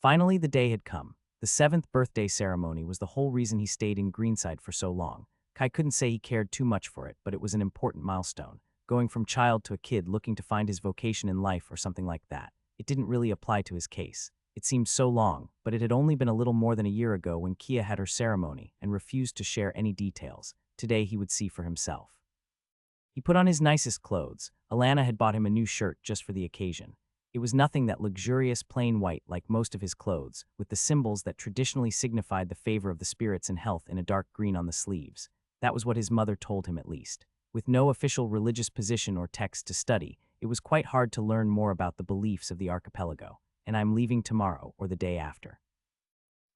Finally, the day had come. The 7th birthday ceremony was the whole reason he stayed in Greenside for so long. Kai couldn't say he cared too much for it, but it was an important milestone, going from child to a kid looking to find his vocation in life or something like that. It didn't really apply to his case. It seemed so long, but it had only been a little more than a year ago when Kia had her ceremony and refused to share any details. Today he would see for himself. He put on his nicest clothes. Alana had bought him a new shirt just for the occasion. It was nothing that luxurious plain white like most of his clothes, with the symbols that traditionally signified the favor of the spirits and health in a dark green on the sleeves. That was what his mother told him at least. With no official religious position or text to study, it was quite hard to learn more about the beliefs of the archipelago, and I'm leaving tomorrow or the day after.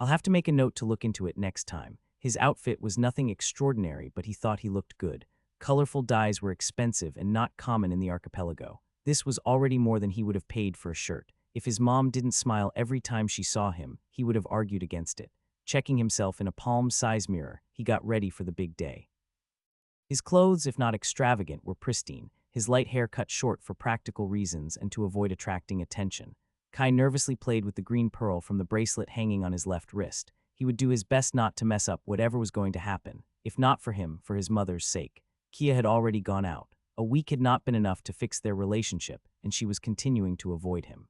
I'll have to make a note to look into it next time. His outfit was nothing extraordinary, but he thought he looked good. Colorful dyes were expensive and not common in the archipelago. This was already more than he would have paid for a shirt. If his mom didn't smile every time she saw him, he would have argued against it. Checking himself in a palm-size mirror, he got ready for the big day. His clothes, if not extravagant, were pristine, his light hair cut short for practical reasons and to avoid attracting attention. Kai nervously played with the green pearl from the bracelet hanging on his left wrist. He would do his best not to mess up whatever was going to happen, if not for him, for his mother's sake. Kia had already gone out. A week had not been enough to fix their relationship, and she was continuing to avoid him.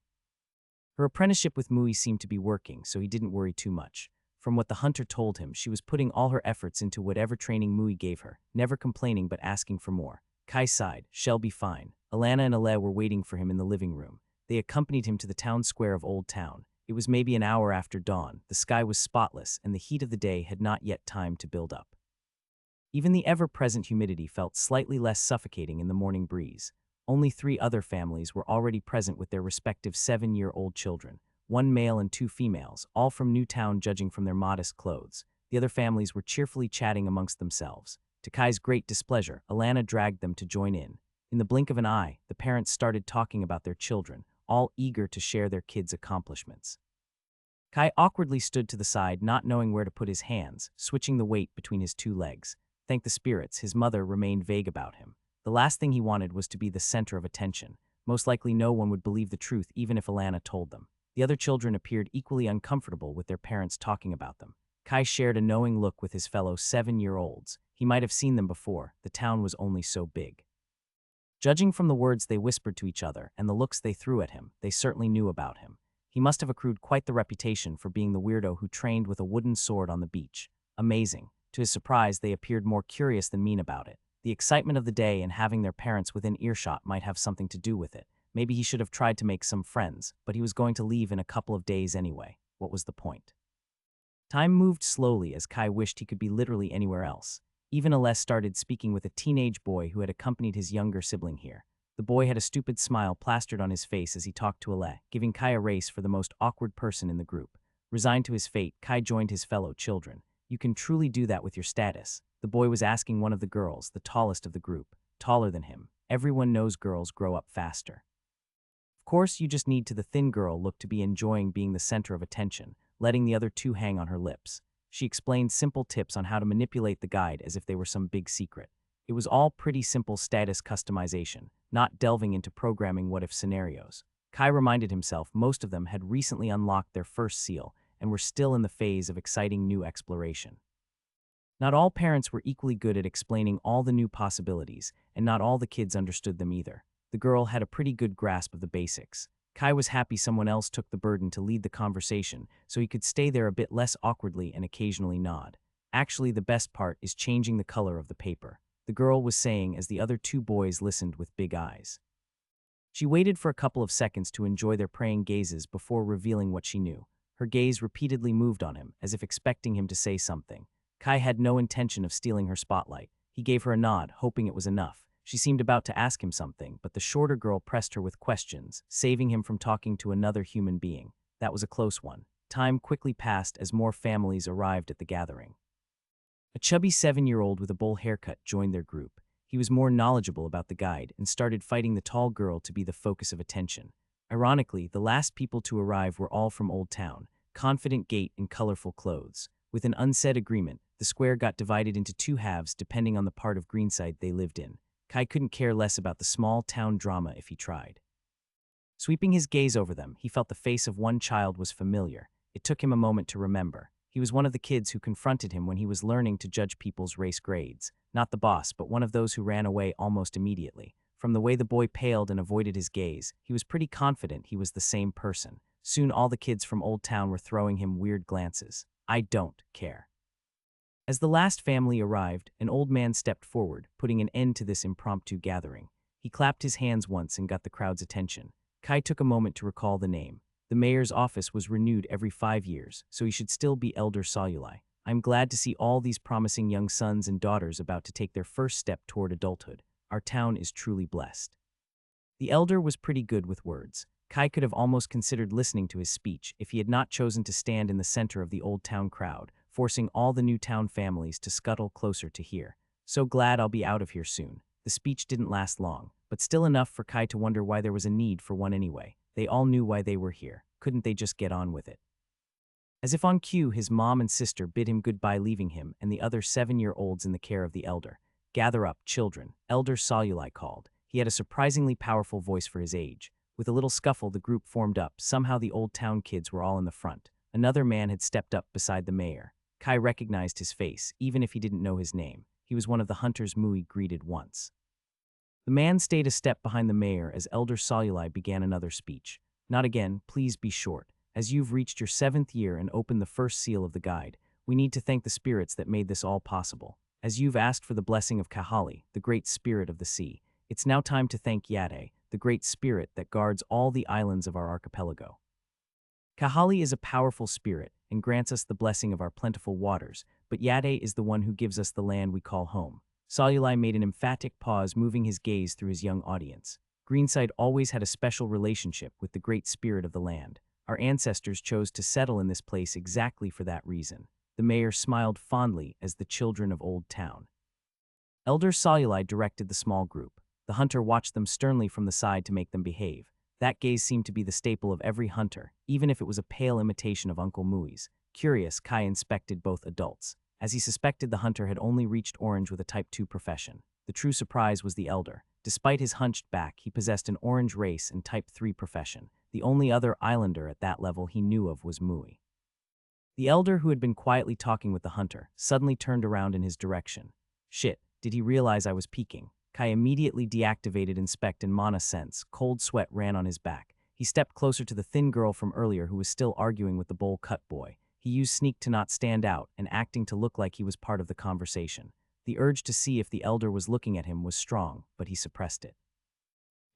Her apprenticeship with Mui seemed to be working, so he didn't worry too much. From what the hunter told him, she was putting all her efforts into whatever training Mui gave her, never complaining but asking for more. Kai sighed. She'll be fine. Alana and Ale were waiting for him in the living room. They accompanied him to the town square of Old Town. It was maybe an hour after dawn. The sky was spotless, and the heat of the day had not yet time to build up. Even the ever-present humidity felt slightly less suffocating in the morning breeze. Only 3 other families were already present with their respective 7-year-old children, 1 male and 2 females, all from Newtown judging from their modest clothes. The other families were cheerfully chatting amongst themselves. To Kai's great displeasure, Alana dragged them to join in. In the blink of an eye, the parents started talking about their children, all eager to share their kids' accomplishments. Kai awkwardly stood to the side, not knowing where to put his hands, switching the weight between his 2 legs. Thank the spirits, his mother remained vague about him. The last thing he wanted was to be the center of attention. Most likely no one would believe the truth even if Alana told them. The other children appeared equally uncomfortable with their parents talking about them. Kai shared a knowing look with his fellow 7-year-olds. He might have seen them before. The town was only so big. Judging from the words they whispered to each other and the looks they threw at him, they certainly knew about him. He must have accrued quite the reputation for being the weirdo who trained with a wooden sword on the beach. Amazing. To his surprise, they appeared more curious than mean about it. The excitement of the day and having their parents within earshot might have something to do with it. Maybe he should have tried to make some friends, but he was going to leave in a couple of days anyway. What was the point? Time moved slowly as Kai wished he could be literally anywhere else. Even Aless started speaking with a teenage boy who had accompanied his younger sibling here. The boy had a stupid smile plastered on his face as he talked to Ale, giving Kai a race for the most awkward person in the group. Resigned to his fate, Kai joined his fellow children. You can truly do that with your status. The boy was asking one of the girls, the tallest of the group, taller than him. Everyone knows girls grow up faster. Of course, you just need to the thin girl look to be enjoying being the center of attention, letting the other 2 hang on her lips. She explained simple tips on how to manipulate the guide as if they were some big secret. It was all pretty simple status customization, not delving into programming what-if scenarios. Kai reminded himself most of them had recently unlocked their first seal and were still in the phase of exciting new exploration. Not all parents were equally good at explaining all the new possibilities, and not all the kids understood them either. The girl had a pretty good grasp of the basics. Kai was happy someone else took the burden to lead the conversation, so he could stay there a bit less awkwardly and occasionally nod. Actually, the best part is changing the color of the paper, the girl was saying as the other 2 boys listened with big eyes. She waited for a couple of seconds to enjoy their praying gazes before revealing what she knew. Her gaze repeatedly moved on him, as if expecting him to say something. Kai had no intention of stealing her spotlight. He gave her a nod, hoping it was enough. She seemed about to ask him something, but the shorter girl pressed her with questions, saving him from talking to another human being. That was a close one. Time quickly passed as more families arrived at the gathering. A chubby 7-year-old with a bowl haircut joined their group. He was more knowledgeable about the guide and started fighting the tall girl to be the focus of attention. Ironically, the last people to arrive were all from Old Town, confident gait and colorful clothes. With an unsaid agreement, the square got divided into 2 halves depending on the part of Greenside they lived in. Kai couldn't care less about the small town drama if he tried. Sweeping his gaze over them, he felt the face of one child was familiar. It took him a moment to remember. He was one of the kids who confronted him when he was learning to judge people's race grades. Not the boss, but one of those who ran away almost immediately. From the way the boy paled and avoided his gaze, he was pretty confident he was the same person. Soon all the kids from Old Town were throwing him weird glances. I don't care. As the last family arrived, an old man stepped forward, putting an end to this impromptu gathering. He clapped his hands once and got the crowd's attention. Kai took a moment to recall the name. The mayor's office was renewed every 5 years, so he should still be Elder Soluli. I'm glad to see all these promising young sons and daughters about to take their first step toward adulthood. Our town is truly blessed. The elder was pretty good with words. Kai could have almost considered listening to his speech if he had not chosen to stand in the center of the old town crowd, forcing all the new town families to scuttle closer to hear. So glad I'll be out of here soon. The speech didn't last long, but still enough for Kai to wonder why there was a need for one anyway. They all knew why they were here. Couldn't they just get on with it? As if on cue, his mom and sister bid him goodbye, leaving him and the other 7-year-olds in the care of the elder. Gather up, children, Elder Soluli called. He had a surprisingly powerful voice for his age. With a little scuffle, the group formed up. Somehow the old town kids were all in the front. Another man had stepped up beside the mayor. Kai recognized his face, even if he didn't know his name. He was one of the hunters Mui greeted once. The man stayed a step behind the mayor as Elder Soluli began another speech. Not again, please be short. As you've reached your 7th year and opened the first seal of the guide, we need to thank the spirits that made this all possible. As you've asked for the blessing of Kahali, the great spirit of the sea, it's now time to thank Yade, the great spirit that guards all the islands of our archipelago. Kahali is a powerful spirit and grants us the blessing of our plentiful waters, but Yade is the one who gives us the land we call home. Soluli made an emphatic pause, moving his gaze through his young audience. Greenside always had a special relationship with the great spirit of the land. Our ancestors chose to settle in this place exactly for that reason. The mayor smiled fondly as the children of Old Town. Elder Soluli directed the small group. The hunter watched them sternly from the side to make them behave. That gaze seemed to be the staple of every hunter, even if it was a pale imitation of Uncle Mui's. Curious, Kai inspected both adults. As he suspected, the hunter had only reached orange with a Type 2 profession. The true surprise was the elder. Despite his hunched back, he possessed an orange race and Type 3 profession. The only other islander at that level he knew of was Mui. The elder, who had been quietly talking with the hunter, suddenly turned around in his direction. Shit, did he realize I was peeking? Kai immediately deactivated Inspect and Mana Sense. Cold sweat ran on his back. He stepped closer to the thin girl from earlier who was still arguing with the bowl-cut boy. He used Sneak to not stand out and acting to look like he was part of the conversation. The urge to see if the elder was looking at him was strong, but he suppressed it.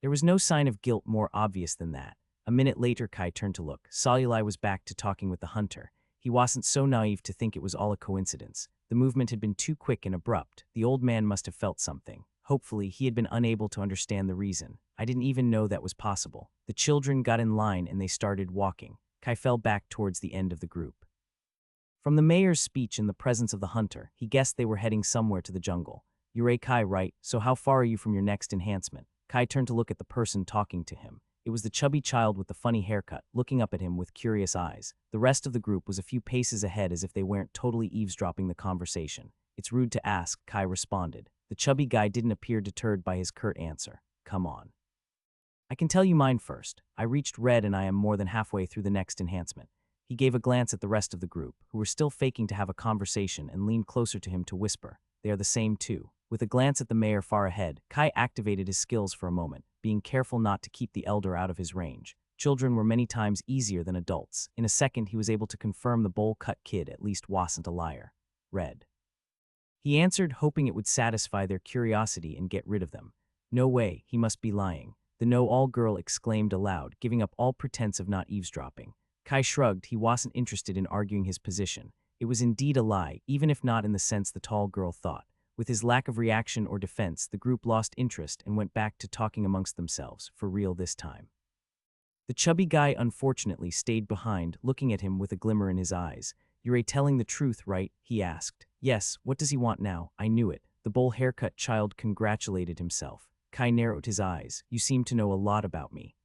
There was no sign of guilt more obvious than that. A minute later, Kai turned to look. Soluli was back to talking with the hunter. He wasn't so naive to think it was all a coincidence. The movement had been too quick and abrupt. The old man must have felt something. Hopefully, he had been unable to understand the reason. I didn't even know that was possible. The children got in line and they started walking. Kai fell back towards the end of the group. From the mayor's speech in the presence of the hunter, he guessed they were heading somewhere to the jungle. You're Kai, right? So how far are you from your next enhancement? Kai turned to look at the person talking to him. It was the chubby child with the funny haircut, looking up at him with curious eyes. The rest of the group was a few paces ahead as if they weren't totally eavesdropping the conversation. It's rude to ask, Kai responded. The chubby guy didn't appear deterred by his curt answer. Come on. I can tell you mine first. I reached red and I am more than halfway through the next enhancement. He gave a glance at the rest of the group, who were still faking to have a conversation, and leaned closer to him to whisper. They are the same too. With a glance at the mayor far ahead, Kai activated his skills for a moment, being careful not to keep the elder out of his range. Children were many times easier than adults. In a second, he was able to confirm the bowl-cut kid at least wasn't a liar. Red. He answered, hoping it would satisfy their curiosity and get rid of them. No way, he must be lying. The know-all girl exclaimed aloud, giving up all pretense of not eavesdropping. Kai shrugged. He wasn't interested in arguing his position. It was indeed a lie, even if not in the sense the tall girl thought. With his lack of reaction or defense, the group lost interest and went back to talking amongst themselves, for real this time. The chubby guy unfortunately stayed behind, looking at him with a glimmer in his eyes. You're telling the truth, right? He asked. Yes, what does he want now? I knew it. The bowl haircut child congratulated himself. Kai narrowed his eyes. You seem to know a lot about me.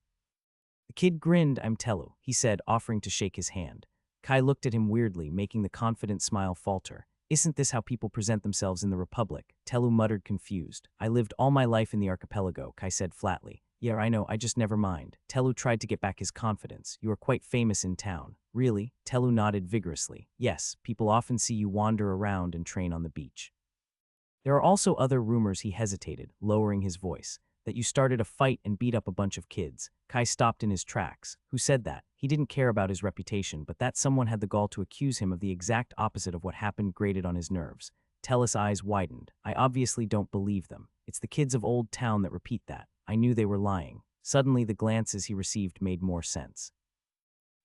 The kid grinned. I'm Telu, he said, offering to shake his hand. Kai looked at him weirdly, making the confident smile falter. Isn't this how people present themselves in the Republic? Telu muttered, confused. I lived all my life in the archipelago, Kai said flatly. Yeah, I know, I just never mind. Telu tried to get back his confidence. You are quite famous in town. Really? Telu nodded vigorously. Yes, people often see you wander around and train on the beach. There are also other rumors, he hesitated, lowering his voice, that you started a fight and beat up a bunch of kids. Kai stopped in his tracks. Who said that? He didn't care about his reputation, but that someone had the gall to accuse him of the exact opposite of what happened grated on his nerves. Telus' eyes widened. I obviously don't believe them. It's the kids of Old Town that repeat that. I knew they were lying. Suddenly, the glances he received made more sense.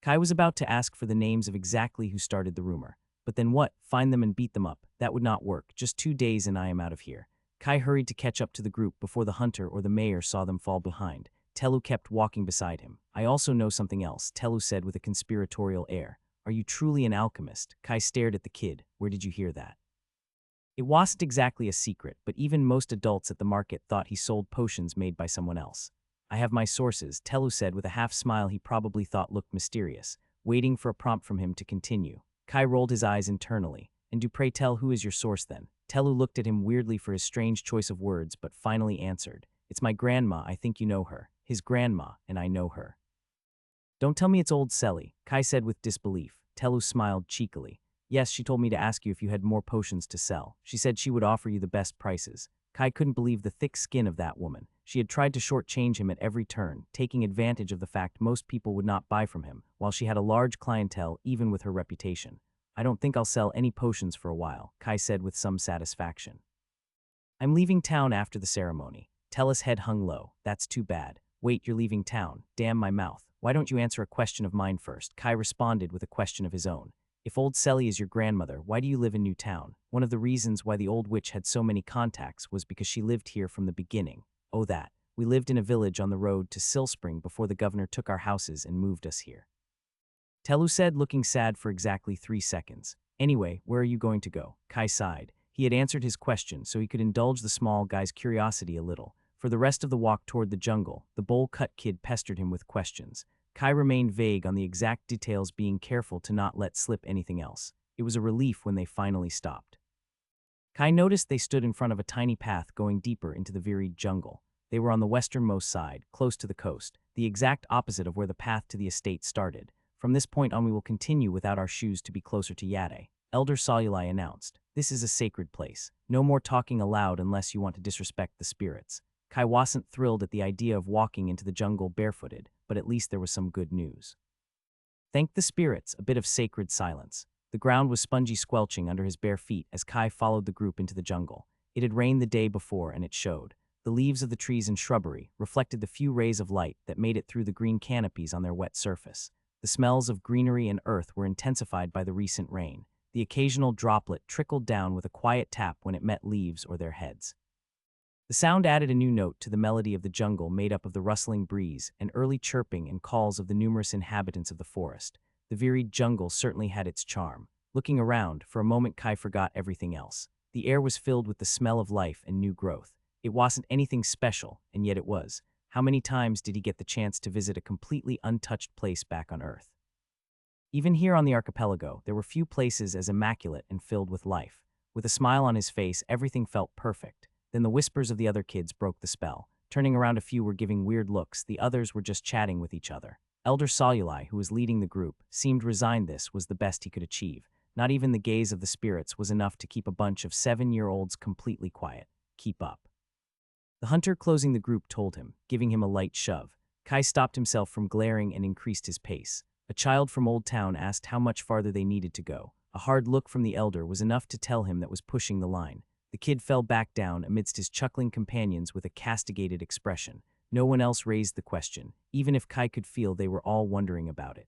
Kai was about to ask for the names of exactly who started the rumor. But then what? Find them and beat them up. That would not work. Just 2 days and I am out of here. Kai hurried to catch up to the group before the hunter or the mayor saw them fall behind. Telu kept walking beside him. I also know something else, Telu said with a conspiratorial air. Are you truly an alchemist? Kai stared at the kid. Where did you hear that? It wasn't exactly a secret, but even most adults at the market thought he sold potions made by someone else. I have my sources, Telu said with a half smile he probably thought looked mysterious, waiting for a prompt from him to continue. Kai rolled his eyes internally. And do pray tell who is your source then? Telu looked at him weirdly for his strange choice of words, but finally answered. It's my grandma, I think you know her. His grandma, and I know her. Don't tell me it's old Selly, Kai said with disbelief. Telu smiled cheekily. Yes, she told me to ask you if you had more potions to sell. She said she would offer you the best prices. Kai couldn't believe the thick skin of that woman. She had tried to shortchange him at every turn, taking advantage of the fact most people would not buy from him, while she had a large clientele even with her reputation. I don't think I'll sell any potions for a while, Kai said with some satisfaction. I'm leaving town after the ceremony. Tellus' head hung low. That's too bad. Wait, you're leaving town. Damn my mouth. Why don't you answer a question of mine first? Kai responded with a question of his own. If old Selly is your grandmother, why do you live in New Town? One of the reasons why the old witch had so many contacts was because she lived here from the beginning. Oh that. We lived in a village on the road to Silspring before the governor took our houses and moved us here. Telu said, looking sad for exactly 3 seconds. Anyway, where are you going to go? Kai sighed. He had answered his question, so he could indulge the small guy's curiosity a little. For the rest of the walk toward the jungle, the bowl-cut kid pestered him with questions. Kai remained vague on the exact details, being careful to not let slip anything else. It was a relief when they finally stopped. Kai noticed they stood in front of a tiny path going deeper into the varied jungle. They were on the westernmost side, close to the coast, the exact opposite of where the path to the estate started. From this point on we will continue without our shoes to be closer to Yade. Elder Soluli announced. This is a sacred place. No more talking aloud unless you want to disrespect the spirits. Kai wasn't thrilled at the idea of walking into the jungle barefooted, but at least there was some good news. Thank the spirits, a bit of sacred silence. The ground was spongy squelching under his bare feet as Kai followed the group into the jungle. It had rained the day before and it showed. The leaves of the trees and shrubbery reflected the few rays of light that made it through the green canopies on their wet surface. The smells of greenery and earth were intensified by the recent rain. The occasional droplet trickled down with a quiet tap when it met leaves or their heads. The sound added a new note to the melody of the jungle made up of the rustling breeze and early chirping and calls of the numerous inhabitants of the forest. The varied jungle certainly had its charm. Looking around, for a moment Kai forgot everything else. The air was filled with the smell of life and new growth. It wasn't anything special, and yet it was. How many times did he get the chance to visit a completely untouched place back on Earth? Even here on the archipelago, there were few places as immaculate and filled with life. With a smile on his face, everything felt perfect. Then the whispers of the other kids broke the spell. Turning around, a few were giving weird looks, the others were just chatting with each other. Elder Soluli, who was leading the group, seemed resigned. This was the best he could achieve. Not even the gaze of the spirits was enough to keep a bunch of 7-year-olds completely quiet. Keep up. The hunter closing the group told him, giving him a light shove. Kai stopped himself from glaring and increased his pace. A child from Old Town asked how much farther they needed to go. A hard look from the elder was enough to tell him that was pushing the line. The kid fell back down amidst his chuckling companions with a castigated expression. No one else raised the question, even if Kai could feel they were all wondering about it.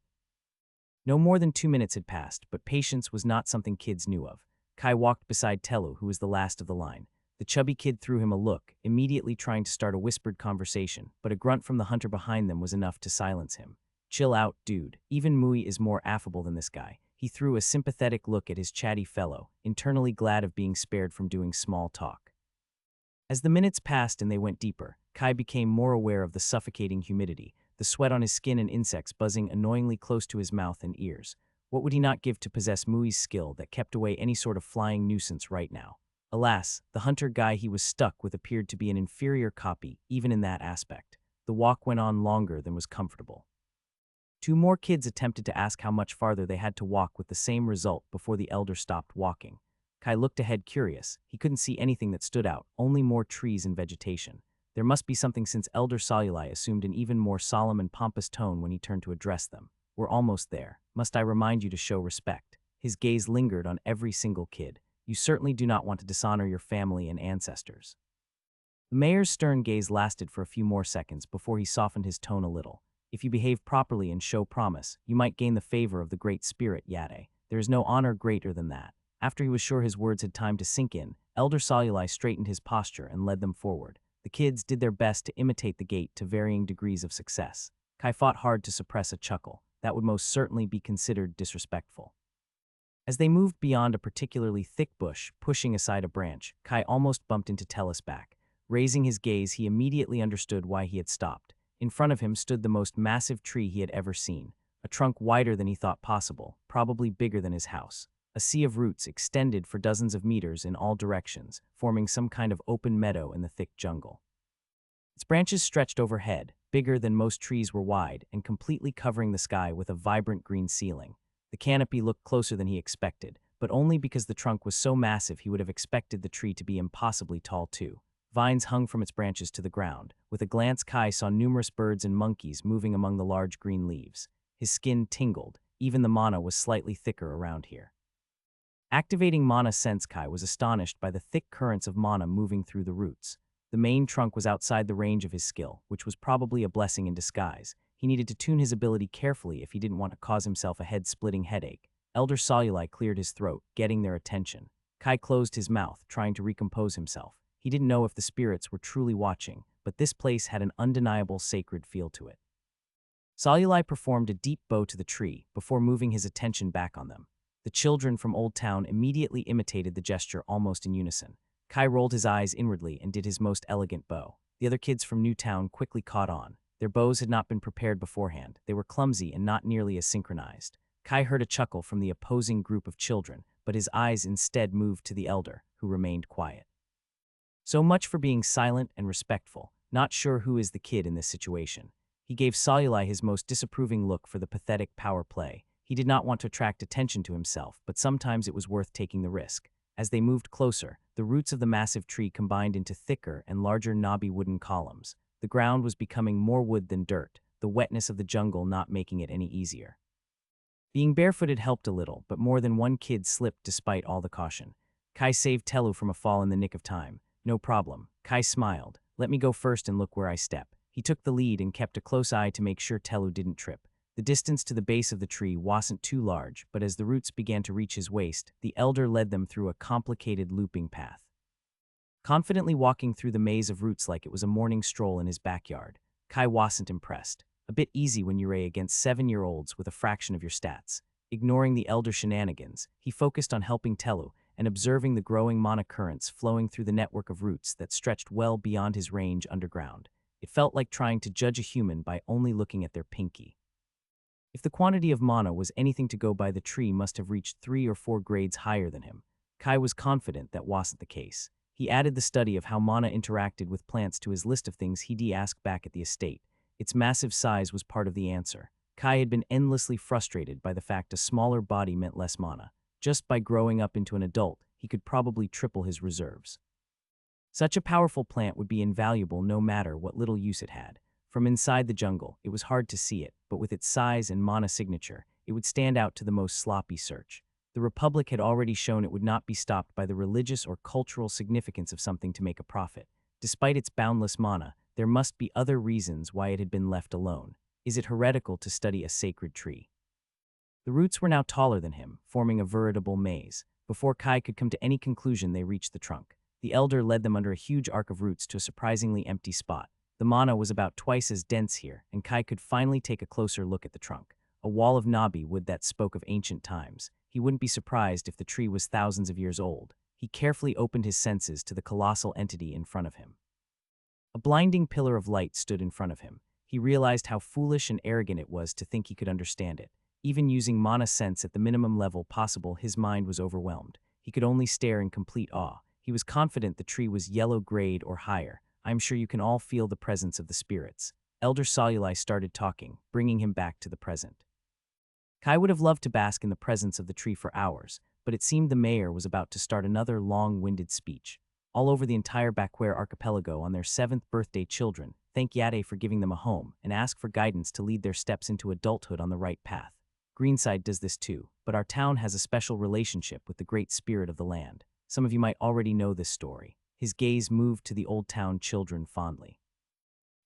No more than 2 minutes had passed, but patience was not something kids knew of. Kai walked beside Telu, who was the last of the line. The chubby kid threw him a look, immediately trying to start a whispered conversation, but a grunt from the hunter behind them was enough to silence him. Chill out, dude. Even Mui is more affable than this guy. He threw a sympathetic look at his chatty fellow, internally glad of being spared from doing small talk. As the minutes passed and they went deeper, Kai became more aware of the suffocating humidity, the sweat on his skin and insects buzzing annoyingly close to his mouth and ears. What would he not give to possess Mui's skill that kept away any sort of flying nuisance right now? Alas, the hunter guy he was stuck with appeared to be an inferior copy, even in that aspect. The The walk went on longer than was comfortable. Two more kids attempted to ask how much farther they had to walk with the same result before the elder stopped walking. Kai looked ahead curious. He couldn't see anything that stood out, only more trees and vegetation. There must be something since Elder Soluli assumed an even more solemn and pompous tone when he turned to address them. We're almost there. Must I remind you to show respect? His gaze lingered on every single kid. You certainly do not want to dishonor your family and ancestors. The mayor's stern gaze lasted for a few more seconds before he softened his tone a little. If you behave properly and show promise, you might gain the favor of the Great Spirit, Yade. There is no honor greater than that. After he was sure his words had time to sink in, Elder Soluli straightened his posture and led them forward. The kids did their best to imitate the gait to varying degrees of success. Kai fought hard to suppress a chuckle. That would most certainly be considered disrespectful. As they moved beyond a particularly thick bush, pushing aside a branch, Kai almost bumped into Tellus back. Raising his gaze, he immediately understood why he had stopped. In front of him stood the most massive tree he had ever seen, a trunk wider than he thought possible, probably bigger than his house. A sea of roots extended for dozens of meters in all directions, forming some kind of open meadow in the thick jungle. Its branches stretched overhead, bigger than most trees were wide, and completely covering the sky with a vibrant green ceiling. The canopy looked closer than he expected, but only because the trunk was so massive he would have expected the tree to be impossibly tall too. Vines hung from its branches to the ground. With a glance, Kai saw numerous birds and monkeys moving among the large green leaves. His skin tingled. Even the mana was slightly thicker around here. Activating mana sense, Kai was astonished by the thick currents of mana moving through the roots. The main trunk was outside the range of his skill, which was probably a blessing in disguise. He needed to tune his ability carefully if he didn't want to cause himself a head-splitting headache. Elder Soluli cleared his throat, getting their attention. Kai closed his mouth, trying to recompose himself. He didn't know if the spirits were truly watching, but this place had an undeniable sacred feel to it. Soluli performed a deep bow to the tree before moving his attention back on them. The children from Old Town immediately imitated the gesture almost in unison. Kai rolled his eyes inwardly and did his most elegant bow. The other kids from New Town quickly caught on. Their bows had not been prepared beforehand. They were clumsy and not nearly as synchronized. Kai heard a chuckle from the opposing group of children, but his eyes instead moved to the elder, who remained quiet. So much for being silent and respectful, not sure who is the kid in this situation. He gave Soluli his most disapproving look for the pathetic power play. He did not want to attract attention to himself, but sometimes it was worth taking the risk. As they moved closer, the roots of the massive tree combined into thicker and larger knobby wooden columns. The ground was becoming more wood than dirt, the wetness of the jungle not making it any easier. Being barefooted helped a little, but more than one kid slipped despite all the caution. Kai saved Tellu from a fall in the nick of time. No problem. Kai smiled. Let me go first and look where I step. He took the lead and kept a close eye to make sure Tellu didn't trip. The distance to the base of the tree wasn't too large, but as the roots began to reach his waist, the elder led them through a complicated looping path. Confidently walking through the maze of roots like it was a morning stroll in his backyard, Kai wasn't impressed. A bit easy when you're against 7-year-olds with a fraction of your stats. Ignoring the elder shenanigans, he focused on helping Tellu and observing the growing mana currents flowing through the network of roots that stretched well beyond his range underground. It felt like trying to judge a human by only looking at their pinky. If the quantity of mana was anything to go by, the tree must have reached 3 or 4 grades higher than him. Kai was confident that wasn't the case. He added the study of how mana interacted with plants to his list of things he'd ask back at the estate. Its massive size was part of the answer. Kai had been endlessly frustrated by the fact a smaller body meant less mana. Just by growing up into an adult, he could probably triple his reserves. Such a powerful plant would be invaluable no matter what little use it had. From inside the jungle, it was hard to see it, but with its size and mana signature, it would stand out to the most sloppy search. The Republic had already shown it would not be stopped by the religious or cultural significance of something to make a profit. Despite its boundless mana, there must be other reasons why it had been left alone. Is it heretical to study a sacred tree? The roots were now taller than him, forming a veritable maze. Before Kai could come to any conclusion, they reached the trunk. The elder led them under a huge arc of roots to a surprisingly empty spot. The mana was about twice as dense here, and Kai could finally take a closer look at the trunk. A wall of knobby wood that spoke of ancient times. He wouldn't be surprised if the tree was thousands of years old. He carefully opened his senses to the colossal entity in front of him. A blinding pillar of light stood in front of him. He realized how foolish and arrogant it was to think he could understand it. Even using mana sense at the minimum level possible, his mind was overwhelmed. He could only stare in complete awe. He was confident the tree was yellow grade or higher. I'm sure you can all feel the presence of the spirits. Elder Soluli started talking, bringing him back to the present. Kai would have loved to bask in the presence of the tree for hours, but it seemed the mayor was about to start another long-winded speech. All over the entire Bakware archipelago on their 7th birthday, children thank Yade for giving them a home and ask for guidance to lead their steps into adulthood on the right path. Greenside does this too, but our town has a special relationship with the great spirit of the land. Some of you might already know this story. His gaze moved to the old town children fondly.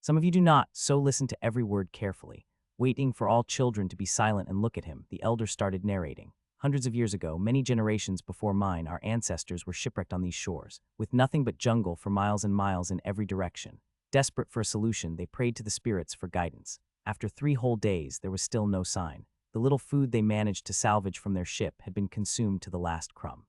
Some of you do not, so listen to every word carefully. Waiting for all children to be silent and look at him, the elder started narrating. Hundreds of years ago, many generations before mine, our ancestors were shipwrecked on these shores, with nothing but jungle for miles and miles in every direction. Desperate for a solution, they prayed to the spirits for guidance. After 3 whole days, there was still no sign. The little food they managed to salvage from their ship had been consumed to the last crumb.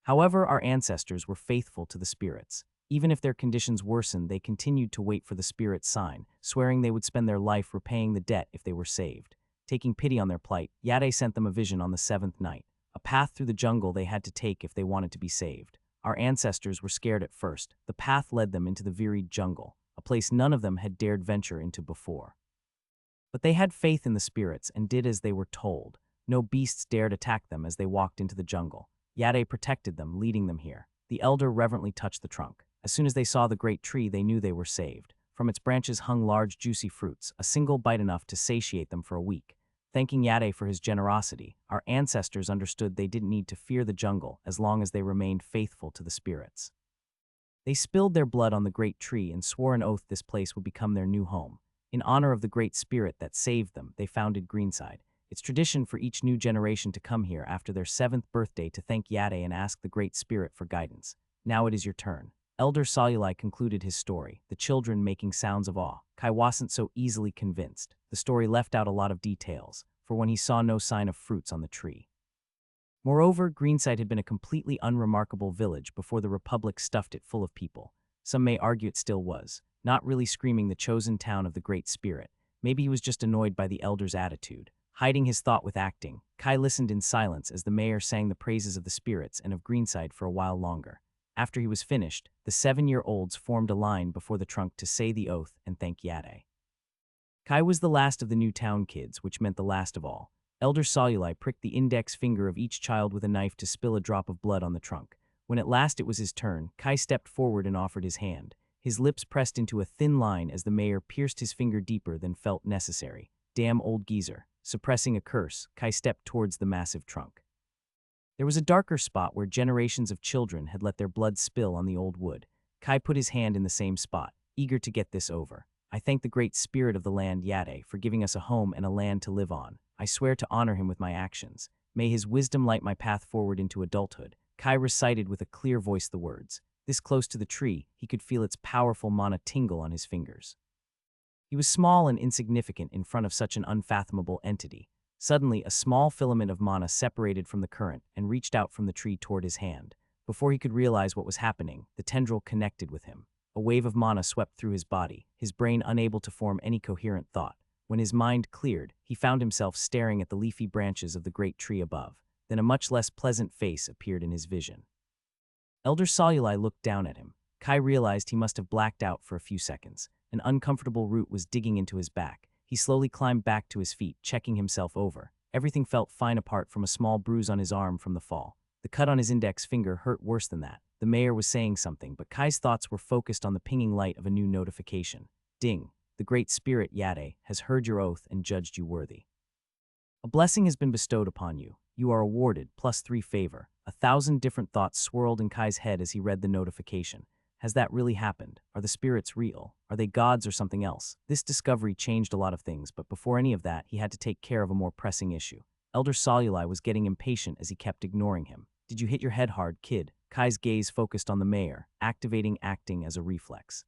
However, our ancestors were faithful to the spirits. Even if their conditions worsened, they continued to wait for the spirit's sign, swearing they would spend their life repaying the debt if they were saved. Taking pity on their plight, Yade sent them a vision on the 7th night, a path through the jungle they had to take if they wanted to be saved. Our ancestors were scared at first. The path led them into the varied jungle, a place none of them had dared venture into before. But they had faith in the spirits and did as they were told. No beasts dared attack them as they walked into the jungle. Yade protected them, leading them here. The elder reverently touched the trunk. As soon as they saw the great tree, they knew they were saved. From its branches hung large, juicy fruits, a single bite enough to satiate them for a week. Thanking Yade for his generosity, our ancestors understood they didn't need to fear the jungle as long as they remained faithful to the spirits. They spilled their blood on the great tree and swore an oath this place would become their new home. In honor of the great spirit that saved them, they founded Greenside. It's tradition for each new generation to come here after their 7th birthday to thank Yade and ask the great spirit for guidance. Now it is your turn. Elder Soluli concluded his story, the children making sounds of awe. Kai wasn't so easily convinced. The story left out a lot of details, for when he saw no sign of fruits on the tree. Moreover, Greenside had been a completely unremarkable village before the Republic stuffed it full of people. Some may argue it still was, not really screaming the chosen town of the Great Spirit. Maybe he was just annoyed by the elder's attitude. Hiding his thought with acting, Kai listened in silence as the mayor sang the praises of the spirits and of Greenside for a while longer. After he was finished, the 7-year-olds formed a line before the trunk to say the oath and thank Yade. Kai was the last of the new town kids, which meant the last of all. Elder Soluli pricked the index finger of each child with a knife to spill a drop of blood on the trunk. When at last it was his turn, Kai stepped forward and offered his hand. His lips pressed into a thin line as the mayor pierced his finger deeper than felt necessary. Damn old geezer. Suppressing a curse, Kai stepped towards the massive trunk. There was a darker spot where generations of children had let their blood spill on the old wood. Kai put his hand in the same spot, eager to get this over. I thank the great spirit of the land, Yade, for giving us a home and a land to live on. I swear to honor him with my actions. May his wisdom light my path forward into adulthood. Kai recited with a clear voice the words. This close to the tree, he could feel its powerful mana tingle on his fingers. He was small and insignificant in front of such an unfathomable entity. Suddenly, a small filament of mana separated from the current and reached out from the tree toward his hand. Before he could realize what was happening, the tendril connected with him. A wave of mana swept through his body, his brain unable to form any coherent thought. When his mind cleared, he found himself staring at the leafy branches of the great tree above. Then a much less pleasant face appeared in his vision. Elder Soluli looked down at him. Kai realized he must have blacked out for a few seconds. An uncomfortable root was digging into his back. He slowly climbed back to his feet, checking himself over. Everything felt fine apart from a small bruise on his arm from the fall. The cut on his index finger hurt worse than that. The mayor was saying something, but Kai's thoughts were focused on the pinging light of a new notification. Ding. The great spirit, Yade, has heard your oath and judged you worthy. A blessing has been bestowed upon you. You are awarded +3 favor. 1,000 different thoughts swirled in Kai's head as he read the notification. Has that really happened? Are the spirits real? Are they gods or something else? This discovery changed a lot of things, but before any of that, he had to take care of a more pressing issue. Elder Soluli was getting impatient as he kept ignoring him. Did you hit your head hard, kid? Kai's gaze focused on the mayor, activating acting as a reflex.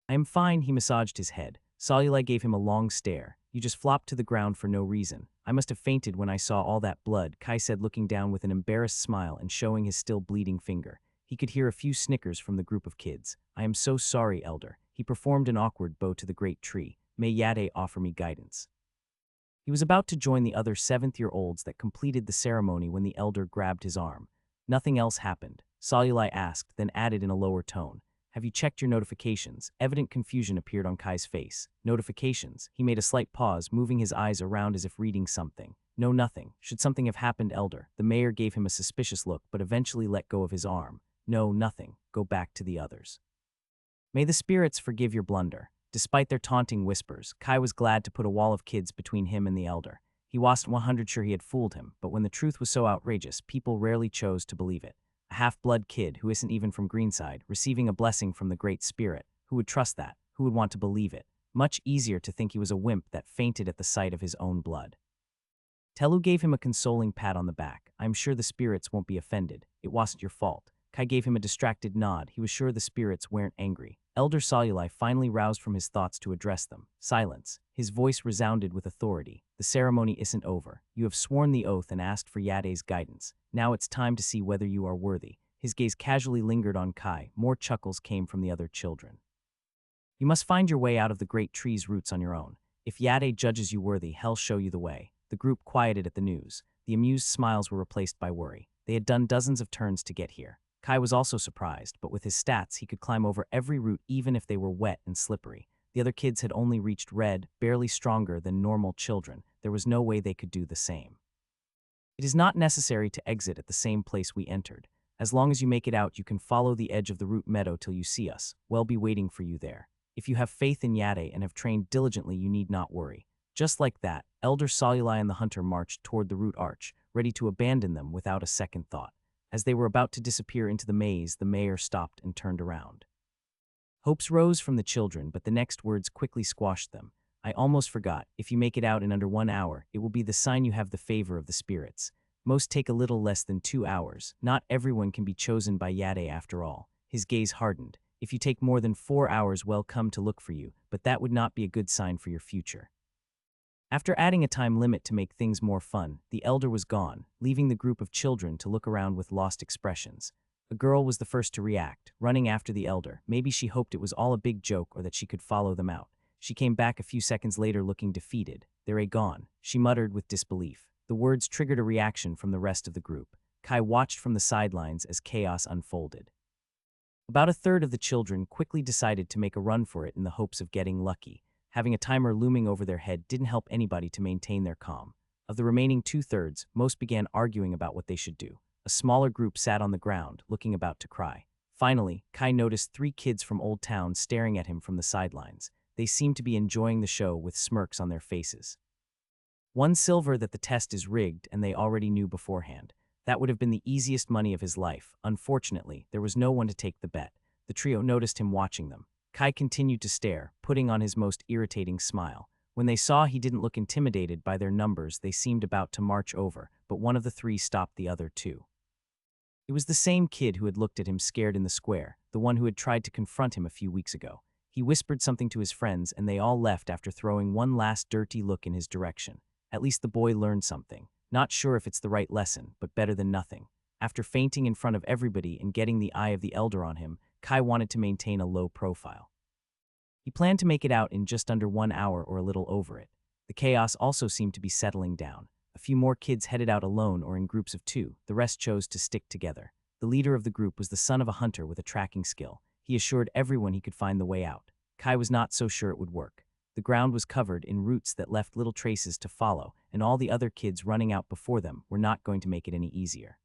I am fine, he massaged his head. Soluli gave him a long stare. You just flopped to the ground for no reason. I must have fainted when I saw all that blood, Kai said, looking down with an embarrassed smile and showing his still bleeding finger. He could hear a few snickers from the group of kids. I am so sorry, Elder. He performed an awkward bow to the great tree. May Yade offer me guidance. He was about to join the other 7th-year-olds that completed the ceremony when the elder grabbed his arm. Nothing else happened. Soluli asked, then added in a lower tone. Have you checked your notifications? Evident confusion appeared on Kai's face. Notifications. He made a slight pause, moving his eyes around as if reading something. No, nothing. Should something have happened, Elder? The mayor gave him a suspicious look, but eventually let go of his arm. No, nothing. Go back to the others. May the spirits forgive your blunder. Despite their taunting whispers, Kai was glad to put a wall of kids between him and the Elder. He wasn't 100 sure he had fooled him, but when the truth was so outrageous, people rarely chose to believe it. A half-blood kid who isn't even from Greenside, receiving a blessing from the Great Spirit. Who would trust that? Who would want to believe it? Much easier to think he was a wimp that fainted at the sight of his own blood. Telu gave him a consoling pat on the back. I'm sure the spirits won't be offended. It wasn't your fault. Kai gave him a distracted nod. He was sure the spirits weren't angry. Elder Soluli finally roused from his thoughts to address them. Silence. His voice resounded with authority. The ceremony isn't over. You have sworn the oath and asked for Yade's guidance. Now it's time to see whether you are worthy. His gaze casually lingered on Kai. More chuckles came from the other children. You must find your way out of the great tree's roots on your own. If Yade judges you worthy, he'll show you the way. The group quieted at the news. The amused smiles were replaced by worry. They had done dozens of turns to get here. Kai was also surprised, but with his stats, he could climb over every root even if they were wet and slippery. The other kids had only reached red, barely stronger than normal children. There was no way they could do the same. It is not necessary to exit at the same place we entered. As long as you make it out, you can follow the edge of the root meadow till you see us. We'll be waiting for you there. If you have faith in Yade and have trained diligently, you need not worry. Just like that, Elder Soluli and the hunter marched toward the root arch, ready to abandon them without a second thought. As they were about to disappear into the maze, the mayor stopped and turned around. Hopes rose from the children, but the next words quickly squashed them. I almost forgot. If you make it out in under 1 hour, it will be the sign you have the favor of the spirits. Most take a little less than 2 hours. Not everyone can be chosen by Yade after all. His gaze hardened. If you take more than 4 hours, we'll come to look for you, but that would not be a good sign for your future. After adding a time limit to make things more fun, the elder was gone, leaving the group of children to look around with lost expressions. A girl was the first to react, running after the elder. Maybe she hoped it was all a big joke or that she could follow them out. She came back a few seconds later looking defeated. They're gone, she muttered with disbelief. The words triggered a reaction from the rest of the group. Kai watched from the sidelines as chaos unfolded. About a third of the children quickly decided to make a run for it in the hopes of getting lucky. Having a timer looming over their head didn't help anybody to maintain their calm. Of the remaining 2/3, most began arguing about what they should do. A smaller group sat on the ground, looking about to cry. Finally, Kai noticed 3 kids from Old Town staring at him from the sidelines. They seemed to be enjoying the show with smirks on their faces. One silver that the test is rigged, and they already knew beforehand. That would have been the easiest money of his life. Unfortunately, there was no one to take the bet. The trio noticed him watching them. Kai continued to stare, putting on his most irritating smile. When they saw he didn't look intimidated by their numbers, they seemed about to march over, but one of the 3 stopped the other 2. It was the same kid who had looked at him scared in the square, the one who had tried to confront him a few weeks ago. He whispered something to his friends, and they all left after throwing one last dirty look in his direction. At least the boy learned something. Not sure if it's the right lesson, but better than nothing. After fainting in front of everybody and getting the eye of the elder on him, Kai wanted to maintain a low profile. He planned to make it out in just under 1 hour or a little over it. The chaos also seemed to be settling down. A few more kids headed out alone or in groups of 2. The rest chose to stick together. The leader of the group was the son of a hunter with a tracking skill. He assured everyone he could find the way out. Kai was not so sure it would work. The ground was covered in roots that left little traces to follow, and all the other kids running out before them were not going to make it any easier.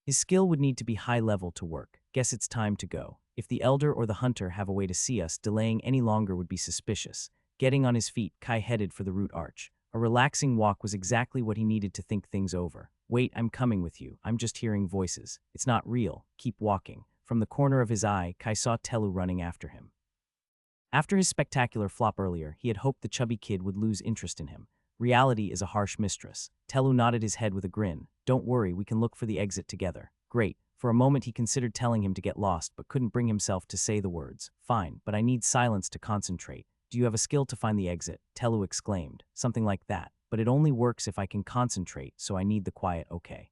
His skill would need to be high level to work. Guess it's time to go. If the elder or the hunter have a way to see us, delaying any longer would be suspicious. Getting on his feet, Kai headed for the root arch. A relaxing walk was exactly what he needed to think things over. Wait, I'm coming with you. I'm just hearing voices. It's not real. Keep walking. From the corner of his eye, Kai saw Telu running after him. After his spectacular flop earlier, he had hoped the chubby kid would lose interest in him. Reality is a harsh mistress. Telu nodded his head with a grin. Don't worry, we can look for the exit together. Great. For a moment he considered telling him to get lost, but couldn't bring himself to say the words. Fine, but I need silence to concentrate. Do you have a skill to find the exit? Telu exclaimed. Something like that. But it only works if I can concentrate, so I need the quiet, okay?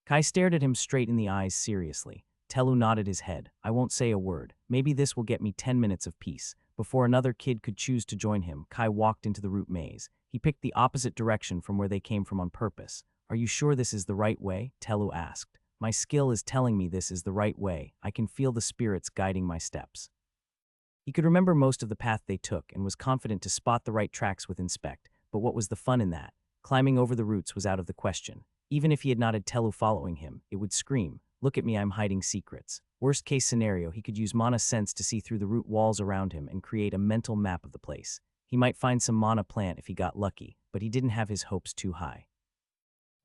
Kai stared at him straight in the eyes seriously. Telu nodded his head. I won't say a word. Maybe this will get me 10 minutes of peace. Before another kid could choose to join him, Kai walked into the root maze. He picked the opposite direction from where they came from on purpose. Are you sure this is the right way? Telu asked. My skill is telling me this is the right way. I can feel the spirits guiding my steps. He could remember most of the path they took and was confident to spot the right tracks with inspect, but what was the fun in that? Climbing over the roots was out of the question. Even if he had not had Telu following him, it would scream, "Look at me, I'm hiding secrets." Worst case scenario, he could use mana sense to see through the root walls around him and create a mental map of the place. He might find some mana plant if he got lucky, but he didn't have his hopes too high.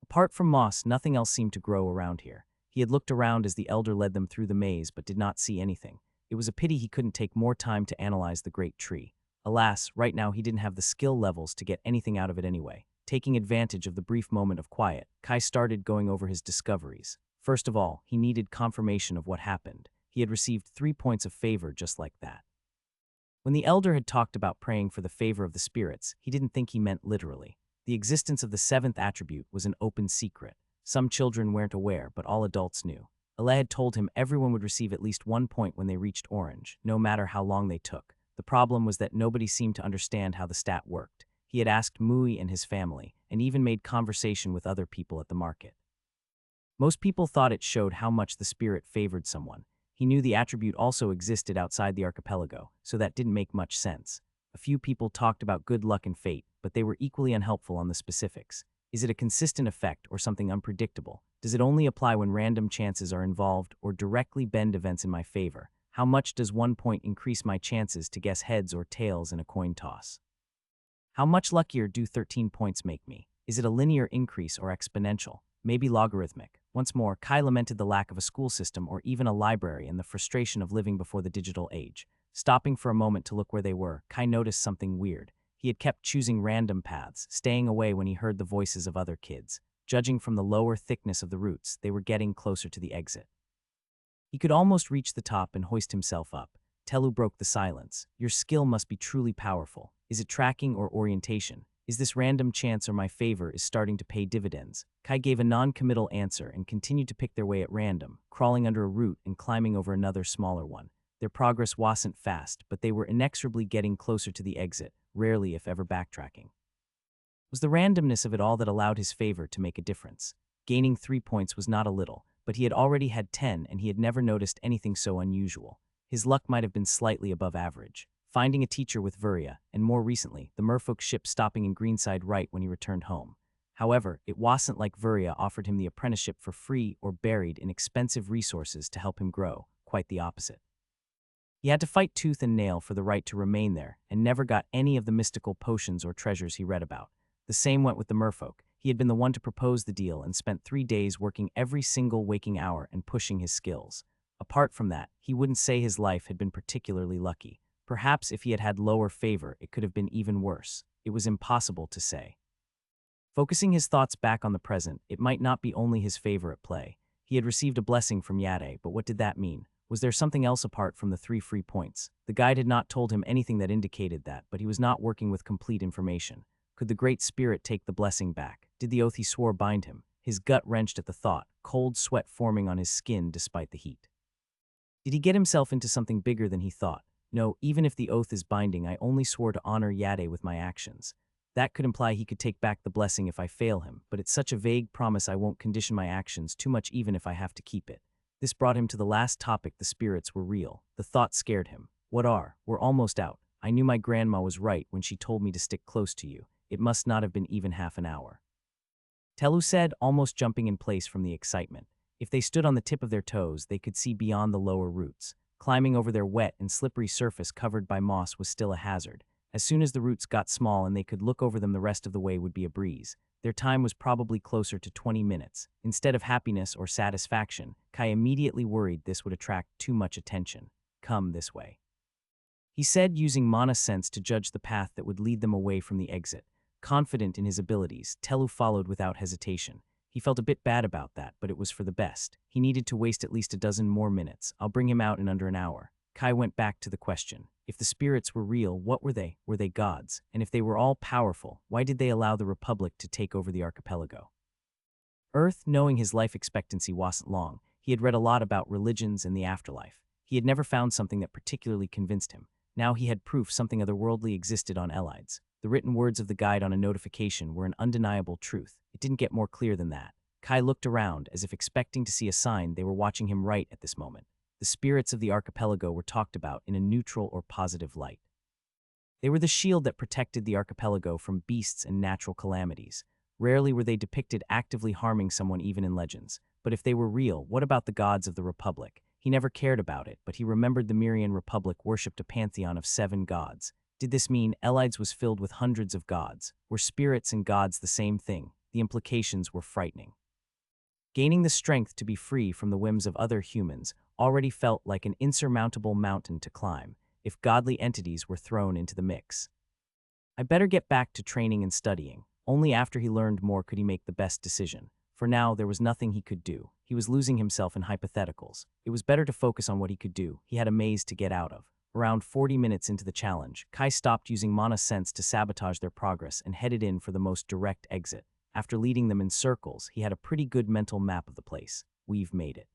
Apart from moss, nothing else seemed to grow around here. He had looked around as the elder led them through the maze but did not see anything. It was a pity he couldn't take more time to analyze the great tree. Alas, right now he didn't have the skill levels to get anything out of it anyway. Taking advantage of the brief moment of quiet, Kai started going over his discoveries. First of all, he needed confirmation of what happened. He had received 3 points of favor just like that. When the elder had talked about praying for the favor of the spirits, he didn't think he meant literally. The existence of the 7th attribute was an open secret. Some children weren't aware, but all adults knew. Ale had told him everyone would receive at least 1 point when they reached orange, no matter how long they took. The problem was that nobody seemed to understand how the stat worked. He had asked Mui and his family, and even made conversation with other people at the market. Most people thought it showed how much the spirit favored someone. He knew the attribute also existed outside the archipelago, so that didn't make much sense. A few people talked about good luck and fate, but they were equally unhelpful on the specifics. Is it a consistent effect or something unpredictable? Does it only apply when random chances are involved or directly bend events in my favor? How much does 1 point increase my chances to guess heads or tails in a coin toss? How much luckier do 13 points make me? Is it a linear increase or exponential? Maybe logarithmic. Once more, Kai lamented the lack of a school system or even a library and the frustration of living before the digital age. Stopping for a moment to look where they were, Kai noticed something weird. He had kept choosing random paths, staying away when he heard the voices of other kids. Judging from the lower thickness of the roots, they were getting closer to the exit. He could almost reach the top and hoist himself up. Telu broke the silence. Your skill must be truly powerful. Is it tracking or orientation? Is this random chance or my favor is starting to pay dividends? Kai gave a non-committal answer and continued to pick their way at random, crawling under a root and climbing over another smaller one. Their progress wasn't fast, but they were inexorably getting closer to the exit, rarely if ever backtracking. It was the randomness of it all that allowed his favor to make a difference. Gaining 3 points was not a little, but he had already had 10 and he had never noticed anything so unusual. His luck might have been slightly above average. Finding a teacher with Vuria, and more recently, the merfolk ship stopping in Greenside right when he returned home. However, it wasn't like Vuria offered him the apprenticeship for free or buried in expensive resources to help him grow, quite the opposite. He had to fight tooth and nail for the right to remain there, and never got any of the mystical potions or treasures he read about. The same went with the merfolk. He had been the one to propose the deal and spent 3 days working every single waking hour and pushing his skills. Apart from that, he wouldn't say his life had been particularly lucky. Perhaps if he had had lower favor, it could have been even worse. It was impossible to say. Focusing his thoughts back on the present, it might not be only his favor at play. He had received a blessing from Yade, but what did that mean? Was there something else apart from the 3 free points? The guide had not told him anything that indicated that, but he was not working with complete information. Could the Great Spirit take the blessing back? Did the oath he swore bind him? His gut wrenched at the thought, cold sweat forming on his skin despite the heat. Did he get himself into something bigger than he thought? No, even if the oath is binding, I only swore to honor Yade with my actions. That could imply he could take back the blessing if I fail him, but it's such a vague promise I won't condition my actions too much even if I have to keep it. This brought him to the last topic. The spirits were real. The thought scared him. What are? We're almost out. I knew my grandma was right when she told me to stick close to you. It must not have been even half an hour. Telu said, almost jumping in place from the excitement. If they stood on the tip of their toes, they could see beyond the lower roots. Climbing over their wet and slippery surface covered by moss was still a hazard. As soon as the roots got small and they could look over them, the rest of the way would be a breeze. Their time was probably closer to 20 minutes. Instead of happiness or satisfaction, Kai immediately worried this would attract too much attention. Come this way, he said, using mana sense to judge the path that would lead them away from the exit. Confident in his abilities, Telu followed without hesitation. He felt a bit bad about that, but it was for the best. He needed to waste at least a dozen more minutes. I'll bring him out in under an hour. Kai went back to the question. If the spirits were real, what were they? Were they gods? And if they were all powerful, why did they allow the Republic to take over the archipelago? Earth, knowing his life expectancy wasn't long, he had read a lot about religions and the afterlife. He had never found something that particularly convinced him. Now he had proof something otherworldly existed on Elides. The written words of the guide on a notification were an undeniable truth. It didn't get more clear than that. Kai looked around, as if expecting to see a sign they were watching him right at this moment. The spirits of the archipelago were talked about in a neutral or positive light. They were the shield that protected the archipelago from beasts and natural calamities. Rarely were they depicted actively harming someone even in legends. But if they were real, what about the gods of the Republic? He never cared about it, but he remembered the Myrian Republic worshipped a pantheon of 7 gods. Did this mean Elides was filled with hundreds of gods? Were spirits and gods the same thing? The implications were frightening. Gaining the strength to be free from the whims of other humans already felt like an insurmountable mountain to climb, if godly entities were thrown into the mix. I better get back to training and studying. Only after he learned more could he make the best decision. For now, there was nothing he could do. He was losing himself in hypotheticals. It was better to focus on what he could do. He had a maze to get out of. Around 40 minutes into the challenge, Kai stopped using mana sense to sabotage their progress and headed in for the most direct exit. After leading them in circles, he had a pretty good mental map of the place. We've made it.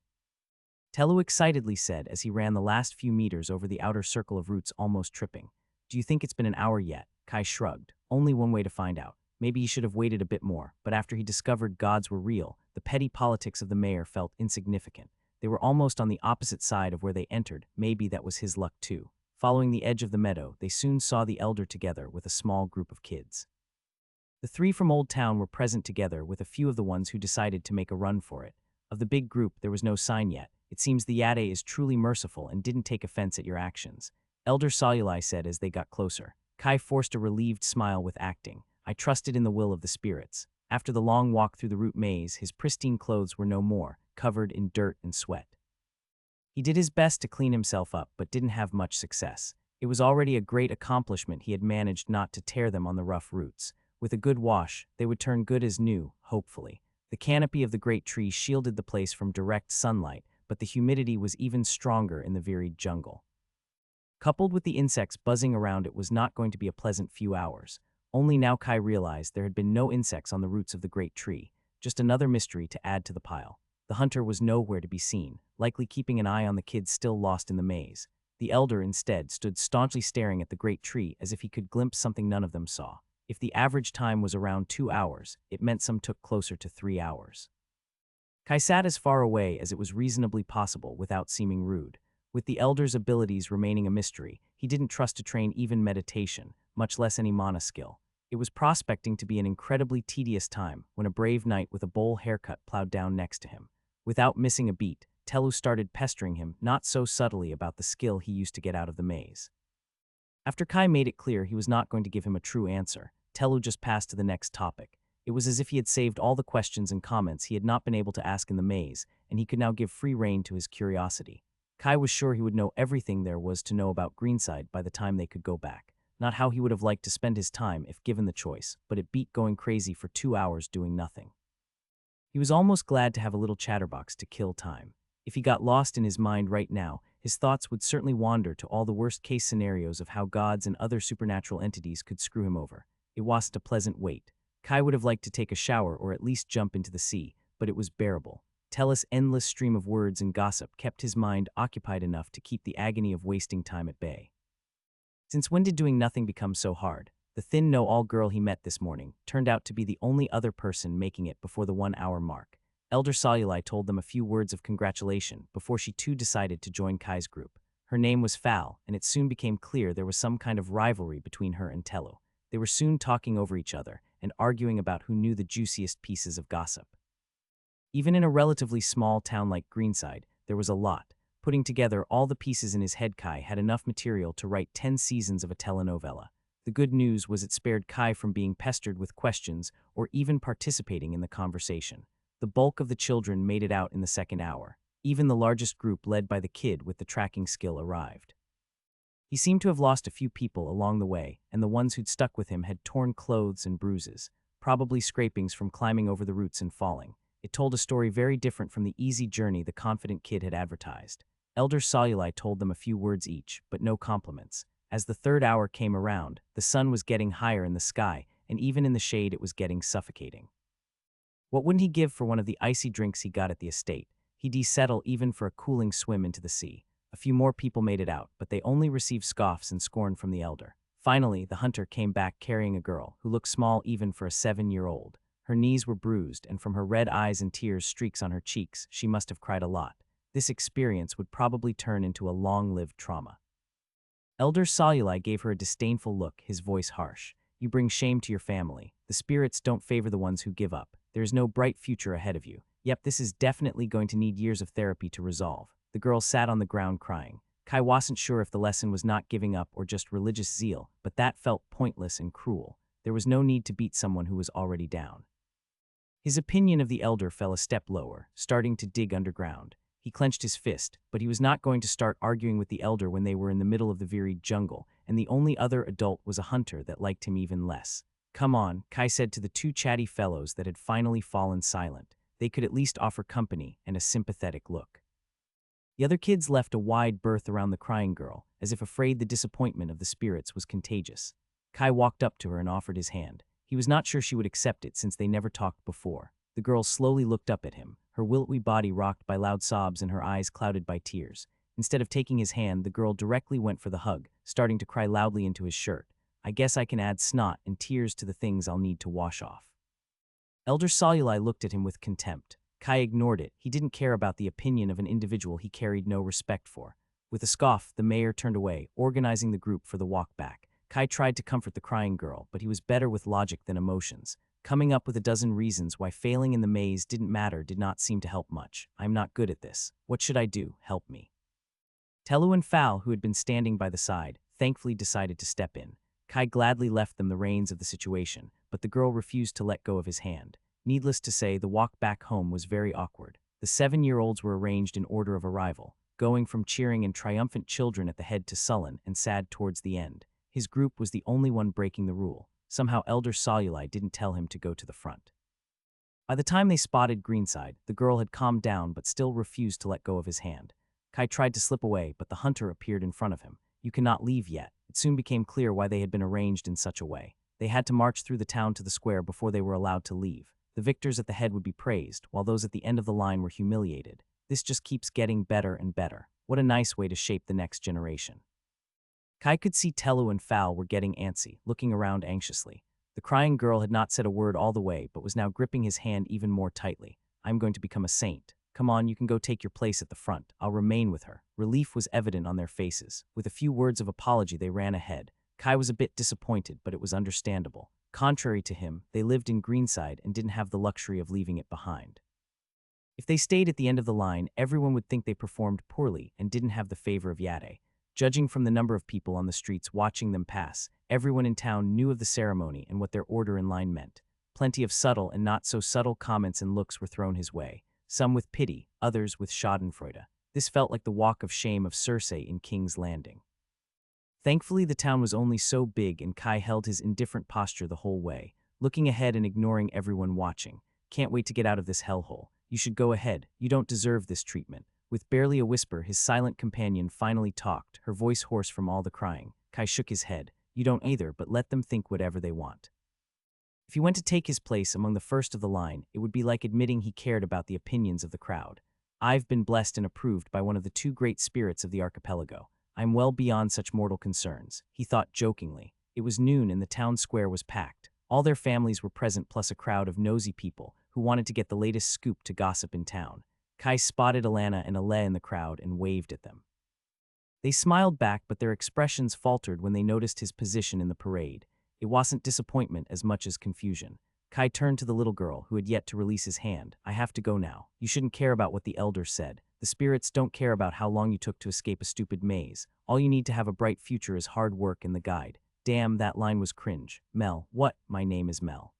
Telu excitedly said as he ran the last few meters over the outer circle of roots, almost tripping. Do you think it's been an hour yet? Kai shrugged. Only one way to find out. Maybe he should have waited a bit more, but after he discovered gods were real, the petty politics of the mayor felt insignificant. They were almost on the opposite side of where they entered. Maybe that was his luck too. Following the edge of the meadow, they soon saw the elder together with a small group of kids. The 3 from Old Town were present together with a few of the ones who decided to make a run for it. Of the big group, there was no sign yet. It seems the Yade is truly merciful and didn't take offense at your actions, Elder Soluli said as they got closer. Kai forced a relieved smile with acting. I trusted in the will of the spirits. After the long walk through the root maze, his pristine clothes were no more, covered in dirt and sweat. He did his best to clean himself up, but didn't have much success. It was already a great accomplishment he had managed not to tear them on the rough roots. With a good wash, they would turn good as new, hopefully. The canopy of the great tree shielded the place from direct sunlight, but the humidity was even stronger in the varied jungle. Coupled with the insects buzzing around, it was not going to be a pleasant few hours. Only now Kai realized there had been no insects on the roots of the great tree, just another mystery to add to the pile. The hunter was nowhere to be seen, likely keeping an eye on the kids still lost in the maze. The elder, instead, stood staunchly staring at the great tree as if he could glimpse something none of them saw. If the average time was around 2 hours, it meant some took closer to 3 hours. Kai sat as far away as it was reasonably possible without seeming rude. With the elder's abilities remaining a mystery, he didn't trust to train even meditation, much less any mana skill. It was prospecting to be an incredibly tedious time when a brave knight with a bowl haircut plowed down next to him. Without missing a beat, Telu started pestering him, not so subtly, about the skill he used to get out of the maze. After Kai made it clear he was not going to give him a true answer, Telu just passed to the next topic. It was as if he had saved all the questions and comments he had not been able to ask in the maze, and he could now give free rein to his curiosity. Kai was sure he would know everything there was to know about Greenside by the time they could go back. Not how he would have liked to spend his time if given the choice, but it beat going crazy for 2 hours doing nothing. He was almost glad to have a little chatterbox to kill time. If he got lost in his mind right now, his thoughts would certainly wander to all the worst-case scenarios of how gods and other supernatural entities could screw him over. It wasn't a pleasant wait. Kai would have liked to take a shower or at least jump into the sea, but it was bearable. Telus' endless stream of words and gossip kept his mind occupied enough to keep the agony of wasting time at bay. Since when did doing nothing become so hard? The thin know-all girl he met this morning turned out to be the only other person making it before the 1-hour mark. Elder Soluli told them a few words of congratulation before she too decided to join Kai's group. Her name was Fal, and it soon became clear there was some kind of rivalry between her and Telu. They were soon talking over each other and arguing about who knew the juiciest pieces of gossip. Even in a relatively small town like Greenside, there was a lot. Putting together all the pieces in his head, Kai had enough material to write 10 seasons of a telenovela. The good news was it spared Kai from being pestered with questions or even participating in the conversation. The bulk of the children made it out in the 2nd hour. Even the largest group, led by the kid with the tracking skill, arrived. He seemed to have lost a few people along the way, and the ones who'd stuck with him had torn clothes and bruises, probably scrapings from climbing over the roots and falling. It told a story very different from the easy journey the confident kid had advertised. Elder Soluli told them a few words each, but no compliments. As the 3rd hour came around, the sun was getting higher in the sky, and even in the shade it was getting suffocating. What wouldn't he give for one of the icy drinks he got at the estate? He'd settle even for a cooling swim into the sea. A few more people made it out, but they only received scoffs and scorn from the elder. Finally, the hunter came back carrying a girl who looked small even for a 7-year-old. Her knees were bruised, and from her red eyes and tears streaks on her cheeks, she must have cried a lot. This experience would probably turn into a long-lived trauma. Elder Soluli gave her a disdainful look, his voice harsh. You bring shame to your family. The spirits don't favor the ones who give up. There is no bright future ahead of you. Yep, this is definitely going to need years of therapy to resolve. The girl sat on the ground crying. Kai wasn't sure if the lesson was not giving up or just religious zeal, but that felt pointless and cruel. There was no need to beat someone who was already down. His opinion of the elder fell a step lower, starting to dig underground. He clenched his fist, but he was not going to start arguing with the elder when they were in the middle of the varied jungle, and the only other adult was a hunter that liked him even less. Come on, Kai said to the two chatty fellows that had finally fallen silent. They could at least offer company and a sympathetic look. The other kids left a wide berth around the crying girl, as if afraid the disappointment of the spirits was contagious. Kai walked up to her and offered his hand. He was not sure she would accept it since they never talked before. The girl slowly looked up at him, her willowy body rocked by loud sobs and her eyes clouded by tears. Instead of taking his hand, the girl directly went for the hug, starting to cry loudly into his shirt. I guess I can add snot and tears to the things I'll need to wash off. Elder Soluli looked at him with contempt. Kai ignored it. He didn't care about the opinion of an individual he carried no respect for. With a scoff, the mayor turned away, organizing the group for the walk back. Kai tried to comfort the crying girl, but he was better with logic than emotions. Coming up with a dozen reasons why failing in the maze didn't matter did not seem to help much. I'm not good at this. What should I do? Help me. Telu and Fal, who had been standing by the side, thankfully decided to step in. Kai gladly left them the reins of the situation, but the girl refused to let go of his hand. Needless to say, the walk back home was very awkward. The 7-year-olds were arranged in order of arrival, going from cheering and triumphant children at the head to sullen and sad towards the end. His group was the only one breaking the rule. Somehow Elder Soluli didn't tell him to go to the front. By the time they spotted Greenside, the girl had calmed down but still refused to let go of his hand. Kai tried to slip away, but the hunter appeared in front of him. You cannot leave yet. It soon became clear why they had been arranged in such a way. They had to march through the town to the square before they were allowed to leave. The victors at the head would be praised, while those at the end of the line were humiliated. This just keeps getting better and better. What a nice way to shape the next generation. Kai could see Telu and Fal were getting antsy, looking around anxiously. The crying girl had not said a word all the way, but was now gripping his hand even more tightly. I'm going to become a saint. Come on, you can go take your place at the front. I'll remain with her. Relief was evident on their faces. With a few words of apology, they ran ahead. Kai was a bit disappointed, but it was understandable. Contrary to him, they lived in Greenside and didn't have the luxury of leaving it behind. If they stayed at the end of the line, everyone would think they performed poorly and didn't have the favor of Yade. Judging from the number of people on the streets watching them pass, everyone in town knew of the ceremony and what their order in line meant. Plenty of subtle and not so subtle comments and looks were thrown his way, some with pity, others with schadenfreude. This felt like the walk of shame of Circe in King's Landing. Thankfully, the town was only so big and Kai held his indifferent posture the whole way, looking ahead and ignoring everyone watching. Can't wait to get out of this hellhole. You should go ahead. You don't deserve this treatment. With barely a whisper, his silent companion finally talked, her voice hoarse from all the crying. Kai shook his head. You don't either, but let them think whatever they want. If he went to take his place among the first of the line, it would be like admitting he cared about the opinions of the crowd. I've been blessed and approved by one of the two great spirits of the archipelago. I'm well beyond such mortal concerns, he thought jokingly. It was noon and the town square was packed. All their families were present, plus a crowd of nosy people who wanted to get the latest scoop to gossip in town. Kai spotted Alana and Ale in the crowd and waved at them. They smiled back, but their expressions faltered when they noticed his position in the parade. It wasn't disappointment as much as confusion. Kai turned to the little girl, who had yet to release his hand. I have to go now. You shouldn't care about what the elder said. The spirits don't care about how long you took to escape a stupid maze. All you need to have a bright future is hard work and the guide. Damn, that line was cringe. Mel, what? My name is Mel,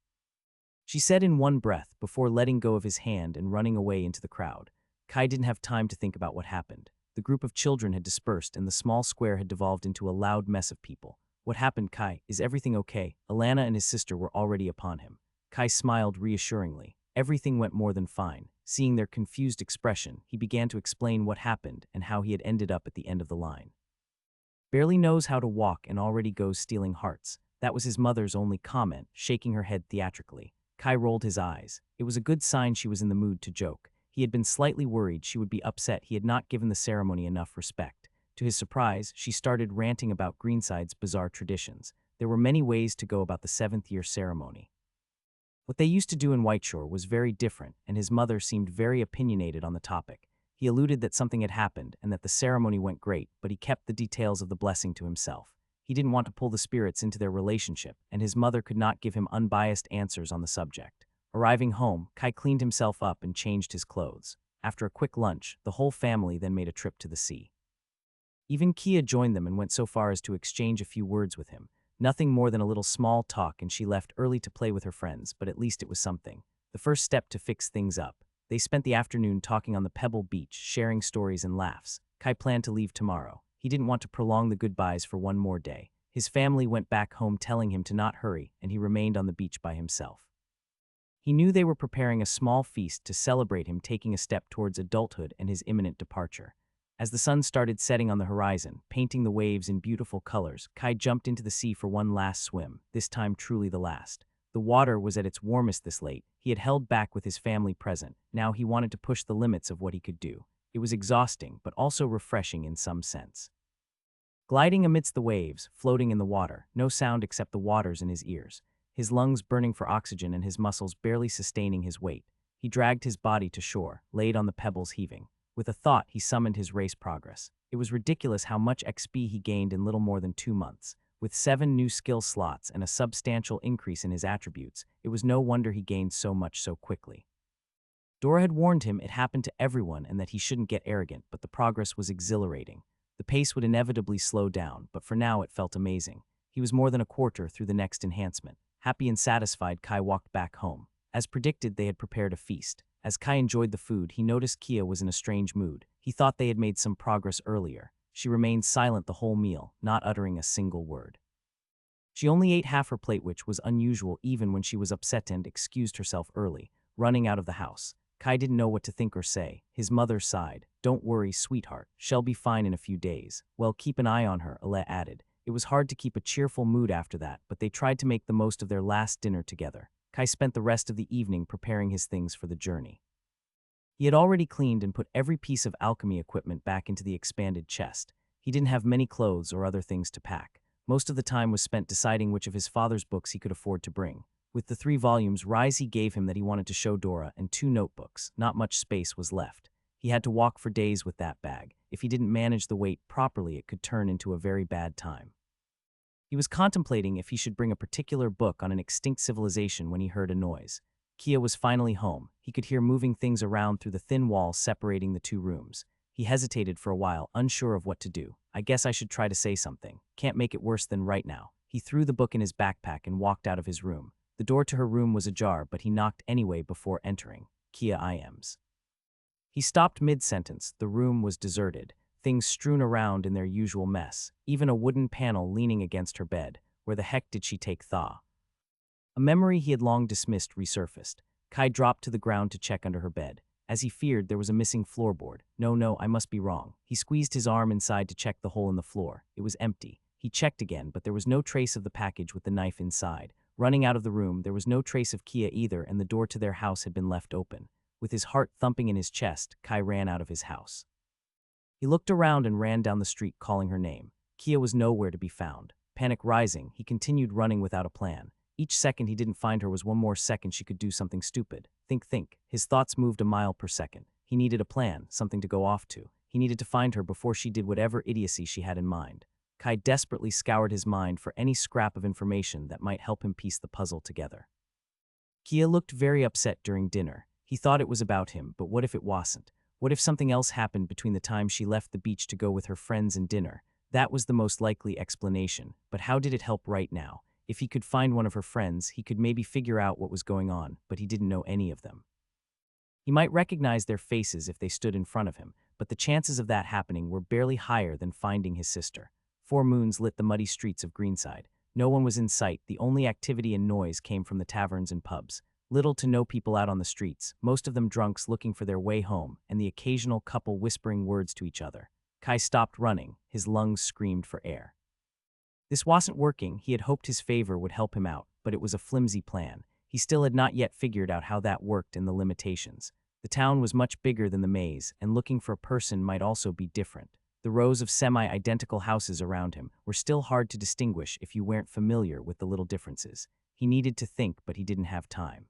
she said in one breath before letting go of his hand and running away into the crowd. Kai didn't have time to think about what happened. The group of children had dispersed and the small square had devolved into a loud mess of people. What happened, Kai? Is everything okay? Alana and his sister were already upon him. Kai smiled reassuringly. Everything went more than fine. Seeing their confused expression, he began to explain what happened and how he had ended up at the end of the line. Barely knows how to walk and already goes stealing hearts. That was his mother's only comment, shaking her head theatrically. Kai rolled his eyes. It was a good sign she was in the mood to joke. He had been slightly worried she would be upset he had not given the ceremony enough respect. To his surprise, she started ranting about Greenside's bizarre traditions. There were many ways to go about the 7th-year ceremony. What they used to do in Whiteshore was very different, and his mother seemed very opinionated on the topic. He alluded that something had happened and that the ceremony went great, but he kept the details of the blessing to himself. He didn't want to pull the spirits into their relationship, and his mother could not give him unbiased answers on the subject. Arriving home, Kai cleaned himself up and changed his clothes. After a quick lunch, the whole family then made a trip to the sea. Even Kia joined them and went so far as to exchange a few words with him. Nothing more than a little small talk, and she left early to play with her friends, but at least it was something. The first step to fix things up. They spent the afternoon talking on the pebble beach, sharing stories and laughs. Kai planned to leave tomorrow. He didn't want to prolong the goodbyes for one more day. His family went back home telling him to not hurry, and he remained on the beach by himself. He knew they were preparing a small feast to celebrate him taking a step towards adulthood and his imminent departure. As the sun started setting on the horizon, painting the waves in beautiful colors, Kai jumped into the sea for one last swim, this time truly the last. The water was at its warmest this late. He had held back with his family present. Now he wanted to push the limits of what he could do. It was exhausting, but also refreshing in some sense. Gliding amidst the waves, floating in the water, no sound except the waters in his ears, his lungs burning for oxygen and his muscles barely sustaining his weight, he dragged his body to shore, laid on the pebbles heaving. With a thought, he summoned his race progress. It was ridiculous how much XP he gained in little more than 2 months. With 7 new skill slots and a substantial increase in his attributes, it was no wonder he gained so much so quickly. Dora had warned him it happened to everyone and that he shouldn't get arrogant, but the progress was exhilarating. The pace would inevitably slow down, but for now it felt amazing. He was more than a quarter through the next enhancement. Happy and satisfied, Kai walked back home. As predicted, they had prepared a feast. As Kai enjoyed the food, he noticed Kia was in a strange mood. He thought they had made some progress earlier. She remained silent the whole meal, not uttering a single word. She only ate half her plate, which was unusual even when she was upset, and excused herself early, running out of the house. Kai didn't know what to think or say. His mother sighed. "Don't worry, sweetheart. She'll be fine in a few days." "Well, keep an eye on her," Alette added. It was hard to keep a cheerful mood after that, but they tried to make the most of their last dinner together. Kai spent the rest of the evening preparing his things for the journey. He had already cleaned and put every piece of alchemy equipment back into the expanded chest. He didn't have many clothes or other things to pack. Most of the time was spent deciding which of his father's books he could afford to bring. With the 3 volumes Rise gave him that he wanted to show Dora and 2 notebooks, not much space was left. He had to walk for days with that bag. If he didn't manage the weight properly, it could turn into a very bad time. He was contemplating if he should bring a particular book on an extinct civilization when he heard a noise. Kia was finally home. He could hear moving things around through the thin wall separating the 2 rooms. He hesitated for a while, unsure of what to do. "I guess I should try to say something. Can't make it worse than right now." He threw the book in his backpack and walked out of his room. The door to her room was ajar, but he knocked anyway before entering. "Kia IMs." He stopped mid-sentence. The room was deserted, things strewn around in their usual mess, even a wooden panel leaning against her bed. Where the heck did she take Thaw? A memory he had long dismissed resurfaced. Kai dropped to the ground to check under her bed. As he feared, there was a missing floorboard. No, I must be wrong. He squeezed his arm inside to check the hole in the floor. It was empty. He checked again, but there was no trace of the package with the knife inside. Running out of the room, there was no trace of Kia either, and the door to their house had been left open. With his heart thumping in his chest, Kai ran out of his house. He looked around and ran down the street calling her name. Kia was nowhere to be found. Panic rising, he continued running without a plan. Each second he didn't find her was one more second she could do something stupid. Think. His thoughts moved a mile per second. He needed a plan, something to go off to. He needed to find her before she did whatever idiocy she had in mind. Kai desperately scoured his mind for any scrap of information that might help him piece the puzzle together. Kia looked very upset during dinner. He thought it was about him, but what if it wasn't? What if something else happened between the time she left the beach to go with her friends and dinner? That was the most likely explanation, but how did it help right now? If he could find one of her friends, he could maybe figure out what was going on, but he didn't know any of them. He might recognize their faces if they stood in front of him, but the chances of that happening were barely higher than finding his sister. 4 moons lit the muddy streets of Greenside. No one was in sight. The only activity and noise came from the taverns and pubs. Little to no people out on the streets, most of them drunks looking for their way home, and the occasional couple whispering words to each other. Kai stopped running. His lungs screamed for air. This wasn't working. He had hoped his favor would help him out, but it was a flimsy plan. He still had not yet figured out how that worked and the limitations. The town was much bigger than the maze, and looking for a person might also be different. The rows of semi-identical houses around him were still hard to distinguish if you weren't familiar with the little differences. He needed to think, but he didn't have time.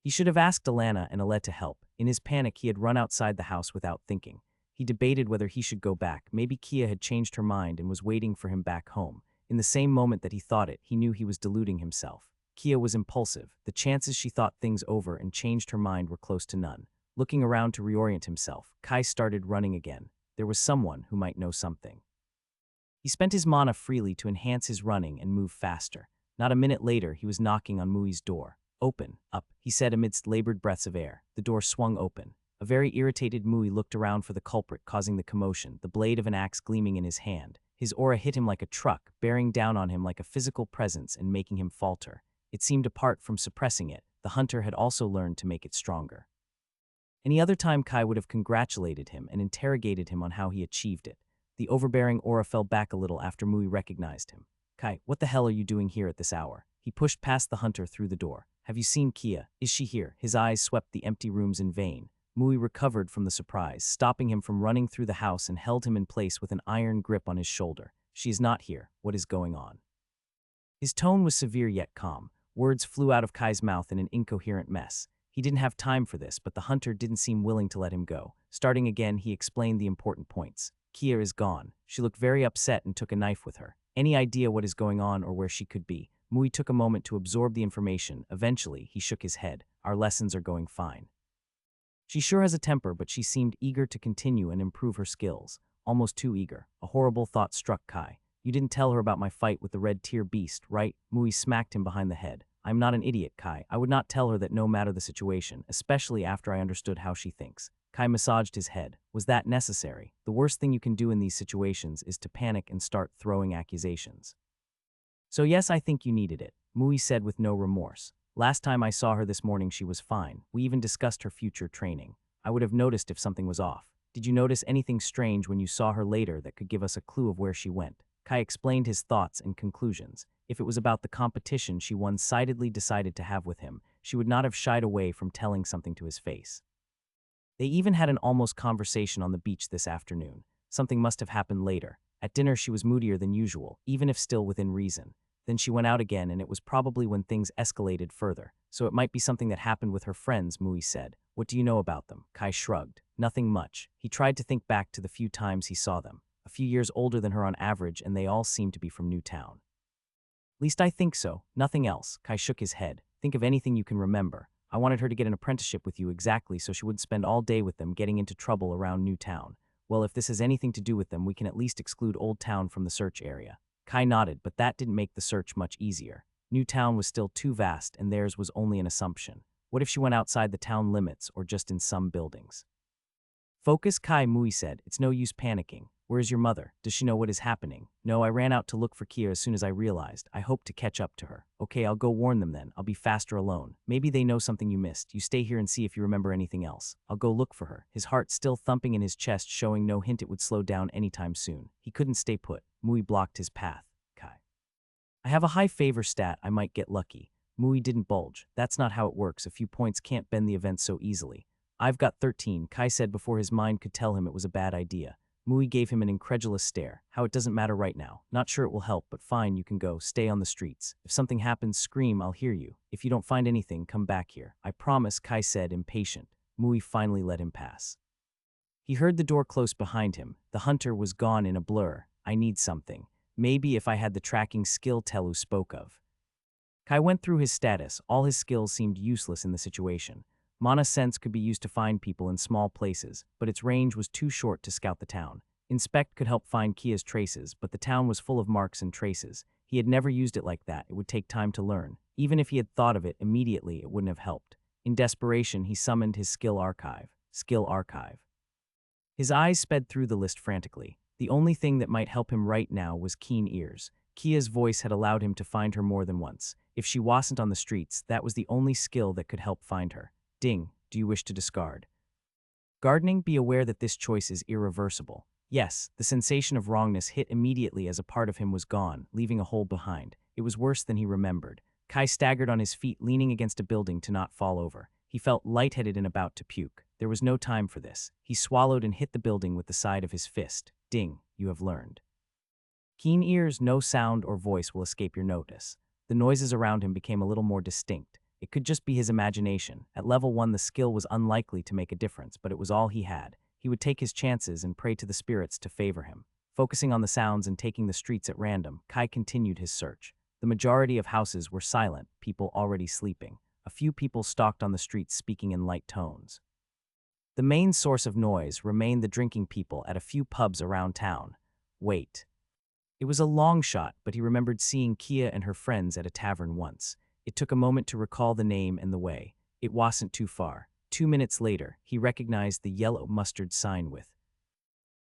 He should have asked Alana and Alette to help. In his panic, he had run outside the house without thinking. He debated whether he should go back. Maybe Kia had changed her mind and was waiting for him back home. In the same moment that he thought it, he knew he was deluding himself. Kia was impulsive. The chances she thought things over and changed her mind were close to none. Looking around to reorient himself, Kai started running again. There was someone who might know something. He spent his mana freely to enhance his running and move faster. Not a minute later, he was knocking on Mui's door. "Open, up," he said amidst labored breaths of air. The door swung open. A very irritated Mui looked around for the culprit causing the commotion, the blade of an axe gleaming in his hand. His aura hit him like a truck, bearing down on him like a physical presence and making him falter. It seemed apart from suppressing it, the hunter had also learned to make it stronger. Any other time Kai would have congratulated him and interrogated him on how he achieved it. The overbearing aura fell back a little after Mui recognized him. "Kai, what the hell are you doing here at this hour?" He pushed past the hunter through the door. "Have you seen Kia? Is she here?" His eyes swept the empty rooms in vain. Mui recovered from the surprise, stopping him from running through the house and held him in place with an iron grip on his shoulder. "She is not here. What is going on?" His tone was severe yet calm. Words flew out of Kai's mouth in an incoherent mess. He didn't have time for this, but the hunter didn't seem willing to let him go. Starting again, he explained the important points. "Kia is gone. She looked very upset and took a knife with her. Any idea what is going on or where she could be?" Mui took a moment to absorb the information. Eventually, he shook his head. "Our lessons are going fine. She sure has a temper, but she seemed eager to continue and improve her skills. Almost too eager." A horrible thought struck Kai. "You didn't tell her about my fight with the red tier beast, right?" Mui smacked him behind the head. "I'm not an idiot, Kai. I would not tell her that no matter the situation, especially after I understood how she thinks." Kai massaged his head. "Was that necessary? The worst thing you can do in these situations is to panic and start throwing accusations." "So yes, I think you needed it," Mui said with no remorse. "Last time I saw her this morning she was fine. We even discussed her future training. I would have noticed if something was off. Did you notice anything strange when you saw her later that could give us a clue of where she went?" Kai explained his thoughts and conclusions. If it was about the competition she one-sidedly decided to have with him, she would not have shied away from telling something to his face. They even had an almost conversation on the beach this afternoon. Something must have happened later. At dinner she was moodier than usual, even if still within reason. Then she went out again, and it was probably when things escalated further. "So it might be something that happened with her friends," Mui said. "What do you know about them?" Kai shrugged. "Nothing much." He tried to think back to the few times he saw them. A few years older than her on average, and they all seemed to be from Newtown. "Least I think so. Nothing else." Kai shook his head. "Think of anything you can remember. I wanted her to get an apprenticeship with you exactly so she wouldn't spend all day with them getting into trouble around Newtown. Well, if this has anything to do with them, we can at least exclude Old Town from the search area." Kai nodded, but that didn't make the search much easier. Newtown was still too vast, and theirs was only an assumption. What if she went outside the town limits or just in some buildings? "Focus, Kai," Mui said. "It's no use panicking. Where is your mother? Does she know what is happening?" "No, I ran out to look for Kia as soon as I realized. I hope to catch up to her." "Okay, I'll go warn them then. I'll be faster alone. Maybe they know something you missed. You stay here and see if you remember anything else. I'll go look for her." His heart still thumping in his chest, showing no hint it would slow down anytime soon. He couldn't stay put. Mui blocked his path. "Kai, I have a high favor stat. I might get lucky." Mui didn't budge. "That's not how it works. A few points can't bend the event so easily." "I've got 13, Kai said before his mind could tell him it was a bad idea. Mui gave him an incredulous stare. "How it doesn't matter right now. Not sure it will help, but fine, you can go. Stay on the streets. If something happens, scream, I'll hear you. If you don't find anything, come back here." "I promise," Kai said, impatient. Mui finally let him pass. He heard the door close behind him. The hunter was gone in a blur. "I need something. Maybe if I had the tracking skill Telu spoke of." Kai went through his status. All his skills seemed useless in the situation. Mana sense could be used to find people in small places, but its range was too short to scout the town. Inspect could help find Kia's traces, but the town was full of marks and traces. He had never used it like that. It would take time to learn. Even if he had thought of it immediately, it wouldn't have helped. In desperation, he summoned his skill archive. Skill archive. His eyes sped through the list frantically. The only thing that might help him right now was keen ears. Kia's voice had allowed him to find her more than once. If she wasn't on the streets, that was the only skill that could help find her. Ding. Do you wish to discard? Gardening, be aware that this choice is irreversible. Yes, the sensation of wrongness hit immediately as a part of him was gone, leaving a hole behind. It was worse than he remembered. Kai staggered on his feet, leaning against a building to not fall over. He felt lightheaded and about to puke. There was no time for this. He swallowed and hit the building with the side of his fist. Ding, you have learned. Keen ears, no sound or voice will escape your notice. The noises around him became a little more distinct. It could just be his imagination. At level 1, the skill was unlikely to make a difference, but it was all he had. He would take his chances and pray to the spirits to favor him. Focusing on the sounds and taking the streets at random, Kai continued his search. The majority of houses were silent, people already sleeping. A few people stalked on the streets speaking in light tones. The main source of noise remained the drinking people at a few pubs around town. Wait. It was a long shot, but he remembered seeing Kia and her friends at a tavern once. It took a moment to recall the name and the way. It wasn't too far. 2 minutes later, he recognized the yellow mustard sign with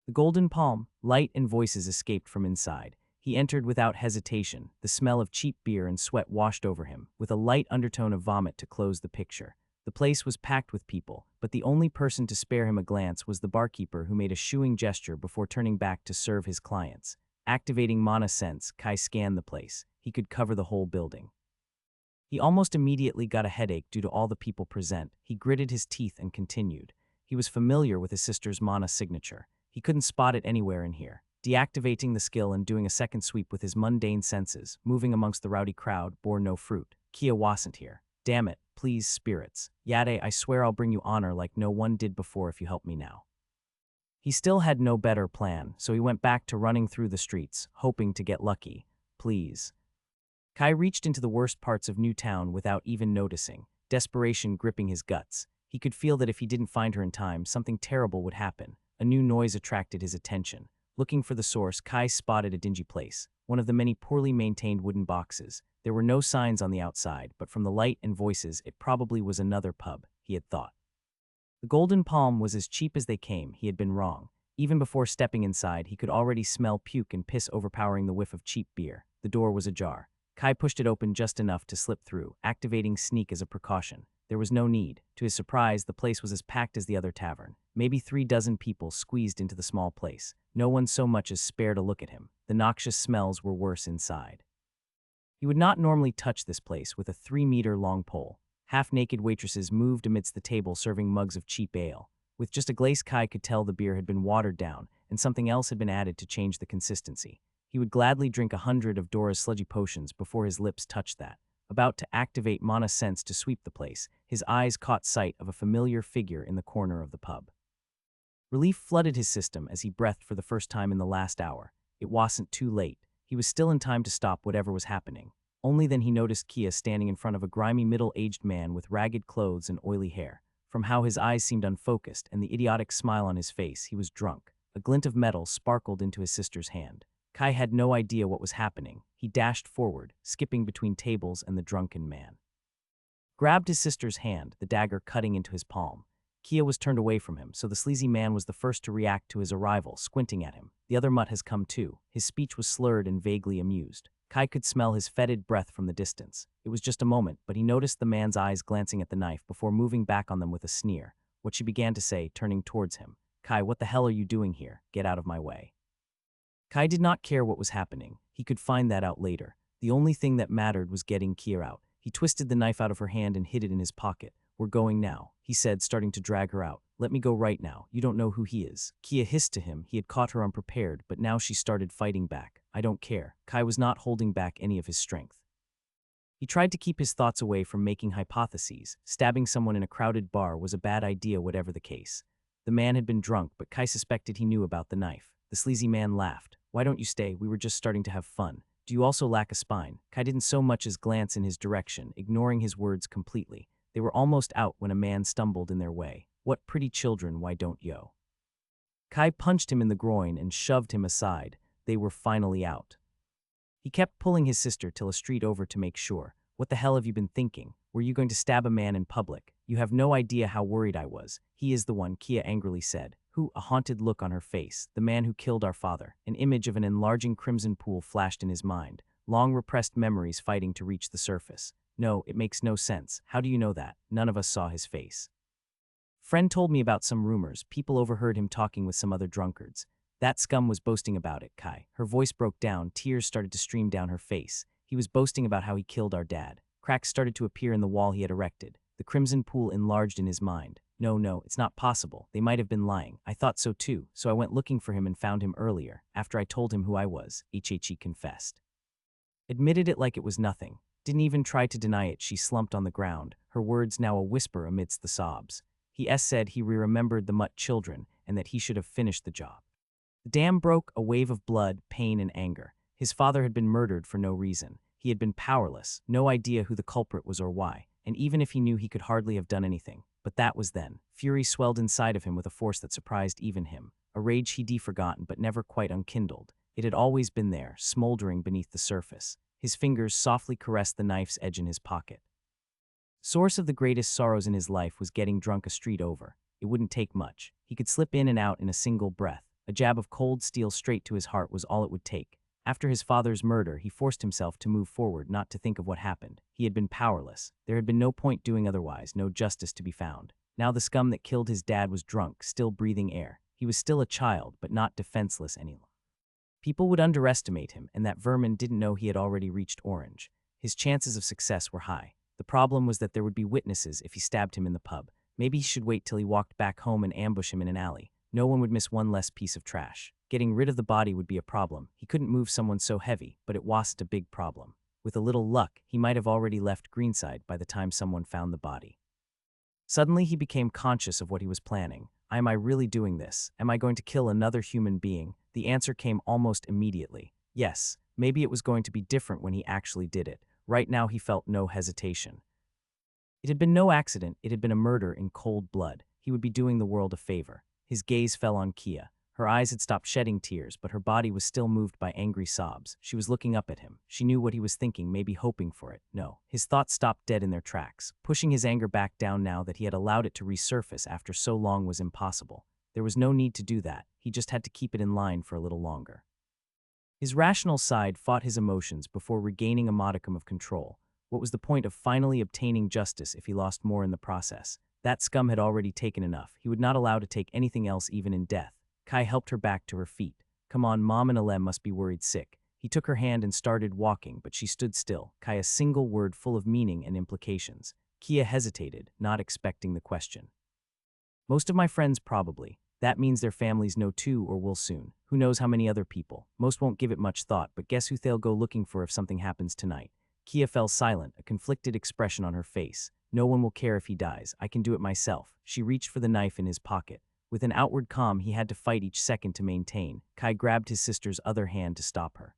the golden palm. Light and voices escaped from inside. He entered without hesitation. The smell of cheap beer and sweat washed over him, with a light undertone of vomit to close the picture. The place was packed with people, but the only person to spare him a glance was the barkeeper, who made a shooing gesture before turning back to serve his clients. Activating Mana Sense, Kai scanned the place. He could cover the whole building. He almost immediately got a headache due to all the people present. He gritted his teeth and continued. He was familiar with his sister's mana signature. He couldn't spot it anywhere in here. Deactivating the skill and doing a second sweep with his mundane senses, moving amongst the rowdy crowd, bore no fruit. Kia wasn't here. Damn it, please, spirits. Yade, I swear I'll bring you honor like no one did before if you help me now. He still had no better plan, so he went back to running through the streets, hoping to get lucky. Please. Kai reached into the worst parts of Newtown without even noticing, desperation gripping his guts. He could feel that if he didn't find her in time, something terrible would happen. A new noise attracted his attention. Looking for the source, Kai spotted a dingy place, one of the many poorly maintained wooden boxes. There were no signs on the outside, but from the light and voices, it probably was another pub, he had thought. The Golden Palm was as cheap as they came. He had been wrong. Even before stepping inside, he could already smell puke and piss overpowering the whiff of cheap beer. The door was ajar. Kai pushed it open just enough to slip through, activating sneak as a precaution. There was no need. To his surprise, the place was as packed as the other tavern. Maybe 36 people squeezed into the small place. No one so much as spared a look at him. The noxious smells were worse inside. He would not normally touch this place with a 3-meter-long pole. Half-naked waitresses moved amidst the table serving mugs of cheap ale. With just a glaze, Kai could tell the beer had been watered down, and something else had been added to change the consistency. He would gladly drink 100 of Dora's sludgy potions before his lips touched that. About to activate Mana Sense to sweep the place, his eyes caught sight of a familiar figure in the corner of the pub. Relief flooded his system as he breathed for the first time in the last hour. It wasn't too late. He was still in time to stop whatever was happening. Only then he noticed Kia standing in front of a grimy middle-aged man with ragged clothes and oily hair. From how his eyes seemed unfocused and the idiotic smile on his face, he was drunk. A glint of metal sparkled into his sister's hand. Kai had no idea what was happening. He dashed forward, skipping between tables and the drunken man. Grabbed his sister's hand, the dagger cutting into his palm. Kia was turned away from him, so the sleazy man was the first to react to his arrival, squinting at him. The other mutt has come too. His speech was slurred and vaguely amused. Kai could smell his fetid breath from the distance. It was just a moment, but he noticed the man's eyes glancing at the knife before moving back on them with a sneer. What she began to say, turning towards him. Kai, what the hell are you doing here? Get out of my way. Kai did not care what was happening. He could find that out later. The only thing that mattered was getting Kia out. He twisted the knife out of her hand and hid it in his pocket. We're going now, he said, starting to drag her out. Let me go right now. You don't know who he is. Kia hissed to him. He had caught her unprepared, but now she started fighting back. I don't care. Kai was not holding back any of his strength. He tried to keep his thoughts away from making hypotheses. Stabbing someone in a crowded bar was a bad idea, whatever the case. The man had been drunk, but Kai suspected he knew about the knife. The sleazy man laughed. Why don't you stay? We were just starting to have fun. Do you also lack a spine? Kai didn't so much as glance in his direction, ignoring his words completely. They were almost out when a man stumbled in their way. What pretty children, why don't yo? Kai punched him in the groin and shoved him aside. They were finally out. He kept pulling his sister till a street over to make sure. What the hell have you been thinking? Were you going to stab a man in public? You have no idea how worried I was. He is the one, Kia angrily said. Who? A haunted look on her face. The man who killed our father. An image of an enlarging crimson pool flashed in his mind. Long repressed memories fighting to reach the surface. No, it makes no sense. How do you know that? None of us saw his face. Friend told me about some rumors. People overheard him talking with some other drunkards. That scum was boasting about it, Kai. Her voice broke down. Tears started to stream down her face. He was boasting about how he killed our dad. Cracks started to appear in the wall he had erected. The crimson pool enlarged in his mind. No, it's not possible. They might have been lying. I thought so too, so I went looking for him and found him earlier, after I told him who I was, he confessed. Admitted it like it was nothing. Didn't even try to deny it. She slumped on the ground, her words now a whisper amidst the sobs. He said he remembered the Mutt children and that he should have finished the job. The dam broke, a wave of blood, pain, and anger. His father had been murdered for no reason. He had been powerless, no idea who the culprit was or why, and even if he knew, he could hardly have done anything. But that was then. Fury swelled inside of him with a force that surprised even him, a rage he'd forgotten but never quite unkindled. It had always been there, smoldering beneath the surface. His fingers softly caressed the knife's edge in his pocket. Source of the greatest sorrows in his life was getting drunk a street over. It wouldn't take much. He could slip in and out in a single breath. A jab of cold steel straight to his heart was all it would take. After his father's murder, he forced himself to move forward, not to think of what happened. He had been powerless. There had been no point doing otherwise, no justice to be found. Now the scum that killed his dad was drunk, still breathing air. He was still a child, but not defenseless any longer. People would underestimate him, and that vermin didn't know he had already reached orange. His chances of success were high. The problem was that there would be witnesses if he stabbed him in the pub. Maybe he should wait till he walked back home and ambush him in an alley. No one would miss one less piece of trash. Getting rid of the body would be a problem. He couldn't move someone so heavy, but it wasn't a big problem. With a little luck, he might have already left Greenside by the time someone found the body. Suddenly, he became conscious of what he was planning. Am I really doing this? Am I going to kill another human being? The answer came almost immediately. Yes, maybe it was going to be different when he actually did it. Right now, he felt no hesitation. It had been no accident. It had been a murder in cold blood. He would be doing the world a favor. His gaze fell on Kia. Her eyes had stopped shedding tears, but her body was still moved by angry sobs. She was looking up at him. She knew what he was thinking, maybe hoping for it. No. His thoughts stopped dead in their tracks. Pushing his anger back down now that he had allowed it to resurface after so long was impossible. There was no need to do that. He just had to keep it in line for a little longer. His rational side fought his emotions before regaining a modicum of control. What was the point of finally obtaining justice if he lost more in the process? That scum had already taken enough. He would not allow to take anything else, even in death. Kai helped her back to her feet. Come on, Mom and Alem must be worried sick. He took her hand and started walking, but she stood still. Kai, a single word full of meaning and implications. Kia hesitated, not expecting the question. Most of my friends probably. That means their families know too, or will soon. Who knows how many other people. Most won't give it much thought, but guess who they'll go looking for if something happens tonight. Kia fell silent, a conflicted expression on her face. No one will care if he dies. I can do it myself. She reached for the knife in his pocket. With an outward calm he had to fight each second to maintain, Kai grabbed his sister's other hand to stop her.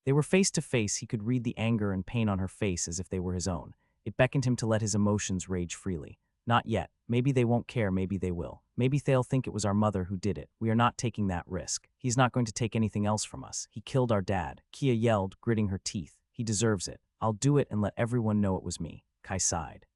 They were face to face. He could read the anger and pain on her face as if they were his own. It beckoned him to let his emotions rage freely. Not yet. Maybe they won't care, maybe they will. Maybe they'll think it was our mother who did it. We are not taking that risk. He's not going to take anything else from us. He killed our dad. Kia yelled, gritting her teeth. He deserves it. I'll do it and let everyone know it was me. Kai sighed.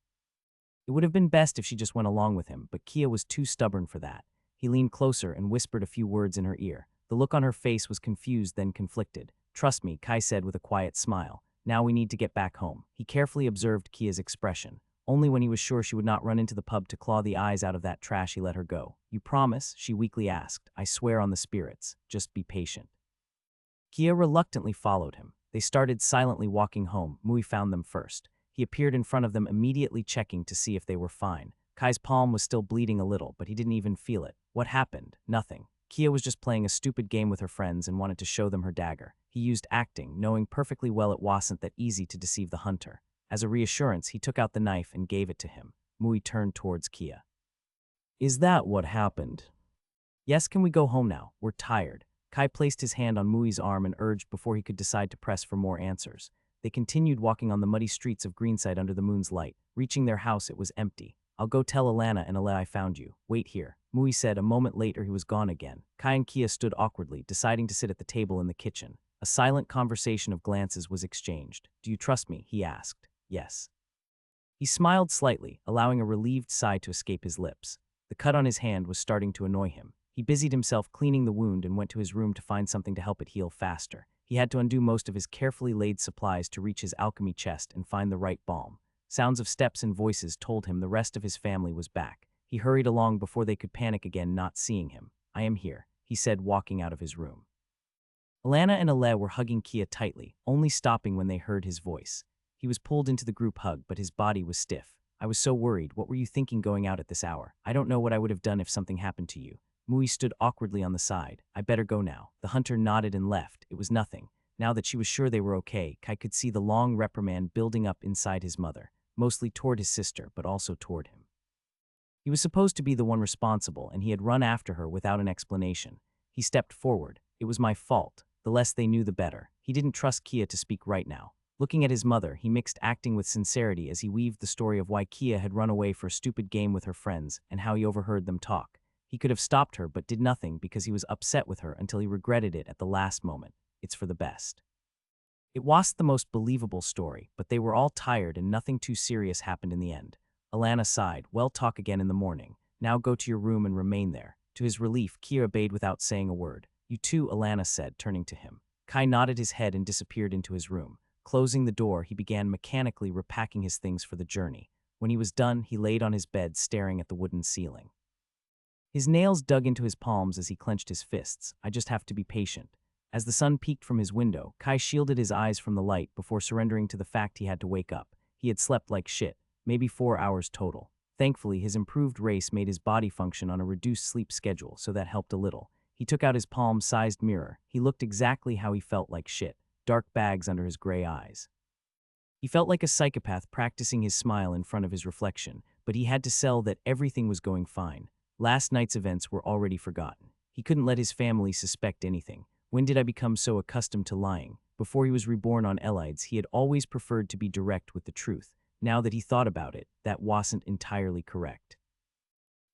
It would have been best if she just went along with him, but Kia was too stubborn for that. He leaned closer and whispered a few words in her ear. The look on her face was confused, then conflicted. Trust me, Kai said with a quiet smile. Now we need to get back home. He carefully observed Kia's expression. Only when he was sure she would not run into the pub to claw the eyes out of that trash he let her go. You promise? She weakly asked. I swear on the spirits. Just be patient. Kia reluctantly followed him. They started silently walking home. Mui found them first. He appeared in front of them, immediately checking to see if they were fine. Kai's palm was still bleeding a little, but he didn't even feel it. What happened? Nothing. Kia was just playing a stupid game with her friends and wanted to show them her dagger. He used acting, knowing perfectly well it wasn't that easy to deceive the hunter. As a reassurance, he took out the knife and gave it to him. Mui turned towards Kia. Is that what happened? Yes, can we go home now? We're tired. Kai placed his hand on Mui's arm and urged before he could decide to press for more answers. They continued walking on the muddy streets of Greenside under the moon's light. Reaching their house, it was empty. I'll go tell Alana and Ale I found you. Wait here. Mui said. A moment later, he was gone again. Kai and Kia stood awkwardly, deciding to sit at the table in the kitchen. A silent conversation of glances was exchanged. Do you trust me? He asked. Yes. He smiled slightly, allowing a relieved sigh to escape his lips. The cut on his hand was starting to annoy him. He busied himself cleaning the wound and went to his room to find something to help it heal faster. He had to undo most of his carefully laid supplies to reach his alchemy chest and find the right balm. Sounds of steps and voices told him the rest of his family was back. He hurried along before they could panic again, not seeing him. I am here, he said, walking out of his room. Alana and Ale were hugging Kia tightly, only stopping when they heard his voice. He was pulled into the group hug, but his body was stiff. I was so worried. What were you thinking going out at this hour? I don't know what I would have done if something happened to you. Mui stood awkwardly on the side. I better go now. The hunter nodded and left. It was nothing. Now that she was sure they were okay, Kai could see the long reprimand building up inside his mother, mostly toward his sister, but also toward him. He was supposed to be the one responsible, and he had run after her without an explanation. He stepped forward. It was my fault. The less they knew, the better. He didn't trust Kia to speak right now. Looking at his mother, he mixed acting with sincerity as he weaved the story of why Kia had run away for a stupid game with her friends and how he overheard them talk. He could have stopped her but did nothing because he was upset with her until he regretted it at the last moment. It's for the best. It wasn't the most believable story, but they were all tired and nothing too serious happened in the end. Alana sighed. Well, talk again in the morning. Now go to your room and remain there. To his relief, Kia obeyed without saying a word. You too, Alana said, turning to him. Kai nodded his head and disappeared into his room. Closing the door, he began mechanically repacking his things for the journey. When he was done, he laid on his bed staring at the wooden ceiling. His nails dug into his palms as he clenched his fists. I just have to be patient. As the sun peeked from his window, Kai shielded his eyes from the light before surrendering to the fact he had to wake up. He had slept like shit, maybe 4 hours total. Thankfully, his improved race made his body function on a reduced sleep schedule, so that helped a little. He took out his palm-sized mirror. He looked exactly how he felt like shit, dark bags under his gray eyes. He felt like a psychopath practicing his smile in front of his reflection, but he had to sell that everything was going fine. Last night's events were already forgotten. He couldn't let his family suspect anything. When did I become so accustomed to lying? Before he was reborn on Elides, he had always preferred to be direct with the truth. Now that he thought about it, that wasn't entirely correct.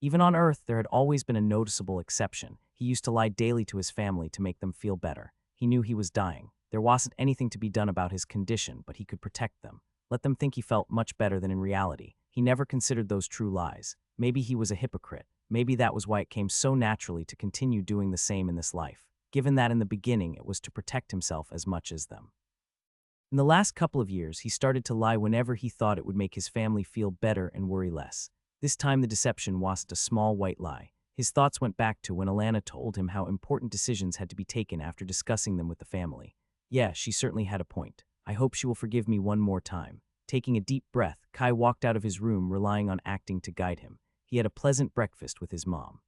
Even on Earth, there had always been a noticeable exception. He used to lie daily to his family to make them feel better. He knew he was dying. There wasn't anything to be done about his condition, but he could protect them. Let them think he felt much better than in reality. He never considered those true lies. Maybe he was a hypocrite. Maybe that was why it came so naturally to continue doing the same in this life, given that in the beginning it was to protect himself as much as them. In the last couple of years, he started to lie whenever he thought it would make his family feel better and worry less. This time the deception wasn't a small white lie. His thoughts went back to when Alana told him how important decisions had to be taken after discussing them with the family. Yeah, she certainly had a point. I hope she will forgive me one more time. Taking a deep breath, Kai walked out of his room, relying on acting to guide him. He had a pleasant breakfast with his mom.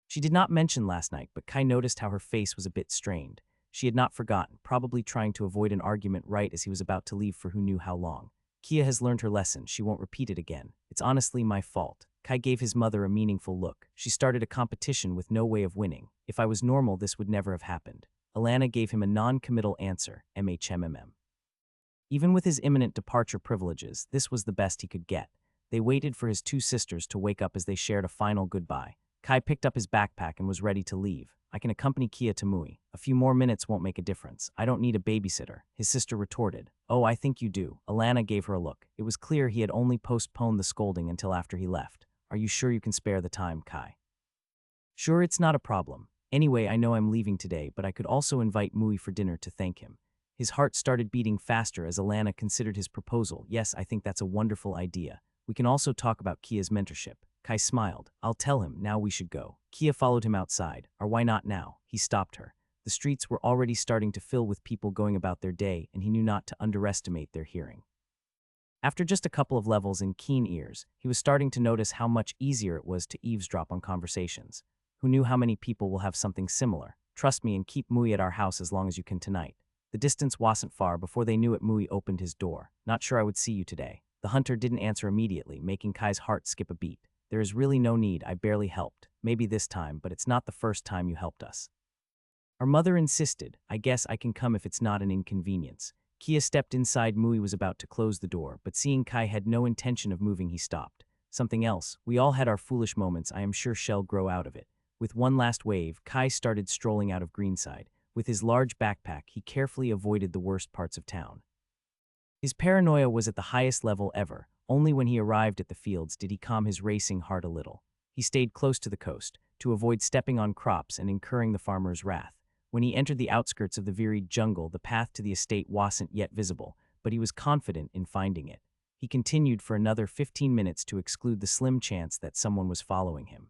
She did not mention last night, but Kai noticed how her face was a bit strained. She had not forgotten, probably trying to avoid an argument right as he was about to leave for who knew how long. Kia has learned her lesson. She won't repeat it again. It's honestly my fault. Kai gave his mother a meaningful look. She started a competition with no way of winning. If I was normal, this would never have happened. Alana gave him a non-committal answer, MHMMM. Even with his imminent departure privileges, this was the best he could get. They waited for his two sisters to wake up as they shared a final goodbye. Kai picked up his backpack and was ready to leave. I can accompany Kia to Mui. A few more minutes won't make a difference. I don't need a babysitter, his sister retorted. Oh, I think you do. Alana gave her a look. It was clear he had only postponed the scolding until after he left. Are you sure you can spare the time, Kai? Sure, it's not a problem. Anyway, I know I'm leaving today, but I could also invite Mui for dinner to thank him. His heart started beating faster as Alana considered his proposal. Yes, I think that's a wonderful idea. We can also talk about Kia's mentorship. Kai smiled. I'll tell him. Now we should go. Kia followed him outside. Or why not now? He stopped her. The streets were already starting to fill with people going about their day, and he knew not to underestimate their hearing. After just a couple of levels in keen ears, he was starting to notice how much easier it was to eavesdrop on conversations. Who knew how many people will have something similar? Trust me and keep Mui at our house as long as you can tonight. The distance wasn't far before they knew it. Mui opened his door. Not sure I would see you today. The hunter didn't answer immediately, making Kai's heart skip a beat. There is really no need. I barely helped. Maybe this time, but it's not the first time you helped us. Our mother insisted. I guess I can come if it's not an inconvenience. Kia stepped inside. Mui was about to close the door, but seeing Kai had no intention of moving, he stopped. Something else. We all had our foolish moments. I am sure shall grow out of it. With one last wave, Kai started strolling out of Greenside. With his large backpack, he carefully avoided the worst parts of town. His paranoia was at the highest level ever. Only when he arrived at the fields did he calm his racing heart a little. He stayed close to the coast, to avoid stepping on crops and incurring the farmer's wrath. When he entered the outskirts of the varied jungle, the path to the estate wasn't yet visible, but he was confident in finding it. He continued for another 15 minutes to exclude the slim chance that someone was following him.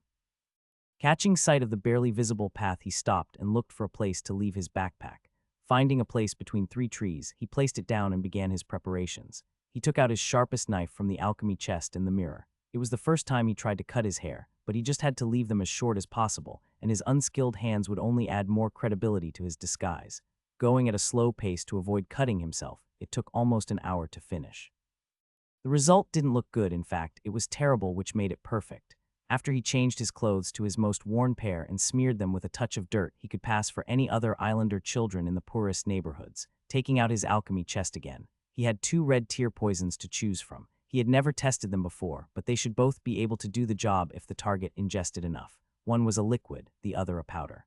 Catching sight of the barely visible path, he stopped and looked for a place to leave his backpack. Finding a place between 3 trees, he placed it down and began his preparations. He took out his sharpest knife from the alchemy chest in the mirror. It was the first time he tried to cut his hair, but he just had to leave them as short as possible, and his unskilled hands would only add more credibility to his disguise. going at a slow pace to avoid cutting himself. It took almost an hour to finish. The result didn't look good, in fact, it was terrible, which made it perfect. After he changed his clothes to his most worn pair and smeared them with a touch of dirt, he could pass for any other islander children in the poorest neighborhoods. Taking out his alchemy chest again, he had 2 red tier poisons to choose from. He had never tested them before, but they should both be able to do the job if the target ingested enough. One was a liquid, the other a powder.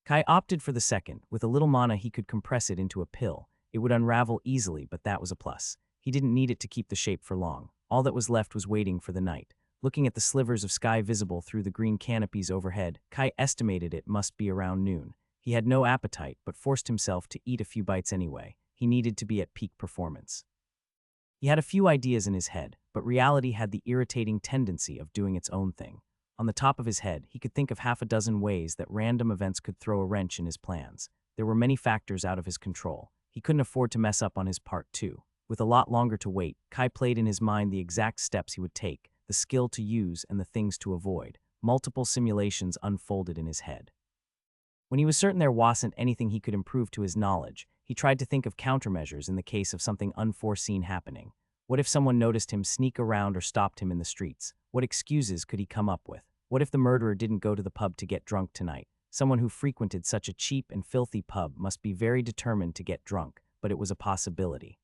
Kai opted for the second. With a little mana, he could compress it into a pill. It would unravel easily, but that was a plus. He didn't need it to keep the shape for long. All that was left was waiting for the night. Looking at the slivers of sky visible through the green canopies overhead, Kai estimated it must be around noon. He had no appetite, but forced himself to eat a few bites anyway. He needed to be at peak performance. He had a few ideas in his head, but reality had the irritating tendency of doing its own thing. On the top of his head, he could think of half a dozen ways that random events could throw a wrench in his plans. There were many factors out of his control. He couldn't afford to mess up on his part too. With a lot longer to wait, Kai played in his mind the exact steps he would take, the skill to use and the things to avoid. Multiple simulations unfolded in his head. When he was certain there wasn't anything he could improve to his knowledge, he tried to think of countermeasures in the case of something unforeseen happening. What if someone noticed him sneak around or stopped him in the streets? What excuses could he come up with? What if the murderer didn't go to the pub to get drunk tonight? Someone who frequented such a cheap and filthy pub must be very determined to get drunk, but it was a possibility.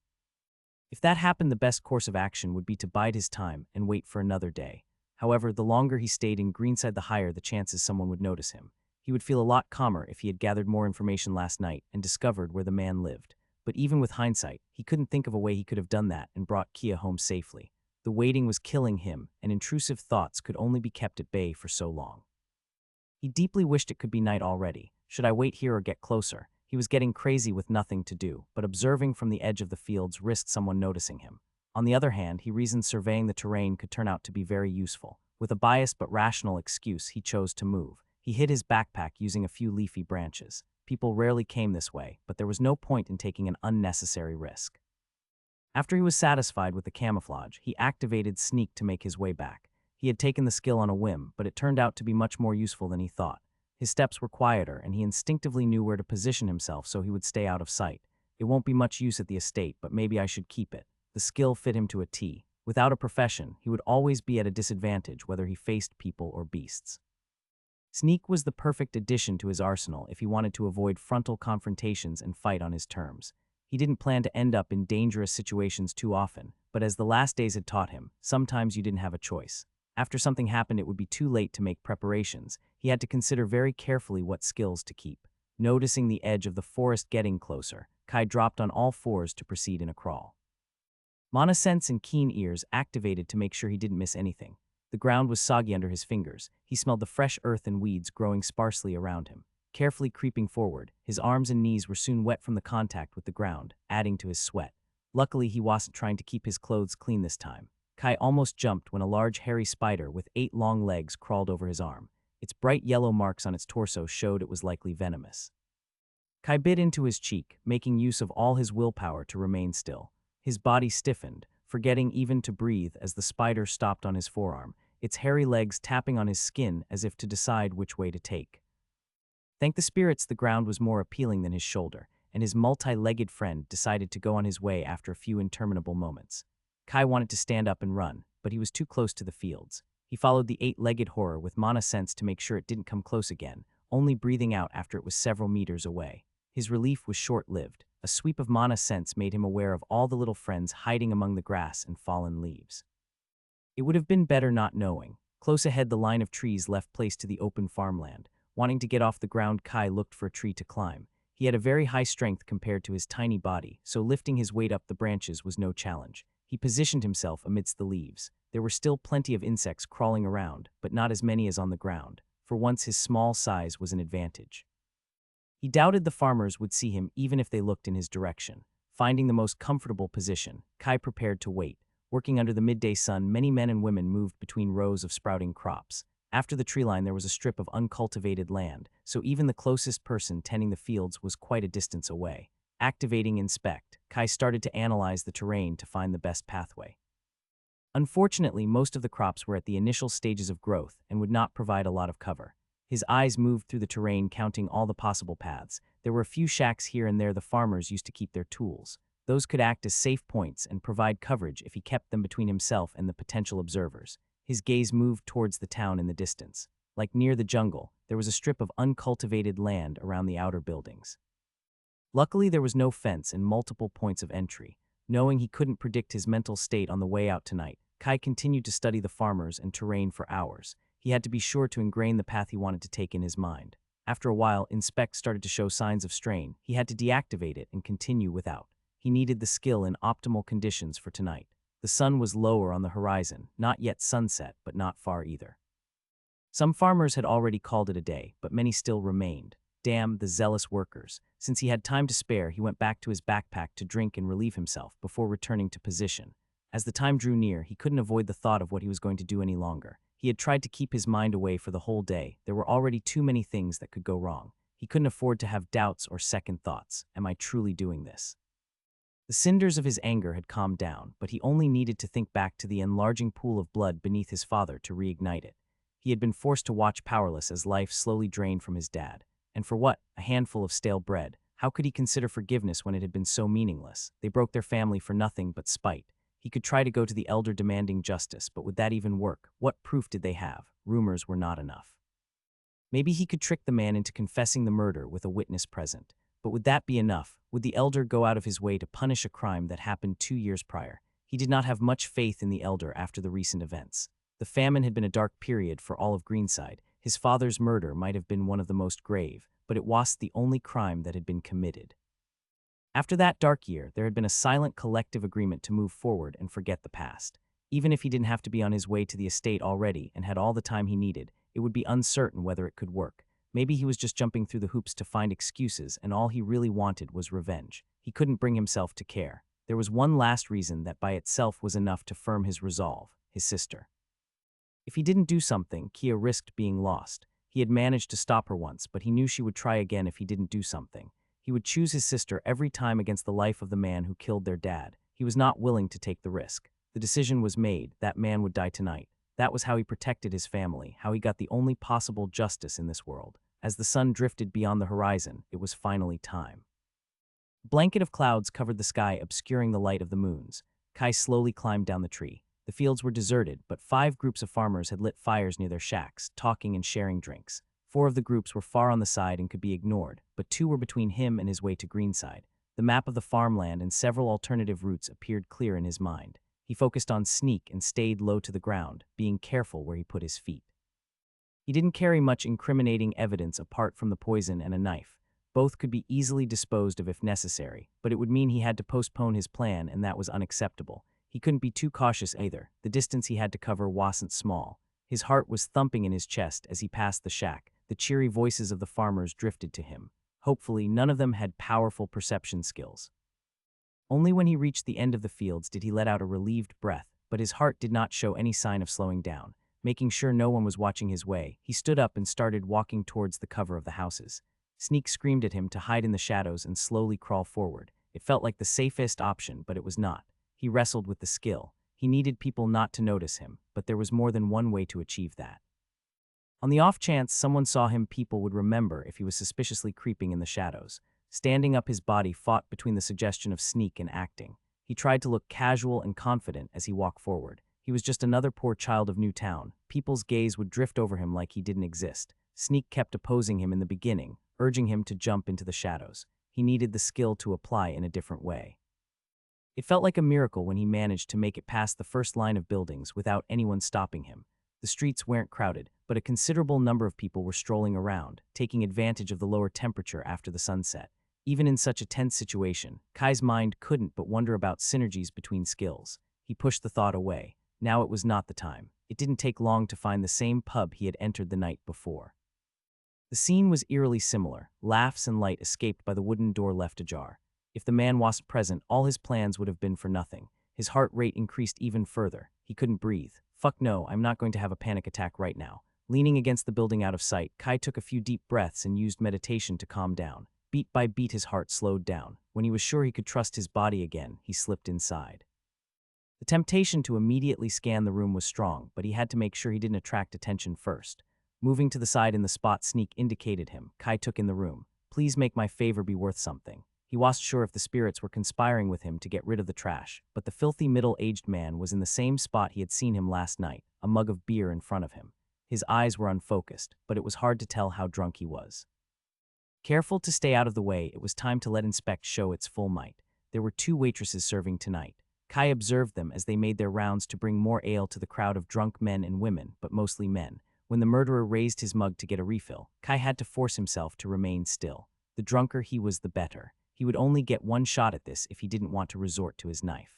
If that happened, the best course of action would be to bide his time and wait for another day. However, the longer he stayed in Greenside, the higher the chances someone would notice him. He would feel a lot calmer if he had gathered more information last night and discovered where the man lived. But even with hindsight, he couldn't think of a way he could have done that and brought Kia home safely. The waiting was killing him, and intrusive thoughts could only be kept at bay for so long. He deeply wished it could be night already. Should I wait here or get closer? He was getting crazy with nothing to do, but observing from the edge of the fields risked someone noticing him. On the other hand, he reasoned surveying the terrain could turn out to be very useful. With a biased but rational excuse, he chose to move. He hid his backpack using a few leafy branches. People rarely came this way, but there was no point in taking an unnecessary risk. After he was satisfied with the camouflage, he activated Sneak to make his way back. He had taken the skill on a whim, but it turned out to be much more useful than he thought. His steps were quieter, and he instinctively knew where to position himself so he would stay out of sight. It won't be much use at the estate, but maybe I should keep it. The skill fit him to a T. Without a profession, he would always be at a disadvantage whether he faced people or beasts. Sneak was the perfect addition to his arsenal if he wanted to avoid frontal confrontations and fight on his terms. He didn't plan to end up in dangerous situations too often, but as the last days had taught him, sometimes you didn't have a choice. After something happened, it would be too late to make preparations. He had to consider very carefully what skills to keep. Noticing the edge of the forest getting closer, Kai dropped on all fours to proceed in a crawl. Mana sense and keen ears activated to make sure he didn't miss anything. The ground was soggy under his fingers. He smelled the fresh earth and weeds growing sparsely around him. Carefully creeping forward, his arms and knees were soon wet from the contact with the ground, adding to his sweat. Luckily, he wasn't trying to keep his clothes clean this time. Kai almost jumped when a large hairy spider with 8 long legs crawled over his arm. Its bright yellow marks on its torso showed it was likely venomous. Kai bit into his cheek, making use of all his willpower to remain still. His body stiffened, forgetting even to breathe as the spider stopped on his forearm, its hairy legs tapping on his skin as if to decide which way to take. Thank the spirits, the ground was more appealing than his shoulder, and his multi-legged friend decided to go on his way after a few interminable moments. Kai wanted to stand up and run, but he was too close to the fields. He followed the 8-legged horror with mana sense to make sure it didn't come close again, only breathing out after it was several meters away. His relief was short-lived. A sweep of mana sense made him aware of all the little friends hiding among the grass and fallen leaves. It would have been better not knowing. Close ahead, the line of trees left place to the open farmland. Wanting to get off the ground, Kai looked for a tree to climb. He had a very high strength compared to his tiny body, so lifting his weight up the branches was no challenge. He positioned himself amidst the leaves. There were still plenty of insects crawling around, but not as many as on the ground. For once, his small size was an advantage. He doubted the farmers would see him even if they looked in his direction. Finding the most comfortable position, Kai prepared to wait. Working under the midday sun, many men and women moved between rows of sprouting crops. After the tree line, there was a strip of uncultivated land, so even the closest person tending the fields was quite a distance away. Activating Inspect, Kai started to analyze the terrain to find the best pathway. Unfortunately, most of the crops were at the initial stages of growth and would not provide a lot of cover. His eyes moved through the terrain, counting all the possible paths. There were a few shacks here and there the farmers used to keep their tools. Those could act as safe points and provide coverage if he kept them between himself and the potential observers. His gaze moved towards the town in the distance. Like near the jungle, there was a strip of uncultivated land around the outer buildings. Luckily, there was no fence and multiple points of entry. Knowing he couldn't predict his mental state on the way out tonight, Kai continued to study the farmers and terrain for hours. He had to be sure to ingrain the path he wanted to take in his mind. After a while, Inspect started to show signs of strain. He had to deactivate it and continue without. He needed the skill in optimal conditions for tonight. The sun was lower on the horizon, not yet sunset, but not far either. Some farmers had already called it a day, but many still remained. Damn the zealous workers. Since he had time to spare, he went back to his backpack to drink and relieve himself before returning to position. As the time drew near, he couldn't avoid the thought of what he was going to do any longer. He had tried to keep his mind away for the whole day. There were already too many things that could go wrong. He couldn't afford to have doubts or second thoughts. Am I truly doing this? The cinders of his anger had calmed down, but he only needed to think back to the enlarging pool of blood beneath his father to reignite it. He had been forced to watch powerless as life slowly drained from his dad. And for what? A handful of stale bread. How could he consider forgiveness when it had been so meaningless? They broke their family for nothing but spite. He could try to go to the elder demanding justice, but would that even work? What proof did they have? Rumors were not enough. Maybe he could trick the man into confessing the murder with a witness present. But would that be enough? Would the elder go out of his way to punish a crime that happened 2 years prior? He did not have much faith in the elder after the recent events. The famine had been a dark period for all of Greenside. His father's murder might have been one of the most grave, but it was the only crime that had been committed. After that dark year, there had been a silent collective agreement to move forward and forget the past. Even if he didn't have to be on his way to the estate already and had all the time he needed, it would be uncertain whether it could work. Maybe he was just jumping through the hoops to find excuses, and all he really wanted was revenge. He couldn't bring himself to care. There was one last reason that by itself was enough to firm his resolve: his sister. If he didn't do something, Kia risked being lost. He had managed to stop her once, but he knew she would try again if he didn't do something. He would choose his sister every time against the life of the man who killed their dad. He was not willing to take the risk. The decision was made. That man would die tonight. That was how he protected his family, how he got the only possible justice in this world. As the sun drifted beyond the horizon, it was finally time. A blanket of clouds covered the sky, obscuring the light of the moons. Kai slowly climbed down the tree. The fields were deserted, but 5 groups of farmers had lit fires near their shacks, talking and sharing drinks. 4 of the groups were far on the side and could be ignored, but 2 were between him and his way to Greenside. The map of the farmland and several alternative routes appeared clear in his mind. He focused on sneak and stayed low to the ground, being careful where he put his feet. He didn't carry much incriminating evidence apart from the poison and a knife. Both could be easily disposed of if necessary, but it would mean he had to postpone his plan, and that was unacceptable. He couldn't be too cautious either. The distance he had to cover wasn't small. His heart was thumping in his chest as he passed the shack. The cheery voices of the farmers drifted to him. Hopefully, none of them had powerful perception skills. Only when he reached the end of the fields did he let out a relieved breath, but his heart did not show any sign of slowing down. Making sure no one was watching his way, he stood up and started walking towards the cover of the houses. Sneak screamed at him to hide in the shadows and slowly crawl forward. It felt like the safest option, but it was not. He wrestled with the skill. He needed people not to notice him, but there was more than one way to achieve that. On the off chance someone saw him, people would remember if he was suspiciously creeping in the shadows. Standing up, his body fought between the suggestion of sneak and acting. He tried to look casual and confident as he walked forward. He was just another poor child of Newtown. People's gaze would drift over him like he didn't exist. Sneak kept opposing him in the beginning, urging him to jump into the shadows. He needed the skill to apply in a different way. It felt like a miracle when he managed to make it past the first line of buildings without anyone stopping him. The streets weren't crowded, but a considerable number of people were strolling around, taking advantage of the lower temperature after the sunset. Even in such a tense situation, Kai's mind couldn't but wonder about synergies between skills. He pushed the thought away. Now it was not the time. It didn't take long to find the same pub he had entered the night before. The scene was eerily similar. Laughs and light escaped by the wooden door left ajar. If the man wasn't present, all his plans would have been for nothing. His heart rate increased even further. He couldn't breathe. Fuck no, I'm not going to have a panic attack right now. Leaning against the building out of sight, Kai took a few deep breaths and used meditation to calm down. Beat by beat, his heart slowed down. When he was sure he could trust his body again, he slipped inside. The temptation to immediately scan the room was strong, but he had to make sure he didn't attract attention first. Moving to the side in the spot Sneak indicated him, Kai took in the room. Please make my favor be worth something. He wasn't sure if the spirits were conspiring with him to get rid of the trash, but the filthy middle-aged man was in the same spot he had seen him last night, a mug of beer in front of him. His eyes were unfocused, but it was hard to tell how drunk he was. Careful to stay out of the way, it was time to let Inspect show its full might. There were 2 waitresses serving tonight. Kai observed them as they made their rounds to bring more ale to the crowd of drunk men and women, but mostly men. When the murderer raised his mug to get a refill, Kai had to force himself to remain still. The drunker he was, the better. He would only get 1 shot at this if he didn't want to resort to his knife.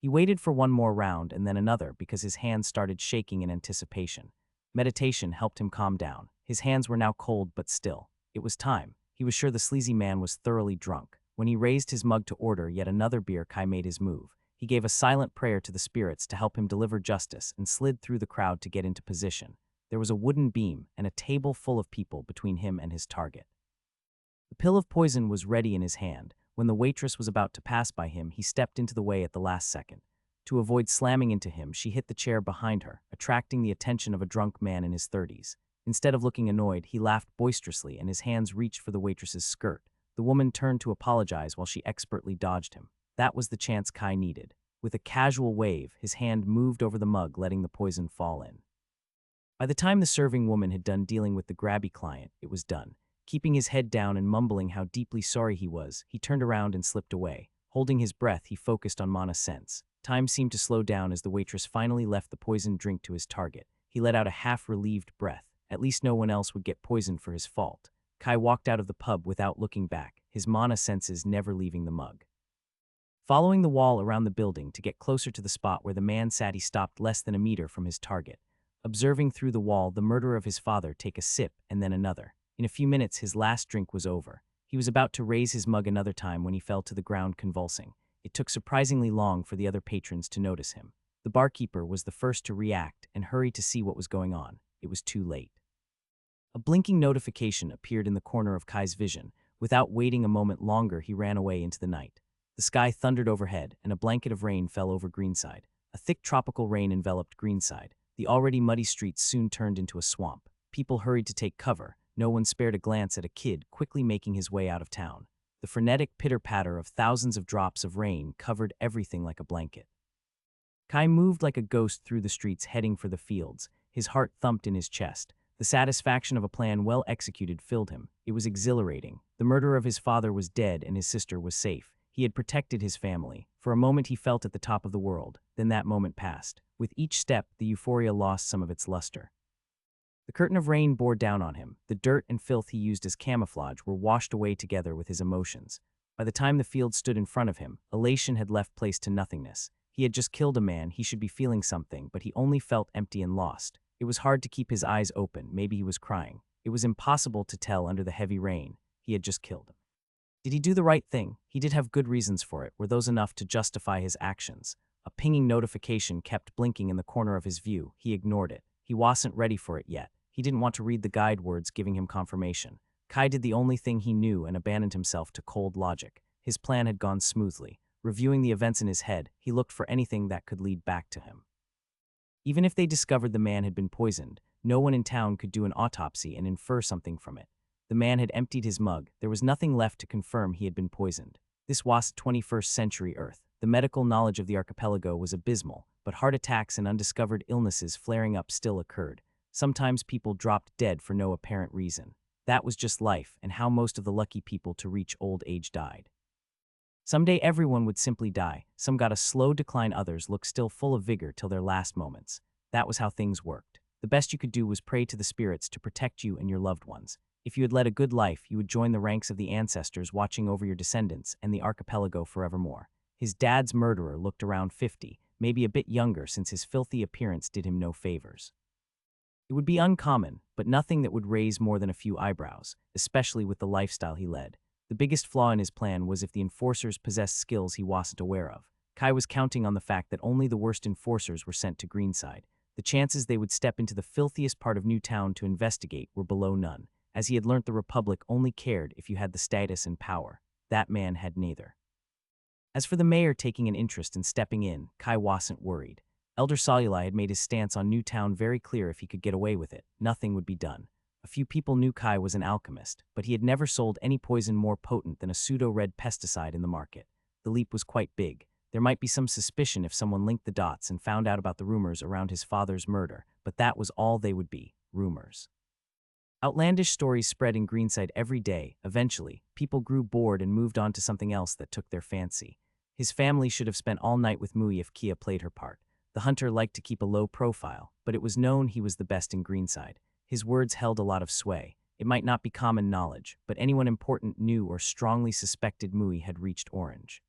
He waited for 1 more round and then another because his hands started shaking in anticipation. Meditation helped him calm down. His hands were now cold but still. It was time. He was sure the sleazy man was thoroughly drunk. When he raised his mug to order yet another beer, Kai made his move. He gave a silent prayer to the spirits to help him deliver justice and slid through the crowd to get into position. There was a wooden beam and a table full of people between him and his target. The pill of poison was ready in his hand. When the waitress was about to pass by him, he stepped into the way at the last second. To avoid slamming into him, she hit the chair behind her, attracting the attention of a drunk man in his 30s. Instead of looking annoyed, he laughed boisterously and his hands reached for the waitress's skirt. The woman turned to apologize while she expertly dodged him. That was the chance Kai needed. With a casual wave, his hand moved over the mug, letting the poison fall in. By the time the serving woman had done dealing with the grabby client, it was done. Keeping his head down and mumbling how deeply sorry he was, he turned around and slipped away. Holding his breath, he focused on mana sense. Time seemed to slow down as the waitress finally left the poisoned drink to his target. He let out a half-relieved breath. At least no one else would get poisoned for his fault. Kai walked out of the pub without looking back, his mana senses never leaving the mug. Following the wall around the building to get closer to the spot where the man sat, he stopped less than a meter from his target. Observing through the wall the murderer of his father take a sip and then another. In a few minutes, his last drink was over. He was about to raise his mug another time when he fell to the ground convulsing. It took surprisingly long for the other patrons to notice him. The barkeeper was the first to react and hurry to see what was going on. It was too late. A blinking notification appeared in the corner of Kai's vision. Without waiting a moment longer, he ran away into the night. The sky thundered overhead, and a blanket of rain fell over Greenside. A thick tropical rain enveloped Greenside. The already muddy streets soon turned into a swamp. People hurried to take cover. No one spared a glance at a kid quickly making his way out of town. The frenetic pitter-patter of thousands of drops of rain covered everything like a blanket. Kai moved like a ghost through the streets heading for the fields. His heart thumped in his chest. The satisfaction of a plan well executed filled him. It was exhilarating. The murderer of his father was dead and his sister was safe. He had protected his family. For a moment he felt at the top of the world. Then that moment passed. With each step, the euphoria lost some of its luster. The curtain of rain bore down on him. The dirt and filth he used as camouflage were washed away together with his emotions. By the time the field stood in front of him, elation had left place to nothingness. He had just killed a man. He should be feeling something, but he only felt empty and lost. It was hard to keep his eyes open. Maybe he was crying. It was impossible to tell under the heavy rain. He had just killed him. Did he do the right thing? He did have good reasons for it. Were those enough to justify his actions? A pinging notification kept blinking in the corner of his view. He ignored it. He wasn't ready for it yet. He didn't want to read the guide words giving him confirmation. Kai did the only thing he knew and abandoned himself to cold logic. His plan had gone smoothly. Reviewing the events in his head, he looked for anything that could lead back to him. Even if they discovered the man had been poisoned, no one in town could do an autopsy and infer something from it. The man had emptied his mug. There was nothing left to confirm he had been poisoned. This was 21st century Earth. The medical knowledge of the archipelago was abysmal, but heart attacks and undiscovered illnesses flaring up still occurred. Sometimes people dropped dead for no apparent reason. That was just life, and how most of the lucky people to reach old age died. Someday everyone would simply die. Some got a slow decline, others looked still full of vigor till their last moments. That was how things worked. The best you could do was pray to the spirits to protect you and your loved ones. If you had led a good life, you would join the ranks of the ancestors watching over your descendants and the archipelago forevermore. His dad's murderer looked around 50, maybe a bit younger since his filthy appearance did him no favors. It would be uncommon, but nothing that would raise more than a few eyebrows, especially with the lifestyle he led. The biggest flaw in his plan was if the enforcers possessed skills he wasn't aware of. Kai was counting on the fact that only the worst enforcers were sent to Greenside. The chances they would step into the filthiest part of Newtown to investigate were below none. As he had learnt, the Republic only cared if you had the status and power. That man had neither. As for the mayor taking an interest in stepping in, Kai wasn't worried. Elder Soluli had made his stance on Newtown very clear. If he could get away with it, nothing would be done. A few people knew Kai was an alchemist, but he had never sold any poison more potent than a pseudo-red pesticide in the market. The leap was quite big. There might be some suspicion if someone linked the dots and found out about the rumors around his father's murder, but that was all they would be, rumors. Outlandish stories spread in Greenside every day. Eventually, people grew bored and moved on to something else that took their fancy. His family should have spent all night with Mui if Kia played her part. The hunter liked to keep a low profile, but it was known he was the best in Greenside. His words held a lot of sway. It might not be common knowledge, but anyone important knew or strongly suspected Mui had reached Orange.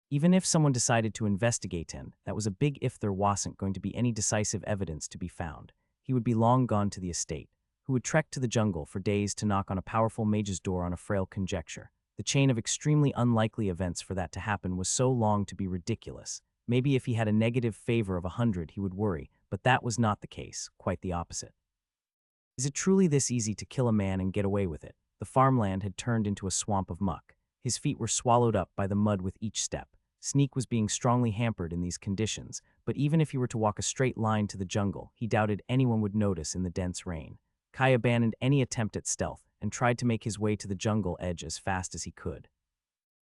Even if someone decided to investigate him, that was a big if there wasn't going to be any decisive evidence to be found. He would be long gone to the estate, who would trek to the jungle for days to knock on a powerful mage's door on a frail conjecture. The chain of extremely unlikely events for that to happen was so long to be ridiculous. Maybe if he had a negative favor of 100 he would worry, but that was not the case, quite the opposite. Is it truly this easy to kill a man and get away with it? The farmland had turned into a swamp of muck. His feet were swallowed up by the mud with each step. Sneak was being strongly hampered in these conditions, but even if he were to walk a straight line to the jungle, he doubted anyone would notice in the dense rain. Kai abandoned any attempt at stealth and tried to make his way to the jungle edge as fast as he could.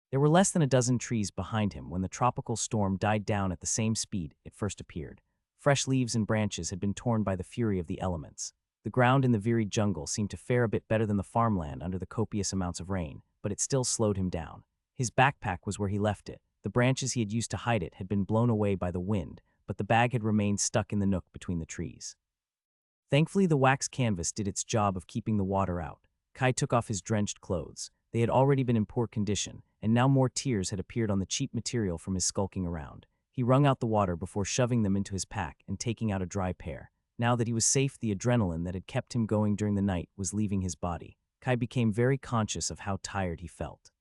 There were less than a dozen trees behind him when the tropical storm died down at the same speed it first appeared. Fresh leaves and branches had been torn by the fury of the elements. The ground in the varied jungle seemed to fare a bit better than the farmland under the copious amounts of rain, but it still slowed him down. His backpack was where he left it. The branches he had used to hide it had been blown away by the wind, but the bag had remained stuck in the nook between the trees. Thankfully, the wax canvas did its job of keeping the water out. Kai took off his drenched clothes. They had already been in poor condition, and now more tears had appeared on the cheap material from his skulking around. He wrung out the water before shoving them into his pack and taking out a dry pair. Now that he was safe, the adrenaline that had kept him going during the night was leaving his body. Kai became very conscious of how tired he felt.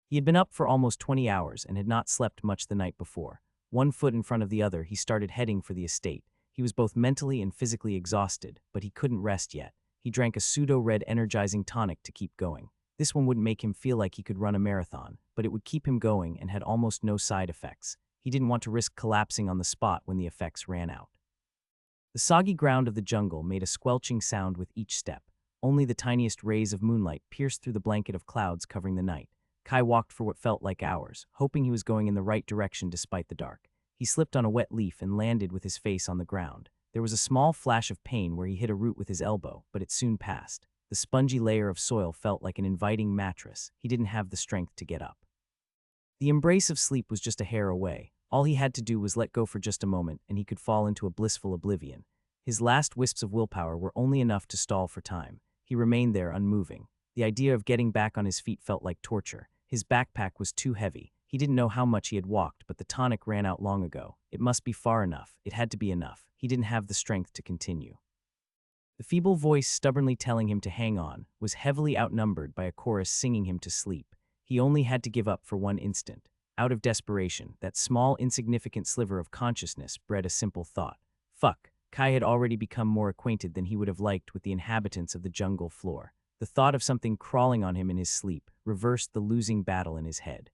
He had been up for almost 20 hours and had not slept much the night before. One foot in front of the other, he started heading for the estate. He was both mentally and physically exhausted, but he couldn't rest yet. He drank a pseudo-red energizing tonic to keep going. This one wouldn't make him feel like he could run a marathon, but it would keep him going and had almost no side effects. He didn't want to risk collapsing on the spot when the effects ran out. The soggy ground of the jungle made a squelching sound with each step. Only the tiniest rays of moonlight pierced through the blanket of clouds covering the night. Kai walked for what felt like hours, hoping he was going in the right direction despite the dark. He slipped on a wet leaf and landed with his face on the ground. There was a small flash of pain where he hit a root with his elbow, but it soon passed. The spongy layer of soil felt like an inviting mattress. He didn't have the strength to get up. The embrace of sleep was just a hair away. All he had to do was let go for just a moment, and he could fall into a blissful oblivion. His last wisps of willpower were only enough to stall for time. He remained there unmoving. The idea of getting back on his feet felt like torture. His backpack was too heavy. He didn't know how much he had walked, but the tonic ran out long ago. It must be far enough. It had to be enough. He didn't have the strength to continue. The feeble voice stubbornly telling him to hang on was heavily outnumbered by a chorus singing him to sleep. He only had to give up for one instant. Out of desperation, that small, insignificant sliver of consciousness bred a simple thought. Fuck. Kai had already become more acquainted than he would have liked with the inhabitants of the jungle floor. The thought of something crawling on him in his sleep reversed the losing battle in his head.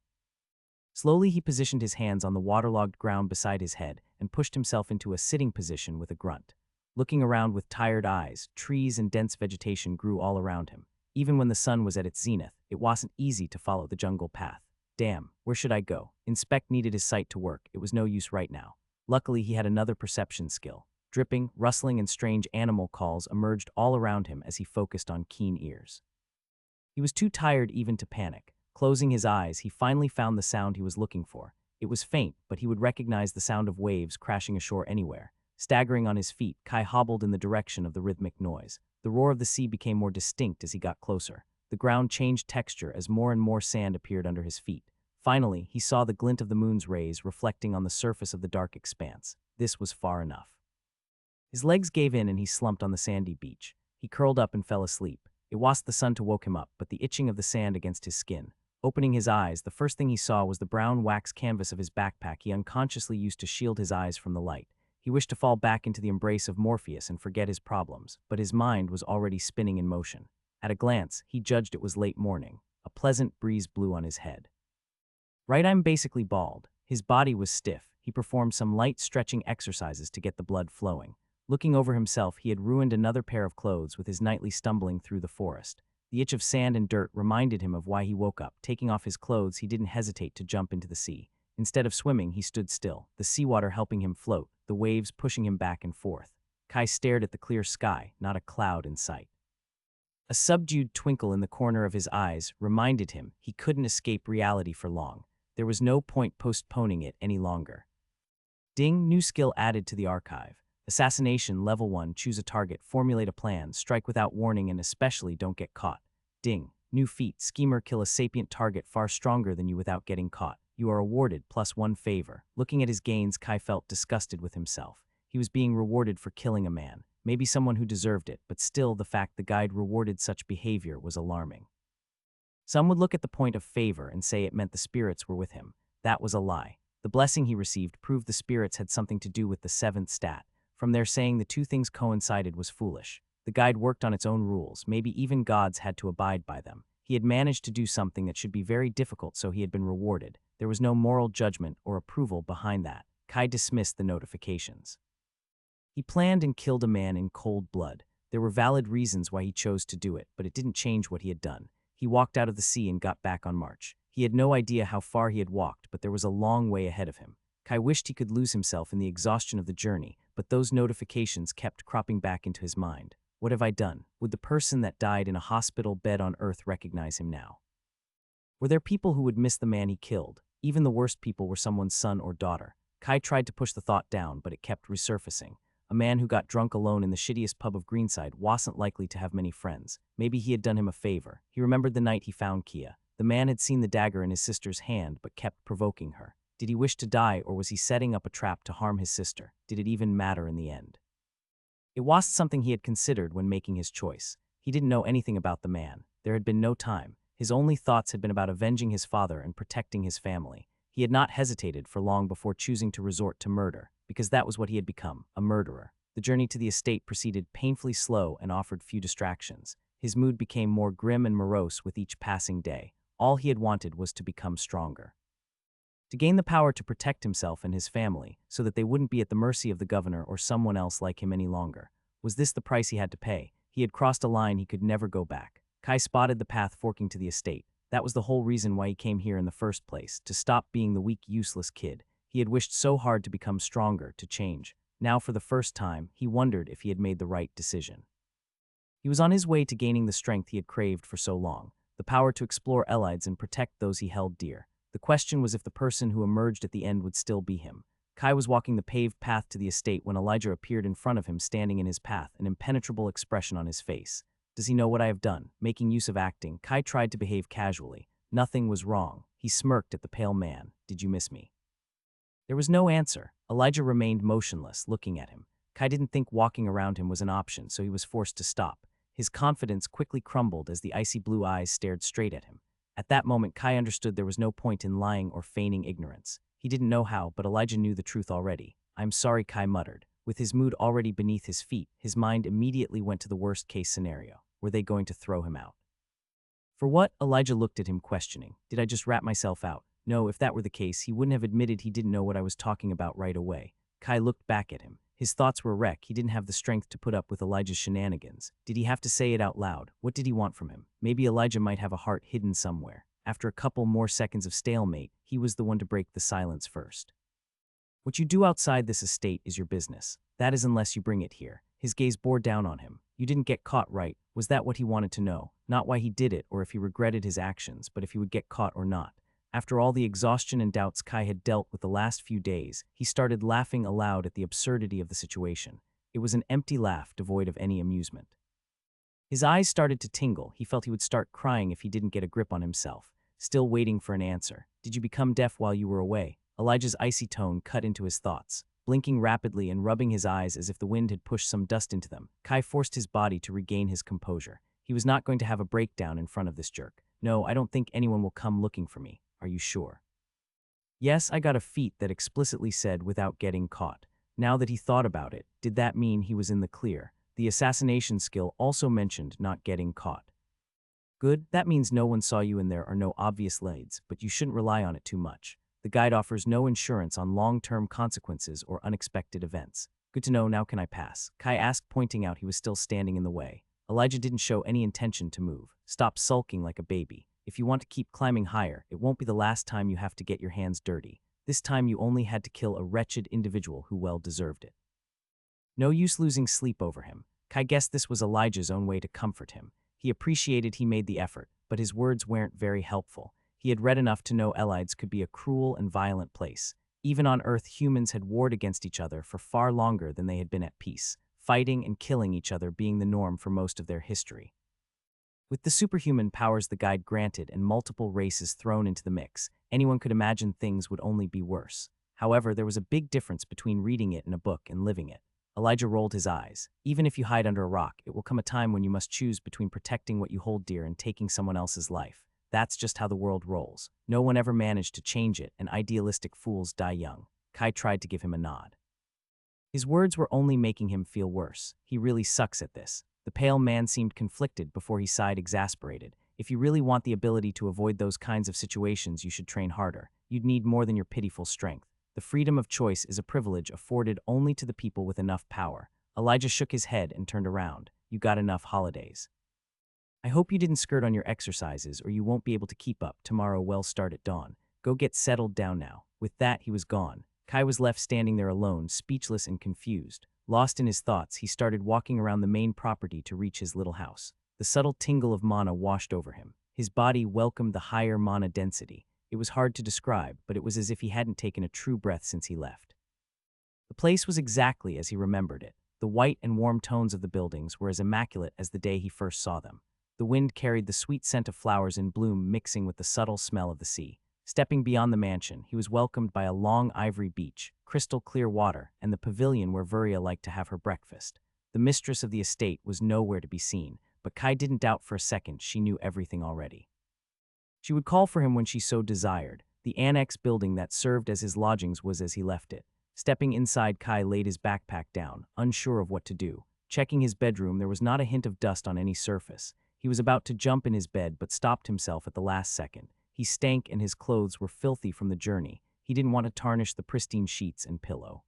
Slowly he positioned his hands on the waterlogged ground beside his head and pushed himself into a sitting position with a grunt. Looking around with tired eyes, trees and dense vegetation grew all around him. Even when the sun was at its zenith, it wasn't easy to follow the jungle path. Damn, where should I go? Inspect needed his sight to work. It was no use right now. Luckily, he had another perception skill. Dripping, rustling, and strange animal calls emerged all around him as he focused on keen ears. He was too tired even to panic. Closing his eyes, he finally found the sound he was looking for. It was faint, but he would recognize the sound of waves crashing ashore anywhere. Staggering on his feet, Kai hobbled in the direction of the rhythmic noise. The roar of the sea became more distinct as he got closer. The ground changed texture as more and more sand appeared under his feet. Finally, he saw the glint of the moon's rays reflecting on the surface of the dark expanse. This was far enough. His legs gave in and he slumped on the sandy beach. He curled up and fell asleep. It wasn't the sun to woke him up, but the itching of the sand against his skin. Opening his eyes, the first thing he saw was the brown wax canvas of his backpack he unconsciously used to shield his eyes from the light. He wished to fall back into the embrace of Morpheus and forget his problems, but his mind was already spinning in motion. At a glance, he judged it was late morning. A pleasant breeze blew on his head. Right, I'm basically bald. His body was stiff. he performed some light stretching exercises to get the blood flowing. Looking over himself, he had ruined another pair of clothes with his nightly stumbling through the forest. The itch of sand and dirt reminded him of why he woke up. Taking off his clothes, he didn't hesitate to jump into the sea. Instead of swimming, he stood still, the seawater helping him float, the waves pushing him back and forth. Kai stared at the clear sky, not a cloud in sight. A subdued twinkle in the corner of his eyes reminded him he couldn't escape reality for long. There was no point postponing it any longer. Ding, new skill added to the archive. Assassination, level 1, choose a target, formulate a plan, strike without warning, and especially don't get caught. Ding, new feat, schemer, kill a sapient target far stronger than you without getting caught. You are awarded +1 favor. Looking at his gains, Kai felt disgusted with himself. He was being rewarded for killing a man, maybe someone who deserved it, but still the fact the guide rewarded such behavior was alarming. Some would look at the point of favor and say it meant the spirits were with him. That was a lie. The blessing he received proved the spirits had something to do with the 7th stat. From there, saying the two things coincided was foolish. The guide worked on its own rules, maybe even gods had to abide by them. He had managed to do something that should be very difficult, so he had been rewarded. There was no moral judgment or approval behind that. Kai dismissed the notifications. He planned and killed a man in cold blood. There were valid reasons why he chose to do it, but it didn't change what he had done. He walked out of the sea and got back on march. He had no idea how far he had walked, but there was a long way ahead of him. Kai wished he could lose himself in the exhaustion of the journey, but those notifications kept cropping back into his mind. What have I done? Would the person that died in a hospital bed on Earth recognize him now? Were there people who would miss the man he killed? Even the worst people were someone's son or daughter. Kai tried to push the thought down, but it kept resurfacing. A man who got drunk alone in the shittiest pub of Greenside wasn't likely to have many friends. Maybe he had done him a favor. He remembered the night he found Kia. The man had seen the dagger in his sister's hand, but kept provoking her. Did he wish to die, or was he setting up a trap to harm his sister? Did it even matter in the end? It wasn't something he had considered when making his choice. He didn't know anything about the man. There had been no time. His only thoughts had been about avenging his father and protecting his family. He had not hesitated for long before choosing to resort to murder, because that was what he had become, a murderer. The journey to the estate proceeded painfully slow and offered few distractions. His mood became more grim and morose with each passing day. All he had wanted was to become stronger. To gain the power to protect himself and his family, so that they wouldn't be at the mercy of the governor or someone else like him any longer. Was this the price he had to pay? He had crossed a line he could never go back. Kai spotted the path forking to the estate. That was the whole reason why he came here in the first place, to stop being the weak, useless kid. He had wished so hard to become stronger, to change. Now, for the first time, he wondered if he had made the right decision. He was on his way to gaining the strength he had craved for so long, the power to explore Elides and protect those he held dear. The question was if the person who emerged at the end would still be him. Kai was walking the paved path to the estate when Elijah appeared in front of him, standing in his path, an impenetrable expression on his face. Does he know what I have done? Making use of acting, Kai tried to behave casually. Nothing was wrong. He smirked at the pale man. Did you miss me? There was no answer. Elijah remained motionless, looking at him. Kai didn't think walking around him was an option, so he was forced to stop. His confidence quickly crumbled as the icy blue eyes stared straight at him. At that moment, Kai understood there was no point in lying or feigning ignorance. He didn't know how, but Elijah knew the truth already. I'm sorry, Kai muttered. With his mood already beneath his feet, his mind immediately went to the worst-case scenario. Were they going to throw him out? For what? Elijah looked at him, questioning. Did I just rat myself out? No, if that were the case, he wouldn't have admitted he didn't know what I was talking about right away. Kai looked back at him. His thoughts were a wreck. He didn't have the strength to put up with Elijah's shenanigans. Did he have to say it out loud? What did he want from him? Maybe Elijah might have a heart hidden somewhere. After a couple more seconds of stalemate, he was the one to break the silence first. What you do outside this estate is your business. That is unless you bring it here. His gaze bore down on him. You didn't get caught, right? Was that what he wanted to know? Not why he did it or if he regretted his actions, but if he would get caught or not. After all the exhaustion and doubts Kai had dealt with the last few days, he started laughing aloud at the absurdity of the situation. It was an empty laugh devoid of any amusement. His eyes started to tingle. He felt he would start crying if he didn't get a grip on himself. Still waiting for an answer. Did you become deaf while you were away? Elijah's icy tone cut into his thoughts. Blinking rapidly and rubbing his eyes as if the wind had pushed some dust into them, Kai forced his body to regain his composure. He was not going to have a breakdown in front of this jerk. No, I don't think anyone will come looking for me. Are you sure? Yes, I got a feat that explicitly said without getting caught. Now that he thought about it, did that mean he was in the clear? The assassination skill also mentioned not getting caught. Good, that means no one saw you and there are no obvious leads, but you shouldn't rely on it too much. The guide offers no insurance on long-term consequences or unexpected events. Good to know, now can I pass? Kai asked, pointing out he was still standing in the way. Elijah didn't show any intention to move. Stop sulking like a baby. If you want to keep climbing higher, it won't be the last time you have to get your hands dirty. This time you only had to kill a wretched individual who well deserved it. No use losing sleep over him. Kai guessed this was Elijah's own way to comfort him. He appreciated he made the effort, but his words weren't very helpful. He had read enough to know Elides could be a cruel and violent place. Even on Earth, humans had warred against each other for far longer than they had been at peace, fighting and killing each other being the norm for most of their history. With the superhuman powers the guide granted and multiple races thrown into the mix, anyone could imagine things would only be worse. However, there was a big difference between reading it in a book and living it. Elijah rolled his eyes. Even if you hide under a rock, it will come a time when you must choose between protecting what you hold dear and taking someone else's life. That's just how the world rolls. No one ever managed to change it, and idealistic fools die young. Kai tried to give him a nod. His words were only making him feel worse. He really sucks at this. The pale man seemed conflicted before he sighed, exasperated. If you really want the ability to avoid those kinds of situations, you should train harder. You'd need more than your pitiful strength. The freedom of choice is a privilege afforded only to the people with enough power. Elijah shook his head and turned around. You got enough holidays. I hope you didn't skirt on your exercises or you won't be able to keep up. Tomorrow will start at dawn. Go get settled down now. With that, he was gone. Kai was left standing there alone, speechless and confused. Lost in his thoughts, he started walking around the main property to reach his little house. The subtle tingle of mana washed over him. His body welcomed the higher mana density. It was hard to describe, but it was as if he hadn't taken a true breath since he left. The place was exactly as he remembered it. The white and warm tones of the buildings were as immaculate as the day he first saw them. The wind carried the sweet scent of flowers in bloom mixing with the subtle smell of the sea. Stepping beyond the mansion, he was welcomed by a long ivory beach, crystal clear water, and the pavilion where Vuria liked to have her breakfast. The mistress of the estate was nowhere to be seen, but Kai didn't doubt for a second she knew everything already. She would call for him when she so desired. The annex building that served as his lodgings was as he left it. Stepping inside, Kai laid his backpack down, unsure of what to do. Checking his bedroom, there was not a hint of dust on any surface. He was about to jump in his bed but stopped himself at the last second. He stank and his clothes were filthy from the journey. He didn't want to tarnish the pristine sheets and pillow.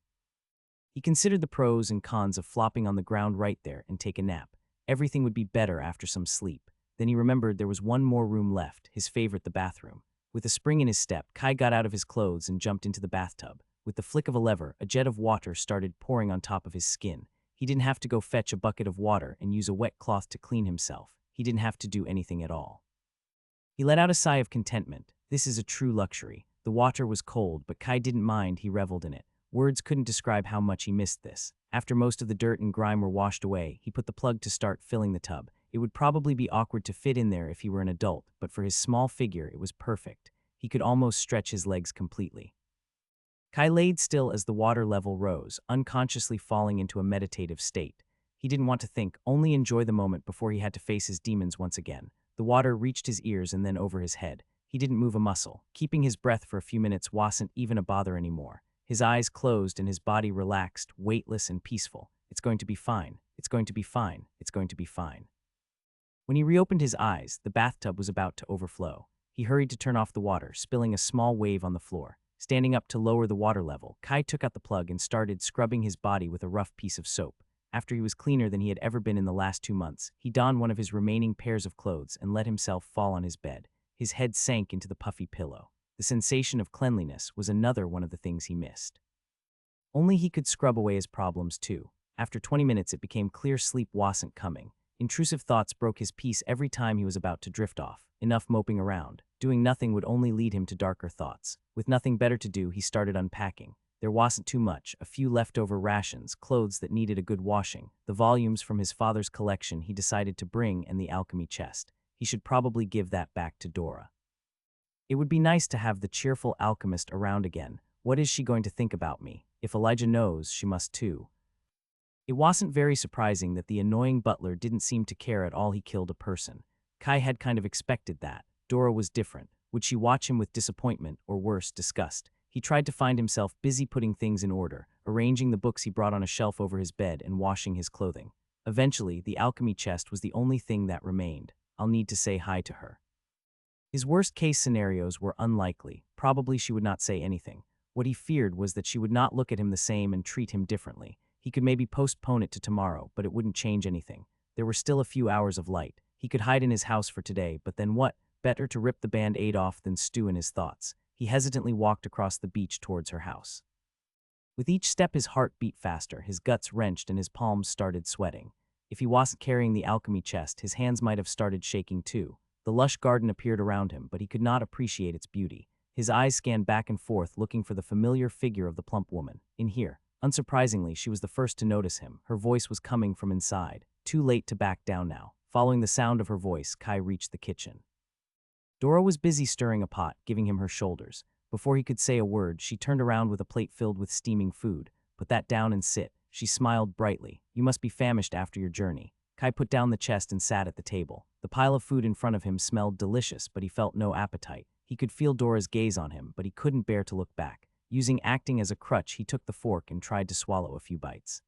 He considered the pros and cons of flopping on the ground right there and take a nap. Everything would be better after some sleep. Then he remembered there was one more room left, his favorite, the bathroom. With a spring in his step, Kai got out of his clothes and jumped into the bathtub. With the flick of a lever, a jet of water started pouring on top of his skin. He didn't have to go fetch a bucket of water and use a wet cloth to clean himself. He didn't have to do anything at all. He let out a sigh of contentment. This is a true luxury. The water was cold, but Kai didn't mind. He reveled in it. Words couldn't describe how much he missed this. After most of the dirt and grime were washed away, he put the plug to start filling the tub. It would probably be awkward to fit in there if he were an adult, but for his small figure, it was perfect. He could almost stretch his legs completely. Kai laid still as the water level rose, unconsciously falling into a meditative state. He didn't want to think, only enjoy the moment before he had to face his demons once again. The water reached his ears and then over his head. He didn't move a muscle. Keeping his breath for a few minutes wasn't even a bother anymore. His eyes closed and his body relaxed, weightless and peaceful. It's going to be fine. It's going to be fine. It's going to be fine. When he reopened his eyes, the bathtub was about to overflow. He hurried to turn off the water, spilling a small wave on the floor. Standing up to lower the water level, Kai took out the plug and started scrubbing his body with a rough piece of soap. After he was cleaner than he had ever been in the last 2 months, he donned one of his remaining pairs of clothes and let himself fall on his bed. His head sank into the puffy pillow. The sensation of cleanliness was another one of the things he missed. Only he could scrub away his problems too. After 20 minutes, it became clear sleep wasn't coming. Intrusive thoughts broke his peace every time he was about to drift off. Enough moping around. Doing nothing would only lead him to darker thoughts. With nothing better to do, he started unpacking. There wasn't too much, a few leftover rations, clothes that needed a good washing, the volumes from his father's collection he decided to bring, and the alchemy chest. He should probably give that back to Dora. It would be nice to have the cheerful alchemist around again. What is she going to think about me? If Elijah knows, she must too. It wasn't very surprising that the annoying butler didn't seem to care at all he killed a person. Kai had kind of expected that. Dora was different. Would she watch him with disappointment, or worse, disgust? He tried to find himself busy putting things in order, arranging the books he brought on a shelf over his bed and washing his clothing. Eventually, the alchemy chest was the only thing that remained. I'll need to say hi to her. His worst-case scenarios were unlikely. Probably she would not say anything. What he feared was that she would not look at him the same and treat him differently. He could maybe postpone it to tomorrow, but it wouldn't change anything. There were still a few hours of light. He could hide in his house for today, but then what? Better to rip the band-aid off than stew in his thoughts. He hesitantly walked across the beach towards her house. With each step his heart beat faster, his guts wrenched and his palms started sweating. If he wasn't carrying the alchemy chest, his hands might have started shaking too. The lush garden appeared around him, but he could not appreciate its beauty. His eyes scanned back and forth, looking for the familiar figure of the plump woman. In here. Unsurprisingly, she was the first to notice him. Her voice was coming from inside. Too late to back down now. Following the sound of her voice, Kai reached the kitchen. Dora was busy stirring a pot, giving him her shoulders. Before he could say a word, she turned around with a plate filled with steaming food. Put that down and sit. She smiled brightly. You must be famished after your journey. Kai put down the chest and sat at the table. The pile of food in front of him smelled delicious, but he felt no appetite. He could feel Dora's gaze on him, but he couldn't bear to look back. Using acting as a crutch, he took the fork and tried to swallow a few bites.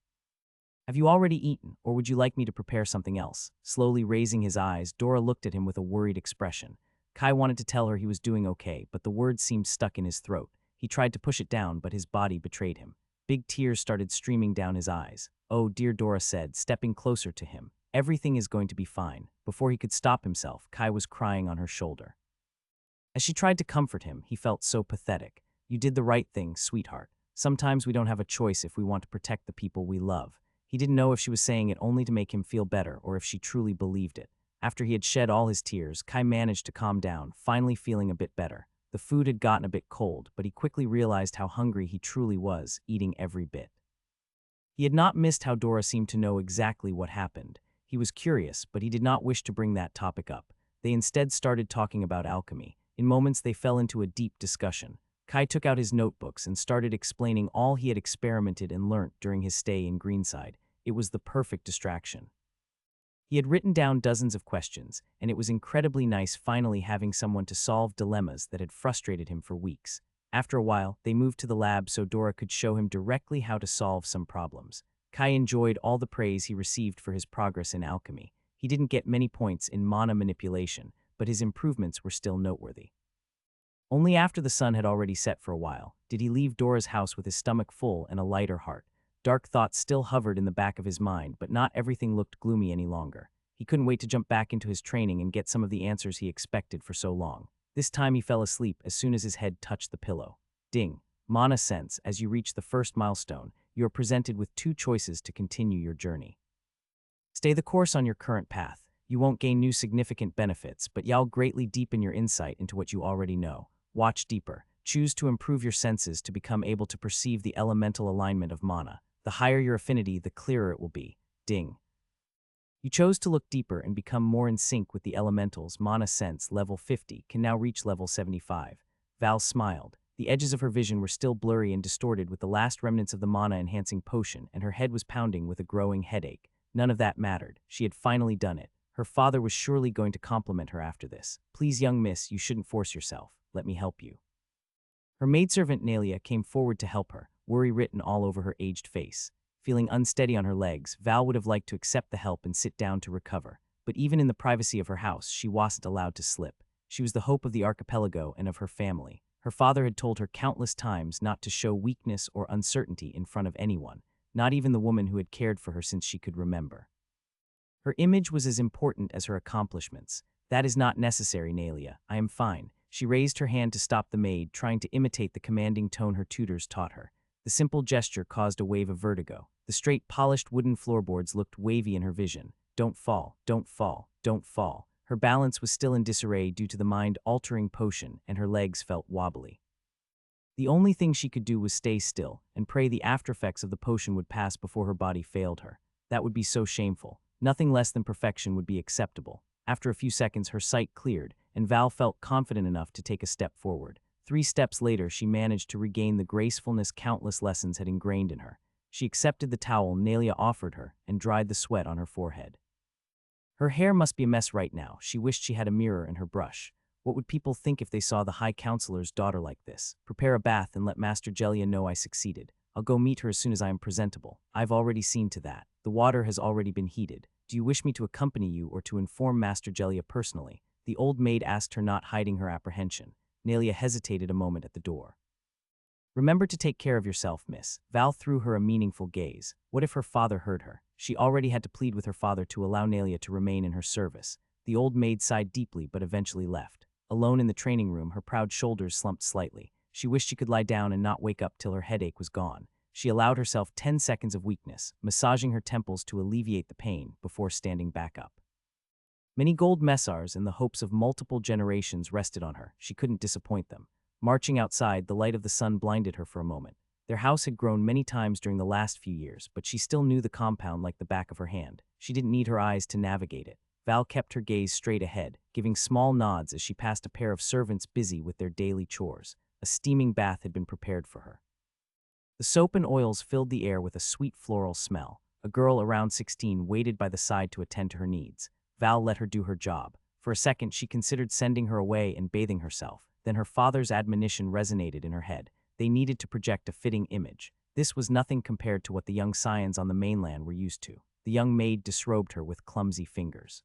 Have you already eaten, or would you like me to prepare something else? Slowly raising his eyes, Dora looked at him with a worried expression. Kai wanted to tell her he was doing okay, but the words seemed stuck in his throat. He tried to push it down, but his body betrayed him. Big tears started streaming down his eyes. Oh dear, Dora said, stepping closer to him. Everything is going to be fine. Before he could stop himself, Kai was crying on her shoulder. As she tried to comfort him, he felt so pathetic. You did the right thing, sweetheart. Sometimes we don't have a choice if we want to protect the people we love. He didn't know if she was saying it only to make him feel better or if she truly believed it. After he had shed all his tears, Kai managed to calm down, finally feeling a bit better. The food had gotten a bit cold, but he quickly realized how hungry he truly was, eating every bit. He had not missed how Dora seemed to know exactly what happened. He was curious, but he did not wish to bring that topic up. They instead started talking about alchemy. In moments, they fell into a deep discussion. Kai took out his notebooks and started explaining all he had experimented and learnt during his stay in Greenside. It was the perfect distraction. He had written down dozens of questions, and it was incredibly nice finally having someone to solve dilemmas that had frustrated him for weeks. After a while, they moved to the lab so Dora could show him directly how to solve some problems. Kai enjoyed all the praise he received for his progress in alchemy. He didn't get many points in mana manipulation, but his improvements were still noteworthy. Only after the sun had already set for a while did he leave Dora's house with his stomach full and a lighter heart. Dark thoughts still hovered in the back of his mind, but not everything looked gloomy any longer. He couldn't wait to jump back into his training and get some of the answers he expected for so long. This time he fell asleep as soon as his head touched the pillow. Ding. Mana sense, as you reach the first milestone, you are presented with two choices to continue your journey. Stay the course on your current path. You won't gain new significant benefits, but you'll greatly deepen your insight into what you already know. Watch deeper. Choose to improve your senses to become able to perceive the elemental alignment of mana. The higher your affinity, the clearer it will be. Ding. You chose to look deeper and become more in sync with the elementals. Mana sense, level 50, can now reach level 75. Val smiled. The edges of her vision were still blurry and distorted with the last remnants of the mana-enhancing potion, and her head was pounding with a growing headache. None of that mattered. She had finally done it. Her father was surely going to compliment her after this. Please, young miss, you shouldn't force yourself. Let me help you. Her maidservant Nelia came forward to help her, worry written all over her aged face. Feeling unsteady on her legs, Val would have liked to accept the help and sit down to recover. But even in the privacy of her house, she wasn't allowed to slip. She was the hope of the archipelago and of her family. Her father had told her countless times not to show weakness or uncertainty in front of anyone, not even the woman who had cared for her since she could remember. Her image was as important as her accomplishments. That is not necessary, Nelia. I am fine. She raised her hand to stop the maid, trying to imitate the commanding tone her tutors taught her. The simple gesture caused a wave of vertigo. The straight, polished wooden floorboards looked wavy in her vision. Don't fall, don't fall, don't fall. Her balance was still in disarray due to the mind-altering potion, and her legs felt wobbly. The only thing she could do was stay still and pray the aftereffects of the potion would pass before her body failed her. That would be so shameful. Nothing less than perfection would be acceptable. After a few seconds, her sight cleared, and Val felt confident enough to take a step forward. 3 steps later, she managed to regain the gracefulness countless lessons had ingrained in her. She accepted the towel Nelia offered her and dried the sweat on her forehead. Her hair must be a mess right now. She wished she had a mirror and her brush. What would people think if they saw the High Counselor's daughter like this? Prepare a bath and let Master Gelia know I succeeded. I'll go meet her as soon as I am presentable. I've already seen to that. The water has already been heated. Do you wish me to accompany you or to inform Master Gelia personally? The old maid asked her, not hiding her apprehension. Nelia hesitated a moment at the door. "Remember to take care of yourself, miss." Val threw her a meaningful gaze. What if her father heard her? She already had to plead with her father to allow Nelia to remain in her service. The old maid sighed deeply but eventually left. Alone in the training room, her proud shoulders slumped slightly. She wished she could lie down and not wake up till her headache was gone. She allowed herself 10 seconds of weakness, massaging her temples to alleviate the pain before standing back up. Many gold messars and the hopes of multiple generations rested on her. She couldn't disappoint them. Marching outside, the light of the sun blinded her for a moment. Their house had grown many times during the last few years, but she still knew the compound like the back of her hand. She didn't need her eyes to navigate it. Val kept her gaze straight ahead, giving small nods as she passed a pair of servants busy with their daily chores. A steaming bath had been prepared for her. The soap and oils filled the air with a sweet floral smell. A girl around 16 waited by the side to attend to her needs. Val let her do her job. For a second, she considered sending her away and bathing herself. Then her father's admonition resonated in her head. They needed to project a fitting image. This was nothing compared to what the young scions on the mainland were used to. The young maid disrobed her with clumsy fingers.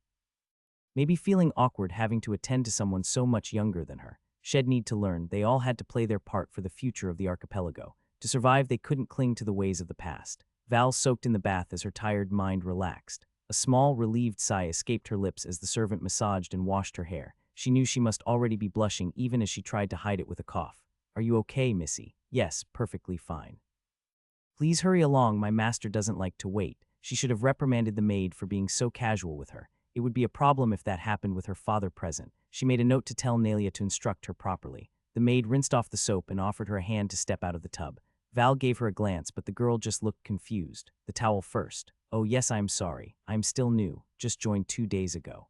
Maybe feeling awkward having to attend to someone so much younger than her. She'd need to learn. They all had to play their part for the future of the archipelago. To survive, they couldn't cling to the ways of the past. Val soaked in the bath as her tired mind relaxed. A small, relieved sigh escaped her lips as the servant massaged and washed her hair. She knew she must already be blushing even as she tried to hide it with a cough. "Are you okay, missy?" "Yes, perfectly fine." "Please hurry along, my master doesn't like to wait." She should have reprimanded the maid for being so casual with her. It would be a problem if that happened with her father present. She made a note to tell Nelia to instruct her properly. The maid rinsed off the soap and offered her a hand to step out of the tub. Val gave her a glance, but the girl just looked confused. "The towel first." "Oh yes, I'm sorry. I'm still new. Just joined 2 days ago."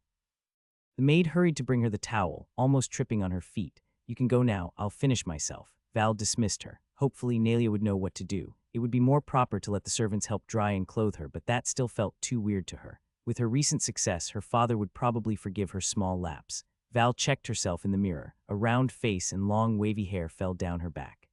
The maid hurried to bring her the towel, almost tripping on her feet. "You can go now. I'll finish myself." Val dismissed her. Hopefully Nelia would know what to do. It would be more proper to let the servants help dry and clothe her, but that still felt too weird to her. With her recent success, her father would probably forgive her small lapse. Val checked herself in the mirror. A round face and long wavy hair fell down her back.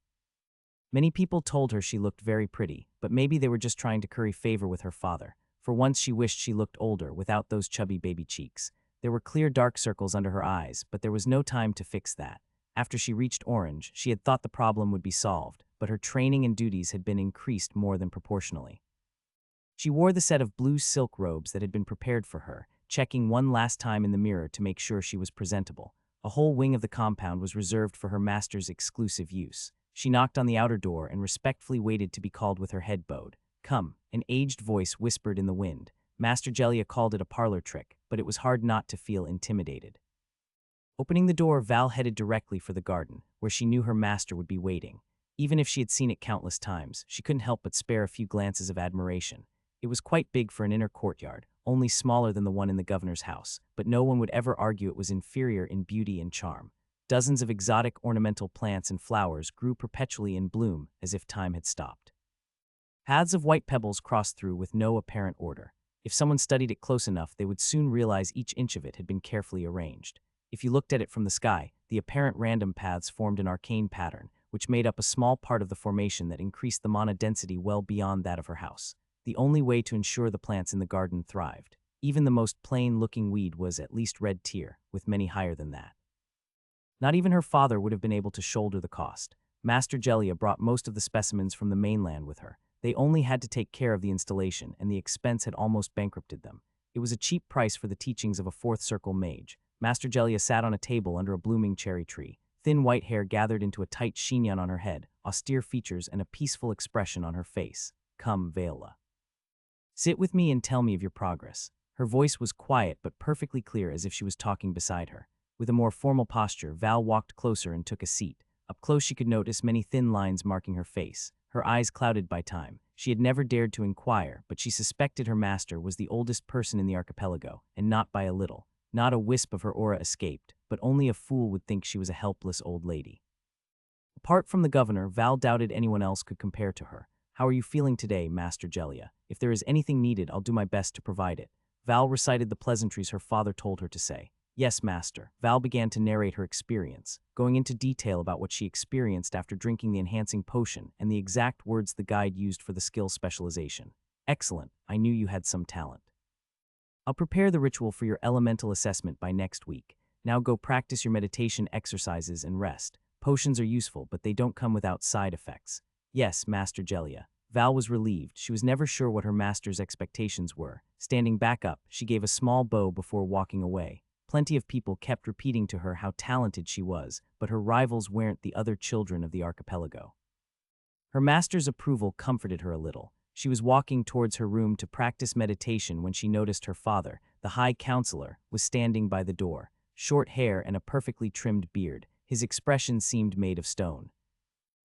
Many people told her she looked very pretty, but maybe they were just trying to curry favor with her father. For once she wished she looked older without those chubby baby cheeks. There were clear dark circles under her eyes, but there was no time to fix that. After she reached Orange, she had thought the problem would be solved, but her training and duties had been increased more than proportionally. She wore the set of blue silk robes that had been prepared for her, checking one last time in the mirror to make sure she was presentable. A whole wing of the compound was reserved for her master's exclusive use. She knocked on the outer door and respectfully waited to be called with her head bowed. "Come," an aged voice whispered in the wind. Master Jellia called it a parlor trick, but it was hard not to feel intimidated. Opening the door, Val headed directly for the garden, where she knew her master would be waiting. Even if she had seen it countless times, she couldn't help but spare a few glances of admiration. It was quite big for an inner courtyard, only smaller than the one in the governor's house, but no one would ever argue it was inferior in beauty and charm. Dozens of exotic ornamental plants and flowers grew perpetually in bloom, as if time had stopped. Paths of white pebbles crossed through with no apparent order. If someone studied it close enough, they would soon realize each inch of it had been carefully arranged. If you looked at it from the sky, the apparent random paths formed an arcane pattern, which made up a small part of the formation that increased the mana density well beyond that of her house. The only way to ensure the plants in the garden thrived. Even the most plain-looking weed was at least red tier, with many higher than that. Not even her father would have been able to shoulder the cost. Master Jellia brought most of the specimens from the mainland with her. They only had to take care of the installation, and the expense had almost bankrupted them. It was a cheap price for the teachings of a fourth circle mage. Master Jellia sat on a table under a blooming cherry tree. Thin white hair gathered into a tight chignon on her head, austere features and a peaceful expression on her face. "Come, Viola. Sit with me and tell me of your progress." Her voice was quiet but perfectly clear, as if she was talking beside her. With a more formal posture, Val walked closer and took a seat. Up close she could notice many thin lines marking her face, her eyes clouded by time. She had never dared to inquire, but she suspected her master was the oldest person in the archipelago, and not by a little. Not a wisp of her aura escaped, but only a fool would think she was a helpless old lady. Apart from the governor, Val doubted anyone else could compare to her. "How are you feeling today, Master Jellia? If there is anything needed, I'll do my best to provide it." Val recited the pleasantries her father told her to say. "Yes, master." Val began to narrate her experience, going into detail about what she experienced after drinking the enhancing potion and the exact words the guide used for the skill specialization. "Excellent. I knew you had some talent. I'll prepare the ritual for your elemental assessment by next week." Now go practice your meditation exercises and rest. Potions are useful, but they don't come without side effects. Yes, Master Gelia. Val was relieved. She was never sure what her master's expectations were. Standing back up, she gave a small bow before walking away. Plenty of people kept repeating to her how talented she was, but her rivals weren't the other children of the archipelago. Her master's approval comforted her a little. She was walking towards her room to practice meditation when she noticed her father, the High Counselor, was standing by the door. Short hair and a perfectly trimmed beard, his expression seemed made of stone.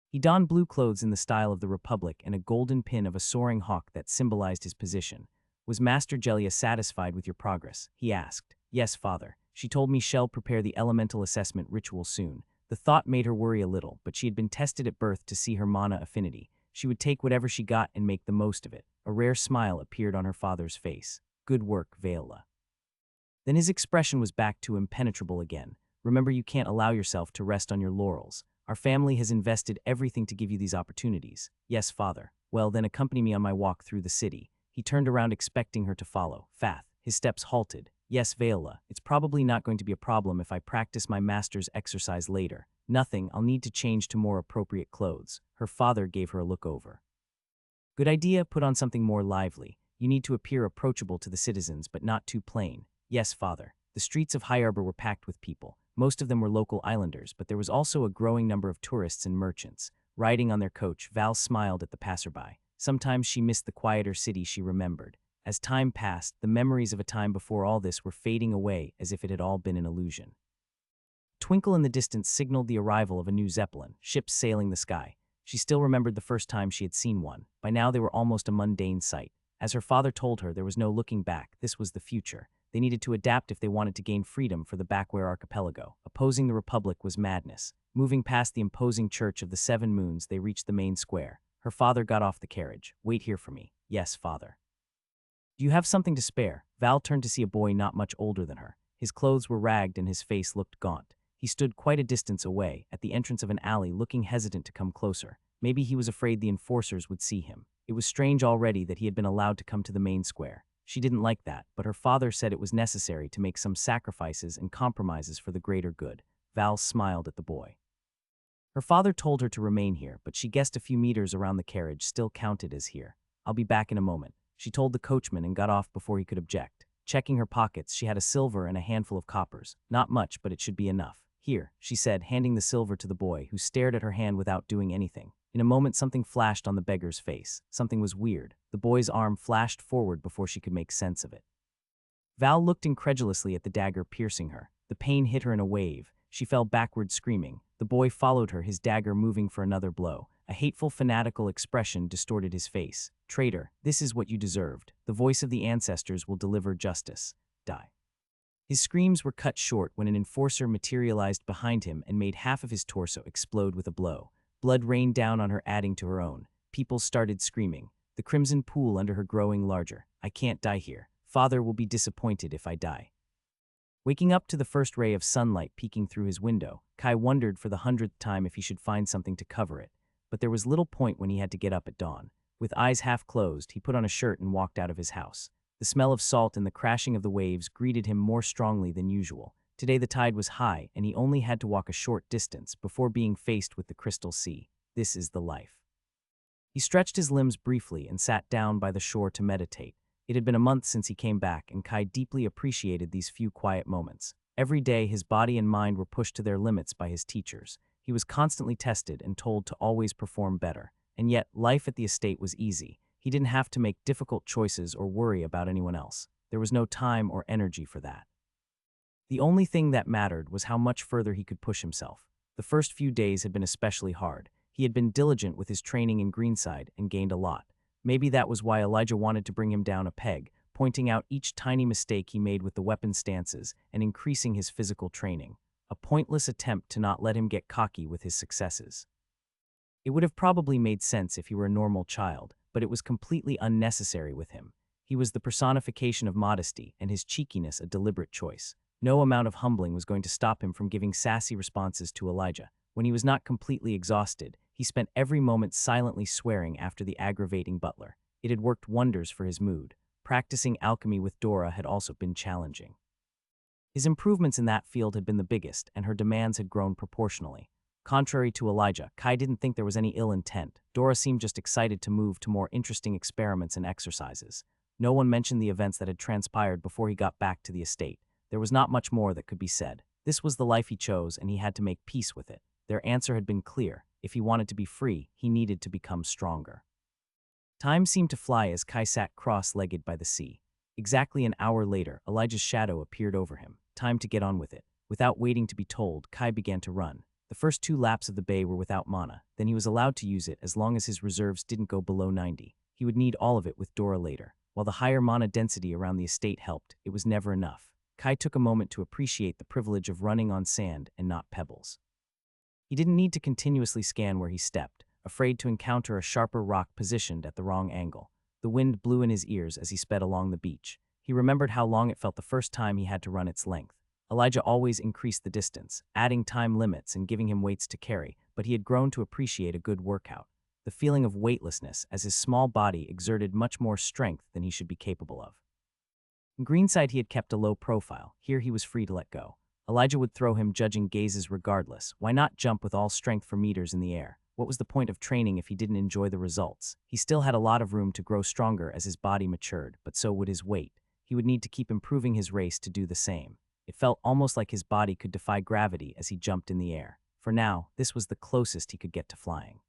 He donned blue clothes in the style of the Republic and a golden pin of a soaring hawk that symbolized his position. Was Master Gelia satisfied with your progress? He asked. Yes, father. She told me she'll prepare the elemental assessment ritual soon. The thought made her worry a little, but she had been tested at birth to see her mana affinity. She would take whatever she got and make the most of it. A rare smile appeared on her father's face. Good work, Viola. Then his expression was back to impenetrable again. Remember, you can't allow yourself to rest on your laurels. Our family has invested everything to give you these opportunities. Yes, father. Well, then accompany me on my walk through the city. He turned around expecting her to follow. Fath. His steps halted. Yes, Viola, it's probably not going to be a problem if I practice my master's exercise later. Nothing, I'll need to change to more appropriate clothes. Her father gave her a look over. Good idea, put on something more lively. You need to appear approachable to the citizens, but not too plain. Yes, father. The streets of High Arbor were packed with people. Most of them were local islanders, but there was also a growing number of tourists and merchants. Riding on their coach, Val smiled at the passerby. Sometimes she missed the quieter city she remembered. As time passed, the memories of a time before all this were fading away as if it had all been an illusion. A twinkle in the distance signaled the arrival of a new Zeppelin, ships sailing the sky. She still remembered the first time she had seen one. By now they were almost a mundane sight. As her father told her, there was no looking back. This was the future. They needed to adapt if they wanted to gain freedom for the Backware Archipelago. Opposing the Republic was madness. Moving past the imposing Church of the Seven Moons, they reached the main square. Her father got off the carriage. Wait here for me. Yes, father. Do you have something to spare? Val turned to see a boy not much older than her. His clothes were ragged and his face looked gaunt. He stood quite a distance away, at the entrance of an alley, looking hesitant to come closer. Maybe he was afraid the enforcers would see him. It was strange already that he had been allowed to come to the main square. She didn't like that, but her father said it was necessary to make some sacrifices and compromises for the greater good. Val smiled at the boy. Her father told her to remain here, but she guessed a few meters around the carriage still counted as here. I'll be back in a moment. She told the coachman and got off before he could object. Checking her pockets, she had a silver and a handful of coppers. Not much, but it should be enough. Here, she said, handing the silver to the boy, who stared at her hand without doing anything. In a moment, something flashed on the beggar's face. Something was weird. The boy's arm flashed forward before she could make sense of it. Val looked incredulously at the dagger piercing her. The pain hit her in a wave. She fell backward screaming. The boy followed her, his dagger moving for another blow. A hateful, fanatical expression distorted his face. Traitor, this is what you deserved. The voice of the ancestors will deliver justice. Die. His screams were cut short when an enforcer materialized behind him and made half of his torso explode with a blow. Blood rained down on her, adding to her own. People started screaming. The crimson pool under her growing larger. I can't die here. Father will be disappointed if I die. Waking up to the first ray of sunlight peeking through his window, Kai wondered for the 100th time if he should find something to cover it. But there was little point when he had to get up at dawn. With eyes half closed, he put on a shirt and walked out of his house. The smell of salt and the crashing of the waves greeted him more strongly than usual. Today the tide was high, and he only had to walk a short distance before being faced with the crystal sea. This is the life. He stretched his limbs briefly and sat down by the shore to meditate. It had been a month since he came back, and Kai deeply appreciated these few quiet moments. Every day, his body and mind were pushed to their limits by his teachers. He was constantly tested and told to always perform better. And yet, life at the estate was easy. He didn't have to make difficult choices or worry about anyone else. There was no time or energy for that. The only thing that mattered was how much further he could push himself. The first few days had been especially hard. He had been diligent with his training in Greenside and gained a lot. Maybe that was why Elijah wanted to bring him down a peg, pointing out each tiny mistake he made with the weapon stances and increasing his physical training. A pointless attempt to not let him get cocky with his successes. It would have probably made sense if he were a normal child, but it was completely unnecessary with him. He was the personification of modesty, and his cheekiness a deliberate choice. No amount of humbling was going to stop him from giving sassy responses to Elijah. When he was not completely exhausted, he spent every moment silently swearing after the aggravating butler. It had worked wonders for his mood. Practicing alchemy with Dora had also been challenging. His improvements in that field had been the biggest, and her demands had grown proportionally. Contrary to Elijah, Kai didn't think there was any ill intent. Dora seemed just excited to move to more interesting experiments and exercises. No one mentioned the events that had transpired before he got back to the estate. There was not much more that could be said. This was the life he chose, and he had to make peace with it. Their answer had been clear. If he wanted to be free, he needed to become stronger. Time seemed to fly as Kai sat cross-legged by the sea. Exactly an hour later, Elijah's shadow appeared over him. Time to get on with it. Without waiting to be told, Kai began to run. The first 2 laps of the bay were without mana, then he was allowed to use it as long as his reserves didn't go below 90. He would need all of it with Dora later. While the higher mana density around the estate helped, it was never enough. Kai took a moment to appreciate the privilege of running on sand and not pebbles. He didn't need to continuously scan where he stepped, afraid to encounter a sharper rock positioned at the wrong angle. The wind blew in his ears as he sped along the beach. He remembered how long it felt the first time he had to run its length. Elijah always increased the distance, adding time limits and giving him weights to carry, but he had grown to appreciate a good workout. The feeling of weightlessness as his small body exerted much more strength than he should be capable of. In Greenside, he had kept a low profile. Here he was free to let go. Elijah would throw him judging gazes regardless. Why not jump with all strength for meters in the air? What was the point of training if he didn't enjoy the results? He still had a lot of room to grow stronger as his body matured, but so would his weight. He would need to keep improving his race to do the same. It felt almost like his body could defy gravity as he jumped in the air. For now, this was the closest he could get to flying.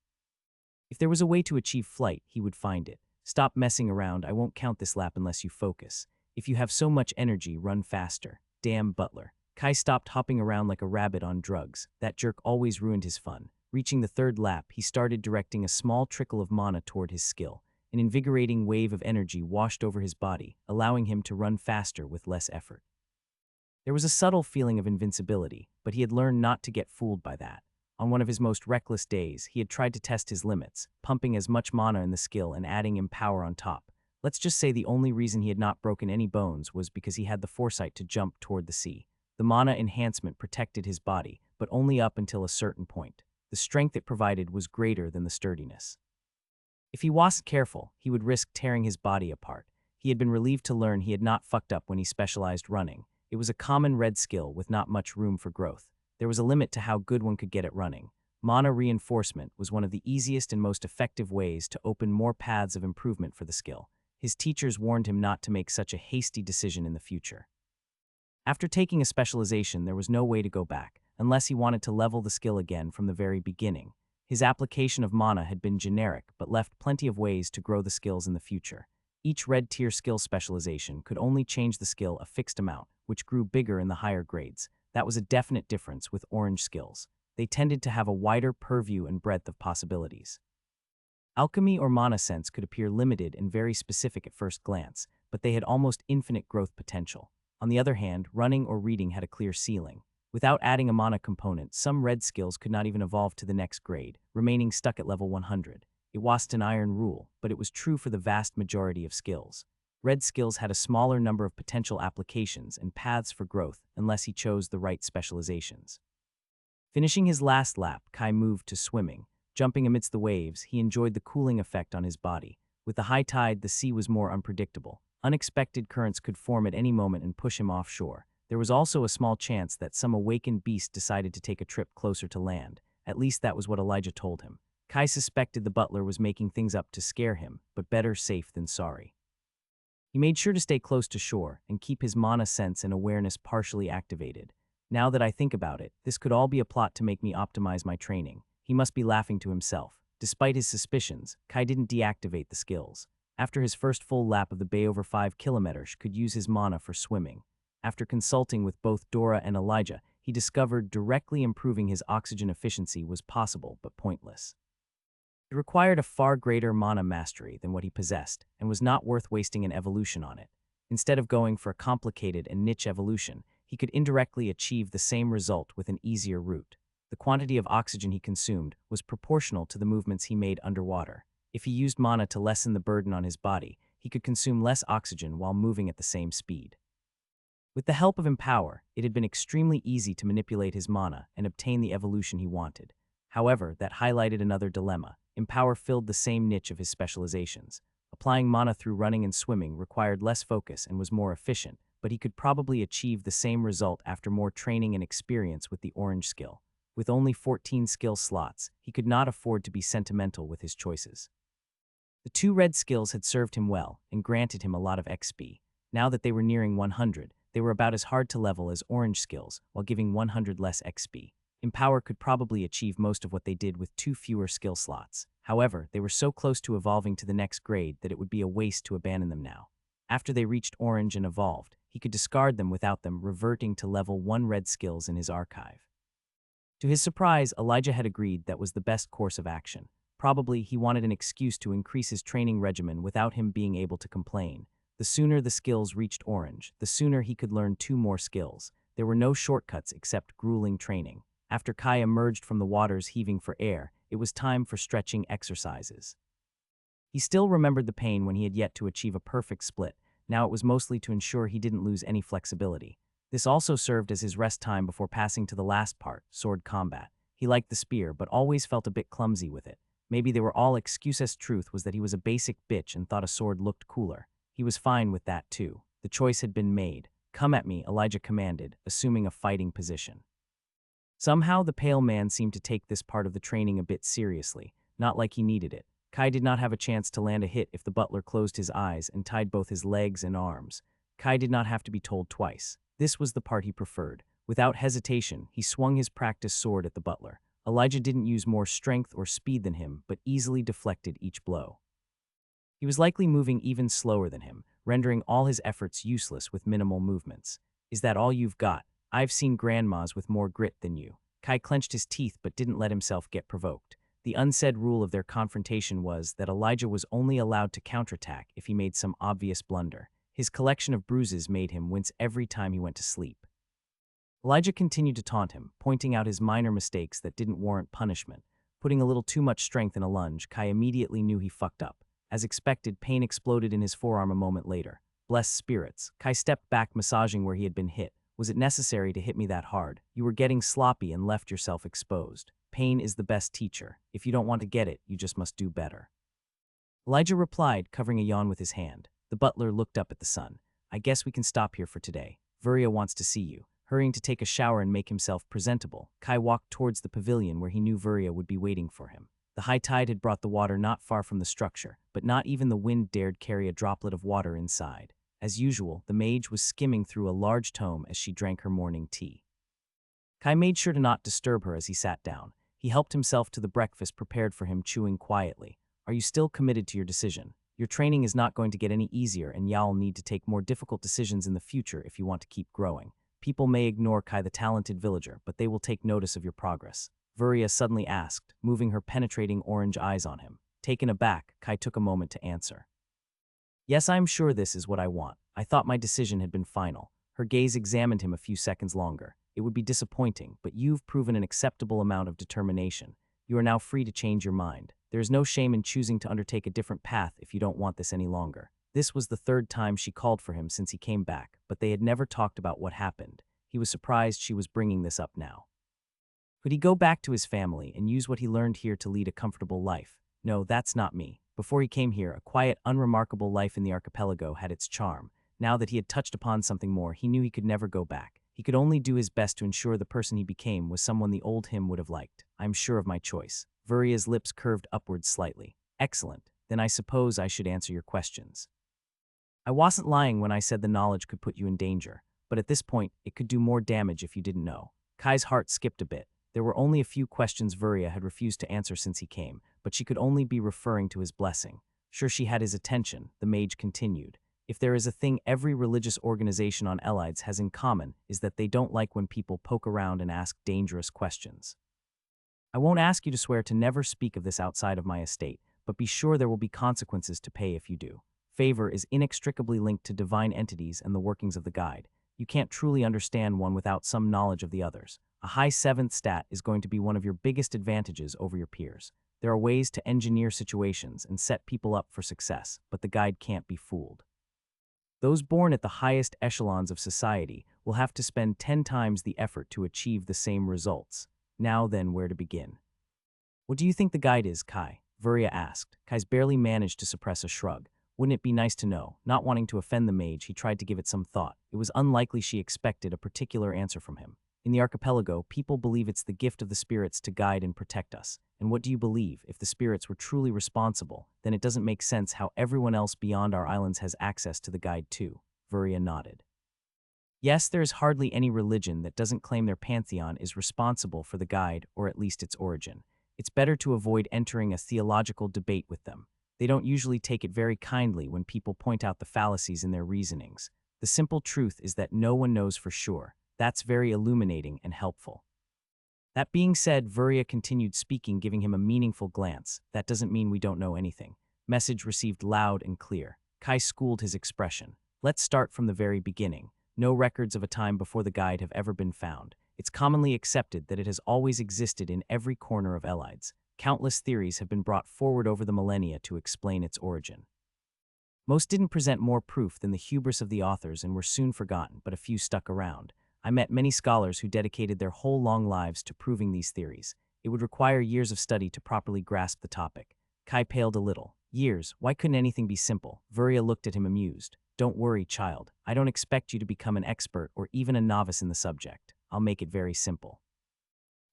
If there was a way to achieve flight, he would find it. Stop messing around. I won't count this lap unless you focus. If you have so much energy, run faster. Damn Butler. Kai stopped hopping around like a rabbit on drugs. That jerk always ruined his fun. Reaching the 3rd lap, he started directing a small trickle of mana toward his skill. An invigorating wave of energy washed over his body, allowing him to run faster with less effort. There was a subtle feeling of invincibility, but he had learned not to get fooled by that. On one of his most reckless days, he had tried to test his limits, pumping as much mana in the skill and adding empower on top. Let's just say the only reason he had not broken any bones was because he had the foresight to jump toward the sea. The mana enhancement protected his body, but only up until a certain point. The strength it provided was greater than the sturdiness. If he wasn't careful, he would risk tearing his body apart. He had been relieved to learn he had not fucked up when he specialized running. It was a common red skill with not much room for growth. There was a limit to how good one could get at running. Mana reinforcement was one of the easiest and most effective ways to open more paths of improvement for the skill. His teachers warned him not to make such a hasty decision in the future. After taking a specialization, there was no way to go back, unless he wanted to level the skill again from the very beginning. His application of mana had been generic, but left plenty of ways to grow the skills in the future. Each red tier skill specialization could only change the skill a fixed amount, which grew bigger in the higher grades. That was a definite difference with orange skills. They tended to have a wider purview and breadth of possibilities. Alchemy or mana sense could appear limited and very specific at first glance, but they had almost infinite growth potential. On the other hand, running or reading had a clear ceiling. Without adding a mana component, some red skills could not even evolve to the next grade, remaining stuck at level 100. It wasn't an iron rule, but it was true for the vast majority of skills. Red skills had a smaller number of potential applications and paths for growth unless he chose the right specializations. Finishing his last lap, Kai moved to swimming. Jumping amidst the waves, he enjoyed the cooling effect on his body. With the high tide, the sea was more unpredictable. Unexpected currents could form at any moment and push him offshore. There was also a small chance that some awakened beast decided to take a trip closer to land. At least that was what Elijah told him. Kai suspected the butler was making things up to scare him, but better safe than sorry. He made sure to stay close to shore and keep his mana sense and awareness partially activated. Now that I think about it, this could all be a plot to make me optimize my training. He must be laughing to himself. Despite his suspicions, Kai didn't deactivate the skills. After his first full lap of the bay over 5 kilometers, could use his mana for swimming. After consulting with both Dora and Elijah, he discovered directly improving his oxygen efficiency was possible but pointless. It required a far greater mana mastery than what he possessed and was not worth wasting an evolution on it. Instead of going for a complicated and niche evolution, he could indirectly achieve the same result with an easier route. The quantity of oxygen he consumed was proportional to the movements he made underwater. If he used mana to lessen the burden on his body, he could consume less oxygen while moving at the same speed. With the help of Empower, it had been extremely easy to manipulate his mana and obtain the evolution he wanted. However, that highlighted another dilemma. Empower filled the same niche of his specializations. Applying mana through running and swimming required less focus and was more efficient, but he could probably achieve the same result after more training and experience with the orange skill. With only 14 skill slots, he could not afford to be sentimental with his choices. The 2 red skills had served him well and granted him a lot of XP. Now that they were nearing 100, they were about as hard to level as orange skills, while giving 100 less XP. Empower could probably achieve most of what they did with 2 fewer skill slots. However, they were so close to evolving to the next grade that it would be a waste to abandon them now. After they reached orange and evolved, he could discard them without them reverting to level 1 red skills in his archive. To his surprise, Elijah had agreed that was the best course of action. Probably he wanted an excuse to increase his training regimen without him being able to complain. The sooner the skills reached orange, the sooner he could learn 2 more skills. There were no shortcuts except grueling training. After Kai emerged from the waters heaving for air, it was time for stretching exercises. He still remembered the pain when he had yet to achieve a perfect split. Now it was mostly to ensure he didn't lose any flexibility. This also served as his rest time before passing to the last part, sword combat. He liked the spear, but always felt a bit clumsy with it. Maybe they were all excuses. Truth was that he was a basic bitch and thought a sword looked cooler. He was fine with that too. The choice had been made. Come at me, Elijah commanded, assuming a fighting position. Somehow the pale man seemed to take this part of the training a bit seriously, not like he needed it. Kai did not have a chance to land a hit if the butler closed his eyes and tied both his legs and arms. Kai did not have to be told twice. This was the part he preferred. Without hesitation, he swung his practice sword at the butler. Elijah didn't use more strength or speed than him, but easily deflected each blow. He was likely moving even slower than him, rendering all his efforts useless with minimal movements. Is that all you've got? I've seen grandmas with more grit than you. Kai clenched his teeth but didn't let himself get provoked. The unsaid rule of their confrontation was that Elijah was only allowed to counterattack if he made some obvious blunder. His collection of bruises made him wince every time he went to sleep. Elijah continued to taunt him, pointing out his minor mistakes that didn't warrant punishment. Putting a little too much strength in a lunge, Kai immediately knew he fucked up. As expected, pain exploded in his forearm a moment later. Blessed spirits. Kai stepped back, massaging where he had been hit. Was it necessary to hit me that hard? You were getting sloppy and left yourself exposed. Pain is the best teacher. If you don't want to get it, you just must do better. Elijah replied, covering a yawn with his hand. The butler looked up at the sun. I guess we can stop here for today. Virya wants to see you. Hurrying to take a shower and make himself presentable, Kai walked towards the pavilion where he knew Virya would be waiting for him. The high tide had brought the water not far from the structure, but not even the wind dared carry a droplet of water inside. As usual, the mage was skimming through a large tome as she drank her morning tea. Kai made sure to not disturb her as he sat down. He helped himself to the breakfast prepared for him, chewing quietly. Are you still committed to your decision? Your training is not going to get any easier, and y'all need to take more difficult decisions in the future if you want to keep growing. People may ignore Kai the talented villager, but they will take notice of your progress. Virya suddenly asked, moving her penetrating orange eyes on him. Taken aback, Kai took a moment to answer. Yes, I am sure this is what I want. I thought my decision had been final. Her gaze examined him a few seconds longer. It would be disappointing, but you've proven an acceptable amount of determination. You are now free to change your mind. There is no shame in choosing to undertake a different path if you don't want this any longer. This was the 3rd time she called for him since he came back, but they had never talked about what happened. He was surprised she was bringing this up now. Could he go back to his family and use what he learned here to lead a comfortable life? No, that's not me. Before he came here, a quiet, unremarkable life in the archipelago had its charm. Now that he had touched upon something more, he knew he could never go back. He could only do his best to ensure the person he became was someone the old him would have liked. I'm sure of my choice. Virya's lips curved upwards slightly. Excellent. Then I suppose I should answer your questions. I wasn't lying when I said the knowledge could put you in danger, but at this point, it could do more damage if you didn't know. Kai's heart skipped a bit. There were only a few questions Virya had refused to answer since he came, but she could only be referring to his blessing. Sure she had his attention, the mage continued. If there is a thing every religious organization on Elides has in common, is that they don't like when people poke around and ask dangerous questions. I won't ask you to swear to never speak of this outside of my estate, but be sure there will be consequences to pay if you do. Favor is inextricably linked to divine entities and the workings of the guide. You can't truly understand one without some knowledge of the others. A high 7th stat is going to be one of your biggest advantages over your peers. There are ways to engineer situations and set people up for success, but the guide can't be fooled. Those born at the highest echelons of society will have to spend 10 times the effort to achieve the same results. Now then, where to begin? What do you think the guide is, Kai? Virya asked. Kai's barely managed to suppress a shrug. Wouldn't it be nice to know? Not wanting to offend the mage, he tried to give it some thought. It was unlikely she expected a particular answer from him. In the archipelago, people believe it's the gift of the spirits to guide and protect us. And what do you believe? If the spirits were truly responsible, then it doesn't make sense how everyone else beyond our islands has access to the guide too. Vuria nodded. Yes, there is hardly any religion that doesn't claim their pantheon is responsible for the guide, or at least its origin. It's better to avoid entering a theological debate with them. They don't usually take it very kindly when people point out the fallacies in their reasonings. The simple truth is that no one knows for sure. That's very illuminating and helpful. That being said, Vuria continued speaking, giving him a meaningful glance. That doesn't mean we don't know anything. Message received loud and clear. Kai schooled his expression. Let's start from the very beginning. No records of a time before the guide have ever been found. It's commonly accepted that it has always existed in every corner of Elides. Countless theories have been brought forward over the millennia to explain its origin. Most didn't present more proof than the hubris of the authors and were soon forgotten, but a few stuck around. I met many scholars who dedicated their whole long lives to proving these theories. It would require years of study to properly grasp the topic. Kai paled a little. Years? Why couldn't anything be simple? Vuria looked at him amused. Don't worry, child. I don't expect you to become an expert or even a novice in the subject. I'll make it very simple.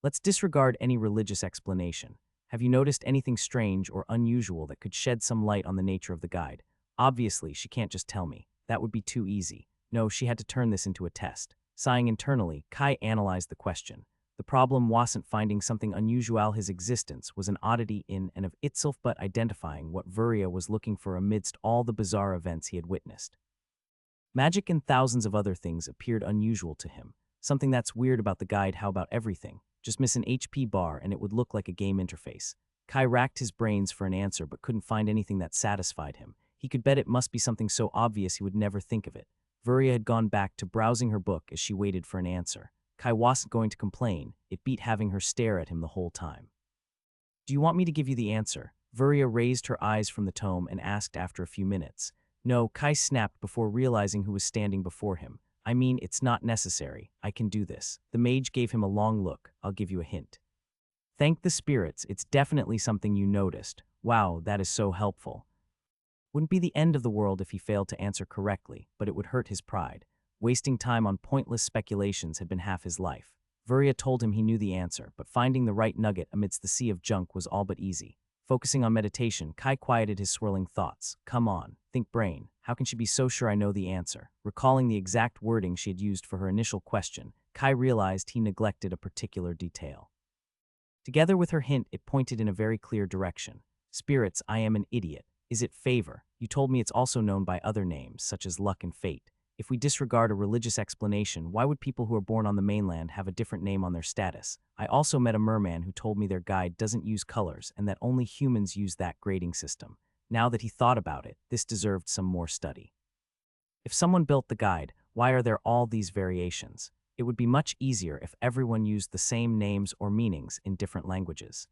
Let's disregard any religious explanation. Have you noticed anything strange or unusual that could shed some light on the nature of the guide? Obviously, she can't just tell me. That would be too easy. No, she had to turn this into a test. Sighing internally, Kai analyzed the question. The problem wasn't finding something unusual. His existence was an oddity in and of itself, but identifying what Vuria was looking for amidst all the bizarre events he had witnessed. Magic and thousands of other things appeared unusual to him. Something that's weird about the guide. How about everything? Just miss an HP bar and it would look like a game interface. Kai racked his brains for an answer but couldn't find anything that satisfied him. He could bet it must be something so obvious he would never think of it. Vuria had gone back to browsing her book as she waited for an answer. Kai wasn't going to complain. It beat having her stare at him the whole time. Do you want me to give you the answer? Vuria raised her eyes from the tome and asked after a few minutes. No, Kai snapped before realizing who was standing before him. I mean, it's not necessary. I can do this. The mage gave him a long look. I'll give you a hint. Thank the spirits. It's definitely something you noticed. Wow, that is so helpful. Wouldn't be the end of the world if he failed to answer correctly, but it would hurt his pride. Wasting time on pointless speculations had been half his life. Vuria told him he knew the answer, but finding the right nugget amidst the sea of junk was all but easy. Focusing on meditation, Kai quieted his swirling thoughts. Come on, think brain. How can she be so sure I know the answer? Recalling the exact wording she had used for her initial question, Kai realized he neglected a particular detail. Together with her hint, it pointed in a very clear direction. Spirits, I am an idiot. Is it favor? You told me it's also known by other names, such as luck and fate. If we disregard a religious explanation, why would people who are born on the mainland have a different name on their status? I also met a merman who told me their guide doesn't use colors and that only humans use that grading system. Now that he thought about it, this deserved some more study. If someone built the guide, why are there all these variations? It would be much easier if everyone used the same names or meanings in different languages.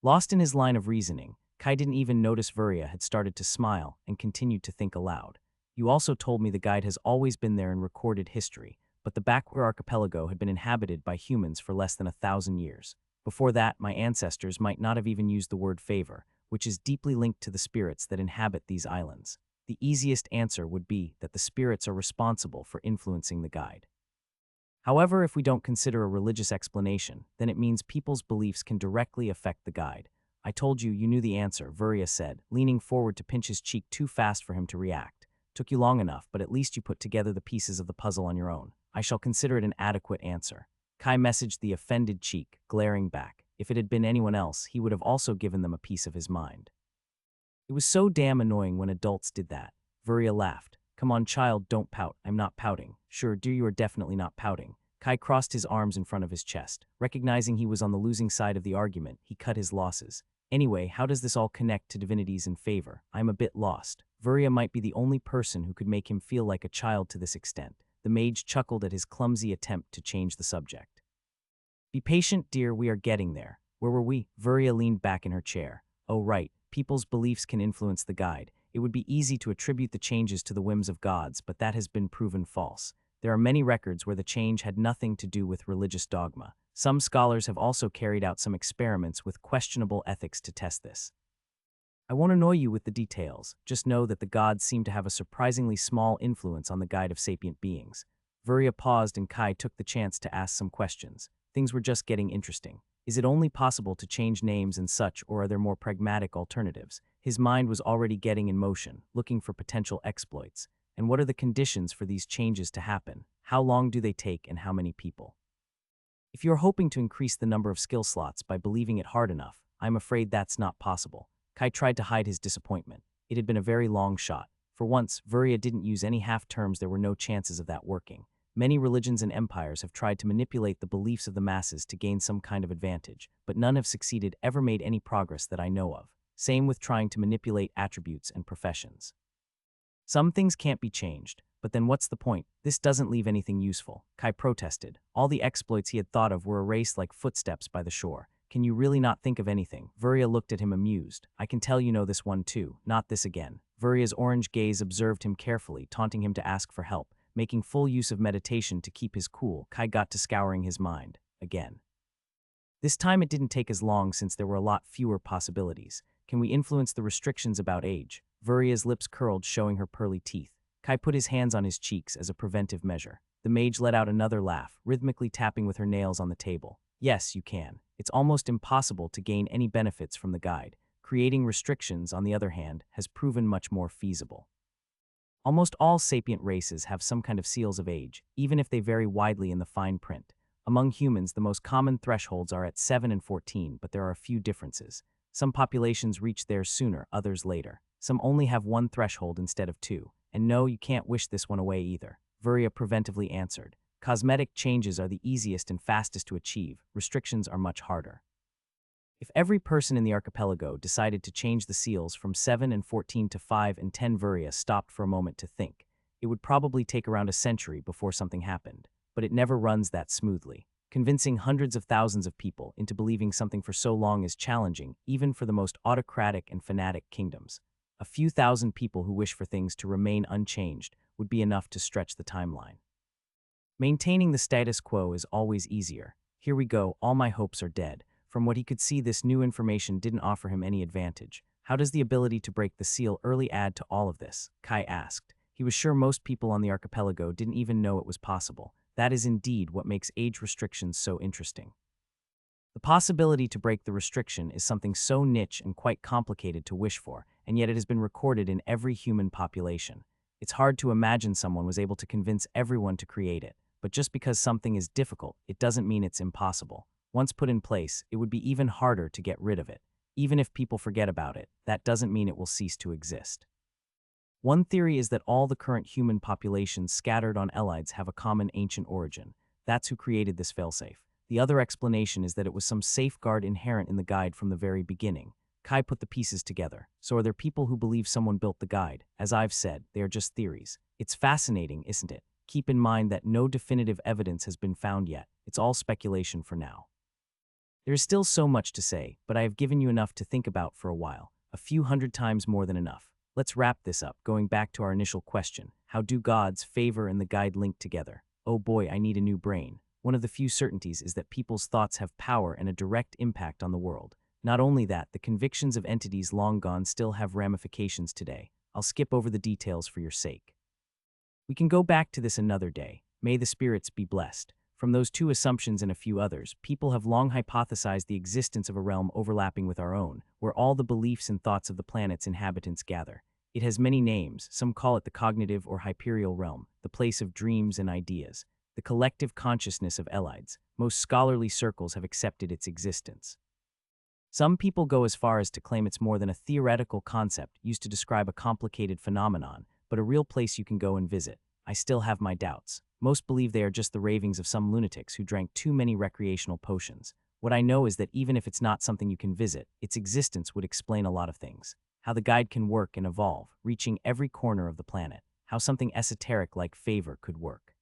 Lost in his line of reasoning, Kai didn't even notice Vuria had started to smile and continued to think aloud. You also told me the guide has always been there in recorded history, but the backward archipelago had been inhabited by humans for less than 1,000 years. Before that, my ancestors might not have even used the word favor, which is deeply linked to the spirits that inhabit these islands. The easiest answer would be that the spirits are responsible for influencing the guide. However, if we don't consider a religious explanation, then it means people's beliefs can directly affect the guide. I told you knew the answer, Vuria said, leaning forward to pinch his cheek too fast for him to react. Took you long enough, but at least you put together the pieces of the puzzle on your own. I shall consider it an adequate answer. Kai messaged the offended cheek, glaring back. If it had been anyone else, he would have also given them a piece of his mind. It was so damn annoying when adults did that. Vuria laughed. Come on, child, don't pout. I'm not pouting. Sure, dear, you are definitely not pouting. Kai crossed his arms in front of his chest. Recognizing he was on the losing side of the argument, he cut his losses. Anyway, how does this all connect to divinities in favor? I'm a bit lost. Vuria might be the only person who could make him feel like a child to this extent. The mage chuckled at his clumsy attempt to change the subject. Be patient, dear, we are getting there. Where were we? Vuria leaned back in her chair. Oh, right. People's beliefs can influence the guide. It would be easy to attribute the changes to the whims of gods, but that has been proven false. There are many records where the change had nothing to do with religious dogma. Some scholars have also carried out some experiments with questionable ethics to test this. I won't annoy you with the details, just know that the gods seem to have a surprisingly small influence on the guide of sapient beings. Vuria paused and Kai took the chance to ask some questions. Things were just getting interesting. Is it only possible to change names and such, or are there more pragmatic alternatives? His mind was already getting in motion, looking for potential exploits. And what are the conditions for these changes to happen? How long do they take and how many people? If you're hoping to increase the number of skill slots by believing it hard enough, I'm afraid that's not possible. Kai tried to hide his disappointment. It had been a very long shot. For once, Vuria didn't use any half-terms. There were no chances of that working. Many religions and empires have tried to manipulate the beliefs of the masses to gain some kind of advantage, but none have succeeded, ever made any progress that I know of. Same with trying to manipulate attributes and professions. Some things can't be changed, but then what's the point? This doesn't leave anything useful. Kai protested. All the exploits he had thought of were erased like footsteps by the shore. Can you really not think of anything? Vuria looked at him amused. I can tell you know this one too, not this again. Vuria's orange gaze observed him carefully, taunting him to ask for help. Making full use of meditation to keep his cool, Kai got to scouring his mind. Again. This time it didn't take as long since there were a lot fewer possibilities. Can we influence the restrictions about age? Vuria's lips curled, showing her pearly teeth. Kai put his hands on his cheeks as a preventive measure. The mage let out another laugh, rhythmically tapping with her nails on the table. Yes, you can. It's almost impossible to gain any benefits from the guide. Creating restrictions, on the other hand, has proven much more feasible. Almost all sapient races have some kind of seals of age, even if they vary widely in the fine print. Among humans, the most common thresholds are at 7 and 14, but there are a few differences. Some populations reach theirs sooner, others later. Some only have one threshold instead of two. And no, you can't wish this one away either. Vuria preventively answered. Cosmetic changes are the easiest and fastest to achieve. Restrictions are much harder. If every person in the archipelago decided to change the seals from 7 and 14 to 5 and 10, Vuria stopped for a moment to think. It would probably take around a century before something happened. But it never runs that smoothly. Convincing hundreds of thousands of people into believing something for so long is challenging, even for the most autocratic and fanatic kingdoms. A few thousand people who wish for things to remain unchanged would be enough to stretch the timeline. Maintaining the status quo is always easier. Here we go, all my hopes are dead. From what he could see, this new information didn't offer him any advantage. How does the ability to break the seal early add to all of this? Kai asked. He was sure most people on the archipelago didn't even know it was possible. That is indeed what makes age restrictions so interesting. The possibility to break the restriction is something so niche and quite complicated to wish for, and yet it has been recorded in every human population. It's hard to imagine someone was able to convince everyone to create it, but just because something is difficult, it doesn't mean it's impossible. Once put in place, it would be even harder to get rid of it. Even if people forget about it, that doesn't mean it will cease to exist. One theory is that all the current human populations scattered on Elides have a common ancient origin. That's who created this failsafe. The other explanation is that it was some safeguard inherent in the guide from the very beginning. Kai put the pieces together. So are there people who believe someone built the guide? As I've said, they are just theories. It's fascinating, isn't it? Keep in mind that no definitive evidence has been found yet. It's all speculation for now. There is still so much to say, but I have given you enough to think about for a while. A few hundred times more than enough. Let's wrap this up, going back to our initial question. How do gods, favor, and the guide link together? Oh boy, I need a new brain. One of the few certainties is that people's thoughts have power and a direct impact on the world. Not only that, the convictions of entities long gone still have ramifications today. I'll skip over the details for your sake. We can go back to this another day. May the spirits be blessed. From those two assumptions and a few others, people have long hypothesized the existence of a realm overlapping with our own, where all the beliefs and thoughts of the planet's inhabitants gather. It has many names. Some call it the cognitive or hyperial realm, the place of dreams and ideas, the collective consciousness of Elides. Most scholarly circles have accepted its existence. Some people go as far as to claim it's more than a theoretical concept used to describe a complicated phenomenon, but a real place you can go and visit. I still have my doubts. Most believe they are just the ravings of some lunatics who drank too many recreational potions. What I know is that even if it's not something you can visit, its existence would explain a lot of things. How the guide can work and evolve, reaching every corner of the planet. How something esoteric like favor could work.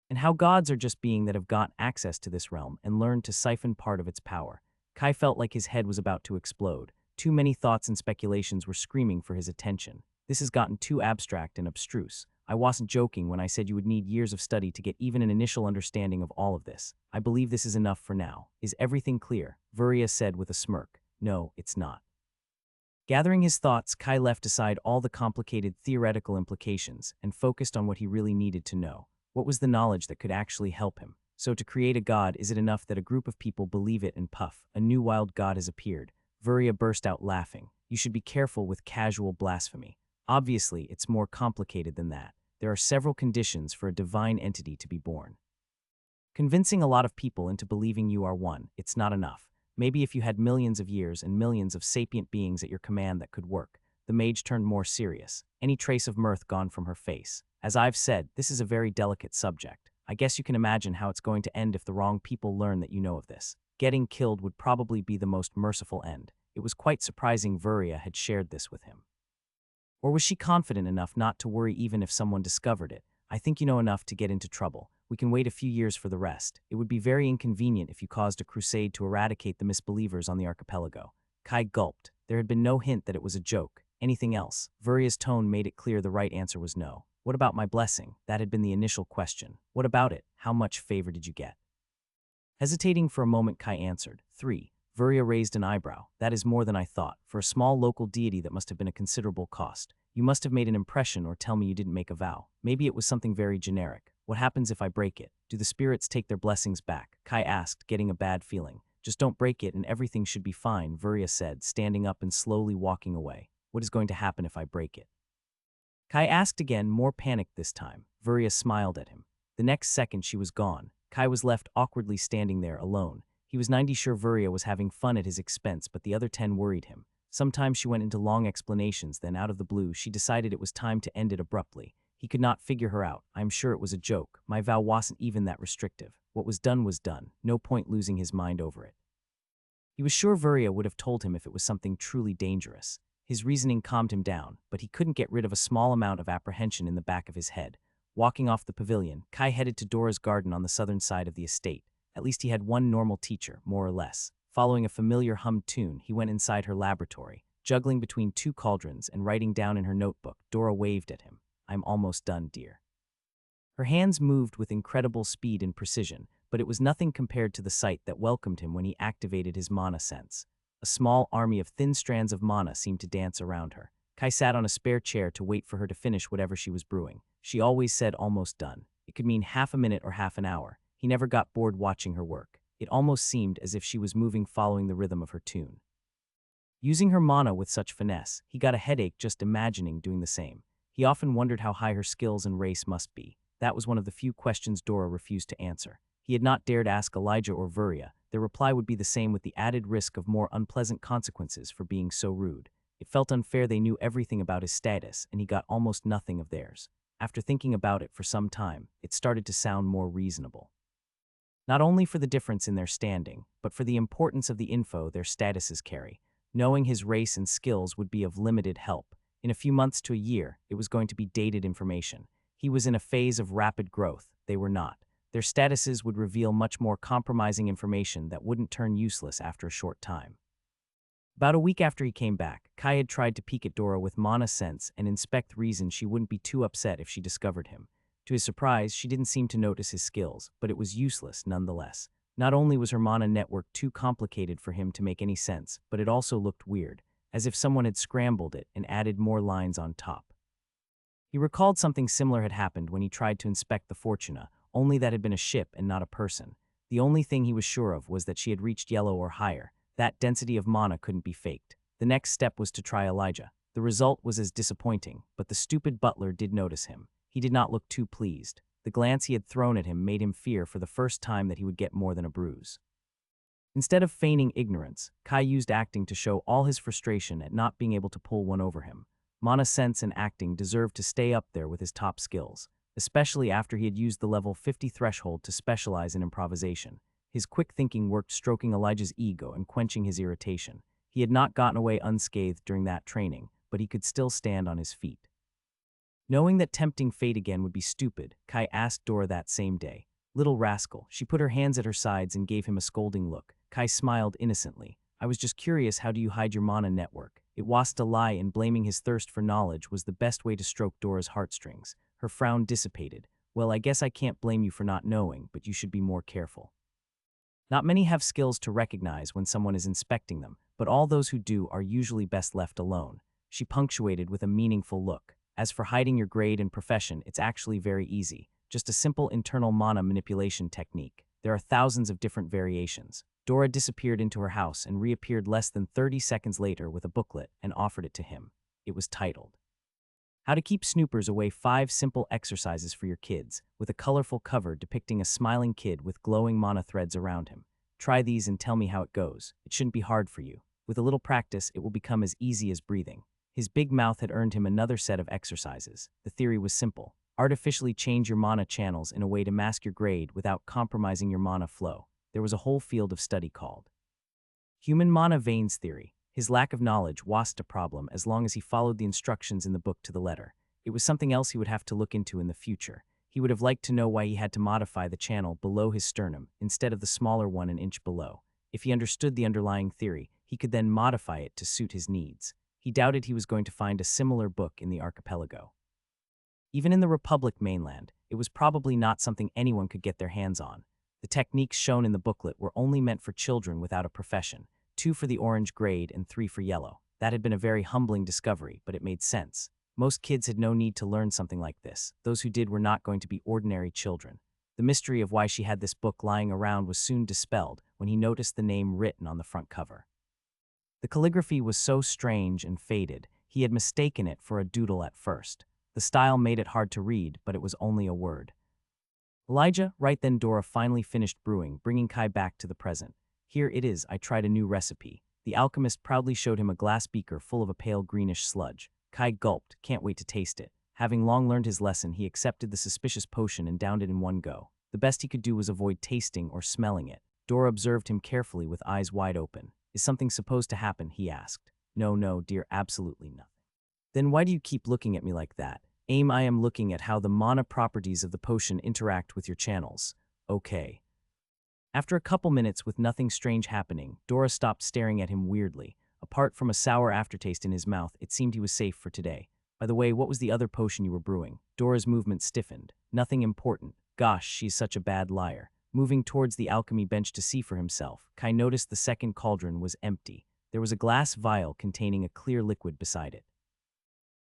And how gods are just beings that have got access to this realm and learned to siphon part of its power. Kai felt like his head was about to explode. Too many thoughts and speculations were screaming for his attention. This has gotten too abstract and abstruse. I wasn't joking when I said you would need years of study to get even an initial understanding of all of this. I believe this is enough for now. Is everything clear? Vuria said with a smirk. No, it's not. Gathering his thoughts, Kai left aside all the complicated theoretical implications and focused on what he really needed to know. What was the knowledge that could actually help him? So to create a god, is it enough that a group of people believe it and puff? A new wild god has appeared. Vuria burst out laughing. You should be careful with casual blasphemy. Obviously, it's more complicated than that. There are several conditions for a divine entity to be born. Convincing a lot of people into believing you are one, it's not enough. Maybe if you had millions of years and millions of sapient beings at your command that could work. The mage turned more serious, any trace of mirth gone from her face. As I've said, this is a very delicate subject. I guess you can imagine how it's going to end if the wrong people learn that you know of this. Getting killed would probably be the most merciful end. It was quite surprising Vuria had shared this with him. Or was she confident enough not to worry even if someone discovered it? I think you know enough to get into trouble. We can wait a few years for the rest. It would be very inconvenient if you caused a crusade to eradicate the misbelievers on the archipelago. Kai gulped. There had been no hint that it was a joke. Anything else? Vuria's tone made it clear the right answer was no. What about my blessing? That had been the initial question. What about it? How much favor did you get? Hesitating for a moment, Kai answered. 3. Vuria raised an eyebrow. That is more than I thought. For a small local deity, that must have been a considerable cost. You must have made an impression, or tell me you didn't make a vow. Maybe it was something very generic. What happens if I break it? Do the spirits take their blessings back? Kai asked, getting a bad feeling. Just don't break it and everything should be fine, Vuria said, standing up and slowly walking away. What is going to happen if I break it? Kai asked again, more panicked this time. Vuria smiled at him. The next second she was gone. Kai was left awkwardly standing there alone. He was 90 sure Vuria was having fun at his expense, but the other 10 worried him. Sometimes she went into long explanations, then out of the blue she decided it was time to end it abruptly. He could not figure her out. I'm sure it was a joke. My vow wasn't even that restrictive. What was done was done. No point losing his mind over it. He was sure Vuria would have told him if it was something truly dangerous. His reasoning calmed him down, but he couldn't get rid of a small amount of apprehension in the back of his head. Walking off the pavilion, Kai headed to Dora's garden on the southern side of the estate. At least he had one normal teacher, more or less. Following a familiar hummed tune, he went inside her laboratory. Juggling between 2 cauldrons and writing down in her notebook, Dora waved at him. I'm almost done, dear. Her hands moved with incredible speed and precision, but it was nothing compared to the sight that welcomed him when he activated his mana sense. A small army of thin strands of mana seemed to dance around her. Kai sat on a spare chair to wait for her to finish whatever she was brewing. She always said almost done. It could mean half a minute or half an hour. He never got bored watching her work. It almost seemed as if she was moving following the rhythm of her tune. Using her mana with such finesse, he got a headache just imagining doing the same. He often wondered how high her skills and race must be. That was one of the few questions Dora refused to answer. He had not dared ask Elijah or Vuria. Their reply would be the same, with the added risk of more unpleasant consequences for being so rude. It felt unfair. They knew everything about his status, and he got almost nothing of theirs. After thinking about it for some time, it started to sound more reasonable. Not only for the difference in their standing, but for the importance of the info their statuses carry. Knowing his race and skills would be of limited help. In a few months to a year, it was going to be dated information. He was in a phase of rapid growth. They were not. Their statuses would reveal much more compromising information that wouldn't turn useless after a short time. About a week after he came back, Kai had tried to peek at Dora with mana sense and inspect reasons she wouldn't be too upset if she discovered him. To his surprise, she didn't seem to notice his skills, but it was useless nonetheless. Not only was her mana network too complicated for him to make any sense, but it also looked weird, as if someone had scrambled it and added more lines on top. He recalled something similar had happened when he tried to inspect the Fortuna, only that had been a ship and not a person. The only thing he was sure of was that she had reached yellow or higher. That density of mana couldn't be faked. The next step was to try Elijah. The result was as disappointing, but the stupid butler did notice him. He did not look too pleased. The glance he had thrown at him made him fear for the first time that he would get more than a bruise. Instead of feigning ignorance, Kai used acting to show all his frustration at not being able to pull one over him. Mana sense and acting deserved to stay up there with his top skills, especially after he had used the level 50 threshold to specialize in improvisation. His quick thinking worked, stroking Elijah's ego and quenching his irritation. He had not gotten away unscathed during that training, but he could still stand on his feet. Knowing that tempting fate again would be stupid, Kai asked Dora that same day. Little rascal. She put her hands at her sides and gave him a scolding look. Kai smiled innocently. I was just curious, how do you hide your mana network? It was a lie, and blaming his thirst for knowledge was the best way to stroke Dora's heartstrings. Her frown dissipated. Well, I guess I can't blame you for not knowing, but you should be more careful. Not many have skills to recognize when someone is inspecting them, but all those who do are usually best left alone. She punctuated with a meaningful look. As for hiding your grade and profession, it's actually very easy. Just a simple internal mana manipulation technique. There are thousands of different variations. Dora disappeared into her house and reappeared less than 30 seconds later with a booklet and offered it to him. It was titled, How to Keep Snoopers Away 5 Simple Exercises for Your Kids, with a colorful cover depicting a smiling kid with glowing mana threads around him. Try these and tell me how it goes. It shouldn't be hard for you. With a little practice, it will become as easy as breathing. His big mouth had earned him another set of exercises. The theory was simple. Artificially change your mana channels in a way to mask your grade without compromising your mana flow. There was a whole field of study called Human Mana Veins Theory. His lack of knowledge wasn't a problem as long as he followed the instructions in the book to the letter. It was something else he would have to look into in the future. He would have liked to know why he had to modify the channel below his sternum instead of the smaller one an inch below. If he understood the underlying theory, he could then modify it to suit his needs. He doubted he was going to find a similar book in the archipelago. Even in the Republic mainland, it was probably not something anyone could get their hands on. The techniques shown in the booklet were only meant for children without a profession, 2 for the orange grade and 3 for yellow. That had been a very humbling discovery, but it made sense. Most kids had no need to learn something like this. Those who did were not going to be ordinary children. The mystery of why she had this book lying around was soon dispelled when he noticed the name written on the front cover. The calligraphy was so strange and faded, he had mistaken it for a doodle at first. The style made it hard to read, but it was only a word. Elijah, right then Dora finally finished brewing, bringing Kai back to the present. Here it is, I tried a new recipe. The alchemist proudly showed him a glass beaker full of a pale greenish sludge. Kai gulped, can't wait to taste it. Having long learned his lesson, he accepted the suspicious potion and downed it in one go. The best he could do was avoid tasting or smelling it. Dora observed him carefully with eyes wide open. Is something supposed to happen? He asked. No, dear, absolutely nothing. Then why do you keep looking at me like that? I am looking at how the mana properties of the potion interact with your channels. Okay. After a couple minutes with nothing strange happening, Dora stopped staring at him weirdly. Apart from a sour aftertaste in his mouth, it seemed he was safe for today. By the way, what was the other potion you were brewing? Dora's movement stiffened. Nothing important. Gosh, she's such a bad liar. Moving towards the alchemy bench to see for himself, Kai noticed the second cauldron was empty. There was a glass vial containing a clear liquid beside it.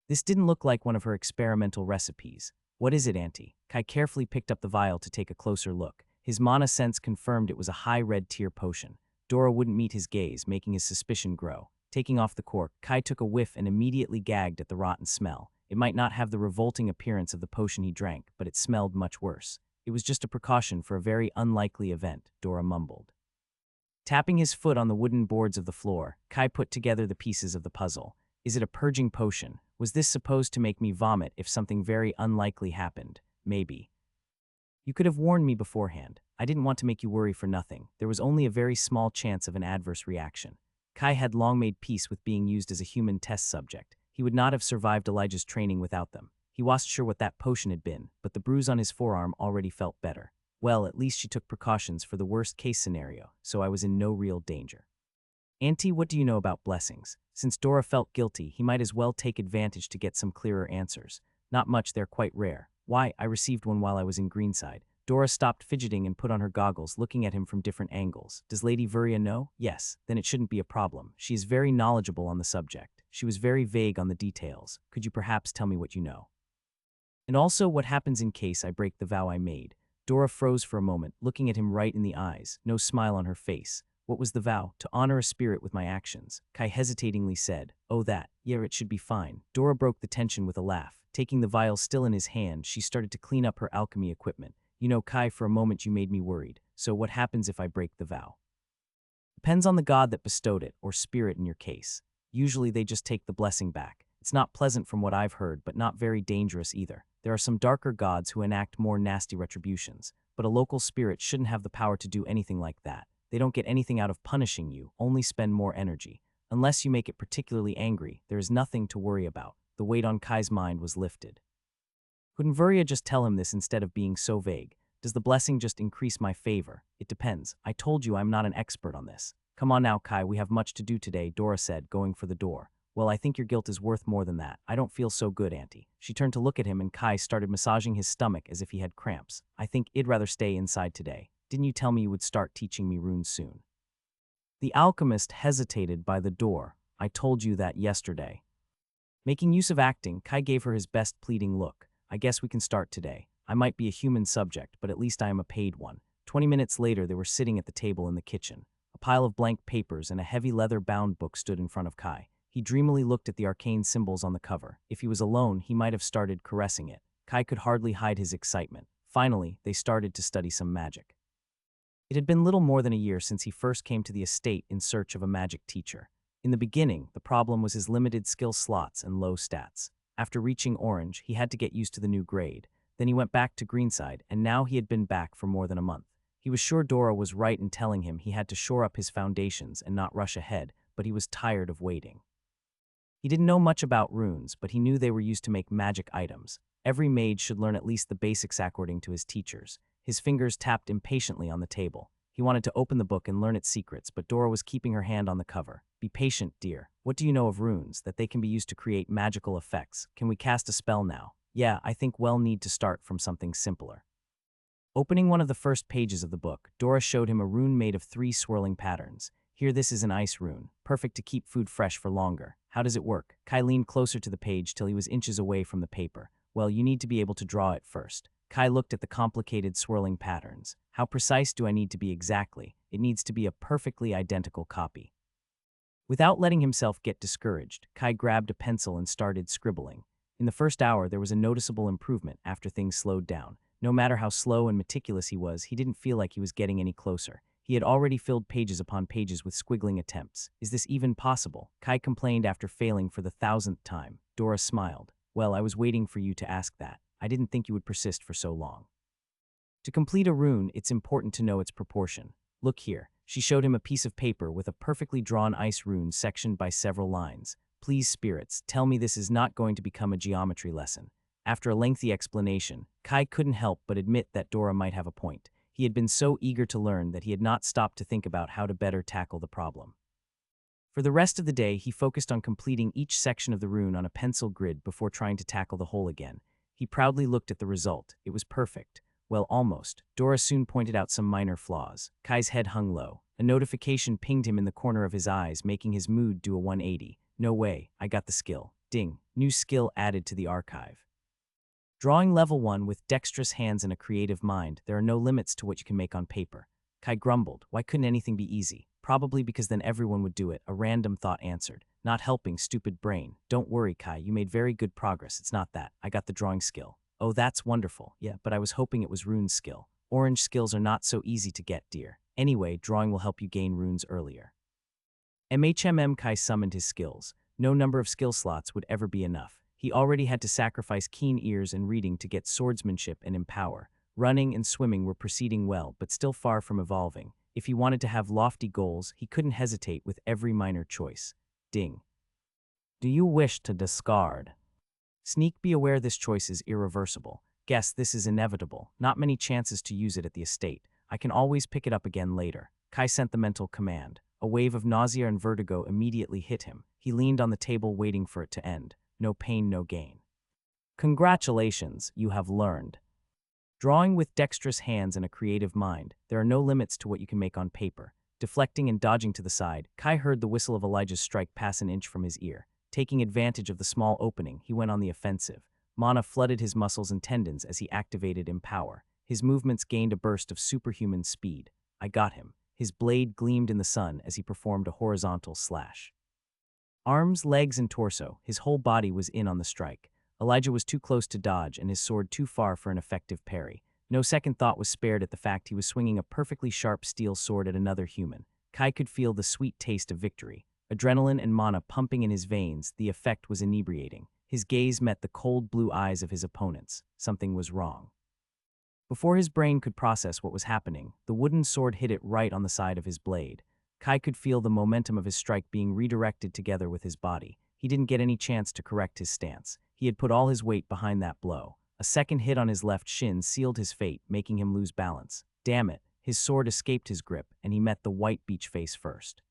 This didn't look like one of her experimental recipes. What is it, Auntie? Kai carefully picked up the vial to take a closer look. His mana sense confirmed it was a high red tier potion. Dora wouldn't meet his gaze, making his suspicion grow. Taking off the cork, Kai took a whiff and immediately gagged at the rotten smell. It might not have the revolting appearance of the potion he drank, but it smelled much worse. It was just a precaution for a very unlikely event, Dora mumbled. Tapping his foot on the wooden boards of the floor, Kai put together the pieces of the puzzle. Is it a purging potion? Was this supposed to make me vomit if something very unlikely happened? Maybe. You could have warned me beforehand. I didn't want to make you worry for nothing. There was only a very small chance of an adverse reaction. Kai had long made peace with being used as a human test subject. He would not have survived Elijah's training without them. He wasn't sure what that potion had been, but the bruise on his forearm already felt better. Well, at least she took precautions for the worst-case scenario, so I was in no real danger. Auntie, what do you know about blessings? Since Dora felt guilty, he might as well take advantage to get some clearer answers. Not much, they're quite rare. Why, I received one while I was in Greenside. Dora stopped fidgeting and put on her goggles, looking at him from different angles. Does Lady Vuria know? Yes, then it shouldn't be a problem. She is very knowledgeable on the subject. She was very vague on the details. Could you perhaps tell me what you know? And also, what happens in case I break the vow I made? Dora froze for a moment, looking at him right in the eyes, no smile on her face. What was the vow? To honor a spirit with my actions. Kai hesitatingly said, Oh that, yeah, it should be fine. Dora broke the tension with a laugh. Taking the vial still in his hand, she started to clean up her alchemy equipment. You know, Kai, for a moment you made me worried. So what happens if I break the vow? Depends on the god that bestowed it, or spirit in your case. Usually they just take the blessing back. It's not pleasant from what I've heard, but not very dangerous either. There are some darker gods who enact more nasty retributions, but a local spirit shouldn't have the power to do anything like that. They don't get anything out of punishing you, only spend more energy. Unless you make it particularly angry, there is nothing to worry about. The weight on Kai's mind was lifted. Couldn't Vuria just tell him this instead of being so vague? Does the blessing just increase my favor? It depends. I told you I'm not an expert on this. Come on now, Kai, we have much to do today, Dora said, going for the door. Well, I think your guilt is worth more than that. I don't feel so good, Auntie. She turned to look at him and Kai started massaging his stomach as if he had cramps. I think I'd rather stay inside today. Didn't you tell me you would start teaching me runes soon? The alchemist hesitated by the door. I told you that yesterday. Making use of acting, Kai gave her his best pleading look. I guess we can start today. I might be a human subject, but at least I am a paid one. 20 minutes later, they were sitting at the table in the kitchen. A pile of blank papers and a heavy leather-bound book stood in front of Kai. He dreamily looked at the arcane symbols on the cover. If he was alone, he might have started caressing it. Kai could hardly hide his excitement. Finally, they started to study some magic. It had been little more than a year since he first came to the estate in search of a magic teacher. In the beginning, the problem was his limited skill slots and low stats. After reaching Orange, he had to get used to the new grade. Then he went back to Greenside, and now he had been back for more than a month. He was sure Dora was right in telling him he had to shore up his foundations and not rush ahead, but he was tired of waiting. He didn't know much about runes, but he knew they were used to make magic items. Every mage should learn at least the basics according to his teachers. His fingers tapped impatiently on the table. He wanted to open the book and learn its secrets, but Dora was keeping her hand on the cover. Be patient, dear. What do you know of runes? That they can be used to create magical effects. Can we cast a spell now? Yeah, I think we'll need to start from something simpler. Opening one of the first pages of the book, Dora showed him a rune made of 3 swirling patterns. Here, this is an ice rune, perfect to keep food fresh for longer. How does it work? Kai leaned closer to the page till he was inches away from the paper. Well, you need to be able to draw it first. Kai looked at the complicated swirling patterns. How precise do I need to be exactly? It needs to be a perfectly identical copy. Without letting himself get discouraged, Kai grabbed a pencil and started scribbling. In the first hour, there was a noticeable improvement after things slowed down. No matter how slow and meticulous he was, he didn't feel like he was getting any closer. He had already filled pages upon pages with squiggling attempts. Is this even possible? Kai complained after failing for the 1000th time. Dora smiled. Well, I was waiting for you to ask that. I didn't think you would persist for so long. To complete a rune, it's important to know its proportion. Look here. She showed him a piece of paper with a perfectly drawn ice rune sectioned by several lines. Please, spirits, tell me this is not going to become a geometry lesson. After a lengthy explanation, Kai couldn't help but admit that Dora might have a point. He had been so eager to learn that he had not stopped to think about how to better tackle the problem. For the rest of the day, he focused on completing each section of the rune on a pencil grid before trying to tackle the whole again. He proudly looked at the result. It was perfect. Well, almost. Dora soon pointed out some minor flaws. Kai's head hung low. A notification pinged him in the corner of his eyes, making his mood do a 180. No way, I got the skill. Ding. New skill added to the archive. Drawing level 1 with dexterous hands and a creative mind, there are no limits to what you can make on paper. Kai grumbled. Why couldn't anything be easy? Probably because then everyone would do it, a random thought answered. Not helping, stupid brain. Don't worry, Kai, you made very good progress. It's not that. I got the drawing skill. Oh, that's wonderful. Yeah, but I was hoping it was rune skill. Orange skills are not so easy to get, dear. Anyway, drawing will help you gain runes earlier. Kai summoned his skills. No number of skill slots would ever be enough. He already had to sacrifice keen ears and reading to get swordsmanship and empower. Running and swimming were proceeding well, but still far from evolving. If he wanted to have lofty goals, he couldn't hesitate with every minor choice. Ding. Do you wish to discard? Sneak, be aware this choice is irreversible. Guess this is inevitable. Not many chances to use it at the estate. I can always pick it up again later. Kai sent the mental command. A wave of nausea and vertigo immediately hit him. He leaned on the table waiting for it to end. No pain, no gain. Congratulations, you have learned. Drawing with dexterous hands and a creative mind, there are no limits to what you can make on paper. Deflecting and dodging to the side, Kai heard the whistle of Elijah's strike pass an inch from his ear. Taking advantage of the small opening, he went on the offensive. Mana flooded his muscles and tendons as he activated Empower. His movements gained a burst of superhuman speed. I got him. His blade gleamed in the sun as he performed a horizontal slash. Arms, legs, and torso, his whole body was in on the strike. Elijah was too close to dodge and his sword too far for an effective parry. No second thought was spared at the fact he was swinging a perfectly sharp steel sword at another human. Kai could feel the sweet taste of victory. Adrenaline and mana pumping in his veins, the effect was inebriating. His gaze met the cold blue eyes of his opponents. Something was wrong. Before his brain could process what was happening, the wooden sword hit it right on the side of his blade. Kai could feel the momentum of his strike being redirected together with his body. He didn't get any chance to correct his stance. He had put all his weight behind that blow. A second hit on his left shin sealed his fate, making him lose balance. Damn it, his sword escaped his grip, and he met the white beach face first.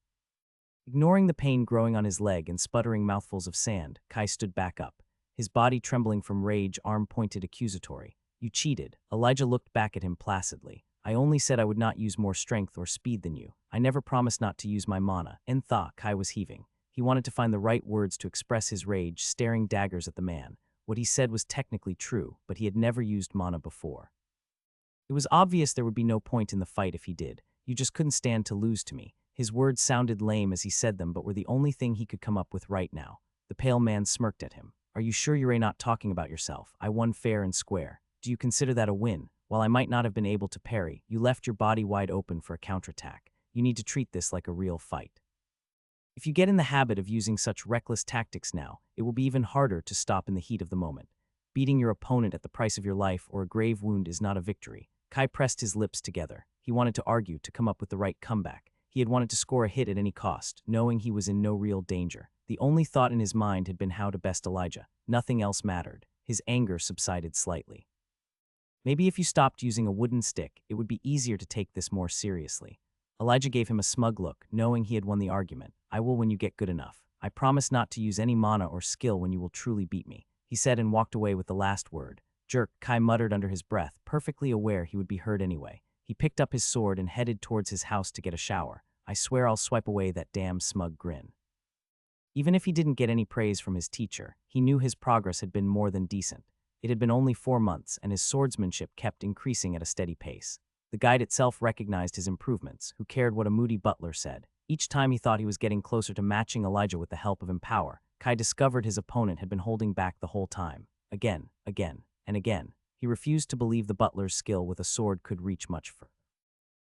Ignoring the pain growing on his leg and sputtering mouthfuls of sand, Kai stood back up. His body trembling from rage, arm pointed accusatory. You cheated. Elijah looked back at him placidly. I only said I would not use more strength or speed than you. I never promised not to use my mana. Kai was heaving. He wanted to find the right words to express his rage, staring daggers at the man. What he said was technically true, but he had never used mana before. It was obvious there would be no point in the fight if he did. You just couldn't stand to lose to me. His words sounded lame as he said them, but were the only thing he could come up with right now. The pale man smirked at him. Are you sure you're not talking about yourself? I won fair and square. Do you consider that a win? While I might not have been able to parry, you left your body wide open for a counterattack. You need to treat this like a real fight. If you get in the habit of using such reckless tactics now, it will be even harder to stop in the heat of the moment. Beating your opponent at the price of your life or a grave wound is not a victory. Kai pressed his lips together. He wanted to argue, to come up with the right comeback. He had wanted to score a hit at any cost, knowing he was in no real danger. The only thought in his mind had been how to best Elijah. Nothing else mattered. His anger subsided slightly. Maybe if you stopped using a wooden stick, it would be easier to take this more seriously. Elijah gave him a smug look, knowing he had won the argument. I will when you get good enough. I promise not to use any mana or skill when you will truly beat me, he said and walked away with the last word. Jerk, Kai muttered under his breath, perfectly aware he would be hurt anyway. He picked up his sword and headed towards his house to get a shower. I swear I'll swipe away that damn smug grin. Even if he didn't get any praise from his teacher, he knew his progress had been more than decent. It had been only 4 months, and his swordsmanship kept increasing at a steady pace. The guide itself recognized his improvements, who cared what a moody butler said. Each time he thought he was getting closer to matching Elijah with the help of Empower, Kai discovered his opponent had been holding back the whole time. Again, and again. He refused to believe the butler's skill with a sword could reach much further.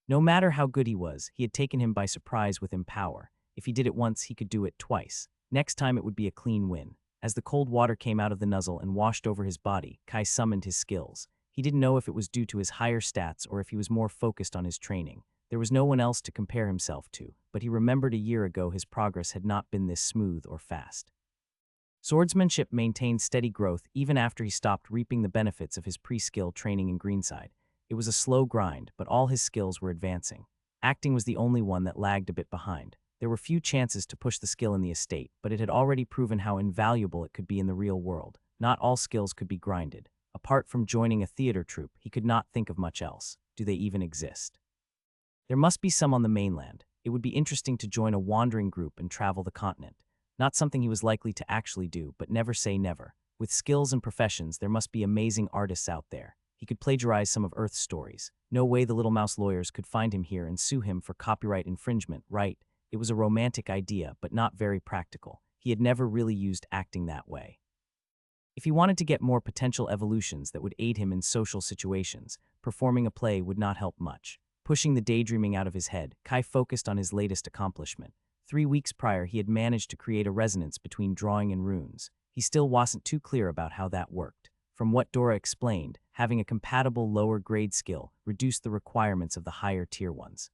No matter how good he was, he had taken him by surprise with Empower. If he did it once, he could do it twice. Next time it would be a clean win. As the cold water came out of the nozzle and washed over his body, Kai summoned his skills. He didn't know if it was due to his higher stats or if he was more focused on his training. There was no one else to compare himself to, but he remembered a year ago his progress had not been this smooth or fast. Swordsmanship maintained steady growth even after he stopped reaping the benefits of his pre-skill training in Greenside. It was a slow grind, but all his skills were advancing. Acting was the only one that lagged a bit behind. There were few chances to push the skill in the estate, but it had already proven how invaluable it could be in the real world. Not all skills could be grinded. Apart from joining a theater troupe, he could not think of much else. Do they even exist? There must be some on the mainland. It would be interesting to join a wandering group and travel the continent. Not something he was likely to actually do, but never say never. With skills and professions, there must be amazing artists out there. He could plagiarize some of Earth's stories. No way the Little Mouse lawyers could find him here and sue him for copyright infringement, right? It was a romantic idea, but not very practical. He had never really used acting that way. If he wanted to get more potential evolutions that would aid him in social situations, performing a play would not help much. Pushing the daydreaming out of his head, Kai focused on his latest accomplishment. 3 weeks prior, he had managed to create a resonance between drawing and runes. He still wasn't too clear about how that worked. From what Dora explained, having a compatible lower-grade skill reduced the requirements of the higher-tier ones.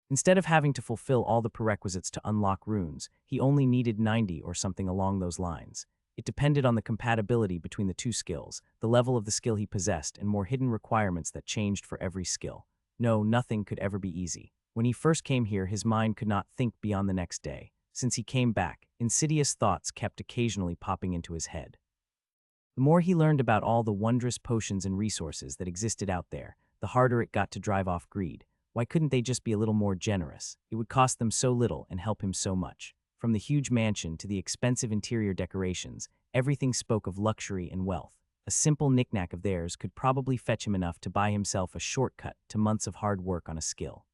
Instead of having to fulfill all the prerequisites to unlock runes, he only needed 90 or something along those lines. It depended on the compatibility between the two skills, the level of the skill he possessed, and more hidden requirements that changed for every skill. No, nothing could ever be easy. When he first came here, his mind could not think beyond the next day. Since he came back, insidious thoughts kept occasionally popping into his head. The more he learned about all the wondrous potions and resources that existed out there, the harder it got to drive off greed. Why couldn't they just be a little more generous? It would cost them so little and help him so much. From the huge mansion to the expensive interior decorations, everything spoke of luxury and wealth. A simple knickknack of theirs could probably fetch him enough to buy himself a shortcut to months of hard work on a skill.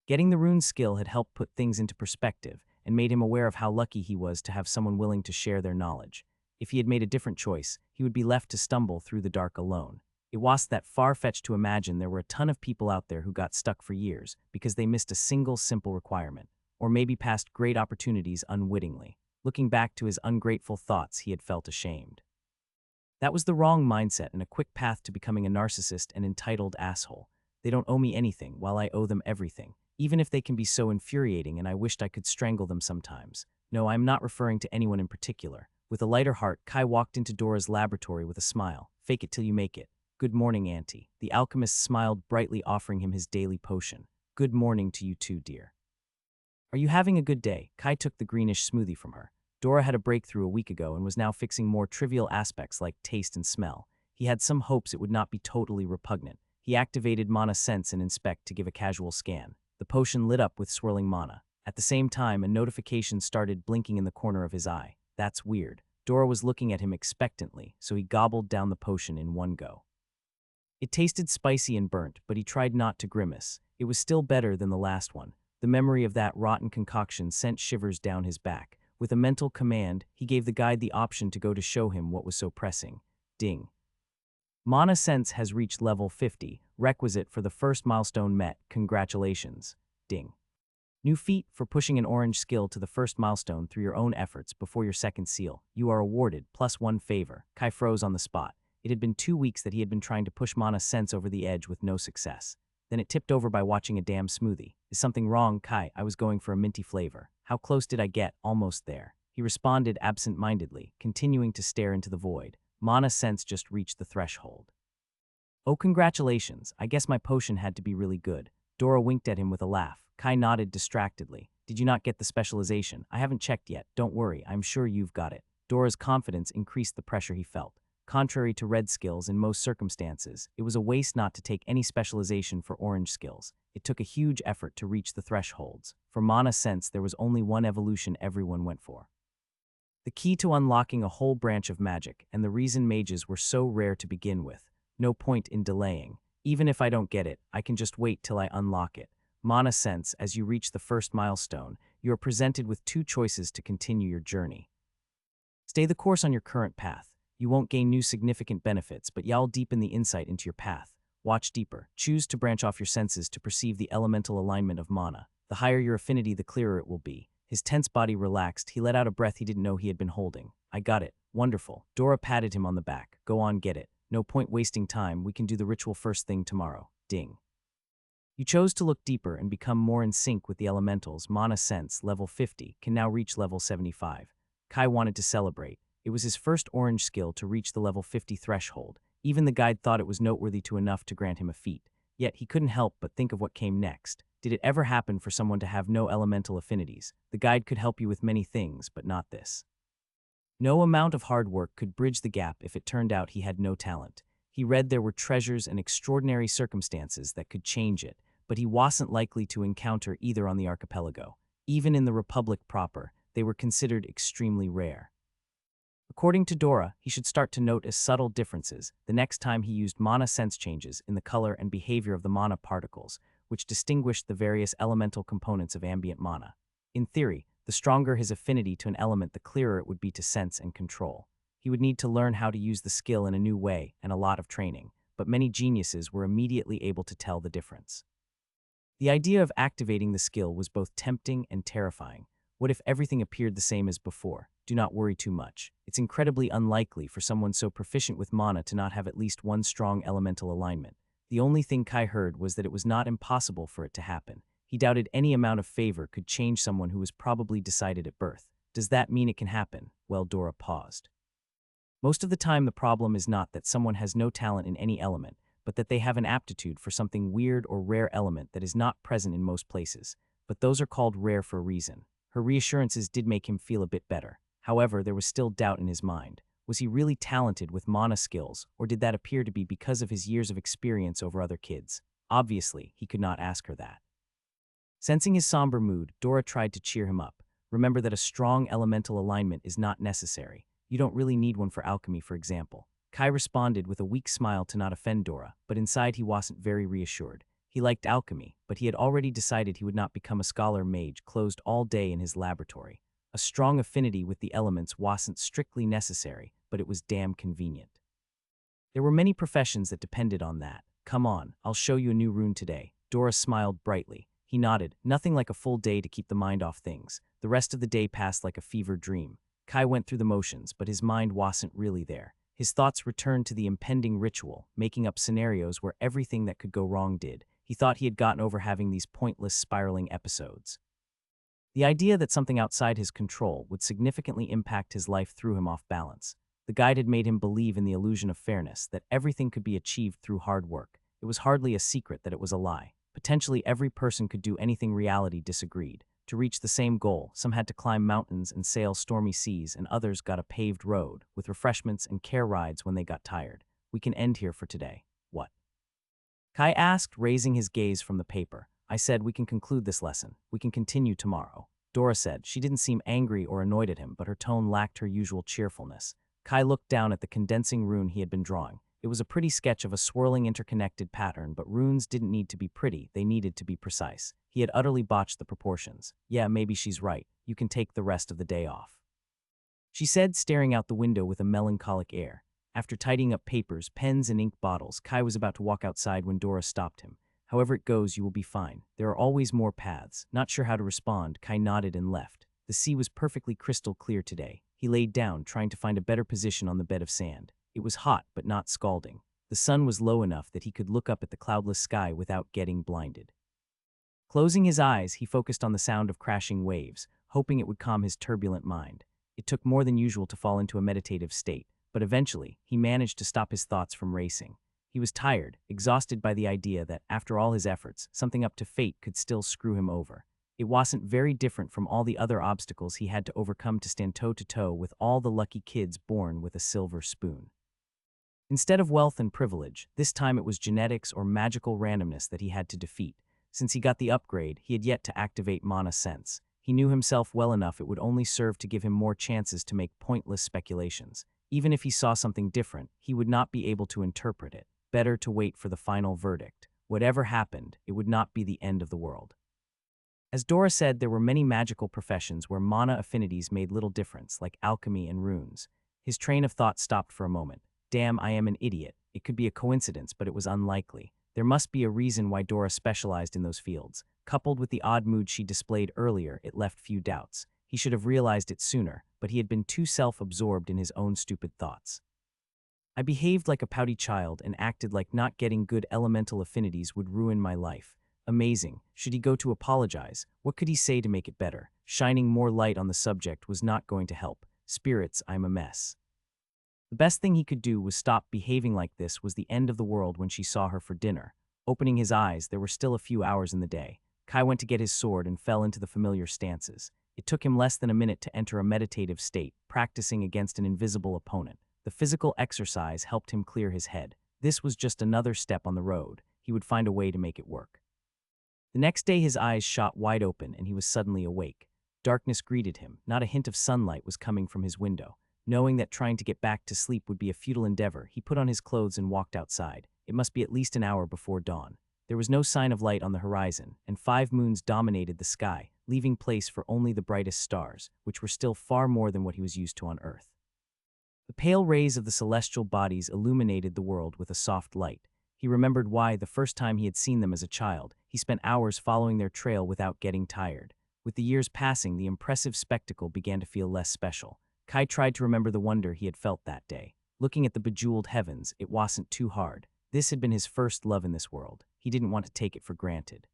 Getting the rune skill had helped put things into perspective and made him aware of how lucky he was to have someone willing to share their knowledge. If he had made a different choice, he would be left to stumble through the dark alone. It was that far-fetched to imagine there were a ton of people out there who got stuck for years because they missed a single simple requirement, or maybe passed great opportunities unwittingly. Looking back to his ungrateful thoughts, he had felt ashamed. That was the wrong mindset and a quick path to becoming a narcissist and entitled asshole. They don't owe me anything, while I owe them everything, even if they can be so infuriating and I wished I could strangle them sometimes. No, I'm not referring to anyone in particular. With a lighter heart, Kai walked into Dora's laboratory with a smile. Fake it till you make it. Good morning, Auntie. The alchemist smiled brightly, offering him his daily potion. Good morning to you too, dear. Are you having a good day? Kai took the greenish smoothie from her. Dora had a breakthrough a week ago and was now fixing more trivial aspects like taste and smell. He had some hopes it would not be totally repugnant. He activated Mana Sense and Inspect to give a casual scan. The potion lit up with swirling mana. At the same time, a notification started blinking in the corner of his eye. That's weird. Dora was looking at him expectantly, so he gobbled down the potion in one go. It tasted spicy and burnt, but he tried not to grimace. It was still better than the last one. The memory of that rotten concoction sent shivers down his back. With a mental command, he gave the guide the option to go to show him what was so pressing. Ding. Mana Sense has reached level 50, requisite for the first milestone met. Congratulations. Ding. New feat for pushing an orange skill to the first milestone through your own efforts before your second seal. You are awarded +1 favor. Kai froze on the spot. It had been 2 weeks that he had been trying to push Mana Sense over the edge with no success. Then it tipped over by watching a damn smoothie. Is something wrong, Kai? I was going for a minty flavor. How close did I get? Almost there. He responded absent-mindedly, continuing to stare into the void. Mana Sense just reached the threshold. Oh, congratulations. I guess my potion had to be really good. Dora winked at him with a laugh. Kai nodded distractedly. Did you not get the specialization? I haven't checked yet. Don't worry, I'm sure you've got it. Dora's confidence increased the pressure he felt. Contrary to red skills in most circumstances, it was a waste not to take any specialization for orange skills. It took a huge effort to reach the thresholds. For Mana Sense, there was only one evolution everyone went for. The key to unlocking a whole branch of magic, and the reason mages were so rare to begin with. No point in delaying. Even if I don't get it, I can just wait till I unlock it. Mana Sense, as you reach the first milestone, you are presented with 2 choices to continue your journey. Stay the course on your current path. You won't gain new significant benefits, but you'll deepen the insight into your path. Watch deeper. Choose to branch off your senses to perceive the elemental alignment of mana. The higher your affinity, the clearer it will be. His tense body relaxed. He let out a breath he didn't know he had been holding. I got it. Wonderful. Dora patted him on the back. Go on, get it. No point wasting time. We can do the ritual first thing tomorrow. Ding. You chose to look deeper and become more in sync with the elementals. Mana Sense, level 50, can now reach level 75. Kai wanted to celebrate. It was his first orange skill to reach the level 50 threshold. Even the guide thought it was noteworthy enough to grant him a feat. Yet he couldn't help but think of what came next. Did it ever happen for someone to have no elemental affinities? The guide could help you with many things, but not this. No amount of hard work could bridge the gap if it turned out he had no talent. He read there were treasures and extraordinary circumstances that could change it, but he wasn't likely to encounter either on the archipelago. Even in the Republic proper, they were considered extremely rare. According to Dora, he should start to notice subtle differences the next time he used Mana Sense changes in the color and behavior of the mana particles, which distinguished the various elemental components of ambient mana. In theory, the stronger his affinity to an element, the clearer it would be to sense and control. He would need to learn how to use the skill in a new way and a lot of training, but many geniuses were immediately able to tell the difference. The idea of activating the skill was both tempting and terrifying. What if everything appeared the same as before? Do not worry too much. It's incredibly unlikely for someone so proficient with mana to not have at least one strong elemental alignment. The only thing Kai heard was that it was not impossible for it to happen. He doubted any amount of favor could change someone who was probably decided at birth. Does that mean it can happen? Well, Dora paused. Most of the time, the problem is not that someone has no talent in any element, but that they have an aptitude for something weird or rare element that is not present in most places. But those are called rare for a reason. Her reassurances did make him feel a bit better. However, there was still doubt in his mind. Was he really talented with mana skills, or did that appear to be because of his years of experience over other kids? Obviously, he could not ask her that. Sensing his somber mood, Dora tried to cheer him up. Remember that a strong elemental alignment is not necessary. You don't really need one for alchemy, for example. Kai responded with a weak smile to not offend Dora, but inside he wasn't very reassured. He liked alchemy, but he had already decided he would not become a scholar mage closed all day in his laboratory. A strong affinity with the elements wasn't strictly necessary, but it was damn convenient. There were many professions that depended on that. Come on, I'll show you a new rune today. Dora smiled brightly. He nodded, nothing like a full day to keep the mind off things. The rest of the day passed like a fevered dream. Kai went through the motions, but his mind wasn't really there. His thoughts returned to the impending ritual, making up scenarios where everything that could go wrong did. He thought he had gotten over having these pointless spiraling episodes. The idea that something outside his control would significantly impact his life threw him off balance. The guide had made him believe in the illusion of fairness, that everything could be achieved through hard work. It was hardly a secret that it was a lie. Potentially every person could do anything reality disagreed. To reach the same goal, some had to climb mountains and sail stormy seas, and others got a paved road, with refreshments and care rides when they got tired. We can end here for today. What? Kai asked, raising his gaze from the paper. I said, we can conclude this lesson. We can continue tomorrow. Dora said. She didn't seem angry or annoyed at him, but her tone lacked her usual cheerfulness. Kai looked down at the condensing rune he had been drawing. It was a pretty sketch of a swirling interconnected pattern, but runes didn't need to be pretty, they needed to be precise. He had utterly botched the proportions. Yeah, maybe she's right. You can take the rest of the day off, she said, staring out the window with a melancholic air. After tidying up papers, pens, and ink bottles, Kai was about to walk outside when Dora stopped him. However it goes, you will be fine. There are always more paths. Not sure how to respond, Kai nodded and left. The sea was perfectly crystal clear today. He laid down, trying to find a better position on the bed of sand. It was hot, but not scalding. The sun was low enough that he could look up at the cloudless sky without getting blinded. Closing his eyes, he focused on the sound of crashing waves, hoping it would calm his turbulent mind. It took more than usual to fall into a meditative state, but eventually, he managed to stop his thoughts from racing. He was tired, exhausted by the idea that, after all his efforts, something up to fate could still screw him over. It wasn't very different from all the other obstacles he had to overcome to stand toe-to-toe with all the lucky kids born with a silver spoon. Instead of wealth and privilege, this time it was genetics or magical randomness that he had to defeat. Since he got the upgrade, he had yet to activate Mana Sense. He knew himself well enough it would only serve to give him more chances to make pointless speculations. Even if he saw something different, he would not be able to interpret it. Better to wait for the final verdict. Whatever happened, it would not be the end of the world. As Dora said, there were many magical professions where mana affinities made little difference, like alchemy and runes. His train of thought stopped for a moment. Damn, I am an idiot. It could be a coincidence, but it was unlikely. There must be a reason why Dora specialized in those fields. Coupled with the odd mood she displayed earlier, it left few doubts. He should have realized it sooner, but he had been too self-absorbed in his own stupid thoughts. I behaved like a pouty child and acted like not getting good elemental affinities would ruin my life. Amazing. Should he go to apologize? What could he say to make it better? Shining more light on the subject was not going to help. Spirits, I'm a mess. The best thing he could do was stop behaving like this was the end of the world when she saw her for dinner. Opening his eyes, there were still a few hours in the day. Kai went to get his sword and fell into the familiar stances. It took him less than a minute to enter a meditative state, practicing against an invisible opponent. The physical exercise helped him clear his head. This was just another step on the road. He would find a way to make it work. The next day his eyes shot wide open and he was suddenly awake. Darkness greeted him. Not a hint of sunlight was coming from his window. Knowing that trying to get back to sleep would be a futile endeavor, he put on his clothes and walked outside. It must be at least an hour before dawn. There was no sign of light on the horizon, and 5 moons dominated the sky, leaving place for only the brightest stars, which were still far more than what he was used to on Earth. The pale rays of the celestial bodies illuminated the world with a soft light. He remembered why, the first time he had seen them as a child, he spent hours following their trail without getting tired. With the years passing, the impressive spectacle began to feel less special. Kai tried to remember the wonder he had felt that day. Looking at the bejeweled heavens, it wasn't too hard. This had been his first love in this world. He didn't want to take it for granted.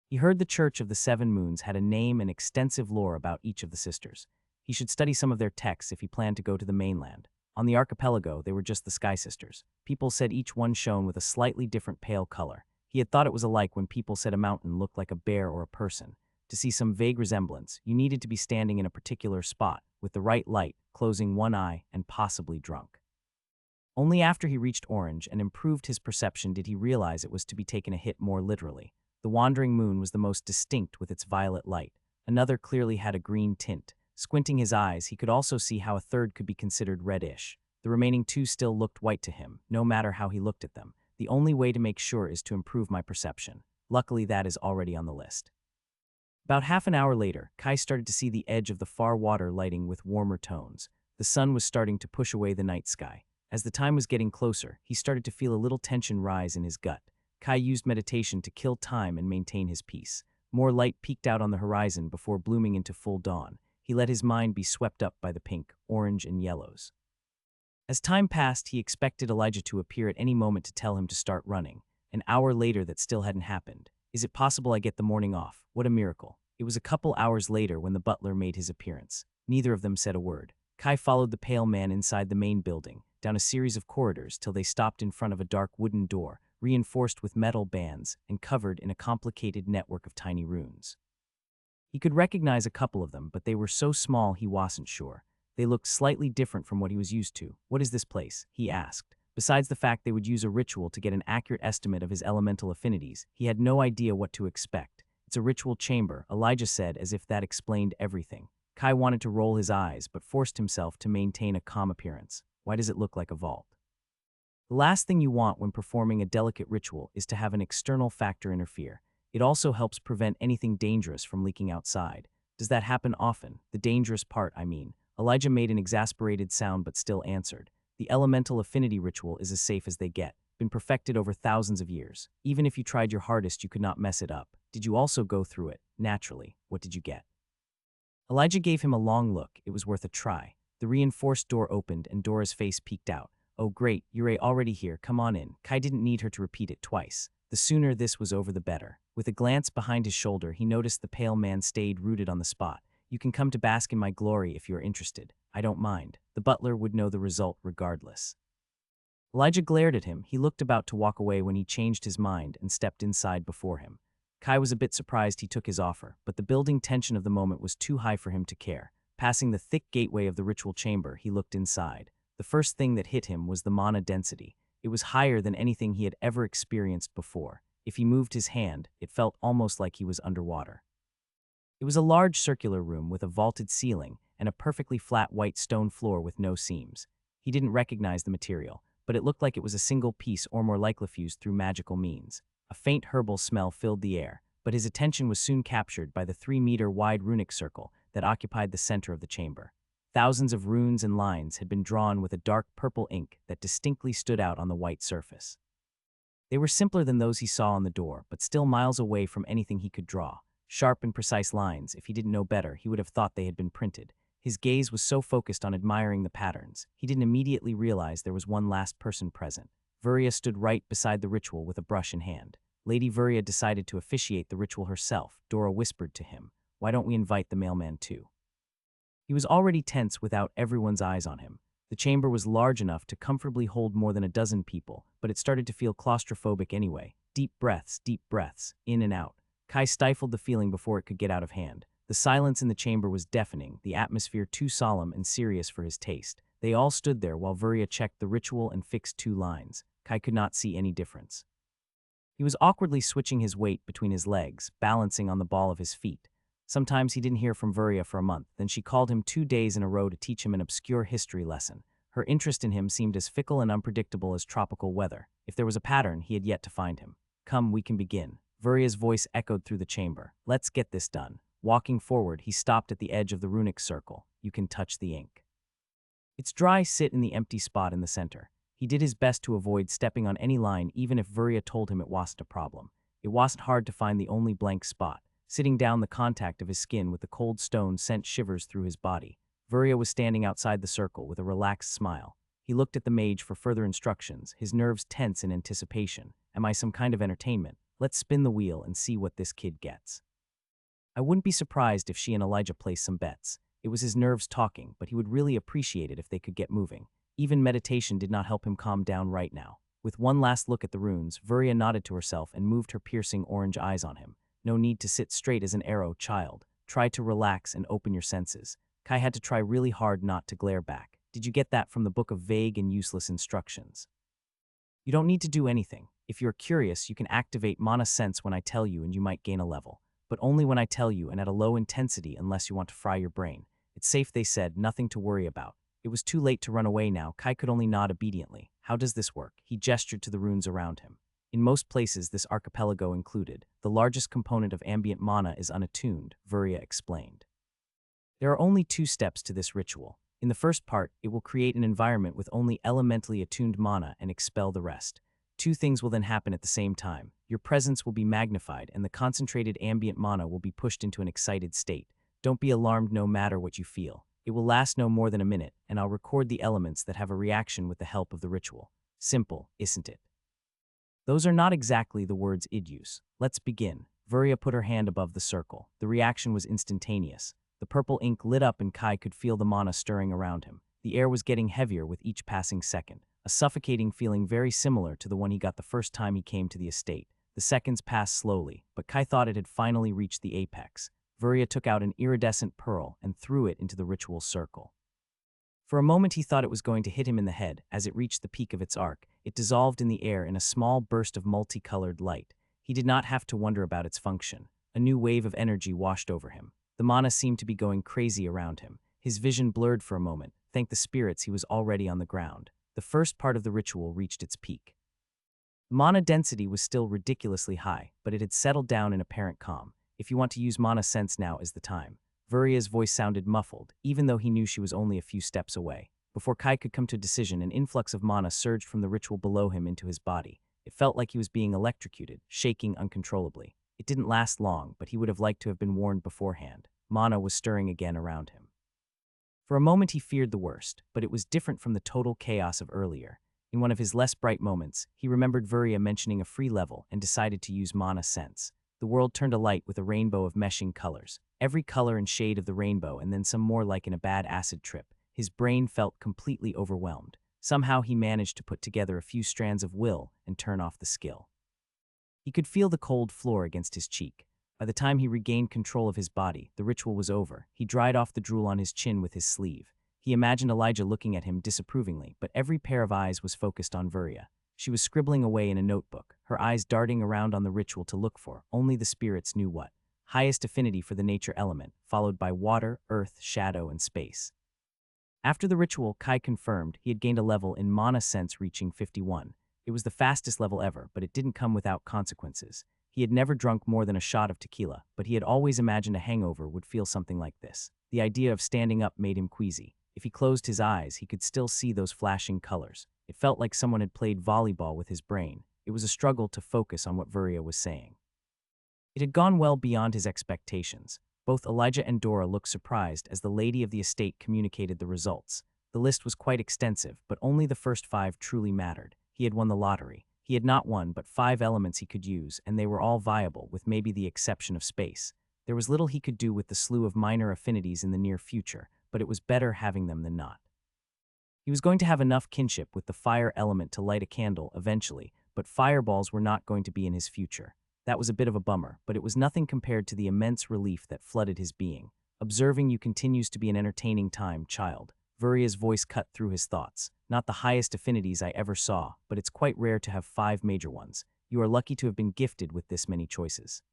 He heard the Church of the 7 Moons had a name and extensive lore about each of the sisters. He should study some of their texts if he planned to go to the mainland. On the archipelago, they were just the Sky Sisters. People said each one shone with a slightly different pale color. He had thought it was alike when people said a mountain looked like a bear or a person. To see some vague resemblance, you needed to be standing in a particular spot, with the right light, closing one eye, and possibly drunk. Only after he reached Orange and improved his perception did he realize it was to be taken a hit more literally. The wandering moon was the most distinct with its violet light. Another clearly had a green tint. Squinting his eyes, he could also see how a third could be considered reddish. The remaining 2 still looked white to him, no matter how he looked at them. The only way to make sure is to improve my perception. Luckily, that is already on the list. About half an hour later, Kai started to see the edge of the far water lighting with warmer tones. The sun was starting to push away the night sky. As the time was getting closer, he started to feel a little tension rise in his gut. Kai used meditation to kill time and maintain his peace. More light peeked out on the horizon before blooming into full dawn. He let his mind be swept up by the pink, orange, and yellows. As time passed, he expected Elijah to appear at any moment to tell him to start running. An hour later, that still hadn't happened. Is it possible I get the morning off? What a miracle. It was a couple hours later when the butler made his appearance. Neither of them said a word. Kai followed the pale man inside the main building, down a series of corridors till they stopped in front of a dark wooden door, reinforced with metal bands and covered in a complicated network of tiny runes. He could recognize a couple of them, but they were so small he wasn't sure. They looked slightly different from what he was used to. What is this place? He asked. Besides the fact they would use a ritual to get an accurate estimate of his elemental affinities, he had no idea what to expect. It's a ritual chamber, Elijah said, as if that explained everything. Kai wanted to roll his eyes, but forced himself to maintain a calm appearance. Why does it look like a vault? The last thing you want when performing a delicate ritual is to have an external factor interfere. It also helps prevent anything dangerous from leaking outside. Does that happen often? The dangerous part, I mean. Elijah made an exasperated sound but still answered. The elemental affinity ritual is as safe as they get, been perfected over thousands of years. Even if you tried your hardest, you could not mess it up. Did you also go through it? Naturally. What did you get? Elijah gave him a long look. It was worth a try. The reinforced door opened and Dora's face peeked out. Oh great, you're already here, come on in. Kai didn't need her to repeat it twice. The sooner this was over the better. With a glance behind his shoulder, he noticed the pale man stayed rooted on the spot. You can come to bask in my glory if you are interested. I don't mind. The butler would know the result regardless. Elijah glared at him. He looked about to walk away when he changed his mind and stepped inside before him. Kai was a bit surprised he took his offer, but the building tension of the moment was too high for him to care. Passing the thick gateway of the ritual chamber, he looked inside. The first thing that hit him was the mana density. It was higher than anything he had ever experienced before. If he moved his hand, it felt almost like he was underwater. It was a large circular room with a vaulted ceiling and a perfectly flat white stone floor with no seams. He didn't recognize the material, but it looked like it was a single piece or more likely fused through magical means. A faint herbal smell filled the air, but his attention was soon captured by the 3-meter-wide runic circle that occupied the center of the chamber. Thousands of runes and lines had been drawn with a dark purple ink that distinctly stood out on the white surface. They were simpler than those he saw on the door, but still miles away from anything he could draw. Sharp and precise lines. If he didn't know better, he would have thought they had been printed. His gaze was so focused on admiring the patterns, he didn't immediately realize there was one last person present. Vuria stood right beside the ritual with a brush in hand. Lady Vuria decided to officiate the ritual herself. Dora whispered to him, "Why don't we invite the mailman too?" He was already tense without everyone's eyes on him. The chamber was large enough to comfortably hold more than a dozen people, but it started to feel claustrophobic anyway. Deep breaths, in and out. Kai stifled the feeling before it could get out of hand. The silence in the chamber was deafening, the atmosphere too solemn and serious for his taste. They all stood there while Vuria checked the ritual and fixed 2 lines. Kai could not see any difference. He was awkwardly switching his weight between his legs, balancing on the ball of his feet. Sometimes he didn't hear from Vuria for a month, then she called him 2 days in a row to teach him an obscure history lesson. Her interest in him seemed as fickle and unpredictable as tropical weather. If there was a pattern, he had yet to find him. "Come, we can begin." Vuria's voice echoed through the chamber. "Let's get this done." Walking forward, he stopped at the edge of the runic circle. "You can touch the ink. It's dry, sit in the empty spot in the center." He did his best to avoid stepping on any line even if Vuria told him it wasn't a problem. It wasn't hard to find the only blank spot. Sitting down, the contact of his skin with the cold stone sent shivers through his body. Vuria was standing outside the circle with a relaxed smile. He looked at the mage for further instructions, his nerves tense in anticipation. "Am I some kind of entertainment? Let's spin the wheel and see what this kid gets." I wouldn't be surprised if she and Elijah placed some bets. It was his nerves talking, but he would really appreciate it if they could get moving. Even meditation did not help him calm down right now. With one last look at the runes, Vuria nodded to herself and moved her piercing orange eyes on him. "No need to sit straight as an arrow, child. Try to relax and open your senses." Kai had to try really hard not to glare back. "Did you get that from the book of vague and useless instructions?" "You don't need to do anything. If you're curious, you can activate mana sense when I tell you and you might gain a level. But only when I tell you and at a low intensity unless you want to fry your brain. It's safe," they said, "nothing to worry about." It was too late to run away now. Kai could only nod obediently. "How does this work?" He gestured to the runes around him. "In most places, this archipelago included, the largest component of ambient mana is unattuned," Vuria explained. "There are only 2 steps to this ritual. In the first part, it will create an environment with only elementally attuned mana and expel the rest. 2 things will then happen at the same time. Your presence will be magnified and the concentrated ambient mana will be pushed into an excited state. Don't be alarmed no matter what you feel. It will last no more than a minute, and I'll record the elements that have a reaction with the help of the ritual. Simple, isn't it?" Those are not exactly the words I'd use. "Let's begin." Vuria put her hand above the circle. The reaction was instantaneous. The purple ink lit up and Kai could feel the mana stirring around him. The air was getting heavier with each passing second, a suffocating feeling very similar to the one he got the first time he came to the estate. The seconds passed slowly, but Kai thought it had finally reached the apex. Vuria took out an iridescent pearl and threw it into the ritual circle. For a moment he thought it was going to hit him in the head. As it reached the peak of its arc, it dissolved in the air in a small burst of multicolored light. He did not have to wonder about its function. A new wave of energy washed over him. The mana seemed to be going crazy around him. His vision blurred for a moment. Thank the spirits he was already on the ground. The first part of the ritual reached its peak. Mana density was still ridiculously high, but it had settled down in apparent calm. If you want to use mana sense, now is the time. Vuria's voice sounded muffled, even though he knew she was only a few steps away. Before Kai could come to a decision, an influx of mana surged from the ritual below him into his body. It felt like he was being electrocuted, shaking uncontrollably. It didn't last long, but he would have liked to have been warned beforehand. Mana was stirring again around him. For a moment he feared the worst, but it was different from the total chaos of earlier. In one of his less bright moments, he remembered Vuria mentioning a free level and decided to use mana sense. The world turned alight with a rainbow of meshing colors. Every color and shade of the rainbow, and then some more like in a bad acid trip. His brain felt completely overwhelmed. Somehow he managed to put together a few strands of will and turn off the skill. He could feel the cold floor against his cheek. By the time he regained control of his body, the ritual was over. He dried off the drool on his chin with his sleeve. He imagined Elijah looking at him disapprovingly, but every pair of eyes was focused on Vuria. She was scribbling away in a notebook, her eyes darting around on the ritual to look for, only the spirits knew what. Highest affinity for the nature element, followed by water, earth, shadow, and space. After the ritual, Kai confirmed he had gained a level in mana sense, reaching 51. It was the fastest level ever, but it didn't come without consequences. He had never drunk more than a shot of tequila, but he had always imagined a hangover would feel something like this. The idea of standing up made him queasy. If he closed his eyes, he could still see those flashing colors. It felt like someone had played volleyball with his brain. It was a struggle to focus on what Vuria was saying. It had gone well beyond his expectations. Both Elijah and Dora looked surprised as the lady of the estate communicated the results. The list was quite extensive, but only the first 5 truly mattered. He had won the lottery. He had not won but 5 elements he could use, and they were all viable, with maybe the exception of space. There was little he could do with the slew of minor affinities in the near future, but it was better having them than not. He was going to have enough kinship with the fire element to light a candle eventually, but fireballs were not going to be in his future. That was a bit of a bummer, but it was nothing compared to the immense relief that flooded his being. Observing you continues to be an entertaining time, child. Vuria's voice cut through his thoughts. Not the highest affinities I ever saw, but it's quite rare to have 5 major ones. You are lucky to have been gifted with this many choices.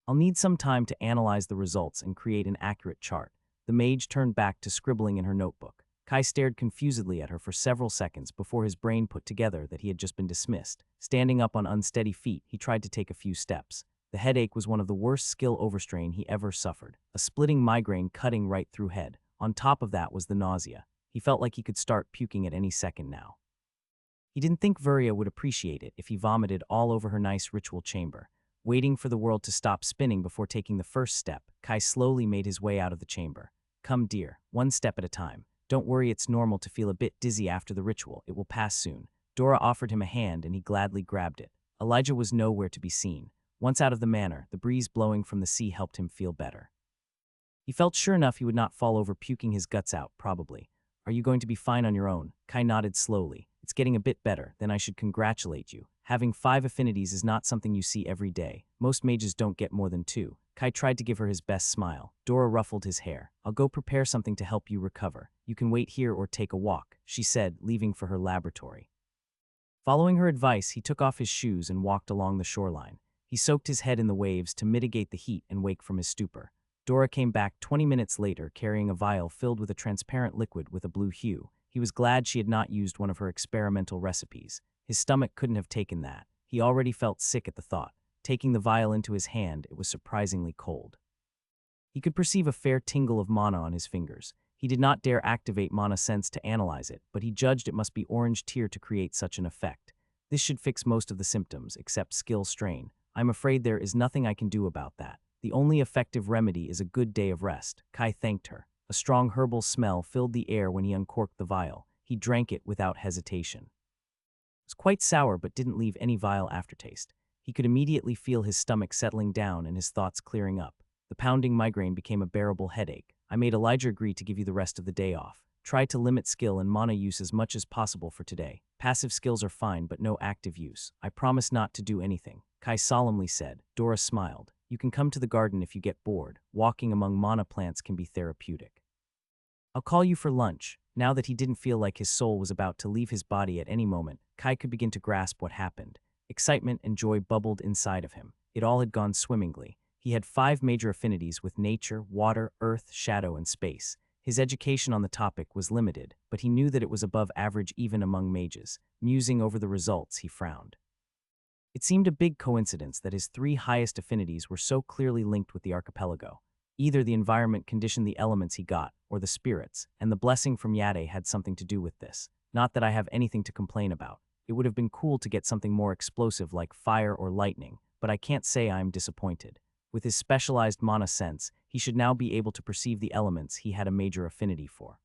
I'll need some time to analyze the results and create an accurate chart. The mage turned back to scribbling in her notebook. Kai stared confusedly at her for several seconds before his brain put together that he had just been dismissed. Standing up on unsteady feet, he tried to take a few steps. The headache was one of the worst skill overstrain he ever suffered, a splitting migraine cutting right through head. On top of that was the nausea. He felt like he could start puking at any second now. He didn't think Vuria would appreciate it if he vomited all over her nice ritual chamber. Waiting for the world to stop spinning before taking the first step, Kai slowly made his way out of the chamber. Come, dear, one step at a time. Don't worry, it's normal to feel a bit dizzy after the ritual. It will pass soon. Dora offered him a hand and he gladly grabbed it. Elijah was nowhere to be seen. Once out of the manor, the breeze blowing from the sea helped him feel better. He felt sure enough he would not fall over puking his guts out, probably. Are you going to be fine on your own? Kai nodded slowly. It's getting a bit better, then I should congratulate you. Having 5 affinities is not something you see every day. Most mages don't get more than 2. Kai tried to give her his best smile. Dora ruffled his hair. I'll go prepare something to help you recover. You can wait here or take a walk, she said, leaving for her laboratory. Following her advice, he took off his shoes and walked along the shoreline. He soaked his head in the waves to mitigate the heat and wake from his stupor. Dora came back 20 minutes later carrying a vial filled with a transparent liquid with a blue hue. He was glad she had not used one of her experimental recipes. His stomach couldn't have taken that. He already felt sick at the thought. Taking the vial into his hand, it was surprisingly cold. He could perceive a fair tingle of mana on his fingers. He did not dare activate mana sense to analyze it, but he judged it must be orange tear to create such an effect. This should fix most of the symptoms, except skill strain. I'm afraid there is nothing I can do about that. The only effective remedy is a good day of rest. Kai thanked her. A strong herbal smell filled the air when he uncorked the vial. He drank it without hesitation. It was quite sour but didn't leave any vile aftertaste. He could immediately feel his stomach settling down and his thoughts clearing up. The pounding migraine became a bearable headache. I made Elijah agree to give you the rest of the day off. Try to limit skill and mana use as much as possible for today. Passive skills are fine, but no active use. I promise not to do anything, Kai solemnly said. Dora smiled. You can come to the garden if you get bored. Walking among mana plants can be therapeutic. I'll call you for lunch. Now that he didn't feel like his soul was about to leave his body at any moment, Kai could begin to grasp what happened. Excitement and joy bubbled inside of him. It all had gone swimmingly. He had 5 major affinities with nature, water, earth, shadow, and space. His education on the topic was limited, but he knew that it was above average even among mages. Musing over the results, he frowned. It seemed a big coincidence that his 3 highest affinities were so clearly linked with the archipelago. Either the environment conditioned the elements he got, or the spirits, and the blessing from Yade had something to do with this. Not that I have anything to complain about. It would have been cool to get something more explosive like fire or lightning, but I can't say I am disappointed. With his specialized mana sense, he should now be able to perceive the elements he had a major affinity for.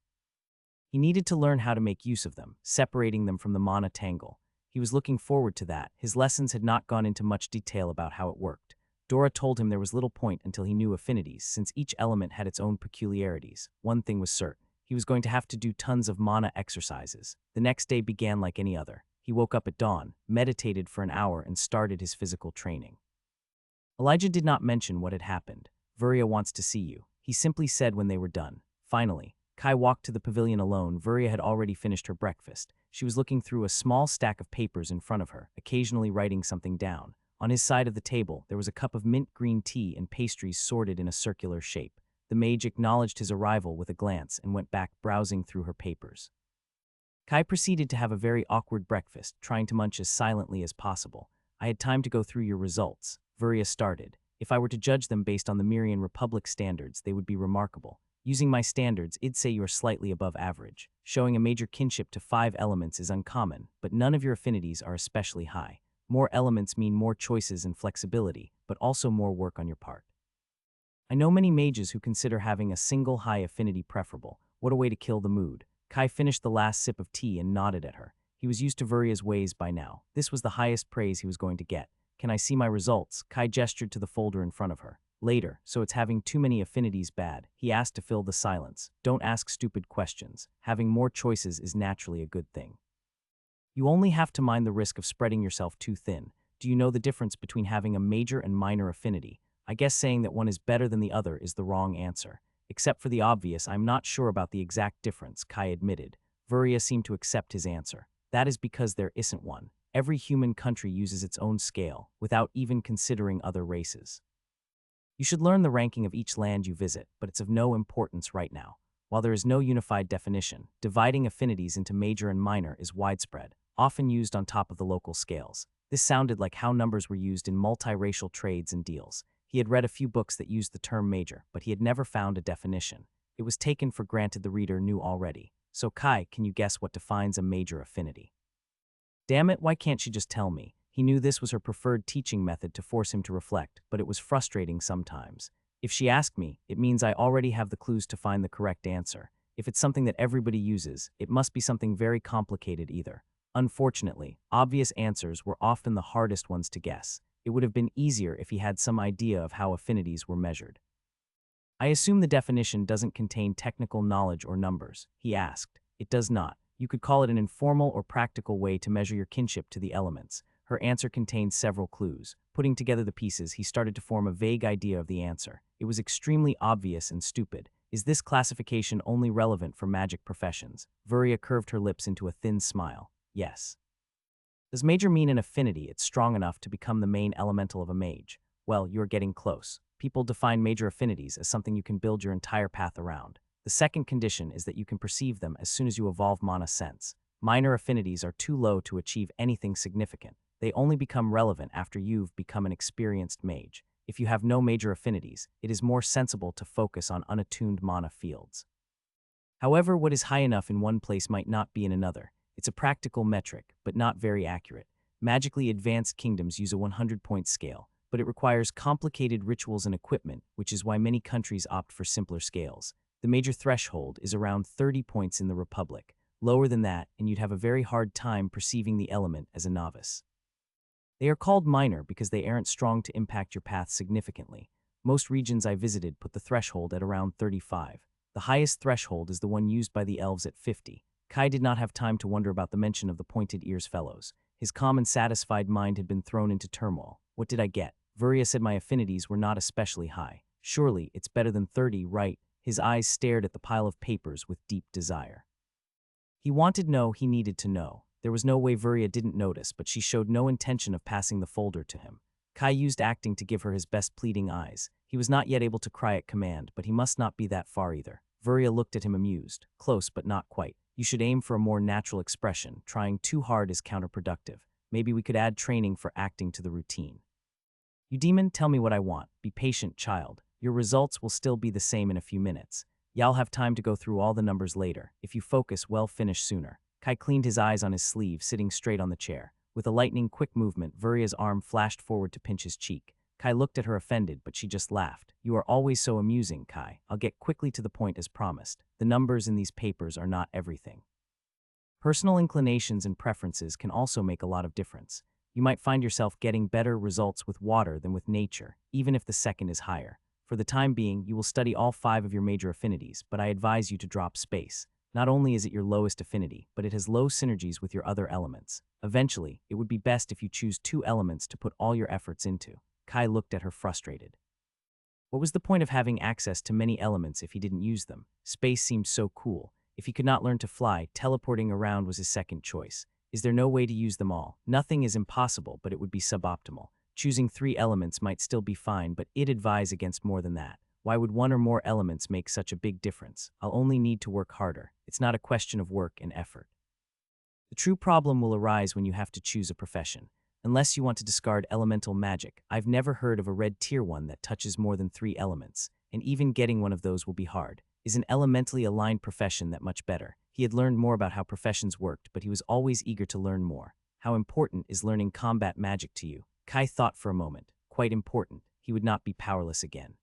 He needed to learn how to make use of them, separating them from the mana tangle. He was looking forward to that. His lessons had not gone into much detail about how it worked. Dora told him there was little point until he knew affinities, since each element had its own peculiarities. One thing was certain. He was going to have to do tons of mana exercises. The next day began like any other. He woke up at dawn, meditated for an hour, and started his physical training. Elijah did not mention what had happened. Vuria wants to see you, he simply said when they were done. Finally, Kai walked to the pavilion alone. Vuria had already finished her breakfast. She was looking through a small stack of papers in front of her, occasionally writing something down. On his side of the table, there was a cup of mint green tea and pastries sorted in a circular shape. The mage acknowledged his arrival with a glance and went back browsing through her papers. Kai proceeded to have a very awkward breakfast, trying to munch as silently as possible. I had time to go through your results, Vuria started. If I were to judge them based on the Myrian Republic standards, they would be remarkable. Using my standards, I'd say you are slightly above average. Showing a major kinship to 5 elements is uncommon, but none of your affinities are especially high. More elements mean more choices and flexibility, but also more work on your part. I know many mages who consider having a single high affinity preferable. What a way to kill the mood. Kai finished the last sip of tea and nodded at her. He was used to Vuria's ways by now. This was the highest praise he was going to get. Can I see my results? Kai gestured to the folder in front of her. Later, so it's having too many affinities bad, he asked to fill the silence. Don't ask stupid questions. Having more choices is naturally a good thing. You only have to mind the risk of spreading yourself too thin. Do you know the difference between having a major and minor affinity? I guess saying that one is better than the other is the wrong answer. Except for the obvious, I'm not sure about the exact difference, Kai admitted. Vuria seemed to accept his answer. That is because there isn't one. Every human country uses its own scale, without even considering other races. You should learn the ranking of each land you visit, but it's of no importance right now. While there is no unified definition, dividing affinities into major and minor is widespread, often used on top of the local scales. This sounded like how numbers were used in multiracial trades and deals. He had read a few books that used the term major, but he had never found a definition. It was taken for granted the reader knew already. So Kai, can you guess what defines a major affinity? Damn it, why can't she just tell me? He knew this was her preferred teaching method to force him to reflect, but it was frustrating sometimes. If she asked me, it means I already have the clues to find the correct answer. If it's something that everybody uses, it must be something very complicated either. Unfortunately, obvious answers were often the hardest ones to guess. It would have been easier if he had some idea of how affinities were measured. I assume the definition doesn't contain technical knowledge or numbers, he asked. It does not. You could call it an informal or practical way to measure your kinship to the elements. Her answer contained several clues. Putting together the pieces, he started to form a vague idea of the answer. It was extremely obvious and stupid. Is this classification only relevant for magic professions? Vuria curved her lips into a thin smile. Yes. Does major mean an affinity it's strong enough to become the main elemental of a mage? Well, you're getting close. People define major affinities as something you can build your entire path around. The second condition is that you can perceive them as soon as you evolve mana sense. Minor affinities are too low to achieve anything significant. They only become relevant after you've become an experienced mage. If you have no major affinities, it is more sensible to focus on unattuned mana fields. However, what is high enough in one place might not be in another. It's a practical metric, but not very accurate. Magically advanced kingdoms use a 100-point scale, but it requires complicated rituals and equipment, which is why many countries opt for simpler scales. The major threshold is around 30 points in the Republic. Lower than that, and you'd have a very hard time perceiving the element as a novice. They are called minor because they aren't strong to impact your path significantly. Most regions I visited put the threshold at around 35. The highest threshold is the one used by the elves at 50. Kai did not have time to wonder about the mention of the pointed ears fellows. His calm and satisfied mind had been thrown into turmoil. What did I get? Vuria said my affinities were not especially high. Surely, it's better than 30, right? His eyes stared at the pile of papers with deep desire. He wanted to know he needed to know. There was no way Vuria didn't notice, but she showed no intention of passing the folder to him. Kai used acting to give her his best pleading eyes. He was not yet able to cry at command, but he must not be that far either. Vuria looked at him amused. Close, but not quite. You should aim for a more natural expression. Trying too hard is counterproductive. Maybe we could add training for acting to the routine. You demon, tell me what I want. Be patient, child. Your results will still be the same in a few minutes. Y'all have time to go through all the numbers later. If you focus, we'll finish sooner. Kai cleaned his eyes on his sleeve, sitting straight on the chair. With a lightning quick movement, Vuria's arm flashed forward to pinch his cheek. Kai looked at her offended, but she just laughed. You are always so amusing, Kai. I'll get quickly to the point as promised. The numbers in these papers are not everything. Personal inclinations and preferences can also make a lot of difference. You might find yourself getting better results with water than with nature, even if the second is higher. For the time being, you will study all 5 of your major affinities, but I advise you to drop space. Not only is it your lowest affinity, but it has low synergies with your other elements. Eventually, it would be best if you choose 2 elements to put all your efforts into. Kai looked at her frustrated. What was the point of having access to many elements if he didn't use them? Space seemed so cool. If he could not learn to fly, teleporting around was his second choice. Is there no way to use them all? Nothing is impossible, but it would be suboptimal. Choosing 3 elements might still be fine, but I'd advise against more than that. Why would 1 or more elements make such a big difference? I'll only need to work harder. It's not a question of work and effort. The true problem will arise when you have to choose a profession. Unless you want to discard elemental magic, I've never heard of a red tier one that touches more than 3 elements, and even getting one of those will be hard. Is an elementally aligned profession that much better? He had learned more about how professions worked, but he was always eager to learn more. How important is learning combat magic to you? Kai thought for a moment. Quite important. He would not be powerless again.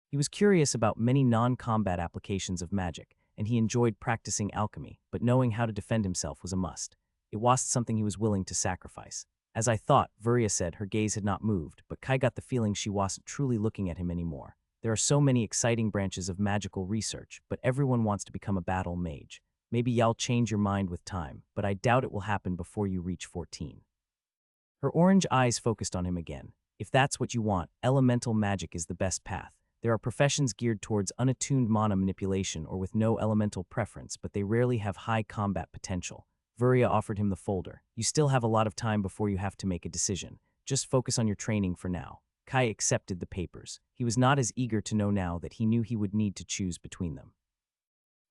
He was curious about many non-combat applications of magic, and he enjoyed practicing alchemy, but knowing how to defend himself was a must. It wasn't something he was willing to sacrifice. As I thought, Vuria said. Her gaze had not moved, but Kai got the feeling she wasn't truly looking at him anymore. There are so many exciting branches of magical research, but everyone wants to become a battle mage. Maybe y'all change your mind with time, but I doubt it will happen before you reach 14. Her orange eyes focused on him again. If that's what you want, elemental magic is the best path. There are professions geared towards unattuned mana manipulation or with no elemental preference, but they rarely have high combat potential. Vuria offered him the folder. You still have a lot of time before you have to make a decision. Just focus on your training for now. Kai accepted the papers. He was not as eager to know now that he knew he would need to choose between them.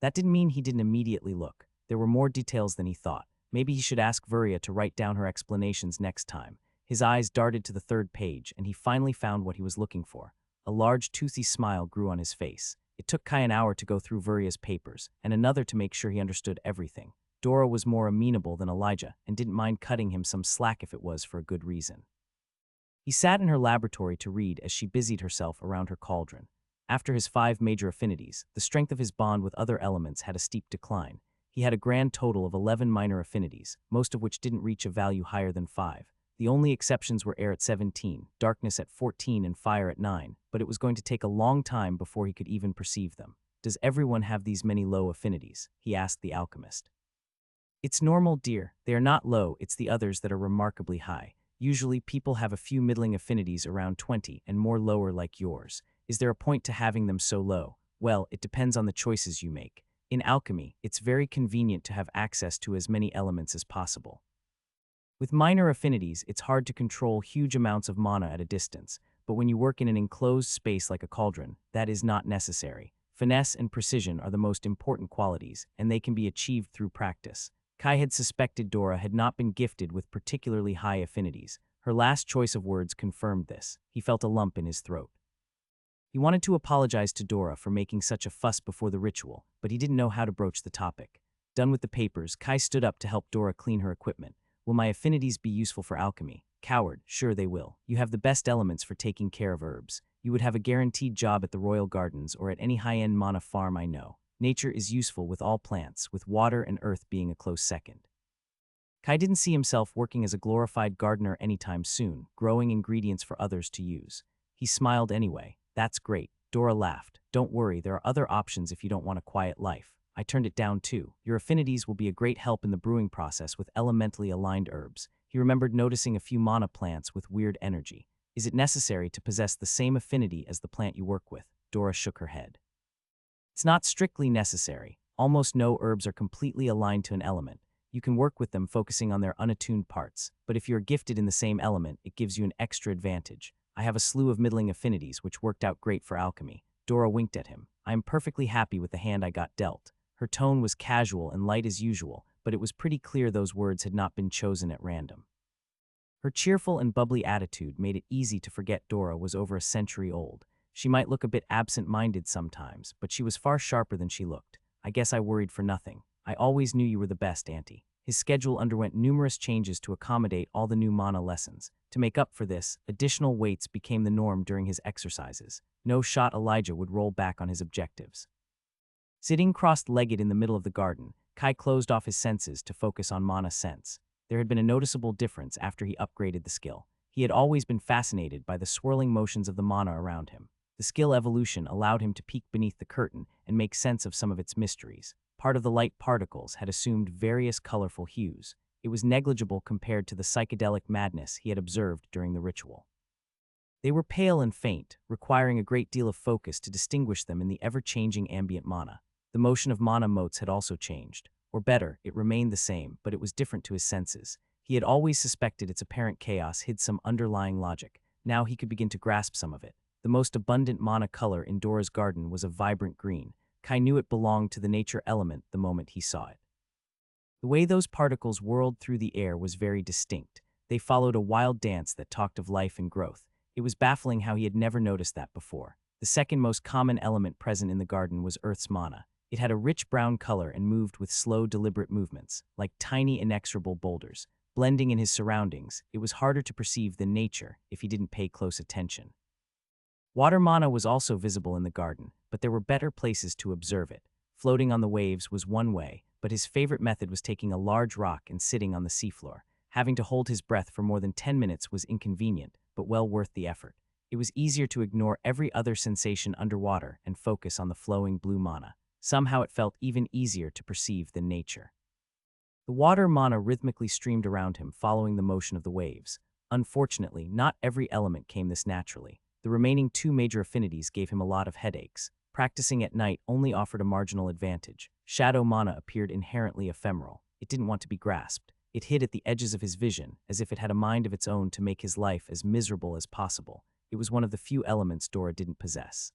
That didn't mean he didn't immediately look. There were more details than he thought. Maybe he should ask Vuria to write down her explanations next time. His eyes darted to the 3rd page, and he finally found what he was looking for. A large, toothy smile grew on his face. It took Kai an hour to go through Vuria's papers, and another to make sure he understood everything. Dora was more amenable than Elijah, and didn't mind cutting him some slack if it was for a good reason. He sat in her laboratory to read as she busied herself around her cauldron. After his 5 major affinities, the strength of his bond with other elements had a steep decline. He had a grand total of 11 minor affinities, most of which didn't reach a value higher than 5. The only exceptions were air at 17, darkness at 14, and fire at 9, but it was going to take a long time before he could even perceive them. Does everyone have these many low affinities? He asked the alchemist. It's normal, dear. They are not low, it's the others that are remarkably high. Usually, people have a few middling affinities around 20 and more lower like yours. Is there a point to having them so low? Well, it depends on the choices you make. In alchemy, it's very convenient to have access to as many elements as possible. With minor affinities, it's hard to control huge amounts of mana at a distance, but when you work in an enclosed space like a cauldron, that is not necessary. Finesse and precision are the most important qualities, and they can be achieved through practice. Kai had suspected Dora had not been gifted with particularly high affinities. Her last choice of words confirmed this. He felt a lump in his throat. He wanted to apologize to Dora for making such a fuss before the ritual, but he didn't know how to broach the topic. Done with the papers, Kai stood up to help Dora clean her equipment. Will my affinities be useful for alchemy? Coward, sure they will. You have the best elements for taking care of herbs. You would have a guaranteed job at the Royal Gardens or at any high-end mana farm I know. Nature is useful with all plants, with water and earth being a close second. Kai didn't see himself working as a glorified gardener anytime soon, growing ingredients for others to use. He smiled anyway. That's great. Dora laughed. Don't worry, there are other options if you don't want a quiet life. I turned it down too. Your affinities will be a great help in the brewing process with elementally aligned herbs. He remembered noticing a few mana plants with weird energy. Is it necessary to possess the same affinity as the plant you work with? Dora shook her head. It's not strictly necessary. Almost no herbs are completely aligned to an element. You can work with them focusing on their unattuned parts, but if you're gifted in the same element, it gives you an extra advantage. I have a slew of middling affinities, which worked out great for alchemy. Dora winked at him. I am perfectly happy with the hand I got dealt. Her tone was casual and light as usual, but it was pretty clear those words had not been chosen at random. Her cheerful and bubbly attitude made it easy to forget Dora was over a century old. She might look a bit absent-minded sometimes, but she was far sharper than she looked. I guess I worried for nothing. I always knew you were the best, Auntie. His schedule underwent numerous changes to accommodate all the new mana lessons. To make up for this, additional weights became the norm during his exercises. No shot Elijah would roll back on his objectives. Sitting crossed-legged in the middle of the garden, Kai closed off his senses to focus on mana sense. There had been a noticeable difference after he upgraded the skill. He had always been fascinated by the swirling motions of the mana around him. The skill evolution allowed him to peek beneath the curtain and make sense of some of its mysteries. Part of the light particles had assumed various colorful hues. It was negligible compared to the psychedelic madness he had observed during the ritual. They were pale and faint, requiring a great deal of focus to distinguish them in the ever-changing ambient mana. The motion of mana motes had also changed. Or better, it remained the same, but it was different to his senses. He had always suspected its apparent chaos hid some underlying logic. Now he could begin to grasp some of it. The most abundant mana color in Dora's garden was a vibrant green. Kai knew it belonged to the nature element the moment he saw it. The way those particles whirled through the air was very distinct. They followed a wild dance that talked of life and growth. It was baffling how he had never noticed that before. The second most common element present in the garden was Earth's mana. It had a rich brown color and moved with slow, deliberate movements, like tiny, inexorable boulders. Blending in his surroundings, it was harder to perceive than nature if he didn't pay close attention. Water mana was also visible in the garden, but there were better places to observe it. Floating on the waves was one way, but his favorite method was taking a large rock and sitting on the seafloor. Having to hold his breath for more than 10 minutes was inconvenient, but well worth the effort. It was easier to ignore every other sensation underwater and focus on the flowing blue mana. Somehow it felt even easier to perceive than nature. The water mana rhythmically streamed around him, following the motion of the waves. Unfortunately, not every element came this naturally. The remaining two major affinities gave him a lot of headaches. Practicing at night only offered a marginal advantage. Shadow mana appeared inherently ephemeral. It didn't want to be grasped. It hid at the edges of his vision, as if it had a mind of its own to make his life as miserable as possible. It was one of the few elements Dora didn't possess.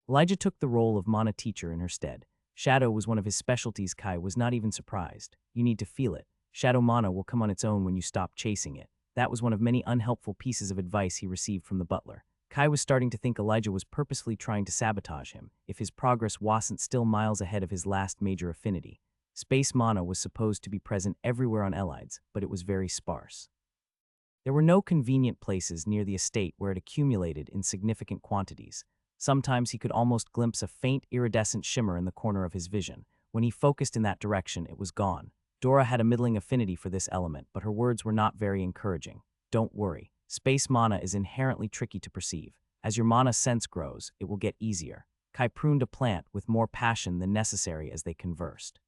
Elijah took the role of mana teacher in her stead. Shadow was one of his specialties. Kai was not even surprised. You need to feel it. Shadow mana will come on its own when you stop chasing it. That was one of many unhelpful pieces of advice he received from the butler. Kai was starting to think Elijah was purposefully trying to sabotage him, if his progress wasn't still miles ahead of his last major affinity. Space mana was supposed to be present everywhere on Elides, but it was very sparse. There were no convenient places near the estate where it accumulated in significant quantities. Sometimes he could almost glimpse a faint, iridescent shimmer in the corner of his vision. When he focused in that direction, it was gone. Dora had a middling affinity for this element, but her words were not very encouraging. Don't worry. Space mana is inherently tricky to perceive. As your mana sense grows, it will get easier. Kai pruned a plant with more passion than necessary as they conversed.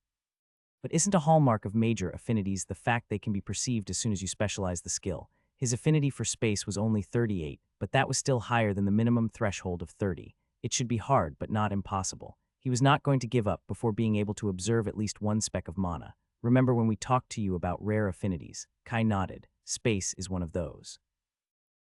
But isn't a hallmark of major affinities the fact they can be perceived as soon as you specialize the skill? His affinity for space was only 38, but that was still higher than the minimum threshold of 30. It should be hard, but not impossible. He was not going to give up before being able to observe at least one speck of mana. Remember when we talked to you about rare affinities? Kai nodded. Space is one of those.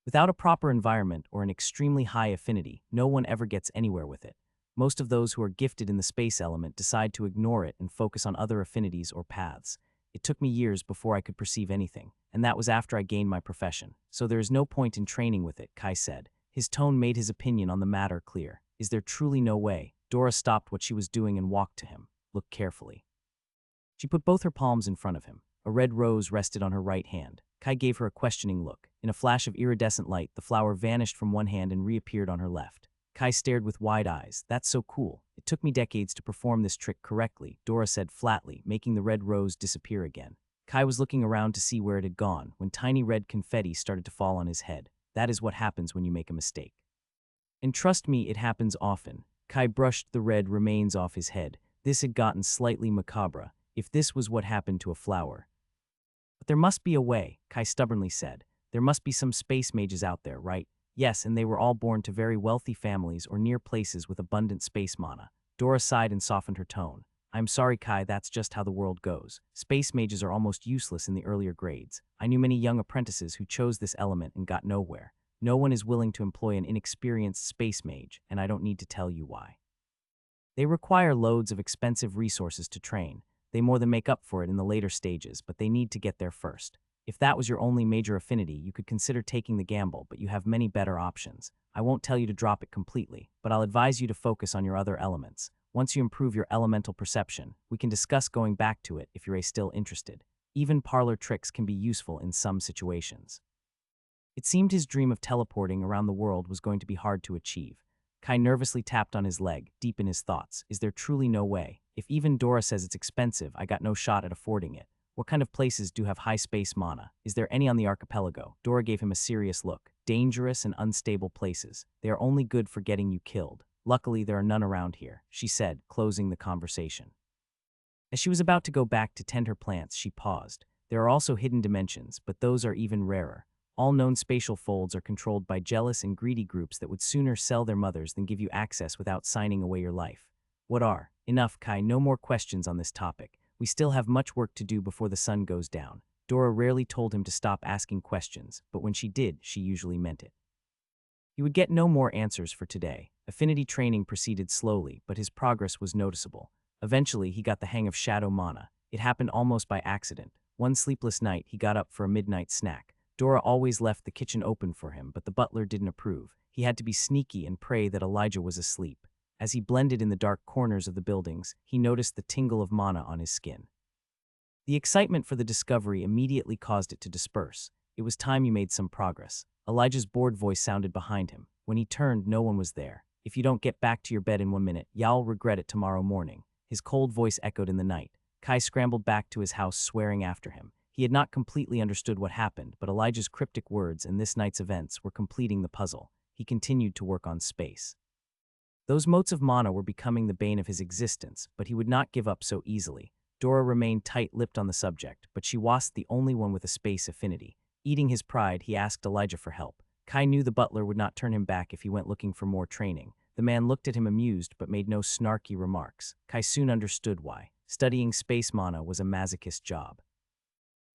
Without a proper environment or an extremely high affinity, no one ever gets anywhere with it. Most of those who are gifted in the space element decide to ignore it and focus on other affinities or paths. It took me years before I could perceive anything, and that was after I gained my profession. So there is no point in training with it, Kai said. His tone made his opinion on the matter clear. Is there truly no way? Dora stopped what she was doing and walked to him. Look carefully. She put both her palms in front of him. A red rose rested on her right hand. Kai gave her a questioning look. In a flash of iridescent light, the flower vanished from one hand and reappeared on her left. Kai stared with wide eyes. That's so cool. It took me decades to perform this trick correctly, Dora said flatly, making the red rose disappear again. Kai was looking around to see where it had gone when tiny red confetti started to fall on his head. That is what happens when you make a mistake. And trust me, it happens often. Kai brushed the red remains off his head. This had gotten slightly macabre, if this was what happened to a flower. But there must be a way, Kai stubbornly said. There must be some space mages out there, right? Yes, and they were all born to very wealthy families or near places with abundant space mana. Dora sighed and softened her tone. I'm sorry, Kai, that's just how the world goes. Space mages are almost useless in the earlier grades. I knew many young apprentices who chose this element and got nowhere. No one is willing to employ an inexperienced space mage, and I don't need to tell you why. They require loads of expensive resources to train. They more than make up for it in the later stages, but they need to get there first. If that was your only major affinity, you could consider taking the gamble, but you have many better options. I won't tell you to drop it completely, but I'll advise you to focus on your other elements. Once you improve your elemental perception, we can discuss going back to it if you're still interested. Even parlor tricks can be useful in some situations. It seemed his dream of teleporting around the world was going to be hard to achieve. Kai nervously tapped on his leg, deep in his thoughts. Is there truly no way? If even Dora says it's expensive, I got no shot at affording it. What kind of places do have high space mana? Is there any on the archipelago? Dora gave him a serious look. Dangerous and unstable places. They are only good for getting you killed. Luckily, there are none around here, she said, closing the conversation. As she was about to go back to tend her plants, she paused. There are also hidden dimensions, but those are even rarer. All known spatial folds are controlled by jealous and greedy groups that would sooner sell their mothers than give you access without signing away your life. What are? Enough, Kai, no more questions on this topic. We still have much work to do before the sun goes down. Dora rarely told him to stop asking questions, but when she did, she usually meant it. He would get no more answers for today. Affinity training proceeded slowly, but his progress was noticeable. Eventually, he got the hang of shadow mana. It happened almost by accident. One sleepless night, he got up for a midnight snack. Dora always left the kitchen open for him, but the butler didn't approve. He had to be sneaky and pray that Elijah was asleep. As he blended in the dark corners of the buildings, he noticed the tingle of mana on his skin. The excitement for the discovery immediately caused it to disperse. It was time you made some progress. Elijah's bored voice sounded behind him. When he turned, no one was there. If you don't get back to your bed in 1 minute, you'll regret it tomorrow morning. His cold voice echoed in the night. Kai scrambled back to his house, swearing after him. He had not completely understood what happened, but Elijah's cryptic words and this night's events were completing the puzzle. He continued to work on space. Those motes of mana were becoming the bane of his existence, but he would not give up so easily. Dora remained tight-lipped on the subject, but she wasn't the only one with a space affinity. Eating his pride, he asked Elijah for help. Kai knew the butler would not turn him back if he went looking for more training. The man looked at him amused but made no snarky remarks. Kai soon understood why. Studying space mana was a masochist job.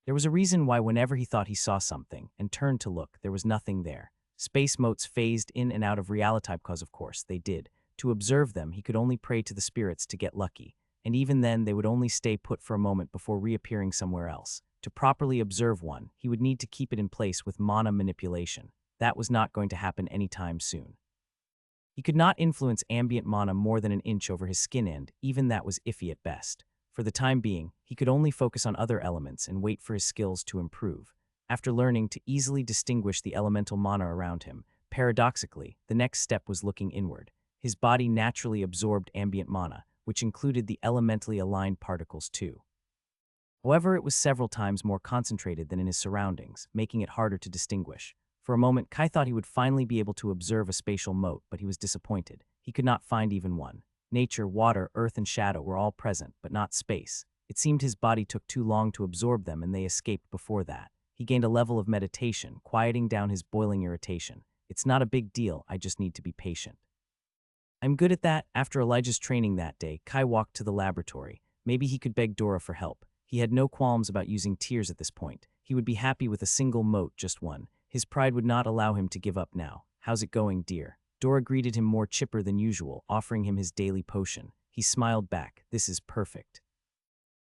There was a reason why whenever he thought he saw something and turned to look, there was nothing there. Space motes phased in and out of reality because, of course, they did. To observe them, he could only pray to the spirits to get lucky, and even then they would only stay put for a moment before reappearing somewhere else. To properly observe one, he would need to keep it in place with mana manipulation. That was not going to happen anytime soon. He could not influence ambient mana more than an inch over his skin end, even that was iffy at best. For the time being, he could only focus on other elements and wait for his skills to improve. After learning to easily distinguish the elemental mana around him, paradoxically, the next step was looking inward. His body naturally absorbed ambient mana, which included the elementally aligned particles too. However, it was several times more concentrated than in his surroundings, making it harder to distinguish. For a moment, Kai thought he would finally be able to observe a spatial mote, but he was disappointed. He could not find even one. Nature, water, earth, and shadow were all present, but not space. It seemed his body took too long to absorb them and they escaped before that. He gained a level of meditation, quieting down his boiling irritation. It's not a big deal, I just need to be patient. I'm good at that. After Elijah's training that day, Kai walked to the laboratory. Maybe he could beg Dora for help. He had no qualms about using tears at this point. He would be happy with a single mote, just one. His pride would not allow him to give up now. How's it going, dear? Dora greeted him more chipper than usual, offering him his daily potion. He smiled back. This is perfect.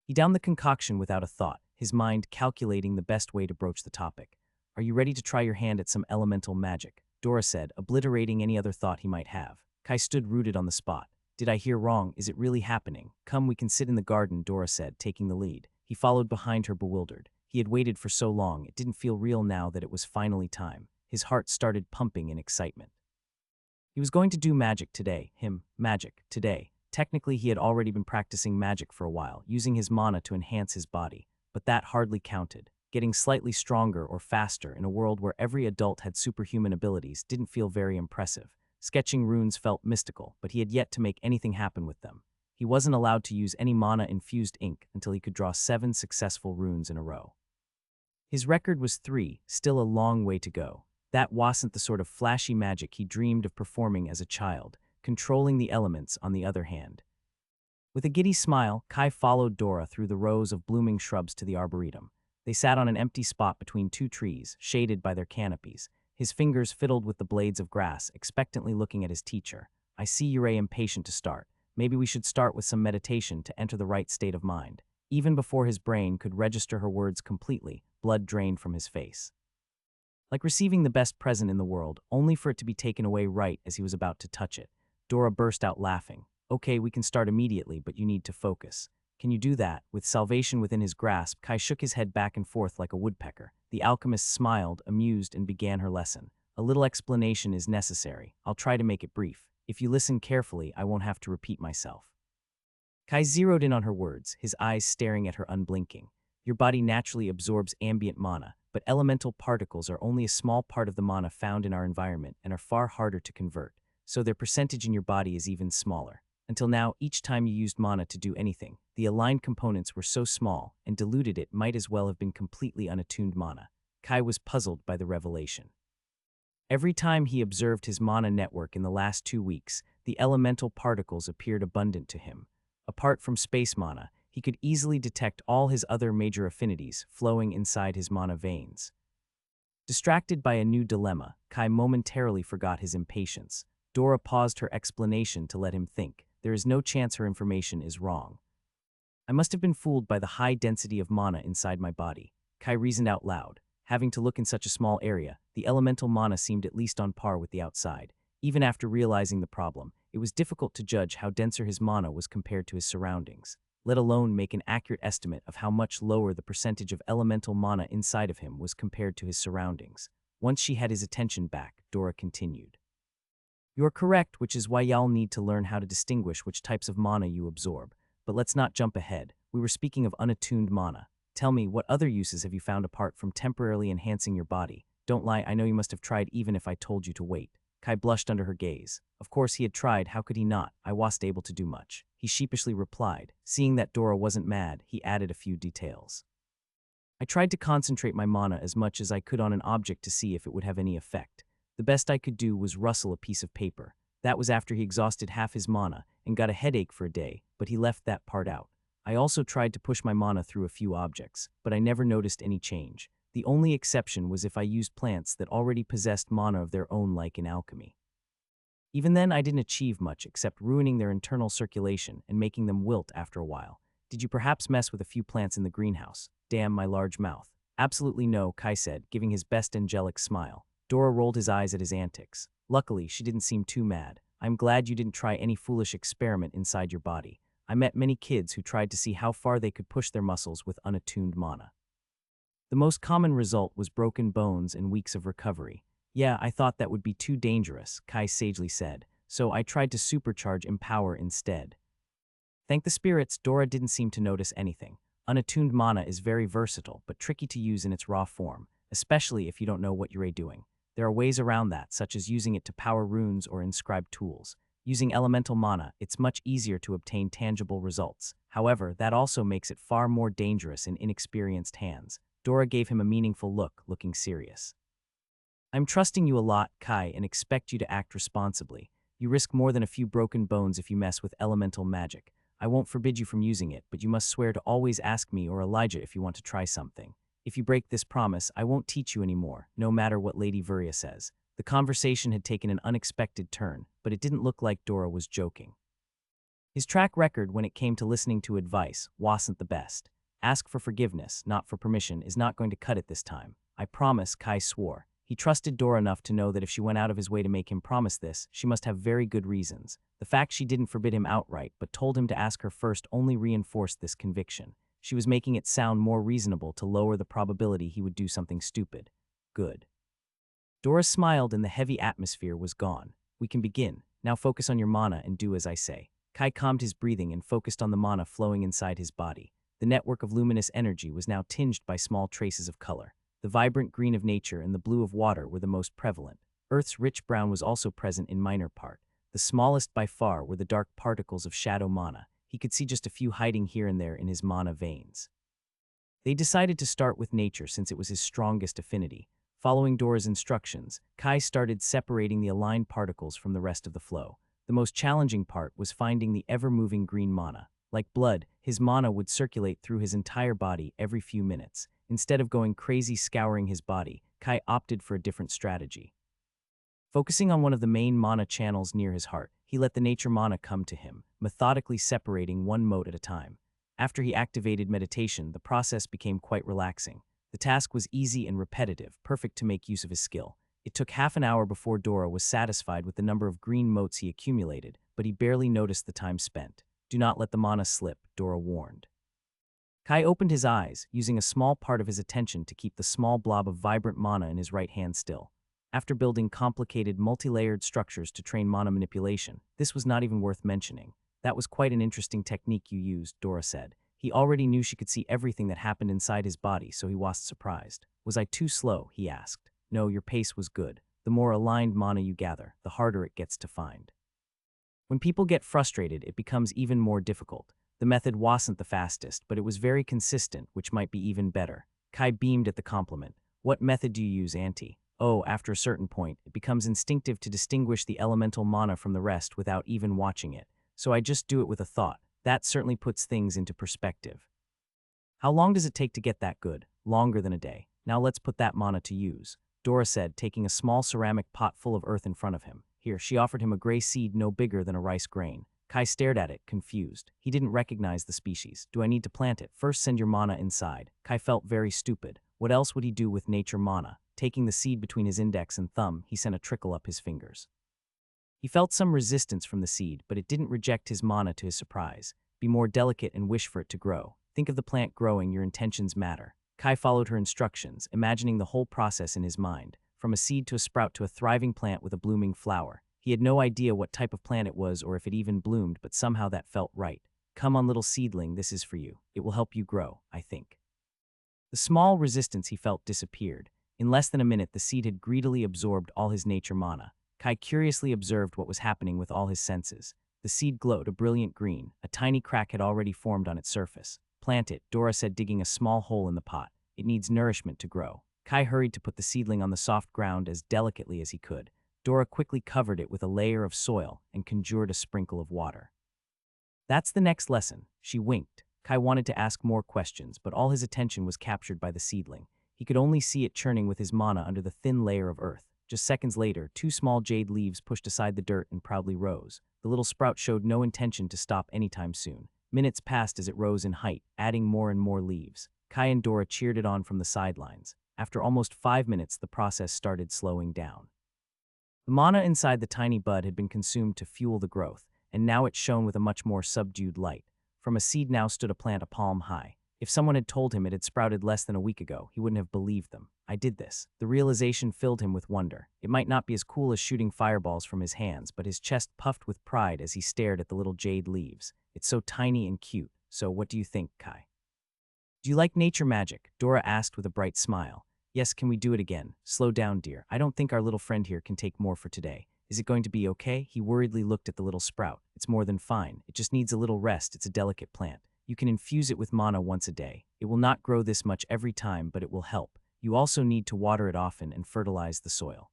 He downed the concoction without a thought, his mind calculating the best way to broach the topic. Are you ready to try your hand at some elemental magic? Dora said, obliterating any other thought he might have. Kai stood rooted on the spot. Did I hear wrong? Is it really happening? Come, we can sit in the garden, Dora said, taking the lead. He followed behind her bewildered. He had waited for so long, it didn't feel real now that it was finally time. His heart started pumping in excitement. He was going to do magic today. Magic, today. Technically, he had already been practicing magic for a while, using his mana to enhance his body. But that hardly counted. Getting slightly stronger or faster in a world where every adult had superhuman abilities didn't feel very impressive. Sketching runes felt mystical, but he had yet to make anything happen with them. He wasn't allowed to use any mana-infused ink until he could draw 7 successful runes in a row. His record was 3, still a long way to go. That wasn't the sort of flashy magic he dreamed of performing as a child. Controlling the elements, on the other hand. With a giddy smile, Kai followed Dora through the rows of blooming shrubs to the arboretum. They sat on an empty spot between two trees, shaded by their canopies. His fingers fiddled with the blades of grass, expectantly looking at his teacher. I see you're impatient to start. Maybe we should start with some meditation to enter the right state of mind. Even before his brain could register her words completely, blood drained from his face. Like receiving the best present in the world, only for it to be taken away right as he was about to touch it. Dora burst out laughing. Okay, we can start immediately, but you need to focus. Can you do that? With salvation within his grasp, Kai shook his head back and forth like a woodpecker. The alchemist smiled, amused, and began her lesson. A little explanation is necessary. I'll try to make it brief. If you listen carefully, I won't have to repeat myself. Kai zeroed in on her words, his eyes staring at her unblinking. Your body naturally absorbs ambient mana, but elemental particles are only a small part of the mana found in our environment and are far harder to convert, so their percentage in your body is even smaller. Until now, each time you used mana to do anything, the aligned components were so small, and diluted it might as well have been completely unattuned mana. Kai was puzzled by the revelation. Every time he observed his mana network in the last 2 weeks, the elemental particles appeared abundant to him. Apart from space mana, he could easily detect all his other major affinities flowing inside his mana veins. Distracted by a new dilemma, Kai momentarily forgot his impatience. Dora paused her explanation to let him think. There is no chance her information is wrong. I must have been fooled by the high density of mana inside my body. Kai reasoned out loud. Having to look in such a small area, the elemental mana seemed at least on par with the outside. Even after realizing the problem, it was difficult to judge how denser his mana was compared to his surroundings, let alone make an accurate estimate of how much lower the percentage of elemental mana inside of him was compared to his surroundings. Once she had his attention back, Dora continued. You're correct, which is why y'all need to learn how to distinguish which types of mana you absorb. But let's not jump ahead. We were speaking of unattuned mana. Tell me, what other uses have you found apart from temporarily enhancing your body? Don't lie, I know you must have tried even if I told you to wait. Kai blushed under her gaze. Of course he had tried, how could he not? I wasn't able to do much. He sheepishly replied. Seeing that Dora wasn't mad, he added a few details. I tried to concentrate my mana as much as I could on an object to see if it would have any effect. The best I could do was rustle a piece of paper. That was after he exhausted half his mana and got a headache for a day, but he left that part out. I also tried to push my mana through a few objects, but I never noticed any change. The only exception was if I used plants that already possessed mana of their own, like in alchemy. Even then, I didn't achieve much except ruining their internal circulation and making them wilt after a while. Did you perhaps mess with a few plants in the greenhouse? Damn my large mouth. Absolutely no, Kai said, giving his best angelic smile. Dora rolled his eyes at his antics. Luckily, she didn't seem too mad. I'm glad you didn't try any foolish experiment inside your body. I met many kids who tried to see how far they could push their muscles with unattuned mana. The most common result was broken bones and weeks of recovery. Yeah, I thought that would be too dangerous, Kai sagely said, so I tried to supercharge Empower instead. Thank the spirits, Dora didn't seem to notice anything. Unattuned mana is very versatile, but tricky to use in its raw form, especially if you don't know what you're doing. There are ways around that, such as using it to power runes or inscribe tools. Using elemental mana, it's much easier to obtain tangible results. However, that also makes it far more dangerous in inexperienced hands. Dora gave him a meaningful look, looking serious. I'm trusting you a lot, Kai, and expect you to act responsibly. You risk more than a few broken bones if you mess with elemental magic. I won't forbid you from using it, but you must swear to always ask me or Elijah if you want to try something. If you break this promise, I won't teach you anymore, no matter what Lady Vuria says. The conversation had taken an unexpected turn, but it didn't look like Dora was joking. His track record when it came to listening to advice wasn't the best. Ask for forgiveness, not for permission, is not going to cut it this time. I promise, Kai swore. He trusted Dora enough to know that if she went out of his way to make him promise this, she must have very good reasons. The fact she didn't forbid him outright but told him to ask her first only reinforced this conviction. She was making it sound more reasonable to lower the probability he would do something stupid. Good. Dora smiled and the heavy atmosphere was gone. We can begin. Now focus on your mana and do as I say. Kai calmed his breathing and focused on the mana flowing inside his body. The network of luminous energy was now tinged by small traces of color. The vibrant green of nature and the blue of water were the most prevalent. Earth's rich brown was also present in minor part. The smallest by far were the dark particles of shadow mana. He could see just a few hiding here and there in his mana veins. They decided to start with nature since it was his strongest affinity. Following Dora's instructions, Kai started separating the aligned particles from the rest of the flow. The most challenging part was finding the ever-moving green mana. Like blood, his mana would circulate through his entire body every few minutes. Instead of going crazy scouring his body, Kai opted for a different strategy. Focusing on one of the main mana channels near his heart, he let the nature mana come to him, methodically separating one mote at a time. After he activated meditation, the process became quite relaxing. The task was easy and repetitive, perfect to make use of his skill. It took half an hour before Dora was satisfied with the number of green motes he accumulated, but he barely noticed the time spent. Do not let the mana slip, Dora warned. Kai opened his eyes, using a small part of his attention to keep the small blob of vibrant mana in his right hand still. After building complicated, multi-layered structures to train mana manipulation, this was not even worth mentioning. That was quite an interesting technique you used, Dora said. He already knew she could see everything that happened inside his body, so he was surprised. Was I too slow? He asked. No, your pace was good. The more aligned mana you gather, the harder it gets to find. When people get frustrated, it becomes even more difficult. The method wasn't the fastest, but it was very consistent, which might be even better. Kai beamed at the compliment. What method do you use, Auntie? Oh, after a certain point, it becomes instinctive to distinguish the elemental mana from the rest without even watching it. So I just do it with a thought. That certainly puts things into perspective. How long does it take to get that good? Longer than a day. Now let's put that mana to use, Dora said, taking a small ceramic pot full of earth in front of him. Here, she offered him a gray seed no bigger than a rice grain. Kai stared at it, confused. He didn't recognize the species. Do I need to plant it? First send your mana inside. Kai felt very stupid. What else would he do with nature mana? Taking the seed between his index and thumb, he sent a trickle up his fingers. He felt some resistance from the seed, but it didn't reject his mana to his surprise. Be more delicate and wish for it to grow. Think of the plant growing, your intentions matter. Kai followed her instructions, imagining the whole process in his mind, from a seed to a sprout to a thriving plant with a blooming flower. He had no idea what type of plant it was or if it even bloomed, but somehow that felt right. Come on, little seedling, this is for you. It will help you grow, I think. The small resistance he felt disappeared. In less than a minute, the seed had greedily absorbed all his nature mana. Kai curiously observed what was happening with all his senses. The seed glowed a brilliant green. A tiny crack had already formed on its surface. Plant it, Dora said, digging a small hole in the pot. It needs nourishment to grow. Kai hurried to put the seedling on the soft ground as delicately as he could. Dora quickly covered it with a layer of soil and conjured a sprinkle of water. That's the next lesson, she winked. Kai wanted to ask more questions, but all his attention was captured by the seedling. He could only see it churning with his mana under the thin layer of earth. Just seconds later, 2 small jade leaves pushed aside the dirt and proudly rose. The little sprout showed no intention to stop anytime soon. Minutes passed as it rose in height, adding more and more leaves. Kai and Dora cheered it on from the sidelines. After almost 5 minutes, the process started slowing down. The mana inside the tiny bud had been consumed to fuel the growth, and now it shone with a much more subdued light. From a seed now stood a plant a palm high. If someone had told him it had sprouted less than a week ago, he wouldn't have believed them. I did this. The realization filled him with wonder. It might not be as cool as shooting fireballs from his hands, but his chest puffed with pride as he stared at the little jade leaves. It's so tiny and cute. So what do you think, Kai? Do you like nature magic? Dora asked with a bright smile. Yes, can we do it again? Slow down, dear. I don't think our little friend here can take more for today. Is it going to be okay? He worriedly looked at the little sprout. It's more than fine. It just needs a little rest. It's a delicate plant. You can infuse it with mana once a day. It will not grow this much every time, but it will help. You also need to water it often and fertilize the soil.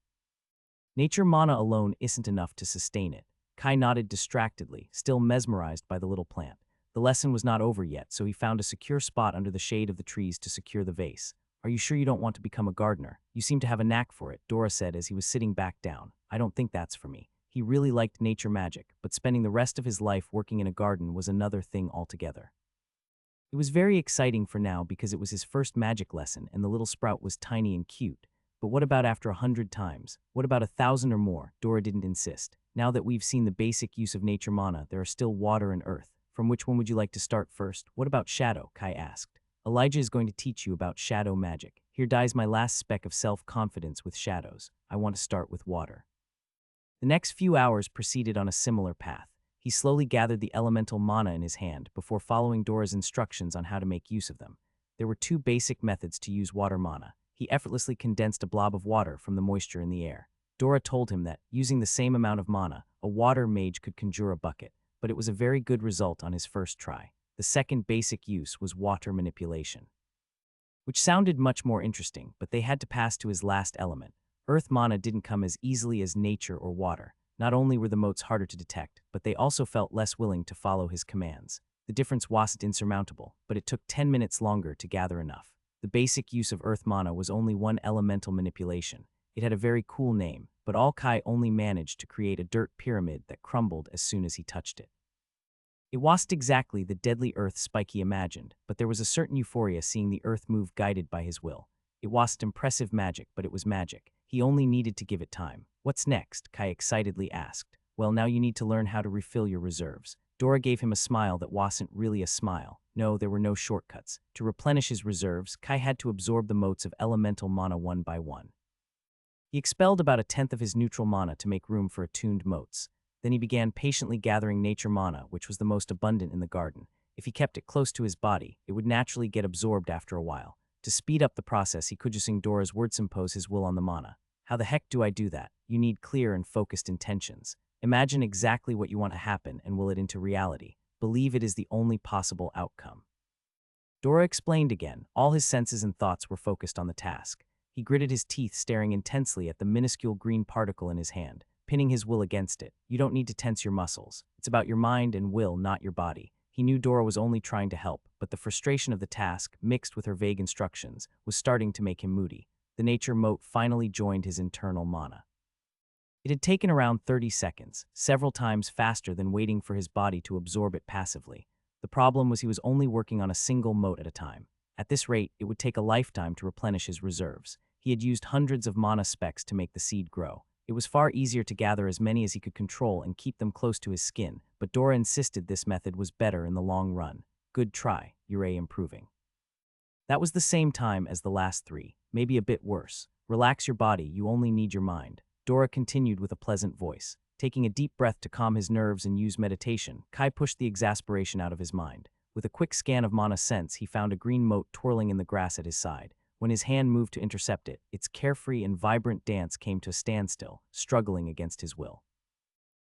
Nature mana alone isn't enough to sustain it. Kai nodded distractedly, still mesmerized by the little plant. The lesson was not over yet, so he found a secure spot under the shade of the trees to secure the vase. Are you sure you don't want to become a gardener? You seem to have a knack for it, Dora said as he was sitting back down. I don't think that's for me. He really liked nature magic, but spending the rest of his life working in a garden was another thing altogether. It was very exciting for now because it was his first magic lesson and the little sprout was tiny and cute. But what about after 100 times? What about 1,000 or more? Dora didn't insist. Now that we've seen the basic use of nature mana, there are still water and earth. From which one would you like to start first? What about shadow? Kai asked. Elijah is going to teach you about shadow magic. Here dies my last speck of self-confidence with shadows. I want to start with water. The next few hours proceeded on a similar path. He slowly gathered the elemental mana in his hand before following Dora's instructions on how to make use of them. There were 2 basic methods to use water mana. He effortlessly condensed a blob of water from the moisture in the air. Dora told him that, using the same amount of mana, a water mage could conjure a bucket, but it was a very good result on his first try. The second basic use was water manipulation, which sounded much more interesting, but they had to pass to his last element. Earth mana didn't come as easily as nature or water. Not only were the motes harder to detect, but they also felt less willing to follow his commands. The difference wasn't insurmountable, but it took 10 minutes longer to gather enough. The basic use of earth mana was only one elemental manipulation. It had a very cool name, but all Kai only managed to create a dirt pyramid that crumbled as soon as he touched it. It wasn't exactly the deadly earth spike he imagined, but there was a certain euphoria seeing the earth move guided by his will. It wasn't impressive magic, but it was magic. He only needed to give it time. What's next? Kai excitedly asked. Well, now you need to learn how to refill your reserves. Dora gave him a smile that wasn't really a smile. No, there were no shortcuts. To replenish his reserves, Kai had to absorb the motes of elemental mana one by one. He expelled about a tenth of his neutral mana to make room for attuned motes. Then he began patiently gathering nature mana, which was the most abundant in the garden. If he kept it close to his body, it would naturally get absorbed after a while. To speed up the process, he could just sing Dora's words impose his will on the mana. How the heck do I do that? You need clear and focused intentions. Imagine exactly what you want to happen and will it into reality. Believe it is the only possible outcome. Dora explained again. All his senses and thoughts were focused on the task. He gritted his teeth, staring intensely at the minuscule green particle in his hand, pinning his will against it. You don't need to tense your muscles. It's about your mind and will, not your body. He knew Dora was only trying to help, but the frustration of the task, mixed with her vague instructions, was starting to make him moody. The nature mote finally joined his internal mana. It had taken around 30 seconds, several times faster than waiting for his body to absorb it passively. The problem was he was only working on a single mote at a time. At this rate, it would take a lifetime to replenish his reserves. He had used hundreds of mana specks to make the seed grow. It was far easier to gather as many as he could control and keep them close to his skin, but Dora insisted this method was better in the long run. Good try, Yurei improving. That was the same time as the last three, maybe a bit worse. Relax your body, you only need your mind. Dora continued with a pleasant voice. Taking a deep breath to calm his nerves and use meditation, Kai pushed the exasperation out of his mind. With a quick scan of mana sense, he found a green mote twirling in the grass at his side. When his hand moved to intercept it, its carefree and vibrant dance came to a standstill, struggling against his will.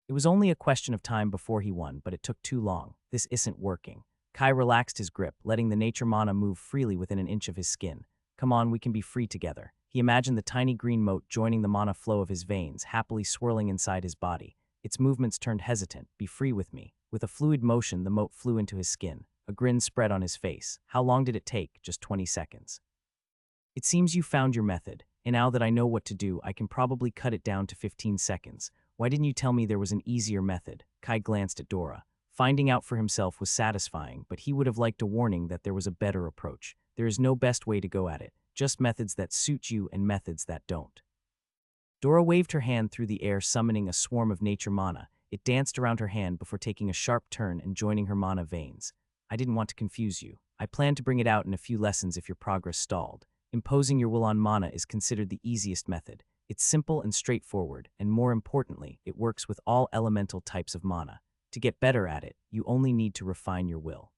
It was only a question of time before he won, but it took too long. This isn't working. Kai relaxed his grip, letting the nature mana move freely within an inch of his skin. Come on, we can be free together. He imagined the tiny green mote joining the mana flow of his veins, happily swirling inside his body. Its movements turned hesitant. Be free with me. With a fluid motion, the mote flew into his skin. A grin spread on his face. How long did it take? Just 20 seconds. It seems you found your method, and now that I know what to do, I can probably cut it down to 15 seconds. Why didn't you tell me there was an easier method? Kai glanced at Dora. Finding out for himself was satisfying, but he would have liked a warning that there was a better approach. There is no best way to go at it, just methods that suit you and methods that don't. Dora waved her hand through the air, summoning a swarm of nature mana. It danced around her hand before taking a sharp turn and joining her mana veins. I didn't want to confuse you. I planned to bring it out in a few lessons if your progress stalled. Imposing your will on mana is considered the easiest method. It's simple and straightforward, and more importantly, it works with all elemental types of mana. To get better at it, you only need to refine your will.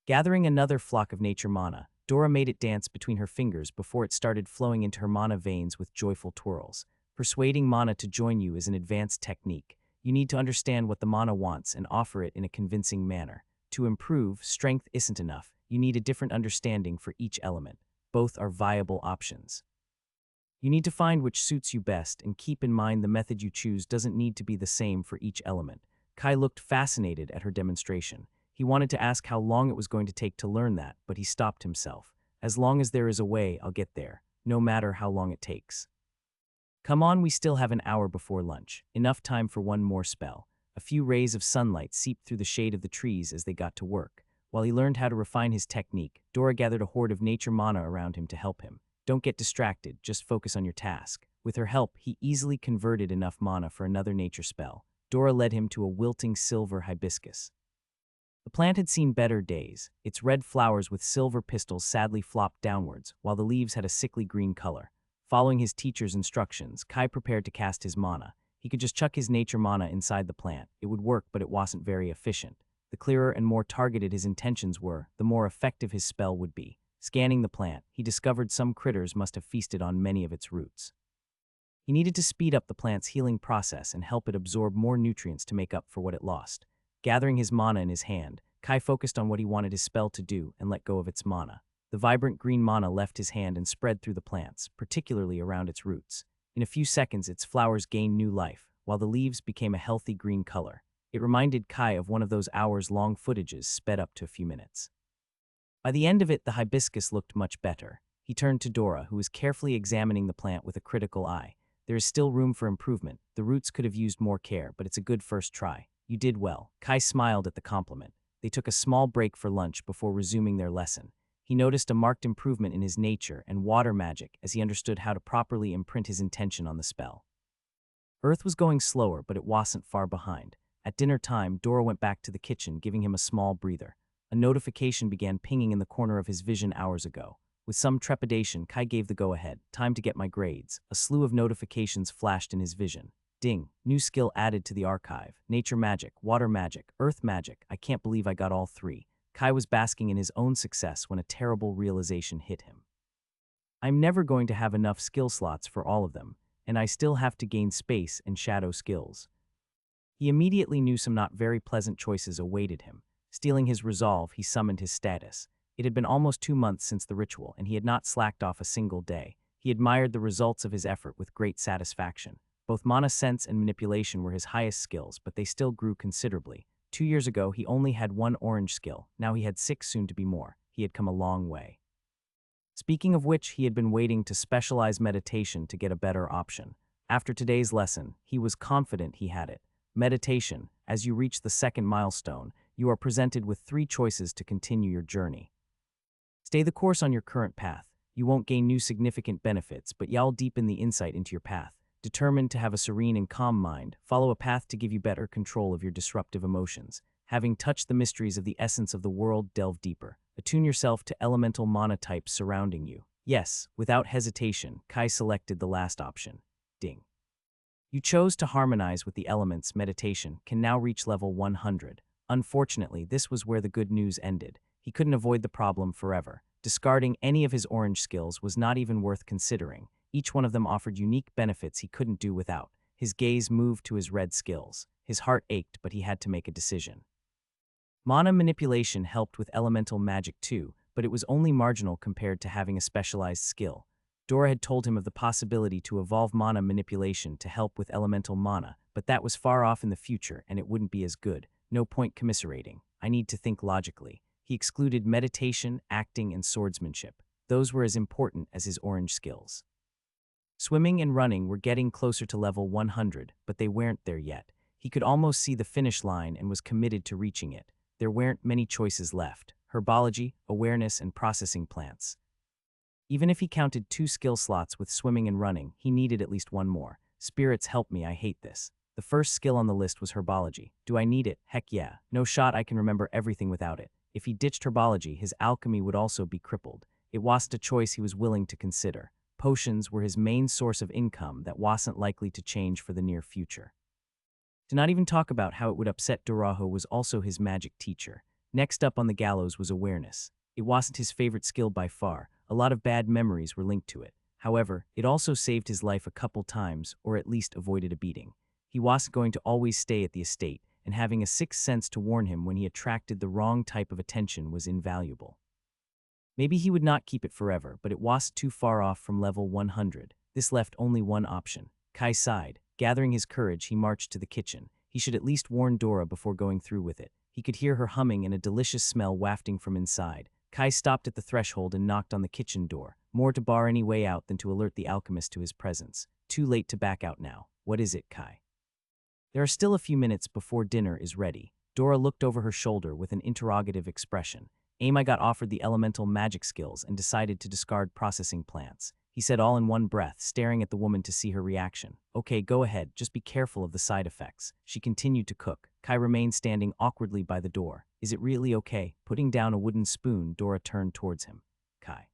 Gathering another flock of nature mana, Dora made it dance between her fingers before it started flowing into her mana veins with joyful twirls. Persuading mana to join you is an advanced technique. You need to understand what the mana wants and offer it in a convincing manner. To improve, strength isn't enough. You need a different understanding for each element. Both are viable options. You need to find which suits you best and keep in mind the method you choose doesn't need to be the same for each element. Kai looked fascinated at her demonstration. He wanted to ask how long it was going to take to learn that, but he stopped himself. As long as there is a way, I'll get there, no matter how long it takes. Come on, we still have an hour before lunch. Enough time for one more spell. A few rays of sunlight seeped through the shade of the trees as they got to work. While he learned how to refine his technique, Dora gathered a horde of nature mana around him to help him. Don't get distracted, just focus on your task. With her help, he easily converted enough mana for another nature spell. Dora led him to a wilting silver hibiscus. The plant had seen better days. Its red flowers with silver pistils sadly flopped downwards, while the leaves had a sickly green color. Following his teacher's instructions, Kai prepared to cast his mana. He could just chuck his nature mana inside the plant. It would work, but it wasn't very efficient. The clearer and more targeted his intentions were, the more effective his spell would be. Scanning the plant, he discovered some critters must have feasted on many of its roots. He needed to speed up the plant's healing process and help it absorb more nutrients to make up for what it lost. Gathering his mana in his hand, Kai focused on what he wanted his spell to do and let go of its mana. The vibrant green mana left his hand and spread through the plants, particularly around its roots. In a few seconds, its flowers gained new life, while the leaves became a healthy green color. It reminded Kai of one of those hours-long footages sped up to a few minutes. By the end of it, the hibiscus looked much better. He turned to Dora, who was carefully examining the plant with a critical eye. There is still room for improvement. The roots could have used more care, but it's a good first try. You did well. Kai smiled at the compliment. They took a small break for lunch before resuming their lesson. He noticed a marked improvement in his nature and water magic as he understood how to properly imprint his intention on the spell. Earth was going slower, but it wasn't far behind. At dinner time, Dora went back to the kitchen, giving him a small breather. A notification began pinging in the corner of his vision hours ago. With some trepidation, Kai gave the go-ahead. Time to get my grades. A slew of notifications flashed in his vision. Ding. New skill added to the archive. Nature magic, water magic, earth magic. I can't believe I got all three. Kai was basking in his own success when a terrible realization hit him. I'm never going to have enough skill slots for all of them, and I still have to gain space and shadow skills. He immediately knew some not very pleasant choices awaited him. Stealing his resolve, he summoned his status. It had been almost 2 months since the ritual, and he had not slacked off a single day. He admired the results of his effort with great satisfaction. Both mana sense and manipulation were his highest skills, but they still grew considerably. 2 years ago, he only had 1 orange skill. Now he had 6, soon to be more. He had come a long way. Speaking of which, he had been waiting to specialize meditation to get a better option. After today's lesson, he was confident he had it. Meditation. As you reach the second milestone, you are presented with 3 choices to continue your journey. Stay the course on your current path. You won't gain new significant benefits, but you'll deepen the insight into your path. Determined to have a serene and calm mind, follow a path to give you better control of your disruptive emotions. Having touched the mysteries of the essence of the world, delve deeper. Attune yourself to elemental mana types surrounding you. Yes, without hesitation, Kai selected the last option. Ding. You chose to harmonize with the elements. Meditation can now reach level 100. Unfortunately, this was where the good news ended. He couldn't avoid the problem forever. Discarding any of his orange skills was not even worth considering. Each one of them offered unique benefits he couldn't do without. His gaze moved to his red skills. His heart ached, but he had to make a decision. Mana manipulation helped with elemental magic too, but it was only marginal compared to having a specialized skill. Dora had told him of the possibility to evolve mana manipulation to help with elemental mana, but that was far off in the future and it wouldn't be as good. No point commiserating. I need to think logically. He excluded meditation, acting, and swordsmanship. Those were as important as his orange skills. Swimming and running were getting closer to level 100, but they weren't there yet. He could almost see the finish line and was committed to reaching it. There weren't many choices left: herbology, awareness, and processing plants. Even if he counted 2 skill slots with swimming and running, he needed at least 1 more. Spirits help me, I hate this. The first skill on the list was herbology. Do I need it? Heck yeah. No shot I can remember everything without it. If he ditched herbology, his alchemy would also be crippled. It wasn't a choice he was willing to consider. Potions were his main source of income that wasn't likely to change for the near future. To not even talk about how it would upset Dora, who was also his magic teacher. Next up on the gallows was awareness. It wasn't his favorite skill by far. A lot of bad memories were linked to it. However, it also saved his life a couple times, or at least avoided a beating. He wasn't going to always stay at the estate, and having a sixth sense to warn him when he attracted the wrong type of attention was invaluable. Maybe he would not keep it forever, but it wasn't too far off from level 100. This left only one option. Kai sighed. Gathering his courage, he marched to the kitchen. He should at least warn Dora before going through with it. He could hear her humming and a delicious smell wafting from inside. Kai stopped at the threshold and knocked on the kitchen door, more to bar any way out than to alert the alchemist to his presence. Too late to back out now. What is it, Kai? There are still a few minutes before dinner is ready. Dora looked over her shoulder with an interrogative expression. I got offered the elemental magic skills and decided to discard processing plants. He said all in one breath, staring at the woman to see her reaction. Okay, go ahead, just be careful of the side effects. She continued to cook. Kai remained standing awkwardly by the door. Is it really okay? Putting down a wooden spoon, Dora turned towards him. Kai.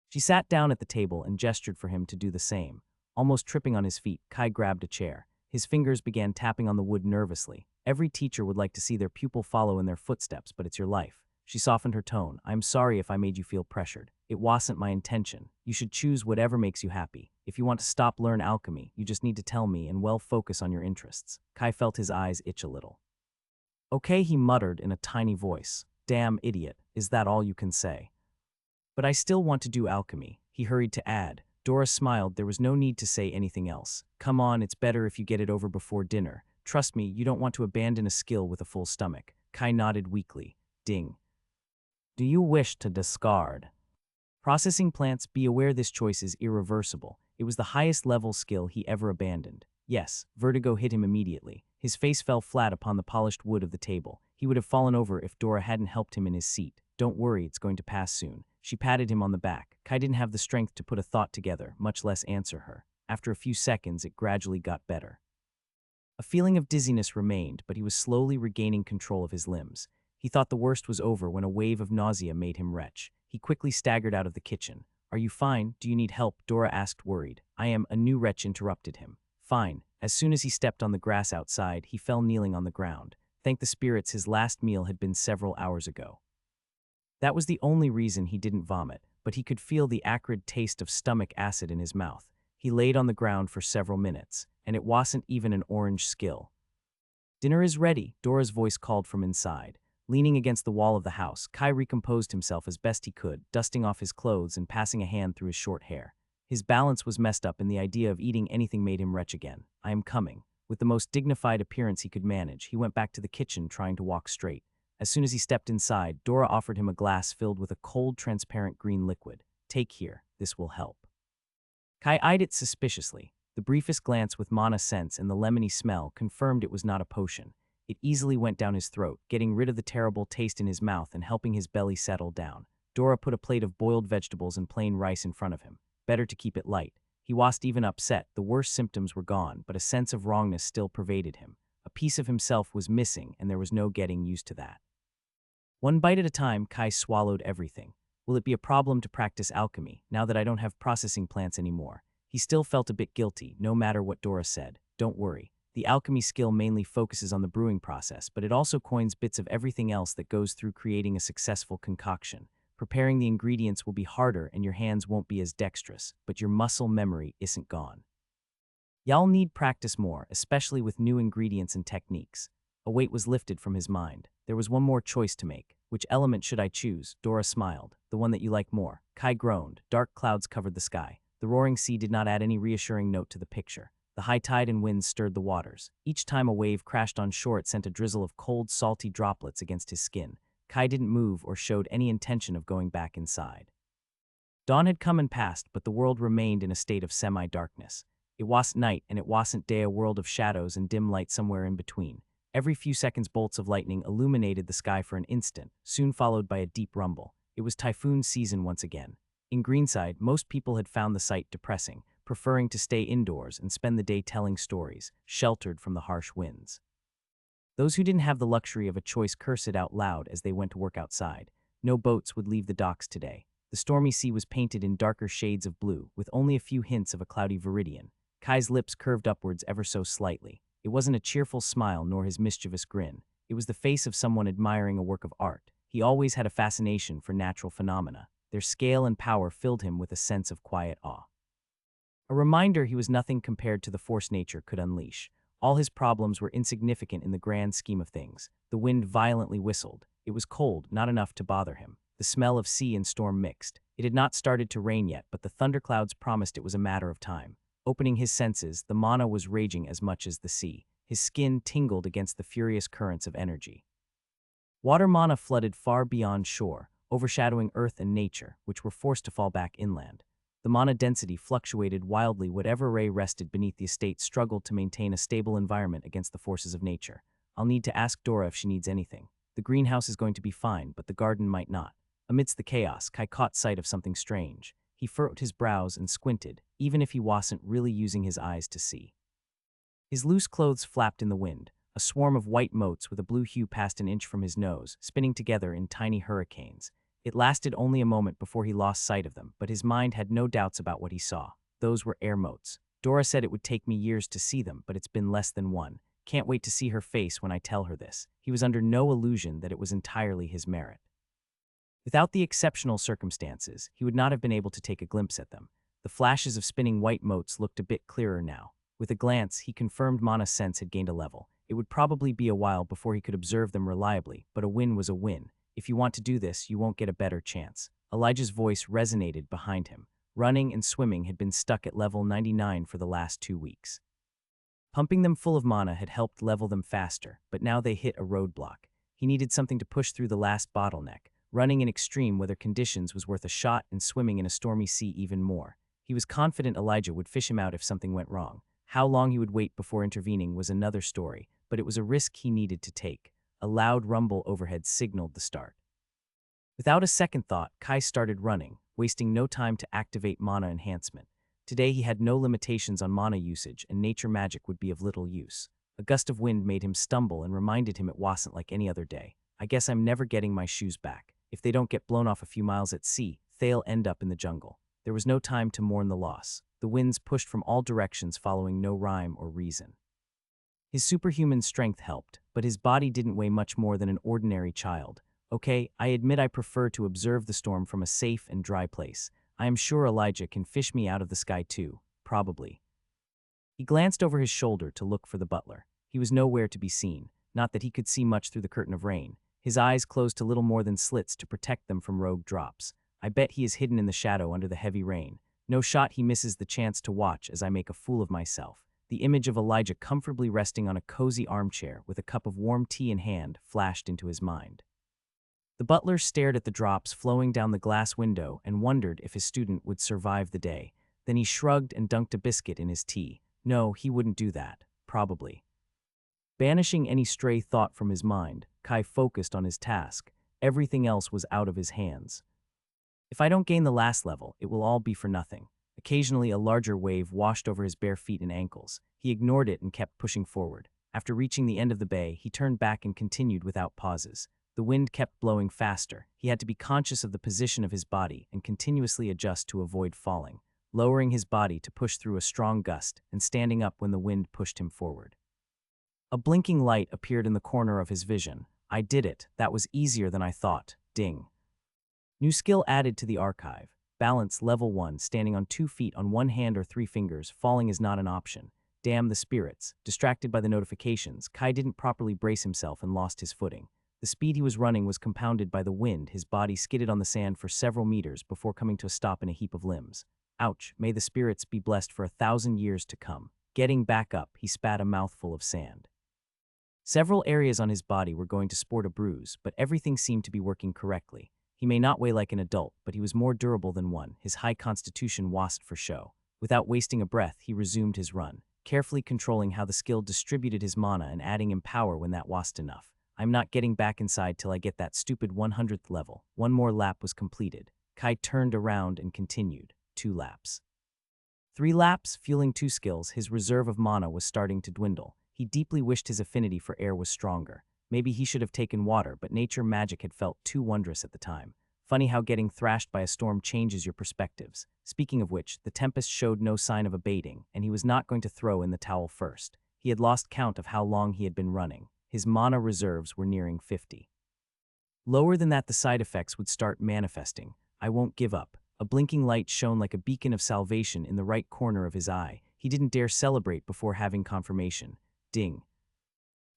She sat down at the table and gestured for him to do the same. Almost tripping on his feet, Kai grabbed a chair. His fingers began tapping on the wood nervously. Every teacher would like to see their pupil follow in their footsteps, but it's your life. She softened her tone. I'm sorry if I made you feel pressured. It wasn't my intention. You should choose whatever makes you happy. If you want to stop learn alchemy, you just need to tell me and focus on your interests. Kai felt his eyes itch a little. Okay, he muttered in a tiny voice. Damn idiot, is that all you can say? But I still want to do alchemy, he hurried to add. Dora smiled. There was no need to say anything else. Come on, it's better if you get it over before dinner. Trust me, you don't want to abandon a skill with a full stomach. Kai nodded weakly. Ding. Do you wish to discard? Processing plants, be aware this choice is irreversible. It was the highest level skill he ever abandoned. Yes, vertigo hit him immediately. His face fell flat upon the polished wood of the table. He would have fallen over if Dora hadn't helped him in his seat. Don't worry, it's going to pass soon. She patted him on the back. Kai didn't have the strength to put a thought together, much less answer her. After a few seconds, it gradually got better. A feeling of dizziness remained, but he was slowly regaining control of his limbs. He thought the worst was over when a wave of nausea made him retch. He quickly staggered out of the kitchen. Are you fine? Do you need help? Dora asked, worried. I am. A new wretch interrupted him. Fine. As soon as he stepped on the grass outside, he fell kneeling on the ground. Thank the spirits his last meal had been several hours ago. That was the only reason he didn't vomit, but he could feel the acrid taste of stomach acid in his mouth. He laid on the ground for several minutes, and it wasn't even an orange skill. Dinner is ready, Dora's voice called from inside. Leaning against the wall of the house, Kai recomposed himself as best he could, dusting off his clothes and passing a hand through his short hair. His balance was messed up, and the idea of eating anything made him retch again. I am coming. With the most dignified appearance he could manage, he went back to the kitchen, trying to walk straight. As soon as he stepped inside, Dora offered him a glass filled with a cold, transparent green liquid. Take here, this will help. Kai eyed it suspiciously. The briefest glance with mana sense and the lemony smell confirmed it was not a potion. It easily went down his throat, getting rid of the terrible taste in his mouth and helping his belly settle down. Dora put a plate of boiled vegetables and plain rice in front of him. Better to keep it light. He wasn't even upset. The worst symptoms were gone, but a sense of wrongness still pervaded him. A piece of himself was missing, and there was no getting used to that. One bite at a time, Kai swallowed everything. Will it be a problem to practice alchemy, now that I don't have processing plants anymore? He still felt a bit guilty, no matter what Dora said. Don't worry. The alchemy skill mainly focuses on the brewing process, but it also coins bits of everything else that goes through creating a successful concoction. Preparing the ingredients will be harder and your hands won't be as dexterous, but your muscle memory isn't gone. Y'all need practice more, especially with new ingredients and techniques. A weight was lifted from his mind. There was one more choice to make. Which element should I choose? Dora smiled. The one that you like more. Kai groaned. Dark clouds covered the sky. The roaring sea did not add any reassuring note to the picture. The high tide and winds stirred the waters. Each time a wave crashed on shore, it sent a drizzle of cold, salty droplets against his skin. Kai didn't move or showed any intention of going back inside. Dawn had come and passed, but the world remained in a state of semi-darkness. It wasn't night and it wasn't day, a world of shadows and dim light somewhere in between. Every few seconds, bolts of lightning illuminated the sky for an instant, soon followed by a deep rumble. It was typhoon season once again. In Greenside, most people had found the sight depressing, preferring to stay indoors and spend the day telling stories, sheltered from the harsh winds. Those who didn't have the luxury of a choice cursed it out loud as they went to work outside. No boats would leave the docks today. The stormy sea was painted in darker shades of blue, with only a few hints of a cloudy viridian. Kai's lips curved upwards ever so slightly. It wasn't a cheerful smile nor his mischievous grin. It was the face of someone admiring a work of art. He always had a fascination for natural phenomena. Their scale and power filled him with a sense of quiet awe. A reminder he was nothing compared to the force nature could unleash. All his problems were insignificant in the grand scheme of things. The wind violently whistled. It was cold, not enough to bother him. The smell of sea and storm mixed. It had not started to rain yet, but the thunderclouds promised it was a matter of time. Opening his senses, the mana was raging as much as the sea. His skin tingled against the furious currents of energy. Water mana flooded far beyond shore, overshadowing earth and nature, which were forced to fall back inland. The mana density fluctuated wildly. Whatever ray rested beneath the estate struggled to maintain a stable environment against the forces of nature. I'll need to ask Dora if she needs anything. The greenhouse is going to be fine, but the garden might not. Amidst the chaos, Kai caught sight of something strange. He furrowed his brows and squinted, even if he wasn't really using his eyes to see. His loose clothes flapped in the wind. A swarm of white motes with a blue hue passed an inch from his nose, spinning together in tiny hurricanes. It lasted only a moment before he lost sight of them, but his mind had no doubts about what he saw. Those were air motes. Dora said it would take me years to see them, but it's been less than one. Can't wait to see her face when I tell her this. He was under no illusion that it was entirely his merit. Without the exceptional circumstances, he would not have been able to take a glimpse at them. The flashes of spinning white motes looked a bit clearer now. With a glance, he confirmed Mana's sense had gained a level. It would probably be a while before he could observe them reliably, but a win was a win. If you want to do this, you won't get a better chance. Elijah's voice resonated behind him. Running and swimming had been stuck at level 99 for the last 2 weeks. Pumping them full of mana had helped level them faster, but now they hit a roadblock. He needed something to push through the last bottleneck. Running in extreme weather conditions was worth a shot, and swimming in a stormy sea even more. He was confident Elijah would fish him out if something went wrong. How long he would wait before intervening was another story, but it was a risk he needed to take. A loud rumble overhead signaled the start. Without a second thought, Kai started running, wasting no time to activate mana enhancement. Today he had no limitations on mana usage, and nature magic would be of little use. A gust of wind made him stumble and reminded him it wasn't like any other day. I guess I'm never getting my shoes back. If they don't get blown off a few miles at sea, they'll end up in the jungle. There was no time to mourn the loss. The winds pushed from all directions, following no rhyme or reason. His superhuman strength helped, but his body didn't weigh much more than an ordinary child. Okay, I admit I prefer to observe the storm from a safe and dry place. I am sure Elijah can fish me out of the sky too, probably. He glanced over his shoulder to look for the butler. He was nowhere to be seen, not that he could see much through the curtain of rain. His eyes closed to little more than slits to protect them from rogue drops. I bet he is hidden in the shadow under the heavy rain. No shot he misses the chance to watch as I make a fool of myself. The image of Elijah comfortably resting on a cozy armchair with a cup of warm tea in hand flashed into his mind. The butler stared at the drops flowing down the glass window and wondered if his student would survive the day. Then he shrugged and dunked a biscuit in his tea. No, he wouldn't do that, probably. Banishing any stray thought from his mind, Kai focused on his task. Everything else was out of his hands. If I don't gain the last level, it will all be for nothing. Occasionally, a larger wave washed over his bare feet and ankles. He ignored it and kept pushing forward. After reaching the end of the bay, he turned back and continued without pauses. The wind kept blowing faster. He had to be conscious of the position of his body and continuously adjust to avoid falling, lowering his body to push through a strong gust and standing up when the wind pushed him forward. A blinking light appeared in the corner of his vision. I did it. That was easier than I thought. Ding. New skill added to the archive. Balance level 1, standing on 2 feet on 1 hand or 3 fingers. Falling is not an option. Damn the spirits. Distracted by the notifications, Kai didn't properly brace himself and lost his footing. The speed he was running was compounded by the wind. His body skidded on the sand for several meters before coming to a stop in a heap of limbs. Ouch, may the spirits be blessed for 1,000 years to come. Getting back up, he spat a mouthful of sand. Several areas on his body were going to sport a bruise, but everything seemed to be working correctly. He may not weigh like an adult, but he was more durable than one. His high constitution wasn't for show. Without wasting a breath, he resumed his run, carefully controlling how the skill distributed his mana and adding him power when that wasn't enough. I'm not getting back inside till I get that stupid 100th level. One more lap was completed. Kai turned around and continued. 2 laps. 3 laps, fueling 2 skills, his reserve of mana was starting to dwindle. He deeply wished his affinity for air was stronger. Maybe he should have taken water, but nature magic had felt too wondrous at the time. Funny how getting thrashed by a storm changes your perspectives. Speaking of which, the tempest showed no sign of abating, and he was not going to throw in the towel first. He had lost count of how long he had been running. His mana reserves were nearing 50. Lower than that, the side effects would start manifesting. I won't give up. A blinking light shone like a beacon of salvation in the right corner of his eye. He didn't dare celebrate before having confirmation. Ding.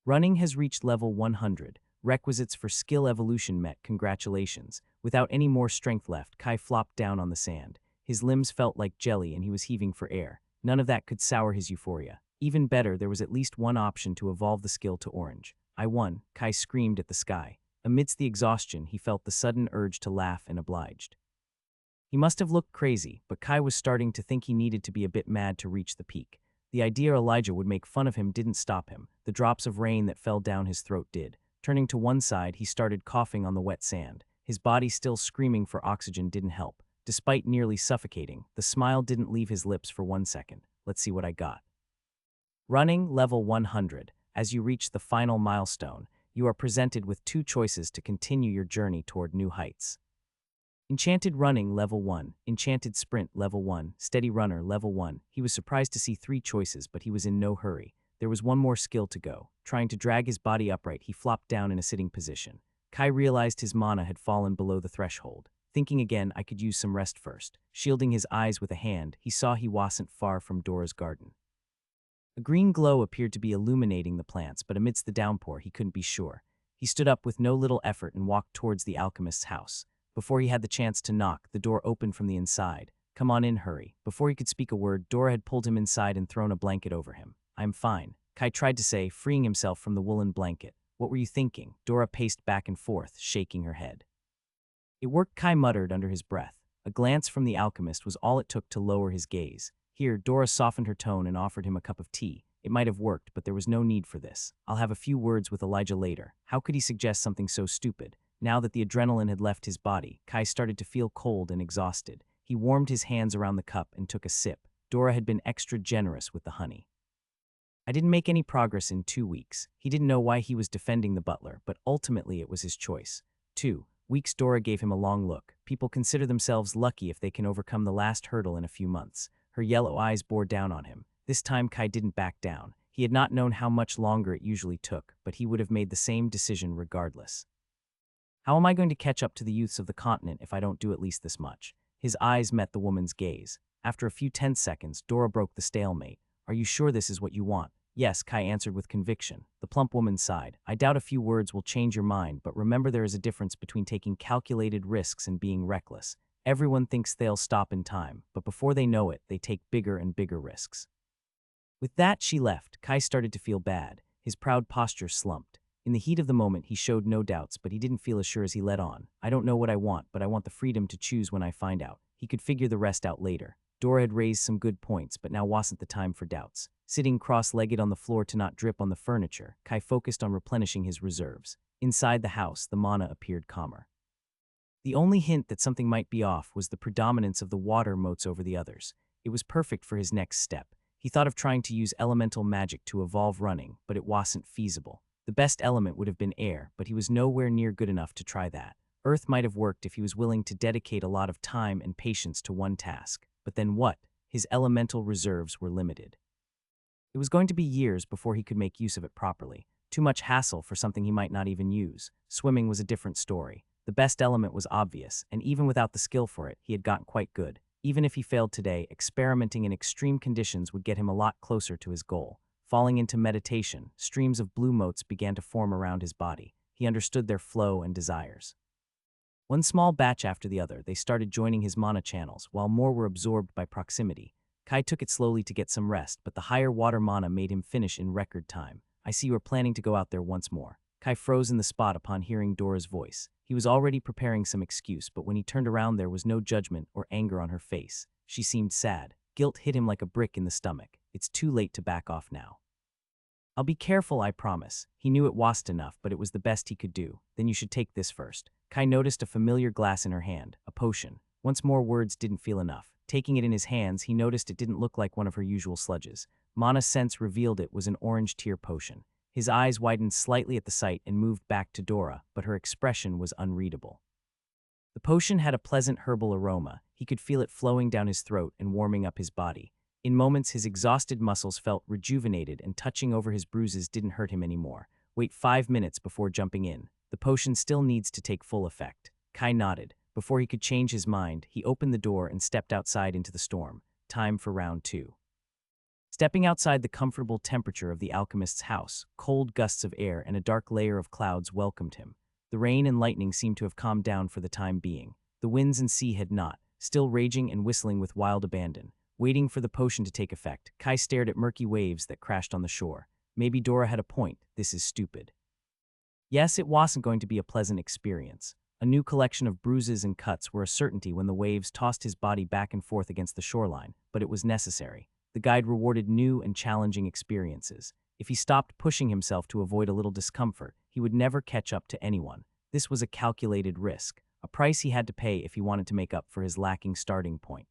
Running has reached level 100. Requisites for skill evolution met. Congratulations. Without any more strength left, Kai flopped down on the sand. His limbs felt like jelly and he was heaving for air. None of that could sour his euphoria. Even better, there was at least one option to evolve the skill to orange. I won, Kai screamed at the sky. Amidst the exhaustion, he felt the sudden urge to laugh and obliged. He must have looked crazy, but Kai was starting to think he needed to be a bit mad to reach the peak. The idea Elijah would make fun of him didn't stop him. The drops of rain that fell down his throat did. Turning to one side, he started coughing on the wet sand. His body still screaming for oxygen didn't help. Despite nearly suffocating, the smile didn't leave his lips for 1 second. Let's see what I got. Running, level 100. As you reach the final milestone, you are presented with 2 choices to continue your journey toward new heights. Enchanted Running, level 1. Enchanted Sprint, level 1. Steady Runner, level 1. He was surprised to see 3 choices, but he was in no hurry. There was one more skill to go. Trying to drag his body upright, he flopped down in a sitting position. Kai realized his mana had fallen below the threshold. Thinking again, I could use some rest first. Shielding his eyes with a hand, he saw he wasn't far from Dora's garden. A green glow appeared to be illuminating the plants, but amidst the downpour, he couldn't be sure. He stood up with no little effort and walked towards the alchemist's house. Before he had the chance to knock, the door opened from the inside. Come on in, hurry. Before he could speak a word, Dora had pulled him inside and thrown a blanket over him. I'm fine, Kai tried to say, freeing himself from the woolen blanket. What were you thinking? Dora paced back and forth, shaking her head. It worked, Kai muttered under his breath. A glance from the alchemist was all it took to lower his gaze. Here, Dora softened her tone and offered him a cup of tea. It might have worked, but there was no need for this. I'll have a few words with Elijah later. How could he suggest something so stupid? Now that the adrenaline had left his body, Kai started to feel cold and exhausted. He warmed his hands around the cup and took a sip. Dora had been extra generous with the honey. I didn't make any progress in 2 weeks. He didn't know why he was defending the butler, but ultimately it was his choice. 2 weeks. Dora gave him a long look. People consider themselves lucky if they can overcome the last hurdle in a few months. Her yellow eyes bore down on him. This time Kai didn't back down. He had not known how much longer it usually took, but he would have made the same decision regardless. How am I going to catch up to the youths of the continent if I don't do at least this much? His eyes met the woman's gaze. After a few tense seconds, Dora broke the stalemate. Are you sure this is what you want? Yes, Kai answered with conviction. The plump woman sighed. I doubt a few words will change your mind, but remember there is a difference between taking calculated risks and being reckless. Everyone thinks they'll stop in time, but before they know it, they take bigger and bigger risks. With that, she left. Kai started to feel bad. His proud posture slumped. In the heat of the moment, he showed no doubts, but he didn't feel as sure as he led on. I don't know what I want, but I want the freedom to choose when I find out. He could figure the rest out later. Dora had raised some good points, but now wasn't the time for doubts. Sitting cross-legged on the floor to not drip on the furniture, Kai focused on replenishing his reserves. Inside the house, the mana appeared calmer. The only hint that something might be off was the predominance of the water motes over the others. It was perfect for his next step. He thought of trying to use elemental magic to evolve running, but it wasn't feasible. The best element would have been air, but he was nowhere near good enough to try that. Earth might have worked if he was willing to dedicate a lot of time and patience to one task. But then what? His elemental reserves were limited. It was going to be years before he could make use of it properly. Too much hassle for something he might not even use. Swimming was a different story. The best element was obvious, and even without the skill for it, he had gotten quite good. Even if he failed today, experimenting in extreme conditions would get him a lot closer to his goal. Falling into meditation, streams of blue motes began to form around his body. He understood their flow and desires. One small batch after the other, they started joining his mana channels, while more were absorbed by proximity. Kai took it slowly to get some rest, but the higher water mana made him finish in record time. I see you are planning to go out there once more. Kai froze in the spot upon hearing Dora's voice. He was already preparing some excuse, but when he turned around there was no judgment or anger on her face. She seemed sad. Guilt hit him like a brick in the stomach. It's too late to back off now. I'll be careful, I promise. He knew it wasn't enough, but it was the best he could do. Then you should take this first. Kai noticed a familiar glass in her hand, a potion. Once more words didn't feel enough. Taking it in his hands, he noticed it didn't look like one of her usual sludges. Mana's sense revealed it was an orange tear potion. His eyes widened slightly at the sight and moved back to Dora, but her expression was unreadable. The potion had a pleasant herbal aroma. He could feel it flowing down his throat and warming up his body. In moments, his exhausted muscles felt rejuvenated, and touching over his bruises didn't hurt him anymore. Wait 5 minutes before jumping in. The potion still needs to take full effect. Kai nodded. Before he could change his mind, he opened the door and stepped outside into the storm. Time for round 2. Stepping outside the comfortable temperature of the alchemist's house, cold gusts of air and a dark layer of clouds welcomed him. The rain and lightning seemed to have calmed down for the time being. The winds and sea had not, still raging and whistling with wild abandon. Waiting for the potion to take effect, Kai stared at murky waves that crashed on the shore. Maybe Dora had a point. This is stupid. Yes, it wasn't going to be a pleasant experience. A new collection of bruises and cuts were a certainty when the waves tossed his body back and forth against the shoreline, but it was necessary. The guide rewarded new and challenging experiences. If he stopped pushing himself to avoid a little discomfort, he would never catch up to anyone. This was a calculated risk, a price he had to pay if he wanted to make up for his lacking starting point.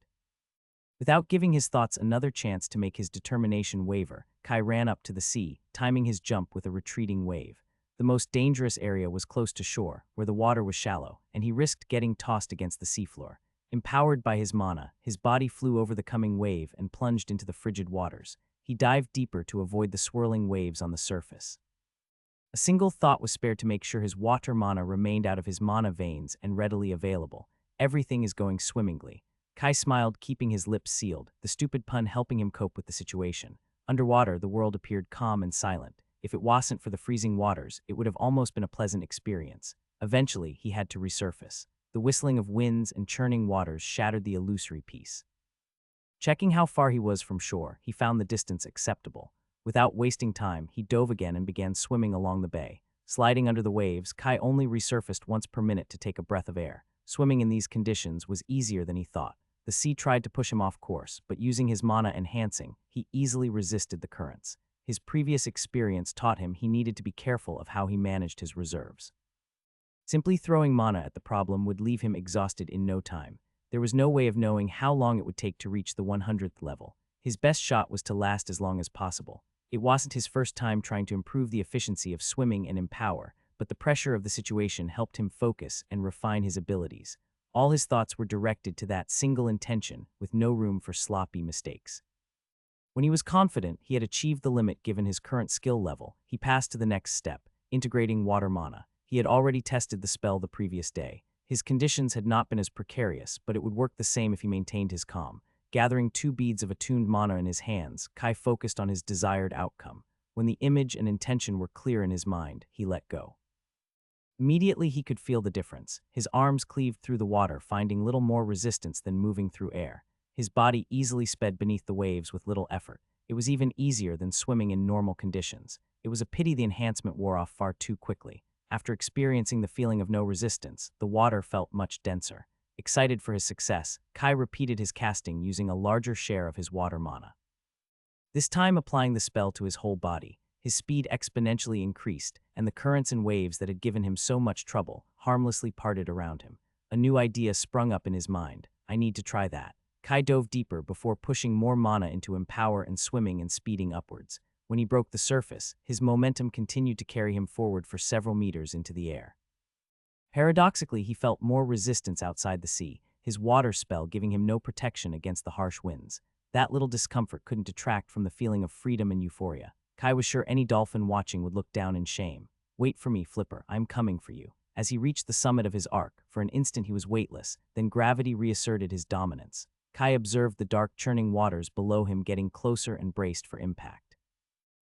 Without giving his thoughts another chance to make his determination waver, Kai ran up to the sea, timing his jump with a retreating wave. The most dangerous area was close to shore, where the water was shallow, and he risked getting tossed against the seafloor. Empowered by his mana, his body flew over the coming wave and plunged into the frigid waters. He dived deeper to avoid the swirling waves on the surface. A single thought was spared to make sure his water mana remained out of his mana veins and readily available. Everything is going swimmingly. Kai smiled, keeping his lips sealed, the stupid pun helping him cope with the situation. Underwater, the world appeared calm and silent. If it wasn't for the freezing waters, it would have almost been a pleasant experience. Eventually, he had to resurface. The whistling of winds and churning waters shattered the illusory peace. Checking how far he was from shore, he found the distance acceptable. Without wasting time, he dove again and began swimming along the bay. Sliding under the waves, Kai only resurfaced once per minute to take a breath of air. Swimming in these conditions was easier than he thought. The sea tried to push him off course, but using his mana enhancing, he easily resisted the currents. His previous experience taught him he needed to be careful of how he managed his reserves. Simply throwing mana at the problem would leave him exhausted in no time. There was no way of knowing how long it would take to reach the 100th level. His best shot was to last as long as possible. It wasn't his first time trying to improve the efficiency of swimming and empower, but the pressure of the situation helped him focus and refine his abilities. All his thoughts were directed to that single intention, with no room for sloppy mistakes. When he was confident he had achieved the limit given his current skill level, he passed to the next step, integrating water mana. He had already tested the spell the previous day. His conditions had not been as precarious, but it would work the same if he maintained his calm. Gathering 2 beads of attuned mana in his hands, Kai focused on his desired outcome. When the image and intention were clear in his mind, he let go. Immediately he could feel the difference. His arms cleaved through the water, finding little more resistance than moving through air. His body easily sped beneath the waves with little effort. It was even easier than swimming in normal conditions. It was a pity the enhancement wore off far too quickly. After experiencing the feeling of no resistance, the water felt much denser. Excited for his success, Kai repeated his casting using a larger share of his water mana. This time applying the spell to his whole body. His speed exponentially increased, and the currents and waves that had given him so much trouble harmlessly parted around him. A new idea sprung up in his mind. I need to try that. Kai dove deeper before pushing more mana into empower and swimming and speeding upwards. When he broke the surface, his momentum continued to carry him forward for several meters into the air. Paradoxically, he felt more resistance outside the sea, his water spell giving him no protection against the harsh winds. That little discomfort couldn't detract from the feeling of freedom and euphoria. Kai was sure any dolphin watching would look down in shame. Wait for me, Flipper, I'm coming for you. As he reached the summit of his arc, for an instant he was weightless, then gravity reasserted his dominance. Kai observed the dark churning waters below him getting closer and braced for impact.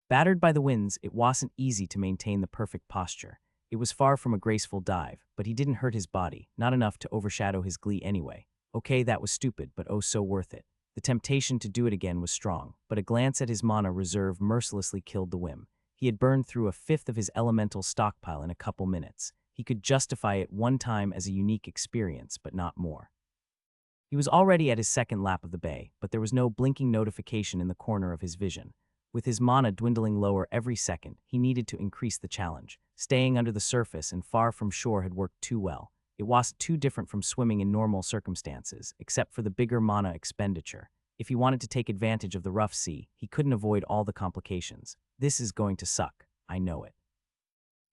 Battered by the winds, it wasn't easy to maintain the perfect posture. It was far from a graceful dive, but he didn't hurt his body, not enough to overshadow his glee anyway. Okay, that was stupid, but oh so worth it. The temptation to do it again was strong, but a glance at his mana reserve mercilessly killed the whim. He had burned through a fifth of his elemental stockpile in a couple minutes. He could justify it one time as a unique experience, but not more. He was already at his second lap of the bay, but there was no blinking notification in the corner of his vision. With his mana dwindling lower every second, he needed to increase the challenge. Staying under the surface and far from shore had worked too well. It wasn't too different from swimming in normal circumstances, except for the bigger mana expenditure. If he wanted to take advantage of the rough sea, he couldn't avoid all the complications. This is going to suck, I know it.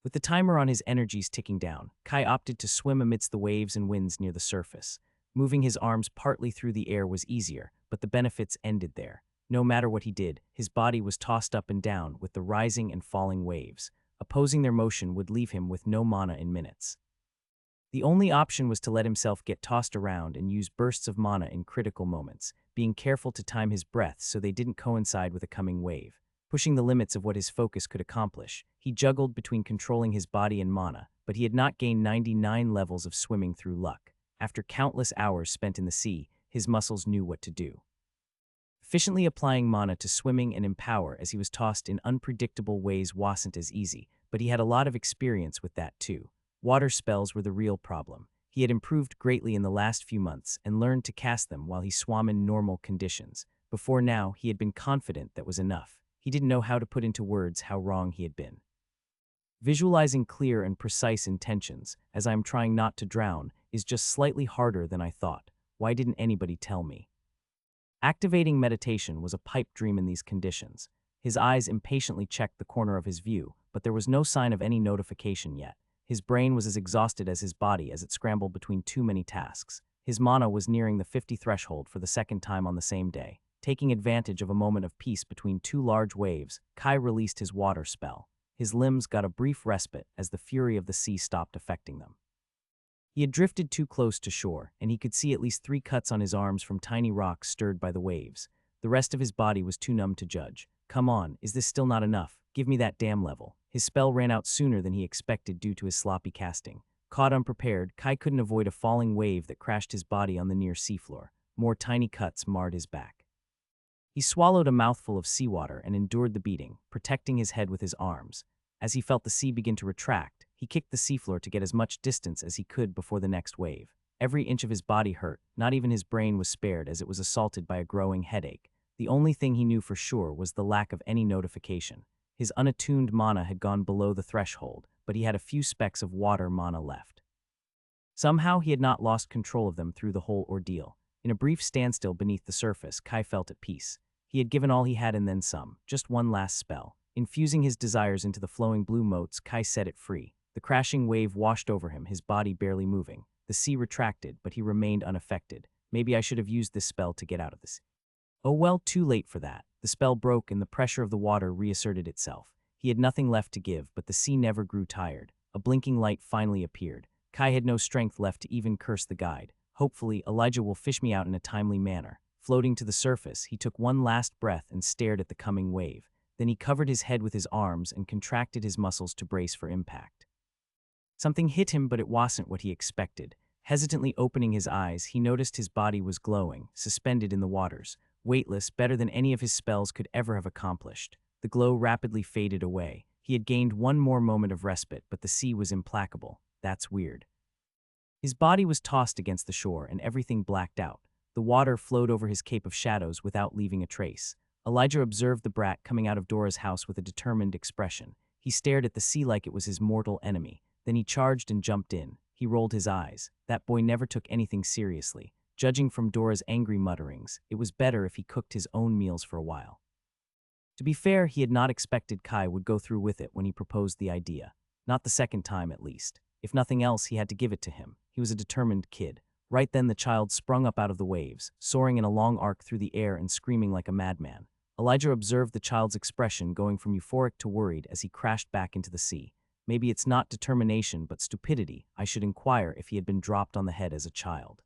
With the timer on his energies ticking down, Kai opted to swim amidst the waves and winds near the surface. Moving his arms partly through the air was easier, but the benefits ended there. No matter what he did, his body was tossed up and down with the rising and falling waves. Opposing their motion would leave him with no mana in minutes. The only option was to let himself get tossed around and use bursts of mana in critical moments, being careful to time his breaths so they didn't coincide with a coming wave. Pushing the limits of what his focus could accomplish, he juggled between controlling his body and mana, but he had not gained 99 levels of swimming through luck. After countless hours spent in the sea, his muscles knew what to do. Efficiently applying mana to swimming and empower as he was tossed in unpredictable ways wasn't as easy, but he had a lot of experience with that too. Water spells were the real problem. He had improved greatly in the last few months and learned to cast them while he swam in normal conditions. Before now, he had been confident that was enough. He didn't know how to put into words how wrong he had been. Visualizing clear and precise intentions, as I'm trying not to drown, is just slightly harder than I thought. Why didn't anybody tell me? Activating meditation was a pipe dream in these conditions. His eyes impatiently checked the corner of his view, but there was no sign of any notification yet. His brain was as exhausted as his body as it scrambled between too many tasks. His mana was nearing the 50 threshold for the second time on the same day. Taking advantage of a moment of peace between two large waves, Kai released his water spell. His limbs got a brief respite as the fury of the sea stopped affecting them. He had drifted too close to shore, and he could see at least 3 cuts on his arms from tiny rocks stirred by the waves. The rest of his body was too numb to judge. Come on, is this still not enough? Give me that damn level. His spell ran out sooner than he expected due to his sloppy casting. Caught unprepared, Kai couldn't avoid a falling wave that crashed his body on the near seafloor. More tiny cuts marred his back. He swallowed a mouthful of seawater and endured the beating, protecting his head with his arms. As he felt the sea begin to retract, he kicked the seafloor to get as much distance as he could before the next wave. Every inch of his body hurt, not even his brain was spared as it was assaulted by a growing headache. The only thing he knew for sure was the lack of any notification. His unattuned mana had gone below the threshold, but he had a few specks of water mana left. Somehow he had not lost control of them through the whole ordeal. In a brief standstill beneath the surface, Kai felt at peace. He had given all he had and then some, just one last spell. Infusing his desires into the flowing blue motes, Kai set it free. The crashing wave washed over him, his body barely moving. The sea retracted, but he remained unaffected. Maybe I should have used this spell to get out of this. Oh well, too late for that. The spell broke and the pressure of the water reasserted itself. He had nothing left to give, but the sea never grew tired. A blinking light finally appeared. Kai had no strength left to even curse the guide. Hopefully, Elijah will fish me out in a timely manner. Floating to the surface, he took one last breath and stared at the coming wave. Then he covered his head with his arms and contracted his muscles to brace for impact. Something hit him, but it wasn't what he expected. Hesitantly opening his eyes, he noticed his body was glowing, suspended in the waters. Weightless, better than any of his spells could ever have accomplished. The glow rapidly faded away. He had gained one more moment of respite, but the sea was implacable. That's weird. His body was tossed against the shore and everything blacked out. The water flowed over his cape of shadows without leaving a trace. Elijah observed the brat coming out of Dora's house with a determined expression. He stared at the sea like it was his mortal enemy. Then he charged and jumped in. He rolled his eyes. That boy never took anything seriously. Judging from Dora's angry mutterings, it was better if he cooked his own meals for a while. To be fair, he had not expected Kai would go through with it when he proposed the idea. Not the second time, at least. If nothing else, he had to give it to him. He was a determined kid. Right then the child sprung up out of the waves, soaring in a long arc through the air and screaming like a madman. Elijah observed the child's expression going from euphoric to worried as he crashed back into the sea. Maybe it's not determination but stupidity. I should inquire if he had been dropped on the head as a child.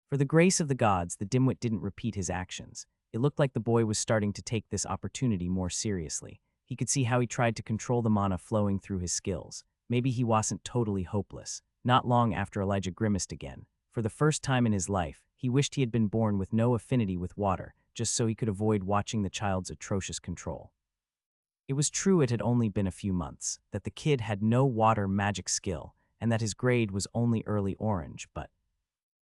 For the grace of the gods, the dimwit didn't repeat his actions. It looked like the boy was starting to take this opportunity more seriously. He could see how he tried to control the mana flowing through his skills. Maybe he wasn't totally hopeless. Not long after, Elijah grimaced again. For the first time in his life, he wished he had been born with no affinity with water, just so he could avoid watching the child's atrocious control. It was true it had only been a few months, that the kid had no water magic skill, and that his grade was only early orange, but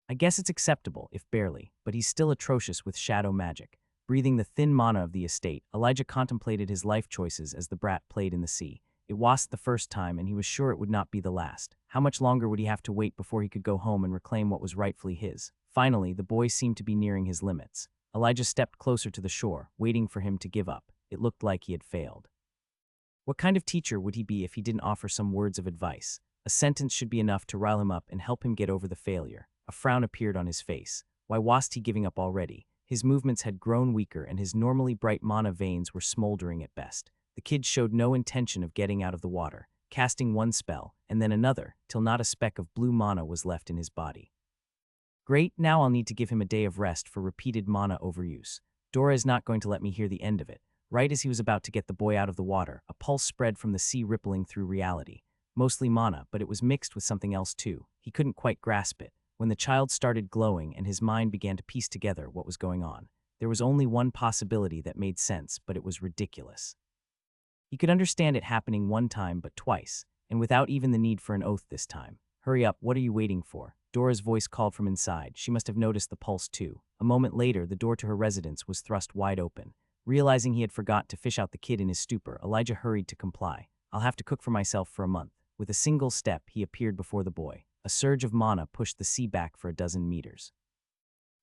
I guess it's acceptable, if barely, but he's still atrocious with shadow magic. Breathing the thin mana of the estate, Elijah contemplated his life choices as the brat played in the sea. It wasn't the first time, and he was sure it would not be the last. How much longer would he have to wait before he could go home and reclaim what was rightfully his? Finally, the boy seemed to be nearing his limits. Elijah stepped closer to the shore, waiting for him to give up. It looked like he had failed. What kind of teacher would he be if he didn't offer some words of advice? A sentence should be enough to rile him up and help him get over the failure. A frown appeared on his face. Why wasn't he giving up already? His movements had grown weaker and his normally bright mana veins were smoldering at best. The kid showed no intention of getting out of the water, casting one spell, and then another, till not a speck of blue mana was left in his body. Great, now I'll need to give him a day of rest for repeated mana overuse. Dora is not going to let me hear the end of it. Right as he was about to get the boy out of the water, a pulse spread from the sea rippling through reality. Mostly mana, but it was mixed with something else too. He couldn't quite grasp it. When the child started glowing and his mind began to piece together what was going on, there was only one possibility that made sense, but it was ridiculous. He could understand it happening one time, but twice, and without even the need for an oath this time. Hurry up, what are you waiting for? Dora's voice called from inside. She must have noticed the pulse too. A moment later, the door to her residence was thrust wide open. Realizing he had forgot to fish out the kid in his stupor, Elijah hurried to comply. I'll have to cook for myself for a month. With a single step, he appeared before the boy. A surge of mana pushed the sea back for a dozen meters.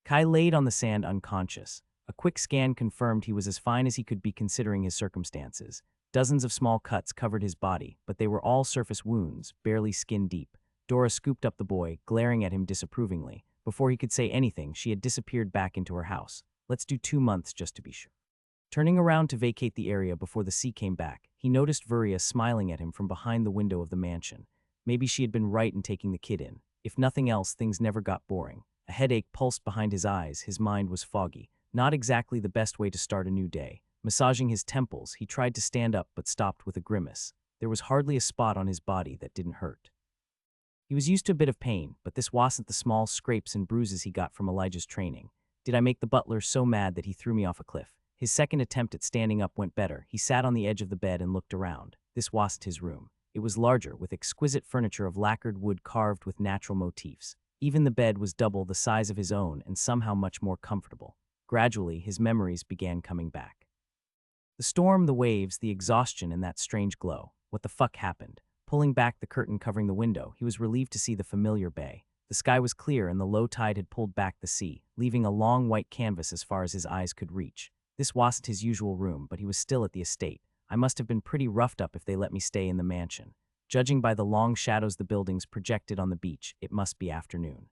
Kai laid on the sand unconscious. A quick scan confirmed he was as fine as he could be considering his circumstances. Dozens of small cuts covered his body, but they were all surface wounds, barely skin deep. Dora scooped up the boy, glaring at him disapprovingly. Before he could say anything, she had disappeared back into her house. Let's do 2 months just to be sure. Turning around to vacate the area before the sea came back, he noticed Vuria smiling at him from behind the window of the mansion. Maybe she had been right in taking the kid in. If nothing else, things never got boring. A headache pulsed behind his eyes, his mind was foggy. Not exactly the best way to start a new day. Massaging his temples, he tried to stand up but stopped with a grimace. There was hardly a spot on his body that didn't hurt. He was used to a bit of pain, but this wasn't the small scrapes and bruises he got from Elijah's training. Did I make the butler so mad that he threw me off a cliff? His second attempt at standing up went better. He sat on the edge of the bed and looked around. This wasn't his room. It was larger, with exquisite furniture of lacquered wood carved with natural motifs. Even the bed was double the size of his own and somehow much more comfortable. Gradually, his memories began coming back. The storm, the waves, the exhaustion, and that strange glow. What the fuck happened? Pulling back the curtain covering the window, he was relieved to see the familiar bay. The sky was clear and the low tide had pulled back the sea, leaving a long white canvas as far as his eyes could reach. This wasn't his usual room, but he was still at the estate. I must have been pretty roughed up if they let me stay in the mansion. Judging by the long shadows the buildings projected on the beach, it must be afternoon.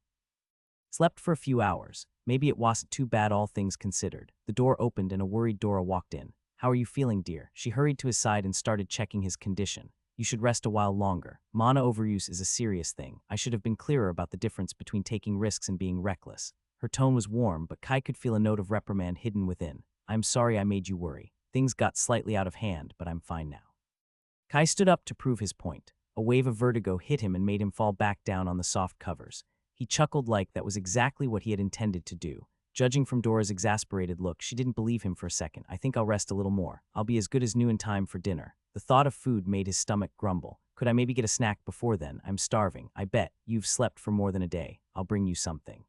Slept for a few hours. Maybe it wasn't too bad, all things considered. The door opened and a worried Dora walked in. "How are you feeling, dear?" She hurried to his side and started checking his condition. "You should rest a while longer. Mana overuse is a serious thing. I should have been clearer about the difference between taking risks and being reckless." Her tone was warm, but Kai could feel a note of reprimand hidden within. "I'm sorry I made you worry. Things got slightly out of hand, but I'm fine now." Kai stood up to prove his point. A wave of vertigo hit him and made him fall back down on the soft covers. He chuckled like that was exactly what he had intended to do. Judging from Dora's exasperated look, she didn't believe him for a second. "I think I'll rest a little more. I'll be as good as new in time for dinner." The thought of food made his stomach grumble. "Could I maybe get a snack before then? I'm starving." "I bet. You've slept for more than a day. I'll bring you something."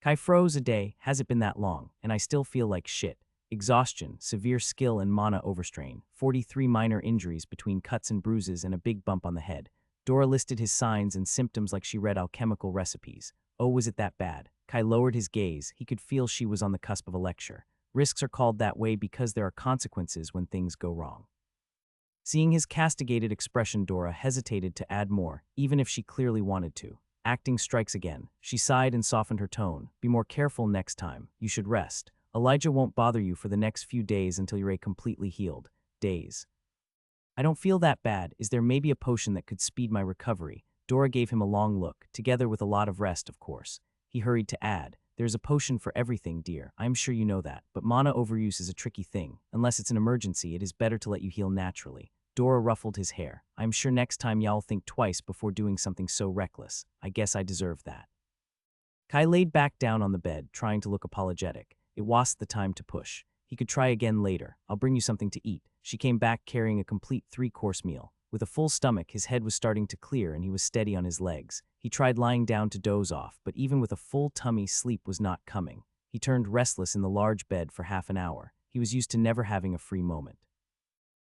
Kai froze. "A day? Has it been that long? And I still feel like shit." Exhaustion, severe skill and mana overstrain, 43 minor injuries between cuts and bruises and a big bump on the head. Dora listed his signs and symptoms like she read alchemical recipes. Oh, was it that bad? Kai lowered his gaze. He could feel she was on the cusp of a lecture. Risks are called that way because there are consequences when things go wrong. Seeing his castigated expression, Dora hesitated to add more, even if she clearly wanted to. Acting strikes again. She sighed and softened her tone. "Be more careful next time. You should rest. Elijah won't bother you for the next few days until you're completely healed." Days. "I don't feel that bad. Is there maybe a potion that could speed my recovery?" Dora gave him a long look, together with a lot of rest, of course. He hurried to add, "There's a potion for everything, dear. I'm sure you know that. But mana overuse is a tricky thing. Unless it's an emergency, it is better to let you heal naturally." Dora ruffled his hair. "I'm sure next time y'all think twice before doing something so reckless. I guess I deserve that." Kai laid back down on the bed, trying to look apologetic. It wasn't the time to push. He could try again later. "I'll bring you something to eat." She came back carrying a complete 3-course meal. With a full stomach, his head was starting to clear and he was steady on his legs. He tried lying down to doze off, but even with a full tummy, sleep was not coming. He turned restless in the large bed for half an hour. He was used to never having a free moment.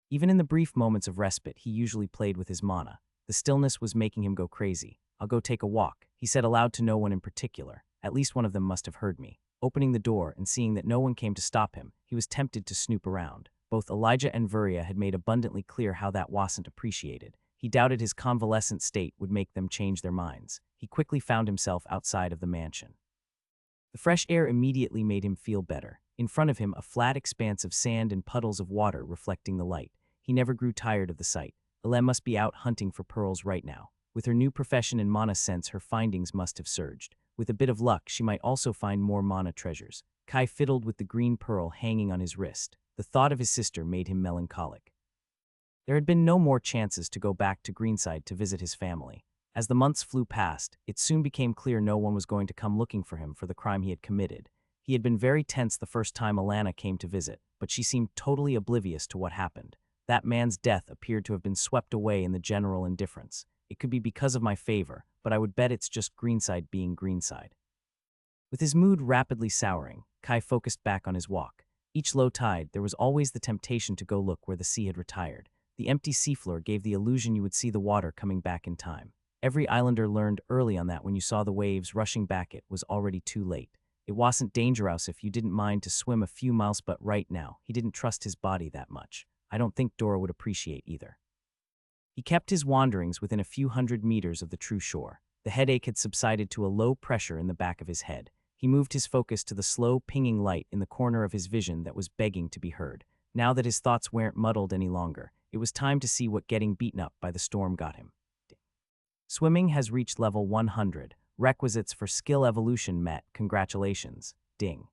Even in the brief moments of respite, he usually played with his mana. The stillness was making him go crazy. "I'll go take a walk," he said aloud to no one in particular. "At least one of them must have heard me." Opening the door and seeing that no one came to stop him, he was tempted to snoop around. Both Elijah and Vuria had made abundantly clear how that wasn't appreciated. He doubted his convalescent state would make them change their minds. He quickly found himself outside of the mansion. The fresh air immediately made him feel better. In front of him, a flat expanse of sand and puddles of water reflecting the light. He never grew tired of the sight. Ele must be out hunting for pearls right now. With her new profession in mana sense, her findings must have surged. With a bit of luck, she might also find more mana treasures. Kai fiddled with the green pearl hanging on his wrist. The thought of his sister made him melancholic. There had been no more chances to go back to Greenside to visit his family. As the months flew past, it soon became clear no one was going to come looking for him for the crime he had committed. He had been very tense the first time Alana came to visit, but she seemed totally oblivious to what happened. That man's death appeared to have been swept away in the general indifference. It could be because of my favor, but I would bet it's just Greenside being Greenside. With his mood rapidly souring, Kai focused back on his walk. Each low tide, there was always the temptation to go look where the sea had retired. The empty seafloor gave the illusion you would see the water coming back in time. Every islander learned early on that when you saw the waves rushing back, it was already too late. It wasn't dangerous if you didn't mind to swim a few miles, but right now, he didn't trust his body that much. I don't think Dora would appreciate either. He kept his wanderings within a few hundred meters of the true shore. The headache had subsided to a low pressure in the back of his head. He moved his focus to the slow pinging light in the corner of his vision that was begging to be heard. Now that his thoughts weren't muddled any longer, it was time to see what getting beaten up by the storm got him. Swimming has reached level 100. Requisites for skill evolution met. Congratulations. Ding.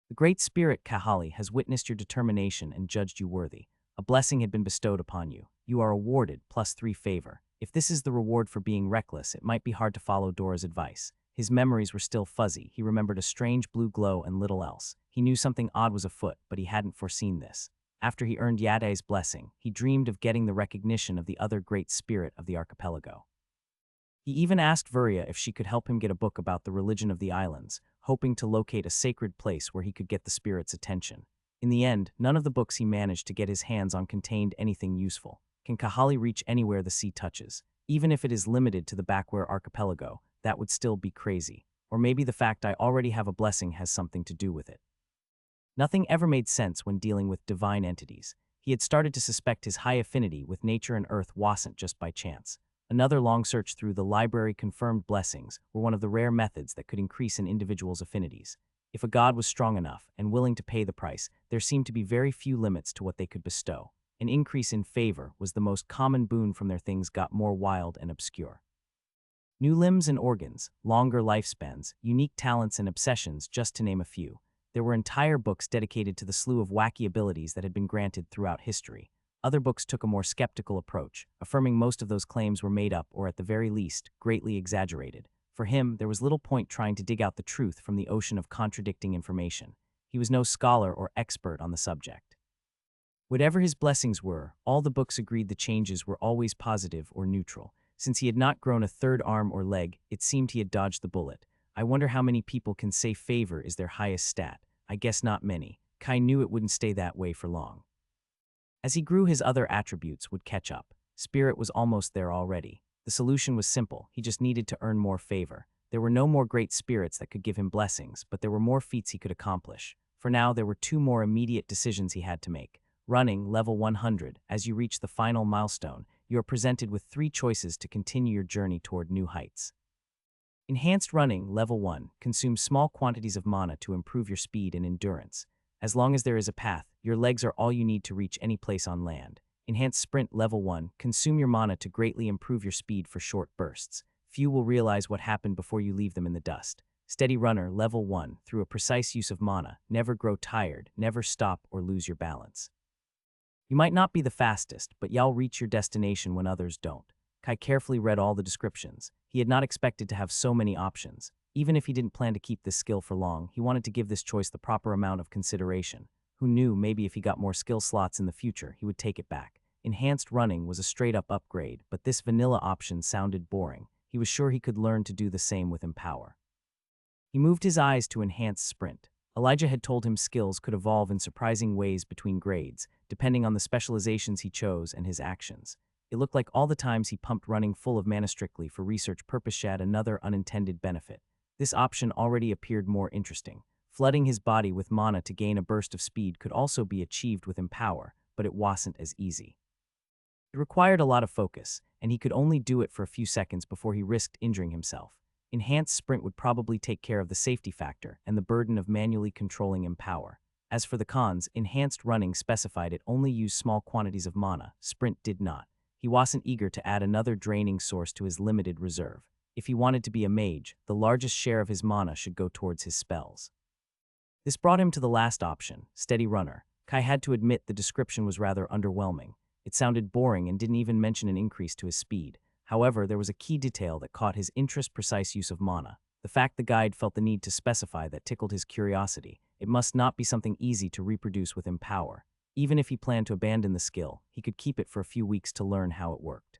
The Great Spirit Kahali has witnessed your determination and judged you worthy. A blessing had been bestowed upon you. You are awarded +3 favor. If this is the reward for being reckless, it might be hard to follow Dora's advice. His memories were still fuzzy. He remembered a strange blue glow and little else. He knew something odd was afoot, but he hadn't foreseen this. After he earned Yade's blessing, he dreamed of getting the recognition of the other great spirit of the archipelago. He even asked Vuria if she could help him get a book about the religion of the islands, hoping to locate a sacred place where he could get the spirit's attention. In the end, none of the books he managed to get his hands on contained anything useful. Can Kahali reach anywhere the sea touches? Even if it is limited to the Backware archipelago, that would still be crazy. Or maybe the fact I already have a blessing has something to do with it. Nothing ever made sense when dealing with divine entities. He had started to suspect his high affinity with nature and earth wasn't just by chance. Another long search through the library confirmed blessings were one of the rare methods that could increase an individual's affinities. If a god was strong enough and willing to pay the price, there seemed to be very few limits to what they could bestow. An increase in favor was the most common boon from their things got more wild and obscure. New limbs and organs, longer lifespans, unique talents and obsessions, just to name a few. There were entire books dedicated to the slew of wacky abilities that had been granted throughout history. Other books took a more skeptical approach, affirming most of those claims were made up or at the very least, greatly exaggerated. For him, there was little point trying to dig out the truth from the ocean of contradicting information. He was no scholar or expert on the subject. Whatever his blessings were, all the books agreed the changes were always positive or neutral. Since he had not grown a third arm or leg, it seemed he had dodged the bullet. I wonder how many people can say favor is their highest stat. I guess not many. Kai knew it wouldn't stay that way for long. As he grew, his other attributes would catch up. Spirit was almost there already. The solution was simple. He just needed to earn more favor. There were no more great spirits that could give him blessings, but there were more feats he could accomplish. For now, there were two more immediate decisions he had to make. Running, level 100. As you reach the final milestone, you are presented with 3 choices to continue your journey toward new heights. Enhanced running, level 1, consumes small quantities of mana to improve your speed and endurance. As long as there is a path, your legs are all you need to reach any place on land. Enhanced sprint, level 1, consume your mana to greatly improve your speed for short bursts. Few will realize what happened before you leave them in the dust. Steady runner, level 1, through a precise use of mana, never grow tired, never stop or lose your balance. You might not be the fastest, but you'll reach your destination when others don't. Kai carefully read all the descriptions. He had not expected to have so many options. Even if he didn't plan to keep this skill for long, he wanted to give this choice the proper amount of consideration. Who knew, maybe if he got more skill slots in the future, he would take it back. Enhanced running was a straight-up upgrade, but this vanilla option sounded boring. He was sure he could learn to do the same with Empower. He moved his eyes to enhanced sprint. Elijah had told him skills could evolve in surprising ways between grades, depending on the specializations he chose and his actions. It looked like all the times he pumped running full of mana strictly for research purpose had another unintended benefit. This option already appeared more interesting. Flooding his body with mana to gain a burst of speed could also be achieved with Empower, but it wasn't as easy. It required a lot of focus, and he could only do it for a few seconds before he risked injuring himself. Enhanced sprint would probably take care of the safety factor and the burden of manually controlling Empower. As for the cons, enhanced running specified it only used small quantities of mana. Sprint did not. He wasn't eager to add another draining source to his limited reserve. If he wanted to be a mage, the largest share of his mana should go towards his spells. This brought him to the last option, Steady Runner. Kai had to admit the description was rather underwhelming. It sounded boring and didn't even mention an increase to his speed. However, there was a key detail that caught his interest: precise use of mana. The fact the guide felt the need to specify that tickled his curiosity. It must not be something easy to reproduce with Empower. Even if he planned to abandon the skill, he could keep it for a few weeks to learn how it worked.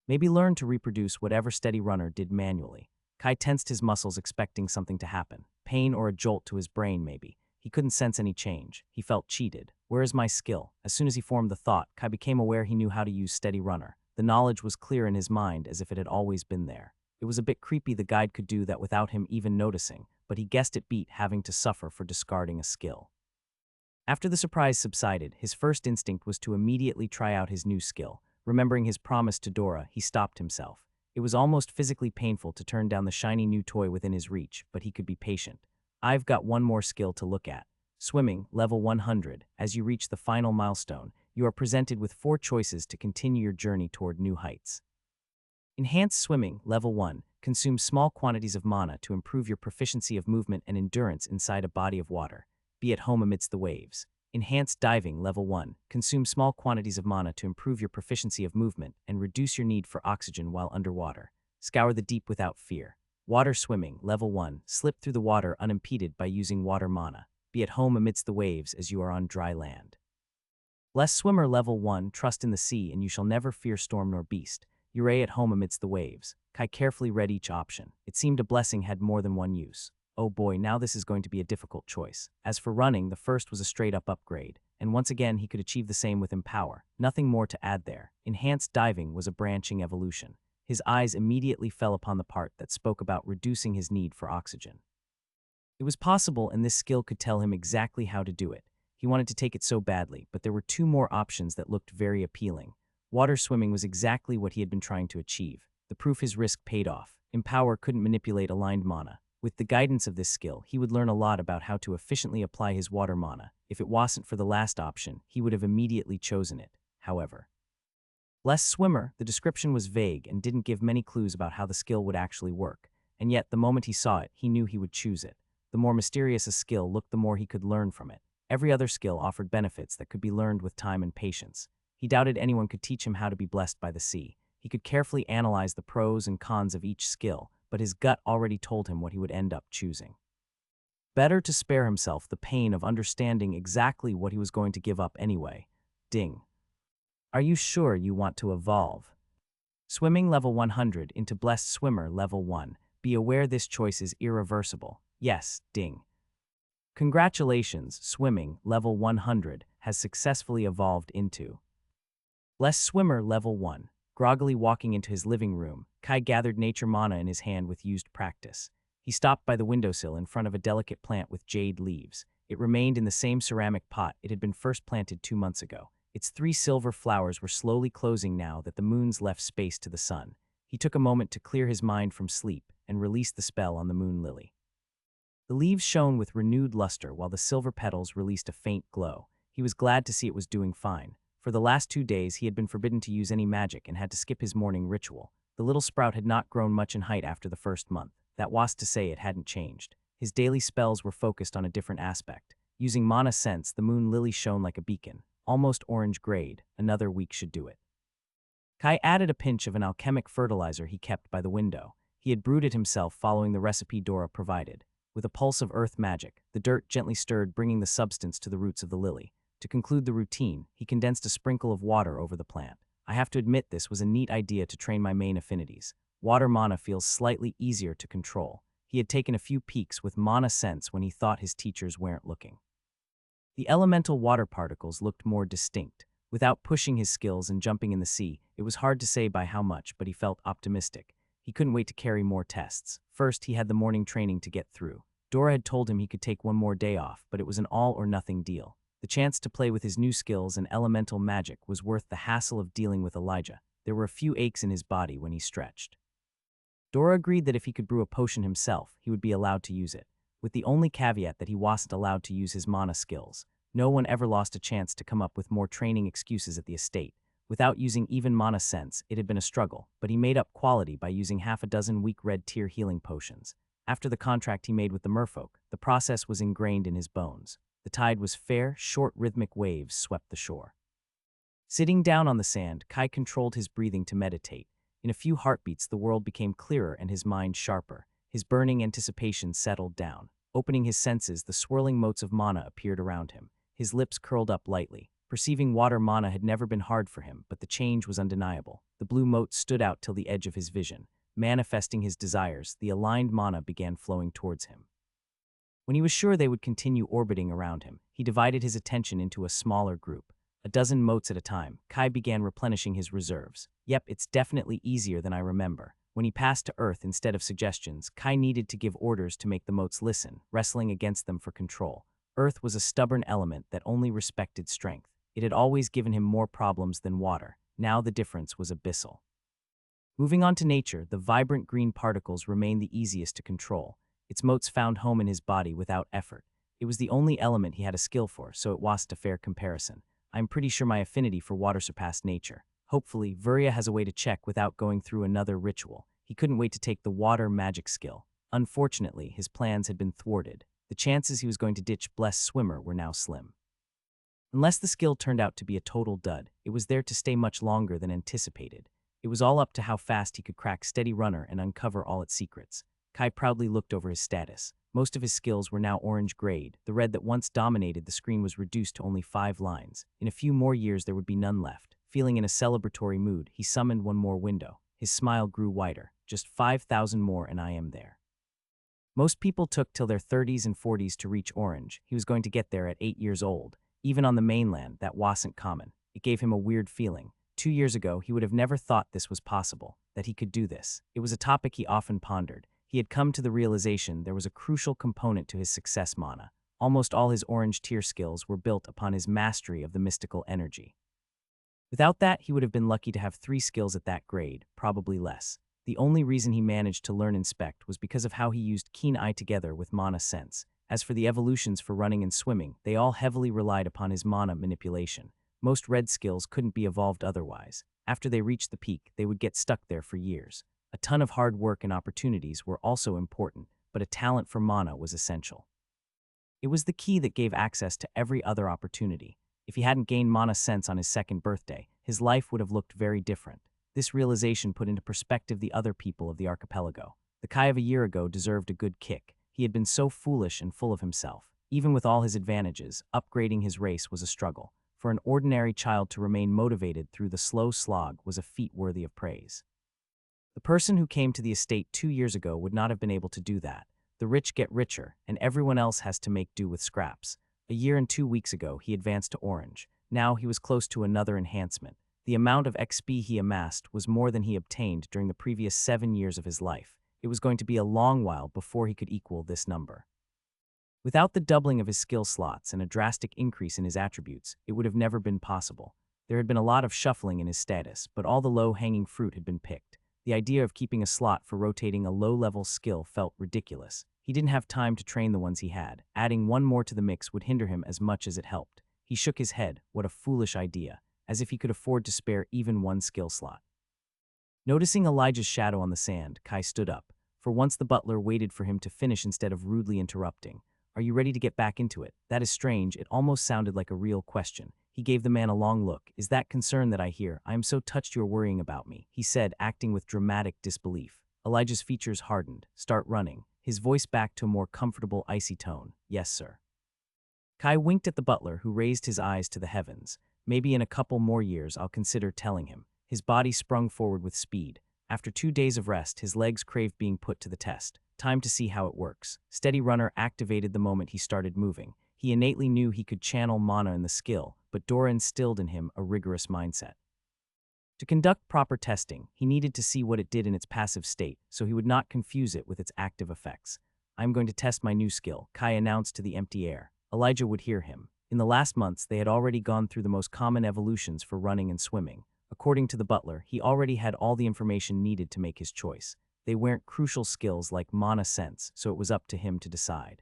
Maybe learn to reproduce whatever Steady Runner did manually. Kai tensed his muscles, expecting something to happen. Pain or a jolt to his brain, maybe. He couldn't sense any change. He felt cheated. Where is my skill? As soon as he formed the thought, Kai became aware he knew how to use Steady Runner. The knowledge was clear in his mind, as if it had always been there. It was a bit creepy the guide could do that without him even noticing, but he guessed it beat having to suffer for discarding a skill. After the surprise subsided, his first instinct was to immediately try out his new skill. Remembering his promise to Dora, he stopped himself. It was almost physically painful to turn down the shiny new toy within his reach, but he could be patient. I've got one more skill to look at. Swimming, level 100. As you reach the final milestone, you are presented with 4 choices to continue your journey toward new heights. Enhanced Swimming, level 1, consumes small quantities of mana to improve your proficiency of movement and endurance inside a body of water. Be at home amidst the waves. Enhanced Diving, level 1, consumes small quantities of mana to improve your proficiency of movement and reduce your need for oxygen while underwater. Scour the deep without fear. Water swimming, level 1, slip through the water unimpeded by using water mana. Be at home amidst the waves as you are on dry land. Bless swimmer, level 1, trust in the sea and you shall never fear storm nor beast. Uray at home amidst the waves. Kai carefully read each option. It seemed a blessing had more than one use. Oh boy, now this is going to be a difficult choice. As for running, the first was a straight-up upgrade, and once again he could achieve the same with Empower. Nothing more to add there. Enhanced diving was a branching evolution. His eyes immediately fell upon the part that spoke about reducing his need for oxygen. It was possible, and this skill could tell him exactly how to do it. He wanted to take it so badly, but there were two more options that looked very appealing. Water swimming was exactly what he had been trying to achieve. The proof his risk paid off. Empower couldn't manipulate aligned mana. With the guidance of this skill, he would learn a lot about how to efficiently apply his water mana. If it wasn't for the last option, he would have immediately chosen it, however. Less swimmer, the description was vague and didn't give many clues about how the skill would actually work, and yet the moment he saw it, he knew he would choose it. The more mysterious a skill looked, the more he could learn from it. Every other skill offered benefits that could be learned with time and patience. He doubted anyone could teach him how to be blessed by the sea. He could carefully analyze the pros and cons of each skill, but his gut already told him what he would end up choosing. Better to spare himself the pain of understanding exactly what he was going to give up anyway. Ding. Are you sure you want to evolve? Swimming level 100 into Blessed Swimmer level 1. Be aware this choice is irreversible. Yes, ding. Congratulations, Swimming level 100 has successfully evolved into Blessed Swimmer level 1. Groggily walking into his living room, Kai gathered nature mana in his hand with used practice. He stopped by the windowsill in front of a delicate plant with jade leaves. It remained in the same ceramic pot it had been first planted 2 months ago. Its 3 silver flowers were slowly closing now that the moons left space to the sun. He took a moment to clear his mind from sleep and released the spell on the moon lily. The leaves shone with renewed luster while the silver petals released a faint glow. He was glad to see it was doing fine. For the last 2 days, he had been forbidden to use any magic and had to skip his morning ritual. The little sprout had not grown much in height after the first month. That was to say it hadn't changed. His daily spells were focused on a different aspect. Using mana sense, the moon lily shone like a beacon, almost orange-grayed. Another week should do it. Kai added a pinch of an alchemic fertilizer he kept by the window. He had brewed it himself following the recipe Dora provided. With a pulse of earth magic, the dirt gently stirred, bringing the substance to the roots of the lily. To conclude the routine, he condensed a sprinkle of water over the plant. I have to admit this was a neat idea to train my main affinities. Water mana feels slightly easier to control. He had taken a few peeks with mana sense when he thought his teachers weren't looking. The elemental water particles looked more distinct. Without pushing his skills and jumping in the sea, it was hard to say by how much, but he felt optimistic. He couldn't wait to carry more tests. First, he had the morning training to get through. Dora had told him he could take one more day off, but it was an all-or-nothing deal. The chance to play with his new skills and elemental magic was worth the hassle of dealing with Elijah. There were a few aches in his body when he stretched. Dora agreed that if he could brew a potion himself, he would be allowed to use it, with the only caveat that he wasn't allowed to use his mana skills. No one ever lost a chance to come up with more training excuses at the estate. Without using even mana sense, it had been a struggle, but he made up quality by using half a dozen weak red tier healing potions. After the contract he made with the merfolk, the process was ingrained in his bones. The tide was fair, short rhythmic waves swept the shore. Sitting down on the sand, Kai controlled his breathing to meditate. In a few heartbeats, the world became clearer and his mind sharper. His burning anticipation settled down. Opening his senses, the swirling motes of mana appeared around him. His lips curled up lightly. Perceiving water mana had never been hard for him, but the change was undeniable. The blue motes stood out till the edge of his vision. Manifesting his desires, the aligned mana began flowing towards him. When he was sure they would continue orbiting around him, he divided his attention into a smaller group. A dozen motes at a time, Kai began replenishing his reserves. Yep, it's definitely easier than I remember. When he passed to Earth instead of suggestions, Kai needed to give orders to make the motes listen, wrestling against them for control. Earth was a stubborn element that only respected strength. It had always given him more problems than water. Now the difference was abyssal. Moving on to nature, the vibrant green particles remained the easiest to control. Its motes found home in his body without effort. It was the only element he had a skill for, so it wasn't a fair comparison. I'm pretty sure my affinity for water surpassed nature. Hopefully, Vuria has a way to check without going through another ritual. He couldn't wait to take the water magic skill. Unfortunately, his plans had been thwarted. The chances he was going to ditch Blessed Swimmer were now slim. Unless the skill turned out to be a total dud, it was there to stay much longer than anticipated. It was all up to how fast he could crack Steady Runner and uncover all its secrets. Kai proudly looked over his status. Most of his skills were now orange grade. The red that once dominated the screen was reduced to only 5 lines. In a few more years there would be none left. Feeling in a celebratory mood, he summoned one more window. His smile grew wider. Just 5,000 more and I am there. Most people took till their 30s and 40s to reach orange. He was going to get there at 8 years old. Even on the mainland, that wasn't common. It gave him a weird feeling. 2 years ago, he would have never thought this was possible, that he could do this. It was a topic he often pondered. He had come to the realization there was a crucial component to his success mana. Almost all his orange tier skills were built upon his mastery of the mystical energy. Without that, he would have been lucky to have 3 skills at that grade, probably less. The only reason he managed to learn Inspect was because of how he used Keen Eye together with Mana Sense. As for the evolutions for running and swimming, they all heavily relied upon his mana manipulation. Most red skills couldn't be evolved otherwise. After they reached the peak, they would get stuck there for years. A ton of hard work and opportunities were also important, but a talent for mana was essential. It was the key that gave access to every other opportunity. If he hadn't gained Mana Sense on his 2nd birthday, his life would have looked very different. This realization put into perspective the other people of the archipelago. The Kai of a year ago deserved a good kick. He had been so foolish and full of himself. Even with all his advantages, upgrading his race was a struggle. For an ordinary child to remain motivated through the slow slog was a feat worthy of praise. The person who came to the estate 2 years ago would not have been able to do that. The rich get richer, and everyone else has to make do with scraps. A year and 2 weeks ago, he advanced to orange. Now he was close to another enhancement. The amount of XP he amassed was more than he obtained during the previous 7 years of his life. It was going to be a long while before he could equal this number. Without the doubling of his skill slots and a drastic increase in his attributes, it would have never been possible. There had been a lot of shuffling in his status, but all the low-hanging fruit had been picked. The idea of keeping a slot for rotating a low-level skill felt ridiculous. He didn't have time to train the ones he had. Adding one more to the mix would hinder him as much as it helped. He shook his head. What a foolish idea. As if he could afford to spare even one skill slot. Noticing Elijah's shadow on the sand, Kai stood up. For once the butler waited for him to finish instead of rudely interrupting. Are you ready to get back into it? That is strange. It almost sounded like a real question. He gave the man a long look. Is that concern that I hear? I am so touched you're worrying about me, he said, acting with dramatic disbelief. Elijah's features hardened. Start running. His voice back to a more comfortable, icy tone. Yes, sir. Kai winked at the butler, who raised his eyes to the heavens. Maybe in a couple more years I'll consider telling him. His body sprung forward with speed. After 2 days of rest, his legs craved being put to the test. Time to see how it works. Steady Runner activated the moment he started moving. He innately knew he could channel mana in the skill, but Dora instilled in him a rigorous mindset. To conduct proper testing, he needed to see what it did in its passive state, so he would not confuse it with its active effects. I'm going to test my new skill, Kai announced to the empty air. Elijah would hear him. In the last months, they had already gone through the most common evolutions for running and swimming. According to the butler, he already had all the information needed to make his choice. They weren't crucial skills like Mana Sense, so it was up to him to decide.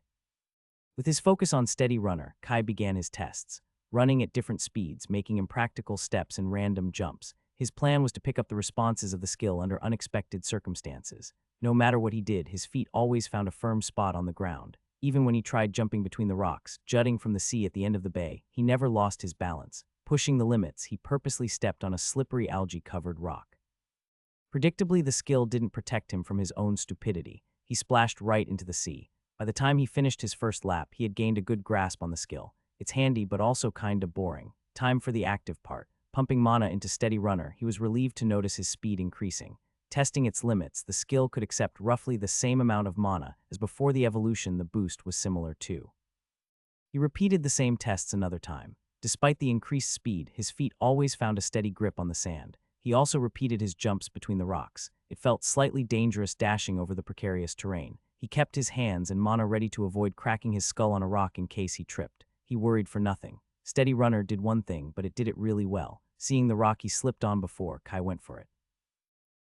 With his focus on Steady Runner, Kai began his tests, running at different speeds, making impractical steps and random jumps. His plan was to pick up the responses of the skill under unexpected circumstances. No matter what he did, his feet always found a firm spot on the ground. Even when he tried jumping between the rocks, jutting from the sea at the end of the bay, he never lost his balance. Pushing the limits, he purposely stepped on a slippery algae-covered rock. Predictably, the skill didn't protect him from his own stupidity. He splashed right into the sea. By the time he finished his first lap, he had gained a good grasp on the skill. It's handy, but also kinda boring. Time for the active part. Pumping mana into Steady Runner, he was relieved to notice his speed increasing. Testing its limits, the skill could accept roughly the same amount of mana as before the evolution. The boost was similar too. He repeated the same tests another time. Despite the increased speed, his feet always found a steady grip on the sand. He also repeated his jumps between the rocks. It felt slightly dangerous dashing over the precarious terrain. He kept his hands and mana ready to avoid cracking his skull on a rock in case he tripped. He worried for nothing. Steady Runner did one thing, but it did it really well. Seeing the rock he slipped on before, Kai went for it.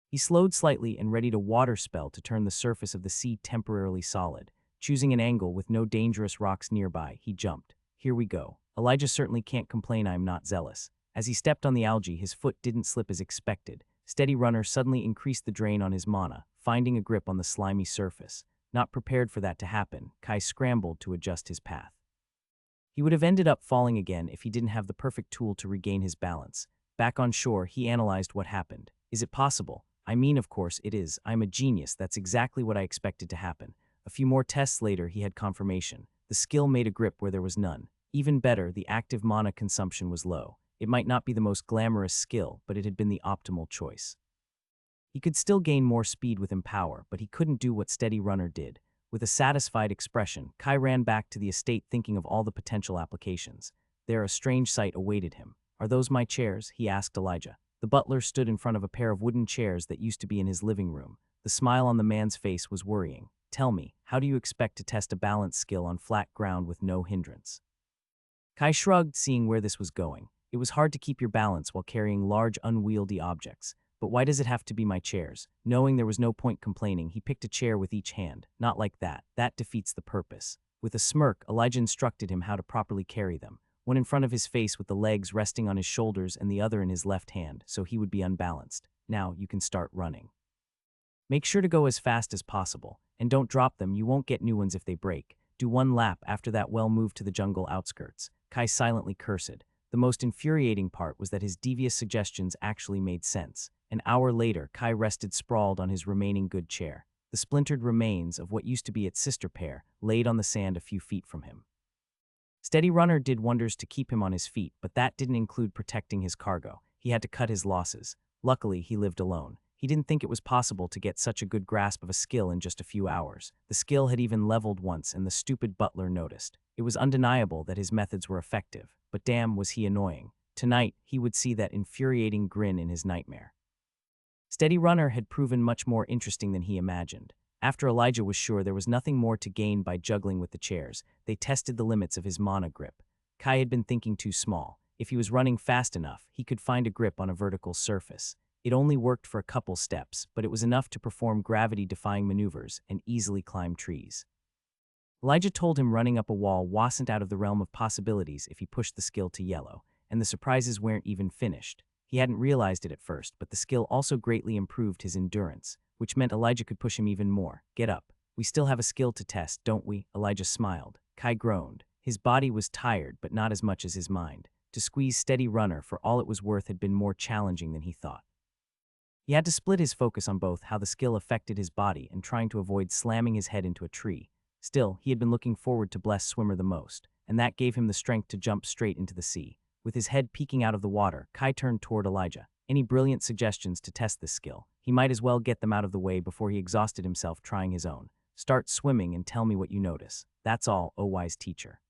He slowed slightly and readied a water spell to turn the surface of the sea temporarily solid. Choosing an angle with no dangerous rocks nearby, he jumped. Here we go. Elijah certainly can't complain I'm not zealous. As he stepped on the algae, his foot didn't slip as expected. Steady Runner suddenly increased the drain on his mana, finding a grip on the slimy surface. Not prepared for that to happen, Kai scrambled to adjust his path. He would have ended up falling again if he didn't have the perfect tool to regain his balance. Back on shore, he analyzed what happened. Is it possible? I mean, of course, it is. I'm a genius. That's exactly what I expected to happen. A few more tests later, he had confirmation. The skill made a grip where there was none. Even better, the active mana consumption was low. It might not be the most glamorous skill, but it had been the optimal choice. He could still gain more speed with Empower, but he couldn't do what Steady Runner did. With a satisfied expression, Kai ran back to the estate thinking of all the potential applications. There a strange sight awaited him. Are those my chairs? He asked Elijah. The butler stood in front of a pair of wooden chairs that used to be in his living room. The smile on the man's face was worrying. Tell me, how do you expect to test a balance skill on flat ground with no hindrance? Kai shrugged, seeing where this was going. It was hard to keep your balance while carrying large, unwieldy objects. But why does it have to be my chairs? Knowing there was no point complaining, he picked a chair with each hand. Not like that. That defeats the purpose. With a smirk, Elijah instructed him how to properly carry them. One in front of his face with the legs resting on his shoulders and the other in his left hand, so he would be unbalanced. Now you can start running. Make sure to go as fast as possible, and don't drop them. You won't get new ones if they break. Do one lap. After that, well, move to the jungle outskirts. Kai silently cursed. The most infuriating part was that his devious suggestions actually made sense. An hour later, Kai rested sprawled on his remaining good chair. The splintered remains of what used to be its sister pair laid on the sand a few feet from him. Steady Runner did wonders to keep him on his feet, but that didn't include protecting his cargo. He had to cut his losses. Luckily, he lived alone. He didn't think it was possible to get such a good grasp of a skill in just a few hours. The skill had even leveled once, and the stupid butler noticed. It was undeniable that his methods were effective, but damn was he annoying. Tonight, he would see that infuriating grin in his nightmare. Steady Runner had proven much more interesting than he imagined. After Elijah was sure there was nothing more to gain by juggling with the chairs, they tested the limits of his mana grip. Kai had been thinking too small. If he was running fast enough, he could find a grip on a vertical surface. It only worked for a couple steps, but it was enough to perform gravity-defying maneuvers and easily climb trees. Elijah told him running up a wall wasn't out of the realm of possibilities if he pushed the skill to yellow, and the surprises weren't even finished. He hadn't realized it at first, but the skill also greatly improved his endurance, which meant Elijah could push him even more. Get up. We still have a skill to test, don't we? Elijah smiled. Kai groaned. His body was tired, but not as much as his mind. To squeeze Steady Runner for all it was worth had been more challenging than he thought. He had to split his focus on both how the skill affected his body and trying to avoid slamming his head into a tree. Still, he had been looking forward to Bless Swimmer the most, and that gave him the strength to jump straight into the sea. With his head peeking out of the water, Kai turned toward Elijah. Any brilliant suggestions to test this skill? He might as well get them out of the way before he exhausted himself trying his own. Start swimming and tell me what you notice. That's all, O wise teacher.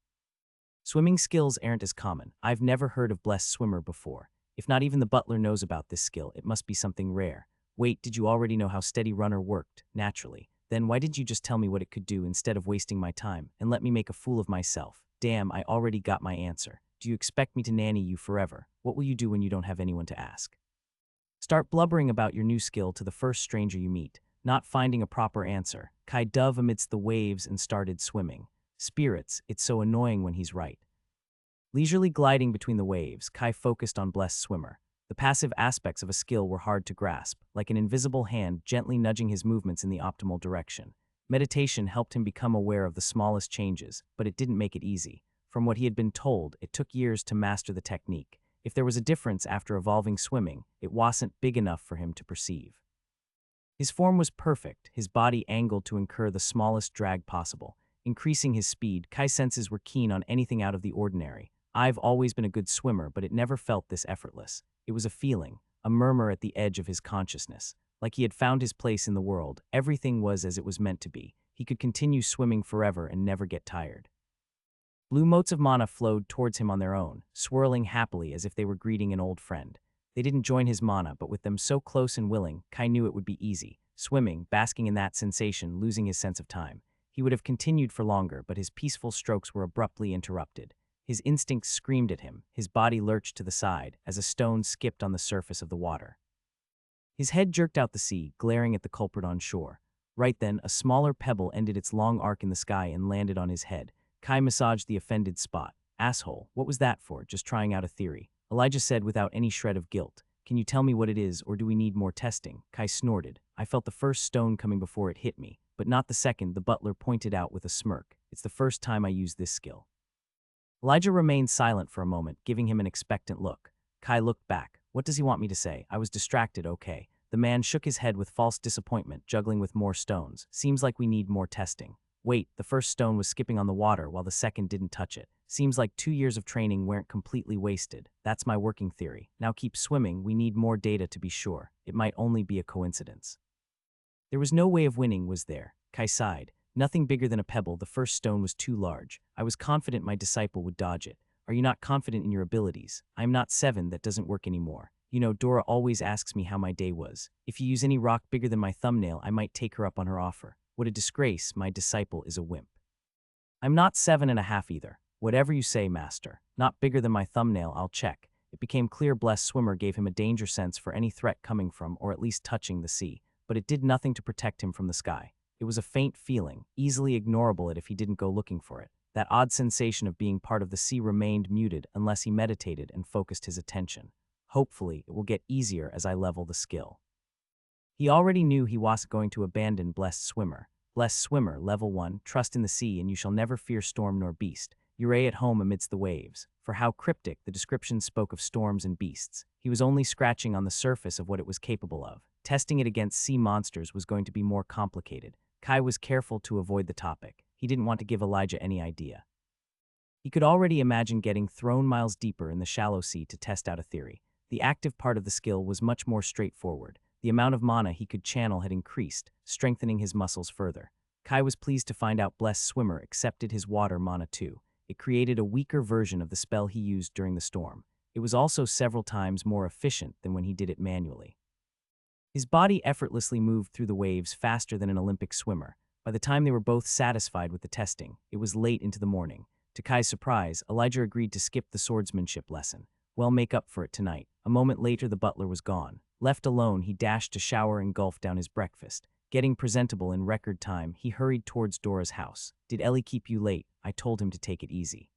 Swimming skills aren't as common. I've never heard of Blessed Swimmer before. If not even the butler knows about this skill, it must be something rare. Wait, did you already know how Steady Runner worked? Naturally. Then why didn't you just tell me what it could do instead of wasting my time and let me make a fool of myself? Damn, I already got my answer. Do you expect me to nanny you forever? What will you do when you don't have anyone to ask? Start blubbering about your new skill to the first stranger you meet. Not finding a proper answer, Kai dove amidst the waves and started swimming. Spirits, it's so annoying when he's right. Leisurely gliding between the waves, Kai focused on Blessed Swimmer. The passive aspects of a skill were hard to grasp, like an invisible hand gently nudging his movements in the optimal direction. Meditation helped him become aware of the smallest changes, but it didn't make it easy. From what he had been told, it took years to master the technique. If there was a difference after evolving swimming, it wasn't big enough for him to perceive. His form was perfect, his body angled to incur the smallest drag possible. Increasing his speed, Kai's senses were keen on anything out of the ordinary. I've always been a good swimmer, but it never felt this effortless. It was a feeling, a murmur at the edge of his consciousness. Like he had found his place in the world, everything was as it was meant to be. He could continue swimming forever and never get tired. Blue motes of mana flowed towards him on their own, swirling happily as if they were greeting an old friend. They didn't join his mana, but with them so close and willing, Kai knew it would be easy. Swimming, basking in that sensation, losing his sense of time. He would have continued for longer, but his peaceful strokes were abruptly interrupted. His instincts screamed at him, his body lurched to the side, as a stone skipped on the surface of the water. His head jerked out the sea, glaring at the culprit on shore. Right then, a smaller pebble ended its long arc in the sky and landed on his head. Kai massaged the offended spot. Asshole, what was that for? Just trying out a theory. Elijah said without any shred of guilt. Can you tell me what it is, or do we need more testing? Kai snorted. I felt the first stone coming before it hit me, but not the second, the butler pointed out with a smirk. It's the first time I use this skill. Elijah remained silent for a moment, giving him an expectant look. Kai looked back. What does he want me to say? I was distracted, okay. The man shook his head with false disappointment, juggling with more stones. Seems like we need more testing. Wait, the first stone was skipping on the water while the second didn't touch it. Seems like 2 years of training weren't completely wasted. That's my working theory. Now keep swimming, we need more data to be sure. It might only be a coincidence. There was no way of winning, was there? Kai sighed. Nothing bigger than a pebble, the first stone was too large. I was confident my disciple would dodge it. Are you not confident in your abilities? I am not 7, that doesn't work anymore. You know, Dora always asks me how my day was. If you use any rock bigger than my thumbnail, I might take her up on her offer. What a disgrace, my disciple is a wimp. I'm not 7.5 either. Whatever you say, master. Not bigger than my thumbnail, I'll check. It became clear Blessed Swimmer gave him a danger sense for any threat coming from or at least touching the sea, but it did nothing to protect him from the sky. It was a faint feeling, easily ignorable if he didn't go looking for it. That odd sensation of being part of the sea remained muted unless he meditated and focused his attention. Hopefully, it will get easier as I level the skill. He already knew he wasn't going to abandon Blessed Swimmer. Blessed Swimmer, level 1, trust in the sea and you shall never fear storm nor beast. Uray at home amidst the waves. For how cryptic, the description spoke of storms and beasts. He was only scratching on the surface of what it was capable of. Testing it against sea monsters was going to be more complicated. Kai was careful to avoid the topic. He didn't want to give Elijah any idea. He could already imagine getting thrown miles deeper in the shallow sea to test out a theory. The active part of the skill was much more straightforward. The amount of mana he could channel had increased, strengthening his muscles further. Kai was pleased to find out Blessed Swimmer accepted his water mana too. It created a weaker version of the spell he used during the storm. It was also several times more efficient than when he did it manually. His body effortlessly moved through the waves faster than an Olympic swimmer. By the time they were both satisfied with the testing, it was late into the morning. To Kai's surprise, Elijah agreed to skip the swordsmanship lesson. Well, make up for it tonight. A moment later, the butler was gone. Left alone, he dashed to shower and gulp down his breakfast. Getting presentable in record time, he hurried towards Dora's house. Did Ellie keep you late? I told him to take it easy.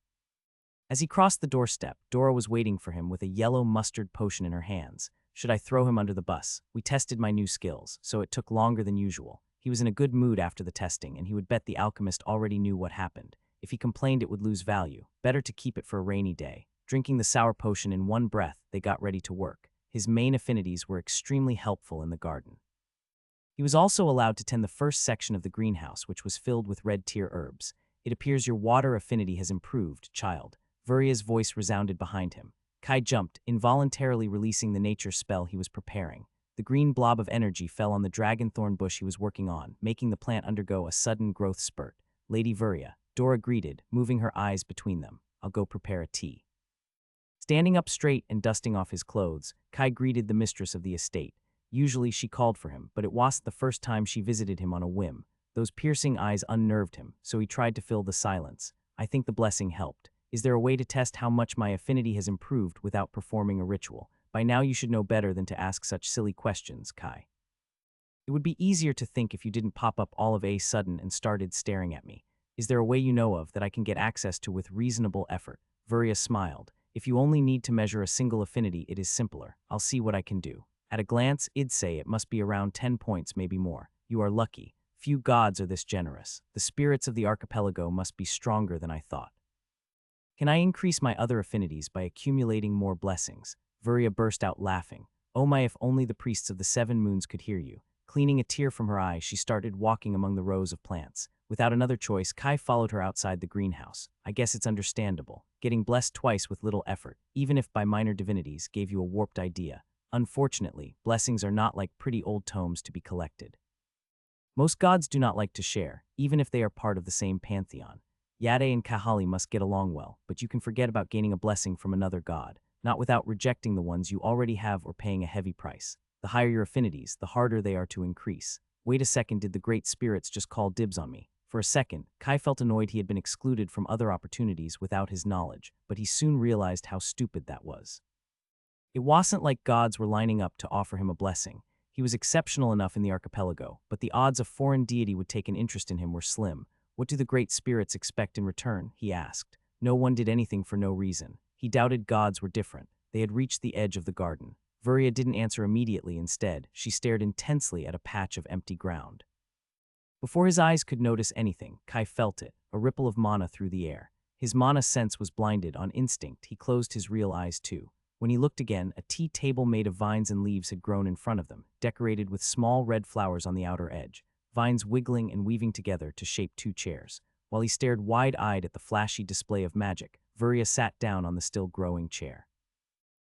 As he crossed the doorstep, Dora was waiting for him with a yellow mustard potion in her hands. Should I throw him under the bus? We tested my new skills, so it took longer than usual. He was in a good mood after the testing, and he would bet the alchemist already knew what happened. If he complained, it would lose value. Better to keep it for a rainy day. Drinking the sour potion in one breath, they got ready to work. His main affinities were extremely helpful in the garden. He was also allowed to tend the first section of the greenhouse, which was filled with red tier herbs. It appears your water affinity has improved, child. Vuria's voice resounded behind him. Kai jumped, involuntarily releasing the nature spell he was preparing. The green blob of energy fell on the dragonthorn bush he was working on, making the plant undergo a sudden growth spurt. Lady Vuria, Dora greeted, moving her eyes between them. I'll go prepare a tea. Standing up straight and dusting off his clothes, Kai greeted the mistress of the estate. Usually she called for him, but it wasn't the first time she visited him on a whim. Those piercing eyes unnerved him, so he tried to fill the silence. I think the blessing helped. Is there a way to test how much my affinity has improved without performing a ritual? By now you should know better than to ask such silly questions, Kai. It would be easier to think if you didn't pop up all of a sudden and started staring at me. Is there a way you know of that I can get access to with reasonable effort? Vuria smiled. If you only need to measure a single affinity, it is simpler. I'll see what I can do. At a glance, I'd say it must be around 10 points, maybe more. You are lucky. Few gods are this generous. The spirits of the archipelago must be stronger than I thought. Can I increase my other affinities by accumulating more blessings? Vuria burst out laughing. Oh my, if only the priests of the 7 moons could hear you. Cleaning a tear from her eye, she started walking among the rows of plants. Without another choice, Kai followed her outside the greenhouse. I guess it's understandable. Getting blessed twice with little effort, even if by minor divinities, gave you a warped idea. Unfortunately, blessings are not like pretty old tomes to be collected. Most gods do not like to share, even if they are part of the same pantheon. Yade and Kahali must get along well, but you can forget about gaining a blessing from another god, not without rejecting the ones you already have or paying a heavy price. The higher your affinities, the harder they are to increase. Wait a second, did the great spirits just call dibs on me? For a second, Kai felt annoyed he had been excluded from other opportunities without his knowledge, but he soon realized how stupid that was. It wasn't like gods were lining up to offer him a blessing. He was exceptional enough in the archipelago, but the odds a foreign deity would take an interest in him were slim. What do the great spirits expect in return? He asked. No one did anything for no reason. He doubted gods were different. They had reached the edge of the garden. Vuria didn't answer immediately. Instead, she stared intensely at a patch of empty ground. Before his eyes could notice anything, Kai felt it, a ripple of mana through the air. His mana sense was blinded on instinct. He closed his real eyes too. When he looked again, a tea table made of vines and leaves had grown in front of them, decorated with small red flowers on the outer edge, vines wiggling and weaving together to shape two chairs. While he stared wide-eyed at the flashy display of magic, Virya sat down on the still growing chair.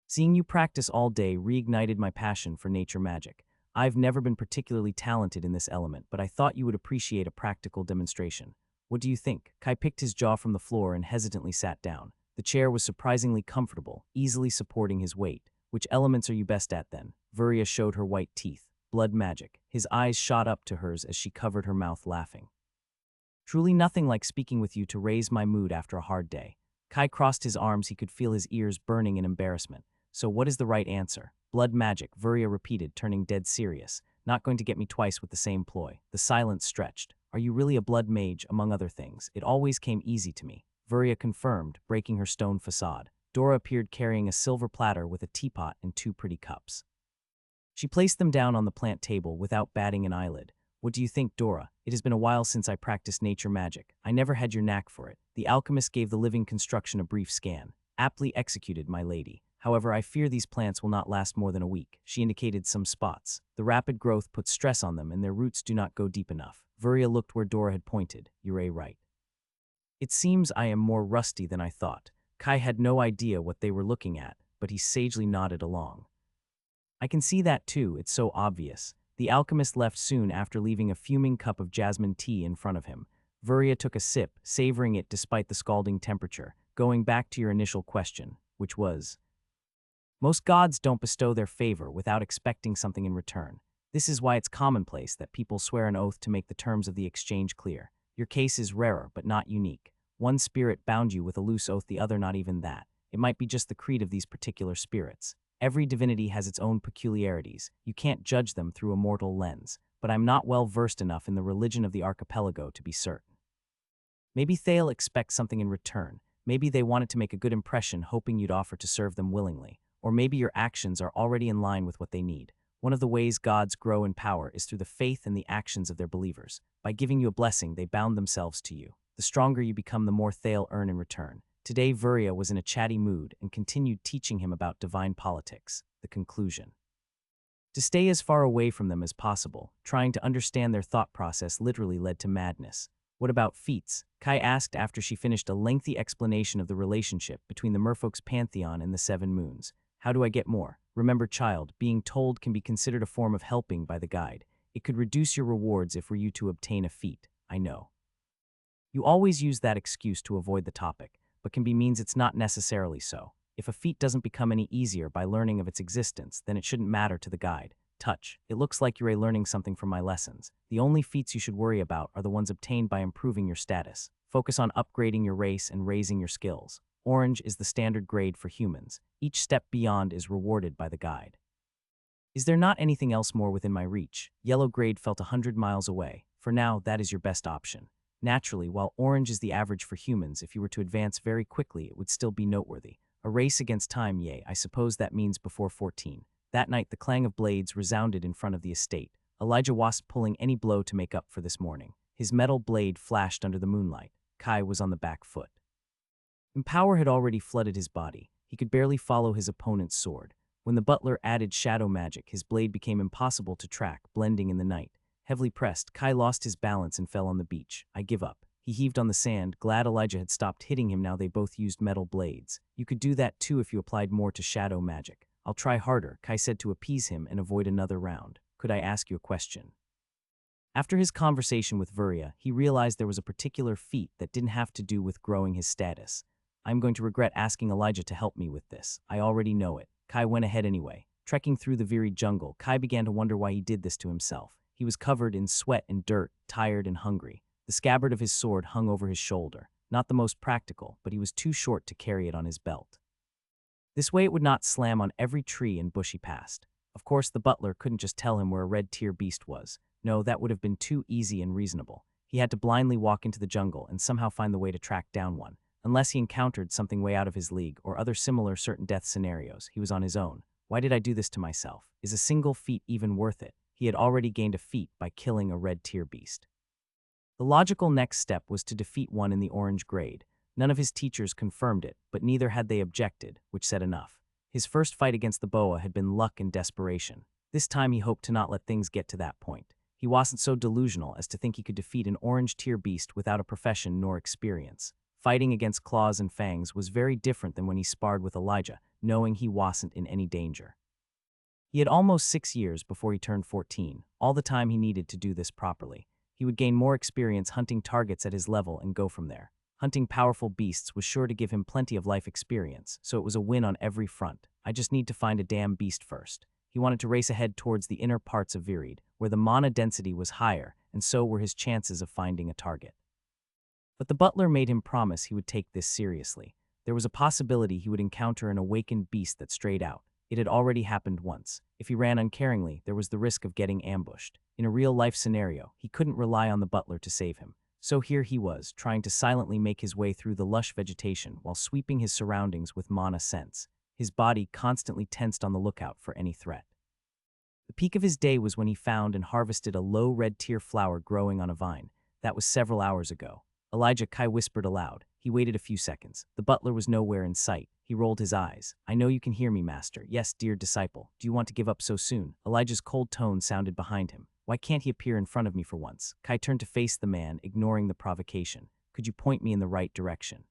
Seeing you practice all day reignited my passion for nature magic. I've never been particularly talented in this element, but I thought you would appreciate a practical demonstration. What do you think? Kai picked his jaw from the floor and hesitantly sat down. The chair was surprisingly comfortable, easily supporting his weight. Which elements are you best at then? Virya showed her white teeth. Blood magic. His eyes shot up to hers as she covered her mouth, laughing. Truly nothing like speaking with you to raise my mood after a hard day. Kai crossed his arms. He could feel his ears burning in embarrassment. So what is the right answer? Blood magic, Virya repeated, turning dead serious. Not going to get me twice with the same ploy. The silence stretched. Are you really a blood mage, among other things? It always came easy to me. Virya confirmed, breaking her stone facade. Dora appeared carrying a silver platter with a teapot and two pretty cups. She placed them down on the plant table without batting an eyelid. What do you think, Dora? It has been a while since I practiced nature magic. I never had your knack for it. The alchemist gave the living construction a brief scan. Aptly executed, my lady. However, I fear these plants will not last more than a week. She indicated some spots. The rapid growth puts stress on them and their roots do not go deep enough. Virya looked where Dora had pointed. You're right. It seems I am more rusty than I thought. Kai had no idea what they were looking at, but he sagely nodded along. I can see that too, it's so obvious. The alchemist left soon after leaving a fuming cup of jasmine tea in front of him. Virya took a sip, savoring it despite the scalding temperature. Going back to your initial question, which was, most gods don't bestow their favor without expecting something in return. This is why it's commonplace that people swear an oath to make the terms of the exchange clear. Your case is rarer, but not unique. One spirit bound you with a loose oath, the other not even that. It might be just the creed of these particular spirits. Every divinity has its own peculiarities. You can't judge them through a mortal lens, but I'm not well versed enough in the religion of the archipelago to be certain. Maybe they'll expect something in return. Maybe they wanted to make a good impression, hoping you'd offer to serve them willingly. Or maybe your actions are already in line with what they need. One of the ways gods grow in power is through the faith and the actions of their believers. By giving you a blessing, they bound themselves to you. The stronger you become, the more they'll earn in return. Today, Virya was in a chatty mood and continued teaching him about divine politics. The conclusion. To stay as far away from them as possible, trying to understand their thought process literally led to madness. What about feats? Kai asked after she finished a lengthy explanation of the relationship between the merfolk's pantheon and the seven moons. How do I get more? Remember, child, being told can be considered a form of helping by the guide. It could reduce your rewards if were you to obtain a feat. I know. You always use that excuse to avoid the topic, but can be means it's not necessarily so. If a feat doesn't become any easier by learning of its existence, then it shouldn't matter to the guide. Touch. It looks like you're learning something from my lessons. The only feats you should worry about are the ones obtained by improving your status. Focus on upgrading your race and raising your skills. Orange is the standard grade for humans. Each step beyond is rewarded by the guide. Is there not anything else more within my reach? Yellow grade felt 100 miles away. For now, that is your best option. Naturally, while orange is the average for humans, if you were to advance very quickly, it would still be noteworthy. A race against time, yea, I suppose that means before 14. That night, the clang of blades resounded in front of the estate. Elijah wasn't pulling any blow to make up for this morning. His metal blade flashed under the moonlight. Kai was on the back foot. Empower had already flooded his body. He could barely follow his opponent's sword. When the butler added shadow magic, his blade became impossible to track, blending in the night. Heavily pressed, Kai lost his balance and fell on the beach. I give up. He heaved on the sand, glad Elijah had stopped hitting him. Now they both used metal blades. You could do that too if you applied more to shadow magic. I'll try harder, Kai said to appease him and avoid another round. Could I ask you a question? After his conversation with Virya, he realized there was a particular feat that didn't have to do with growing his status. I'm going to regret asking Elijah to help me with this. I already know it. Kai went ahead anyway. Trekking through the varied jungle, Kai began to wonder why he did this to himself. He was covered in sweat and dirt, tired and hungry. The scabbard of his sword hung over his shoulder. Not the most practical, but he was too short to carry it on his belt. This way it would not slam on every tree and bush he passed. Of course, the butler couldn't just tell him where a red-tier beast was. No, that would have been too easy and reasonable. He had to blindly walk into the jungle and somehow find the way to track down one. Unless he encountered something way out of his league or other similar certain death scenarios, he was on his own. Why did I do this to myself? Is a single feat even worth it? He had already gained a feat by killing a red-tier beast. The logical next step was to defeat one in the orange grade. None of his teachers confirmed it, but neither had they objected, which said enough. His first fight against the boa had been luck and desperation. This time he hoped to not let things get to that point. He wasn't so delusional as to think he could defeat an orange-tier beast without a profession nor experience. Fighting against claws and fangs was very different than when he sparred with Elijah, knowing he wasn't in any danger. He had almost 6 years before he turned 14, all the time he needed to do this properly. He would gain more experience hunting targets at his level and go from there. Hunting powerful beasts was sure to give him plenty of life experience, so it was a win on every front. I just need to find a damn beast first. He wanted to race ahead towards the inner parts of Vireed, where the mana density was higher, and so were his chances of finding a target. But the butler made him promise he would take this seriously. There was a possibility he would encounter an awakened beast that strayed out. It had already happened once. If he ran uncaringly, there was the risk of getting ambushed. In a real-life scenario, he couldn't rely on the butler to save him. So here he was, trying to silently make his way through the lush vegetation while sweeping his surroundings with mana sense, his body constantly tensed on the lookout for any threat. The peak of his day was when he found and harvested a low red-tier flower growing on a vine. That was several hours ago. Elijah Kai whispered aloud. He waited a few seconds. The butler was nowhere in sight. He rolled his eyes. "I know you can hear me, master. Yes, dear disciple. Do you want to give up so soon?" Elijah's cold tone sounded behind him. "Why can't he appear in front of me for once?" Kai turned to face the man, ignoring the provocation. "Could you point me in the right direction?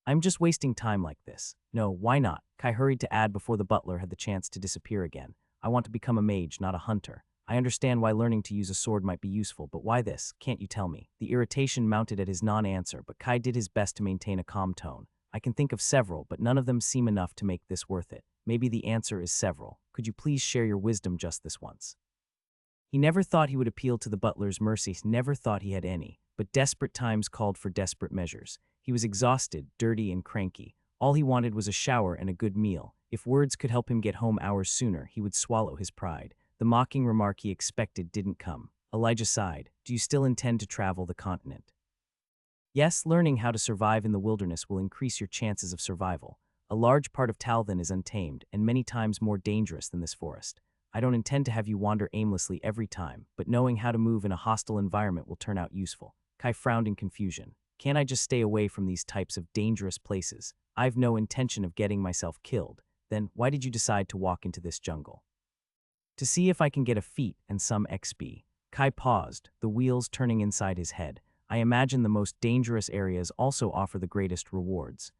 I'm just wasting time like this." "No, why not?" Kai hurried to add before the butler had the chance to disappear again. "I want to become a mage, not a hunter. I understand why learning to use a sword might be useful, but why this? Can't you tell me?" The irritation mounted at his non-answer, but Kai did his best to maintain a calm tone. "I can think of several, but none of them seem enough to make this worth it. Maybe the answer is several. Could you please share your wisdom just this once?" He never thought he would appeal to the butler's mercy, never thought he had any, but desperate times called for desperate measures. He was exhausted, dirty, and cranky. All he wanted was a shower and a good meal. If words could help him get home hours sooner, he would swallow his pride. The mocking remark he expected didn't come. Elijah sighed. "Do you still intend to travel the continent?" "Yes, learning how to survive in the wilderness will increase your chances of survival. A large part of Talvin is untamed, and many times more dangerous than this forest. I don't intend to have you wander aimlessly every time, but knowing how to move in a hostile environment will turn out useful." Kai frowned in confusion. "Can't I just stay away from these types of dangerous places? I've no intention of getting myself killed. Then, why did you decide to walk into this jungle?" "To see if I can get a feat and some XP. Kai paused, the wheels turning inside his head. "I imagine the most dangerous areas also offer the greatest rewards.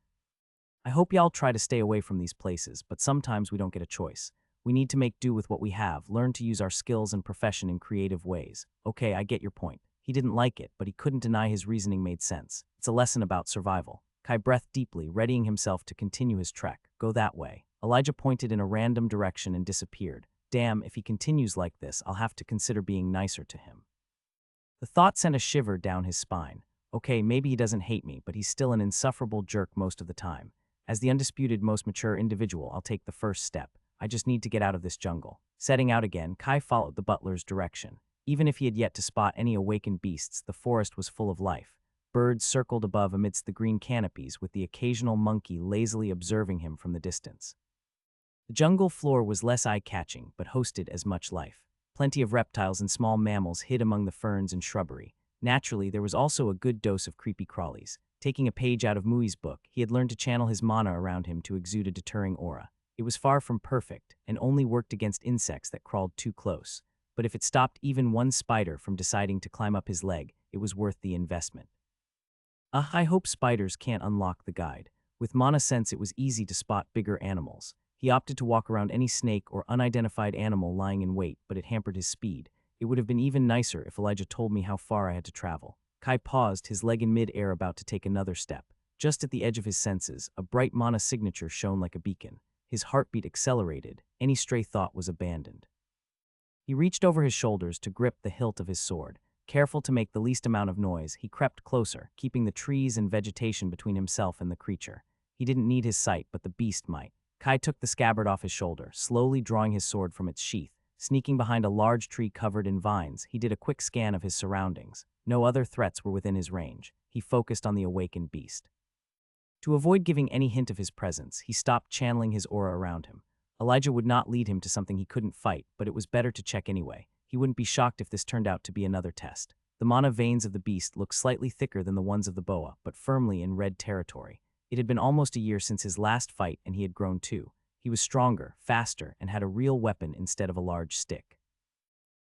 I hope y'all try to stay away from these places, but sometimes we don't get a choice. We need to make do with what we have, learn to use our skills and profession in creative ways." "Okay, I get your point." He didn't like it, but he couldn't deny his reasoning made sense. It's a lesson about survival. Kai breathed deeply, readying himself to continue his trek. "Go that way." Elijah pointed in a random direction and disappeared. Damn, if he continues like this, I'll have to consider being nicer to him. The thought sent a shiver down his spine. Okay, maybe he doesn't hate me, but he's still an insufferable jerk most of the time. As the undisputed most mature individual, I'll take the first step. I just need to get out of this jungle. Setting out again, Kai followed the butler's direction. Even if he had yet to spot any awakened beasts, the forest was full of life. Birds circled above amidst the green canopies, with the occasional monkey lazily observing him from the distance. The jungle floor was less eye-catching, but hosted as much life. Plenty of reptiles and small mammals hid among the ferns and shrubbery. Naturally, there was also a good dose of creepy crawlies. Taking a page out of Mui's book, he had learned to channel his mana around him to exude a deterring aura. It was far from perfect, and only worked against insects that crawled too close. But if it stopped even one spider from deciding to climb up his leg, it was worth the investment. I hope spiders can't unlock the guide. With mana sense, it was easy to spot bigger animals. He opted to walk around any snake or unidentified animal lying in wait, but it hampered his speed. It would have been even nicer if Elijah told me how far I had to travel. Kai paused, his leg in mid-air about to take another step. Just at the edge of his senses, a bright mana signature shone like a beacon. His heartbeat accelerated. Any stray thought was abandoned. He reached over his shoulders to grip the hilt of his sword. Careful to make the least amount of noise, he crept closer, keeping the trees and vegetation between himself and the creature. He didn't need his sight, but the beast might. Kai took the scabbard off his shoulder, slowly drawing his sword from its sheath. Sneaking behind a large tree covered in vines, he did a quick scan of his surroundings. No other threats were within his range. He focused on the awakened beast. To avoid giving any hint of his presence, he stopped channeling his aura around him. Elijah would not lead him to something he couldn't fight, but it was better to check anyway. He wouldn't be shocked if this turned out to be another test. The mana veins of the beast looked slightly thicker than the ones of the boa, but firmly in red territory. It had been almost a year since his last fight, and he had grown too. He was stronger, faster, and had a real weapon instead of a large stick.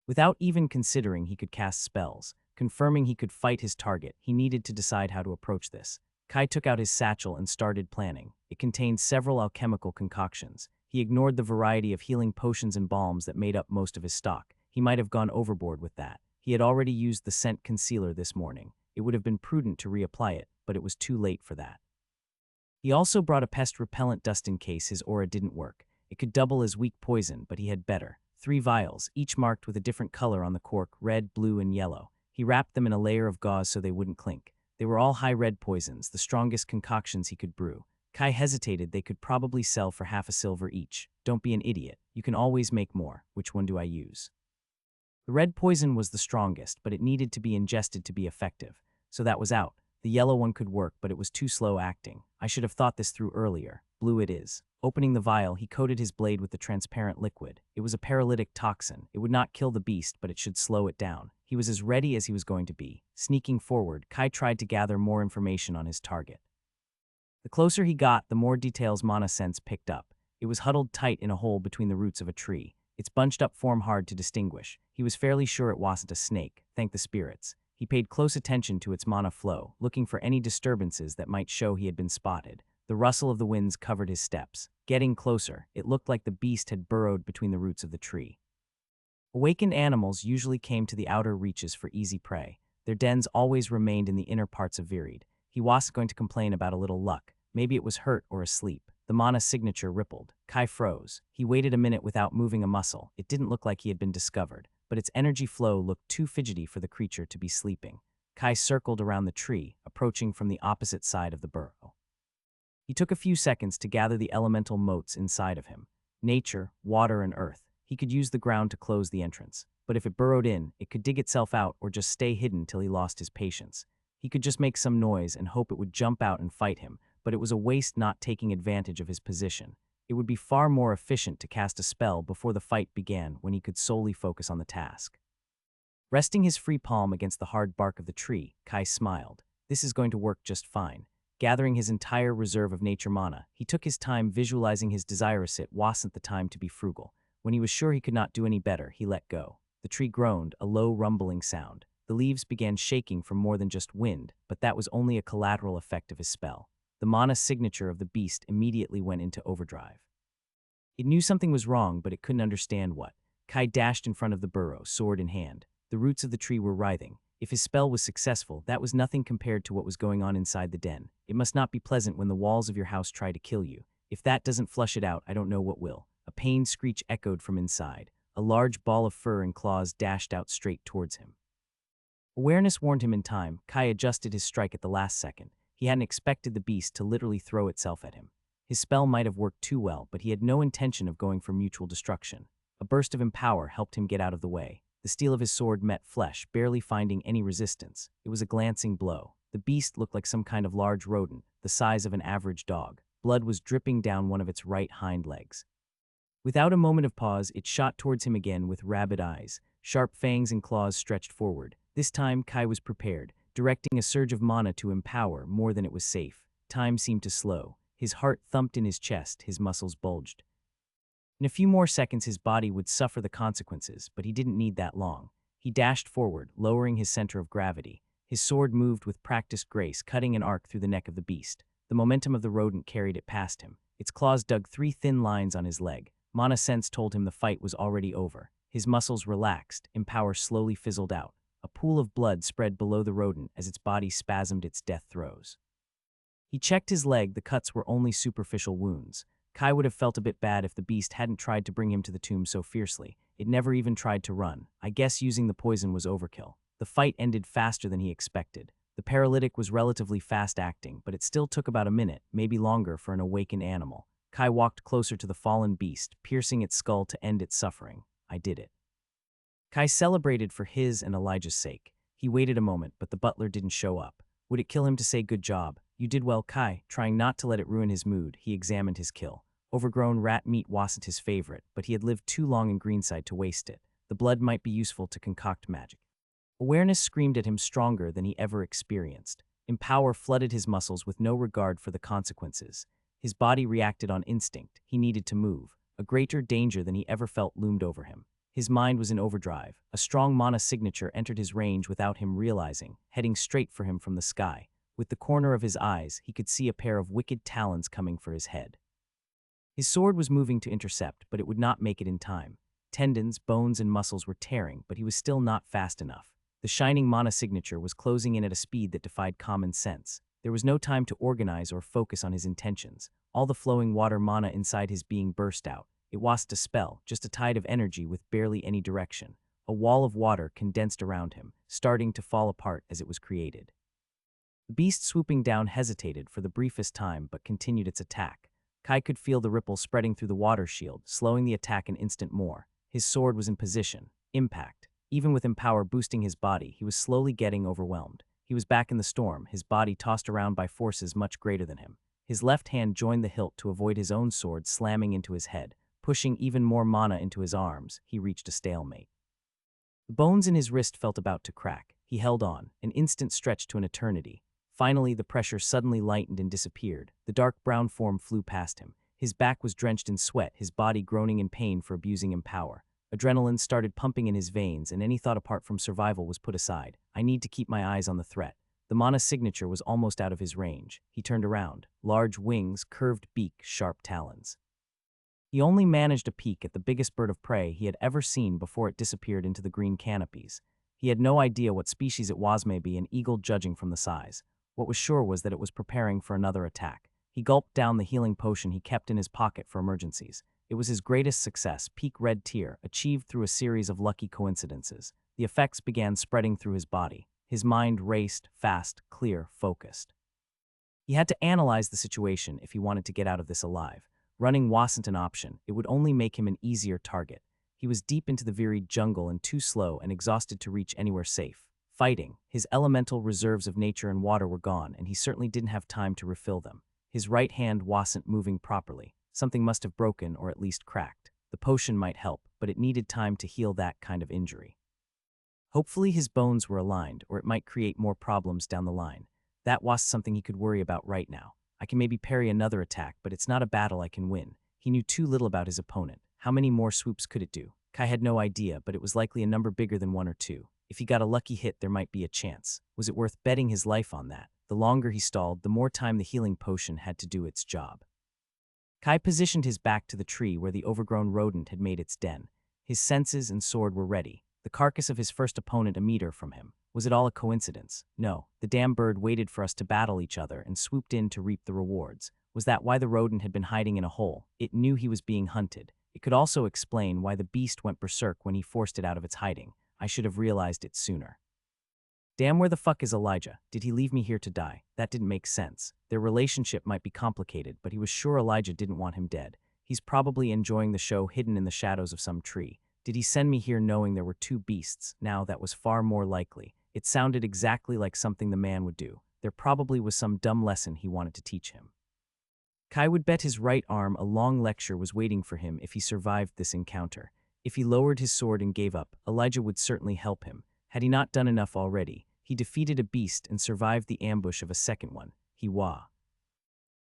Without even considering he could cast spells, confirming he could fight his target, he needed to decide how to approach this. Kai took out his satchel and started planning. It contained several alchemical concoctions. He ignored the variety of healing potions and balms that made up most of his stock. He might have gone overboard with that. He had already used the scent concealer this morning. It would have been prudent to reapply it, but it was too late for that. He also brought a pest repellent dust in case his aura didn't work. It could double as weak poison, but he had better. 3 vials, each marked with a different color on the cork, red, blue, and yellow. He wrapped them in a layer of gauze so they wouldn't clink. They were all high red poisons, the strongest concoctions he could brew. Kai hesitated. They could probably sell for half a silver each. Don't be an idiot. You can always make more. Which one do I use? The red poison was the strongest, but it needed to be ingested to be effective. So that was out. The yellow one could work, but it was too slow acting. I should have thought this through earlier. Blue it is. Opening the vial, he coated his blade with the transparent liquid. It was a paralytic toxin. It would not kill the beast, but it should slow it down. He was as ready as he was going to be. Sneaking forward, Kai tried to gather more information on his target. The closer he got, the more details Mana sense picked up. It was huddled tight in a hole between the roots of a tree. Its bunched-up form hard to distinguish. He was fairly sure it wasn't a snake, thank the spirits. He paid close attention to its mana flow, looking for any disturbances that might show he had been spotted. The rustle of the winds covered his steps. Getting closer, it looked like the beast had burrowed between the roots of the tree. Awakened animals usually came to the outer reaches for easy prey. Their dens always remained in the inner parts of Virid. He wasn't going to complain about a little luck. Maybe it was hurt or asleep. The mana signature rippled. Kai froze. He waited a minute without moving a muscle. It didn't look like he had been discovered, but its energy flow looked too fidgety for the creature to be sleeping. Kai circled around the tree, approaching from the opposite side of the burrow. He took a few seconds to gather the elemental motes inside of him. Nature, water, and earth. He could use the ground to close the entrance, but if it burrowed in, it could dig itself out or just stay hidden till he lost his patience. He could just make some noise and hope it would jump out and fight him, but it was a waste not taking advantage of his position. It would be far more efficient to cast a spell before the fight began when he could solely focus on the task. Resting his free palm against the hard bark of the tree, Kai smiled. This is going to work just fine. Gathering his entire reserve of nature mana, he took his time visualizing his desirous. It wasn't the time to be frugal. When he was sure he could not do any better, he let go. The tree groaned, a low rumbling sound. The leaves began shaking from more than just wind, but that was only a collateral effect of his spell. The mana signature of the beast immediately went into overdrive. It knew something was wrong, but it couldn't understand what. Kai dashed in front of the burrow, sword in hand. The roots of the tree were writhing. If his spell was successful, that was nothing compared to what was going on inside the den. It must not be pleasant when the walls of your house try to kill you. If that doesn't flush it out, I don't know what will. A pained screech echoed from inside. A large ball of fur and claws dashed out straight towards him. Awareness warned him in time. Kai adjusted his strike at the last second. He hadn't expected the beast to literally throw itself at him. His spell might have worked too well, but he had no intention of going for mutual destruction. A burst of empower helped him get out of the way. The steel of his sword met flesh, barely finding any resistance. It was a glancing blow. The beast looked like some kind of large rodent, the size of an average dog. Blood was dripping down one of its right hind legs. Without a moment of pause, it shot towards him again with rabid eyes. Sharp fangs and claws stretched forward. This time, Kai was prepared, directing a surge of mana to empower more than it was safe. Time seemed to slow. His heart thumped in his chest, his muscles bulged. In a few more seconds, his body would suffer the consequences, but he didn't need that long. He dashed forward, lowering his center of gravity. His sword moved with practiced grace, cutting an arc through the neck of the beast. The momentum of the rodent carried it past him. Its claws dug 3 thin lines on his leg. Mana sense told him the fight was already over. His muscles relaxed, empower slowly fizzled out. A pool of blood spread below the rodent as its body spasmed its death throes. He checked his leg. The cuts were only superficial wounds. Kai would have felt a bit bad if the beast hadn't tried to bring him to the tomb so fiercely. It never even tried to run. I guess using the poison was overkill. The fight ended faster than he expected. The paralytic was relatively fast-acting, but it still took about a minute, maybe longer, for an awakened animal. Kai walked closer to the fallen beast, piercing its skull to end its suffering. I did it. Kai celebrated for his and Elijah's sake. He waited a moment, but the butler didn't show up. Would it kill him to say good job? You did well, Kai. Trying not to let it ruin his mood, he examined his kill. Overgrown rat meat wasn't his favorite, but he had lived too long in Greenside to waste it. The blood might be useful to concoct magic. Awareness screamed at him stronger than he ever experienced. Empower flooded his muscles with no regard for the consequences. His body reacted on instinct. He needed to move. A greater danger than he ever felt loomed over him. His mind was in overdrive. A strong mana signature entered his range without him realizing, heading straight for him from the sky. With the corner of his eyes, he could see a pair of wicked talons coming for his head. His sword was moving to intercept, but it would not make it in time. Tendons, bones, and muscles were tearing, but he was still not fast enough. The shining mana signature was closing in at a speed that defied common sense. There was no time to organize or focus on his intentions. All the flowing water mana inside his being burst out. It wasn't a spell, just a tide of energy with barely any direction. A wall of water condensed around him, starting to fall apart as it was created. The beast swooping down hesitated for the briefest time but continued its attack. Kai could feel the ripple spreading through the water shield, slowing the attack an instant more. His sword was in position. Impact. Even with empower boosting his body, he was slowly getting overwhelmed. He was back in the storm, his body tossed around by forces much greater than him. His left hand joined the hilt to avoid his own sword slamming into his head. Pushing even more mana into his arms, he reached a stalemate. The bones in his wrist felt about to crack. He held on, an instant stretch to an eternity. Finally, the pressure suddenly lightened and disappeared. The dark brown form flew past him. His back was drenched in sweat, his body groaning in pain for abusing empower. Adrenaline started pumping in his veins, and any thought apart from survival was put aside. I need to keep my eyes on the threat. The mana signature was almost out of his range. He turned around. Large wings, curved beak, sharp talons. He only managed a peek at the biggest bird of prey he had ever seen before it disappeared into the green canopies. He had no idea what species it was, maybe an eagle judging from the size. What was sure was that it was preparing for another attack. He gulped down the healing potion he kept in his pocket for emergencies. It was his greatest success, peak red tier, achieved through a series of lucky coincidences. The effects began spreading through his body. His mind raced, fast, clear, focused. He had to analyze the situation if he wanted to get out of this alive. Running wasn't an option. It would only make him an easier target. He was deep into the varied jungle and too slow and exhausted to reach anywhere safe. Fighting, his elemental reserves of nature and water were gone, and he certainly didn't have time to refill them. His right hand wasn't moving properly. Something must have broken or at least cracked. The potion might help, but it needed time to heal that kind of injury. Hopefully his bones were aligned, or it might create more problems down the line. That wasn't something he could worry about right now. I can maybe parry another attack, but it's not a battle I can win. He knew too little about his opponent. How many more swoops could it do? Kai had no idea, but it was likely a number bigger than one or two. If he got a lucky hit, there might be a chance. Was it worth betting his life on that? The longer he stalled, the more time the healing potion had to do its job. Kai positioned his back to the tree where the overgrown rodent had made its den. His senses and sword were ready. The carcass of his first opponent a meter from him. Was it all a coincidence? No. The damn bird waited for us to battle each other and swooped in to reap the rewards. Was that why the rodent had been hiding in a hole? It knew he was being hunted. It could also explain why the beast went berserk when he forced it out of its hiding. I should have realized it sooner. Damn, where the fuck is Elijah? Did he leave me here to die? That didn't make sense. Their relationship might be complicated, but he was sure Elijah didn't want him dead. He's probably enjoying the show hidden in the shadows of some tree. Did he send me here knowing there were two beasts? Now that was far more likely. It sounded exactly like something the man would do. There probably was some dumb lesson he wanted to teach him. Kai would bet his right arm a long lecture was waiting for him if he survived this encounter. If he lowered his sword and gave up, Elijah would certainly help him. Had he not done enough already? He defeated a beast and survived the ambush of a second one. He wah.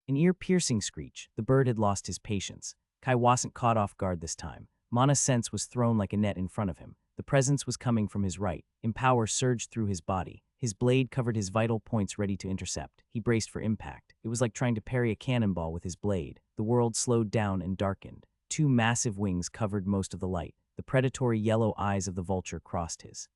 An ear-piercing screech. The bird had lost his patience. Kai wasn't caught off guard this time. Mana sense was thrown like a net in front of him. The presence was coming from his right. Empower surged through his body. His blade covered his vital points ready to intercept. He braced for impact. It was like trying to parry a cannonball with his blade. The world slowed down and darkened. Two massive wings covered most of the light. The predatory yellow eyes of the vulture crossed his.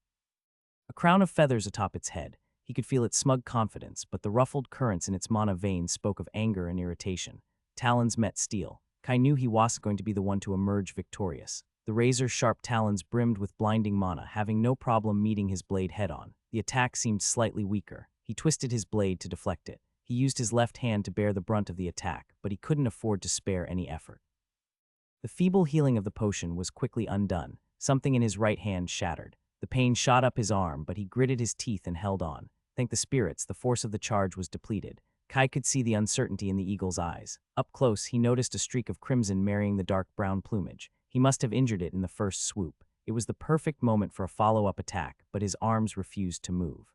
A crown of feathers atop its head. He could feel its smug confidence, but the ruffled currents in its mana veins spoke of anger and irritation. Talons met steel. Kai knew he wasn't going to be the one to emerge victorious. The razor-sharp talons brimmed with blinding mana, having no problem meeting his blade head-on. The attack seemed slightly weaker. He twisted his blade to deflect it. He used his left hand to bear the brunt of the attack, but he couldn't afford to spare any effort. The feeble healing of the potion was quickly undone. Something in his right hand shattered. The pain shot up his arm, but he gritted his teeth and held on. Thank the spirits, the force of the charge was depleted. Kai could see the uncertainty in the eagle's eyes. Up close, he noticed a streak of crimson marrying the dark brown plumage. He must have injured it in the first swoop. It was the perfect moment for a follow-up attack, but his arms refused to move.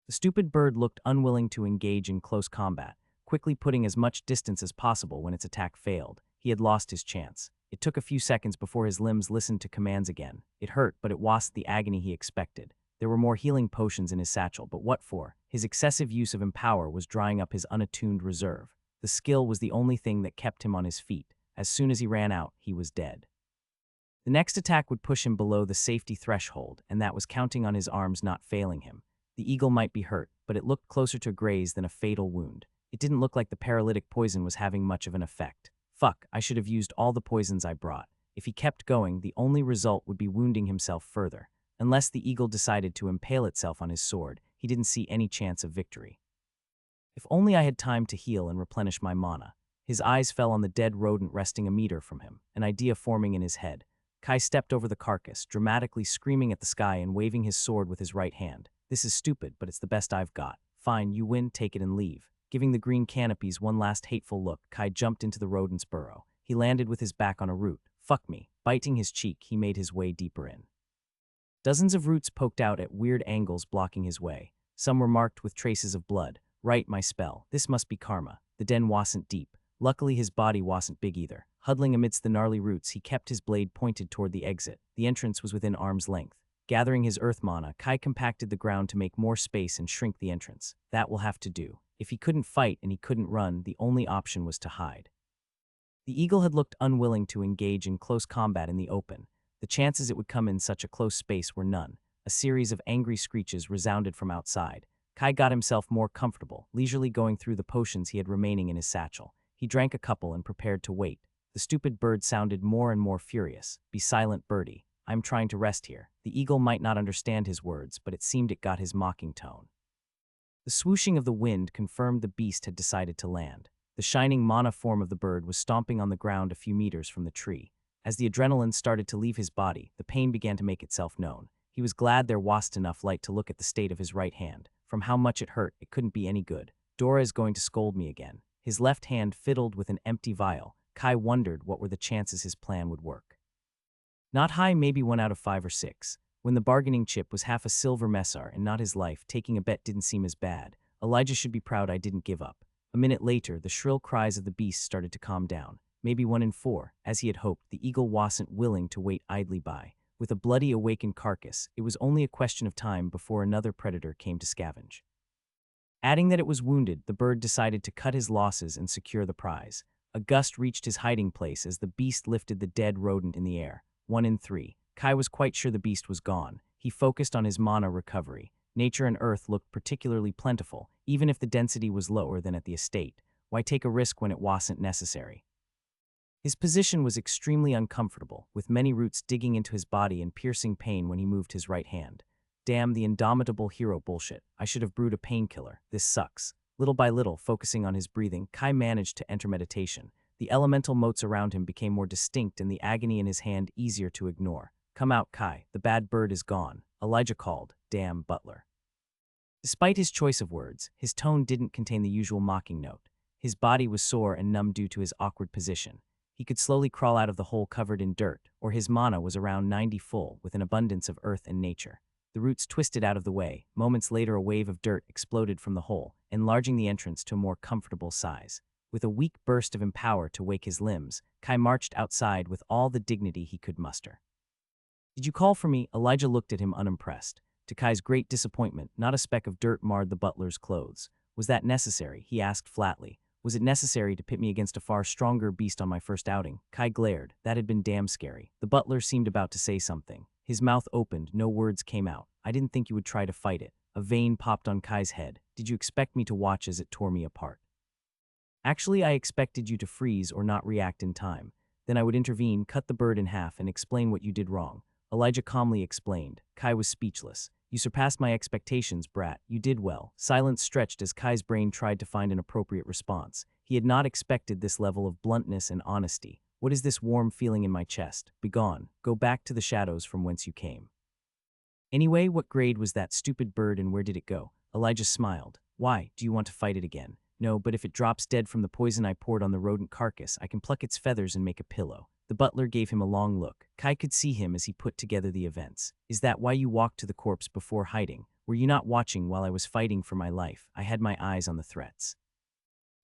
The stupid bird looked unwilling to engage in close combat. quickly putting as much distance as possible when its attack failed. He had lost his chance. It took a few seconds before his limbs listened to commands again. It hurt, but it wasn't the agony he expected. There were more healing potions in his satchel, but what for? His excessive use of Empower was drying up his unattuned reserve. The skill was the only thing that kept him on his feet. As soon as he ran out, he was dead. The next attack would push him below the safety threshold, and that was counting on his arms not failing him. The eagle might be hurt, but it looked closer to a graze than a fatal wound. It didn't look like the paralytic poison was having much of an effect. Fuck, I should have used all the poisons I brought. If he kept going, the only result would be wounding himself further. Unless the eagle decided to impale itself on his sword, he didn't see any chance of victory. If only I had time to heal and replenish my mana. His eyes fell on the dead rodent resting a meter from him, an idea forming in his head. Kai stepped over the carcass, dramatically screaming at the sky and waving his sword with his right hand. This is stupid, but it's the best I've got. Fine, you win, take it and leave. Giving the green canopies one last hateful look, Kai jumped into the rodent's burrow. He landed with his back on a root. Fuck me. Biting his cheek, he made his way deeper in. Dozens of roots poked out at weird angles blocking his way. Some were marked with traces of blood. Right, my spell. This must be karma. The den wasn't deep. Luckily, his body wasn't big either. Huddling amidst the gnarly roots, he kept his blade pointed toward the exit. The entrance was within arm's length. Gathering his earth mana, Kai compacted the ground to make more space and shrink the entrance. That will have to do. If he couldn't fight and he couldn't run, the only option was to hide. The eagle had looked unwilling to engage in close combat in the open. The chances it would come in such a close space were none. A series of angry screeches resounded from outside. Kai got himself more comfortable, leisurely going through the potions he had remaining in his satchel. He drank a couple and prepared to wait. The stupid bird sounded more and more furious. Be silent, birdie. I'm trying to rest here. The eagle might not understand his words, but it seemed it got his mocking tone. The swooshing of the wind confirmed the beast had decided to land. The shining mana form of the bird was stomping on the ground a few meters from the tree. As the adrenaline started to leave his body, the pain began to make itself known. He was glad there wasn't enough light to look at the state of his right hand. From how much it hurt, it couldn't be any good. Dora is going to scold me again. His left hand fiddled with an empty vial. Kai wondered what were the chances his plan would work. Not high, maybe 1 out of 5 or 6. When the bargaining chip was half a silver messar and not his life, taking a bet didn't seem as bad. Elijah should be proud I didn't give up. A minute later, the shrill cries of the beast started to calm down. Maybe 1 in 4. As he had hoped, the eagle wasn't willing to wait idly by. With a bloody awakened carcass, it was only a question of time before another predator came to scavenge. Adding that it was wounded, the bird decided to cut his losses and secure the prize. A gust reached his hiding place as the beast lifted the dead rodent in the air. 1 in 3. Kai was quite sure the beast was gone. He focused on his mana recovery. Nature and earth looked particularly plentiful, even if the density was lower than at the estate. Why take a risk when it wasn't necessary? His position was extremely uncomfortable, with many roots digging into his body and piercing pain when he moved his right hand. Damn the indomitable hero bullshit. I should have brewed a painkiller. This sucks. Little by little, focusing on his breathing, Kai managed to enter meditation. The elemental motes around him became more distinct and the agony in his hand easier to ignore. Come out, Kai. The bad bird is gone. Elijah called. Damn butler. Despite his choice of words, his tone didn't contain the usual mocking note. His body was sore and numb due to his awkward position. He could slowly crawl out of the hole covered in dirt, or his mana was around 90 full with an abundance of earth and nature. The roots twisted out of the way. Moments later, a wave of dirt exploded from the hole, enlarging the entrance to a more comfortable size. With a weak burst of empower to wake his limbs, Kai marched outside with all the dignity he could muster. Did you call for me? Elijah looked at him unimpressed. To Kai's great disappointment, not a speck of dirt marred the butler's clothes. Was that necessary? He asked flatly. Was it necessary to pit me against a far stronger beast on my first outing? Kai glared. That had been damn scary. The butler seemed about to say something. His mouth opened, no words came out. I didn't think you would try to fight it. A vein popped on Kai's head. Did you expect me to watch as it tore me apart? Actually, I expected you to freeze or not react in time. Then I would intervene, cut the bird in half, and explain what you did wrong. Elijah calmly explained. Kai was speechless. You surpassed my expectations, brat. You did well. Silence stretched as Kai's brain tried to find an appropriate response. He had not expected this level of bluntness and honesty. What is this warm feeling in my chest? Begone. Go back to the shadows from whence you came. Anyway, what grade was that stupid bird and where did it go? Elijah smiled. Why? Do you want to fight it again? No, but if it drops dead from the poison I poured on the rodent carcass, I can pluck its feathers and make a pillow. The butler gave him a long look. Kai could see him as he put together the events. Is that why you walked to the corpse before hiding? Were you not watching while I was fighting for my life? I had my eyes on the threats.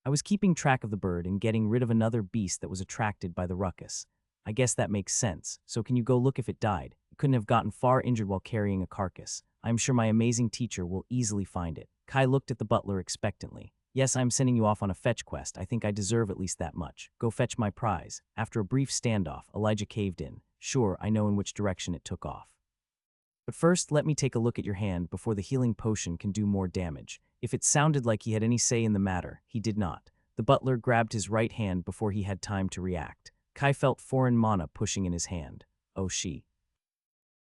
I was keeping track of the bird and getting rid of another beast that was attracted by the ruckus. I guess that makes sense, so can you go look if it died? It couldn't have gotten far injured while carrying a carcass. I'm sure my amazing teacher will easily find it. Kai looked at the butler expectantly. Yes, I'm sending you off on a fetch quest. I think I deserve at least that much. Go fetch my prize. After a brief standoff, Elijah caved in. Sure, I know in which direction it took off. But first, let me take a look at your hand before the healing potion can do more damage. If it sounded like he had any say in the matter, he did not. The butler grabbed his right hand before he had time to react. Kai felt foreign mana pushing in his hand. Oh, she.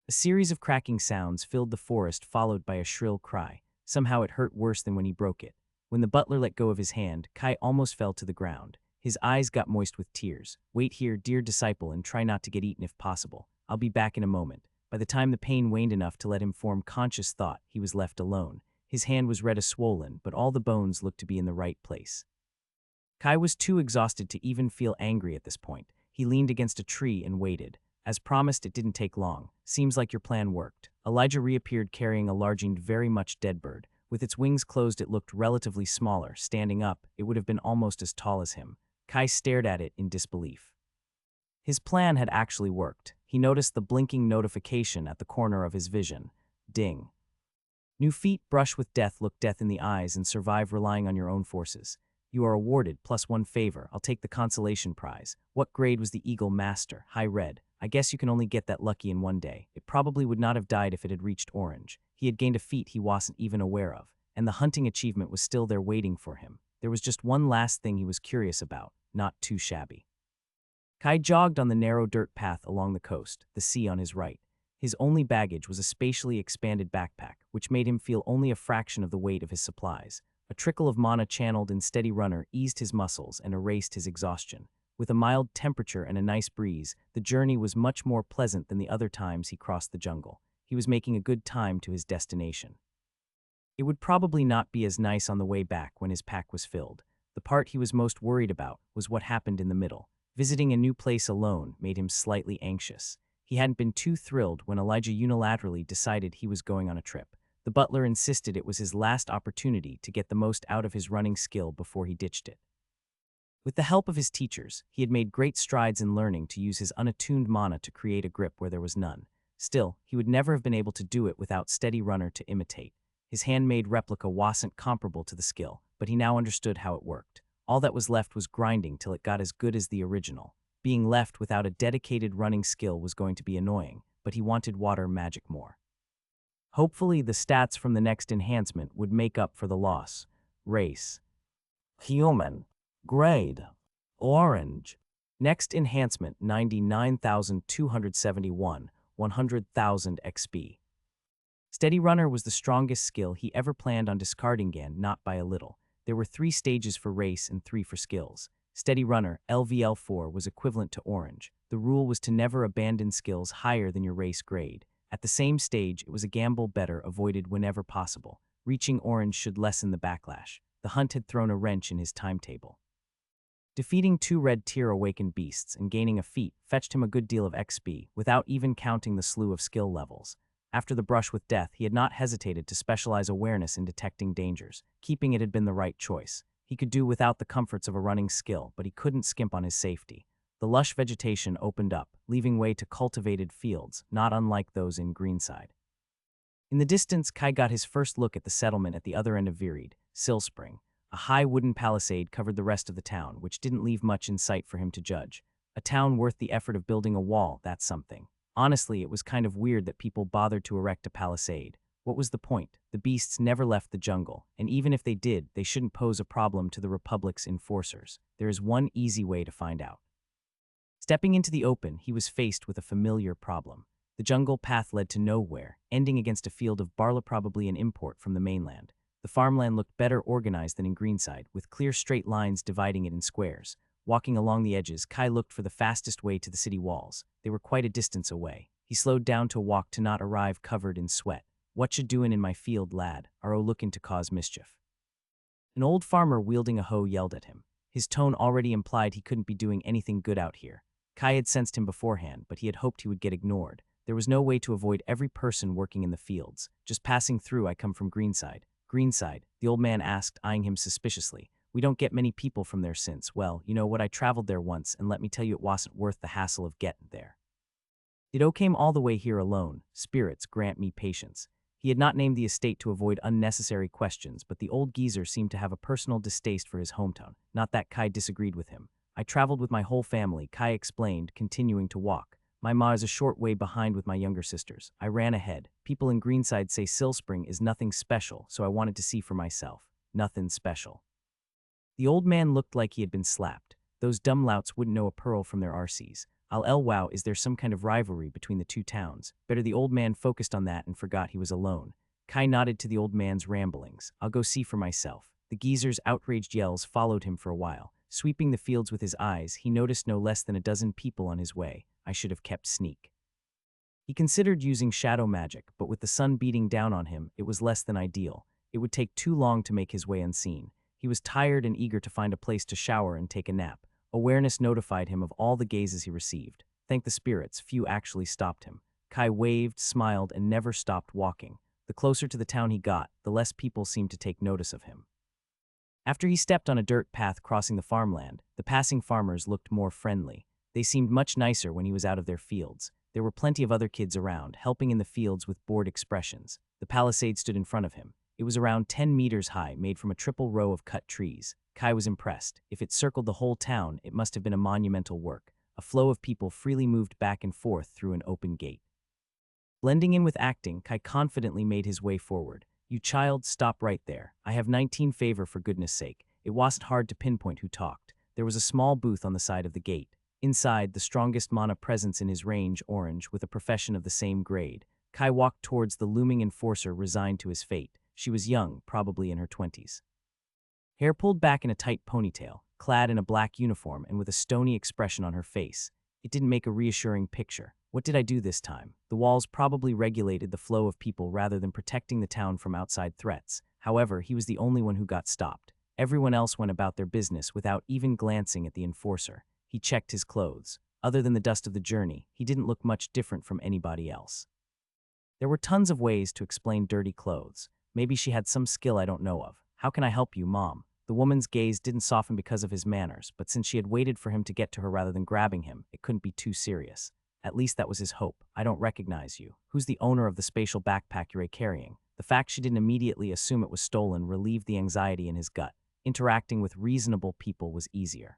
A series of cracking sounds filled the forest, followed by a shrill cry. Somehow it hurt worse than when he broke it. When the butler let go of his hand, Kai almost fell to the ground. His eyes got moist with tears. Wait here, dear disciple, and try not to get eaten if possible. I'll be back in a moment. By the time the pain waned enough to let him form conscious thought, he was left alone. His hand was red and swollen, but all the bones looked to be in the right place. Kai was too exhausted to even feel angry at this point. He leaned against a tree and waited. As promised, it didn't take long. Seems like your plan worked. Elijah reappeared carrying a large and very much dead bird. With its wings closed, it looked relatively smaller. Standing up, it would have been almost as tall as him. Kai stared at it in disbelief. His plan had actually worked. He noticed the blinking notification at the corner of his vision. Ding. New feat, brush with death, look death in the eyes, and survive relying on your own forces. You are awarded +1 favor. I'll take the consolation prize. What grade was the Eagle Master? High red. I guess you can only get that lucky in one day. It probably would not have died if it had reached orange. He had gained a feat he wasn't even aware of, and the hunting achievement was still there waiting for him. There was just one last thing he was curious about, not too shabby. Kai jogged on the narrow dirt path along the coast, the sea on his right. His only baggage was a spatially expanded backpack, which made him feel only a fraction of the weight of his supplies. A trickle of mana channeled in steady runner eased his muscles and erased his exhaustion. With a mild temperature and a nice breeze, the journey was much more pleasant than the other times he crossed the jungle. He was making a good time to his destination. It would probably not be as nice on the way back when his pack was filled. The part he was most worried about was what happened in the middle. Visiting a new place alone made him slightly anxious. He hadn't been too thrilled when Elijah unilaterally decided he was going on a trip. The butler insisted it was his last opportunity to get the most out of his running skill before he ditched it. With the help of his teachers, he had made great strides in learning to use his unattuned mana to create a grip where there was none. Still, he would never have been able to do it without steady runner to imitate. His handmade replica wasn't comparable to the skill, but he now understood how it worked. All that was left was grinding till it got as good as the original. Being left without a dedicated running skill was going to be annoying, but he wanted water magic more. Hopefully, the stats from the next enhancement would make up for the loss. Race. Human. Grade. Orange. Next enhancement, 99,271, 100,000 XP. Steady Runner was the strongest skill he ever planned on discarding again, not by a little. There were 3 stages for race and 3 for skills. Steady Runner, LVL4, was equivalent to Orange. The rule was to never abandon skills higher than your race grade. At the same stage, it was a gamble better avoided whenever possible. Reaching Orange should lessen the backlash. The hunt had thrown a wrench in his timetable. Defeating 2 red tier awakened beasts and gaining a feat fetched him a good deal of XP, without even counting the slew of skill levels. After the brush with death, he had not hesitated to specialize awareness in detecting dangers. Keeping it had been the right choice. He could do without the comforts of a running skill, but he couldn't skimp on his safety. The lush vegetation opened up, leaving way to cultivated fields, not unlike those in Greenside. In the distance, Kai got his first look at the settlement at the other end of Vireed, Silspring. A high wooden palisade covered the rest of the town, which didn't leave much in sight for him to judge. A town worth the effort of building a wall, that's something. Honestly, it was kind of weird that people bothered to erect a palisade. What was the point? The beasts never left the jungle, and even if they did, they shouldn't pose a problem to the Republic's enforcers. There is one easy way to find out. Stepping into the open, he was faced with a familiar problem. The jungle path led to nowhere, ending against a field of barley, probably an import from the mainland. The farmland looked better organized than in Greenside, with clear straight lines dividing it in squares. Walking along the edges, Kai looked for the fastest way to the city walls. They were quite a distance away. He slowed down to walk to not arrive covered in sweat. "What you doin' in my field, lad? Are o looking to cause mischief?" An old farmer wielding a hoe yelled at him. His tone already implied he couldn't be doing anything good out here. Kai had sensed him beforehand, but he had hoped he would get ignored. There was no way to avoid every person working in the fields. "Just passing through, I come from Greenside." "Greenside?" the old man asked, eyeing him suspiciously. We don't get many people from there since. Well, you know what, I traveled there once, and let me tell you it wasn't worth the hassle of getting there. Dido came all the way here alone. Spirits, grant me patience. He had not named the estate to avoid unnecessary questions, but the old geezer seemed to have a personal distaste for his hometown. Not that Kai disagreed with him. I traveled with my whole family, Kai explained, continuing to walk. My ma is a short way behind with my younger sisters. I ran ahead. People in Greenside say Silspring is nothing special, so I wanted to see for myself. Nothing special. The old man looked like he had been slapped. Those dumb louts wouldn't know a pearl from their RCs. Wow, is there some kind of rivalry between the two towns? Better the old man focused on that and forgot he was alone. Kai nodded to the old man's ramblings. I'll go see for myself. The geezer's outraged yells followed him for a while. Sweeping the fields with his eyes, he noticed no less than a dozen people on his way. I should have kept sneak. He considered using shadow magic, but with the sun beating down on him, it was less than ideal. It would take too long to make his way unseen. He was tired and eager to find a place to shower and take a nap. Awareness notified him of all the gazes he received. Thank the spirits, few actually stopped him. Kai waved, smiled, and never stopped walking. The closer to the town he got, the less people seemed to take notice of him. After he stepped on a dirt path crossing the farmland, the passing farmers looked more friendly. They seemed much nicer when he was out of their fields. There were plenty of other kids around, helping in the fields with bored expressions. The palisade stood in front of him. It was around 10 meters high, made from a triple row of cut trees. Kai was impressed. If it circled the whole town, it must have been a monumental work. A flow of people freely moved back and forth through an open gate. Blending in with acting, Kai confidently made his way forward. You child, stop right there. I have 19 favor for goodness sake. It wasn't hard to pinpoint who talked. There was a small booth on the side of the gate. Inside, the strongest mana presence in his range, Orange, with a profession of the same grade. Kai walked towards the looming enforcer, resigned to his fate. She was young, probably in her 20s. Hair pulled back in a tight ponytail, clad in a black uniform and with a stony expression on her face. It didn't make a reassuring picture. What did I do this time? The walls probably regulated the flow of people rather than protecting the town from outside threats. However, he was the only one who got stopped. Everyone else went about their business without even glancing at the enforcer. He checked his clothes. Other than the dust of the journey, he didn't look much different from anybody else. There were tons of ways to explain dirty clothes. Maybe she had some skill I don't know of. How can I help you, Mom? The woman's gaze didn't soften because of his manners, but since she had waited for him to get to her rather than grabbing him, it couldn't be too serious. At least that was his hope. I don't recognize you. Who's the owner of the spatial backpack you're carrying? The fact she didn't immediately assume it was stolen relieved the anxiety in his gut. Interacting with reasonable people was easier.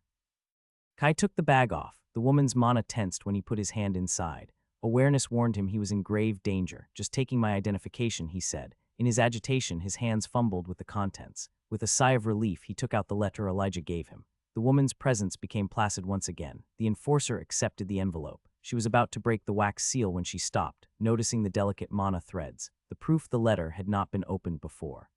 Kai took the bag off. The woman's mana tensed when he put his hand inside. Awareness warned him he was in grave danger. Just taking my identification, he said. In his agitation, his hands fumbled with the contents. With a sigh of relief, he took out the letter Elijah gave him. The woman's presence became placid once again. The enforcer accepted the envelope. She was about to break the wax seal when she stopped, noticing the delicate mana threads, the proof the letter had not been opened before.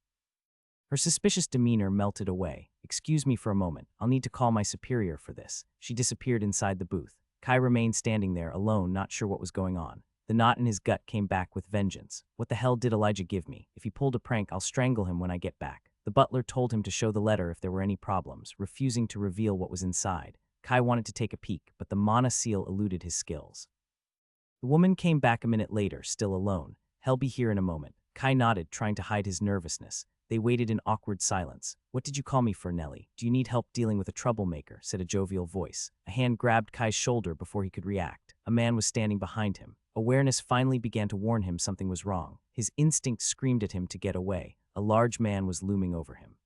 Her suspicious demeanor melted away. Excuse me for a moment. I'll need to call my superior for this. She disappeared inside the booth. Kai remained standing there, alone, not sure what was going on. The knot in his gut came back with vengeance. What the hell did Elijah give me? If he pulled a prank, I'll strangle him when I get back. The butler told him to show the letter if there were any problems, refusing to reveal what was inside. Kai wanted to take a peek, but the mana seal eluded his skills. The woman came back a minute later, still alone. He'll be here in a moment. Kai nodded, trying to hide his nervousness. They waited in awkward silence. What did you call me for, Nellie? Do you need help dealing with a troublemaker? Said a jovial voice. A hand grabbed Kai's shoulder before he could react. A man was standing behind him. Awareness finally began to warn him something was wrong. His instinct screamed at him to get away. A large man was looming over him.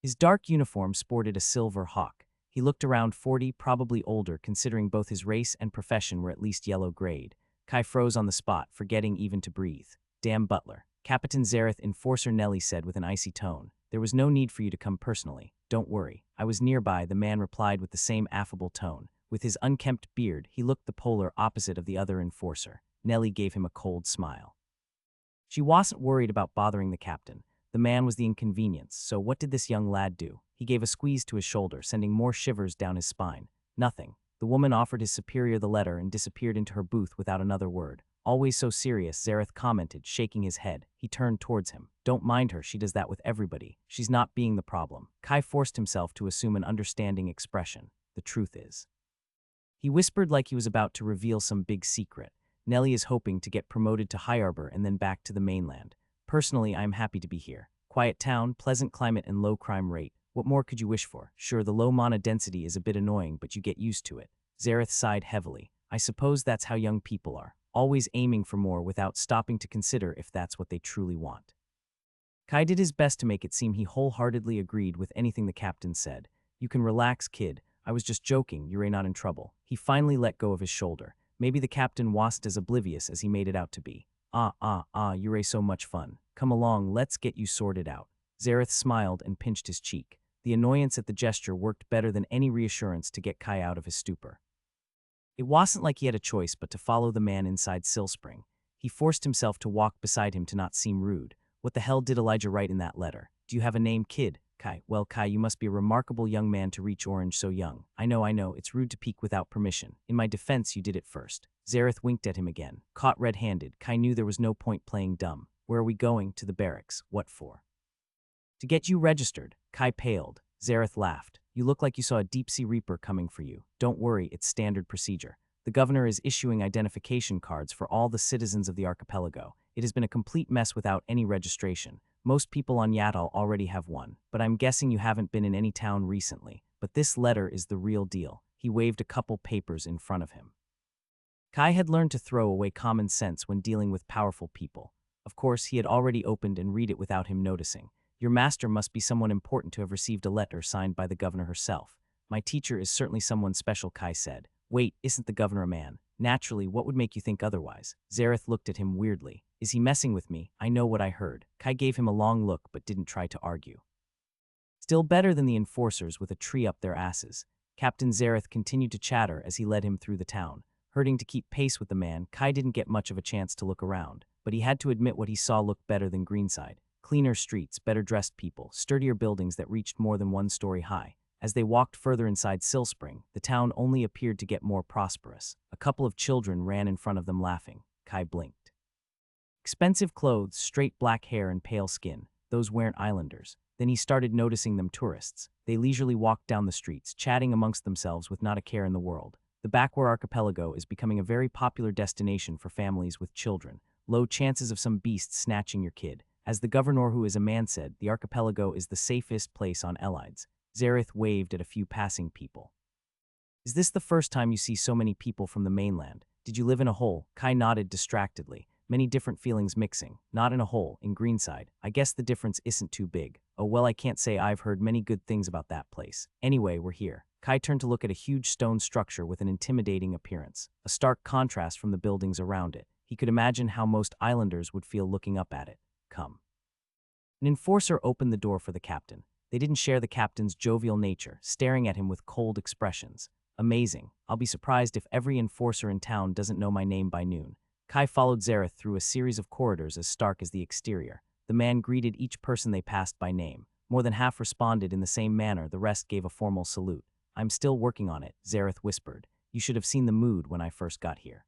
His dark uniform sported a silver hawk. He looked around 40, probably older, considering both his race and profession were at least yellow-grayed. Kai froze on the spot, forgetting even to breathe. Damn butler. Captain Zareth, Enforcer Nellie said with an icy tone. There was no need for you to come personally. Don't worry. I was nearby, the man replied with the same affable tone. With his unkempt beard, he looked the polar opposite of the other enforcer. Nellie gave him a cold smile. She wasn't worried about bothering the captain. The man was the inconvenience, so what did this young lad do? He gave a squeeze to his shoulder, sending more shivers down his spine. Nothing. The woman offered his superior the letter and disappeared into her booth without another word. Always so serious, Zareth commented, shaking his head. He turned towards him. Don't mind her, she does that with everybody. She's not being the problem. Kai forced himself to assume an understanding expression. The truth is. He whispered like he was about to reveal some big secret. Nellie is hoping to get promoted to High Arbor and then back to the mainland. Personally, I am happy to be here. Quiet town, pleasant climate and low crime rate. What more could you wish for? Sure, the low mana density is a bit annoying, but you get used to it. Zareth sighed heavily. I suppose that's how young people are, always aiming for more without stopping to consider if that's what they truly want. Kai did his best to make it seem he wholeheartedly agreed with anything the captain said. You can relax, kid. I was just joking, you're not in trouble. He finally let go of his shoulder. Maybe the captain wasn't as oblivious as he made it out to be. You're so much fun. Come along, let's get you sorted out. Zareth smiled and pinched his cheek. The annoyance at the gesture worked better than any reassurance to get Kai out of his stupor. It wasn't like he had a choice but to follow the man inside Silspring. He forced himself to walk beside him to not seem rude. What the hell did Elijah write in that letter? Do you have a name, kid? Kai. Well, Kai, you must be a remarkable young man to reach Orange so young. I know, it's rude to peek without permission. In my defense, you did it first. Zareth winked at him again. Caught red-handed, Kai knew there was no point playing dumb. Where are we going? To the barracks. What for? To get you registered. Kai paled. Zareth laughed. You look like you saw a deep-sea reaper coming for you. Don't worry, it's standard procedure. The governor is issuing identification cards for all the citizens of the archipelago. It has been a complete mess without any registration. Most people on Yatal already have one, but I'm guessing you haven't been in any town recently. But this letter is the real deal. He waved a couple papers in front of him. Kai had learned to throw away common sense when dealing with powerful people. Of course, he had already opened and read it without him noticing. Your master must be someone important to have received a letter signed by the governor herself. My teacher is certainly someone special, Kai said. Wait, isn't the governor a man? Naturally, what would make you think otherwise? Zareth looked at him weirdly. Is he messing with me? I know what I heard. Kai gave him a long look but didn't try to argue. Still better than the enforcers with a tree up their asses. Captain Zareth continued to chatter as he led him through the town. Hurting to keep pace with the man, Kai didn't get much of a chance to look around, but he had to admit what he saw looked better than Greenside. Cleaner streets, better-dressed people, sturdier buildings that reached more than one story high. As they walked further inside Silspring, the town only appeared to get more prosperous. A couple of children ran in front of them laughing. Kai blinked. Expensive clothes, straight black hair and pale skin. Those weren't islanders. Then he started noticing them tourists. They leisurely walked down the streets, chatting amongst themselves with not a care in the world. The Backwar Archipelago is becoming a very popular destination for families with children. Low chances of some beast snatching your kid. As the governor who is a man said, the archipelago is the safest place on Elides. Zareth waved at a few passing people. Is this the first time you see so many people from the mainland? Did you live in a hole? Kai nodded distractedly, many different feelings mixing. Not in a hole, in Greenside. I guess the difference isn't too big. Oh well, I can't say I've heard many good things about that place. Anyway, we're here. Kai turned to look at a huge stone structure with an intimidating appearance, a stark contrast from the buildings around it. He could imagine how most islanders would feel looking up at it. Come. An enforcer opened the door for the captain. They didn't share the captain's jovial nature, staring at him with cold expressions. Amazing. I'll be surprised if every enforcer in town doesn't know my name by noon. Kai followed Zareth through a series of corridors as stark as the exterior. The man greeted each person they passed by name. More than half responded in the same manner, the rest gave a formal salute. I'm still working on it, Zareth whispered. You should have seen the mood when I first got here.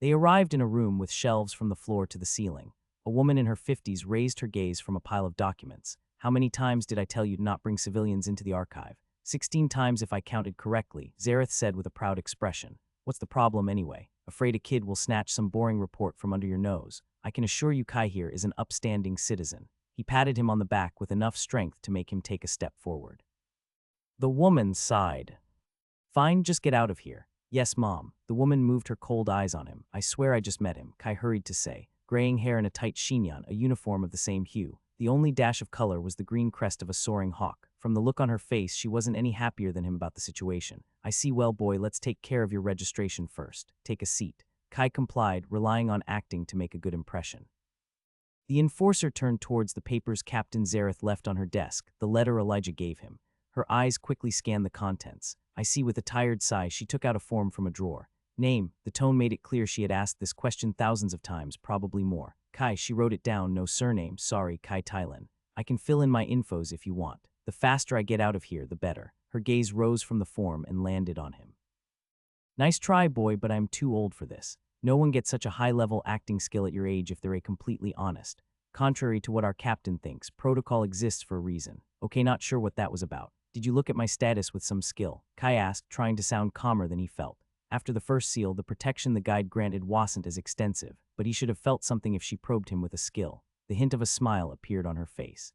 They arrived in a room with shelves from the floor to the ceiling. A woman in her 50s raised her gaze from a pile of documents. How many times did I tell you to not bring civilians into the archive? 16 times if I counted correctly, Zareth said with a proud expression. What's the problem anyway? Afraid a kid will snatch some boring report from under your nose. I can assure you Kai here is an upstanding citizen. He patted him on the back with enough strength to make him take a step forward. The woman sighed. Fine, just get out of here. Yes, Mom. The woman moved her cold eyes on him. I swear I just met him, Kai hurried to say. Graying hair and a tight chignon, a uniform of the same hue. The only dash of color was the green crest of a soaring hawk. From the look on her face, she wasn't any happier than him about the situation. I see, well, boy, let's take care of your registration first. Take a seat. Kai complied, relying on acting to make a good impression. The enforcer turned towards the papers Captain Zareth left on her desk, the letter Elijah gave him. Her eyes quickly scanned the contents. I see, with a tired sigh, she took out a form from a drawer. Name. The tone made it clear she had asked this question thousands of times, probably more. Kai, she wrote it down, no surname, sorry, Kai Thailand. I can fill in my infos if you want. The faster I get out of here, the better. Her gaze rose from the form and landed on him. Nice try, boy, but I'm too old for this. No one gets such a high-level acting skill at your age if they're completely honest. Contrary to what our captain thinks, protocol exists for a reason. Okay, not sure what that was about. Did you look at my status with some skill? Kai asked, trying to sound calmer than he felt. After the first seal, the protection the guide granted wasn't as extensive, but he should have felt something if she probed him with a skill. The hint of a smile appeared on her face.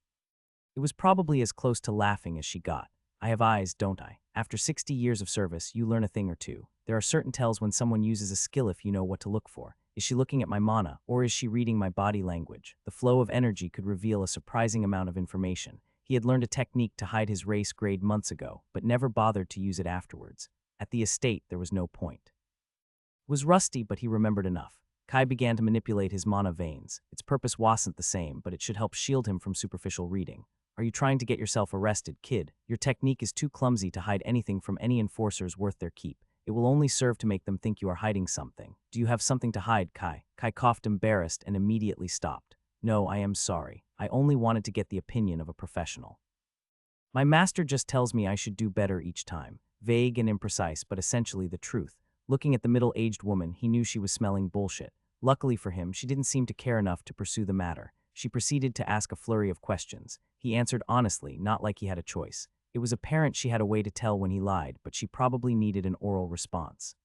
It was probably as close to laughing as she got. I have eyes, don't I? After 60 years of service, you learn a thing or two. There are certain tells when someone uses a skill if you know what to look for. Is she looking at my mana, or is she reading my body language? The flow of energy could reveal a surprising amount of information. He had learned a technique to hide his race grade months ago, but never bothered to use it afterwards. At the estate, there was no point. It was rusty, but he remembered enough. Kai began to manipulate his mana veins. Its purpose wasn't the same, but it should help shield him from superficial reading. Are you trying to get yourself arrested, kid? Your technique is too clumsy to hide anything from any enforcers worth their keep. It will only serve to make them think you are hiding something. Do you have something to hide, Kai? Kai coughed embarrassed and immediately stopped. No, I am sorry. I only wanted to get the opinion of a professional. My master just tells me I should do better each time. Vague and imprecise, but essentially the truth. Looking at the middle-aged woman, he knew she was smelling bullshit. Luckily for him, she didn't seem to care enough to pursue the matter. She proceeded to ask a flurry of questions. He answered honestly, not like he had a choice. It was apparent she had a way to tell when he lied, but she probably needed an oral response.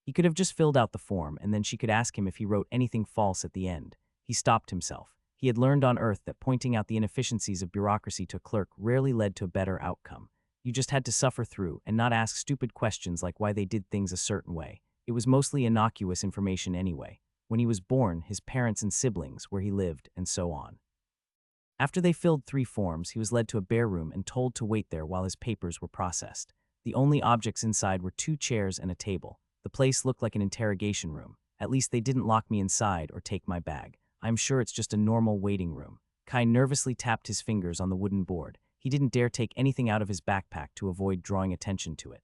He could have just filled out the form, and then she could ask him if he wrote anything false at the end. He stopped himself. He had learned on Earth that pointing out the inefficiencies of bureaucracy to a clerk rarely led to a better outcome. You just had to suffer through and not ask stupid questions like why they did things a certain way. It was mostly innocuous information anyway. When he was born, his parents and siblings, where he lived, and so on. After they filled 3 forms, he was led to a bare room and told to wait there while his papers were processed. The only objects inside were 2 chairs and a table. The place looked like an interrogation room. At least they didn't lock me inside or take my bag. I'm sure it's just a normal waiting room. Kai nervously tapped his fingers on the wooden board. He didn't dare take anything out of his backpack to avoid drawing attention to it.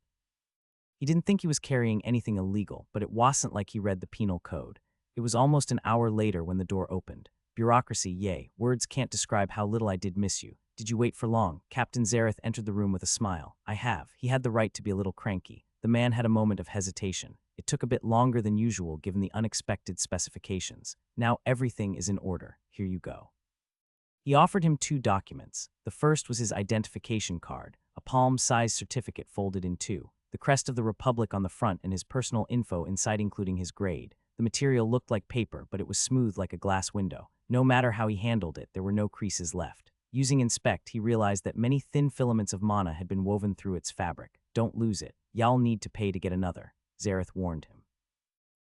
He didn't think he was carrying anything illegal, but it wasn't like he read the penal code. It was almost an hour later when the door opened. Bureaucracy, yay. Words can't describe how little I did miss you. Did you wait for long? Captain Zareth entered the room with a smile. I have. He had the right to be a little cranky. The man had a moment of hesitation. It took a bit longer than usual given the unexpected specifications. Now everything is in order. Here you go. He offered him 2 documents. The first was his identification card, a palm-sized certificate folded in 2. The crest of the Republic on the front and his personal info inside, including his grade. The material looked like paper, but it was smooth like a glass window. No matter how he handled it, there were no creases left. Using Inspect, he realized that many thin filaments of mana had been woven through its fabric. Don't lose it. Y'all need to pay to get another, Zareth warned him.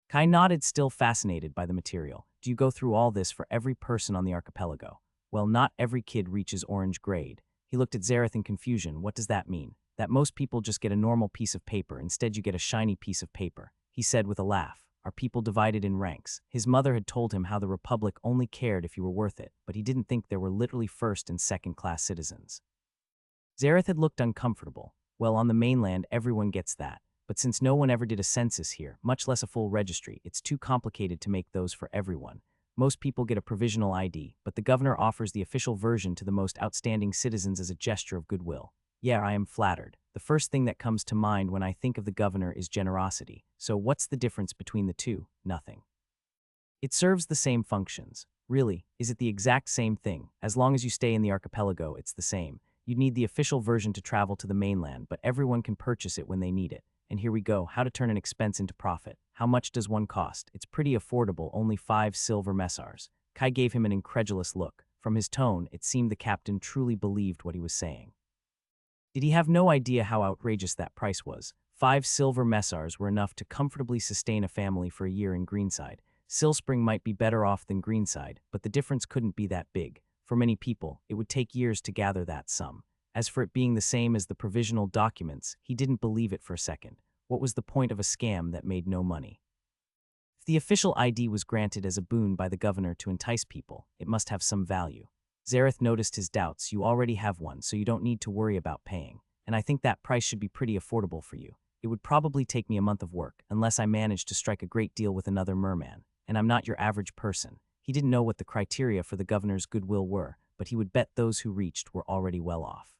Kai nodded, still fascinated by the material. Do you go through all this for every person on the archipelago? Well, not every kid reaches orange grade. He looked at Zareth in confusion. What does that mean? That most people just get a normal piece of paper. Instead, you get a shiny piece of paper, he said with a laugh. Are people divided in ranks? His mother had told him how the Republic only cared if you were worth it, but he didn't think there were literally first and second-class citizens. Zareth had looked uncomfortable. Well, on the mainland, everyone gets that. But since no one ever did a census here, much less a full registry, it's too complicated to make those for everyone. Most people get a provisional ID, but the governor offers the official version to the most outstanding citizens as a gesture of goodwill. Yeah, I am flattered. The first thing that comes to mind when I think of the governor is generosity. So what's the difference between the two? Nothing. It serves the same functions. Really, is it the exact same thing? As long as you stay in the archipelago, it's the same. You'd need the official version to travel to the mainland, but everyone can purchase it when they need it. And here we go, how to turn an expense into profit. How much does one cost? It's pretty affordable, only 5 silver messars. Kai gave him an incredulous look. From his tone, it seemed the captain truly believed what he was saying. Did he have no idea how outrageous that price was? 5 silver messars were enough to comfortably sustain a family for a year in Greenside. Silspring might be better off than Greenside, but the difference couldn't be that big. For many people, it would take years to gather that sum. As for it being the same as the provisional documents, he didn't believe it for a second. What was the point of a scam that made no money? If the official ID was granted as a boon by the governor to entice people, it must have some value. Zareth noticed his doubts. You already have one, so you don't need to worry about paying. And I think that price should be pretty affordable for you. It would probably take me a month of work, unless I managed to strike a great deal with another merman. And I'm not your average person. He didn't know what the criteria for the governor's goodwill were, but he would bet those who reached were already well off.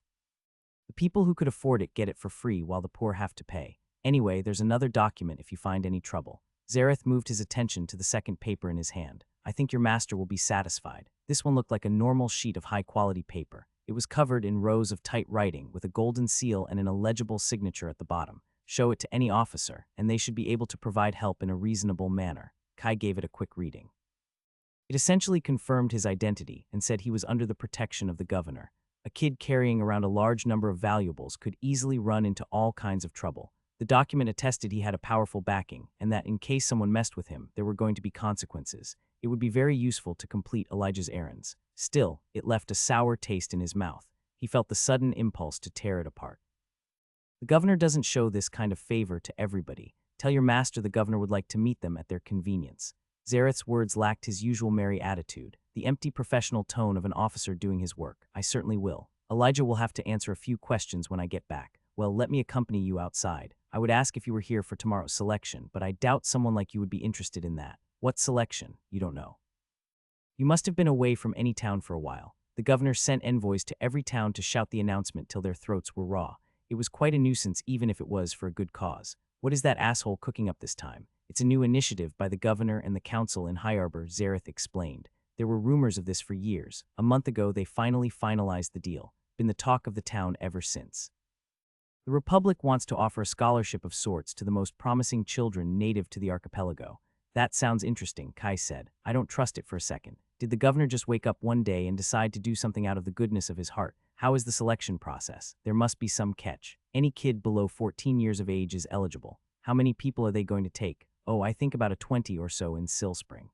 The people who could afford it get it for free while the poor have to pay. Anyway, there's another document if you find any trouble. Zareth moved his attention to the second paper in his hand. I think your master will be satisfied. This one looked like a normal sheet of high-quality paper. It was covered in rows of tight writing with a golden seal and an illegible signature at the bottom. Show it to any officer, and they should be able to provide help in a reasonable manner. Kai gave it a quick reading. It essentially confirmed his identity and said he was under the protection of the governor. A kid carrying around a large number of valuables could easily run into all kinds of trouble. The document attested he had a powerful backing, and that in case someone messed with him, there were going to be consequences. It would be very useful to complete Elijah's errands. Still, it left a sour taste in his mouth. He felt the sudden impulse to tear it apart. The governor doesn't show this kind of favor to everybody. Tell your master the governor would like to meet them at their convenience. Zareth's words lacked his usual merry attitude, the empty professional tone of an officer doing his work. I certainly will. Elijah will have to answer a few questions when I get back. Well, let me accompany you outside. I would ask if you were here for tomorrow's selection, but I doubt someone like you would be interested in that. What selection? You don't know. You must have been away from any town for a while. The governor sent envoys to every town to shout the announcement till their throats were raw. It was quite a nuisance even if it was for a good cause. What is that asshole cooking up this time? It's a new initiative by the governor and the council in High Arbor, Zareth explained. There were rumors of this for years. A month ago, they finally finalized the deal. Been the talk of the town ever since. The Republic wants to offer a scholarship of sorts to the most promising children native to the archipelago. That sounds interesting, Kai said. I don't trust it for a second. Did the governor just wake up one day and decide to do something out of the goodness of his heart? How is the selection process? There must be some catch. Any kid below 14 years of age is eligible. How many people are they going to take? Oh, I think about 20 or so in Silspring.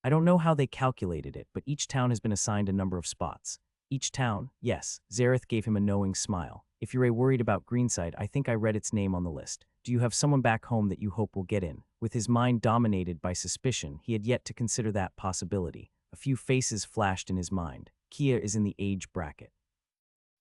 I don't know how they calculated it, but each town has been assigned a number of spots. Each town? Yes. Zareth gave him a knowing smile. If you're worried about Greenside, I think I read its name on the list. Do you have someone back home that you hope will get in? With his mind dominated by suspicion, he had yet to consider that possibility. A few faces flashed in his mind. Kia is in the age bracket.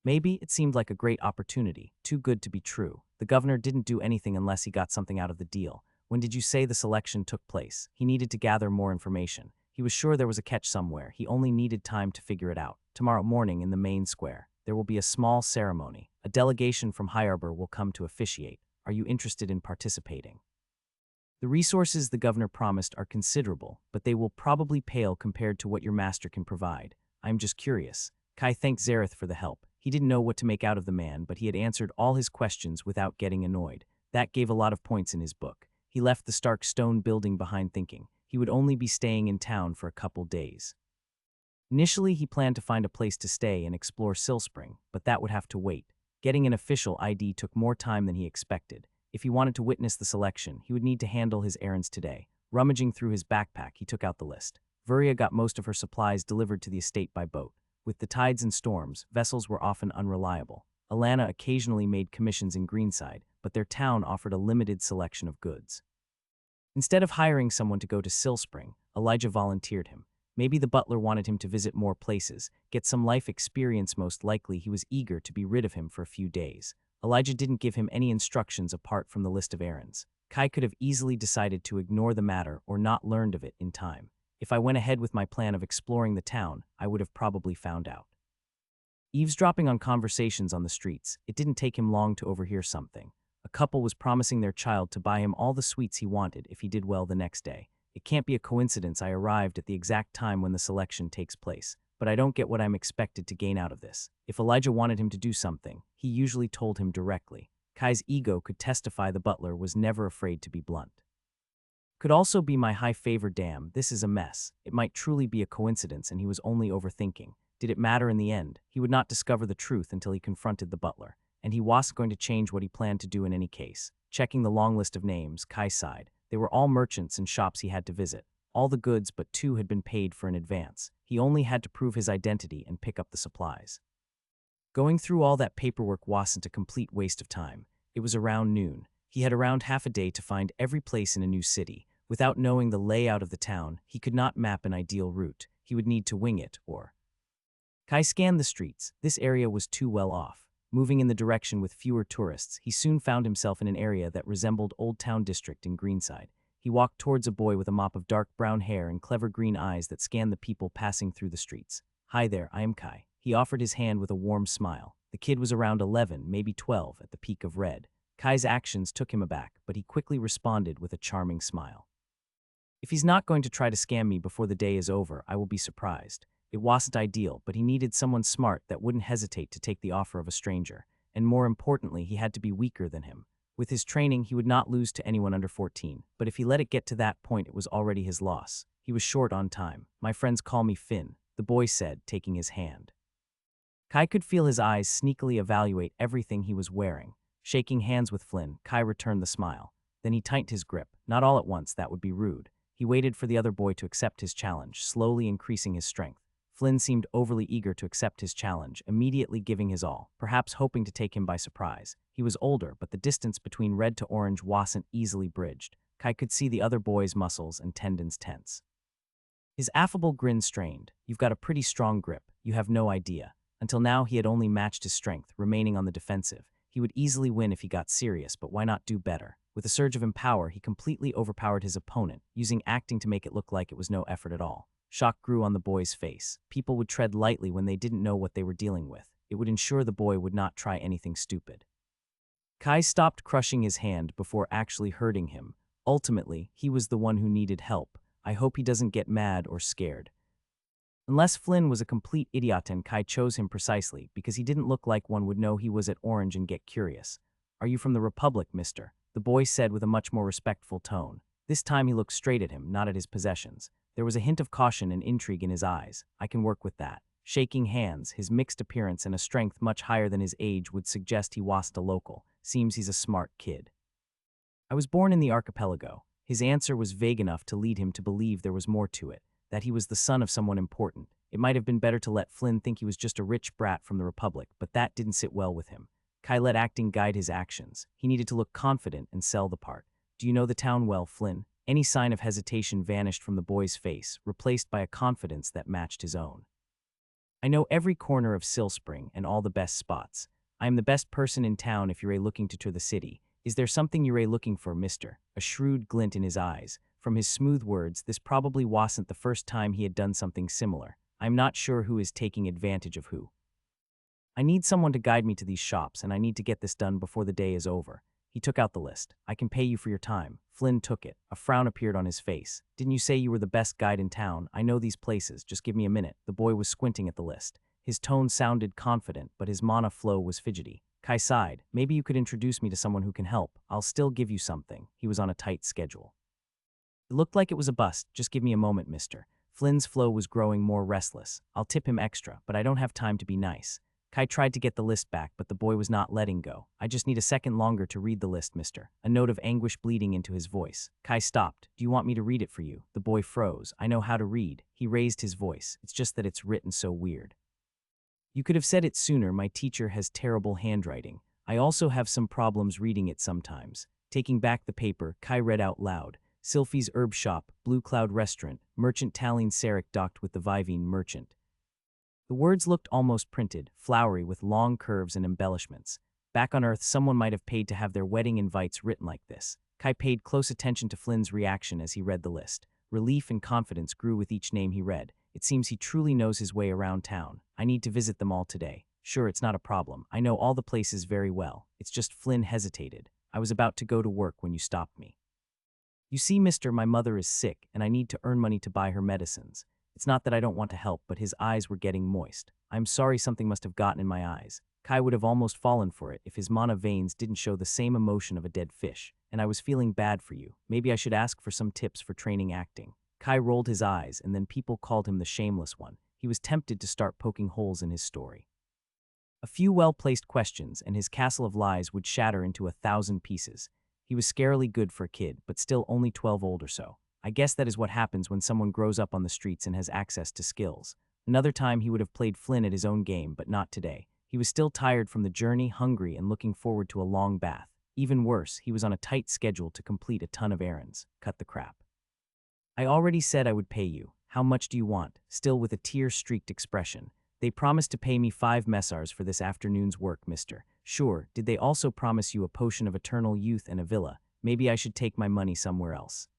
Maybe it seemed like a great opportunity, too good to be true. The governor didn't do anything unless he got something out of the deal. When did you say the selection took place? He needed to gather more information. He was sure there was a catch somewhere. He only needed time to figure it out. Tomorrow morning in the main square, there will be a small ceremony. A delegation from High Arbor will come to officiate. Are you interested in participating? The resources the governor promised are considerable, but they will probably pale compared to what your master can provide. I'm just curious. Kai thanked Zareth for the help. He didn't know what to make out of the man, but he had answered all his questions without getting annoyed. That gave a lot of points in his book. He left the stark stone building behind thinking he would only be staying in town for a couple days. Initially, he planned to find a place to stay and explore Silspring, but that would have to wait. Getting an official ID took more time than he expected. If he wanted to witness the selection, he would need to handle his errands today. Rummaging through his backpack, he took out the list. Vuria got most of her supplies delivered to the estate by boat. With the tides and storms, vessels were often unreliable. Alana occasionally made commissions in Greenside, but their town offered a limited selection of goods. Instead of hiring someone to go to Silspring, Elijah volunteered him. Maybe the butler wanted him to visit more places, get some life experience. Most likely he was eager to be rid of him for a few days. Elijah didn't give him any instructions apart from the list of errands. Kai could have easily decided to ignore the matter or not learned of it in time. If I went ahead with my plan of exploring the town, I would have probably found out. Eavesdropping on conversations on the streets, it didn't take him long to overhear something. A couple was promising their child to buy him all the sweets he wanted if he did well the next day. It can't be a coincidence I arrived at the exact time when the selection takes place, but I don't get what I'm expected to gain out of this. If Elijah wanted him to do something, he usually told him directly. Kai's ego could testify the butler was never afraid to be blunt. Could also be my high favor. Damn, this is a mess. It might truly be a coincidence and he was only overthinking. Did it matter in the end? He would not discover the truth until he confronted the butler, and he wasn't going to change what he planned to do in any case. Checking the long list of names, Kai sighed. They were all merchants and shops he had to visit. All the goods but 2 had been paid for in advance. He only had to prove his identity and pick up the supplies. Going through all that paperwork wasn't a complete waste of time. It was around noon. He had around half a day to find every place in a new city. Without knowing the layout of the town, he could not map an ideal route. He would need to wing it, or... Kai scanned the streets. This area was too well off. Moving in the direction with fewer tourists, he soon found himself in an area that resembled Old Town District in Greenside. He walked towards a boy with a mop of dark brown hair and clever green eyes that scanned the people passing through the streets. Hi there, I am Kai. He offered his hand with a warm smile. The kid was around 11, maybe 12, at the peak of red. Kai's actions took him aback, but he quickly responded with a charming smile. If he's not going to try to scam me before the day is over, I will be surprised. It wasn't ideal, but he needed someone smart that wouldn't hesitate to take the offer of a stranger. And more importantly, he had to be weaker than him. With his training, he would not lose to anyone under 14, but if he let it get to that point, it was already his loss. He was short on time. My friends call me Finn, the boy said, taking his hand. Kai could feel his eyes sneakily evaluate everything he was wearing. Shaking hands with Flynn, Kai returned the smile. Then he tightened his grip. Not all at once, that would be rude. He waited for the other boy to accept his challenge, slowly increasing his strength. Flynn seemed overly eager to accept his challenge, immediately giving his all, perhaps hoping to take him by surprise. He was older, but the distance between red to orange wasn't easily bridged. Kai could see the other boy's muscles and tendons tense. His affable grin strained. "You've got a pretty strong grip. You have no idea." Until now, he had only matched his strength, remaining on the defensive. He would easily win if he got serious, but why not do better? With a surge of empower, he completely overpowered his opponent, using acting to make it look like it was no effort at all. Shock grew on the boy's face. People would tread lightly when they didn't know what they were dealing with. It would ensure the boy would not try anything stupid. Kai stopped crushing his hand before actually hurting him. Ultimately, he was the one who needed help. I hope he doesn't get mad or scared. Unless Flynn was a complete idiot, and Kai chose him precisely because he didn't look like one would know he was at Orange and get curious. "Are you from the Republic, mister?" the boy said with a much more respectful tone. This time he looked straight at him, not at his possessions. There was a hint of caution and intrigue in his eyes. "I can work with that." Shaking hands, his mixed appearance and a strength much higher than his age would suggest he wasn't a local. Seems he's a smart kid. "I was born in the archipelago." His answer was vague enough to lead him to believe there was more to it, that he was the son of someone important. It might have been better to let Flynn think he was just a rich brat from the Republic, but that didn't sit well with him. Kai let acting guide his actions. He needed to look confident and sell the part. "Do you know the town well, Flynn?" Any sign of hesitation vanished from the boy's face, replaced by a confidence that matched his own. "I know every corner of Silspring and all the best spots. I am the best person in town if you're looking to tour the city. Is there something you're looking for, mister?" A shrewd glint in his eyes. From his smooth words, this probably wasn't the first time he had done something similar. "I'm not sure who is taking advantage of who. I need someone to guide me to these shops, and I need to get this done before the day is over." He took out the list. "I can pay you for your time." Flynn took it. A frown appeared on his face. "Didn't you say you were the best guide in town? I know these places. Just give me a minute." The boy was squinting at the list. His tone sounded confident, but his mana flow was fidgety. Kai sighed. "Maybe you could introduce me to someone who can help. I'll still give you something." He was on a tight schedule. "It looked like it was a bust. Just give me a moment, mister." Flynn's flow was growing more restless. "I'll tip him extra, but I don't have time to be nice." Kai tried to get the list back, but the boy was not letting go. "I just need a second longer to read the list, mister." A note of anguish bleeding into his voice. Kai stopped. "Do you want me to read it for you?" The boy froze. "I know how to read." He raised his voice. "It's just that it's written so weird." "You could have said it sooner. My teacher has terrible handwriting. I also have some problems reading it sometimes." Taking back the paper, Kai read out loud. "Sylphie's Herb Shop, Blue Cloud Restaurant, Merchant Talene Sarek docked with the Vivine Merchant." The words looked almost printed, flowery with long curves and embellishments. Back on Earth, someone might have paid to have their wedding invites written like this. Kai paid close attention to Flynn's reaction as he read the list. Relief and confidence grew with each name he read. It seems he truly knows his way around town. "I need to visit them all today." "Sure, it's not a problem. I know all the places very well. It's just," Flynn hesitated. "I was about to go to work when you stopped me. You see, mister, my mother is sick, and I need to earn money to buy her medicines. It's not that I don't want to help, but" his eyes were getting moist. "I'm sorry, something must have gotten in my eyes." Kai would have almost fallen for it if his mana veins didn't show the same emotion of a dead fish. "And I was feeling bad for you. Maybe I should ask for some tips for training acting." Kai rolled his eyes, and then people called him the shameless one. He was tempted to start poking holes in his story. A few well-placed questions, and his castle of lies would shatter into 1,000 pieces. He was scarily good for a kid, but still only 12 old or so. I guess that is what happens when someone grows up on the streets and has access to skills. Another time he would have played Flynn at his own game, but not today. He was still tired from the journey, hungry, and looking forward to a long bath. Even worse, he was on a tight schedule to complete a ton of errands. Cut the crap. "I already said I would pay you. How much do you want?" Still with a tear-streaked expression. "They promised to pay me 5 messars for this afternoon's work, mister." "Sure. Did they also promise you a potion of eternal youth and a villa? Maybe I should take my money somewhere else."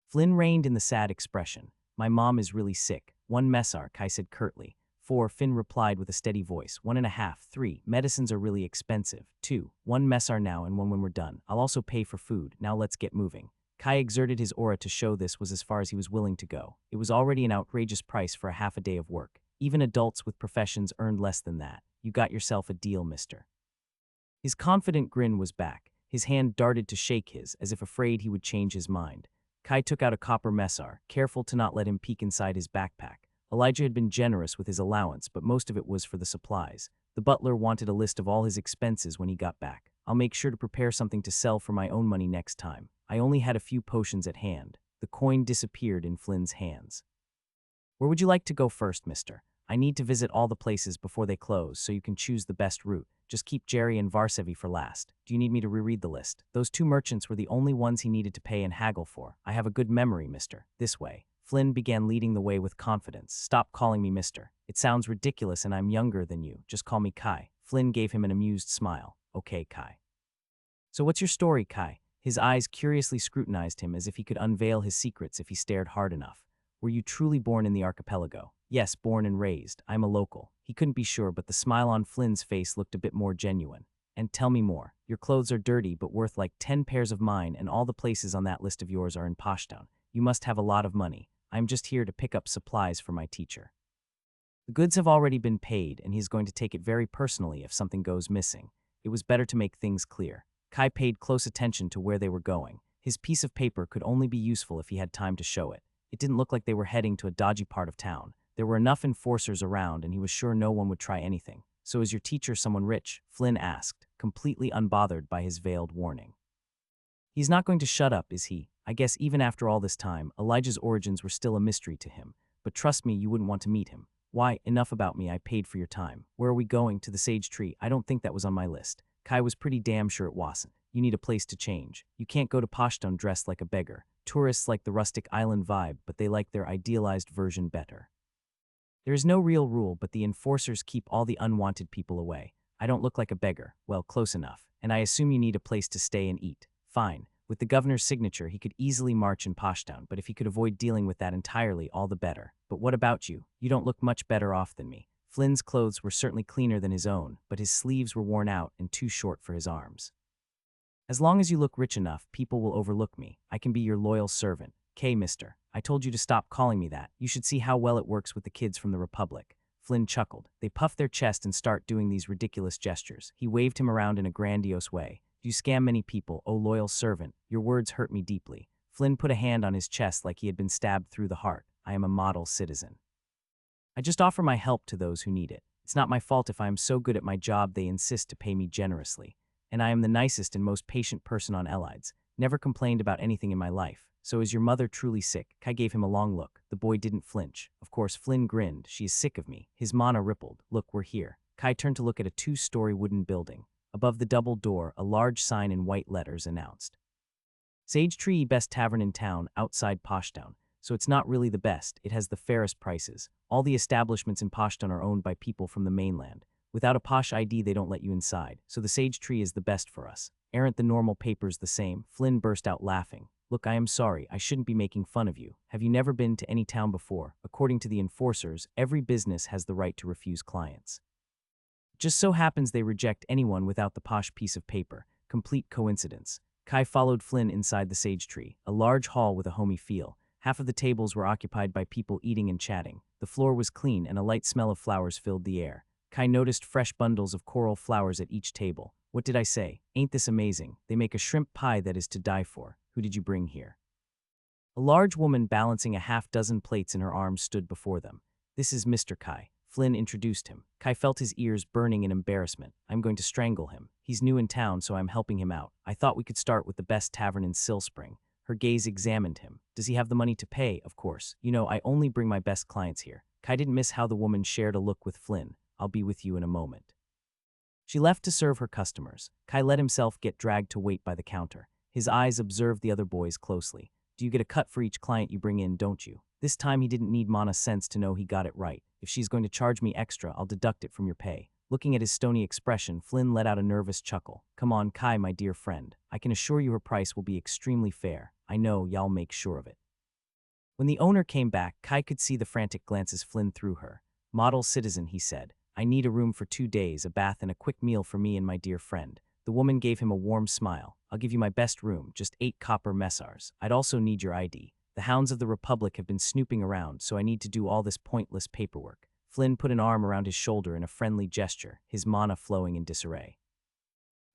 Flynn reined in the sad expression. "My mom is really sick." 1 messar, Kai said curtly. 4, Finn replied with a steady voice. 1.5. 3, medicines are really expensive. 2, 1 messar now and 1 when we're done. I'll also pay for food. Now let's get moving. Kai exerted his aura to show this was as far as he was willing to go. It was already an outrageous price for a half a day of work. Even adults with professions earned less than that. "You got yourself a deal, mister." His confident grin was back. His hand darted to shake his, as if afraid he would change his mind. Kai took out a copper messar, careful to not let him peek inside his backpack. Elijah had been generous with his allowance, but most of it was for the supplies. The butler wanted a list of all his expenses when he got back. I'll make sure to prepare something to sell for my own money next time. I only had a few potions at hand. The coin disappeared in Flynn's hands. Where would you like to go first, mister? I need to visit all the places before they close, so you can choose the best route. Just keep Jerry and Varsevy for last. Do you need me to reread the list? Those two merchants were the only ones he needed to pay and haggle for. I have a good memory, mister. This way. Flynn began leading the way with confidence. Stop calling me mister. It sounds ridiculous and I'm younger than you. Just call me Kai. Flynn gave him an amused smile. Okay, Kai. So what's your story, Kai? His eyes curiously scrutinized him as if he could unveil his secrets if he stared hard enough. Were you truly born in the archipelago? Yes, born and raised. I'm a local. He couldn't be sure, but the smile on Flynn's face looked a bit more genuine. And tell me more. Your clothes are dirty, but worth like 10 pairs of mine, and all the places on that list of yours are in Poshtown. You must have a lot of money. I'm just here to pick up supplies for my teacher. The goods have already been paid, and he's going to take it very personally if something goes missing. It was better to make things clear. Kai paid close attention to where they were going. His piece of paper could only be useful if he had time to show it. It didn't look like they were heading to a dodgy part of town. There were enough enforcers around, and he was sure no one would try anything. So is your teacher someone rich? Flynn asked, completely unbothered by his veiled warning. He's not going to shut up, is he? I guess even after all this time, Elijah's origins were still a mystery to him. But trust me, you wouldn't want to meet him. Why, enough about me, I paid for your time. Where are we going? To the Sage Tree? I don't think that was on my list. Kai was pretty damn sure it wasn't. You need a place to change. You can't go to Poshtown dressed like a beggar. Tourists like the rustic island vibe, but they like their idealized version better. There is no real rule, but the enforcers keep all the unwanted people away. I don't look like a beggar. Well, close enough. And I assume you need a place to stay and eat. Fine. With the governor's signature, he could easily march in Poshtown, but if he could avoid dealing with that entirely, all the better. But what about you? You don't look much better off than me. Flynn's clothes were certainly cleaner than his own, but his sleeves were worn out and too short for his arms. As long as you look rich enough, people will overlook me. I can be your loyal servant. K, mister. I told you to stop calling me that. You should see how well it works with the kids from the Republic. Flynn chuckled. They puff their chest and start doing these ridiculous gestures. He waved him around in a grandiose way. You scam many people, oh loyal servant. Your words hurt me deeply. Flynn put a hand on his chest like he had been stabbed through the heart. I am a model citizen. I just offer my help to those who need it. It's not my fault if I am so good at my job they insist to pay me generously. And I am the nicest and most patient person on Elides. Never complained about anything in my life. So is your mother truly sick? Kai gave him a long look. The boy didn't flinch. Of course, Flynn grinned. She is sick of me. His mana rippled. Look, we're here. Kai turned to look at a 2-story wooden building. Above the double door, a large sign in white letters announced, Sage Tree, best tavern in town, outside Poshtown. So it's not really the best, it has the fairest prices. All the establishments in Poshtown are owned by people from the mainland. Without a Posh ID, they don't let you inside, so the Sage Tree is the best for us. Aren't the normal papers the same? Flynn burst out laughing. Look, I am sorry, I shouldn't be making fun of you. Have you never been to any town before? According to the enforcers, every business has the right to refuse clients. Just so happens they reject anyone without the posh piece of paper. Complete coincidence. Kai followed Flynn inside the Sage Tree, a large hall with a homey feel. Half of the tables were occupied by people eating and chatting. The floor was clean and a light smell of flowers filled the air. Kai noticed fresh bundles of coral flowers at each table. What did I say? Ain't this amazing? They make a shrimp pie that is to die for. Who did you bring here? A large woman balancing a half-dozen plates in her arms stood before them. This is Mr. Kai. Flynn introduced him. Kai felt his ears burning in embarrassment. I'm going to strangle him. He's new in town, so I'm helping him out. I thought we could start with the best tavern in Silspring. Her gaze examined him. Does he have the money to pay? Of course. You know, I only bring my best clients here. Kai didn't miss how the woman shared a look with Flynn. I'll be with you in a moment. She left to serve her customers. Kai let himself get dragged to wait by the counter. His eyes observed the other boys closely. Do you get a cut for each client you bring in, don't you? This time he didn't need Mana's sense to know he got it right. If she's going to charge me extra, I'll deduct it from your pay. Looking at his stony expression, Flynn let out a nervous chuckle. Come on, Kai, my dear friend. I can assure you her price will be extremely fair. I know, y'all make sure of it. When the owner came back, Kai could see the frantic glances Flynn threw her. Model citizen, he said. I need a room for 2 days, a bath, and a quick meal for me and my dear friend. The woman gave him a warm smile. I'll give you my best room, just 8 copper messars. I'd also need your ID. The hounds of the Republic have been snooping around, so I need to do all this pointless paperwork. Flynn put an arm around his shoulder in a friendly gesture, his mana flowing in disarray.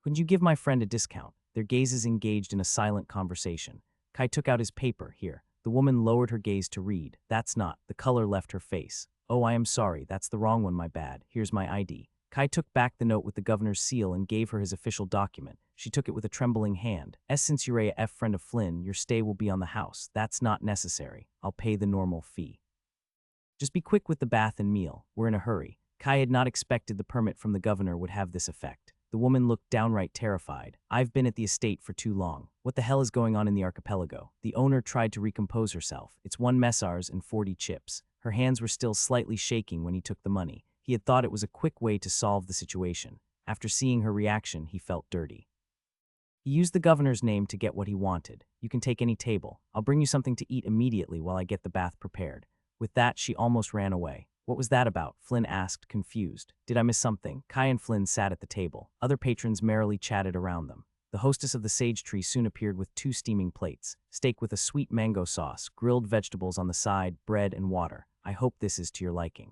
Couldn't you give my friend a discount? Their gazes engaged in a silent conversation. Kai took out his paper. Here, The woman lowered her gaze to read. That's not. The color left her face. Oh, I am sorry. That's the wrong one, my bad. Here's my ID. Kai took back the note with the governor's seal and gave her his official document. She took it with a trembling hand. Since you're a friend of Flynn, your stay will be on the house. That's not necessary. I'll pay the normal fee. Just be quick with the bath and meal. We're in a hurry. Kai had not expected the permit from the governor would have this effect. The woman looked downright terrified. I've been at the estate for too long. What the hell is going on in the archipelago? The owner tried to recompose herself. It's 1 messars and 40 chips. Her hands were still slightly shaking when he took the money. He had thought it was a quick way to solve the situation. After seeing her reaction, he felt dirty. He used the governor's name to get what he wanted. You can take any table. I'll bring you something to eat immediately while I get the bath prepared. With that, she almost ran away. What was that about? Flynn asked, confused. Did I miss something? Kai and Flynn sat at the table. Other patrons merrily chatted around them. The hostess of the sage tree soon appeared with 2 steaming plates, steak with a sweet mango sauce, grilled vegetables on the side, bread and water. I hope this is to your liking.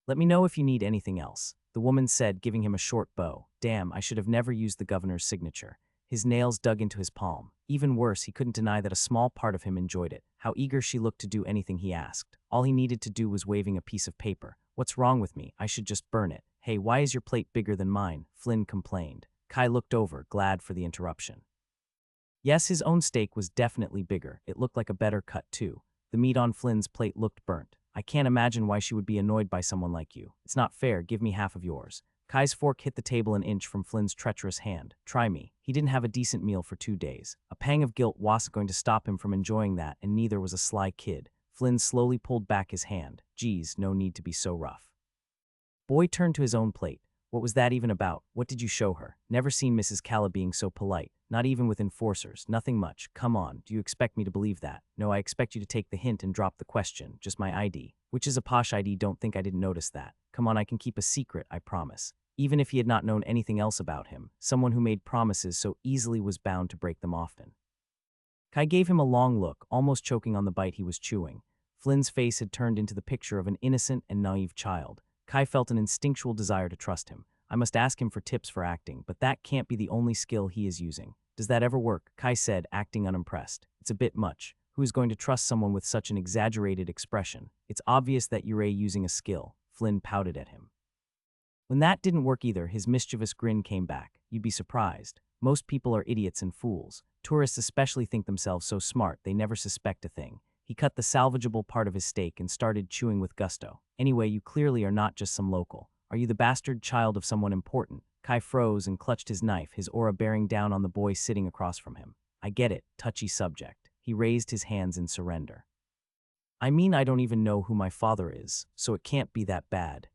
Let me know if you need anything else, the woman said, giving him a short bow. Damn, I should have never used the governor's signature. His nails dug into his palm. Even worse, he couldn't deny that a small part of him enjoyed it. How eager she looked to do anything he asked. All he needed to do was waving a piece of paper. What's wrong with me? I should just burn it. Hey, why is your plate bigger than mine? Flynn complained. Kai looked over, glad for the interruption. Yes, his own steak was definitely bigger. It looked like a better cut, too. The meat on Flynn's plate looked burnt. I can't imagine why she would be annoyed by someone like you. It's not fair. Give me half of yours. Kai's fork hit the table an inch from Flynn's treacherous hand. Try me. He didn't have a decent meal for 2 days. A pang of guilt wasn't going to stop him from enjoying that, and neither was a sly kid. Flynn slowly pulled back his hand. Geez, no need to be so rough. Boy turned to his own plate. What was that even about? What did you show her? Never seen Mrs. Calla being so polite. Not even with enforcers. Nothing much. Come on, do you expect me to believe that? No, I expect you to take the hint and drop the question. Just my ID. Which is a posh ID, don't think I didn't notice that. Come on, I can keep a secret, I promise. Even if he had not known anything else about him, someone who made promises so easily was bound to break them often. Kai gave him a long look, almost choking on the bite he was chewing. Flynn's face had turned into the picture of an innocent and naive child. Kai felt an instinctual desire to trust him. I must ask him for tips for acting, but that can't be the only skill he is using. Does that ever work? Kai said, acting unimpressed. It's a bit much. Who is going to trust someone with such an exaggerated expression? It's obvious that you're using a skill. Flynn pouted at him. When that didn't work either, his mischievous grin came back. You'd be surprised. Most people are idiots and fools. Tourists especially think themselves so smart they never suspect a thing. He cut the salvageable part of his steak and started chewing with gusto. Anyway, you clearly are not just some local. Are you the bastard child of someone important? Kai froze and clutched his knife, his aura bearing down on the boy sitting across from him. I get it, touchy subject. He raised his hands in surrender. I mean, I don't even know who my father is, so it can't be that bad.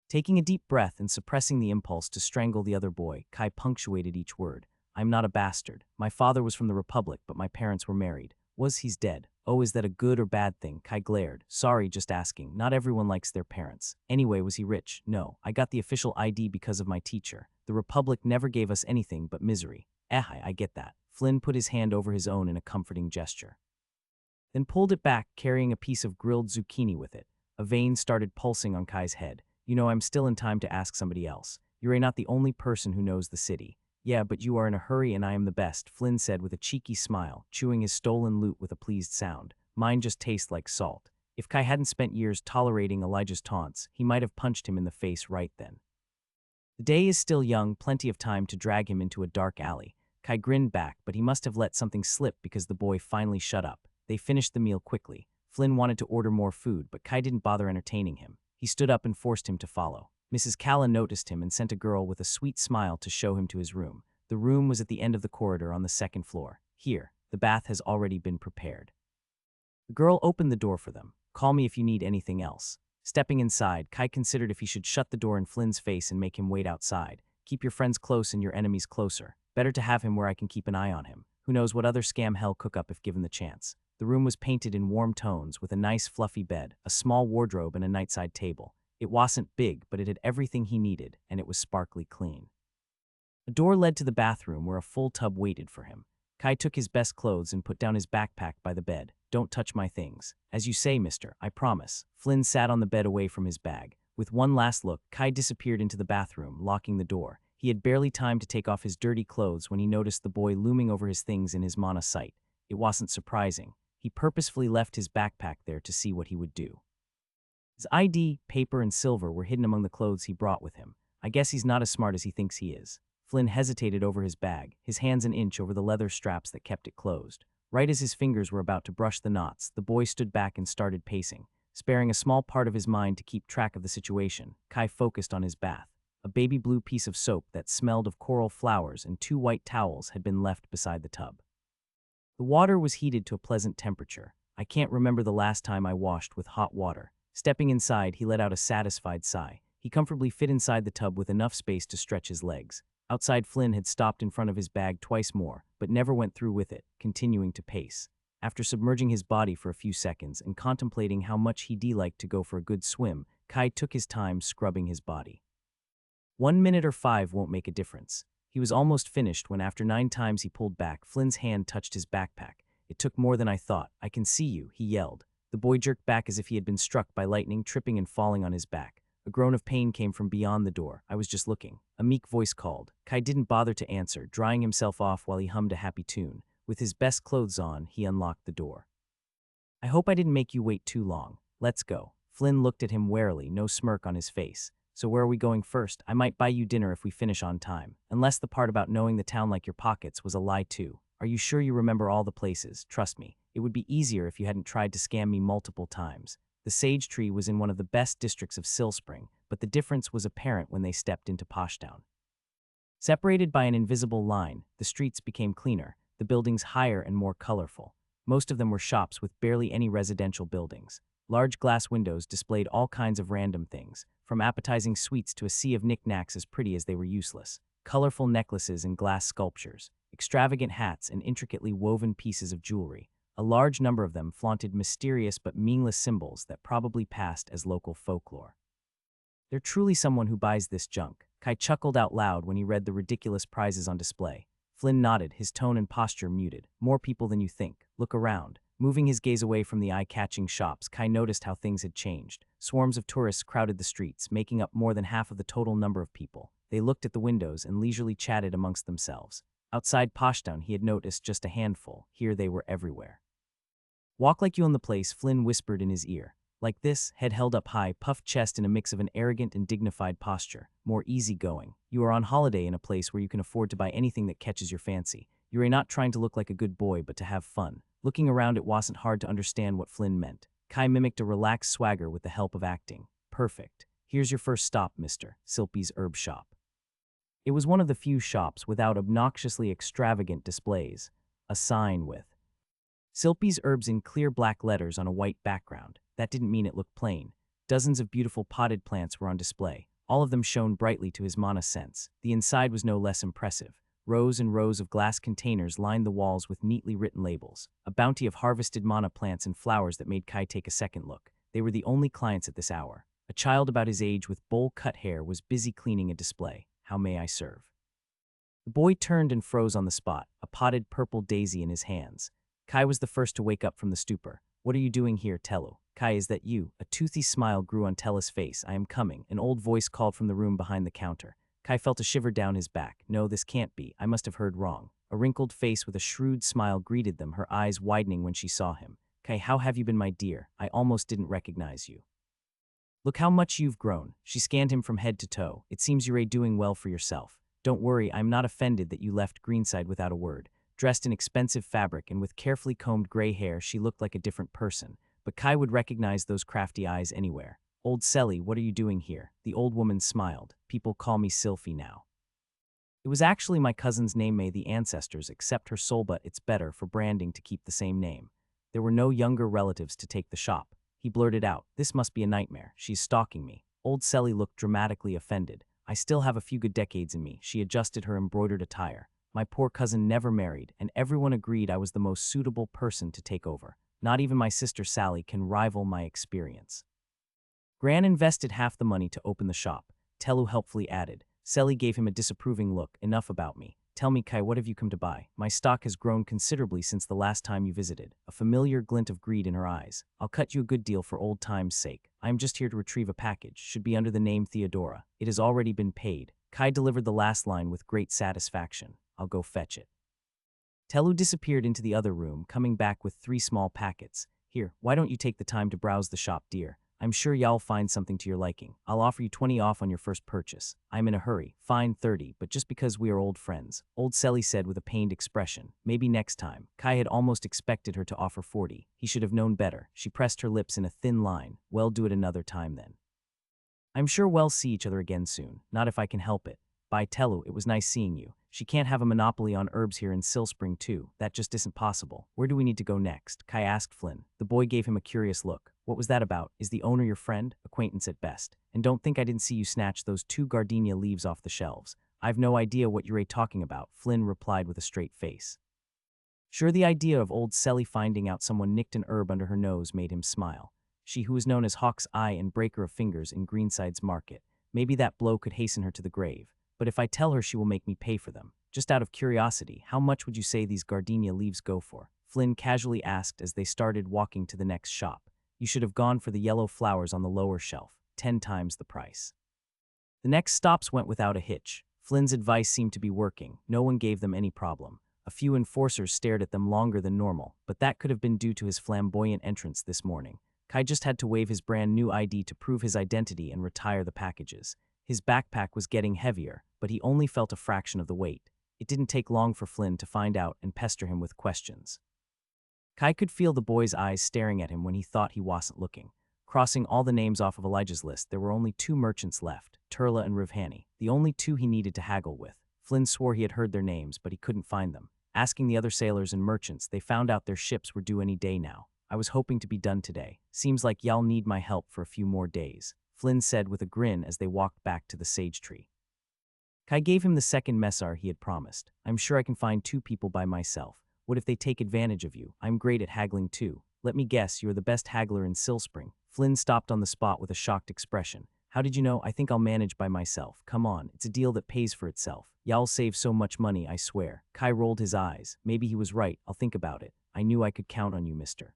Taking a deep breath and suppressing the impulse to strangle the other boy, Kai punctuated each word. I'm not a bastard. My father was from the Republic, but my parents were married. He's dead. Oh, is that a good or bad thing? Kai glared. Sorry, just asking. Not everyone likes their parents. Anyway, was he rich? No. I got the official ID because of my teacher. The Republic never gave us anything but misery. I get that. Flynn put his hand over his own in a comforting gesture. Then pulled it back, carrying a piece of grilled zucchini with it. A vein started pulsing on Kai's head. You know, I'm still in time to ask somebody else. You're not the only person who knows the city. Yeah, but you are in a hurry and I am the best, Flynn said with a cheeky smile, chewing his stolen loot with a pleased sound. Mine just tastes like salt. If Kai hadn't spent years tolerating Elijah's taunts, he might have punched him in the face right then. The day is still young, plenty of time to drag him into a dark alley. Kai grinned back, but he must have let something slip because the boy finally shut up. They finished the meal quickly. Flynn wanted to order more food, but Kai didn't bother entertaining him. He stood up and forced him to follow. Mrs. Calla noticed him and sent a girl with a sweet smile to show him to his room. The room was at the end of the corridor on the 2nd floor. Here, the bath has already been prepared. The girl opened the door for them. Call me if you need anything else. Stepping inside, Kai considered if he should shut the door in Flynn's face and make him wait outside. Keep your friends close and your enemies closer. Better to have him where I can keep an eye on him. Who knows what other scam hell cook up if given the chance. The room was painted in warm tones with a nice fluffy bed, a small wardrobe and a nightside table. It wasn't big, but it had everything he needed, and it was sparkly clean. A door led to the bathroom where a full tub waited for him. Kai took his best clothes and put down his backpack by the bed. Don't touch my things. As you say, mister, I promise. Flynn sat on the bed away from his bag. With one last look, Kai disappeared into the bathroom, locking the door. He had barely time to take off his dirty clothes when he noticed the boy looming over his things in his mana sight. It wasn't surprising. He purposefully left his backpack there to see what he would do. His ID, paper, and silver were hidden among the clothes he brought with him. I guess he's not as smart as he thinks he is. Flynn hesitated over his bag, his hands an inch over the leather straps that kept it closed. Right as his fingers were about to brush the knots, the boy stood back and started pacing. Sparing a small part of his mind to keep track of the situation, Kai focused on his bath. A baby blue piece of soap that smelled of coral flowers and 2 white towels had been left beside the tub. The water was heated to a pleasant temperature. I can't remember the last time I washed with hot water. Stepping inside, he let out a satisfied sigh. He comfortably fit inside the tub with enough space to stretch his legs. Outside, Flynn had stopped in front of his bag twice more, but never went through with it, continuing to pace. After submerging his body for a few seconds and contemplating how much he'd like to go for a good swim, Kai took his time scrubbing his body. 1 minute or 5 won't make a difference. He was almost finished when after 9 times he pulled back, Flynn's hand touched his backpack. It took more than I thought. I can see you, he yelled. The boy jerked back as if he had been struck by lightning, tripping and falling on his back. A groan of pain came from beyond the door. I was just looking. A meek voice called. Kai didn't bother to answer, drying himself off while he hummed a happy tune. With his best clothes on, he unlocked the door. I hope I didn't make you wait too long. Let's go. Flynn looked at him warily, no smirk on his face. So where are we going first? I might buy you dinner if we finish on time. Unless the part about knowing the town like your pockets was a lie too. Are you sure you remember all the places? Trust me, it would be easier if you hadn't tried to scam me multiple times. The sage tree was in one of the best districts of Silspring, but the difference was apparent when they stepped into Poshtown. Separated by an invisible line, the streets became cleaner, the buildings higher and more colorful. Most of them were shops with barely any residential buildings. Large glass windows displayed all kinds of random things, from appetizing sweets to a sea of knickknacks as pretty as they were useless. Colorful necklaces and glass sculptures, extravagant hats and intricately woven pieces of jewelry. A large number of them flaunted mysterious but meaningless symbols that probably passed as local folklore. They're truly someone who buys this junk. Kai chuckled out loud when he read the ridiculous prizes on display. Flynn nodded, his tone and posture muted. More people than you think. Look around. Moving his gaze away from the eye-catching shops, Kai noticed how things had changed. Swarms of tourists crowded the streets, making up more than half of the total number of people. They looked at the windows and leisurely chatted amongst themselves. Outside Poshtown, he had noticed just a handful. Here they were everywhere. Walk like you own the place, Flynn whispered in his ear. Like this, head held up high, puffed chest in a mix of an arrogant and dignified posture. More easygoing. You are on holiday in a place where you can afford to buy anything that catches your fancy. You are not trying to look like a good boy, but to have fun. Looking around, it wasn't hard to understand what Flynn meant. Kai mimicked a relaxed swagger with the help of acting. Perfect. Here's your first stop, Mr. Silpy's herb shop. It was one of the few shops without obnoxiously extravagant displays. A sign with Silpy's herbs in clear black letters on a white background. That didn't mean it looked plain. Dozens of beautiful potted plants were on display. All of them shone brightly to his mana sense. The inside was no less impressive. Rows and rows of glass containers lined the walls with neatly written labels. A bounty of harvested mana plants and flowers that made Kai take a second look. They were the only clients at this hour. A child about his age with bowl-cut hair was busy cleaning a display. How may I serve? The boy turned and froze on the spot, a potted purple daisy in his hands. Kai was the first to wake up from the stupor. What are you doing here, Tellu? Kai, is that you? A toothy smile grew on Tellu's face. I am coming, an old voice called from the room behind the counter. Kai felt a shiver down his back. No, this can't be. I must have heard wrong. A wrinkled face with a shrewd smile greeted them, her eyes widening when she saw him. Kai, how have you been, my dear? I almost didn't recognize you. Look how much you've grown. She scanned him from head to toe. It seems you're doing well for yourself. Don't worry, I'm not offended that you left Greenside without a word. Dressed in expensive fabric and with carefully combed gray hair, she looked like a different person. But Kai would recognize those crafty eyes anywhere. Old Selly, what are you doing here? The old woman smiled. People call me Sylphie now. It was actually my cousin's name, may the ancestors accept her soul, but it's better for branding to keep the same name. There were no younger relatives to take the shop. He blurted out, this must be a nightmare. She's stalking me. Old Selly looked dramatically offended. I still have a few good decades in me. She adjusted her embroidered attire. My poor cousin never married, and everyone agreed I was the most suitable person to take over. Not even my sister Sally can rival my experience. Gran invested half the money to open the shop. Tellu helpfully added. Selly gave him a disapproving look. Enough about me. Tell me, Kai, what have you come to buy? My stock has grown considerably since the last time you visited. A familiar glint of greed in her eyes. I'll cut you a good deal for old time's sake. I am just here to retrieve a package. Should be under the name Theodora. It has already been paid. Kai delivered the last line with great satisfaction. I'll go fetch it. Telu disappeared into the other room, coming back with 3 small packets. Here, why don't you take the time to browse the shop, dear? I'm sure y'all find something to your liking. I'll offer you 20 off on your first purchase. I'm in a hurry. Fine 30, but just because we are old friends. Old Selly said with a pained expression. Maybe next time. Kai had almost expected her to offer 40. He should have known better. She pressed her lips in a thin line. Well, do it another time then. I'm sure we'll see each other again soon. Not if I can help it. Bye, Telu, it was nice seeing you. She can't have a monopoly on herbs here in Silspring too. That just isn't possible. Where do we need to go next? Kai asked Flynn. The boy gave him a curious look. What was that about? Is the owner your friend? Acquaintance at best. And don't think I didn't see you snatch those 2 gardenia leaves off the shelves. I've no idea what you're talking about, Flynn replied with a straight face. Sure, the idea of old Selly finding out someone nicked an herb under her nose made him smile. She who was known as Hawk's Eye and Breaker of Fingers in Greenside's market. Maybe that blow could hasten her to the grave. But if I tell her, she will make me pay for them. Just out of curiosity, how much would you say these gardenia leaves go for? Flynn casually asked as they started walking to the next shop. You should have gone for the yellow flowers on the lower shelf, 10 times the price. The next stops went without a hitch. Flynn's advice seemed to be working. No one gave them any problem. A few enforcers stared at them longer than normal, but that could have been due to his flamboyant entrance this morning. Kai just had to wave his brand new ID to prove his identity and retire the packages. His backpack was getting heavier, but he only felt a fraction of the weight. It didn't take long for Flynn to find out and pester him with questions. Kai could feel the boy's eyes staring at him when he thought he wasn't looking. Crossing all the names off of Elijah's list, there were only 2 merchants left, Turla and Rivhani, the only 2 he needed to haggle with. Flynn swore he had heard their names, but he couldn't find them. Asking the other sailors and merchants, they found out their ships were due any day now. I was hoping to be done today. Seems like y'all need my help for a few more days, Flynn said with a grin as they walked back to the sage tree. Kai gave him the second messar he had promised. I'm sure I can find 2 people by myself. What if they take advantage of you? I'm great at haggling too. Let me guess, you're the best haggler in Silspring. Flynn stopped on the spot with a shocked expression. How did you know? I think I'll manage by myself. Come on, it's a deal that pays for itself. Y'all save so much money, I swear. Kai rolled his eyes. Maybe he was right. I'll think about it. I knew I could count on you, mister.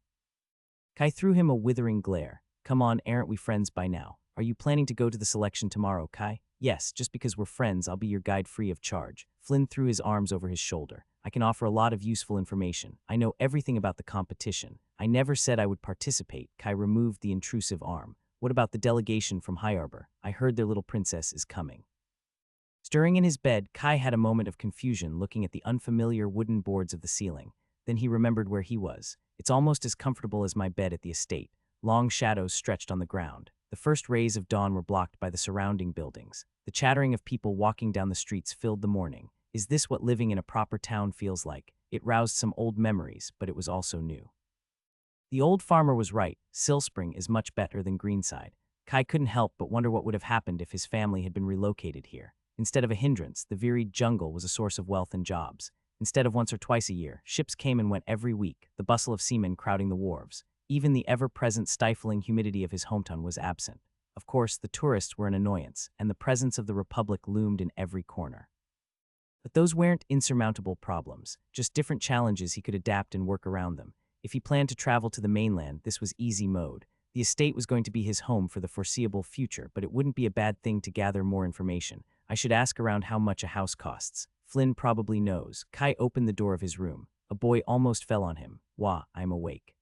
Kai threw him a withering glare. Come on, aren't we friends by now? Are you planning to go to the selection tomorrow, Kai? Yes, just because we're friends, I'll be your guide free of charge. Flynn threw his arms over his shoulder. I can offer a lot of useful information. I know everything about the competition. I never said I would participate. Kai removed the intrusive arm. What about the delegation from High Arbor? I heard their little princess is coming. Stirring in his bed, Kai had a moment of confusion looking at the unfamiliar wooden boards of the ceiling. Then he remembered where he was. It's almost as comfortable as my bed at the estate. Long shadows stretched on the ground. The first rays of dawn were blocked by the surrounding buildings. The chattering of people walking down the streets filled the morning. Is this what living in a proper town feels like? It roused some old memories, but it was also new. The old farmer was right. Silspring is much better than Greenside. Kai couldn't help but wonder what would have happened if his family had been relocated here. Instead of a hindrance, the varied jungle was a source of wealth and jobs. Instead of once or twice a year, ships came and went every week, the bustle of seamen crowding the wharves. Even the ever-present stifling humidity of his hometown was absent. Of course, the tourists were an annoyance, and the presence of the Republic loomed in every corner. But those weren't insurmountable problems, just different challenges he could adapt and work around them. If he planned to travel to the mainland, this was easy mode. The estate was going to be his home for the foreseeable future, but it wouldn't be a bad thing to gather more information. I should ask around how much a house costs. Flynn probably knows. Kai opened the door of his room. A boy almost fell on him. Wah, I'm awake.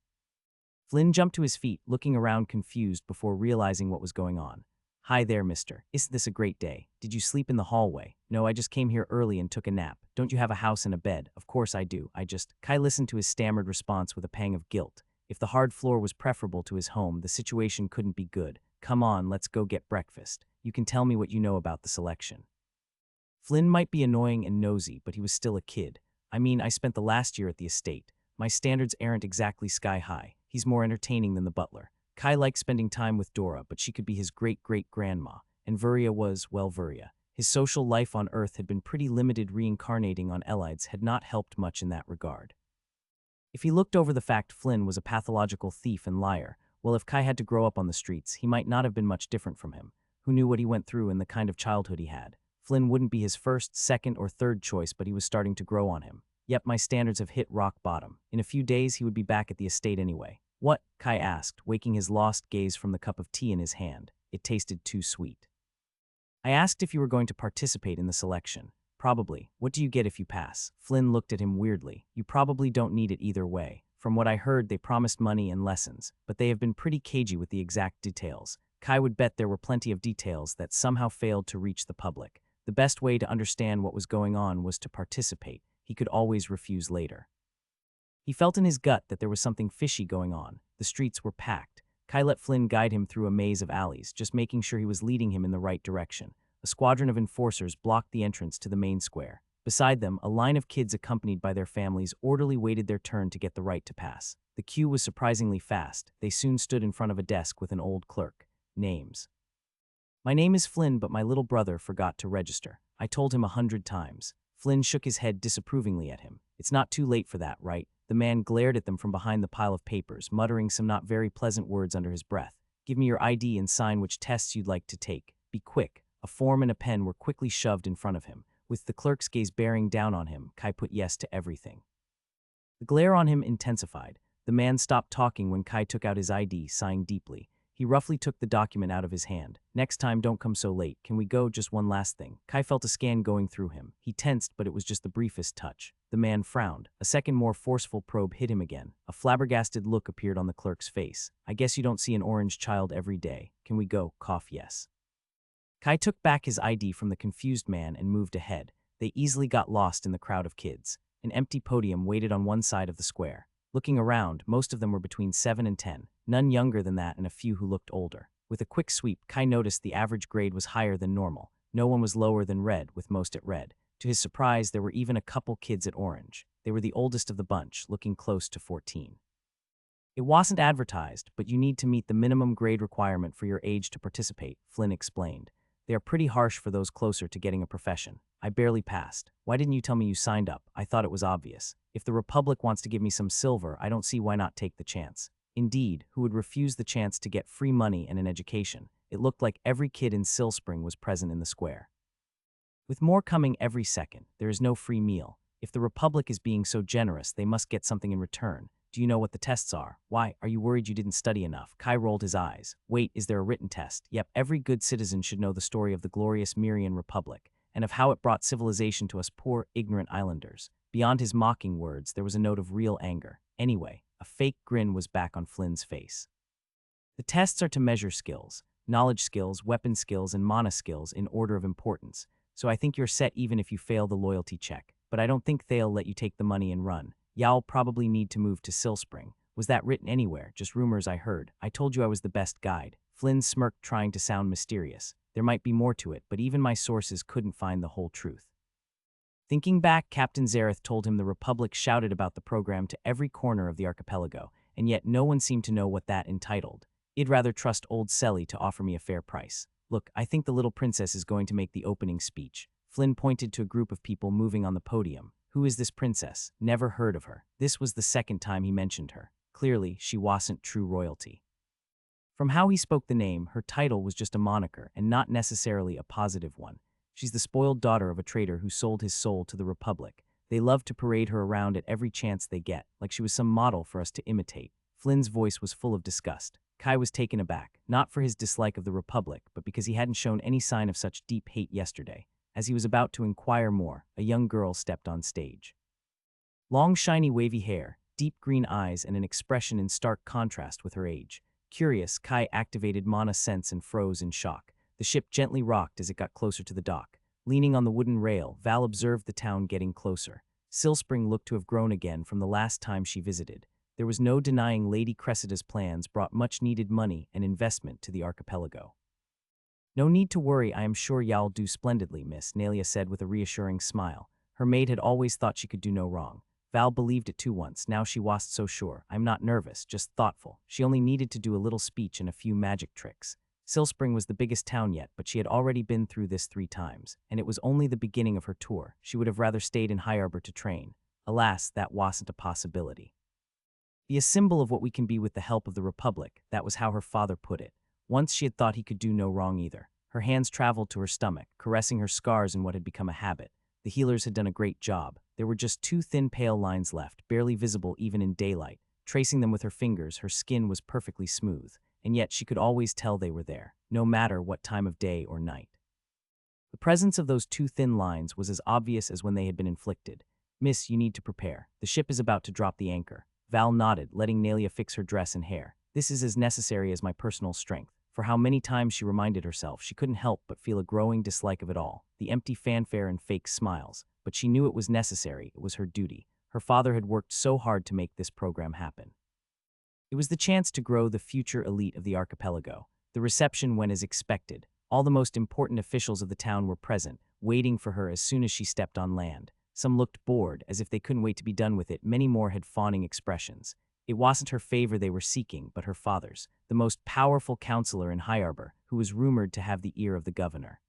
Flynn jumped to his feet, looking around confused before realizing what was going on. Hi there, mister. Isn't this a great day? Did you sleep in the hallway? No, I just came here early and took a nap. Don't you have a house and a bed? Of course I do. Kai listened to his stammered response with a pang of guilt. If the hard floor was preferable to his home, the situation couldn't be good. Come on, let's go get breakfast. You can tell me what you know about the selection. Flynn might be annoying and nosy, but he was still a kid. I mean, I spent the last year at the estate. My standards aren't exactly sky high. He's more entertaining than the butler. Kai liked spending time with Dora, but she could be his great-great-grandma, and Vuria was, well, Vuria. His social life on Earth had been pretty limited. Reincarnating on Elides had not helped much in that regard. If he looked over the fact Flynn was a pathological thief and liar, well, if Kai had to grow up on the streets, he might not have been much different from him. Who knew what he went through and the kind of childhood he had? Flynn wouldn't be his first, second, or third choice, but he was starting to grow on him. Yep, my standards have hit rock bottom. In a few days, he would be back at the estate anyway. What? Kai asked, waking his lost gaze from the cup of tea in his hand. It tasted too sweet. I asked if you were going to participate in the selection. Probably. What do you get if you pass? Flynn looked at him weirdly. You probably don't need it either way. From what I heard, they promised money and lessons, but they have been pretty cagey with the exact details. Kai would bet there were plenty of details that somehow failed to reach the public. The best way to understand what was going on was to participate. He could always refuse later. He felt in his gut that there was something fishy going on. The streets were packed. Kai let Flynn guide him through a maze of alleys, just making sure he was leading him in the right direction. A squadron of enforcers blocked the entrance to the main square. Beside them, a line of kids accompanied by their families orderly waited their turn to get the right to pass. The queue was surprisingly fast. They soon stood in front of a desk with an old clerk. Names. My name is Flynn, but my little brother forgot to register. I told him 100 times. Flynn shook his head disapprovingly at him. It's not too late for that, right? The man glared at them from behind the pile of papers, muttering some not very pleasant words under his breath. Give me your ID and sign which tests you'd like to take. Be quick. A form and a pen were quickly shoved in front of him. With the clerk's gaze bearing down on him, Kai put yes to everything. The glare on him intensified. The man stopped talking when Kai took out his ID, sighing deeply. He roughly took the document out of his hand. Next time, don't come so late. Can we go? Just one last thing. Kai felt a scan going through him. He tensed, but it was just the briefest touch. The man frowned. A second more forceful probe hit him again. A flabbergasted look appeared on the clerk's face. I guess you don't see an orange child every day. Can we go? Cough yes. Kai took back his ID from the confused man and moved ahead. They easily got lost in the crowd of kids. An empty podium waited on one side of the square. Looking around, most of them were between 7 and 10, none younger than that and a few who looked older. With a quick sweep, Kai noticed the average grade was higher than normal. No one was lower than red, with most at red. To his surprise, there were even a couple kids at orange. They were the oldest of the bunch, looking close to 14. It wasn't advertised, but you need to meet the minimum grade requirement for your age to participate, Flynn explained. They are pretty harsh for those closer to getting a profession. I barely passed. Why didn't you tell me you signed up? I thought it was obvious. If the Republic wants to give me some silver, I don't see why not take the chance. Indeed, who would refuse the chance to get free money and an education? It looked like every kid in Silspring was present in the square. With more coming every second, there is no free meal. If the Republic is being so generous, they must get something in return. Do you know what the tests are? Why, are you worried you didn't study enough? Kai rolled his eyes. Wait, is there a written test? Yep, every good citizen should know the story of the glorious Mirian Republic, and of how it brought civilization to us poor, ignorant islanders. Beyond his mocking words, there was a note of real anger. Anyway, a fake grin was back on Flynn's face. The tests are to measure skills, knowledge skills, weapon skills, and mana skills in order of importance, so I think you're set even if you fail the loyalty check. But I don't think they'll let you take the money and run. Y'all probably need to move to Silspring. Was that written anywhere? Just rumors I heard. I told you I was the best guide. Flynn smirked, trying to sound mysterious. There might be more to it, but even my sources couldn't find the whole truth. Thinking back, Captain Zareth told him the Republic shouted about the program to every corner of the archipelago, and yet no one seemed to know what that entitled. I'd rather trust old Selly to offer me a fair price. Look, I think the little princess is going to make the opening speech. Flynn pointed to a group of people moving on the podium. Who is this princess? Never heard of her. This was the second time he mentioned her. Clearly, she wasn't true royalty. From how he spoke the name, her title was just a moniker and not necessarily a positive one. She's the spoiled daughter of a trader who sold his soul to the Republic. They love to parade her around at every chance they get, like she was some model for us to imitate. Flynn's voice was full of disgust. Kai was taken aback, not for his dislike of the Republic, but because he hadn't shown any sign of such deep hate yesterday. As he was about to inquire more, a young girl stepped on stage. Long, shiny, wavy hair, deep green eyes, and an expression in stark contrast with her age. Curious, Kai activated Mana Sense and froze in shock. The ship gently rocked as it got closer to the dock. Leaning on the wooden rail, Val observed the town getting closer. Silspring looked to have grown again from the last time she visited. There was no denying Lady Cressida's plans brought much-needed money and investment to the archipelago. No need to worry, I am sure y'all do splendidly, Miss, Nelia said with a reassuring smile. Her maid had always thought she could do no wrong. Val believed it too once, now she wasn't so sure. I'm not nervous, just thoughtful. She only needed to do a little speech and a few magic tricks. Silspring was the biggest town yet, but she had already been through this 3 times, and it was only the beginning of her tour. She would have rather stayed in High Arbor to train. Alas, that wasn't a possibility. Be a symbol of what we can be with the help of the Republic, that was how her father put it. Once she had thought he could do no wrong either. Her hands traveled to her stomach, caressing her scars in what had become a habit. The healers had done a great job. There were just 2 thin pale lines left, barely visible even in daylight. Tracing them with her fingers, her skin was perfectly smooth, and yet she could always tell they were there, no matter what time of day or night. The presence of those two thin lines was as obvious as when they had been inflicted. Miss, you need to prepare. The ship is about to drop the anchor. Val nodded, letting Nelia fix her dress and hair. This is as necessary as my personal strength. For how many times she reminded herself, she couldn't help but feel a growing dislike of it all. The empty fanfare and fake smiles. But she knew it was necessary, it was her duty. Her father had worked so hard to make this program happen. It was the chance to grow the future elite of the archipelago. The reception went as expected. All the most important officials of the town were present, waiting for her as soon as she stepped on land. Some looked bored, as if they couldn't wait to be done with it. Many more had fawning expressions. It wasn't her favor they were seeking, but her father's, the most powerful counselor in High Arbor, who was rumored to have the ear of the governor.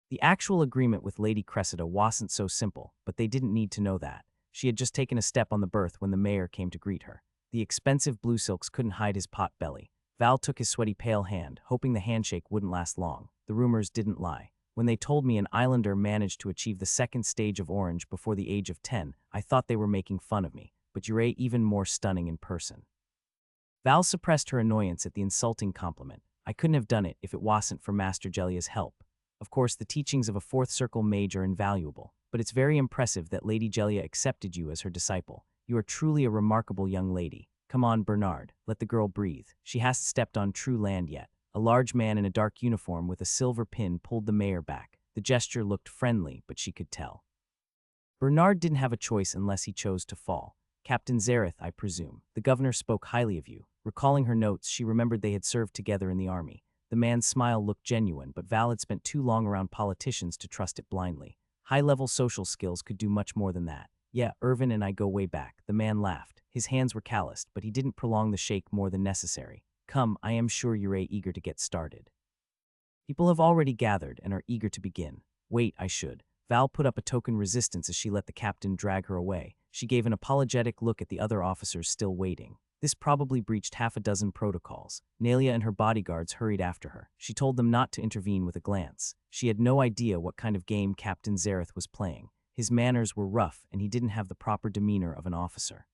The actual agreement with Lady Cressida wasn't so simple, but they didn't need to know that. She had just taken a step on the berth when the mayor came to greet her. The expensive blue silks couldn't hide his pot belly. Val took his sweaty pale hand, hoping the handshake wouldn't last long. The rumors didn't lie. When they told me an islander managed to achieve the second stage of orange before the age of 10, I thought they were making fun of me, but you're even more stunning in person. Val suppressed her annoyance at the insulting compliment. I couldn't have done it if it wasn't for Master Jellia's help. Of course, the teachings of a fourth circle mage are invaluable, but it's very impressive that Lady Jellia accepted you as her disciple. You are truly a remarkable young lady. Come on, Bernard, let the girl breathe. She hasn't stepped on true land yet. A large man in a dark uniform with a silver pin pulled the mayor back. The gesture looked friendly, but she could tell. Bernard didn't have a choice unless he chose to fall. Captain Zareth, I presume. The governor spoke highly of you. Recalling her notes, she remembered they had served together in the army. The man's smile looked genuine, but Val had spent too long around politicians to trust it blindly. High-level social skills could do much more than that. Yeah, Irvin and I go way back. The man laughed. His hands were calloused, but he didn't prolong the shake more than necessary. Come, I am sure you're eager to get started. People have already gathered and are eager to begin. Wait, I should. Val put up a token resistance as she let the captain drag her away. She gave an apologetic look at the other officers still waiting. This probably breached half a dozen protocols. Nelia and her bodyguards hurried after her. She told them not to intervene with a glance. She had no idea what kind of game Captain Zareth was playing. His manners were rough, and he didn't have the proper demeanor of an officer.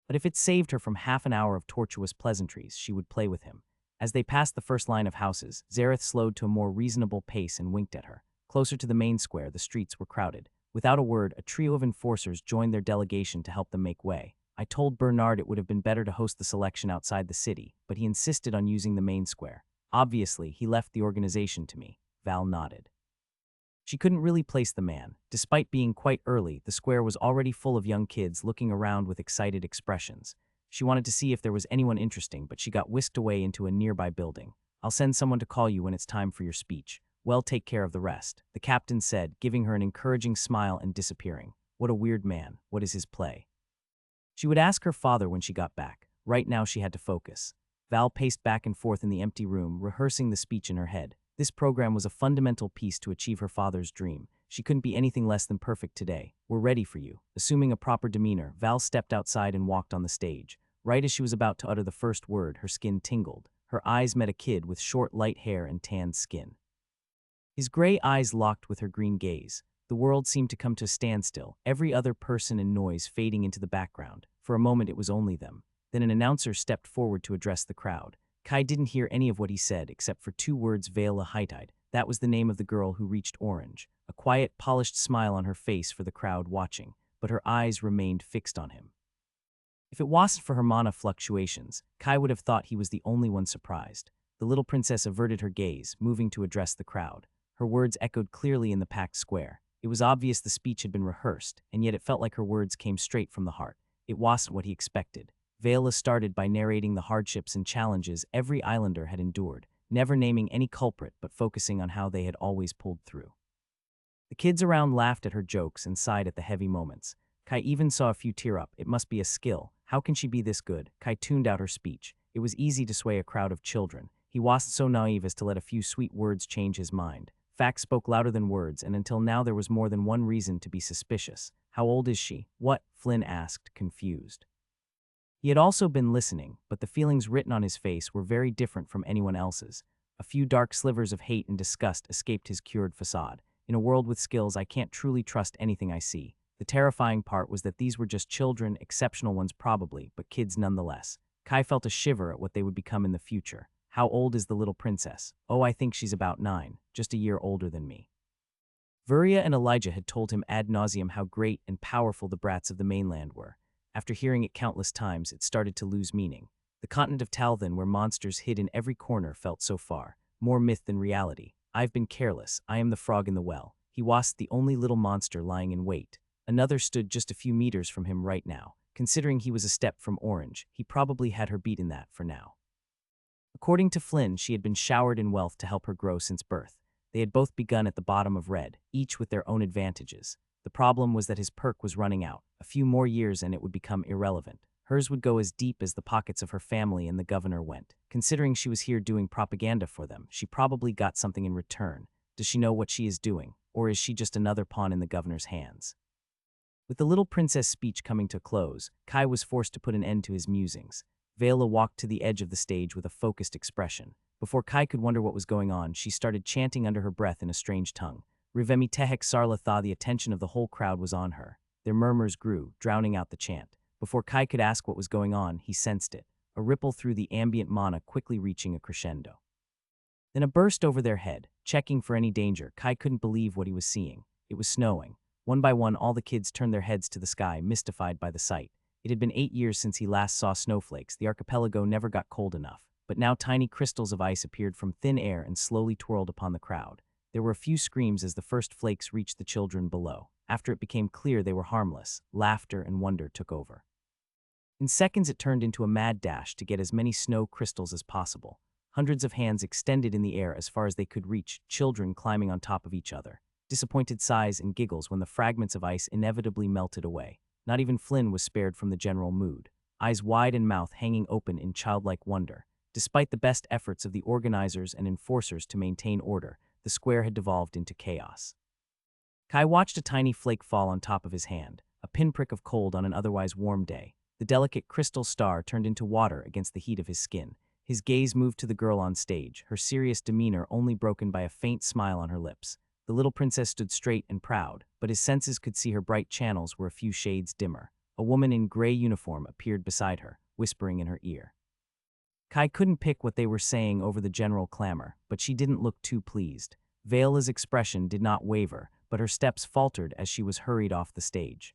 But if it saved her from half an hour of tortuous pleasantries, she would play with him. As they passed the first line of houses, Zareth slowed to a more reasonable pace and winked at her. Closer to the main square, the streets were crowded. Without a word, a trio of enforcers joined their delegation to help them make way. I told Bernard it would have been better to host the selection outside the city, but he insisted on using the main square. Obviously, he left the organization to me. Val nodded. She couldn't really place the man. Despite being quite early, the square was already full of young kids looking around with excited expressions. She wanted to see if there was anyone interesting, but she got whisked away into a nearby building. I'll send someone to call you when it's time for your speech. Well, take care of the rest, the captain said, giving her an encouraging smile and disappearing. What a weird man. What is his play? She would ask her father when she got back. Right now she had to focus. Val paced back and forth in the empty room, rehearsing the speech in her head. This program was a fundamental piece to achieve her father's dream. She couldn't be anything less than perfect today. We're ready for you. Assuming a proper demeanor, Val stepped outside and walked on the stage. Right as she was about to utter the first word, her skin tingled. Her eyes met a kid with short, light hair and tanned skin. His gray eyes locked with her green gaze. The world seemed to come to a standstill, every other person and noise fading into the background. For a moment it was only them. Then an announcer stepped forward to address the crowd. Kai didn't hear any of what he said except for two words, Vela Hightide. That was the name of the girl who reached orange. A quiet, polished smile on her face for the crowd watching, but her eyes remained fixed on him. If it wasn't for her mana fluctuations, Kai would have thought he was the only one surprised. The little princess averted her gaze, moving to address the crowd. Her words echoed clearly in the packed square. It was obvious the speech had been rehearsed, and yet it felt like her words came straight from the heart. It wasn't what he expected. Vela started by narrating the hardships and challenges every islander had endured, never naming any culprit but focusing on how they had always pulled through. The kids around laughed at her jokes and sighed at the heavy moments. Kai even saw a few tear up. It must be a skill. How can she be this good? Kai tuned out her speech. It was easy to sway a crowd of children. He wasn't so naive as to let a few sweet words change his mind. Facts spoke louder than words, and until now there was more than one reason to be suspicious. How old is she? What? Flynn asked, confused. He had also been listening, but the feelings written on his face were very different from anyone else's. A few dark slivers of hate and disgust escaped his cured facade. In a world with skills, I can't truly trust anything I see. The terrifying part was that these were just children, exceptional ones probably, but kids nonetheless. Kai felt a shiver at what they would become in the future. How old is the little princess? Oh, I think she's about 9, just a year older than me. Vuria and Elijah had told him ad nauseum how great and powerful the brats of the mainland were. After hearing it countless times, it started to lose meaning. The continent of Talvin, where monsters hid in every corner, felt so far, more myth than reality. I've been careless. I am the frog in the well. He was the only little monster lying in wait. Another stood just a few meters from him right now. Considering he was a step from Orange, he probably had her beat in that for now. According to Flynn, she had been showered in wealth to help her grow since birth. They had both begun at the bottom of red, each with their own advantages. The problem was that his perk was running out. A few more years and it would become irrelevant. Hers would go as deep as the pockets of her family and the governor went. Considering she was here doing propaganda for them, she probably got something in return. Does she know what she is doing? Or is she just another pawn in the governor's hands? With the little princess speech coming to a close, Kai was forced to put an end to his musings. Vela walked to the edge of the stage with a focused expression. Before Kai could wonder what was going on, she started chanting under her breath in a strange tongue. Rivemi Tehek Sarla thought the attention of the whole crowd was on her. Their murmurs grew, drowning out the chant. Before Kai could ask what was going on, he sensed it. A ripple through the ambient mana, quickly reaching a crescendo. Then a burst over their head. Checking for any danger, Kai couldn't believe what he was seeing. It was snowing. One by one, all the kids turned their heads to the sky, mystified by the sight. It had been 8 years since he last saw snowflakes. The archipelago never got cold enough. But now tiny crystals of ice appeared from thin air and slowly twirled upon the crowd. There were a few screams as the first flakes reached the children below. After it became clear they were harmless, laughter and wonder took over. In seconds it turned into a mad dash to get as many snow crystals as possible. Hundreds of hands extended in the air as far as they could reach, children climbing on top of each other. Disappointed sighs and giggles when the fragments of ice inevitably melted away. Not even Flynn was spared from the general mood, eyes wide and mouth hanging open in childlike wonder. Despite the best efforts of the organizers and enforcers to maintain order, the square had devolved into chaos. Kai watched a tiny flake fall on top of his hand, a pinprick of cold on an otherwise warm day. The delicate crystal star turned into water against the heat of his skin. His gaze moved to the girl on stage, her serious demeanor only broken by a faint smile on her lips. The little princess stood straight and proud, but his senses could see her bright channels were a few shades dimmer. A woman in gray uniform appeared beside her, whispering in her ear. Kai couldn't pick what they were saying over the general clamor, but she didn't look too pleased. Vela's expression did not waver, but her steps faltered as she was hurried off the stage.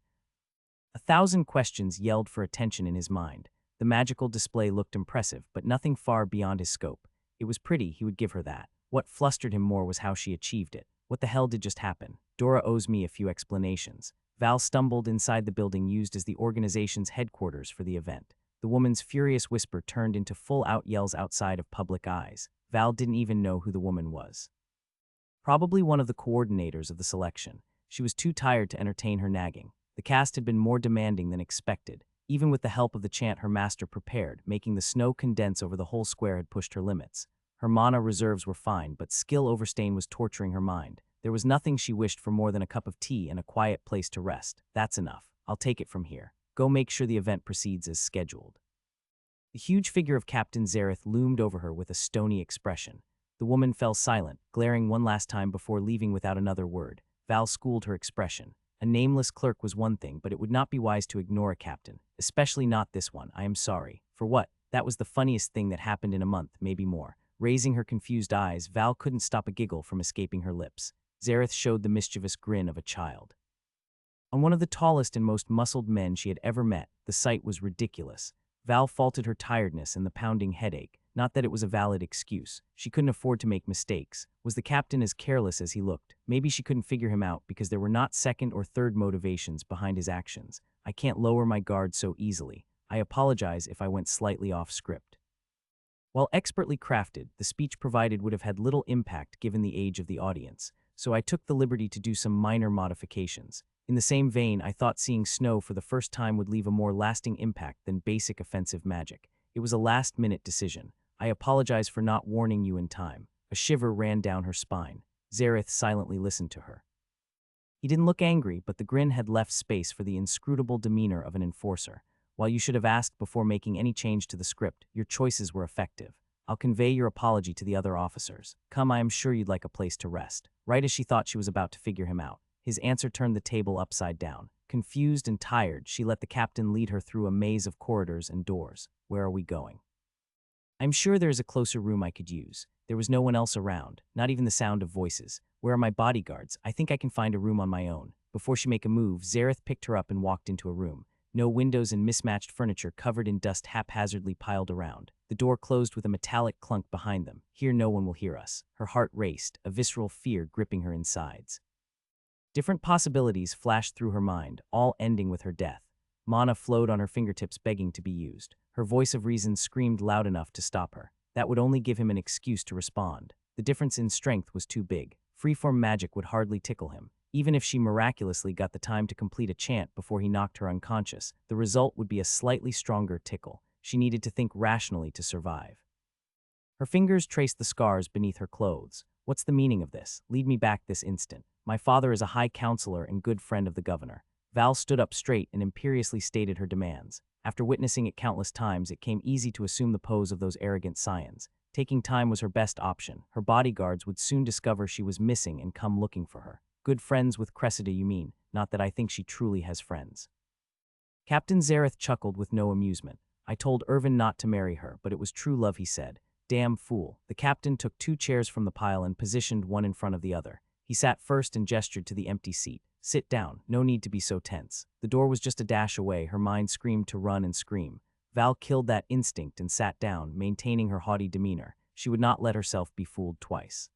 1,000 questions yelled for attention in his mind. The magical display looked impressive, but nothing far beyond his scope. It was pretty, he would give her that. What flustered him more was how she achieved it. What the hell did just happen? Dora owes me a few explanations. Val stumbled inside the building used as the organization's headquarters for the event. The woman's furious whisper turned into full-out yells outside of public eyes. Val didn't even know who the woman was. Probably one of the coordinators of the selection. She was too tired to entertain her nagging. The cast had been more demanding than expected. Even with the help of the chant her master prepared, making the snow condense over the whole square had pushed her limits. Her mana reserves were fine, but skill overstrain was torturing her mind. There was nothing she wished for more than a cup of tea and a quiet place to rest. That's enough. I'll take it from here. Go make sure the event proceeds as scheduled. The huge figure of Captain Zareth loomed over her with a stony expression. The woman fell silent, glaring one last time before leaving without another word. Val schooled her expression. A nameless clerk was one thing, but it would not be wise to ignore a captain, especially not this one. I am sorry. For what? That was the funniest thing that happened in a month, maybe more. Raising her confused eyes, Val couldn't stop a giggle from escaping her lips. Zareth showed the mischievous grin of a child. On one of the tallest and most muscled men she had ever met, the sight was ridiculous. Val faulted her tiredness and the pounding headache. Not that it was a valid excuse. She couldn't afford to make mistakes. Was the captain as careless as he looked? Maybe she couldn't figure him out because there were not second or third motivations behind his actions. I can't lower my guard so easily. I apologize if I went slightly off script. While expertly crafted, the speech provided would have had little impact given the age of the audience, so I took the liberty to do some minor modifications. In the same vein, I thought seeing snow for the first time would leave a more lasting impact than basic offensive magic. It was a last-minute decision. I apologize for not warning you in time. A shiver ran down her spine. Zareth silently listened to her. He didn't look angry, but the grin had left space for the inscrutable demeanor of an enforcer. While you should have asked before making any change to the script, your choices were effective. I'll convey your apology to the other officers. Come, I am sure you'd like a place to rest. Right as she thought she was about to figure him out, his answer turned the table upside down. Confused and tired, she let the captain lead her through a maze of corridors and doors. Where are we going? I'm sure there is a closer room I could use. There was no one else around, not even the sound of voices. Where are my bodyguards? I think I can find a room on my own. Before she make a move, Zareth picked her up and walked into a room. No windows and mismatched furniture covered in dust haphazardly piled around. The door closed with a metallic clunk behind them. Here no one will hear us. Her heart raced, a visceral fear gripping her insides. Different possibilities flashed through her mind, all ending with her death. Mana flowed on her fingertips begging to be used. Her voice of reason screamed loud enough to stop her. That would only give him an excuse to respond. The difference in strength was too big. Freeform magic would hardly tickle him. Even if she miraculously got the time to complete a chant before he knocked her unconscious, the result would be a slightly stronger tickle. She needed to think rationally to survive. Her fingers traced the scars beneath her clothes. What's the meaning of this? Lead me back this instant. My father is a high counselor and good friend of the governor. Val stood up straight and imperiously stated her demands. After witnessing it countless times, it came easy to assume the pose of those arrogant scions. Taking time was her best option. Her bodyguards would soon discover she was missing and come looking for her. Good friends with Cressida, you mean? Not that I think she truly has friends. Captain Zareth chuckled with no amusement. I told Irvin not to marry her, but it was true love, he said. Damn fool. The captain took 2 chairs from the pile and positioned one in front of the other. He sat first and gestured to the empty seat. Sit down. No need to be so tense. The door was just a dash away. Her mind screamed to run and scream. Val killed that instinct and sat down, maintaining her haughty demeanor. She would not let herself be fooled twice.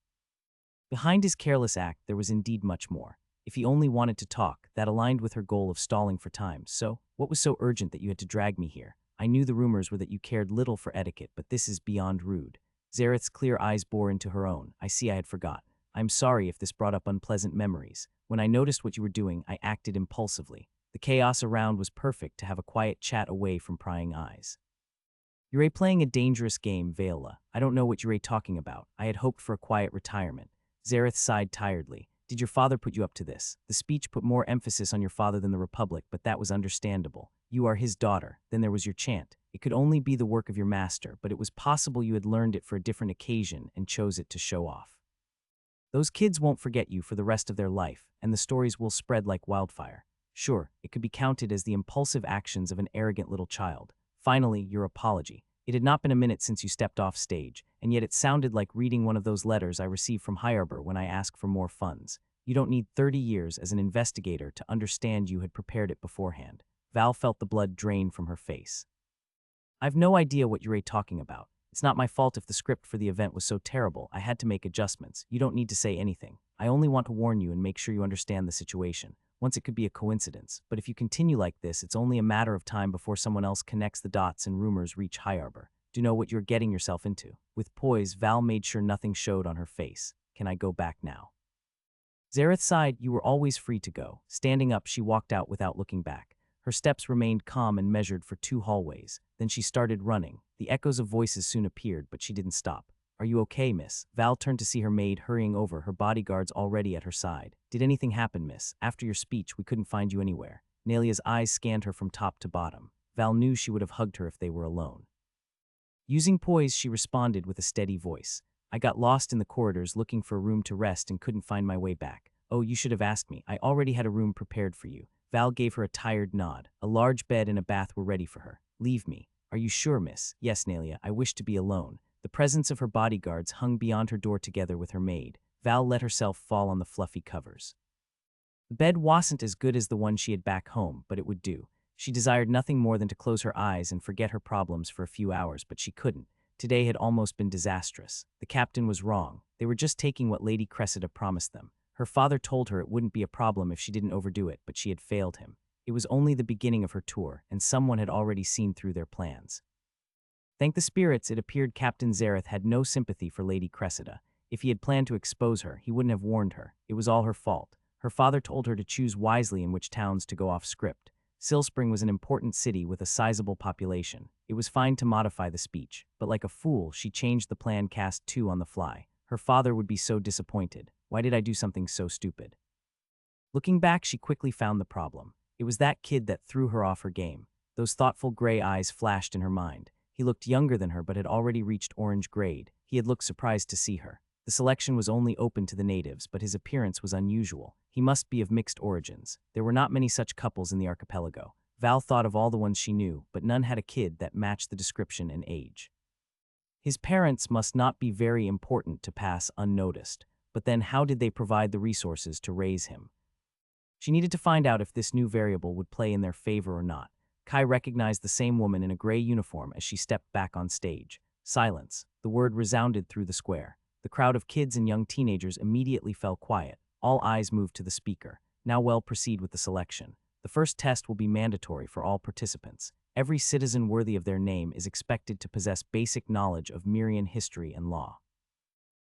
Behind his careless act, there was indeed much more. If he only wanted to talk, that aligned with her goal of stalling for time. So, what was so urgent that you had to drag me here? I knew the rumors were that you cared little for etiquette, but this is beyond rude. Zareth's clear eyes bore into her own. I see I had forgot. I'm sorry if this brought up unpleasant memories. When I noticed what you were doing, I acted impulsively. The chaos around was perfect to have a quiet chat away from prying eyes. You're playing a dangerous game, Vela. I don't know what you're talking about. I had hoped for a quiet retirement. Zareth sighed tiredly. Did your father put you up to this? The speech put more emphasis on your father than the Republic, but that was understandable. You are his daughter. Then there was your chant. It could only be the work of your master, but it was possible you had learned it for a different occasion and chose it to show off. Those kids won't forget you for the rest of their life, and the stories will spread like wildfire. Sure, it could be counted as the impulsive actions of an arrogant little child. Finally, your apology. It had not been a minute since you stepped off stage, and yet it sounded like reading one of those letters I received from Harbor when I asked for more funds. You don't need 30 years as an investigator to understand you had prepared it beforehand. Val felt the blood drain from her face. I've no idea what you're talking about. It's not my fault if the script for the event was so terrible. I had to make adjustments. You don't need to say anything. I only want to warn you and make sure you understand the situation. Once it could be a coincidence, but if you continue like this, it's only a matter of time before someone else connects the dots and rumors reach Harbor. Do you know what you're getting yourself into? With poise, Val made sure nothing showed on her face. Can I go back now? Zareth sighed. You were always free to go. Standing up, she walked out without looking back. Her steps remained calm and measured for 2 hallways. Then she started running. The echoes of voices soon appeared, but she didn't stop. Are you okay, miss? Val turned to see her maid hurrying over, her bodyguards already at her side. Did anything happen, miss? After your speech, we couldn't find you anywhere. Nelia's eyes scanned her from top to bottom. Val knew she would have hugged her if they were alone. Using poise, she responded with a steady voice. I got lost in the corridors looking for a room to rest and couldn't find my way back. Oh, you should have asked me. I already had a room prepared for you. Val gave her a tired nod. A large bed and a bath were ready for her. Leave me. Are you sure, miss? Yes, Nelia, I wish to be alone. The presence of her bodyguards hung beyond her door together with her maid. Val let herself fall on the fluffy covers. The bed wasn't as good as the one she had back home, but it would do. She desired nothing more than to close her eyes and forget her problems for a few hours, but she couldn't. Today had almost been disastrous. The captain was wrong. They were just taking what Lady Cressida promised them. Her father told her it wouldn't be a problem if she didn't overdo it, but she had failed him. It was only the beginning of her tour, and someone had already seen through their plans. Thank the spirits, it appeared Captain Zareth had no sympathy for Lady Cressida. If he had planned to expose her, he wouldn't have warned her. It was all her fault. Her father told her to choose wisely in which towns to go off script. Silspring was an important city with a sizable population. It was fine to modify the speech, but like a fool, she changed the plan cast 2 on the fly. Her father would be so disappointed. Why did I do something so stupid? Looking back, she quickly found the problem. It was that kid that threw her off her game. Those thoughtful gray eyes flashed in her mind. He looked younger than her but had already reached orange grade. He had looked surprised to see her. The selection was only open to the natives, but his appearance was unusual. He must be of mixed origins. There were not many such couples in the archipelago. Val thought of all the ones she knew, but none had a kid that matched the description and age. His parents must not be very important to pass unnoticed, but then how did they provide the resources to raise him? She needed to find out if this new variable would play in their favor or not. Kai recognized the same woman in a gray uniform as she stepped back on stage. Silence. The word resounded through the square. The crowd of kids and young teenagers immediately fell quiet. All eyes moved to the speaker. Now we'll proceed with the selection. The first test will be mandatory for all participants. Every citizen worthy of their name is expected to possess basic knowledge of Mirian history and law.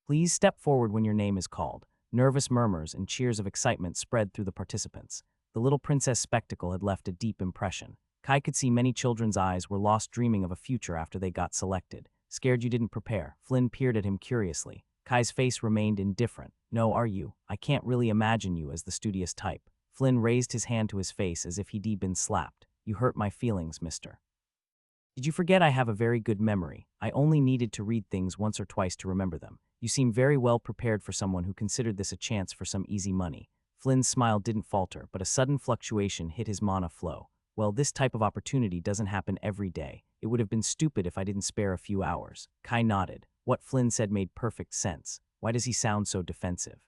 Please step forward when your name is called. Nervous murmurs and cheers of excitement spread through the participants. The little princess spectacle had left a deep impression. Kai could see many children's eyes were lost dreaming of a future after they got selected. Scared you didn't prepare, Flynn peered at him curiously. Kai's face remained indifferent. No, are you? I can't really imagine you as the studious type. Flynn raised his hand to his face as if he'd been slapped. You hurt my feelings, mister. Did you forget I have a very good memory? I only needed to read things once or twice to remember them. You seem very well prepared for someone who considered this a chance for some easy money. Flynn's smile didn't falter, but a sudden fluctuation hit his mana flow. Well, this type of opportunity doesn't happen every day. It would have been stupid if I didn't spare a few hours. Kai nodded. What Flynn said made perfect sense. Why does he sound so defensive?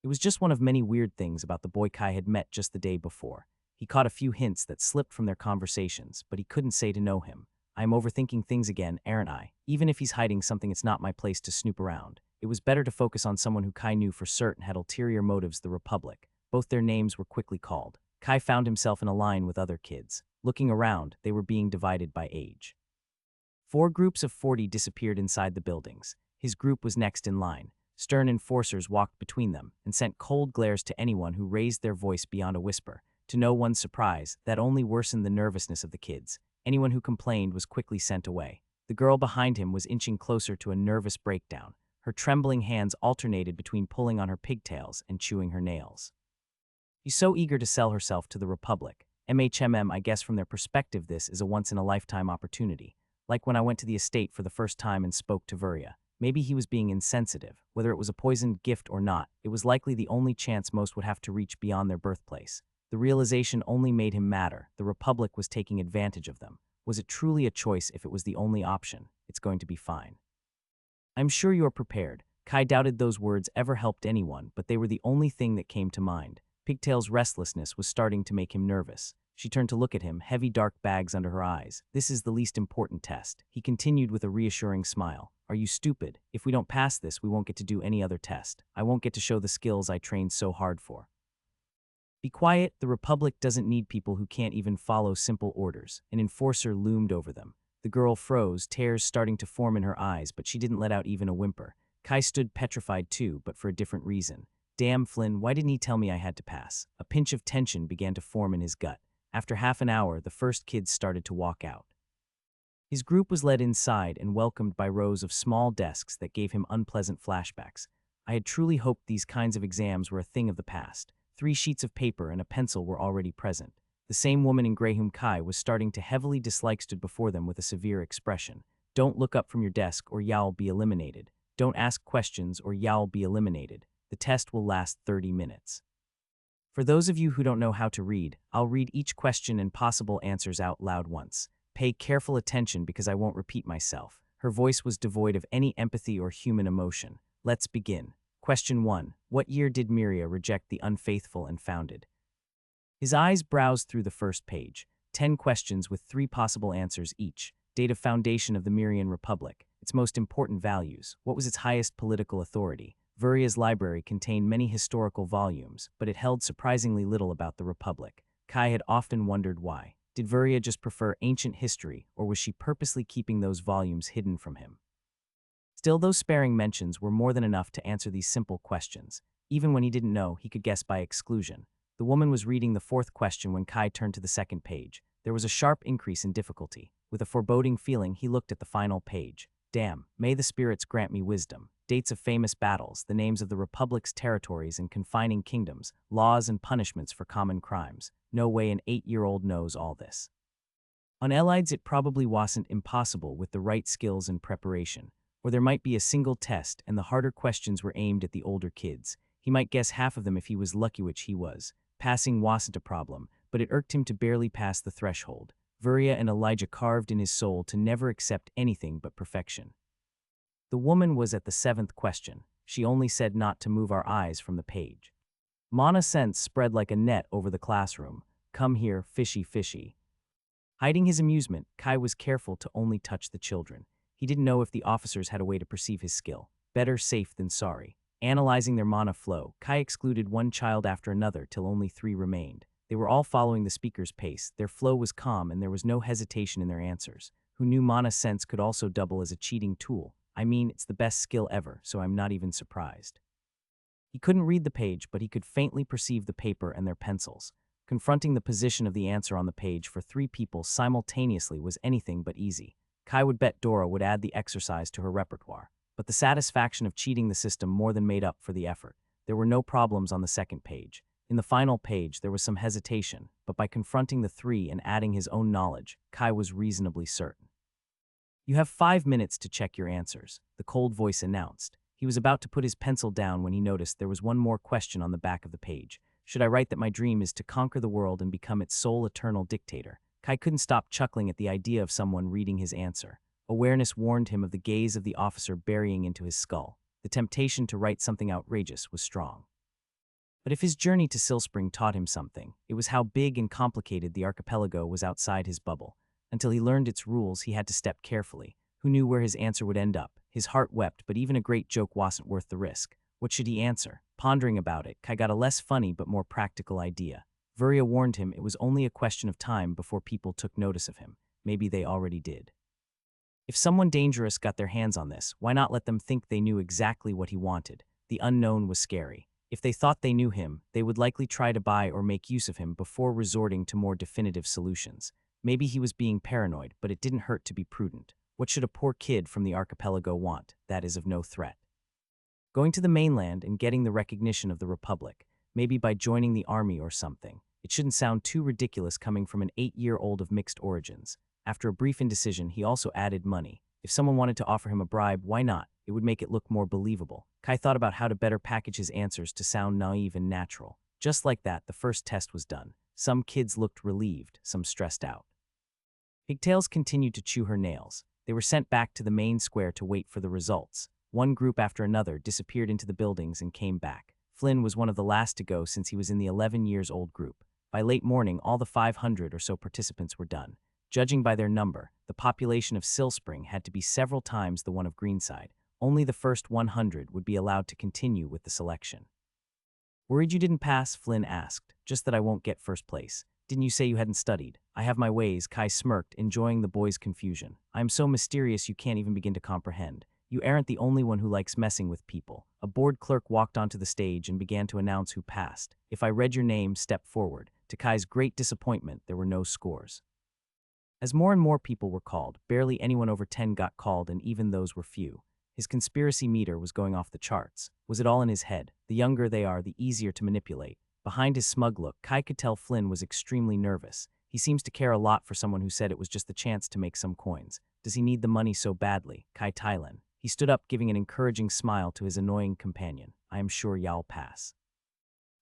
It was just one of many weird things about the boy Kai had met just the day before. He caught a few hints that slipped from their conversations, but he couldn't say to know him. I am overthinking things again, aren't I? Even if he's hiding something, it's not my place to snoop around. It was better to focus on someone who Kai knew for certain had ulterior motives, the Republic. Both their names were quickly called. Kai found himself in a line with other kids. Looking around, they were being divided by age. 4 groups of 40 disappeared inside the buildings. His group was next in line. Stern enforcers walked between them and sent cold glares to anyone who raised their voice beyond a whisper. To no one's surprise, that only worsened the nervousness of the kids. Anyone who complained was quickly sent away. The girl behind him was inching closer to a nervous breakdown. Her trembling hands alternated between pulling on her pigtails and chewing her nails. She's so eager to sell herself to the Republic. I guess from their perspective this is a once-in-a-lifetime opportunity. Like when I went to the estate for the first time and spoke to Vuria. Maybe he was being insensitive. Whether it was a poisoned gift or not, it was likely the only chance most would have to reach beyond their birthplace. The realization only made him madder. The Republic was taking advantage of them. Was it truly a choice if it was the only option? It's going to be fine. I'm sure you're prepared. Kai doubted those words ever helped anyone, but they were the only thing that came to mind. Pigtail's restlessness was starting to make him nervous. She turned to look at him, heavy dark bags under her eyes. This is the least important test. He continued with a reassuring smile. Are you stupid? If we don't pass this, we won't get to do any other test. I won't get to show the skills I trained so hard for. Be quiet. The Republic doesn't need people who can't even follow simple orders. An enforcer loomed over them. The girl froze, tears starting to form in her eyes, but she didn't let out even a whimper. Kai stood petrified too, but for a different reason. Damn, Flynn, why didn't he tell me I had to pass? A pinch of tension began to form in his gut. After half an hour, the first kids started to walk out. His group was led inside and welcomed by rows of small desks that gave him unpleasant flashbacks. I had truly hoped these kinds of exams were a thing of the past. 3 sheets of paper and a pencil were already present. The same woman in gray whom Kai was starting to heavily dislike stood before them with a severe expression. Don't look up from your desk or you'll be eliminated. Don't ask questions or you'll be eliminated. The test will last 30 minutes. For those of you who don't know how to read, I'll read each question and possible answers out loud once. Pay careful attention because I won't repeat myself. Her voice was devoid of any empathy or human emotion. Let's begin. Question 1. What year did Miria reject the unfaithful and founded? His eyes browsed through the first page. 10 questions with 3 possible answers each. Date of foundation of the Mirian Republic. Its most important values. What was its highest political authority? Vuria's library contained many historical volumes, but it held surprisingly little about the Republic. Kai had often wondered why. Did Vuria just prefer ancient history, or was she purposely keeping those volumes hidden from him? Still, those sparing mentions were more than enough to answer these simple questions. Even when he didn't know, he could guess by exclusion. The woman was reading the 4th question when Kai turned to the 2nd page. There was a sharp increase in difficulty. With a foreboding feeling, he looked at the final page. Damn, may the spirits grant me wisdom. Dates of famous battles, the names of the Republic's territories and confining kingdoms, laws and punishments for common crimes. No way an 8-year-old knows all this. On Elides, it probably wasn't impossible with the right skills and preparation. Or there might be a single test and the harder questions were aimed at the older kids. He might guess half of them if he was lucky, which he was. Passing wasn't a problem, but it irked him to barely pass the threshold. Virya and Elijah carved in his soul to never accept anything but perfection. The woman was at the 7th question. She only said not to move our eyes from the page. Mana sense spread like a net over the classroom. Come here, fishy fishy. Hiding his amusement, Kai was careful to only touch the children. He didn't know if the officers had a way to perceive his skill. Better safe than sorry. Analyzing their mana flow, Kai excluded one child after another till only 3 remained. They were all following the speaker's pace. Their flow was calm and there was no hesitation in their answers. Who knew mana sense could also double as a cheating tool? I mean, it's the best skill ever, so I'm not even surprised. He couldn't read the page, but he could faintly perceive the paper and their pencils. Confronting the position of the answer on the page for 3 people simultaneously was anything but easy. Kai would bet Dora would add the exercise to her repertoire. But the satisfaction of cheating the system more than made up for the effort. There were no problems on the 2nd page. In the final page, there was some hesitation, but by confronting the 3 and adding his own knowledge, Kai was reasonably certain. You have 5 minutes to check your answers, the cold voice announced. He was about to put his pencil down when he noticed there was one more question on the back of the page. Should I write that my dream is to conquer the world and become its sole eternal dictator? Kai couldn't stop chuckling at the idea of someone reading his answer. Awareness warned him of the gaze of the officer burying into his skull. The temptation to write something outrageous was strong. But if his journey to Silspring taught him something, it was how big and complicated the archipelago was outside his bubble. Until he learned its rules, he had to step carefully. Who knew where his answer would end up? His heart wept, but even a great joke wasn't worth the risk. What should he answer? Pondering about it, Kai got a less funny but more practical idea. Virya warned him it was only a question of time before people took notice of him. Maybe they already did. If someone dangerous got their hands on this, why not let them think they knew exactly what he wanted? The unknown was scary. If they thought they knew him, they would likely try to buy or make use of him before resorting to more definitive solutions. Maybe he was being paranoid, but it didn't hurt to be prudent. What should a poor kid from the archipelago want? That is of no threat. Going to the mainland and getting the recognition of the Republic, maybe by joining the army or something. It shouldn't sound too ridiculous coming from an 8-year-old of mixed origins. After a brief indecision, he also added money. If someone wanted to offer him a bribe, why not? It would make it look more believable. Kai thought about how to better package his answers to sound naive and natural. Just like that, the first test was done. Some kids looked relieved, some stressed out. Pigtails continued to chew her nails. They were sent back to the main square to wait for the results. One group after another disappeared into the buildings and came back. Flynn was one of the last to go since he was in the 11-years-old group. By late morning, all the 500 or so participants were done. Judging by their number, the population of Silspring had to be several times the one of Greenside. Only the first 100 would be allowed to continue with the selection. Worried you didn't pass? Flynn asked. Just that I won't get first place. Didn't you say you hadn't studied? I have my ways, Kai smirked, enjoying the boy's confusion. I am so mysterious you can't even begin to comprehend. You aren't the only one who likes messing with people. A board clerk walked onto the stage and began to announce who passed. If I read your name, step forward. To Kai's great disappointment, there were no scores. As more and more people were called, barely anyone over 10 got called, and even those were few. His conspiracy meter was going off the charts. Was it all in his head? The younger they are, the easier to manipulate. Behind his smug look, Kai could tell Flynn was extremely nervous. He seems to care a lot for someone who said it was just the chance to make some coins. Does he need the money so badly? Kai Thailand. He stood up, giving an encouraging smile to his annoying companion. I am sure y'all pass.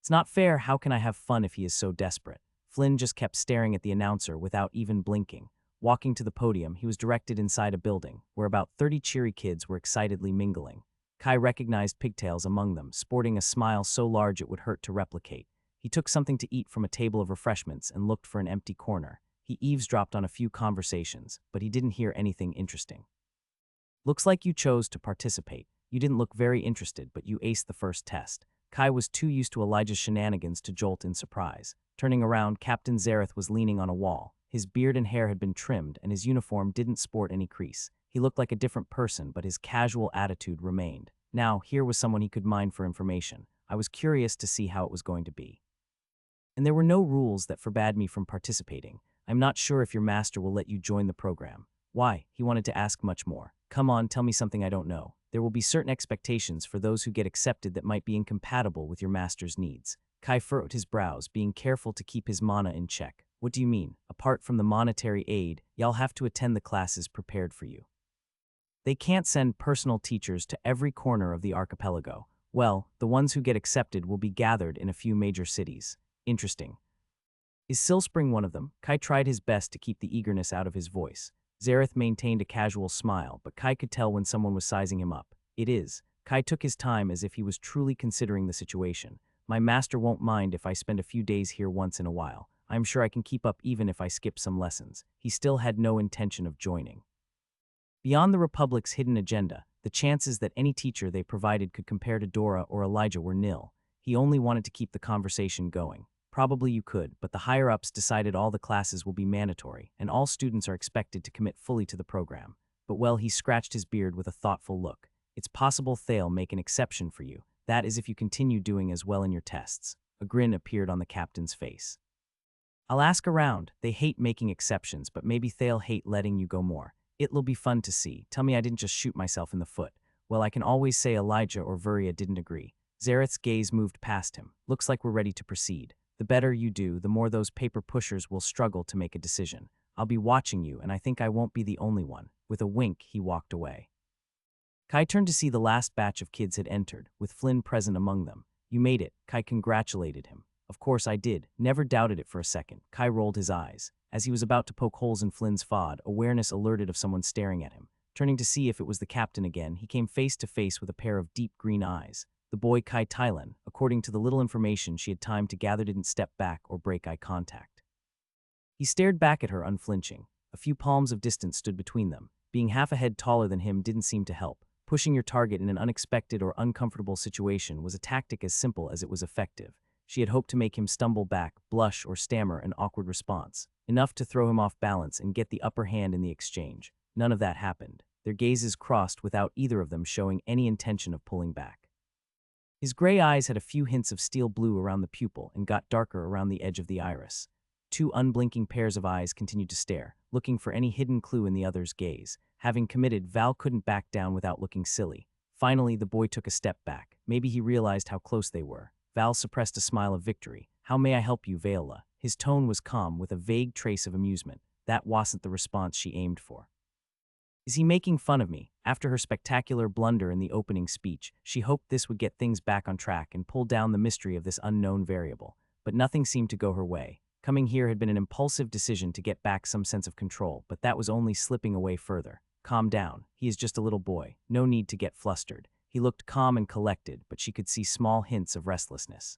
It's not fair. How can I have fun if he is so desperate? Flynn just kept staring at the announcer without even blinking. Walking to the podium, he was directed inside a building, where about 30 cheery kids were excitedly mingling. Kai recognized Pigtails among them, sporting a smile so large it would hurt to replicate. He took something to eat from a table of refreshments and looked for an empty corner. He eavesdropped on a few conversations, but he didn't hear anything interesting. Looks like you chose to participate. You didn't look very interested, but you aced the first test. Kai was too used to Elijah's shenanigans to jolt in surprise. Turning around, Captain Zareth was leaning on a wall. His beard and hair had been trimmed, and his uniform didn't sport any crease. He looked like a different person, but his casual attitude remained. Now, here was someone he could mine for information. I was curious to see how it was going to be. And there were no rules that forbade me from participating. I'm not sure if your master will let you join the program. Why? He wanted to ask much more. Come on, tell me something I don't know. There will be certain expectations for those who get accepted that might be incompatible with your master's needs. Kai furrowed his brows, being careful to keep his mana in check. What do you mean? Apart from the monetary aid, y'all have to attend the classes prepared for you. They can't send personal teachers to every corner of the archipelago. Well, the ones who get accepted will be gathered in a few major cities. Interesting. Is Silspring one of them? Kai tried his best to keep the eagerness out of his voice. Zareth maintained a casual smile, but Kai could tell when someone was sizing him up. It is. Kai took his time as if he was truly considering the situation. My master won't mind if I spend a few days here once in a while. I'm sure I can keep up even if I skip some lessons. He still had no intention of joining. Beyond the Republic's hidden agenda, the chances that any teacher they provided could compare to Dora or Elijah were nil. He only wanted to keep the conversation going. Probably you could, but the higher-ups decided all the classes will be mandatory, and all students are expected to commit fully to the program. But well, he scratched his beard with a thoughtful look. It's possible they'll make an exception for you. That is if you continue doing as well in your tests. A grin appeared on the captain's face. I'll ask around. They hate making exceptions, but maybe they'll hate letting you go more. It'll be fun to see. Tell me I didn't just shoot myself in the foot. Well, I can always say Elijah or Vuria didn't agree. Zareth's gaze moved past him. Looks like we're ready to proceed. The better you do, the more those paper pushers will struggle to make a decision. I'll be watching you, and I think I won't be the only one. With a wink, he walked away. Kai turned to see the last batch of kids had entered, with Flynn present among them. You made it. Kai congratulated him. Of course I did. Never doubted it for a second. Kai rolled his eyes. As he was about to poke holes in Flynn's fod, awareness alerted of someone staring at him. Turning to see if it was the captain again, he came face to face with a pair of deep green eyes. The boy Kai Tylen, according to the little information she had time to gather, didn't step back or break eye contact. He stared back at her unflinching. A few palms of distance stood between them. Being half a head taller than him didn't seem to help. Pushing your target in an unexpected or uncomfortable situation was a tactic as simple as it was effective. She had hoped to make him stumble back, blush, or stammer an awkward response, enough to throw him off balance and get the upper hand in the exchange. None of that happened. Their gazes crossed without either of them showing any intention of pulling back. His gray eyes had a few hints of steel blue around the pupil and got darker around the edge of the iris. Two unblinking pairs of eyes continued to stare, looking for any hidden clue in the other's gaze. Having committed, Val couldn't back down without looking silly. Finally, the boy took a step back. Maybe he realized how close they were. Val suppressed a smile of victory. How may I help you, Vela? His tone was calm, with a vague trace of amusement. That wasn't the response she aimed for. Is he making fun of me? After her spectacular blunder in the opening speech, she hoped this would get things back on track and pull down the mystery of this unknown variable. But nothing seemed to go her way. Coming here had been an impulsive decision to get back some sense of control, but that was only slipping away further. Calm down. He is just a little boy. No need to get flustered. He looked calm and collected, but she could see small hints of restlessness.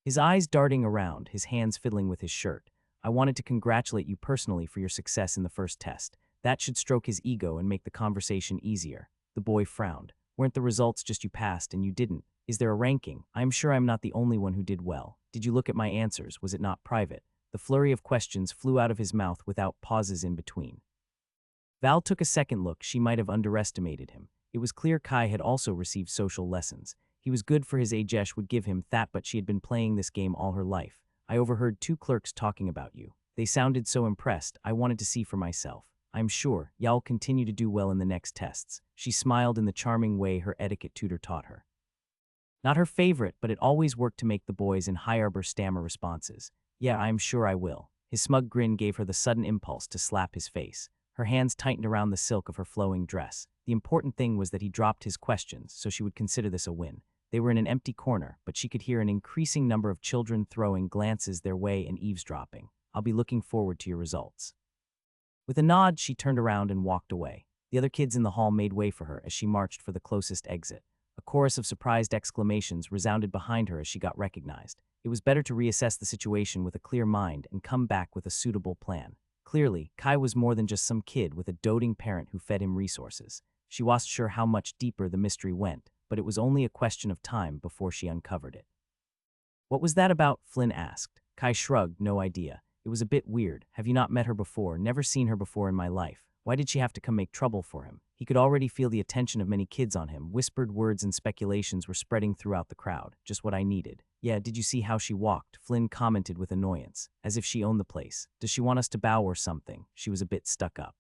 His eyes darting around, his hands fiddling with his shirt. I wanted to congratulate you personally for your success in the first test. That should stroke his ego and make the conversation easier. The boy frowned. Weren't the results just you passed and you didn't? Is there a ranking? I'm sure I'm not the only one who did well. Did you look at my answers? Was it not private? The flurry of questions flew out of his mouth without pauses in between. Val took a second look. She might have underestimated him. It was clear Kai had also received social lessons. He was good for his age. Would give him that, but she had been playing this game all her life. I overheard two clerks talking about you. They sounded so impressed. I wanted to see for myself. I'm sure y'all continue to do well in the next tests. She smiled in the charming way her etiquette tutor taught her. Not her favorite, but it always worked to make the boys in High Arbor stammer responses. Yeah, I'm sure I will. His smug grin gave her the sudden impulse to slap his face. Her hands tightened around the silk of her flowing dress. The important thing was that he dropped his questions, so she would consider this a win. They were in an empty corner, but she could hear an increasing number of children throwing glances their way and eavesdropping. I'll be looking forward to your results. With a nod, she turned around and walked away. The other kids in the hall made way for her as she marched for the closest exit. A chorus of surprised exclamations resounded behind her as she got recognized. It was better to reassess the situation with a clear mind and come back with a suitable plan. Clearly, Kai was more than just some kid with a doting parent who fed him resources. She wasn't sure how much deeper the mystery went, but it was only a question of time before she uncovered it. What was that about? Flynn asked. Kai shrugged, no idea. It was a bit weird. Have you not met her before? Never seen her before in my life. Why did she have to come make trouble for him? He could already feel the attention of many kids on him. Whispered words and speculations were spreading throughout the crowd. Just what I needed. Yeah, did you see how she walked? Flynn commented with annoyance, as if she owned the place. Does she want us to bow or something? She was a bit stuck up.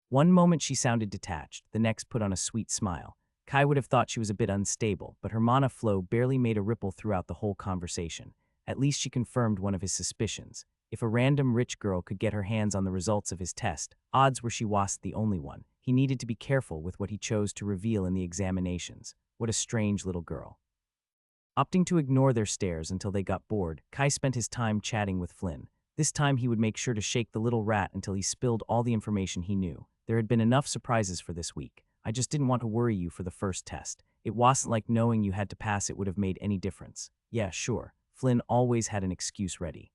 One moment she sounded detached, the next put on a sweet smile. Kai would have thought she was a bit unstable, but her mana flow barely made a ripple throughout the whole conversation. At least she confirmed one of his suspicions. If a random rich girl could get her hands on the results of his test, odds were she wasn't the only one. He needed to be careful with what he chose to reveal in the examinations. What a strange little girl. Opting to ignore their stares until they got bored, Kai spent his time chatting with Flynn. This time he would make sure to shake the little rat until he spilled all the information he knew. There had been enough surprises for this week. I just didn't want to worry you for the first test. It wasn't like knowing you had to pass it would have made any difference. Yeah, sure. Flynn always had an excuse ready.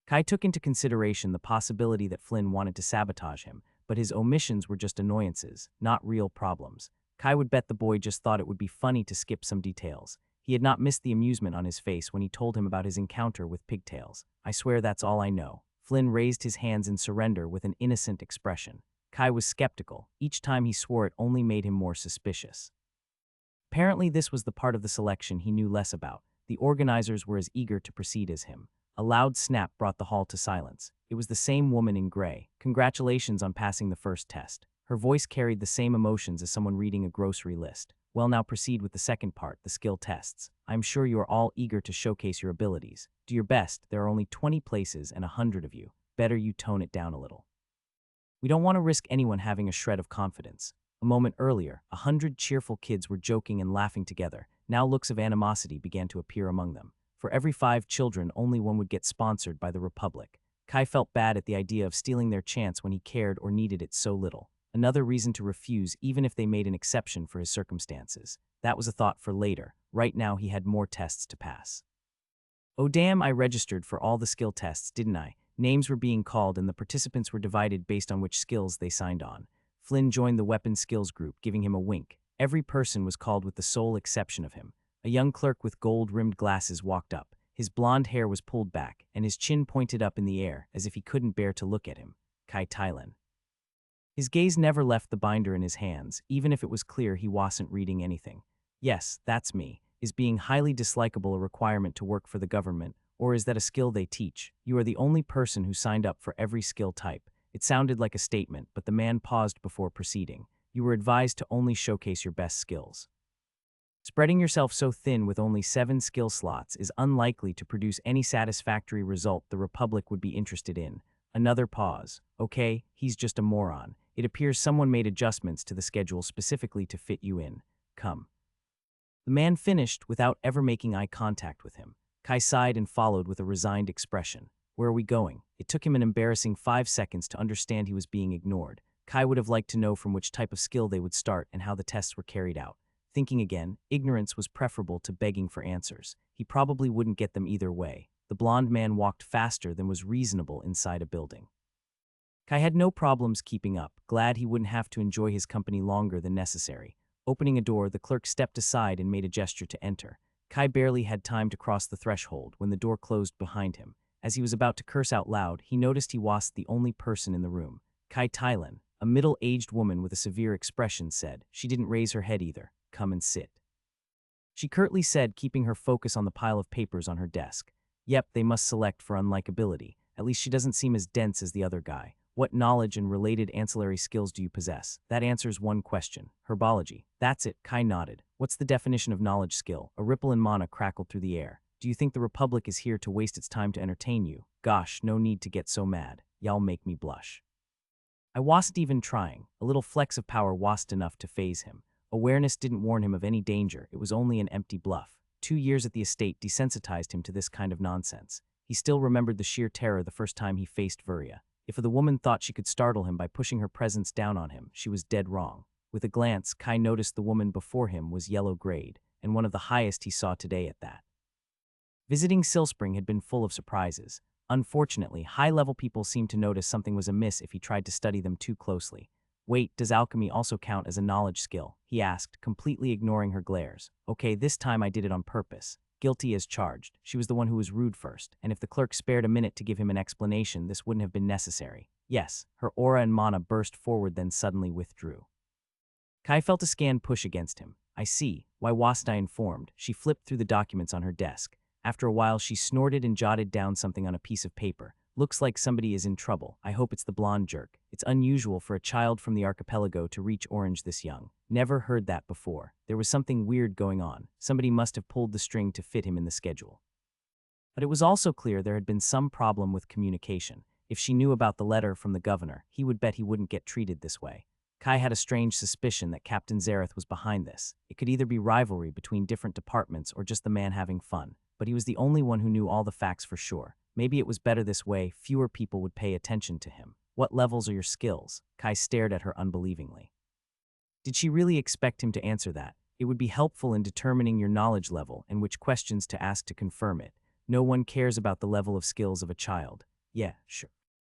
Kai took into consideration the possibility that Flynn wanted to sabotage him, but his omissions were just annoyances, not real problems. Kai would bet the boy just thought it would be funny to skip some details. He had not missed the amusement on his face when he told him about his encounter with pigtails. I swear that's all I know. Flynn raised his hands in surrender with an innocent expression. Kai was skeptical. Each time he swore it only made him more suspicious. Apparently this was the part of the selection he knew less about. The organizers were as eager to proceed as him. A loud snap brought the hall to silence. It was the same woman in gray. Congratulations on passing the first test. Her voice carried the same emotions as someone reading a grocery list. Well, now proceed with the second part, the skill tests. I'm sure you are all eager to showcase your abilities. Do your best. There are only 20 places and 100 of you. Better you tone it down a little. We don't want to risk anyone having a shred of confidence. A moment earlier, 100 cheerful kids were joking and laughing together. Now looks of animosity began to appear among them. For every 5 children, only one would get sponsored by the Republic. Kai felt bad at the idea of stealing their chance when he cared or needed it so little. Another reason to refuse even if they made an exception for his circumstances. That was a thought for later. Right now he had more tests to pass. Oh damn, I registered for all the skill tests, didn't I? Names were being called and the participants were divided based on which skills they signed on. Flynn joined the weapon skills group, giving him a wink. Every person was called with the sole exception of him. A young clerk with gold-rimmed glasses walked up. His blonde hair was pulled back, and his chin pointed up in the air, as if he couldn't bear to look at him. Kai Thailand. His gaze never left the binder in his hands, even if it was clear he wasn't reading anything. Yes, that's me. Is being highly dislikable a requirement to work for the government, or is that a skill they teach? You are the only person who signed up for every skill type. It sounded like a statement, but the man paused before proceeding. You were advised to only showcase your best skills. Spreading yourself so thin with only 7 skill slots is unlikely to produce any satisfactory result the Republic would be interested in. Another pause. Okay, he's just a moron. It appears someone made adjustments to the schedule specifically to fit you in. Come. The man finished without ever making eye contact with him. Kai sighed and followed with a resigned expression. Where are we going? It took him an embarrassing 5 seconds to understand he was being ignored. Kai would have liked to know from which type of skill they would start and how the tests were carried out. Thinking again, ignorance was preferable to begging for answers. He probably wouldn't get them either way. The blonde man walked faster than was reasonable inside a building. Kai had no problems keeping up, glad he wouldn't have to enjoy his company longer than necessary. Opening a door, the clerk stepped aside and made a gesture to enter. Kai barely had time to cross the threshold when the door closed behind him. As he was about to curse out loud, he noticed he was the only person in the room. Kai Thailand, a middle-aged woman with a severe expression, said. She didn't raise her head either. Come and sit. She curtly said, keeping her focus on the pile of papers on her desk. Yep, they must select for unlikability. At least she doesn't seem as dense as the other guy. What knowledge and related ancillary skills do you possess? That answers one question. Herbology. That's it, Kai nodded. What's the definition of knowledge skill? A ripple in mana crackled through the air. Do you think the Republic is here to waste its time to entertain you? Gosh, no need to get so mad. Y'all make me blush. I wasn't even trying. A little flex of power wasn't enough to faze him. Awareness didn't warn him of any danger. It was only an empty bluff. 2 years at the estate desensitized him to this kind of nonsense. He still remembered the sheer terror the first time he faced Vuria. If the woman thought she could startle him by pushing her presence down on him, she was dead wrong. With a glance, Kai noticed the woman before him was yellow-grayed, and one of the highest he saw today at that. Visiting Silspring had been full of surprises. Unfortunately, high-level people seemed to notice something was amiss if he tried to study them too closely. Wait, does alchemy also count as a knowledge skill? He asked, completely ignoring her glares. Okay, this time I did it on purpose. Guilty as charged. She was the one who was rude first, and if the clerk spared a minute to give him an explanation, this wouldn't have been necessary. Yes, her aura and mana burst forward then suddenly withdrew. Kai felt a scan push against him. I see. Why wasn't I informed? She flipped through the documents on her desk. After a while, she snorted and jotted down something on a piece of paper. Looks like somebody is in trouble. I hope it's the blonde jerk. It's unusual for a child from the archipelago to reach Orange this young. Never heard that before. There was something weird going on. Somebody must have pulled the string to fit him in the schedule. But it was also clear there had been some problem with communication. If she knew about the letter from the governor, he would bet he wouldn't get treated this way. Kai had a strange suspicion that Captain Zareth was behind this. It could either be rivalry between different departments or just the man having fun, but he was the only one who knew all the facts for sure. Maybe it was better this way, fewer people would pay attention to him. What levels are your skills? Kai stared at her unbelievingly. Did she really expect him to answer that? It would be helpful in determining your knowledge level and which questions to ask to confirm it. No one cares about the level of skills of a child. Yeah, sure.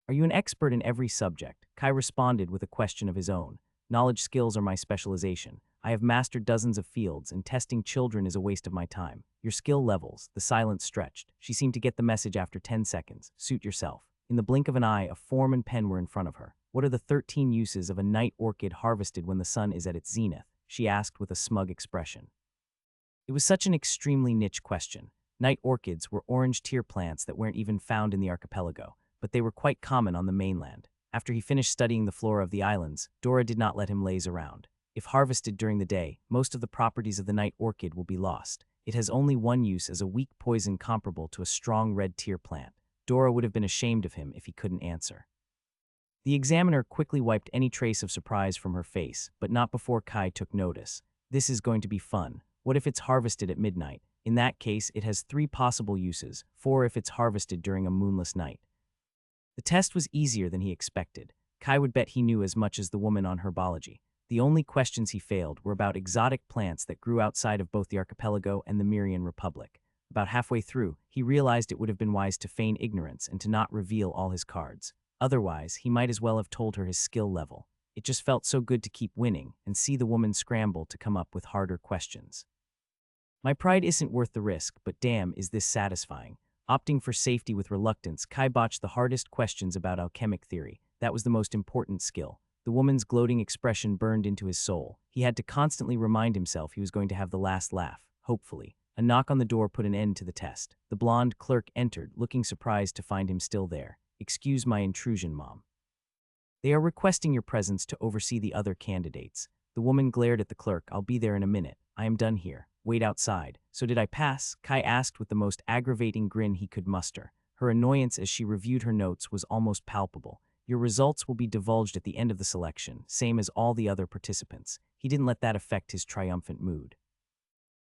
Are you an expert in every subject? Kai responded with a question of his own. Knowledge skills are my specialization. I have mastered dozens of fields, and testing children is a waste of my time. Your skill levels, the silence stretched. She seemed to get the message after 10 seconds. Suit yourself. In the blink of an eye, a form and pen were in front of her. What are the 13 uses of a night orchid harvested when the sun is at its zenith? She asked with a smug expression. It was such an extremely niche question. Night orchids were orange tear plants that weren't even found in the archipelago, but they were quite common on the mainland. After he finished studying the flora of the islands, Dora did not let him laze around. If harvested during the day, most of the properties of the night orchid will be lost. It has only one use as a weak poison comparable to a strong red tear plant. Dora would have been ashamed of him if he couldn't answer. The examiner quickly wiped any trace of surprise from her face, but not before Kai took notice. This is going to be fun. What if it's harvested at midnight? In that case, it has 3 possible uses, 4 if it's harvested during a moonless night. The test was easier than he expected. Kai would bet he knew as much as the woman on herbology. The only questions he failed were about exotic plants that grew outside of both the archipelago and the Myrian Republic. About halfway through, he realized it would have been wise to feign ignorance and to not reveal all his cards. Otherwise, he might as well have told her his skill level. It just felt so good to keep winning and see the woman scramble to come up with harder questions. My pride isn't worth the risk, but damn, is this satisfying. Opting for safety with reluctance, Kai botched the hardest questions about alchemic theory. That was the most important skill. The woman's gloating expression burned into his soul. He had to constantly remind himself he was going to have the last laugh, hopefully. A knock on the door put an end to the test. The blonde clerk entered, looking surprised to find him still there. Excuse my intrusion, Mom. They are requesting your presence to oversee the other candidates. The woman glared at the clerk. I'll be there in a minute. I am done here. Wait outside. So did I pass? Kai asked with the most aggravating grin he could muster. Her annoyance as she reviewed her notes was almost palpable. Your results will be divulged at the end of the selection, same as all the other participants. He didn't let that affect his triumphant mood.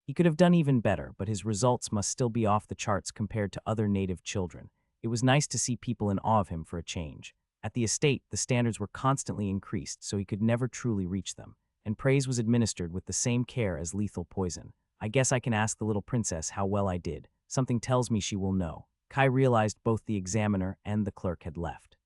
He could have done even better, but his results must still be off the charts compared to other native children. It was nice to see people in awe of him for a change. At the estate, the standards were constantly increased, so he could never truly reach them, and praise was administered with the same care as lethal poison. I guess I can ask the little princess how well I did. Something tells me she will know. Kai realized both the examiner and the clerk had left.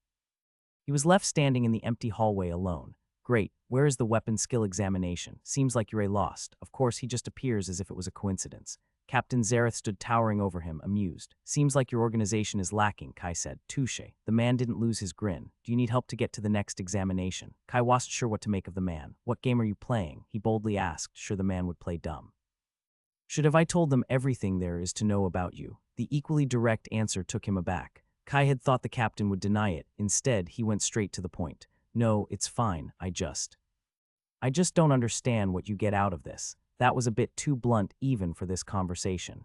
He was left standing in the empty hallway alone. Great, where is the weapon skill examination? Seems like you're lost. Of course, he just appears as if it was a coincidence. Captain Zareth stood towering over him, amused. Seems like your organization is lacking, Kai said. Touche. The man didn't lose his grin. Do you need help to get to the next examination? Kai wasn't sure what to make of the man. What game are you playing? He boldly asked, sure the man would play dumb. Should have I told them everything there is to know about you? The equally direct answer took him aback. Kai had thought the captain would deny it. Instead, he went straight to the point. No, it's fine. I just don't understand what you get out of this. That was a bit too blunt even for this conversation.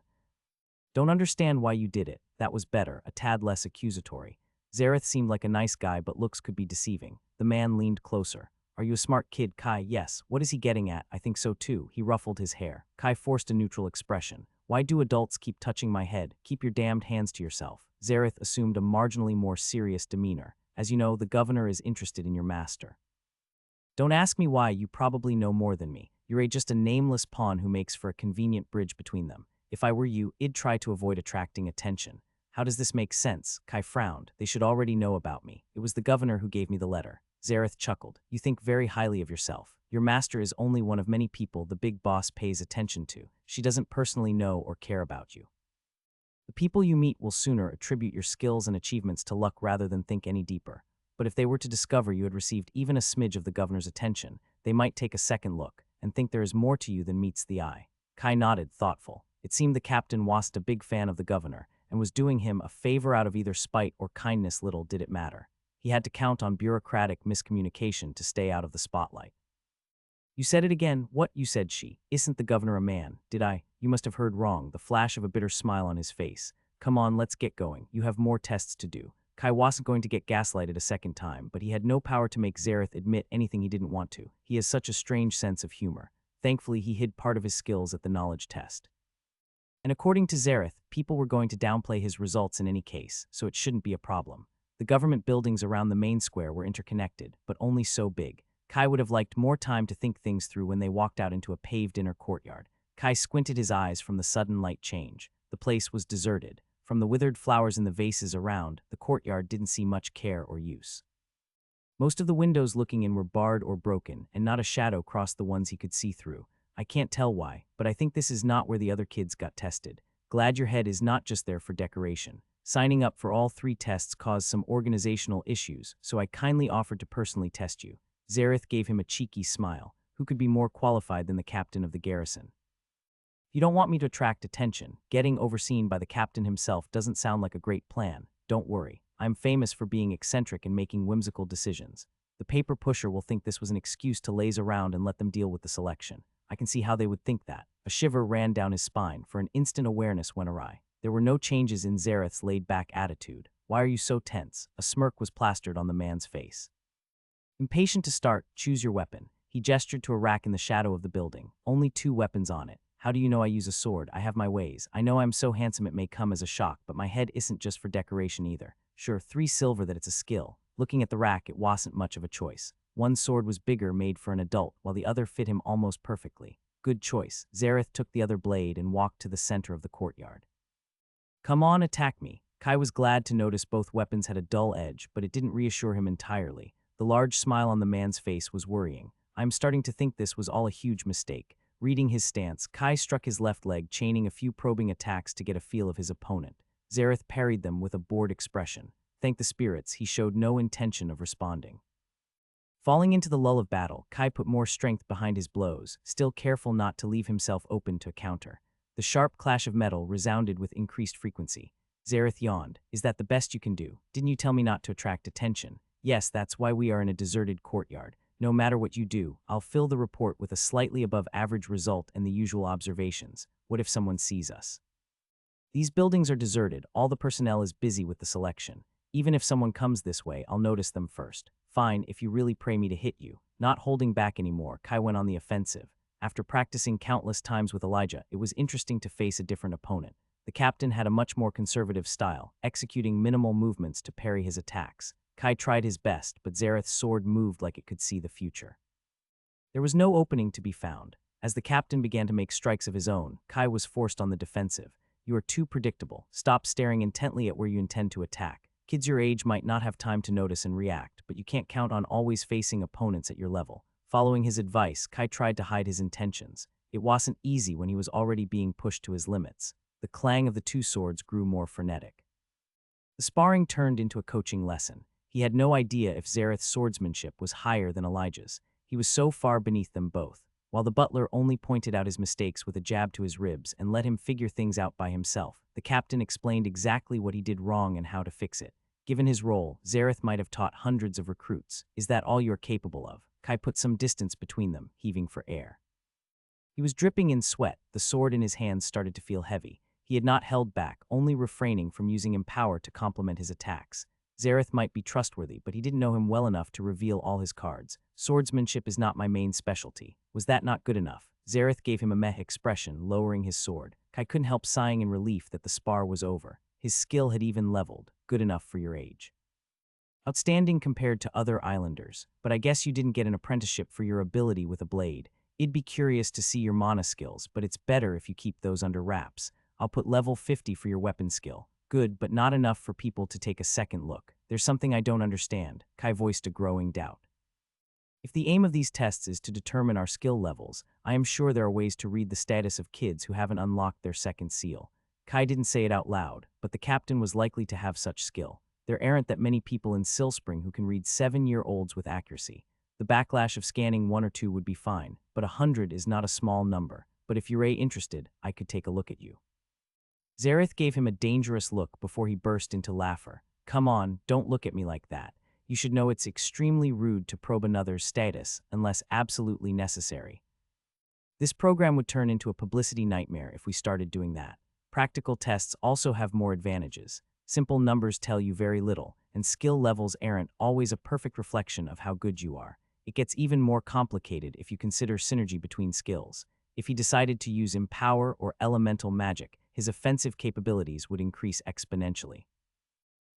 Don't understand why you did it. That was better, a tad less accusatory. Zareth seemed like a nice guy, but looks could be deceiving. The man leaned closer. Are you a smart kid, Kai? Yes. What is he getting at? I think so too. He ruffled his hair. Kai forced a neutral expression. Why do adults keep touching my head? Keep your damned hands to yourself. Zareth assumed a marginally more serious demeanor. As you know, the governor is interested in your master. Don't ask me why, you probably know more than me. You're just a nameless pawn who makes for a convenient bridge between them. If I were you, I'd try to avoid attracting attention. How does this make sense? Kai frowned. They should already know about me. It was the governor who gave me the letter. Zareth chuckled. You think very highly of yourself. Your master is only one of many people the big boss pays attention to. She doesn't personally know or care about you. The people you meet will sooner attribute your skills and achievements to luck rather than think any deeper. But if they were to discover you had received even a smidge of the governor's attention, they might take a second look and think there is more to you than meets the eye. Kai nodded, thoughtful. It seemed the captain wasn't a big fan of the governor and was doing him a favor out of either spite or kindness. Little did it matter. He had to count on bureaucratic miscommunication to stay out of the spotlight. You said it again. What? You said she. Isn't the governor a man? Did I? You must have heard wrong. The flash of a bitter smile on his face. Come on, let's get going. You have more tests to do. Kai wasn't going to get gaslighted a second time, but he had no power to make Zareth admit anything he didn't want to. He has such a strange sense of humor. Thankfully, he hid part of his skills at the knowledge test. And according to Zareth, people were going to downplay his results in any case, so it shouldn't be a problem. The government buildings around the main square were interconnected, but only so big. Kai would have liked more time to think things through when they walked out into a paved inner courtyard. Kai squinted his eyes from the sudden light change. The place was deserted. From the withered flowers in the vases around, the courtyard didn't see much care or use. Most of the windows looking in were barred or broken, and not a shadow crossed the ones he could see through. I can't tell why, but I think this is not where the other kids got tested. Glad your head is not just there for decoration. Signing up for all 3 tests caused some organizational issues, so I kindly offered to personally test you. Zareth gave him a cheeky smile. Who could be more qualified than the captain of the garrison? You don't want me to attract attention. Getting overseen by the captain himself doesn't sound like a great plan. Don't worry. I'm famous for being eccentric and making whimsical decisions. The paper pusher will think this was an excuse to laze around and let them deal with the selection. I can see how they would think that. A shiver ran down his spine. For an instant, awareness went awry. There were no changes in Zareth's laid-back attitude. Why are you so tense? A smirk was plastered on the man's face. Impatient to start, choose your weapon. He gestured to a rack in the shadow of the building. Only 2 weapons on it. How do you know I use a sword? I have my ways. I know I'm so handsome it may come as a shock, but my head isn't just for decoration either. Sure, 3 silver that it's a skill. Looking at the rack, it wasn't much of a choice. One sword was bigger, made for an adult, while the other fit him almost perfectly. Good choice. Zareth took the other blade and walked to the center of the courtyard. Come on, attack me. Kai was glad to notice both weapons had a dull edge, but it didn't reassure him entirely. The large smile on the man's face was worrying. I'm starting to think this was all a huge mistake. Reading his stance, Kai struck his left leg, chaining a few probing attacks to get a feel of his opponent. Zareth parried them with a bored expression. Thank the spirits, he showed no intention of responding. Falling into the lull of battle, Kai put more strength behind his blows, still careful not to leave himself open to counter. The sharp clash of metal resounded with increased frequency. Zareth yawned. Is that the best you can do? Didn't you tell me not to attract attention? Yes, that's why we are in a deserted courtyard. No matter what you do, I'll fill the report with a slightly above average result and the usual observations. What if someone sees us? These buildings are deserted. All the personnel is busy with the selection. Even if someone comes this way, I'll notice them first. Fine, if you really pray me to hit you. Not holding back anymore, Kai went on the offensive. After practicing countless times with Elijah, it was interesting to face a different opponent. The captain had a much more conservative style, executing minimal movements to parry his attacks. Kai tried his best, but Zareth's sword moved like it could see the future. There was no opening to be found. As the captain began to make strikes of his own, Kai was forced on the defensive. You are too predictable. Stop staring intently at where you intend to attack. Kids your age might not have time to notice and react, but you can't count on always facing opponents at your level. Following his advice, Kai tried to hide his intentions. It wasn't easy when he was already being pushed to his limits. The clang of the 2 swords grew more frenetic. The sparring turned into a coaching lesson. He had no idea if Zareth's swordsmanship was higher than Elijah's. He was so far beneath them both. While the butler only pointed out his mistakes with a jab to his ribs and let him figure things out by himself, the captain explained exactly what he did wrong and how to fix it. Given his role, Zareth might have taught hundreds of recruits. Is that all you're capable of? Kai put some distance between them, heaving for air. He was dripping in sweat. The sword in his hands started to feel heavy. He had not held back, only refraining from using empower to complement his attacks. Zareth might be trustworthy, but he didn't know him well enough to reveal all his cards. Swordsmanship is not my main specialty. Was that not good enough? Zareth gave him a meh expression, lowering his sword. Kai couldn't help sighing in relief that the spar was over. His skill had even leveled. Good enough for your age. Outstanding compared to other islanders, but I guess you didn't get an apprenticeship for your ability with a blade. It'd be curious to see your mana skills, but it's better if you keep those under wraps. I'll put level 50 for your weapon skill. Good, but not enough for people to take a second look. There's something I don't understand. Kai voiced a growing doubt. If the aim of these tests is to determine our skill levels, I am sure there are ways to read the status of kids who haven't unlocked their second seal. Kai didn't say it out loud, but the captain was likely to have such skill. There aren't that many people in Silspring who can read 7-year-olds with accuracy. The backlash of scanning 1 or 2 would be fine, but 100 is not a small number. But if you're interested, I could take a look at you. Zareth gave him a dangerous look before he burst into laughter. Come on, don't look at me like that. You should know it's extremely rude to probe another's status unless absolutely necessary. This program would turn into a publicity nightmare if we started doing that. Practical tests also have more advantages. Simple numbers tell you very little, and skill levels aren't always a perfect reflection of how good you are. It gets even more complicated if you consider synergy between skills. If he decided to use empower or elemental magic, his offensive capabilities would increase exponentially.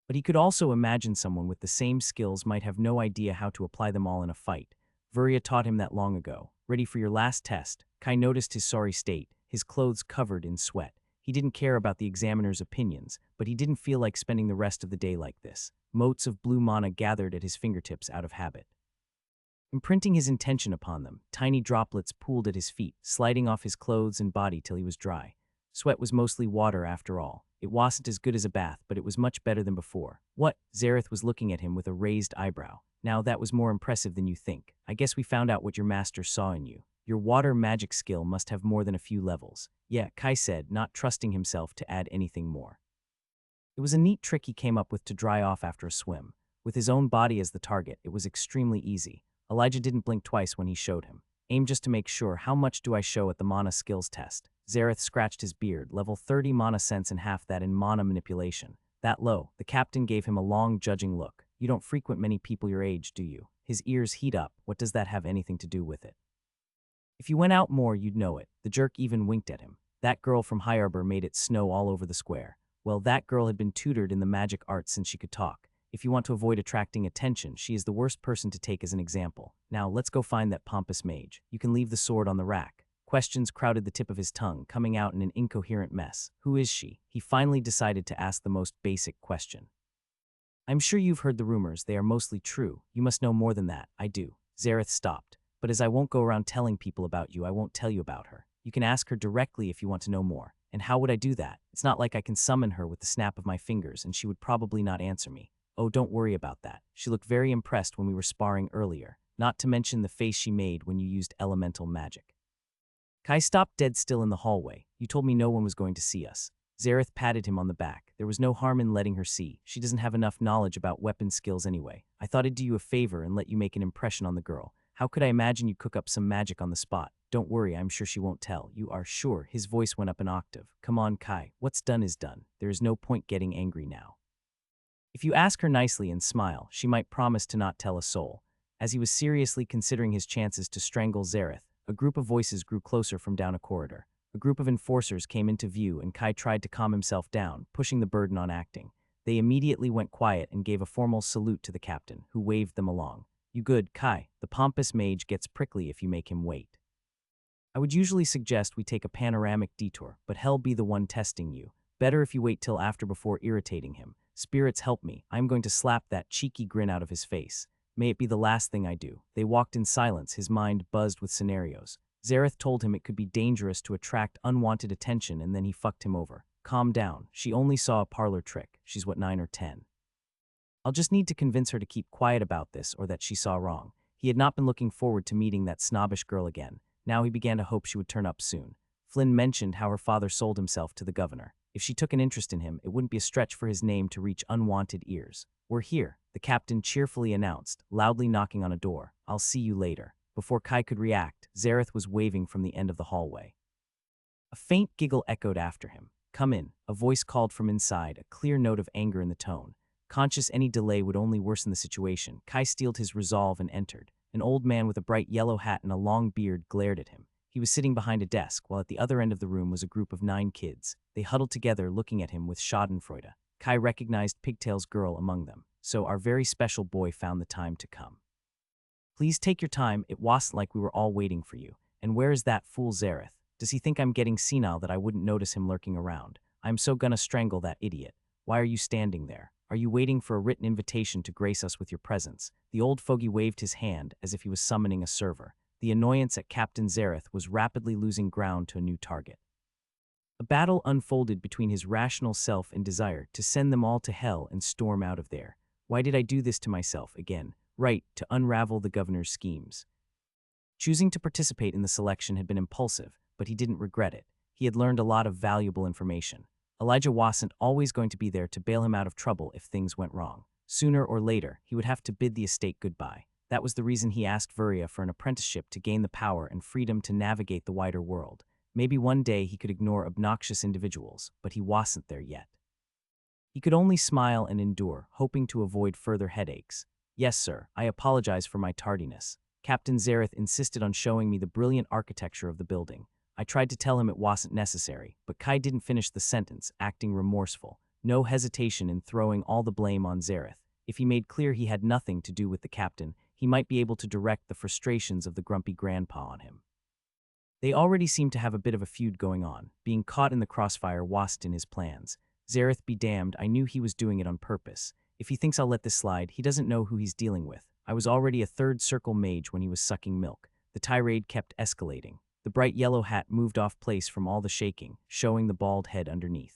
But he could also imagine someone with the same skills might have no idea how to apply them all in a fight. Virya taught him that long ago. Ready for your last test, Kai noticed his sorry state, his clothes covered in sweat. He didn't care about the examiner's opinions, but he didn't feel like spending the rest of the day like this. Motes of blue mana gathered at his fingertips out of habit. Imprinting his intention upon them, tiny droplets pooled at his feet, sliding off his clothes and body till he was dry. Sweat was mostly water after all. It wasn't as good as a bath, but it was much better than before. What? Zareth was looking at him with a raised eyebrow. Now that was more impressive than you think. I guess we found out what your master saw in you. Your water magic skill must have more than a few levels. Yeah, Kai said, not trusting himself to add anything more. It was a neat trick he came up with to dry off after a swim. With his own body as the target, it was extremely easy. Elijah didn't blink twice when he showed him. Aim just to make sure. How much do I show at the mana skills test? Zareth scratched his beard. Level 30 mana sense and half that in mana manipulation. That low. The captain gave him a long, judging look. You don't frequent many people your age, do you? His ears heat up. What does that have anything to do with it? If you went out more, you'd know it. The jerk even winked at him. That girl from High Arbor made it snow all over the square. Well, that girl had been tutored in the magic arts since she could talk. If you want to avoid attracting attention, she is the worst person to take as an example. Now, let's go find that pompous mage. You can leave the sword on the rack. Questions crowded the tip of his tongue, coming out in an incoherent mess. Who is she? He finally decided to ask the most basic question. I'm sure you've heard the rumors. They are mostly true. You must know more than that. I do. Zareth stopped. But as I won't go around telling people about you, I won't tell you about her. You can ask her directly if you want to know more. And how would I do that? It's not like I can summon her with the snap of my fingers, and she would probably not answer me. Oh, don't worry about that. She looked very impressed when we were sparring earlier, not to mention the face she made when you used elemental magic. Kai stopped dead still in the hallway. You told me no one was going to see us. Zareth patted him on the back. There was no harm in letting her see. She doesn't have enough knowledge about weapon skills anyway. I thought I'd do you a favor and let you make an impression on the girl. How could I imagine you cook up some magic on the spot? Don't worry, I'm sure she won't tell. You are sure? His voice went up an octave. Come on, Kai. What's done is done. There is no point getting angry now. If you ask her nicely and smile, she might promise to not tell a soul. As he was seriously considering his chances to strangle Zareth, a group of voices grew closer from down a corridor. A group of enforcers came into view and Kai tried to calm himself down, pushing the burden on acting. They immediately went quiet and gave a formal salute to the captain, who waved them along. You good, Kai. The pompous mage gets prickly if you make him wait. I would usually suggest we take a panoramic detour, but hell be the one testing you. Better if you wait till after before irritating him. Spirits help me. I'm going to slap that cheeky grin out of his face. May it be the last thing I do. They walked in silence, his mind buzzed with scenarios. Zareth told him it could be dangerous to attract unwanted attention and then he fucked him over. Calm down. She only saw a parlor trick. She's what, 9 or 10. I'll just need to convince her to keep quiet about this or that she saw wrong. He had not been looking forward to meeting that snobbish girl again. Now he began to hope she would turn up soon. Flynn mentioned how her father sold himself to the governor. If she took an interest in him, it wouldn't be a stretch for his name to reach unwanted ears. We're here, the captain cheerfully announced, loudly knocking on a door. I'll see you later. Before Kai could react, Zareth was waving from the end of the hallway. A faint giggle echoed after him. Come in, a voice called from inside, a clear note of anger in the tone. Conscious any delay would only worsen the situation, Kai steeled his resolve and entered. An old man with a bright yellow hat and a long beard glared at him. He was sitting behind a desk, while at the other end of the room was a group of 9 kids. They huddled together, looking at him with schadenfreude. Kai recognized Pigtail's girl among them, so our very special boy found the time to come. Please take your time, it wasn't like we were all waiting for you. And where is that fool Zareth? Does he think I'm getting senile that I wouldn't notice him lurking around? I'm so gonna strangle that idiot. Why are you standing there? Are you waiting for a written invitation to grace us with your presence? The old fogey waved his hand as if he was summoning a server. The annoyance at Captain Zareth was rapidly losing ground to a new target. A battle unfolded between his rational self and desire to send them all to hell and storm out of there. Why did I do this to myself again? Right, to unravel the governor's schemes. Choosing to participate in the selection had been impulsive, but he didn't regret it. He had learned a lot of valuable information. Elijah wasn't always going to be there to bail him out of trouble if things went wrong. Sooner or later, he would have to bid the estate goodbye. That was the reason he asked Virya for an apprenticeship to gain the power and freedom to navigate the wider world. Maybe one day he could ignore obnoxious individuals, but he wasn't there yet. He could only smile and endure, hoping to avoid further headaches. Yes, sir, I apologize for my tardiness. Captain Zareth insisted on showing me the brilliant architecture of the building. I tried to tell him it wasn't necessary, but Kai didn't finish the sentence, acting remorseful. No hesitation in throwing all the blame on Zareth. If he made clear he had nothing to do with the captain, he might be able to direct the frustrations of the grumpy grandpa on him. They already seemed to have a bit of a feud going on. Being caught in the crossfire wasn't in his plans. Zareth be damned, I knew he was doing it on purpose. If he thinks I'll let this slide, he doesn't know who he's dealing with. I was already a third circle mage when he was sucking milk. The tirade kept escalating. The bright yellow hat moved off place from all the shaking, showing the bald head underneath.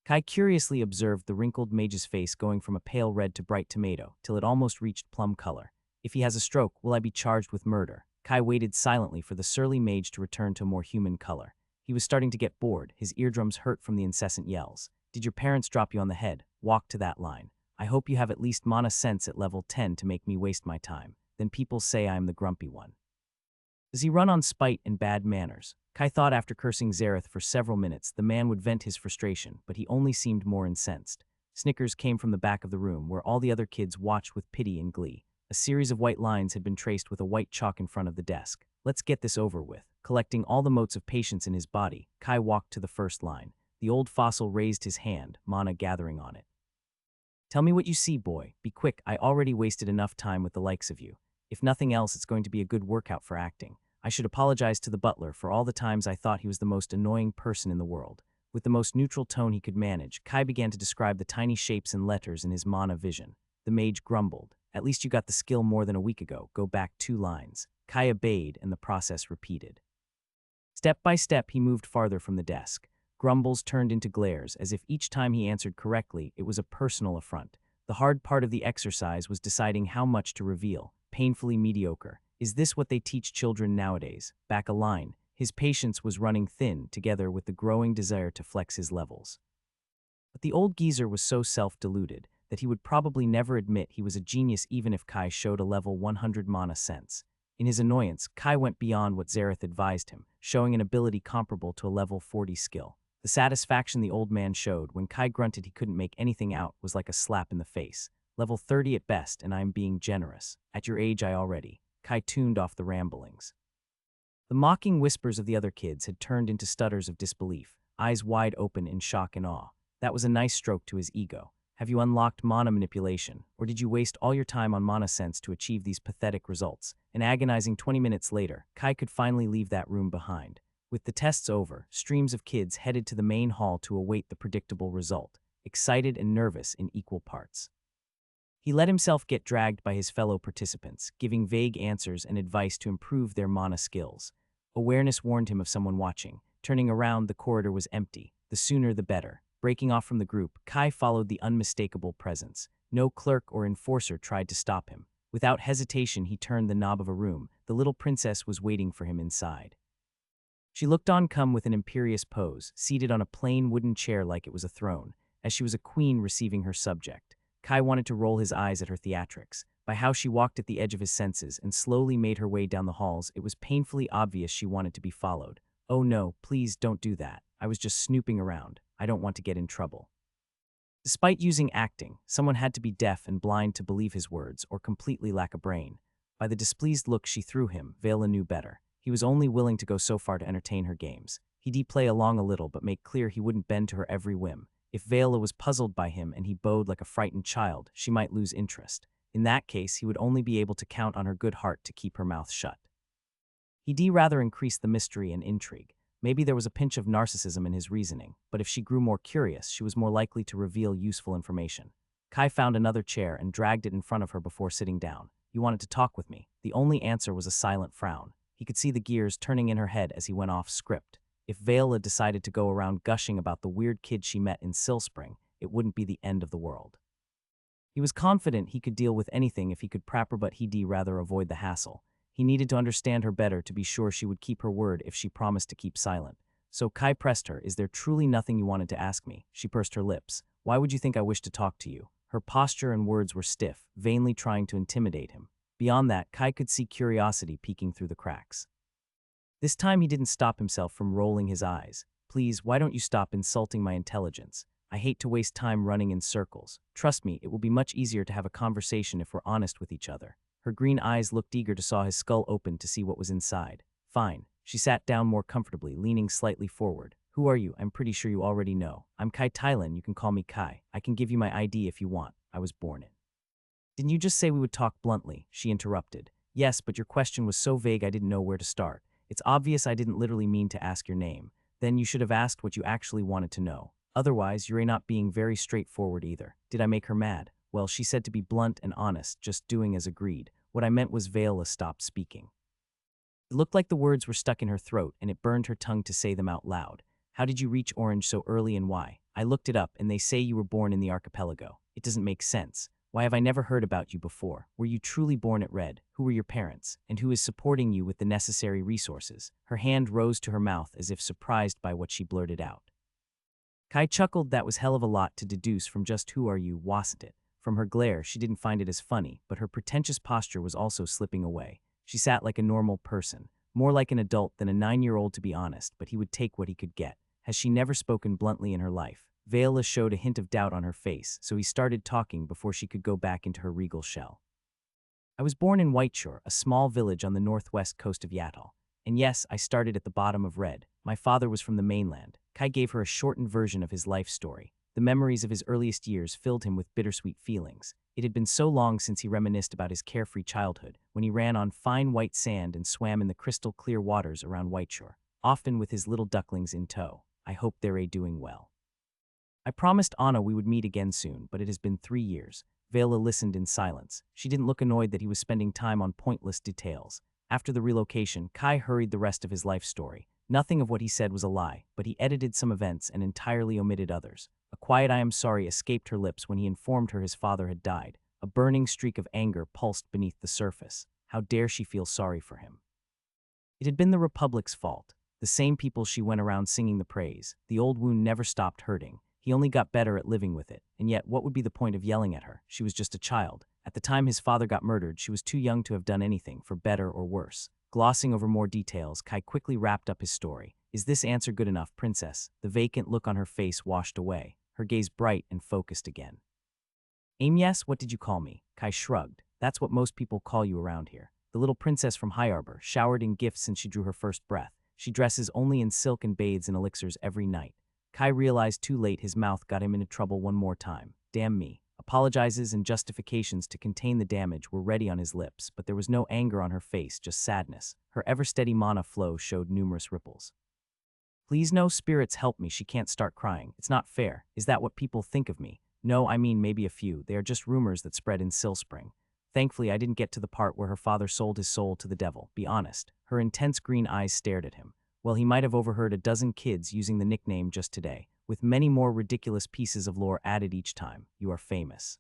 Kai curiously observed the wrinkled mage's face going from a pale red to bright tomato, till it almost reached plum color. If he has a stroke, will I be charged with murder? Kai waited silently for the surly mage to return to a more human color. He was starting to get bored, his eardrums hurt from the incessant yells. Did your parents drop you on the head? Walk to that line. I hope you have at least mana sense at level 10 to make me waste my time. Then people say I am the grumpy one. Does he run on spite and bad manners? Kai thought after cursing Zareth for several minutes, the man would vent his frustration, but he only seemed more incensed. Snickers came from the back of the room, where all the other kids watched with pity and glee. A series of white lines had been traced with a white chalk in front of the desk. Let's get this over with. Collecting all the motes of patience in his body, Kai walked to the first line. The old fossil raised his hand, mana gathering on it. Tell me what you see, boy. Be quick, I already wasted enough time with the likes of you. If nothing else, it's going to be a good workout for acting. I should apologize to the butler for all the times I thought he was the most annoying person in the world. With the most neutral tone he could manage, Kai began to describe the tiny shapes and letters in his mana vision. The mage grumbled. At least you got the skill more than a week ago. Go back 2 lines. Kai obeyed, and the process repeated. Step by step, he moved farther from the desk. Grumbles turned into glares, as if each time he answered correctly, it was a personal affront. The hard part of the exercise was deciding how much to reveal. Painfully mediocre. Is this what they teach children nowadays? Back a line. His patience was running thin, together with the growing desire to flex his levels. But the old geezer was so self-deluded that he would probably never admit he was a genius even if Kai showed a level 100 mana sense. In his annoyance, Kai went beyond what Zareth advised him, showing an ability comparable to a level 40 skill. The satisfaction the old man showed when Kai grunted he couldn't make anything out was like a slap in the face. Level 30 at best, and I am being generous. At your age I already. Kai tuned off the ramblings. The mocking whispers of the other kids had turned into stutters of disbelief, eyes wide open in shock and awe. That was a nice stroke to his ego. Have you unlocked mana manipulation, or did you waste all your time on mana sense to achieve these pathetic results? An agonizing 20 minutes later, Kai could finally leave that room behind. With the tests over, streams of kids headed to the main hall to await the predictable result, excited and nervous in equal parts. He let himself get dragged by his fellow participants, giving vague answers and advice to improve their mana skills. Awareness warned him of someone watching. Turning around, the corridor was empty. The sooner the better. Breaking off from the group, Kai followed the unmistakable presence. No clerk or enforcer tried to stop him. Without hesitation, he turned the knob of a room. The little princess was waiting for him inside. She looked on come with an imperious pose, seated on a plain wooden chair like it was a throne, as she was a queen receiving her subject. Kai wanted to roll his eyes at her theatrics. By how she walked at the edge of his senses and slowly made her way down the halls, it was painfully obvious she wanted to be followed. Oh no, please don't do that. I was just snooping around. I don't want to get in trouble. Despite using acting, someone had to be deaf and blind to believe his words or completely lack a brain. By the displeased look she threw him, Vela knew better. He was only willing to go so far to entertain her games. He did play along a little but made clear he wouldn't bend to her every whim. If Vela was puzzled by him and he bowed like a frightened child, she might lose interest. In that case, he would only be able to count on her good heart to keep her mouth shut. He rather increased the mystery and intrigue. Maybe there was a pinch of narcissism in his reasoning, but if she grew more curious, she was more likely to reveal useful information. Kai found another chair and dragged it in front of her before sitting down. You wanted to talk with me. The only answer was a silent frown. He could see the gears turning in her head as he went off script. If Vela decided to go around gushing about the weird kid she met in Silspring, it wouldn't be the end of the world. He was confident he could deal with anything if he could prep her, but he'd rather avoid the hassle. He needed to understand her better to be sure she would keep her word if she promised to keep silent. So Kai pressed her. Is there truly nothing you wanted to ask me? She pursed her lips. Why would you think I wished to talk to you? Her posture and words were stiff, vainly trying to intimidate him. Beyond that, Kai could see curiosity peeking through the cracks. This time he didn't stop himself from rolling his eyes. Please, why don't you stop insulting my intelligence? I hate to waste time running in circles. Trust me, it will be much easier to have a conversation if we're honest with each other. Her green eyes looked eager to saw his skull open to see what was inside. Fine. She sat down more comfortably, leaning slightly forward. Who are you? I'm pretty sure you already know. I'm Kai Thailand, you can call me Kai. I can give you my ID if you want. I was born in. Didn't you just say we would talk bluntly? She interrupted. Yes, but your question was so vague I didn't know where to start. It's obvious I didn't literally mean to ask your name. Then you should have asked what you actually wanted to know. Otherwise, you're not being very straightforward either. Did I make her mad? Well, she said to be blunt and honest, just doing as agreed. What I meant was Vela stopped speaking. It looked like the words were stuck in her throat, and it burned her tongue to say them out loud. How did you reach Orange so early and why? I looked it up, and they say you were born in the archipelago. It doesn't make sense. Why have I never heard about you before? Were you truly born at Red? Who were your parents? And who is supporting you with the necessary resources? Her hand rose to her mouth as if surprised by what she blurted out. Kai chuckled. That was hell of a lot to deduce from just who are you, wasn't it? From her glare, she didn't find it as funny, but her pretentious posture was also slipping away. She sat like a normal person, more like an adult than a 9-year-old to be honest, but he would take what he could get. Has she never spoken bluntly in her life? Vela showed a hint of doubt on her face, so he started talking before she could go back into her regal shell. I was born in Whiteshore, a small village on the northwest coast of Yatal. And yes, I started at the bottom of Red. My father was from the mainland. Kai gave her a shortened version of his life story. The memories of his earliest years filled him with bittersweet feelings. It had been so long since he reminisced about his carefree childhood, when he ran on fine white sand and swam in the crystal clear waters around Whiteshore, often with his little ducklings in tow. I hope they're doing well. I promised Anna we would meet again soon, but it has been 3 years. Vela listened in silence. She didn't look annoyed that he was spending time on pointless details. After the relocation, Kai hurried the rest of his life story. Nothing of what he said was a lie, but he edited some events and entirely omitted others. A quiet "I am sorry" escaped her lips when he informed her his father had died. A burning streak of anger pulsed beneath the surface. How dare she feel sorry for him? It had been the Republic's fault. The same people she went around singing the praise. The old wound never stopped hurting. He only got better at living with it. And yet, what would be the point of yelling at her? She was just a child. At the time his father got murdered, she was too young to have done anything, for better or worse. Glossing over more details, Kai quickly wrapped up his story. Is this answer good enough, princess? The vacant look on her face washed away, her gaze bright and focused again. Yes, what did you call me? Kai shrugged. That's what most people call you around here. The little princess from High Arbor, showered in gifts since she drew her first breath. She dresses only in silk and bathes in elixirs every night. Kai realized too late his mouth got him into trouble one more time. Damn me. Apologizes and justifications to contain the damage were ready on his lips, but there was no anger on her face, just sadness. Her ever-steady mana flow showed numerous ripples. Please no spirits help me, she can't start crying. It's not fair. Is that what people think of me? No, I mean maybe a few. They are just rumors that spread in Silspring. Thankfully, I didn't get to the part where her father sold his soul to the devil. Be honest. Her intense green eyes stared at him. Well, he might have overheard a dozen kids using the nickname just today, with many more ridiculous pieces of lore added each time. You are famous.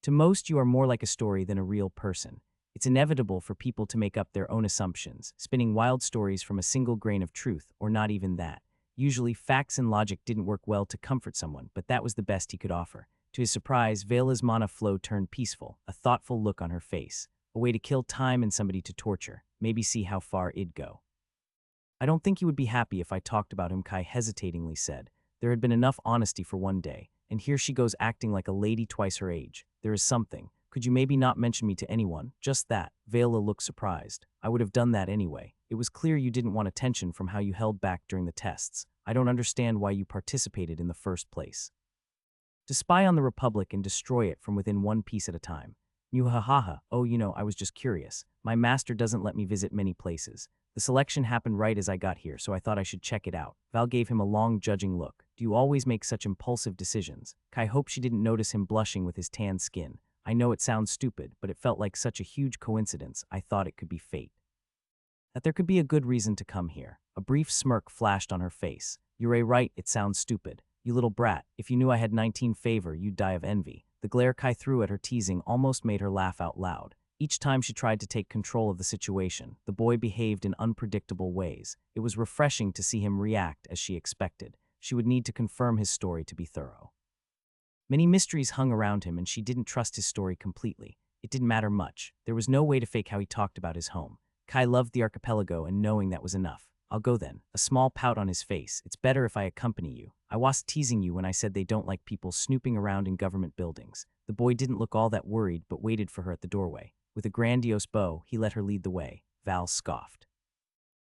To most, you are more like a story than a real person. It's inevitable for people to make up their own assumptions, spinning wild stories from a single grain of truth, or not even that. Usually, facts and logic didn't work well to comfort someone, but that was the best he could offer. To his surprise, Vela's mana flow turned peaceful, a thoughtful look on her face. A way to kill time and somebody to torture. Maybe see how far it'd go. I don't think he would be happy if I talked about him, Kai hesitatingly said. There had been enough honesty for one day, and here she goes acting like a lady twice her age. There is something. Could you maybe not mention me to anyone? Just that. Vela looked surprised. I would have done that anyway. It was clear you didn't want attention from how you held back during the tests. I don't understand why you participated in the first place. To spy on the Republic and destroy it from within one piece at a time. Muhahaha. Oh, I was just curious. My master doesn't let me visit many places. The selection happened right as I got here, so I thought I should check it out. Val gave him a long, judging look. Do you always make such impulsive decisions? Kai hoped she didn't notice him blushing with his tan skin. I know it sounds stupid, but it felt like such a huge coincidence, I thought it could be fate. That there could be a good reason to come here. A brief smirk flashed on her face. You're right, it sounds stupid. You little brat, if you knew I had 19 favor, you'd die of envy. The glare Kai threw at her teasing almost made her laugh out loud. Each time she tried to take control of the situation, the boy behaved in unpredictable ways. It was refreshing to see him react as she expected. She would need to confirm his story to be thorough. Many mysteries hung around him, and she didn't trust his story completely. It didn't matter much. There was no way to fake how he talked about his home. Kai loved the archipelago, and knowing that was enough. I'll go then. A small pout on his face. It's better if I accompany you. I was teasing you when I said they don't like people snooping around in government buildings. The boy didn't look all that worried but waited for her at the doorway. With a grandiose bow, he let her lead the way. Val scoffed.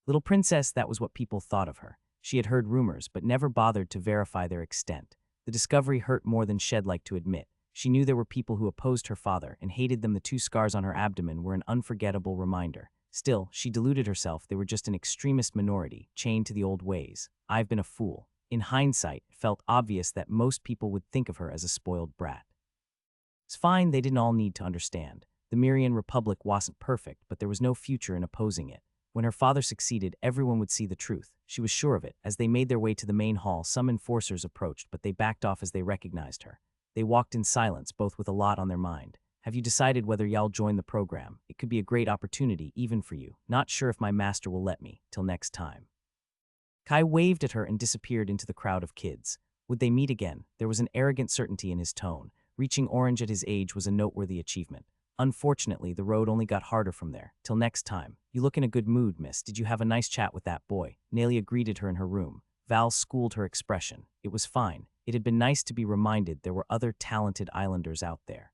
Little princess, that was what people thought of her. She had heard rumors but never bothered to verify their extent. The discovery hurt more than she'd like to admit. She knew there were people who opposed her father and hated them. The 2 scars on her abdomen were an unforgettable reminder. Still, she deluded herself. They were just an extremist minority, chained to the old ways. I've been a fool. In hindsight, it felt obvious that most people would think of her as a spoiled brat. It's fine, they didn't all need to understand. The Myrian Republic wasn't perfect, but there was no future in opposing it. When her father succeeded, everyone would see the truth. She was sure of it. As they made their way to the main hall, some enforcers approached, but they backed off as they recognized her. They walked in silence, both with a lot on their mind. Have you decided whether y'all join the program? It could be a great opportunity, even for you. Not sure if my master will let me. Till next time. Kai waved at her and disappeared into the crowd of kids. Would they meet again? There was an arrogant certainty in his tone. Reaching orange at his age was a noteworthy achievement. Unfortunately, the road only got harder from there. Till next time. You look in a good mood, miss. Did you have a nice chat with that boy? Nelia greeted her in her room. Val schooled her expression. It was fine. It had been nice to be reminded there were other talented islanders out there.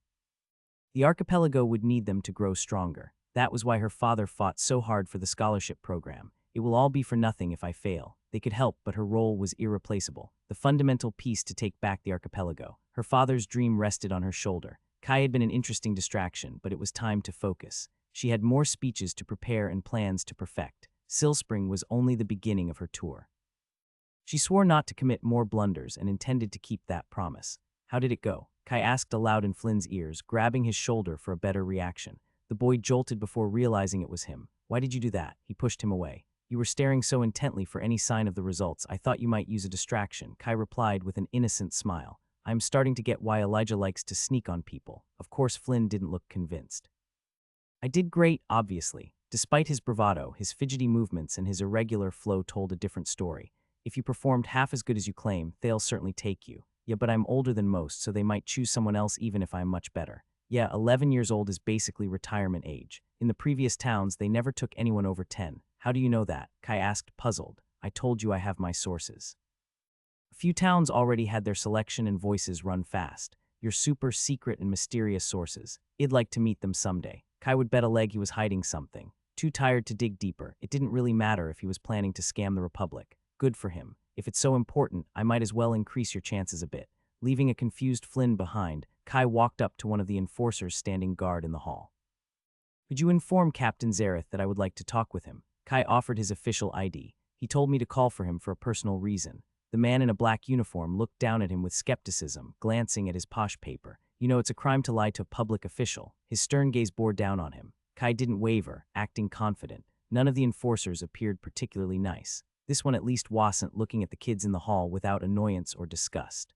The archipelago would need them to grow stronger. That was why her father fought so hard for the scholarship program. It will all be for nothing if I fail. They could help, but her role was irreplaceable. The fundamental piece to take back the archipelago. Her father's dream rested on her shoulder. Kai had been an interesting distraction, but it was time to focus. She had more speeches to prepare and plans to perfect. Silspring was only the beginning of her tour. She swore not to commit more blunders and intended to keep that promise. How did it go? Kai asked aloud in Flynn's ears, grabbing his shoulder for a better reaction. The boy jolted before realizing it was him. Why did you do that? He pushed him away. You were staring so intently for any sign of the results. I thought you might use a distraction, Kai replied with an innocent smile. I'm starting to get why Elijah likes to sneak on people. Of course, Flynn didn't look convinced. I did great, obviously. Despite his bravado, his fidgety movements and his irregular flow told a different story. If you performed half as good as you claim, they'll certainly take you. Yeah, but I'm older than most, so they might choose someone else even if I'm much better. Yeah, 11 years old is basically retirement age. In the previous towns, they never took anyone over 10. How do you know that? Kai asked, puzzled. I told you I have my sources. A few towns already had their selection and voices run fast. Your super secret and mysterious sources. I'd like to meet them someday. Kai would bet a leg he was hiding something. Too tired to dig deeper, it didn't really matter if he was planning to scam the Republic. Good for him. If it's so important, I might as well increase your chances a bit. Leaving a confused Flynn behind, Kai walked up to one of the enforcers standing guard in the hall. Could you inform Captain Zareth that I would like to talk with him? Kai offered his official ID. He told me to call for him for a personal reason. The man in a black uniform looked down at him with skepticism, glancing at his posh paper. You know, it's a crime to lie to a public official. His stern gaze bore down on him. Kai didn't waver, acting confident. None of the enforcers appeared particularly nice. This one at least wasn't, looking at the kids in the hall without annoyance or disgust.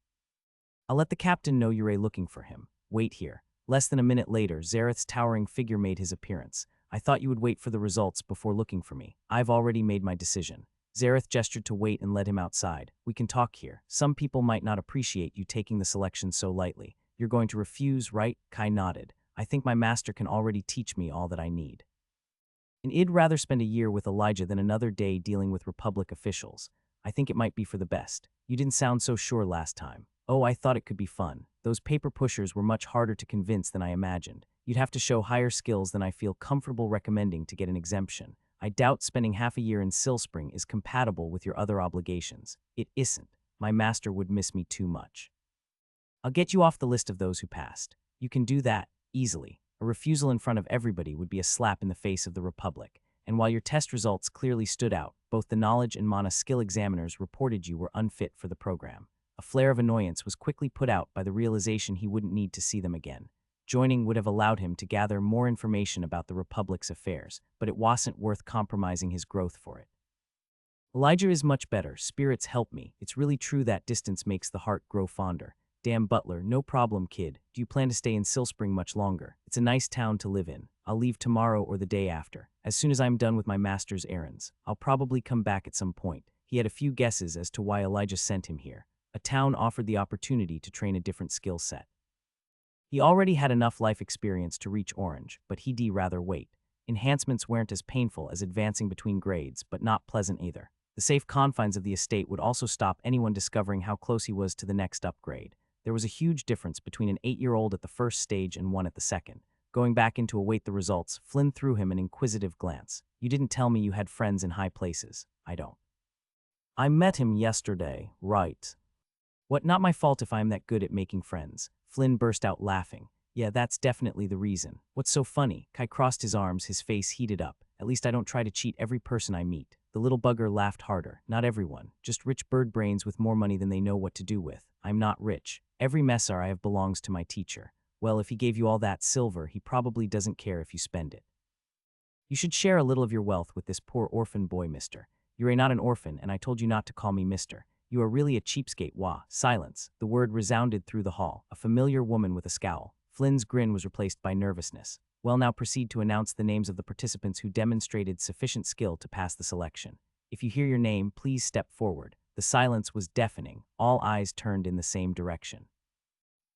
I'll let the captain know you're looking for him. Wait here. Less than a minute later, Zareth's towering figure made his appearance. I thought you would wait for the results before looking for me. I've already made my decision. Zareth gestured to wait and led him outside. We can talk here. Some people might not appreciate you taking the selection so lightly. You're going to refuse, right? Kai nodded. I think my master can already teach me all that I need. And I'd rather spend a year with Elijah than another day dealing with Republic officials. I think it might be for the best. You didn't sound so sure last time. Oh, I thought it could be fun. Those paper pushers were much harder to convince than I imagined. You'd have to show higher skills than I feel comfortable recommending to get an exemption. I doubt spending half a year in Silspring is compatible with your other obligations. It isn't. My master would miss me too much. I'll get you off the list of those who passed. You can do that, easily. A refusal in front of everybody would be a slap in the face of the Republic. And while your test results clearly stood out, both the knowledge and mana skill examiners reported you were unfit for the program. A flare of annoyance was quickly put out by the realization he wouldn't need to see them again. Joining would have allowed him to gather more information about the Republic's affairs, but it wasn't worth compromising his growth for it. Elijah is much better. Spirits help me. It's really true that distance makes the heart grow fonder. Damn Butler, no problem, kid. Do you plan to stay in Silspring much longer? It's a nice town to live in. I'll leave tomorrow or the day after. As soon as I'm done with my master's errands, I'll probably come back at some point. He had a few guesses as to why Elijah sent him here. A town offered the opportunity to train a different skill set. He already had enough life experience to reach Orange, but he'd rather wait. Enhancements weren't as painful as advancing between grades, but not pleasant either. The safe confines of the estate would also stop anyone discovering how close he was to the next upgrade. There was a huge difference between an 8-year-old at the first stage and one at the second. Going back in to await the results, Flynn threw him an inquisitive glance. "You didn't tell me you had friends in high places." "I don't." "I met him yesterday, right?" "What, not my fault if I'm that good at making friends." Flynn burst out laughing. "Yeah, that's definitely the reason. What's so funny?" Kai crossed his arms, his face heated up. "At least I don't try to cheat every person I meet." The little bugger laughed harder. "Not everyone. Just rich bird brains with more money than they know what to do with. I'm not rich. Every messar I have belongs to my teacher. Well, if he gave you all that silver, he probably doesn't care if you spend it. You should share a little of your wealth with this poor orphan boy, mister. You are not an orphan, and I told you not to call me mister. You are really a cheapskate, wah." Silence. The word resounded through the hall. A familiar woman with a scowl. Flynn's grin was replaced by nervousness. "Well, now proceed to announce the names of the participants who demonstrated sufficient skill to pass the selection. If you hear your name, please step forward." The silence was deafening. All eyes turned in the same direction.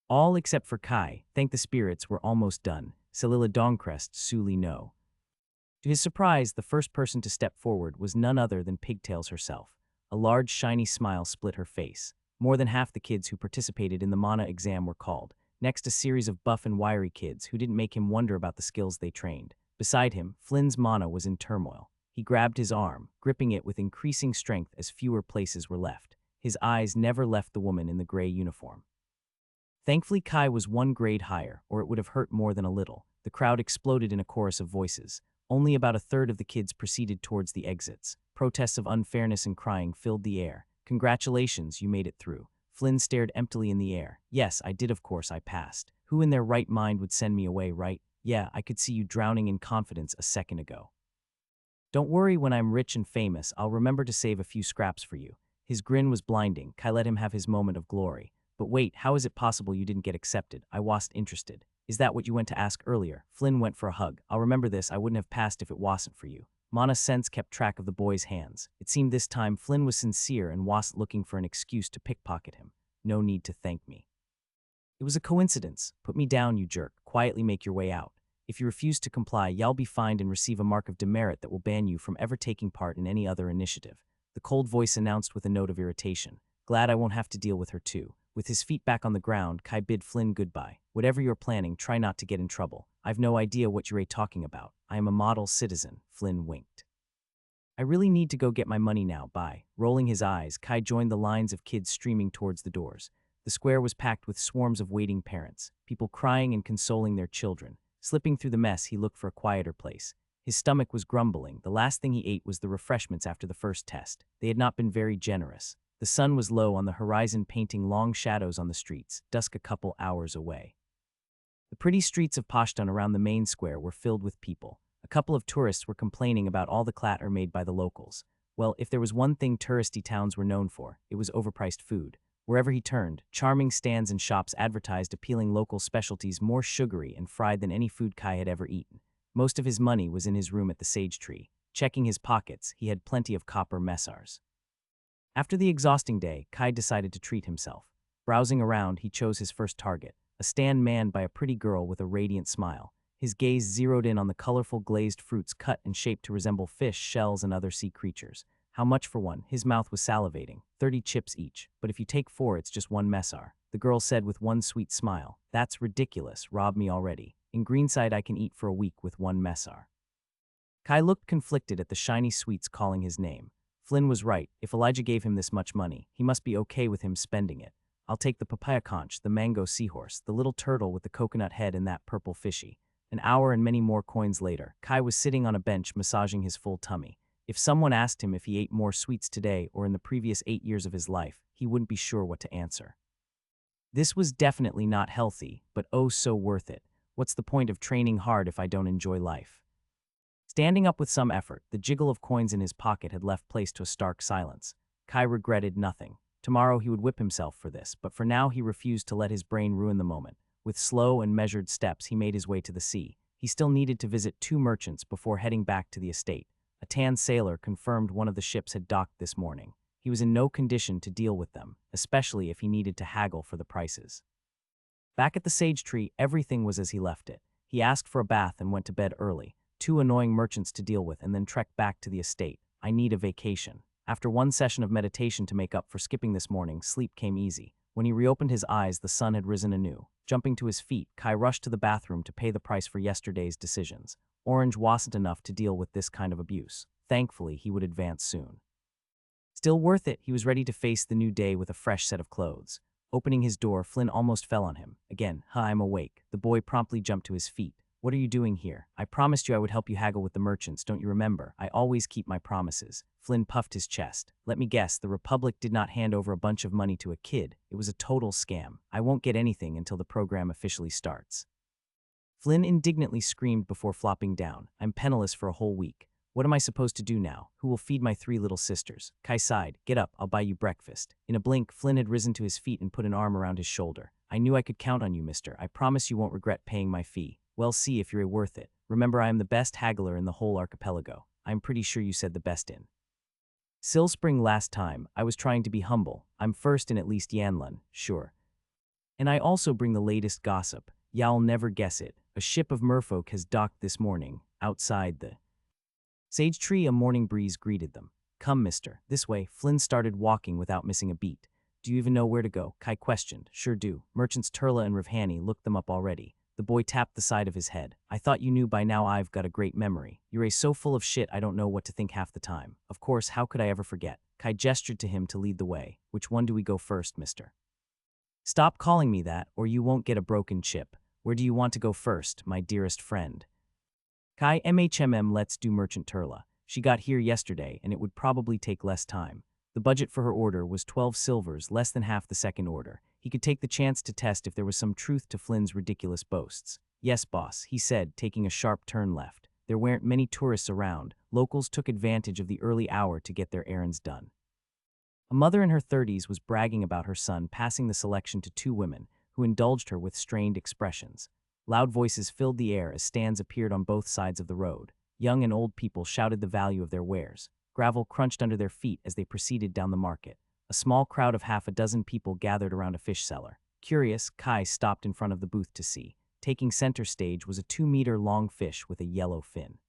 All except for Kai, thank the spirits, were almost done. Celila Dongcrest, Suli no. To his surprise, the first person to step forward was none other than Pigtails herself. A large, shiny smile split her face. More than half the kids who participated in the mana exam were called. Next, a series of buff and wiry kids who didn't make him wonder about the skills they trained. Beside him, Flynn's mana was in turmoil. He grabbed his arm, gripping it with increasing strength as fewer places were left. His eyes never left the woman in the gray uniform. Thankfully, Kai was one grade higher, or it would have hurt more than a little. The crowd exploded in a chorus of voices. Only about a third of the kids proceeded towards the exits. Protests of unfairness and crying filled the air. "Congratulations, you made it through." Flynn stared emptily in the air. "Yes, I did, of course I passed. Who in their right mind would send me away, right? Yeah, I could see you drowning in confidence a second ago. Don't worry, when I'm rich and famous, I'll remember to save a few scraps for you." His grin was blinding. Kai let him have his moment of glory. "But wait, how is it possible you didn't get accepted? I wasn't interested." "Is that what you went to ask earlier?" Flynn went for a hug. "I'll remember this. I wouldn't have passed if it wasn't for you." Mana Sense kept track of the boy's hands. It seemed this time Flynn was sincere and wasn't looking for an excuse to pickpocket him. "No need to thank me. It was a coincidence. Put me down, you jerk. Quietly make your way out. If you refuse to comply, you'll be fined and receive a mark of demerit that will ban you from ever taking part in any other initiative." The cold voice announced with a note of irritation. "Glad I won't have to deal with her too." With his feet back on the ground, Kai bid Flynn goodbye. "Whatever you're planning, try not to get in trouble. I've no idea what you're talking about. I am a model citizen." Flynn winked. "I really need to go get my money now, bye." Rolling his eyes, Kai joined the lines of kids streaming towards the doors. The square was packed with swarms of waiting parents, people crying and consoling their children. Slipping through the mess, he looked for a quieter place. His stomach was grumbling. The last thing he ate was the refreshments after the first test. They had not been very generous. The sun was low on the horizon, painting long shadows on the streets, dusk a couple hours away. The pretty streets of Pashtan around the main square were filled with people. A couple of tourists were complaining about all the clatter made by the locals. Well, if there was one thing touristy towns were known for, it was overpriced food. Wherever he turned, charming stands and shops advertised appealing local specialties more sugary and fried than any food Kai had ever eaten. Most of his money was in his room at the Sage Tree. Checking his pockets, he had plenty of copper messars. After the exhausting day, Kai decided to treat himself. Browsing around, he chose his first target, a stand manned by a pretty girl with a radiant smile. His gaze zeroed in on the colorful glazed fruits cut and shaped to resemble fish, shells, and other sea creatures. How much for one? His mouth was salivating. 30 chips each, but if you take 4, it's just 1 messar. The girl said with one sweet smile. "That's ridiculous, rob me already. In Greenside I can eat for a week with 1 messar." Kai looked conflicted at the shiny sweets calling his name. Flynn was right. If Elijah gave him this much money, he must be okay with him spending it. "I'll take the papaya conch, the mango seahorse, the little turtle with the coconut head, and that purple fishy." An hour and many more coins later, Kai was sitting on a bench massaging his full tummy. If someone asked him if he ate more sweets today or in the previous 8 years of his life, he wouldn't be sure what to answer. This was definitely not healthy, but oh so worth it. What's the point of training hard if I don't enjoy life? Standing up with some effort, the jiggle of coins in his pocket had left place to a stark silence. Kai regretted nothing. Tomorrow he would whip himself for this, but for now he refused to let his brain ruin the moment. With slow and measured steps, he made his way to the sea. He still needed to visit 2 merchants before heading back to the estate. A tan sailor confirmed one of the ships had docked this morning. He was in no condition to deal with them, especially if he needed to haggle for the prices. Back at the Sage Tree, everything was as he left it. He asked for a bath and went to bed early. 2 annoying merchants to deal with, and then trek back to the estate. I need a vacation. After one session of meditation to make up for skipping this morning, sleep came easy. When he reopened his eyes, the sun had risen anew. Jumping to his feet, Kai rushed to the bathroom to pay the price for yesterday's decisions. Orange wasn't enough to deal with this kind of abuse. Thankfully, he would advance soon. Still worth it, he was ready to face the new day with a fresh set of clothes. Opening his door, Flynn almost fell on him. Again, I'm awake. The boy promptly jumped to his feet. What are you doing here? I promised you I would help you haggle with the merchants, don't you remember? I always keep my promises. Flynn puffed his chest. Let me guess, the Republic did not hand over a bunch of money to a kid. It was a total scam. I won't get anything until the program officially starts. Flynn indignantly screamed before flopping down. I'm penniless for a whole week. What am I supposed to do now? Who will feed my 3 little sisters? Kai sighed. Get up, I'll buy you breakfast. In a blink, Flynn had risen to his feet and put an arm around his shoulder. I knew I could count on you, mister. I promise you won't regret paying my fee. Well, see if you're worth it. Remember, I am the best haggler in the whole archipelago. I'm pretty sure you said the best in Silspring last time. I was trying to be humble. I'm first in at least Yanlan, sure. And I also bring the latest gossip. Y'all never guess it. A ship of merfolk has docked this morning, outside the sage tree. A morning breeze greeted them. Come, mister. This way. Flynn started walking without missing a beat. Do you even know where to go? Kai questioned. Sure do. Merchants Turla and Rivhani looked them up already. The boy tapped the side of his head. I thought you knew by now. I've got a great memory. You're so full of shit I don't know what to think half the time. Of course, how could I ever forget? Kai gestured to him to lead the way. Which one do we go first, mister? Stop calling me that, or you won't get a broken chip. Where do you want to go first, my dearest friend? Kai let's do Merchant Turla. She got here yesterday, and it would probably take less time. The budget for her order was 12 silvers, less than half the second order. He could take the chance to test if there was some truth to Flynn's ridiculous boasts. Yes, boss, he said, taking a sharp turn left. There weren't many tourists around. Locals took advantage of the early hour to get their errands done. A mother in her 30s was bragging about her son, passing the selection to 2 women, who indulged her with strained expressions. Loud voices filled the air as stands appeared on both sides of the road. Young and old people shouted the value of their wares. Gravel crunched under their feet as they proceeded down the market. A small crowd of half a dozen people gathered around a fish seller. Curious, Kai stopped in front of the booth to see. Taking center stage was a 2-meter-long fish with a yellow fin.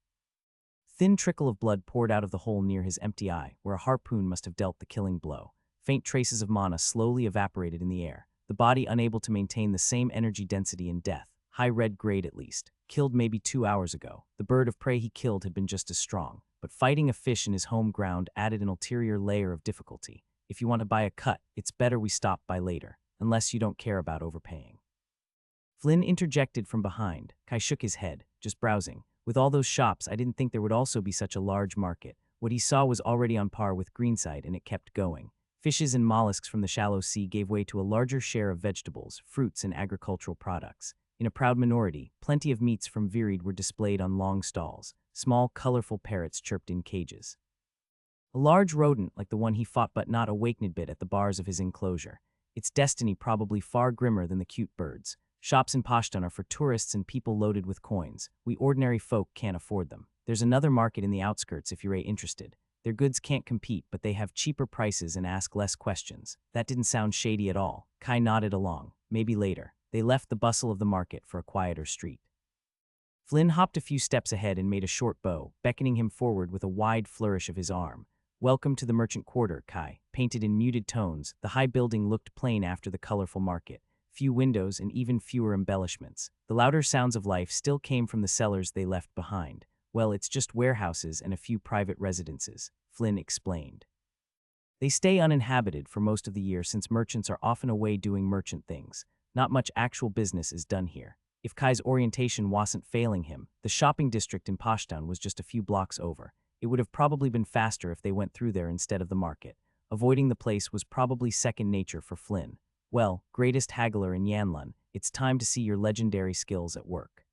Thin trickle of blood poured out of the hole near his empty eye, where a harpoon must have dealt the killing blow. Faint traces of mana slowly evaporated in the air, the body unable to maintain the same energy density in death. High red grade at least. Killed maybe 2 hours ago. The bird of prey he killed had been just as strong, but fighting a fish in his home ground added an ulterior layer of difficulty. If you want to buy a cut, it's better we stop by later, unless you don't care about overpaying. Flynn interjected from behind. Kai shook his head, just browsing. With all those shops, I didn't think there would also be such a large market. What he saw was already on par with Greenside, and it kept going. Fishes and mollusks from the shallow sea gave way to a larger share of vegetables, fruits, and agricultural products. In a proud minority, plenty of meats from Virid were displayed on long stalls. Small, colorful parrots chirped in cages. A large rodent like the one he fought but not awakened bit at the bars of his enclosure. Its destiny probably far grimmer than the cute birds. Shops in Pashtan are for tourists and people loaded with coins. We ordinary folk can't afford them. There's another market in the outskirts if you're interested. Their goods can't compete, but they have cheaper prices and ask less questions. That didn't sound shady at all. Kai nodded along. Maybe later. They left the bustle of the market for a quieter street. Flynn hopped a few steps ahead and made a short bow, beckoning him forward with a wide flourish of his arm. Welcome to the merchant quarter, Kai. Painted in muted tones, the high building looked plain after the colorful market. Few windows and even fewer embellishments. The louder sounds of life still came from the cellars they left behind. Well, it's just warehouses and a few private residences, Flynn explained. They stay uninhabited for most of the year since merchants are often away doing merchant things. Not much actual business is done here. If Kai's orientation wasn't failing him, the shopping district in Pashtan was just a few blocks over. It would have probably been faster if they went through there instead of the market. Avoiding the place was probably second nature for Flynn. Well, greatest haggler in Yanlan, it's time to see your legendary skills at work.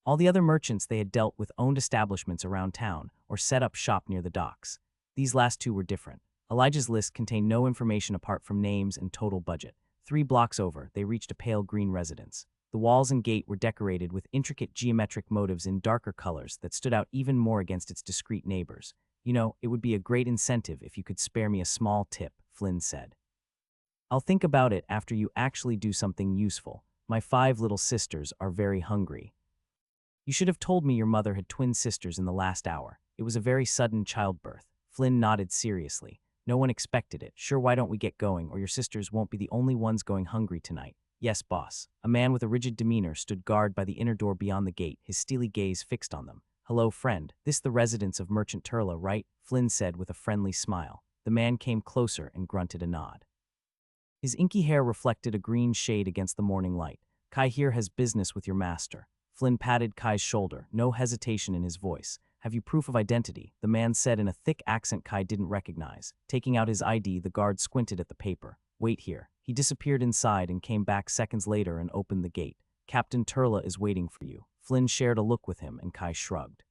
All the other merchants they had dealt with owned establishments around town or set up shop near the docks. These last 2 were different. Elijah's list contained no information apart from names and total budget. 3 blocks over, they reached a pale green residence. The walls and gate were decorated with intricate geometric motifs in darker colors that stood out even more against its discreet neighbors. You know, it would be a great incentive if you could spare me a small tip, Flynn said. I'll think about it after you actually do something useful. My 5 little sisters are very hungry. You should have told me your mother had twin sisters in the last hour. It was a very sudden childbirth. Flynn nodded seriously. No one expected it. Sure, why don't we get going, or your sisters won't be the only ones going hungry tonight. Yes, boss. A man with a rigid demeanor stood guard by the inner door beyond the gate, his steely gaze fixed on them. Hello, friend. This the residence of Merchant Turla, right? Flynn said with a friendly smile. The man came closer and grunted a nod. His inky hair reflected a green shade against the morning light. Kai here has business with your master. Flynn patted Kai's shoulder, no hesitation in his voice. Have you proof of identity? The man said in a thick accent Kai didn't recognize. Taking out his ID, the guard squinted at the paper. Wait here. He disappeared inside and came back seconds later and opened the gate. Captain Turla is waiting for you. Flynn shared a look with him and Kai shrugged.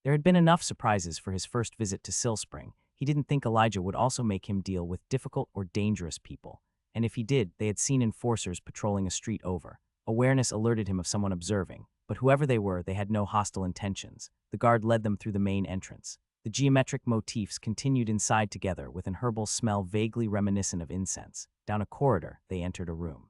There had been enough surprises for his first visit to Silspring. He didn't think Elijah would also make him deal with difficult or dangerous people. And if he did, they had seen enforcers patrolling a street over. Awareness alerted him of someone observing, but whoever they were, they had no hostile intentions. The guard led them through the main entrance. The geometric motifs continued inside together with an herbal smell vaguely reminiscent of incense. Down a corridor, they entered a room.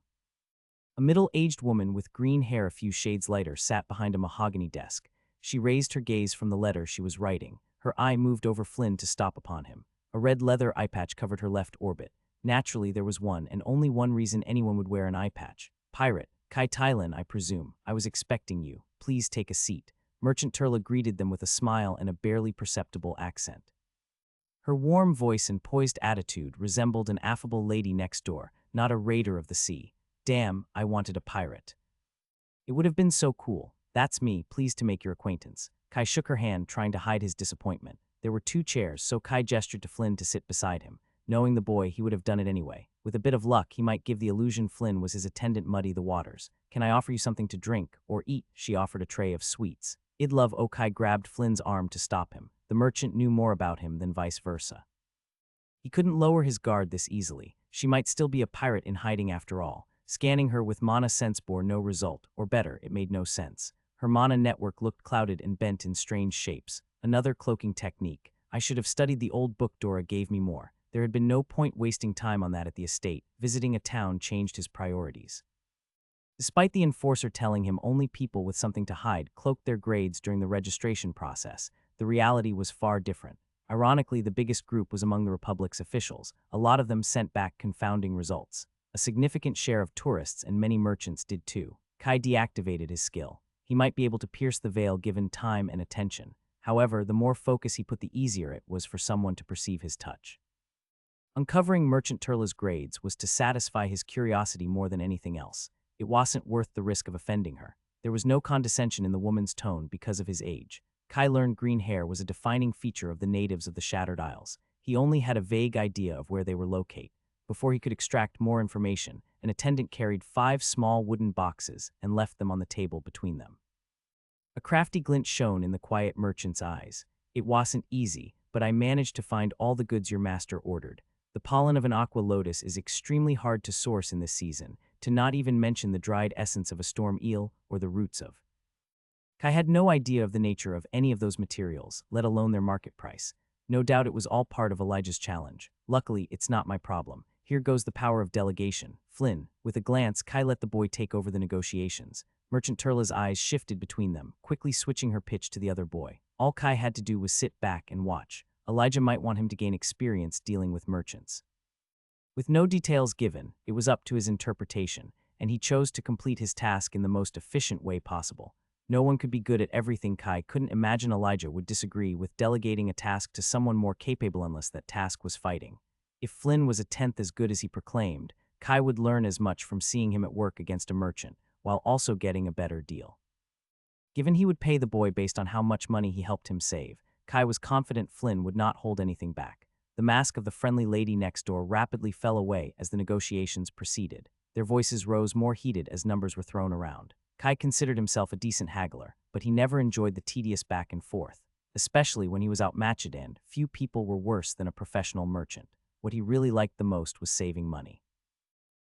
A middle-aged woman with green hair a few shades lighter sat behind a mahogany desk. She raised her gaze from the letter she was writing. Her eye moved over Flynn to stop upon him. A red leather eye patch covered her left orbit. Naturally, there was one, and only one reason anyone would wear an eye patch. Pirate. Kai Tylan, I presume. I was expecting you. Please take a seat. Merchant Turla greeted them with a smile and a barely perceptible accent. Her warm voice and poised attitude resembled an affable lady next door, not a raider of the sea. Damn, I wanted a pirate. It would have been so cool. That's me, pleased to make your acquaintance. Kai shook her hand, trying to hide his disappointment. There were 2 chairs, so Kai gestured to Flynn to sit beside him. Knowing the boy, he would have done it anyway. With a bit of luck, he might give the illusion Flynn was his attendant muddy the waters. Can I offer you something to drink or eat? She offered a tray of sweets. Idlove Okai grabbed Flynn's arm to stop him. The merchant knew more about him than vice versa. He couldn't lower his guard this easily. She might still be a pirate in hiding after all. Scanning her with mana sense bore no result, or better, it made no sense. Her mana network looked clouded and bent in strange shapes. Another cloaking technique. I should have studied the old book Dora gave me more. There had been no point wasting time on that at the estate. Visiting a town changed his priorities. Despite the enforcer telling him only people with something to hide cloaked their grades during the registration process, the reality was far different. Ironically, the biggest group was among the Republic's officials. A lot of them sent back confounding results. A significant share of tourists and many merchants did too. Kai deactivated his skill. He might be able to pierce the veil given time and attention. However, the more focus he put, the easier it was for someone to perceive his touch. Uncovering Merchant Turla's grades was to satisfy his curiosity more than anything else. It wasn't worth the risk of offending her. There was no condescension in the woman's tone because of his age. Kai learned green hair was a defining feature of the natives of the Shattered Isles. He only had a vague idea of where they were located. Before he could extract more information, an attendant carried 5 small wooden boxes and left them on the table between them. A crafty glint shone in the quiet merchant's eyes. It wasn't easy, but I managed to find all the goods your master ordered. The pollen of an aqua lotus is extremely hard to source in this season, to not even mention the dried essence of a storm eel or the roots of. Kai had no idea of the nature of any of those materials, let alone their market price. No doubt it was all part of Elijah's challenge. Luckily, it's not my problem. Here goes the power of delegation. Flynn. With a glance, Kai let the boy take over the negotiations. Merchant Turla's eyes shifted between them, quickly switching her pitch to the other boy. All Kai had to do was sit back and watch. Elijah might want him to gain experience dealing with merchants. With no details given, it was up to his interpretation, and he chose to complete his task in the most efficient way possible. No one could be good at everything. Kai couldn't imagine Elijah would disagree with delegating a task to someone more capable unless that task was fighting. If Flynn was a tenth as good as he proclaimed, Kai would learn as much from seeing him at work against a merchant, while also getting a better deal. Given he would pay the boy based on how much money he helped him save, Kai was confident Flynn would not hold anything back. The mask of the friendly lady next door rapidly fell away as the negotiations proceeded. Their voices rose more heated as numbers were thrown around. Kai considered himself a decent haggler, but he never enjoyed the tedious back and forth. Especially when he was outmatched, and few people were worse than a professional merchant. What he really liked the most was saving money.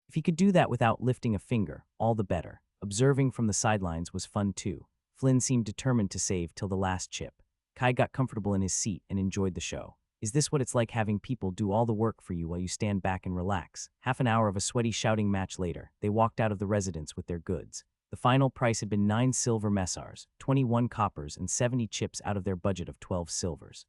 If he could do that without lifting a finger, all the better. Observing from the sidelines was fun too. Flynn seemed determined to save till the last chip. Kai got comfortable in his seat and enjoyed the show. Is this what it's like having people do all the work for you while you stand back and relax? Half an hour of a sweaty shouting match later, they walked out of the residence with their goods. The final price had been 9 silver messars, 21 coppers, and 70 chips out of their budget of 12 silvers.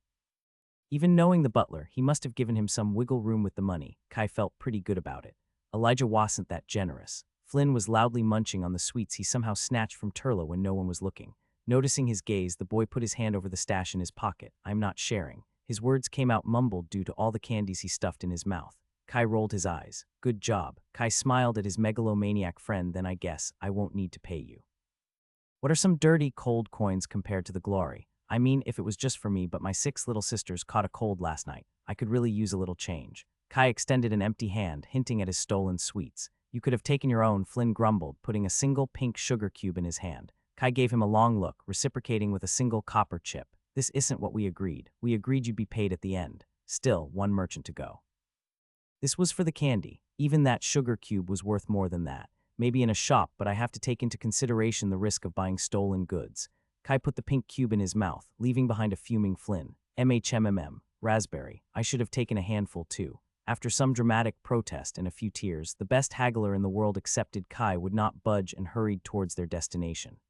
Even knowing the butler, he must have given him some wiggle room with the money. Kai felt pretty good about it. Elijah wasn't that generous. Flynn was loudly munching on the sweets he somehow snatched from Turla when no one was looking. Noticing his gaze, the boy put his hand over the stash in his pocket. "I'm not sharing." His words came out mumbled due to all the candies he stuffed in his mouth. Kai rolled his eyes. "Good job." Kai smiled at his megalomaniac friend. "Then I guess I won't need to pay you. What are some dirty, cold coins compared to the glory? I mean, if it was just for me, but my 6 little sisters caught a cold last night. I could really use a little change." Kai extended an empty hand, hinting at his stolen sweets. "You could have taken your own," Flynn grumbled, putting a single pink sugar cube in his hand. Kai gave him a long look, reciprocating with a single copper chip. "This isn't what we agreed. We agreed you'd be paid at the end." Still, one merchant to go. This was for the candy. Even that sugar cube was worth more than that. Maybe in a shop, but I have to take into consideration the risk of buying stolen goods. Kai put the pink cube in his mouth, leaving behind a fuming Flynn. Raspberry. I should have taken a handful too." After some dramatic protest and a few tears, the best haggler in the world accepted Kai would not budge and hurried towards their destination.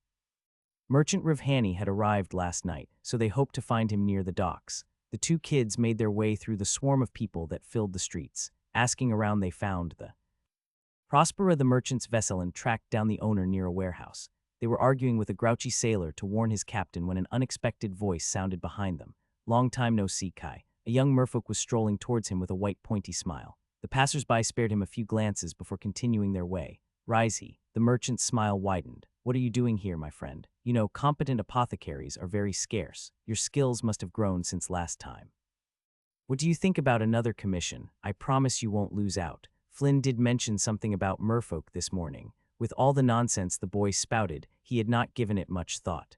Merchant Rivhani had arrived last night, so they hoped to find him near the docks. The 2 kids made their way through the swarm of people that filled the streets. Asking around, they found the Prospera, the merchant's vessel, and tracked down the owner near a warehouse. They were arguing with a grouchy sailor to warn his captain when an unexpected voice sounded behind them. "Long time no see, Kai." A young merfolk was strolling towards him with a white pointy smile. The passers-by spared him a few glances before continuing their way. "Rise," the merchant's smile widened. "What are you doing here, my friend? You know, competent apothecaries are very scarce. Your skills must have grown since last time. What do you think about another commission? I promise you won't lose out." Flynn did mention something about merfolk this morning. With all the nonsense the boy spouted, he had not given it much thought.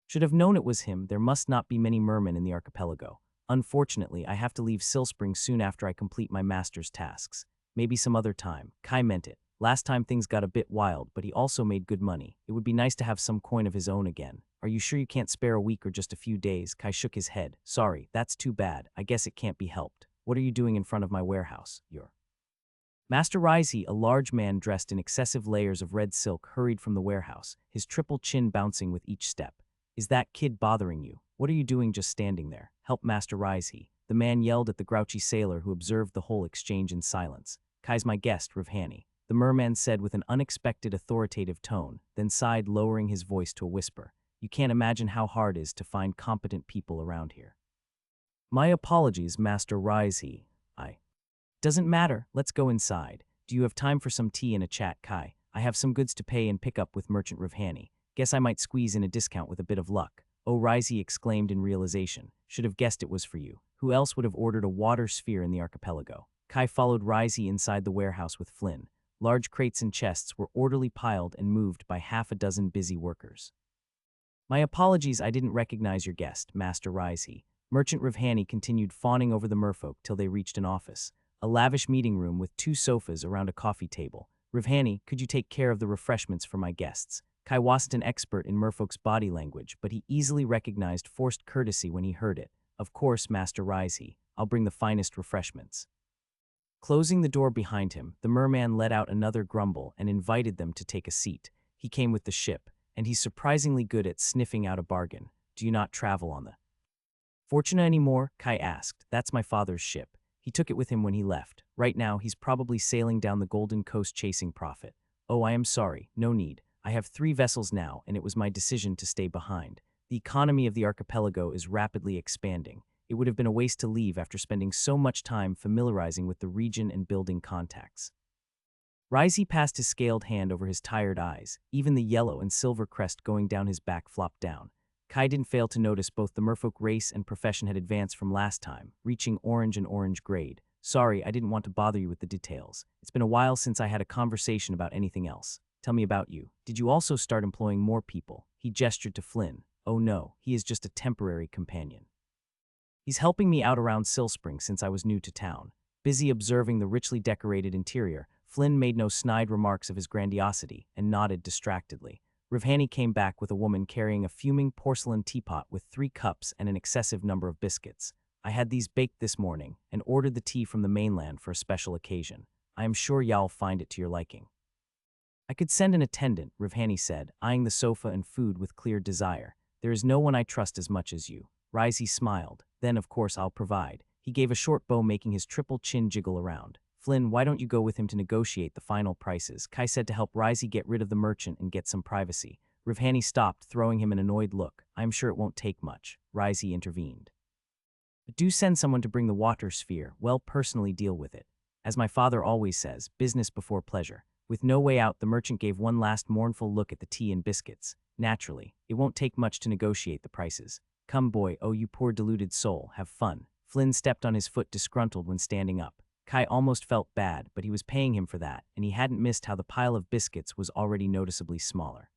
Should have known it was him. There must not be many mermen in the archipelago. Unfortunately, I have to leave Silspring soon after I complete my master's tasks. Maybe some other time. Kai meant it. Last time things got a bit wild, but he also made good money. It would be nice to have some coin of his own again. "Are you sure you can't spare a week or just a few days?" Kai shook his head. "Sorry, that's too bad. I guess it can't be helped." "What are you doing in front of my warehouse?" Master Rizey, a large man dressed in excessive layers of red silk, hurried from the warehouse, his triple chin bouncing with each step. "Is that kid bothering you? What are you doing just standing there? Help Master Rizey." The man yelled at the grouchy sailor who observed the whole exchange in silence. "Kai's my guest, Rivhani," the merman said with an unexpected authoritative tone, then sighed, lowering his voice to a whisper. "You can't imagine how hard it is to find competent people around here." "My apologies, Master Rizey. Doesn't matter, let's go inside. Do you have time for some tea and a chat, Kai? I have some goods to pay and pick up with Merchant Rivhani. Guess I might squeeze in a discount with a bit of luck." "Oh," Rizey exclaimed in realization. "Should have guessed it was for you. Who else would have ordered a water sphere in the archipelago?" Kai followed Rizey inside the warehouse with Flynn. Large crates and chests were orderly piled and moved by half a dozen busy workers. "My apologies, I didn't recognize your guest, Master Rizey." Merchant Rivhani continued fawning over the merfolk till they reached an office. A lavish meeting room with 2 sofas around a coffee table. "Rivhani, could you take care of the refreshments for my guests?" Kai wasn't an expert in merfolk's body language, but he easily recognized forced courtesy when he heard it. "Of course, Master Rizey. I'll bring the finest refreshments." Closing the door behind him, the merman let out another grumble and invited them to take a seat. He came with the ship, and he's surprisingly good at sniffing out a bargain. "Do you not travel on the Fortuna anymore?" Kai asked. "That's my father's ship. He took it with him when he left. Right now, he's probably sailing down the Golden Coast chasing profit." "Oh, I am sorry. No need. I have 3 vessels now, and it was my decision to stay behind. The economy of the archipelago is rapidly expanding. It would have been a waste to leave after spending so much time familiarizing with the region and building contacts." Rizey passed his scaled hand over his tired eyes. Even the yellow and silver crest going down his back flopped down. Kai didn't fail to notice both the merfolk race and profession had advanced from last time, reaching orange and orange grade. "Sorry, I didn't want to bother you with the details. It's been a while since I had a conversation about anything else. Tell me about you. Did you also start employing more people?" He gestured to Flynn. "Oh no, he is just a temporary companion. He's helping me out around Silspring since I was new to town." Busy observing the richly decorated interior, Flynn made no snide remarks of his grandiosity and nodded distractedly. Rivhani came back with a woman carrying a fuming porcelain teapot with 3 cups and an excessive number of biscuits. "I had these baked this morning and ordered the tea from the mainland for a special occasion. I am sure y'all find it to your liking." I could send an attendant, Rivhani said, eyeing the sofa and food with clear desire. There is no one I trust as much as you. Rizey smiled. Then, of course, I'll provide. He gave a short bow, making his triple chin jiggle around. Flynn, why don't you go with him to negotiate the final prices? Kai said to help Rizey get rid of the merchant and get some privacy. Rivhani stopped, throwing him an annoyed look. I'm sure it won't take much. Rizey intervened. But do send someone to bring the water sphere. Well, personally deal with it. As my father always says, business before pleasure. With no way out, the merchant gave one last mournful look at the tea and biscuits. Naturally, it won't take much to negotiate the prices. Come, boy, oh you poor deluded soul, have fun. Flynn stepped on his foot disgruntled when standing up. Kai almost felt bad, but he was paying him for that, and he hadn't missed how the pile of biscuits was already noticeably smaller.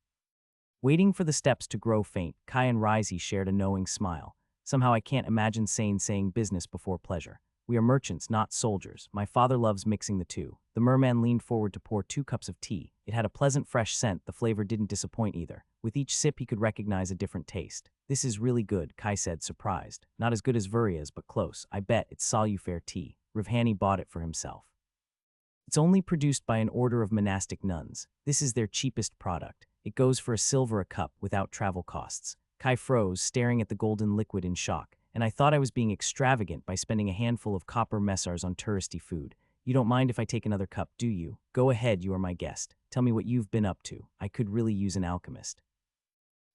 Waiting for the steps to grow faint, Kai and Rizey shared a knowing smile. Somehow I can't imagine Sane saying business before pleasure. We are merchants, not soldiers. My father loves mixing the two. The merman leaned forward to pour 2 cups of tea. It had a pleasant fresh scent. The flavor didn't disappoint either. With each sip he could recognize a different taste. This is really good, Kai said, surprised. Not as good as Vuria's, but close. I bet it's Solufair tea. Rivhani bought it for himself. It's only produced by an order of monastic nuns. This is their cheapest product. It goes for a silver a cup without travel costs. Kai froze, staring at the golden liquid in shock, and I thought I was being extravagant by spending a handful of copper messars on touristy food. You don't mind if I take another cup, do you? Go ahead, you are my guest. Tell me what you've been up to. I could really use an alchemist.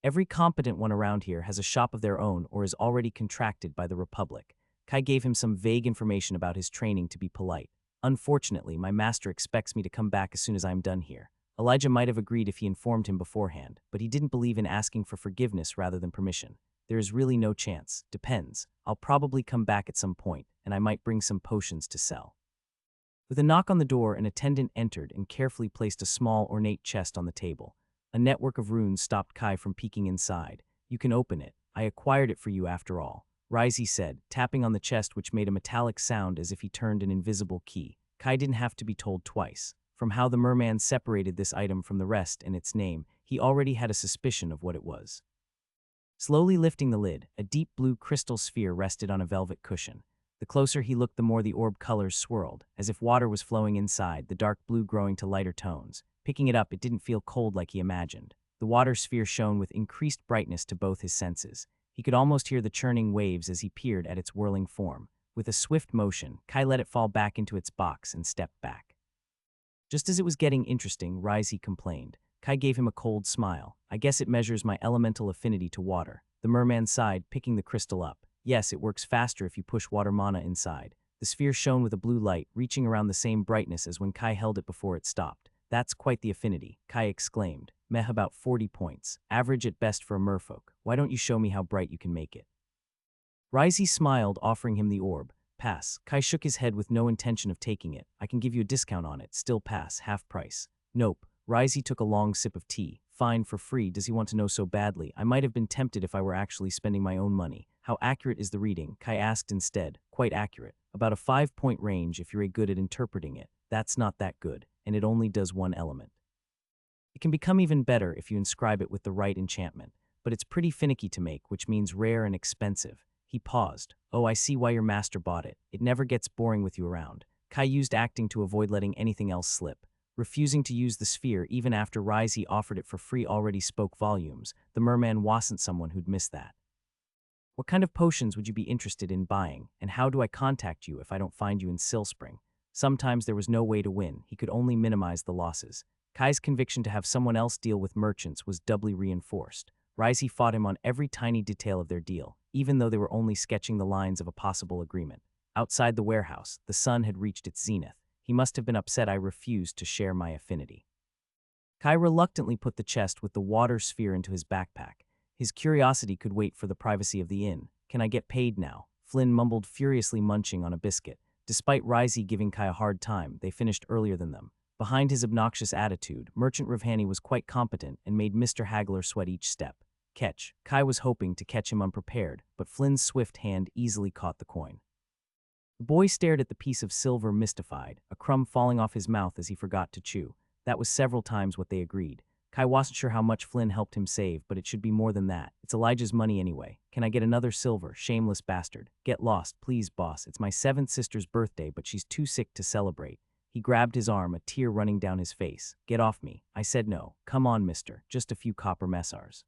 Every competent one around here has a shop of their own or is already contracted by the Republic. Kai gave him some vague information about his training to be polite. Unfortunately, my master expects me to come back as soon as I am done here. Elijah might have agreed if he informed him beforehand, but he didn't believe in asking for forgiveness rather than permission. There is really no chance. Depends. I'll probably come back at some point, and I might bring some potions to sell. With a knock on the door, an attendant entered and carefully placed a small, ornate chest on the table. A network of runes stopped Kai from peeking inside. You can open it. I acquired it for you after all. Rizey said, tapping on the chest which made a metallic sound as if he turned an invisible key. Kai didn't have to be told twice. From how the merman separated this item from the rest and its name, he already had a suspicion of what it was. Slowly lifting the lid, a deep blue crystal sphere rested on a velvet cushion. The closer he looked, the more the orb colors swirled, as if water was flowing inside, the dark blue growing to lighter tones. Picking it up, it didn't feel cold like he imagined. The water sphere shone with increased brightness to both his senses. He could almost hear the churning waves as he peered at its whirling form. With a swift motion, Kai let it fall back into its box and stepped back. Just as it was getting interesting, Rizey complained. Kai gave him a cold smile. I guess it measures my elemental affinity to water. The merman sighed, picking the crystal up. Yes, it works faster if you push water mana inside. The sphere shone with a blue light, reaching around the same brightness as when Kai held it before it stopped. That's quite the affinity, Kai exclaimed. Meh, about 40 points. Average at best for a merfolk. Why don't you show me how bright you can make it? Rizey smiled, offering him the orb. Pass. Kai shook his head with no intention of taking it. I can give you a discount on it. Still pass. Half price. Nope. Rizey took a long sip of tea. Fine, for free. Does he want to know so badly? I might have been tempted if I were actually spending my own money. How accurate is the reading? Kai asked instead. Quite accurate. About a 5-point range if you're good at interpreting it. That's not that good, and it only does one element. It can become even better if you inscribe it with the right enchantment, but it's pretty finicky to make, which means rare and expensive. He paused. Oh, I see why your master bought it. It never gets boring with you around. Kai used acting to avoid letting anything else slip. Refusing to use the sphere even after Rizey offered it for free already spoke volumes. The merman wasn't someone who'd miss that. What kind of potions would you be interested in buying, and how do I contact you if I don't find you in Silspring? Sometimes there was no way to win. He could only minimize the losses. Kai's conviction to have someone else deal with merchants was doubly reinforced. Rizey fought him on every tiny detail of their deal, even though they were only sketching the lines of a possible agreement. Outside the warehouse, the sun had reached its zenith. He must have been upset I refused to share my affinity. Kai reluctantly put the chest with the water sphere into his backpack. His curiosity could wait for the privacy of the inn. Can I get paid now? Flynn mumbled, furiously munching on a biscuit. Despite Rizey giving Kai a hard time, they finished earlier than them. Behind his obnoxious attitude, Merchant Rivhani was quite competent and made Mr. Haggler sweat each step. Catch. Kai was hoping to catch him unprepared, but Flynn's swift hand easily caught the coin. The boy stared at the piece of silver mystified, a crumb falling off his mouth as he forgot to chew. That was several times what they agreed. Kai wasn't sure how much Flynn helped him save, but it should be more than that. It's Elijah's money anyway. Can I get another silver, shameless bastard? Get lost, please, boss. It's my 7th sister's birthday, but she's too sick to celebrate. He grabbed his arm, a tear running down his face. "Get off me." I said no. "Come on, mister. Just a few copper messars.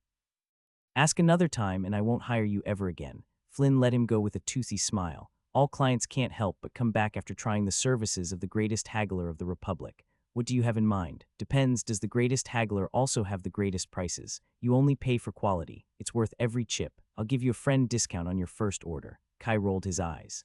Ask another time and I won't hire you ever again." Flynn let him go with a toothy smile. "All clients can't help but come back after trying the services of the greatest haggler of the Republic. What do you have in mind?" "Depends. Does the greatest haggler also have the greatest prices? You only pay for quality. It's worth every chip. I'll give you a friend discount on your first order." Kai rolled his eyes.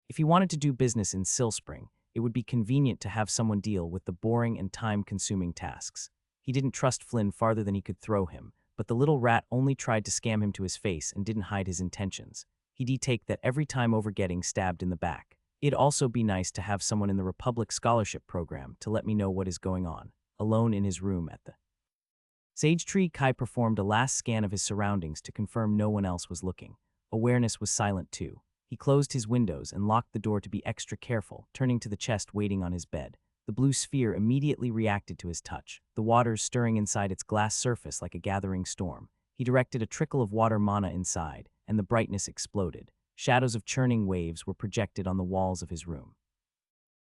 If he wanted to do business in Silspring, it would be convenient to have someone deal with the boring and time-consuming tasks. He didn't trust Flynn farther than he could throw him, but the little rat only tried to scam him to his face and didn't hide his intentions. He'd take that every time over getting stabbed in the back. "It'd also be nice to have someone in the Republic Scholarship Program to let me know what is going on." Alone in his room at the Sage Tree, Kai performed a last scan of his surroundings to confirm no one else was looking. Awareness was silent too. He closed his windows and locked the door to be extra careful, turning to the chest waiting on his bed. The blue sphere immediately reacted to his touch, the waters stirring inside its glass surface like a gathering storm. He directed a trickle of water mana inside, and the brightness exploded. Shadows of churning waves were projected on the walls of his room.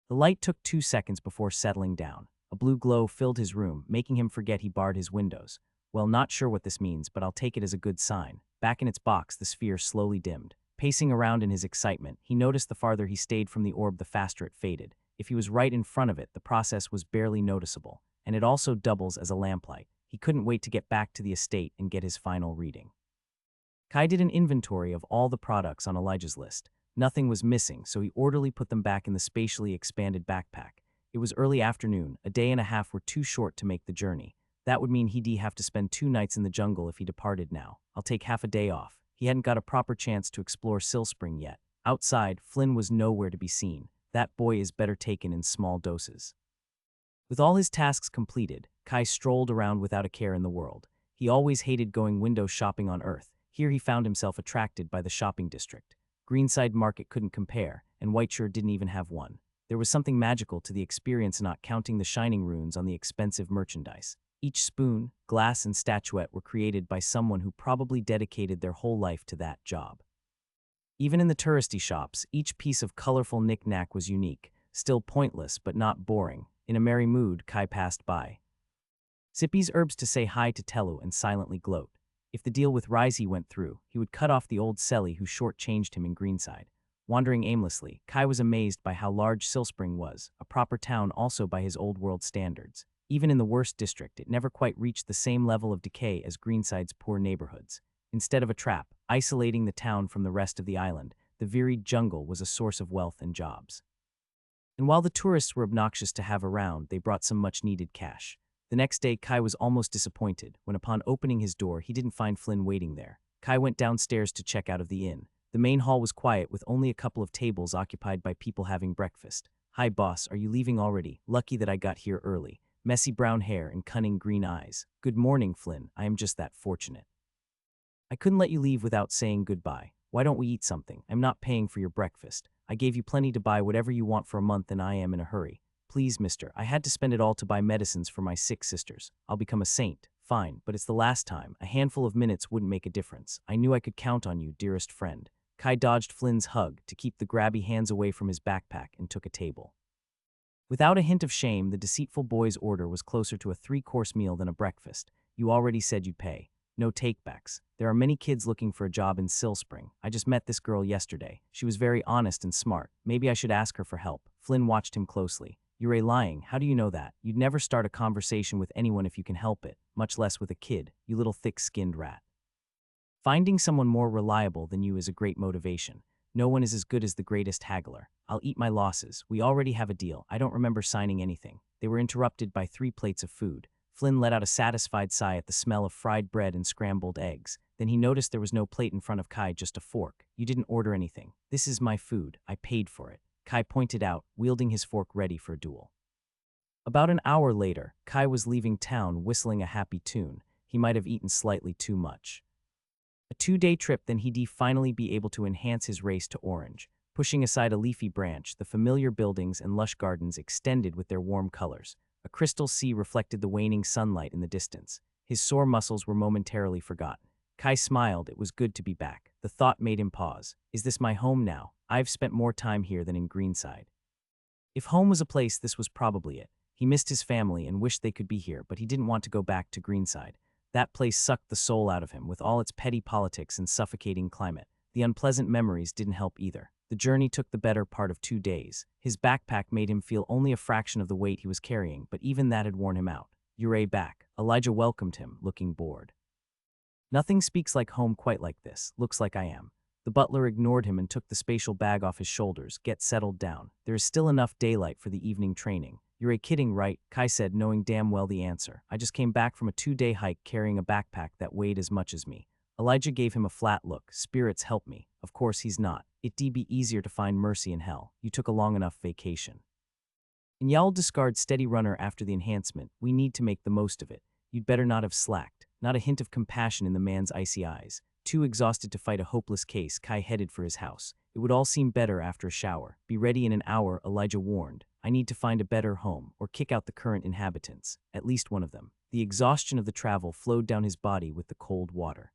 The light took 2 seconds before settling down. A blue glow filled his room, making him forget he barred his windows. "Well, not sure what this means, but I'll take it as a good sign." Back in its box, the sphere slowly dimmed. Pacing around in his excitement, he noticed the farther he stayed from the orb, the faster it faded. If he was right in front of it, the process was barely noticeable, and it also doubles as a lamplight. He couldn't wait to get back to the estate and get his final reading. Kai did an inventory of all the products on Elijah's list. Nothing was missing, so he orderly put them back in the spatially expanded backpack. It was early afternoon. A day and a half were too short to make the journey. That would mean he'd have to spend 2 nights in the jungle if he departed now. "I'll take half a day off." He hadn't got a proper chance to explore Silspring yet. Outside, Flynn was nowhere to be seen. That boy is better taken in small doses. With all his tasks completed, Kai strolled around without a care in the world. He always hated going window shopping on Earth. Here he found himself attracted by the shopping district. Greenside Market couldn't compare, and Whiteshire didn't even have one. There was something magical to the experience, not counting the shining runes on the expensive merchandise. Each spoon, glass, and statuette were created by someone who probably dedicated their whole life to that job. Even in the touristy shops, each piece of colorful knick-knack was unique, still pointless but not boring. In a merry mood, Kai passed by Sippy's herbs to say hi to Telu and silently gloat. If the deal with Rizey went through, he would cut off the old Selly who short-changed him in Greenside. Wandering aimlessly, Kai was amazed by how large Silspring was, a proper town also by his old-world standards. Even in the worst district, it never quite reached the same level of decay as Greenside's poor neighborhoods. Instead of a trap, isolating the town from the rest of the island, the varied jungle was a source of wealth and jobs. And while the tourists were obnoxious to have around, they brought some much-needed cash. The next day, Kai was almost disappointed when, upon opening his door, he didn't find Flynn waiting there. Kai went downstairs to check out of the inn. The main hall was quiet, with only a couple of tables occupied by people having breakfast. "Hi, boss, are you leaving already? Lucky that I got here early." Messy brown hair and cunning green eyes. "Good morning, Flynn. I am just that fortunate. I couldn't let you leave without saying goodbye. Why don't we eat something? I'm not paying for your breakfast. I gave you plenty to buy whatever you want for a month and I am in a hurry." "Please, mister, I had to spend it all to buy medicines for my sick sisters. I'll become a saint." "Fine, but it's the last time. A handful of minutes wouldn't make a difference. I knew I could count on you, dearest friend." Kai dodged Flynn's hug to keep the grabby hands away from his backpack and took a table. Without a hint of shame, the deceitful boy's order was closer to a 3-course meal than a breakfast. "You already said you'd pay. No takebacks. There are many kids looking for a job in Silspring. I just met this girl yesterday. She was very honest and smart. Maybe I should ask her for help." Flynn watched him closely. "You're lying. How do you know that? You'd never start a conversation with anyone if you can help it, much less with a kid, you little thick-skinned rat." Finding someone more reliable than you is a great motivation. No one is as good as the greatest haggler. "I'll eat my losses. We already have a deal. I don't remember signing anything." They were interrupted by 3 plates of food. Flynn let out a satisfied sigh at the smell of fried bread and scrambled eggs. Then he noticed there was no plate in front of Kai, just a fork. "You didn't order anything. This is my food. I paid for it," Kai pointed out, wielding his fork ready for a duel. About an hour later, Kai was leaving town whistling a happy tune. He might have eaten slightly too much. A 2-day trip, then he'd finally be able to enhance his race to orange. Pushing aside a leafy branch, the familiar buildings and lush gardens extended with their warm colors. A crystal sea reflected the waning sunlight in the distance. His sore muscles were momentarily forgotten. Kai smiled. It was good to be back. The thought made him pause. "Is this my home now? I've spent more time here than in Greenside." If home was a place, this was probably it. He missed his family and wished they could be here, but he didn't want to go back to Greenside. That place sucked the soul out of him, with all its petty politics and suffocating climate. The unpleasant memories didn't help either. The journey took the better part of 2 days. His backpack made him feel only a fraction of the weight he was carrying, but even that had worn him out. You're back. Elijah welcomed him, looking bored. Nothing speaks like home quite like this. Looks like I am. The butler ignored him and took the spatial bag off his shoulders. Get settled down. There is still enough daylight for the evening training. You're kidding, right? Kai said, knowing damn well the answer. I just came back from a 2-day hike carrying a backpack that weighed as much as me. Elijah gave him a flat look. Spirits help me. Of course he's not. It'd be easier to find mercy in hell. You took a long enough vacation. And y'all discard steady runner after the enhancement. We need to make the most of it. You'd better not have slacked. Not a hint of compassion in the man's icy eyes. Too exhausted to fight a hopeless case, Kai headed for his house. It would all seem better after a shower. Be ready in an hour, Elijah warned. I need to find a better home, or kick out the current inhabitants. At least one of them. The exhaustion of the travel flowed down his body with the cold water.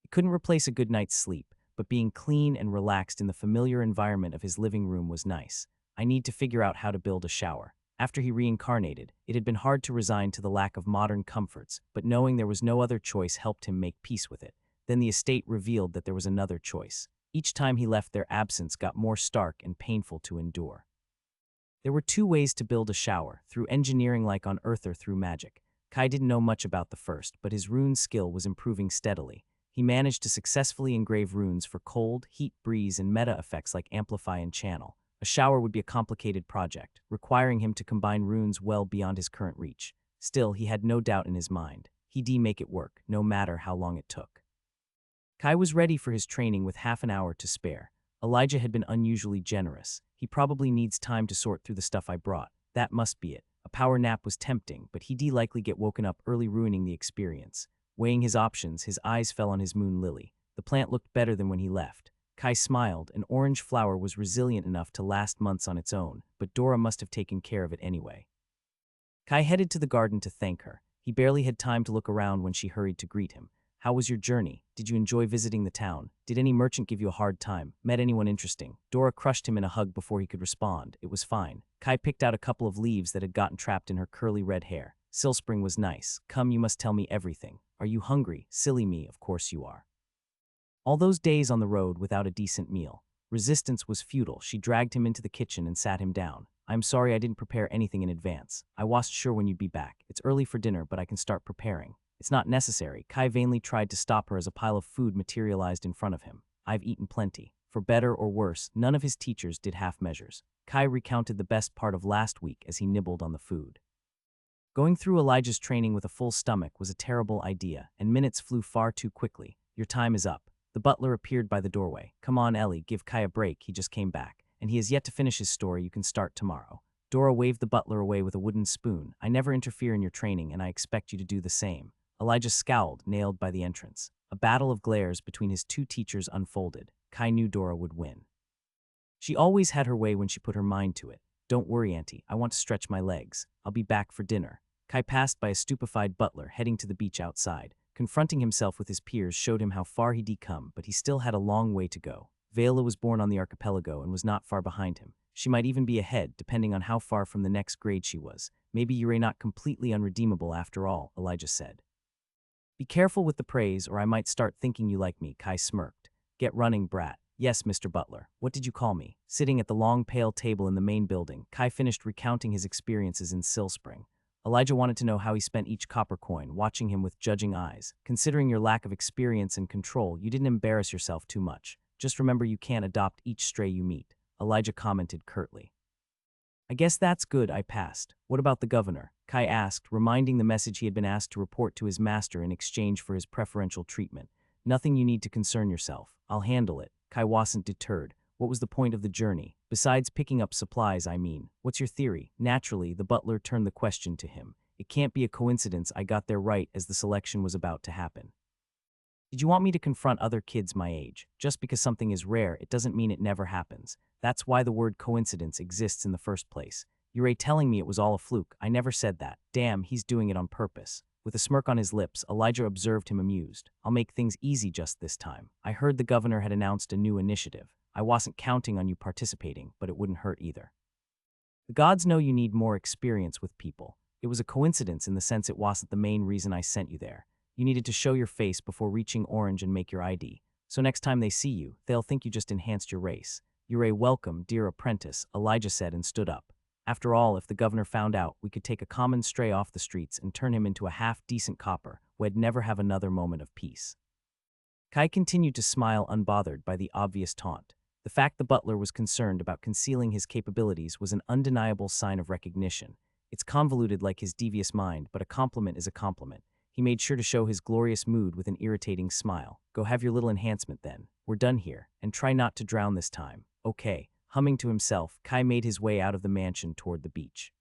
It couldn't replace a good night's sleep, but being clean and relaxed in the familiar environment of his living room was nice. I need to figure out how to build a shower. After he reincarnated, it had been hard to resign to the lack of modern comforts, but knowing there was no other choice helped him make peace with it. Then the estate revealed that there was another choice. Each time he left, their absence got more stark and painful to endure. There were 2 ways to build a shower, through engineering like on Earth or through magic. Kai didn't know much about the first, but his rune skill was improving steadily. He managed to successfully engrave runes for cold, heat, breeze, and meta effects like amplify and channel. A shower would be a complicated project, requiring him to combine runes well beyond his current reach. Still, he had no doubt in his mind. He'd make it work, no matter how long it took. Kai was ready for his training with half an hour to spare. Elijah had been unusually generous. He probably needs time to sort through the stuff I brought. That must be it. A power nap was tempting, but he'd likely get woken up early, ruining the experience. Weighing his options, his eyes fell on his moon lily. The plant looked better than when he left. Kai smiled. An orange flower was resilient enough to last months on its own, but Dora must have taken care of it anyway. Kai headed to the garden to thank her. He barely had time to look around when she hurried to greet him. How was your journey? Did you enjoy visiting the town? Did any merchant give you a hard time? Met anyone interesting? Dora crushed him in a hug before he could respond. It was fine. Kai picked out a couple of leaves that had gotten trapped in her curly red hair. Silspring was nice. Come, you must tell me everything. Are you hungry? Silly me, of course you are. All those days on the road without a decent meal. Resistance was futile. She dragged him into the kitchen and sat him down. I'm sorry I didn't prepare anything in advance. I wasn't sure when you'd be back. It's early for dinner, but I can start preparing. It's not necessary. Kai vainly tried to stop her as a pile of food materialized in front of him. I've eaten plenty. For better or worse, none of his teachers did half measures. Kai recounted the best part of last week as he nibbled on the food. Going through Elijah's training with a full stomach was a terrible idea, and minutes flew far too quickly. Your time is up. The butler appeared by the doorway. Come on, Ellie, give Kai a break. He just came back, and he has yet to finish his story. You can start tomorrow. Dora waved the butler away with a wooden spoon. I never interfere in your training, and I expect you to do the same. Elijah scowled, nailed by the entrance. A battle of glares between his 2 teachers unfolded. Kai knew Dora would win. She always had her way when she put her mind to it. Don't worry, Auntie. I want to stretch my legs. I'll be back for dinner. Kai passed by a stupefied butler heading to the beach outside. Confronting himself with his peers showed him how far he'd come, but he still had a long way to go. Vela was born on the archipelago and was not far behind him. She might even be ahead, depending on how far from the next grade she was. Maybe you're not completely unredeemable after all, Elijah said. Be careful with the praise, or I might start thinking you like me, Kai smirked. Get running, brat. Yes, Mr. Butler. What did you call me? Sitting at the long, pale table in the main building, Kai finished recounting his experiences in Silspring. Elijah wanted to know how he spent each copper coin, watching him with judging eyes. Considering your lack of experience and control, you didn't embarrass yourself too much. Just remember you can't adopt each stray you meet, Elijah commented curtly. I guess that's good, I passed. What about the governor? Kai asked, reminding the message he had been asked to report to his master in exchange for his preferential treatment. Nothing you need to concern yourself. I'll handle it. Kai wasn't deterred. What was the point of the journey? Besides picking up supplies, I mean. What's your theory? Naturally, the butler turned the question to him. It can't be a coincidence I got there right as the selection was about to happen. Did you want me to confront other kids my age? Just because something is rare, it doesn't mean it never happens. That's why the word coincidence exists in the first place. You're telling me it was all a fluke. I never said that. Damn, he's doing it on purpose. With a smirk on his lips, Elijah observed him amused. I'll make things easy just this time. I heard the governor had announced a new initiative. I wasn't counting on you participating, but it wouldn't hurt either. The gods know you need more experience with people. It was a coincidence in the sense it wasn't the main reason I sent you there. You needed to show your face before reaching Orange and make your ID. So next time they see you, they'll think you just enhanced your race. You're a welcome, dear apprentice, Elijah said and stood up. After all, if the governor found out, we could take a common stray off the streets and turn him into a half-decent copper who would never have another moment of peace. Kai continued to smile unbothered by the obvious taunt. The fact the butler was concerned about concealing his capabilities was an undeniable sign of recognition. It's convoluted like his devious mind, but a compliment is a compliment. He made sure to show his glorious mood with an irritating smile. Go have your little enhancement then. We're done here, and try not to drown this time. Okay. Humming to himself, Kai made his way out of the mansion toward the beach.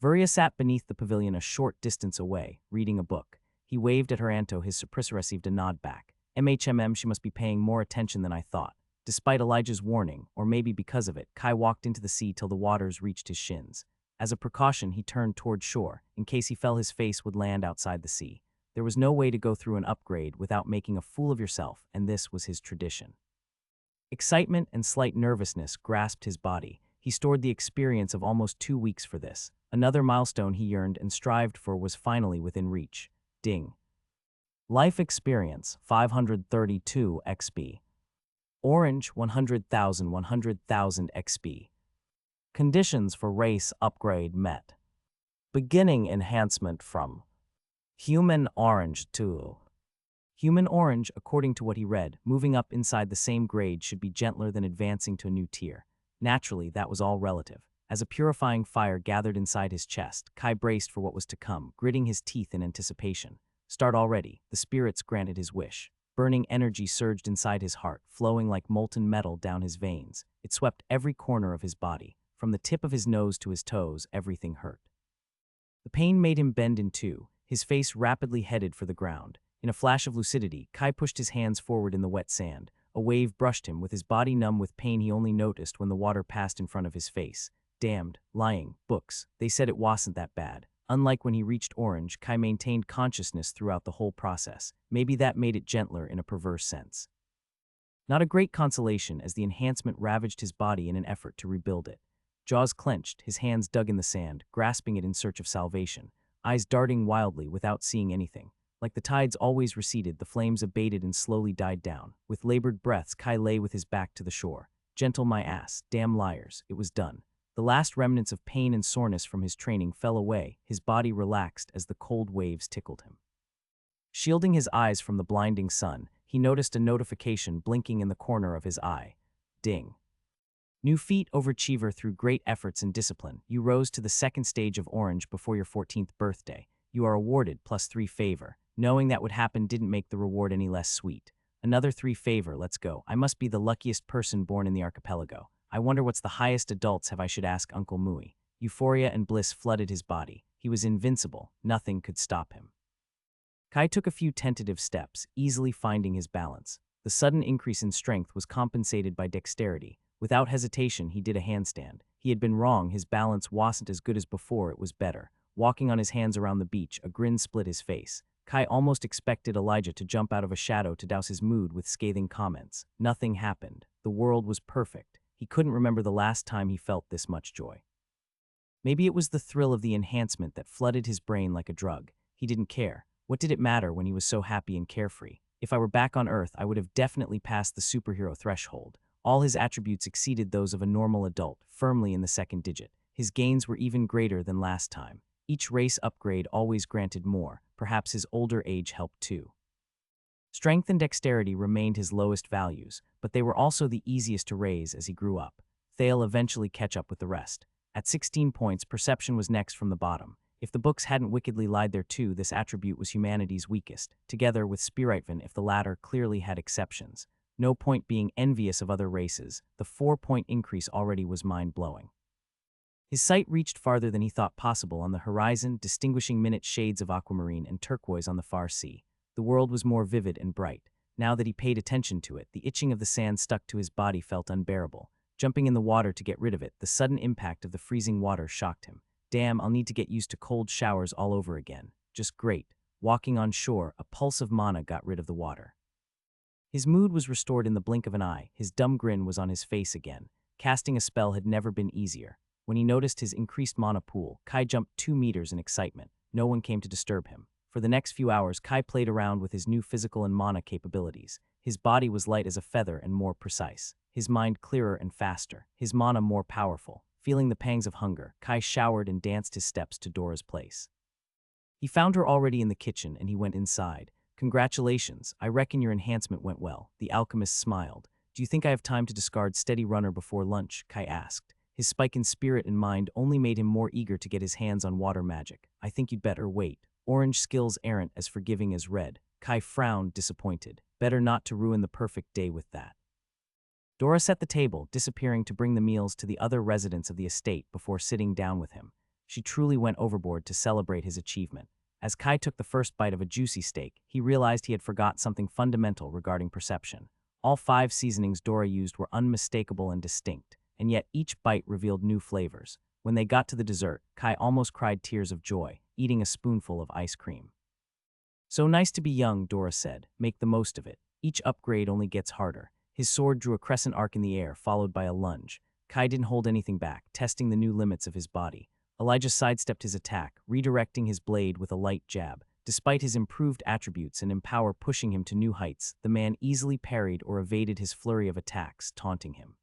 Vuria sat beneath the pavilion a short distance away, reading a book. He waved at her Anto, his suppressor received a nod back. She must be paying more attention than I thought. Despite Elijah's warning, or maybe because of it, Kai walked into the sea till the waters reached his shins. As a precaution, he turned toward shore. In case he fell, his face would land outside the sea. There was no way to go through an upgrade without making a fool of yourself, and this was his tradition. Excitement and slight nervousness grasped his body. He stored the experience of almost 2 weeks for this. Another milestone he yearned and strived for was finally within reach. Ding. Life experience, 532 XP. Orange, 100,000 XP. Conditions for race upgrade met. Beginning enhancement from Human Orange to Human Orange, according to what he read, moving up inside the same grade should be gentler than advancing to a new tier. Naturally, that was all relative. As a purifying fire gathered inside his chest, Kai braced for what was to come, gritting his teeth in anticipation. Start already. The spirits granted his wish. Burning energy surged inside his heart, flowing like molten metal down his veins. It swept every corner of his body. From the tip of his nose to his toes, everything hurt. The pain made him bend in two, his face rapidly headed for the ground. In a flash of lucidity, Kai pushed his hands forward in the wet sand. A wave brushed him, with his body numb with pain he only noticed when the water passed in front of his face. Damned, lying, books. They said it wasn't that bad. Unlike when he reached Orange, Kai maintained consciousness throughout the whole process. Maybe that made it gentler in a perverse sense. Not a great consolation as the enhancement ravaged his body in an effort to rebuild it. Jaws clenched, his hands dug in the sand, grasping it in search of salvation, eyes darting wildly without seeing anything. Like the tides always receded, the flames abated and slowly died down. With labored breaths, Kai lay with his back to the shore. Gentle my ass, damn liars, it was done. The last remnants of pain and soreness from his training fell away, his body relaxed as the cold waves tickled him. Shielding his eyes from the blinding sun, he noticed a notification blinking in the corner of his eye. Ding. New feat overachiever through great efforts and discipline. You rose to the second stage of Orange before your 14th birthday. You are awarded +3 favor. Knowing that would happen didn't make the reward any less sweet. Another 3 favor, let's go. I must be the luckiest person born in the archipelago. I wonder what's the highest adults have I should ask Uncle Mui. Euphoria and bliss flooded his body. He was invincible. Nothing could stop him. Kai took a few tentative steps, easily finding his balance. The sudden increase in strength was compensated by dexterity. Without hesitation, he did a handstand. He had been wrong, his balance wasn't as good as before, it was better. Walking on his hands around the beach, a grin split his face. Kai almost expected Elijah to jump out of a shadow to douse his mood with scathing comments. Nothing happened. The world was perfect. He couldn't remember the last time he felt this much joy. Maybe it was the thrill of the enhancement that flooded his brain like a drug. He didn't care. What did it matter when he was so happy and carefree? If I were back on Earth, I would have definitely passed the superhero threshold. All his attributes exceeded those of a normal adult, firmly in the second digit. His gains were even greater than last time. Each race upgrade always granted more. Perhaps his older age helped too. Strength and dexterity remained his lowest values, but they were also the easiest to raise as he grew up. They'll eventually catch up with the rest. At 16 points, perception was next from the bottom. If the books hadn't wickedly lied there too, this attribute was humanity's weakest, together with Spiritvin if the latter clearly had exceptions. No point being envious of other races, the 4-point increase already was mind-blowing. His sight reached farther than he thought possible on the horizon, distinguishing minute shades of aquamarine and turquoise on the far sea. The world was more vivid and bright. Now that he paid attention to it, the itching of the sand stuck to his body felt unbearable. Jumping in the water to get rid of it, the sudden impact of the freezing water shocked him. Damn, I'll need to get used to cold showers all over again. Just great. Walking on shore, a pulse of mana got rid of the water. His mood was restored in the blink of an eye. His dumb grin was on his face again. Casting a spell had never been easier. When he noticed his increased mana pool, Kai jumped 2 meters in excitement. No one came to disturb him. For the next few hours, Kai played around with his new physical and mana capabilities. His body was light as a feather and more precise. His mind clearer and faster. His mana more powerful. Feeling the pangs of hunger, Kai showered and danced his steps to Dora's place. He found her already in the kitchen and he went inside. "Congratulations, I reckon your enhancement went well." The alchemist smiled. "Do you think I have time to discard Steady Runner before lunch?" Kai asked. His spike in spirit and mind only made him more eager to get his hands on water magic. "I think you'd better wait. Orange skills aren't as forgiving as red." Kai frowned, disappointed. Better not to ruin the perfect day with that. Dora set the table, disappearing to bring the meals to the other residents of the estate before sitting down with him. She truly went overboard to celebrate his achievement. As Kai took the first bite of a juicy steak, he realized he had forgot something fundamental regarding perception. All 5 seasonings Dora used were unmistakable and distinct, and yet each bite revealed new flavors. When they got to the dessert, Kai almost cried tears of joy, eating a spoonful of ice cream. "So nice to be young," Dora said. "Make the most of it. Each upgrade only gets harder." His sword drew a crescent arc in the air, followed by a lunge. Kai didn't hold anything back, testing the new limits of his body. Elijah sidestepped his attack, redirecting his blade with a light jab. Despite his improved attributes and empower pushing him to new heights, the man easily parried or evaded his flurry of attacks, taunting him.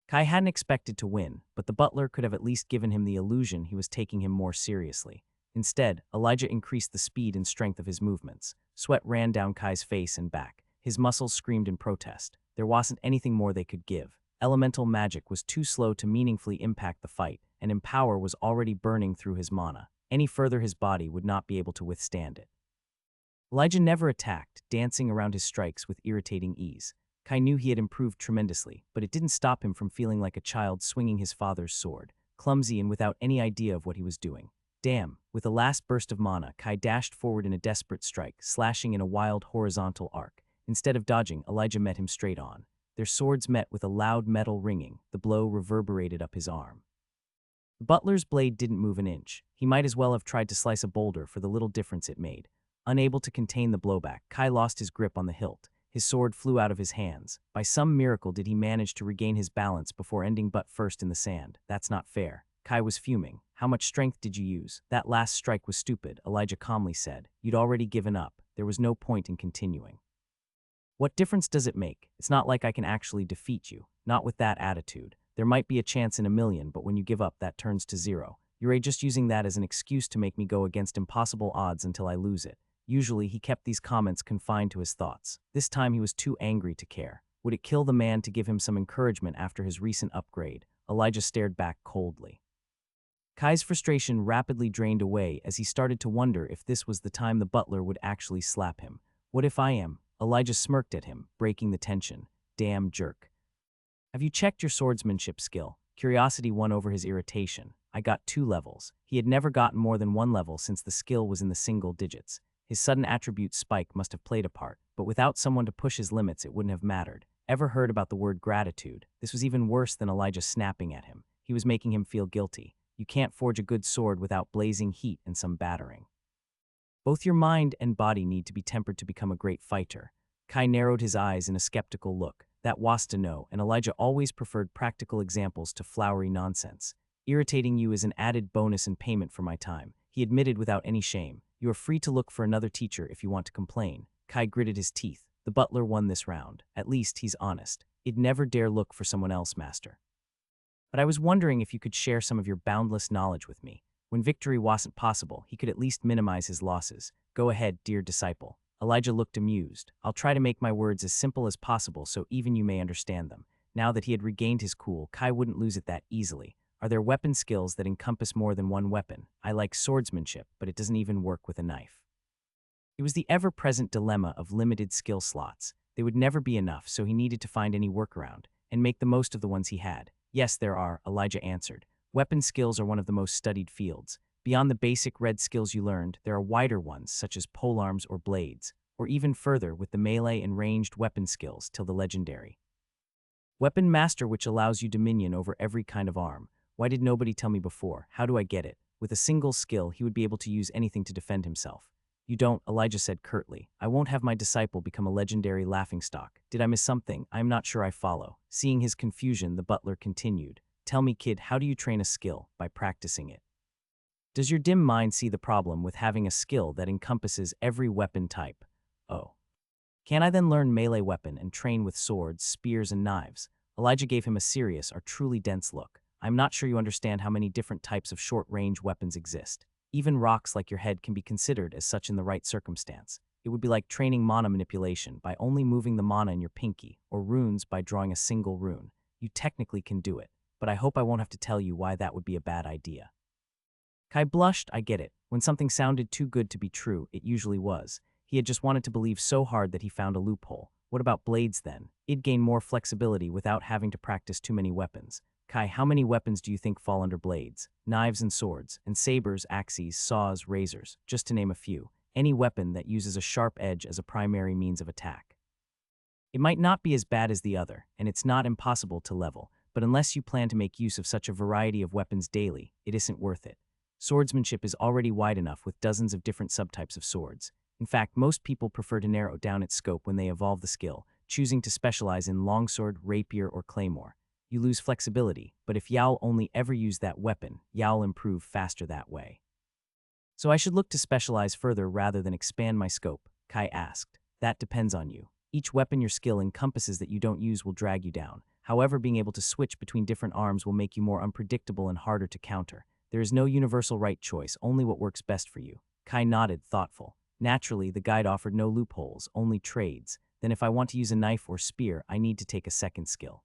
Kai hadn't expected to win, but the butler could have at least given him the illusion he was taking him more seriously. Instead, Elijah increased the speed and strength of his movements. Sweat ran down Kai's face and back. His muscles screamed in protest. There wasn't anything more they could give. Elemental magic was too slow to meaningfully impact the fight, and Empower was already burning through his mana. Any further his body would not be able to withstand it. Elijah never attacked, dancing around his strikes with irritating ease. Kai knew he had improved tremendously, but it didn't stop him from feeling like a child swinging his father's sword, clumsy and without any idea of what he was doing. Damn! With a last burst of mana, Kai dashed forward in a desperate strike, slashing in a wild horizontal arc. Instead of dodging, Elijah met him straight on. Their swords met with a loud metal ringing. The blow reverberated up his arm. The butler's blade didn't move an inch. He might as well have tried to slice a boulder for the little difference it made. Unable to contain the blowback, Kai lost his grip on the hilt. His sword flew out of his hands. By some miracle did he manage to regain his balance before ending butt first in the sand. "That's not fair." Kai was fuming. "How much strength did you use?" "That last strike was stupid," Elijah calmly said. "You'd already given up. There was no point in continuing." "What difference does it make? It's not like I can actually defeat you. Not with that attitude. There might be a chance in a million, but when you give up, that turns to 0. You're just using that as an excuse to make me go against impossible odds until I lose it." Usually, he kept these comments confined to his thoughts. This time, he was too angry to care. Would it kill the man to give him some encouragement after his recent upgrade? Elijah stared back coldly. Kai's frustration rapidly drained away as he started to wonder if this was the time the butler would actually slap him. "What if I am?" Elijah smirked at him, breaking the tension. "Damn jerk. Have you checked your swordsmanship skill?" Curiosity won over his irritation. "I got 2 levels." He had never gotten more than 1 level since the skill was in the single digits. His sudden attribute spike must have played a part, but without someone to push his limits it wouldn't have mattered. Ever heard about the word gratitude? This was even worse than Elijah snapping at him. He was making him feel guilty. You can't forge a good sword without blazing heat and some battering. Both your mind and body need to be tempered to become a great fighter. Kai narrowed his eyes in a skeptical look. That was to know, and Elijah always preferred practical examples to flowery nonsense. "Irritating you is an added bonus in payment for my time," he admitted without any shame. "You are free to look for another teacher if you want to complain." Kai gritted his teeth. The butler won this round. At least he's honest. "He'd never dare look for someone else, master. But I was wondering if you could share some of your boundless knowledge with me." When victory wasn't possible, he could at least minimize his losses. "Go ahead, dear disciple." Elijah looked amused. "I'll try to make my words as simple as possible so even you may understand them." Now that he had regained his cool, Kai wouldn't lose it that easily. "Are there weapon skills that encompass more than one weapon? I like swordsmanship, but it doesn't even work with a knife." It was the ever-present dilemma of limited skill slots. They would never be enough, so he needed to find any workaround, and make the most of the ones he had. "Yes, there are," Elijah answered. "Weapon skills are one of the most studied fields. Beyond the basic red skills you learned, there are wider ones such as polearms or blades, or even further with the melee and ranged weapon skills till the legendary Weapon Master, which allows you dominion over every kind of arm. Why did nobody tell me before? How do I get it?" With a single skill, he would be able to use anything to defend himself. "You don't," Elijah said curtly. "I won't have my disciple become a legendary laughingstock." "Did I miss something? I am not sure I follow." Seeing his confusion, the butler continued. Tell me, kid, how do you train a skill? By practicing it. Does your dim mind see the problem with having a skill that encompasses every weapon type? Oh. Can I then learn melee weapon and train with swords, spears, and knives? Elijah gave him a serious or truly dense look. I'm not sure you understand how many different types of short-range weapons exist. Even rocks like your head can be considered as such in the right circumstance. It would be like training mana manipulation by only moving the mana in your pinky, or runes by drawing a single rune. You technically can do it, but I hope I won't have to tell you why that would be a bad idea. Kai blushed. I get it. When something sounded too good to be true, it usually was. He had just wanted to believe so hard that he found a loophole. What about blades then? It'd gain more flexibility without having to practice too many weapons. Kai, how many weapons do you think fall under blades? Knives and swords, and sabers, axes, saws, razors, just to name a few. Any weapon that uses a sharp edge as a primary means of attack. It might not be as bad as the other, and it's not impossible to level, but unless you plan to make use of such a variety of weapons daily, it isn't worth it. Swordsmanship is already wide enough with dozens of different subtypes of swords. In fact, most people prefer to narrow down its scope when they evolve the skill, choosing to specialize in longsword, rapier, or claymore. You lose flexibility, but if Yao'll only ever use that weapon, Yao'll improve faster that way. So I should look to specialize further rather than expand my scope? Kai asked. That depends on you. Each weapon your skill encompasses that you don't use will drag you down. However, being able to switch between different arms will make you more unpredictable and harder to counter. There is no universal right choice, only what works best for you. Kai nodded, thoughtful. Naturally, the guide offered no loopholes, only trades. Then if I want to use a knife or spear, I need to take a second skill.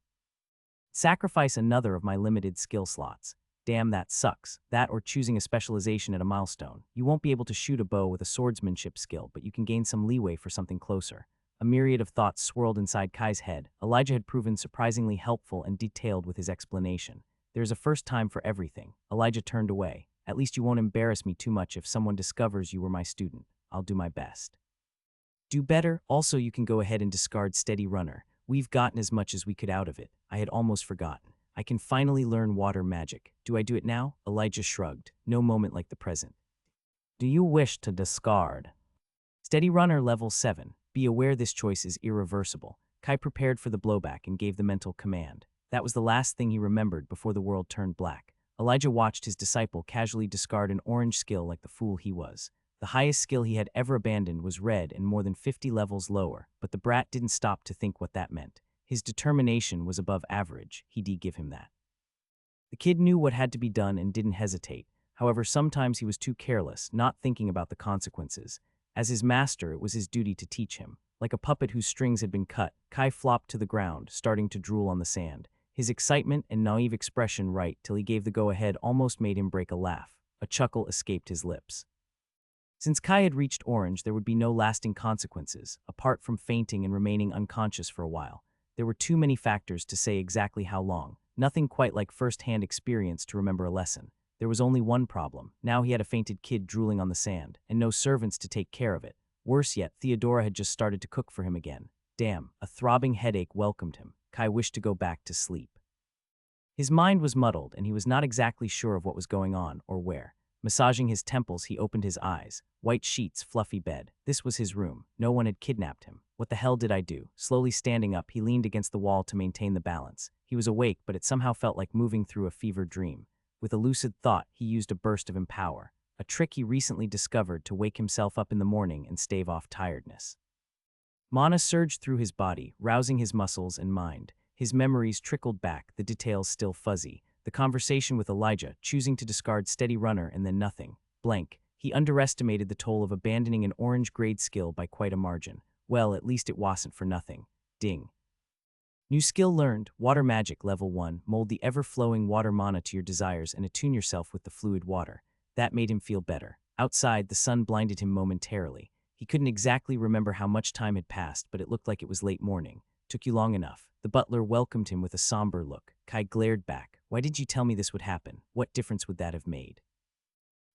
Sacrifice another of my limited skill slots. Damn, that sucks. That or choosing a specialization at a milestone. You won't be able to shoot a bow with a swordsmanship skill, but you can gain some leeway for something closer. A myriad of thoughts swirled inside Kai's head. Elijah had proven surprisingly helpful and detailed with his explanation. There's a first time for everything. Elijah turned away. At least you won't embarrass me too much if someone discovers you were my student. I'll do my best. Do better. Also, you can go ahead and discard Steady Runner. We've gotten as much as we could out of it. I had almost forgotten. I can finally learn water magic. Do I do it now? Elijah shrugged. No moment like the present. Do you wish to discard? Steady Runner level 7. Be aware this choice is irreversible. Kai prepared for the blowback and gave the mental command. That was the last thing he remembered before the world turned black. Elijah watched his disciple casually discard an orange skill like the fool he was. The highest skill he had ever abandoned was red and more than 50 levels lower, but the brat didn't stop to think what that meant. His determination was above average, he'd give him that. The kid knew what had to be done and didn't hesitate. However, sometimes he was too careless, not thinking about the consequences. As his master, it was his duty to teach him. Like a puppet whose strings had been cut, Kai flopped to the ground, starting to drool on the sand. His excitement and naive expression right till he gave the go-ahead almost made him break a laugh. A chuckle escaped his lips. Since Kai had reached orange, there would be no lasting consequences, apart from fainting and remaining unconscious for a while. There were too many factors to say exactly how long. Nothing quite like first-hand experience to remember a lesson. There was only one problem. Now he had a fainted kid drooling on the sand, and no servants to take care of it. Worse yet, Theodora had just started to cook for him again. Damn, a throbbing headache welcomed him. Kai wished to go back to sleep. His mind was muddled, and he was not exactly sure of what was going on or where. Massaging his temples, he opened his eyes. White sheets, fluffy bed. This was his room. No one had kidnapped him. What the hell did I do? Slowly standing up, he leaned against the wall to maintain the balance. He was awake, but it somehow felt like moving through a fevered dream. With a lucid thought, he used a burst of empower, a trick he recently discovered to wake himself up in the morning and stave off tiredness. Mana surged through his body, rousing his muscles and mind. His memories trickled back, the details still fuzzy. The conversation with Elijah, choosing to discard Steady Runner and then nothing. Blank. He underestimated the toll of abandoning an orange grade skill by quite a margin. Well, at least it wasn't for nothing. Ding. New skill learned, Water Magic Level 1, mold the ever-flowing water mana to your desires and attune yourself with the fluid water. That made him feel better. Outside, the sun blinded him momentarily. He couldn't exactly remember how much time had passed, but it looked like it was late morning. Took you long enough. The butler welcomed him with a somber look. Kai glared back. Why did you tell me this would happen? What difference would that have made?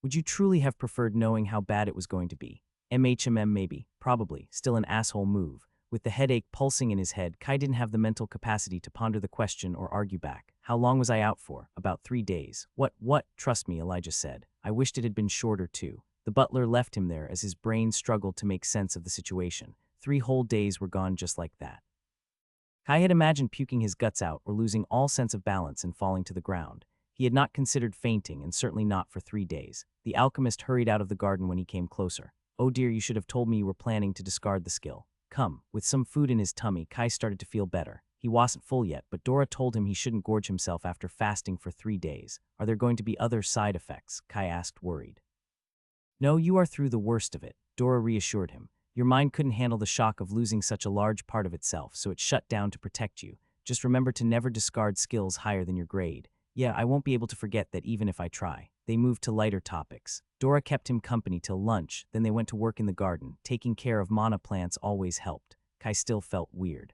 Would you truly have preferred knowing how bad it was going to be? Maybe. Probably. Still an asshole move. With the headache pulsing in his head, Kai didn't have the mental capacity to ponder the question or argue back. How long was I out for? About 3 days. What? Trust me, Elijah said. I wished it had been shorter too. The butler left him there as his brain struggled to make sense of the situation. 3 whole days were gone just like that. Kai had imagined puking his guts out or losing all sense of balance and falling to the ground. He had not considered fainting, and certainly not for 3 days. The alchemist hurried out of the garden when he came closer. "Oh dear, you should have told me you were planning to discard the skill. Come." With some food in his tummy, Kai started to feel better. He wasn't full yet, but Dora told him he shouldn't gorge himself after fasting for 3 days. "Are there going to be other side effects?" Kai asked, worried. "No, you are through the worst of it," Dora reassured him. "Your mind couldn't handle the shock of losing such a large part of itself, so it shut down to protect you. Just remember to never discard skills higher than your grade. Yeah, I won't be able to forget that even if I try." They moved to lighter topics. Dora kept him company till lunch, then they went to work in the garden. Taking care of mana plants always helped. Kai still felt weird.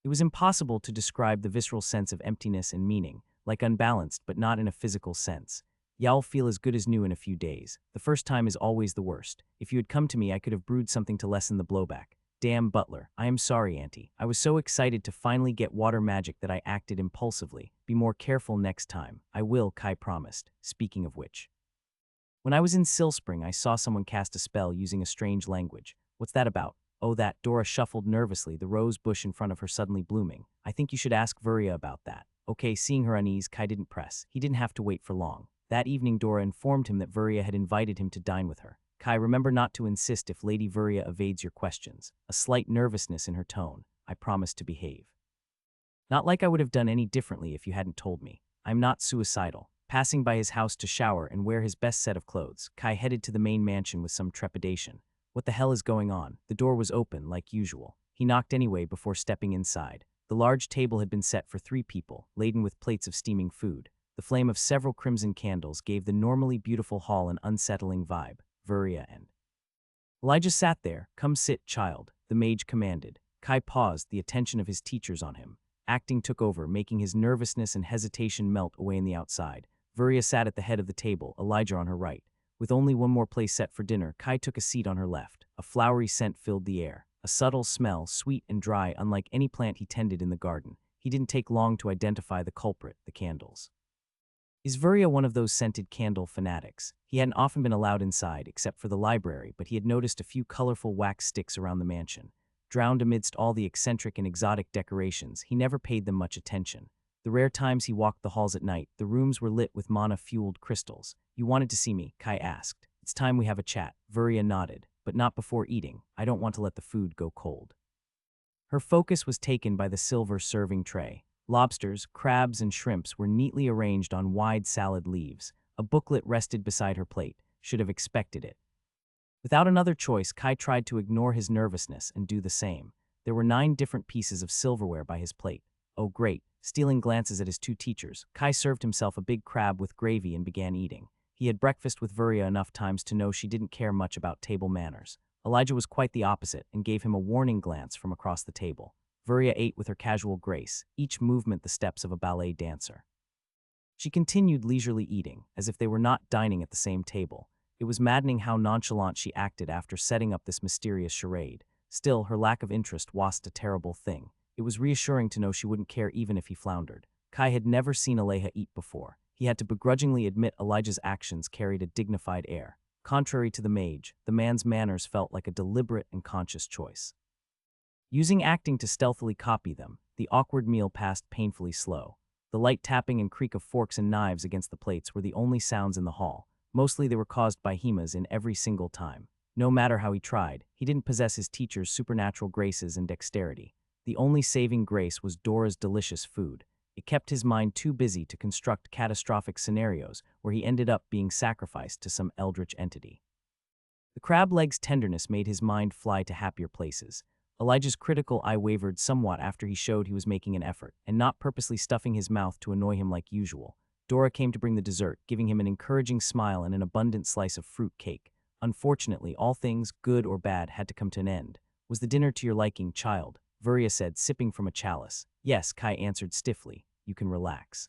It was impossible to describe the visceral sense of emptiness and meaning, like unbalanced but not in a physical sense. "Y'all feel as good as new in a few days. The first time is always the worst. If you had come to me, I could have brewed something to lessen the blowback." "Damn, Butler. I am sorry, Auntie. I was so excited to finally get water magic that I acted impulsively. Be more careful next time." "I will," Kai promised. Speaking of which, when I was in Silspring, I saw someone cast a spell using a strange language. "What's that about?" "Oh, that." Dora shuffled nervously, the rose bush in front of her suddenly blooming. "I think you should ask Vuria about that." Okay, seeing her unease, Kai didn't press. He didn't have to wait for long. That evening, Dora informed him that Vuria had invited him to dine with her. "Kai, remember not to insist if Lady Vuria evades your questions." A slight nervousness in her tone. "I promise to behave." "Not like I would have done any differently if you hadn't told me. I'm not suicidal." Passing by his house to shower and wear his best set of clothes, Kai headed to the main mansion with some trepidation. What the hell is going on? The door was open, like usual. He knocked anyway before stepping inside. The large table had been set for 3 people, laden with plates of steaming food. The flame of several crimson candles gave the normally beautiful hall an unsettling vibe. Vuria and Elijah sat there. "Come sit, child," the mage commanded. Kai paused, the attention of his teachers on him. Acting took over, making his nervousness and hesitation melt away in the outside. Vuria sat at the head of the table, Elijah on her right. With only one more place set for dinner, Kai took a seat on her left. A flowery scent filled the air. A subtle smell, sweet and dry, unlike any plant he tended in the garden. He didn't take long to identify the culprit, the candles. Is Vuria one of those scented candle fanatics? He hadn't often been allowed inside, except for the library, but he had noticed a few colorful wax sticks around the mansion. Drowned amidst all the eccentric and exotic decorations, he never paid them much attention. The rare times he walked the halls at night, the rooms were lit with mana-fueled crystals. "You wanted to see me?" Kai asked. "It's time we have a chat." Vuria nodded. "But not before eating. I don't want to let the food go cold." Her focus was taken by the silver serving tray. Lobsters, crabs, and shrimps were neatly arranged on wide salad leaves. A booklet rested beside her plate. Should have expected it. Without another choice, Kai tried to ignore his nervousness and do the same. There were 9 different pieces of silverware by his plate. Oh great. Stealing glances at his 2 teachers, Kai served himself a big crab with gravy and began eating. He had breakfast with Vuria enough times to know she didn't care much about table manners. Elijah was quite the opposite and gave him a warning glance from across the table. Vuria ate with her casual grace, each movement the steps of a ballet dancer. She continued leisurely eating, as if they were not dining at the same table. It was maddening how nonchalant she acted after setting up this mysterious charade. Still, her lack of interest wasn't a terrible thing. It was reassuring to know she wouldn't care even if he floundered. Kai had never seen Aleha eat before. He had to begrudgingly admit Elijah's actions carried a dignified air. Contrary to the mage, the man's manners felt like a deliberate and conscious choice. Using acting to stealthily copy them, the awkward meal passed painfully slow. The light tapping and creak of forks and knives against the plates were the only sounds in the hall. Mostly they were caused by Hima's in every single time. No matter how he tried, he didn't possess his teacher's supernatural graces and dexterity. The only saving grace was Dora's delicious food. It kept his mind too busy to construct catastrophic scenarios where he ended up being sacrificed to some eldritch entity. The crab leg's tenderness made his mind fly to happier places. Elijah's critical eye wavered somewhat after he showed he was making an effort, and not purposely stuffing his mouth to annoy him like usual. Dora came to bring the dessert, giving him an encouraging smile and an abundant slice of fruit cake. Unfortunately, all things, good or bad, had to come to an end. "Was the dinner to your liking, child?" Vuria said, sipping from a chalice. "Yes," Kai answered stiffly. "You can relax."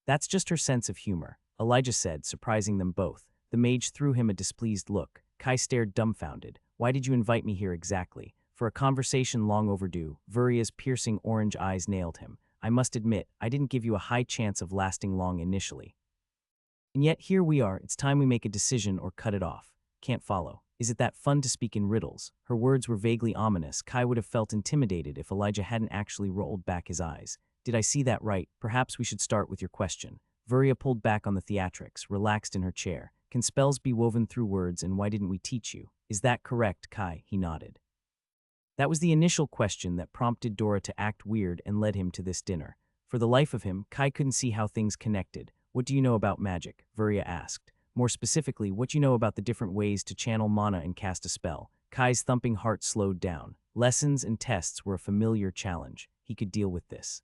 "That's just her sense of humor," Elijah said, surprising them both. The mage threw him a displeased look. Kai stared dumbfounded. "Why did you invite me here exactly?" For a conversation long overdue, Vuria's piercing orange eyes nailed him. "I must admit, I didn't give you a high chance of lasting long initially. And yet here we are, it's time we make a decision or cut it off." can't follow. Is it that fun to speak in riddles? Her words were vaguely ominous. Kai would have felt intimidated if Elijah hadn't actually rolled back his eyes. Did I see that right? Perhaps we should start with your question. Vuria pulled back on the theatrics, relaxed in her chair. Can spells be woven through words, and why didn't we teach you? Is that correct, Kai? He nodded. That was the initial question that prompted Dora to act weird and led him to this dinner. For the life of him, Kai couldn't see how things connected. What do you know about magic? Vuria asked. More specifically, what do you know about the different ways to channel mana and cast a spell? Kai's thumping heart slowed down. Lessons and tests were a familiar challenge. He could deal with this.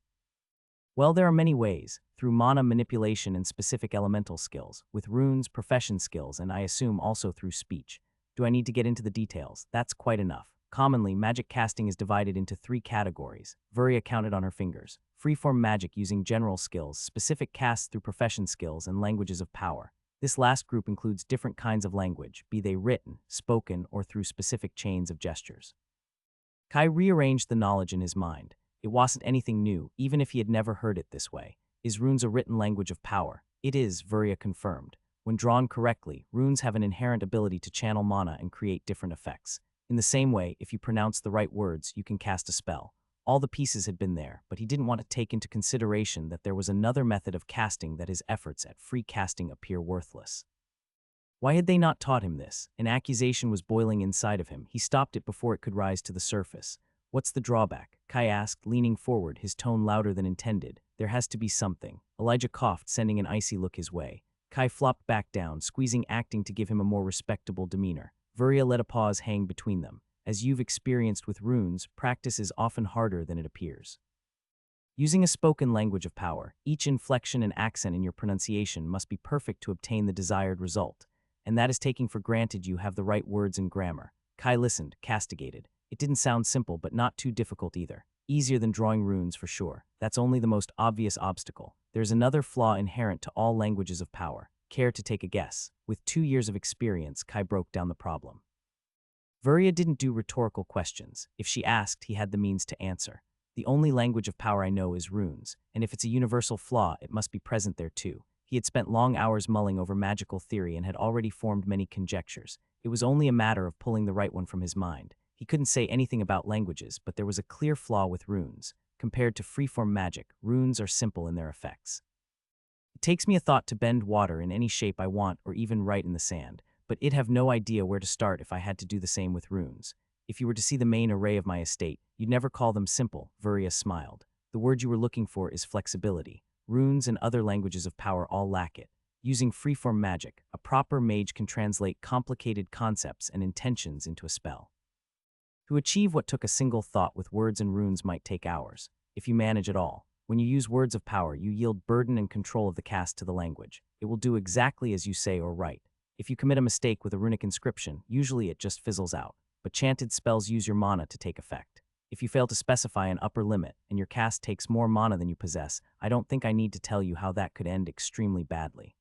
Well, there are many ways, through mana manipulation and specific elemental skills, with runes, profession skills, and I assume also through speech. Do I need to get into the details? That's quite enough. Commonly, magic casting is divided into 3 categories. Vuria counted on her fingers. Freeform magic using general skills, specific casts through profession skills, and languages of power. This last group includes different kinds of language, be they written, spoken, or through specific chains of gestures. Kai rearranged the knowledge in his mind. It wasn't anything new, even if he had never heard it this way. Is runes a written language of power? It is, Vuria confirmed. When drawn correctly, runes have an inherent ability to channel mana and create different effects. In the same way, if you pronounce the right words, you can cast a spell. All the pieces had been there, but he didn't want to take into consideration that there was another method of casting that his efforts at free casting appear worthless. Why had they not taught him this? An accusation was boiling inside of him. He stopped it before it could rise to the surface. What's the drawback? Kai asked, leaning forward, his tone louder than intended. There has to be something. Elijah coughed, sending an icy look his way. Kai flopped back down, squeezing acting to give him a more respectable demeanor. Vuria let a pause hang between them. As you've experienced with runes, practice is often harder than it appears. Using a spoken language of power, each inflection and accent in your pronunciation must be perfect to obtain the desired result, and that is taking for granted you have the right words and grammar. Kai listened, castigated. It didn't sound simple, but not too difficult either. Easier than drawing runes for sure. That's only the most obvious obstacle. There's another flaw inherent to all languages of power. Care to take a guess? With 2 years of experience, Kai broke down the problem. Vuria didn't do rhetorical questions. If she asked, he had the means to answer. The only language of power I know is runes, and if it's a universal flaw, it must be present there too. He had spent long hours mulling over magical theory and had already formed many conjectures. It was only a matter of pulling the right one from his mind. He couldn't say anything about languages, but there was a clear flaw with runes. Compared to freeform magic, runes are simple in their effects. It takes me a thought to bend water in any shape I want or even write in the sand, but I'd have no idea where to start if I had to do the same with runes. If you were to see the main array of my estate, you'd never call them simple, Vuria smiled. The word you were looking for is flexibility. Runes and other languages of power all lack it. Using freeform magic, a proper mage can translate complicated concepts and intentions into a spell. To achieve what took a single thought with words and runes might take hours, if you manage at all. When you use words of power, you yield burden and control of the cast to the language. It will do exactly as you say or write. If you commit a mistake with a runic inscription, usually it just fizzles out, but chanted spells use your mana to take effect. If you fail to specify an upper limit, and your cast takes more mana than you possess, I don't think I need to tell you how that could end extremely badly.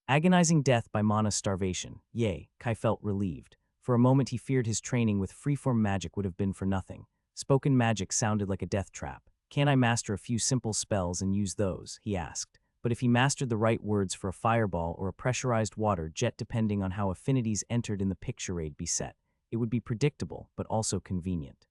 Agonizing death by mana starvation. Yay, Kai felt relieved. For a moment he feared his training with freeform magic would have been for nothing. Spoken magic sounded like a death trap. Can I master a few simple spells and use those? He asked. But if he mastered the right words for a fireball or a pressurized water jet depending on how affinities entered in the picture aid be set, it would be predictable but also convenient.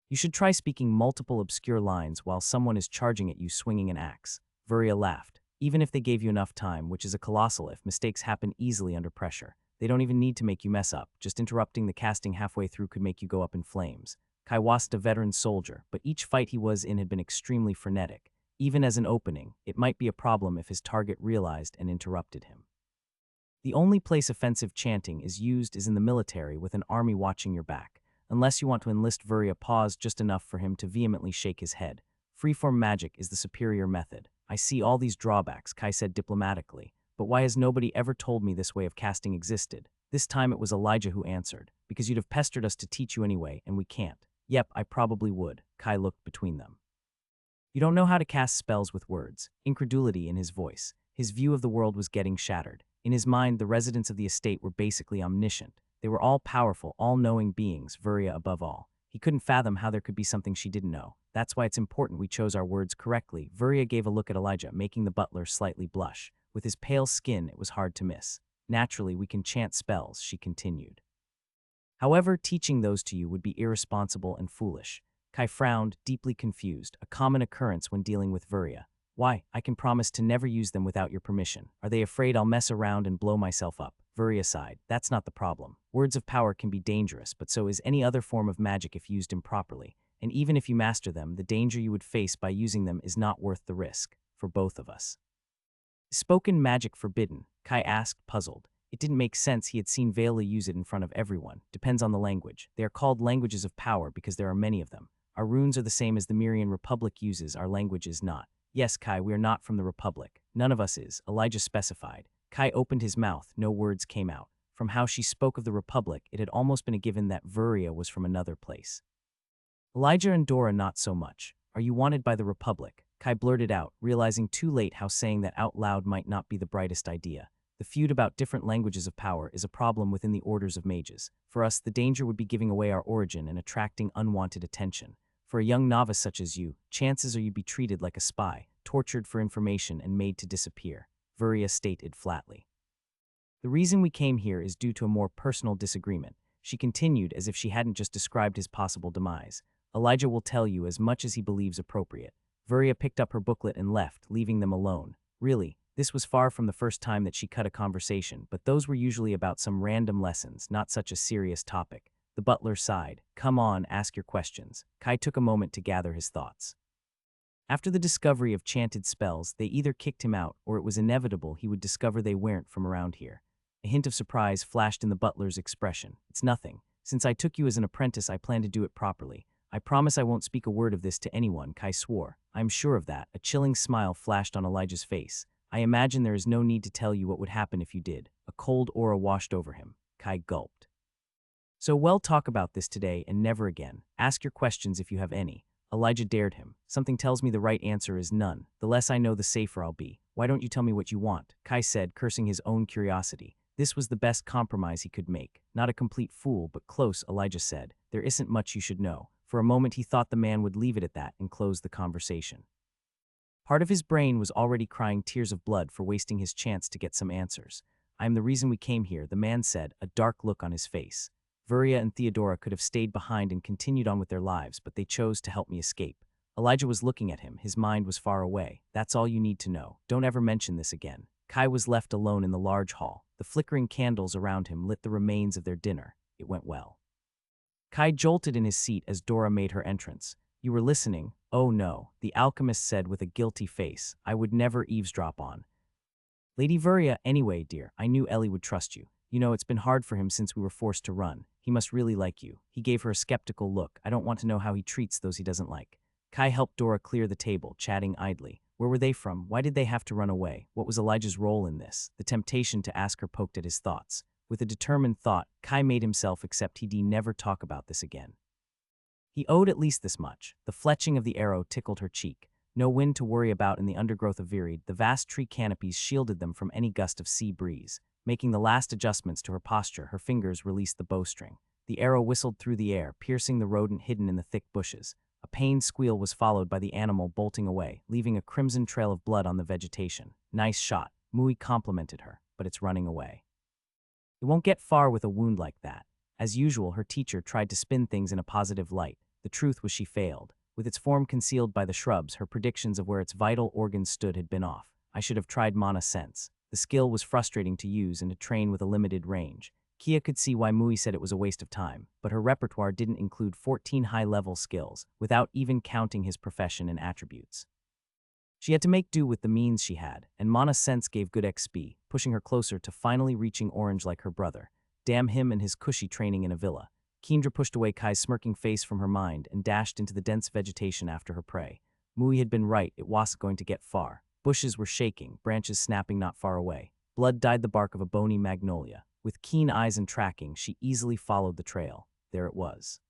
You should try speaking multiple obscure lines while someone is charging at you swinging an axe. Vuria laughed. Even if they gave you enough time, which is a colossal if, mistakes happen easily under pressure. They don't even need to make you mess up. Just interrupting the casting halfway through could make you go up in flames. Kai wasn't a veteran soldier, but each fight he was in had been extremely frenetic. Even as an opening, it might be a problem if his target realized and interrupted him. The only place offensive chanting is used is in the military with an army watching your back. Unless you want to enlist, Vuria paused just enough for him to vehemently shake his head. Freeform magic is the superior method. I see all these drawbacks, Kai said diplomatically, but why has nobody ever told me this way of casting existed? This time it was Elijah who answered, because you'd have pestered us to teach you anyway, and we can't. Yep, I probably would. Kai looked between them. You don't know how to cast spells with words. Incredulity in his voice. His view of the world was getting shattered. In his mind, the residents of the estate were basically omniscient. They were all powerful, all-knowing beings, Vuria above all. He couldn't fathom how there could be something she didn't know. That's why it's important we chose our words correctly. Vuria gave a look at Elijah, making the butler slightly blush. With his pale skin, it was hard to miss. Naturally, we can chant spells, she continued. However, teaching those to you would be irresponsible and foolish. Kai frowned, deeply confused, a common occurrence when dealing with Virya. Why, I can promise to never use them without your permission. Are they afraid I'll mess around and blow myself up? Virya sighed. That's not the problem. Words of power can be dangerous, but so is any other form of magic if used improperly. And even if you master them, the danger you would face by using them is not worth the risk, for both of us. Is spoken magic forbidden? Kai asked, puzzled. It didn't make sense. He had seen Vela use it in front of everyone. Depends on the language. They are called languages of power because there are many of them. Our runes are the same as the Myrian Republic uses, our language is not. Yes, Kai, we are not from the Republic. None of us is, Elijah specified. Kai opened his mouth, no words came out. From how she spoke of the Republic, it had almost been a given that Virya was from another place. Elijah and Dora not so much. Are you wanted by the Republic? Kai blurted out, realizing too late how saying that out loud might not be the brightest idea. The feud about different languages of power is a problem within the orders of mages. For us, the danger would be giving away our origin and attracting unwanted attention. For a young novice such as you, chances are you'd be treated like a spy, tortured for information and made to disappear, Virya stated flatly. The reason we came here is due to a more personal disagreement, she continued as if she hadn't just described his possible demise. Elijah will tell you as much as he believes appropriate. Virya picked up her booklet and left, leaving them alone. Really, this was far from the first time that she cut a conversation, but those were usually about some random lessons, not such a serious topic. The butler sighed. Come on, ask your questions. Kai took a moment to gather his thoughts. After the discovery of chanted spells, they either kicked him out or it was inevitable he would discover they weren't from around here. A hint of surprise flashed in the butler's expression. It's nothing. Since I took you as an apprentice, I plan to do it properly. I promise I won't speak a word of this to anyone, Kai swore. I'm sure of that. A chilling smile flashed on Elijah's face. I imagine there is no need to tell you what would happen if you did. A cold aura washed over him. Kai gulped. So we'll talk about this today and never again. Ask your questions if you have any. Elijah dared him. Something tells me the right answer is none. The less I know, the safer I'll be. Why don't you tell me what you want? Kai said, cursing his own curiosity. This was the best compromise he could make. Not a complete fool, but close, Elijah said. There isn't much you should know. For a moment he thought the man would leave it at that and close the conversation. Part of his brain was already crying tears of blood for wasting his chance to get some answers. I am the reason we came here, the man said, a dark look on his face. Virya and Theodora could have stayed behind and continued on with their lives, but they chose to help me escape. Elijah was looking at him. His mind was far away. That's all you need to know. Don't ever mention this again. Kai was left alone in the large hall. The flickering candles around him lit the remains of their dinner. It went well. Kai jolted in his seat as Dora made her entrance. You were listening? Oh no, the alchemist said with a guilty face. I would never eavesdrop on. Lady Virya, anyway, dear, I knew Ellie would trust you. You know, it's been hard for him since we were forced to run. He must really like you. He gave her a skeptical look. I don't want to know how he treats those he doesn't like. Kai helped Dora clear the table, chatting idly. Where were they from? Why did they have to run away? What was Elijah's role in this? The temptation to ask her poked at his thoughts. With a determined thought, Kai made himself accept he'd never talk about this again. He owed at least this much. The fletching of the arrow tickled her cheek. No wind to worry about in the undergrowth of Virid, the vast tree canopies shielded them from any gust of sea breeze. Making the last adjustments to her posture, her fingers released the bowstring. The arrow whistled through the air, piercing the rodent hidden in the thick bushes. A pained squeal was followed by the animal bolting away, leaving a crimson trail of blood on the vegetation. Nice shot, Mui complimented her, but it's running away. It won't get far with a wound like that. As usual, her teacher tried to spin things in a positive light. The truth was she failed. With its form concealed by the shrubs, her predictions of where its vital organs stood had been off. I should have tried Mana Sense. The skill was frustrating to use and to train with a limited range. Kia could see why Mui said it was a waste of time, but her repertoire didn't include 14 high-level skills, without even counting his profession and attributes. She had to make do with the means she had, and Mana Sense gave good XP, pushing her closer to finally reaching orange like her brother. Damn him and his cushy training in a villa. Kendra pushed away Kai's smirking face from her mind and dashed into the dense vegetation after her prey. Mui had been right, it wasn't going to get far. Bushes were shaking, branches snapping not far away. Blood dyed the bark of a bony magnolia. With keen eyes and tracking, she easily followed the trail. There it was.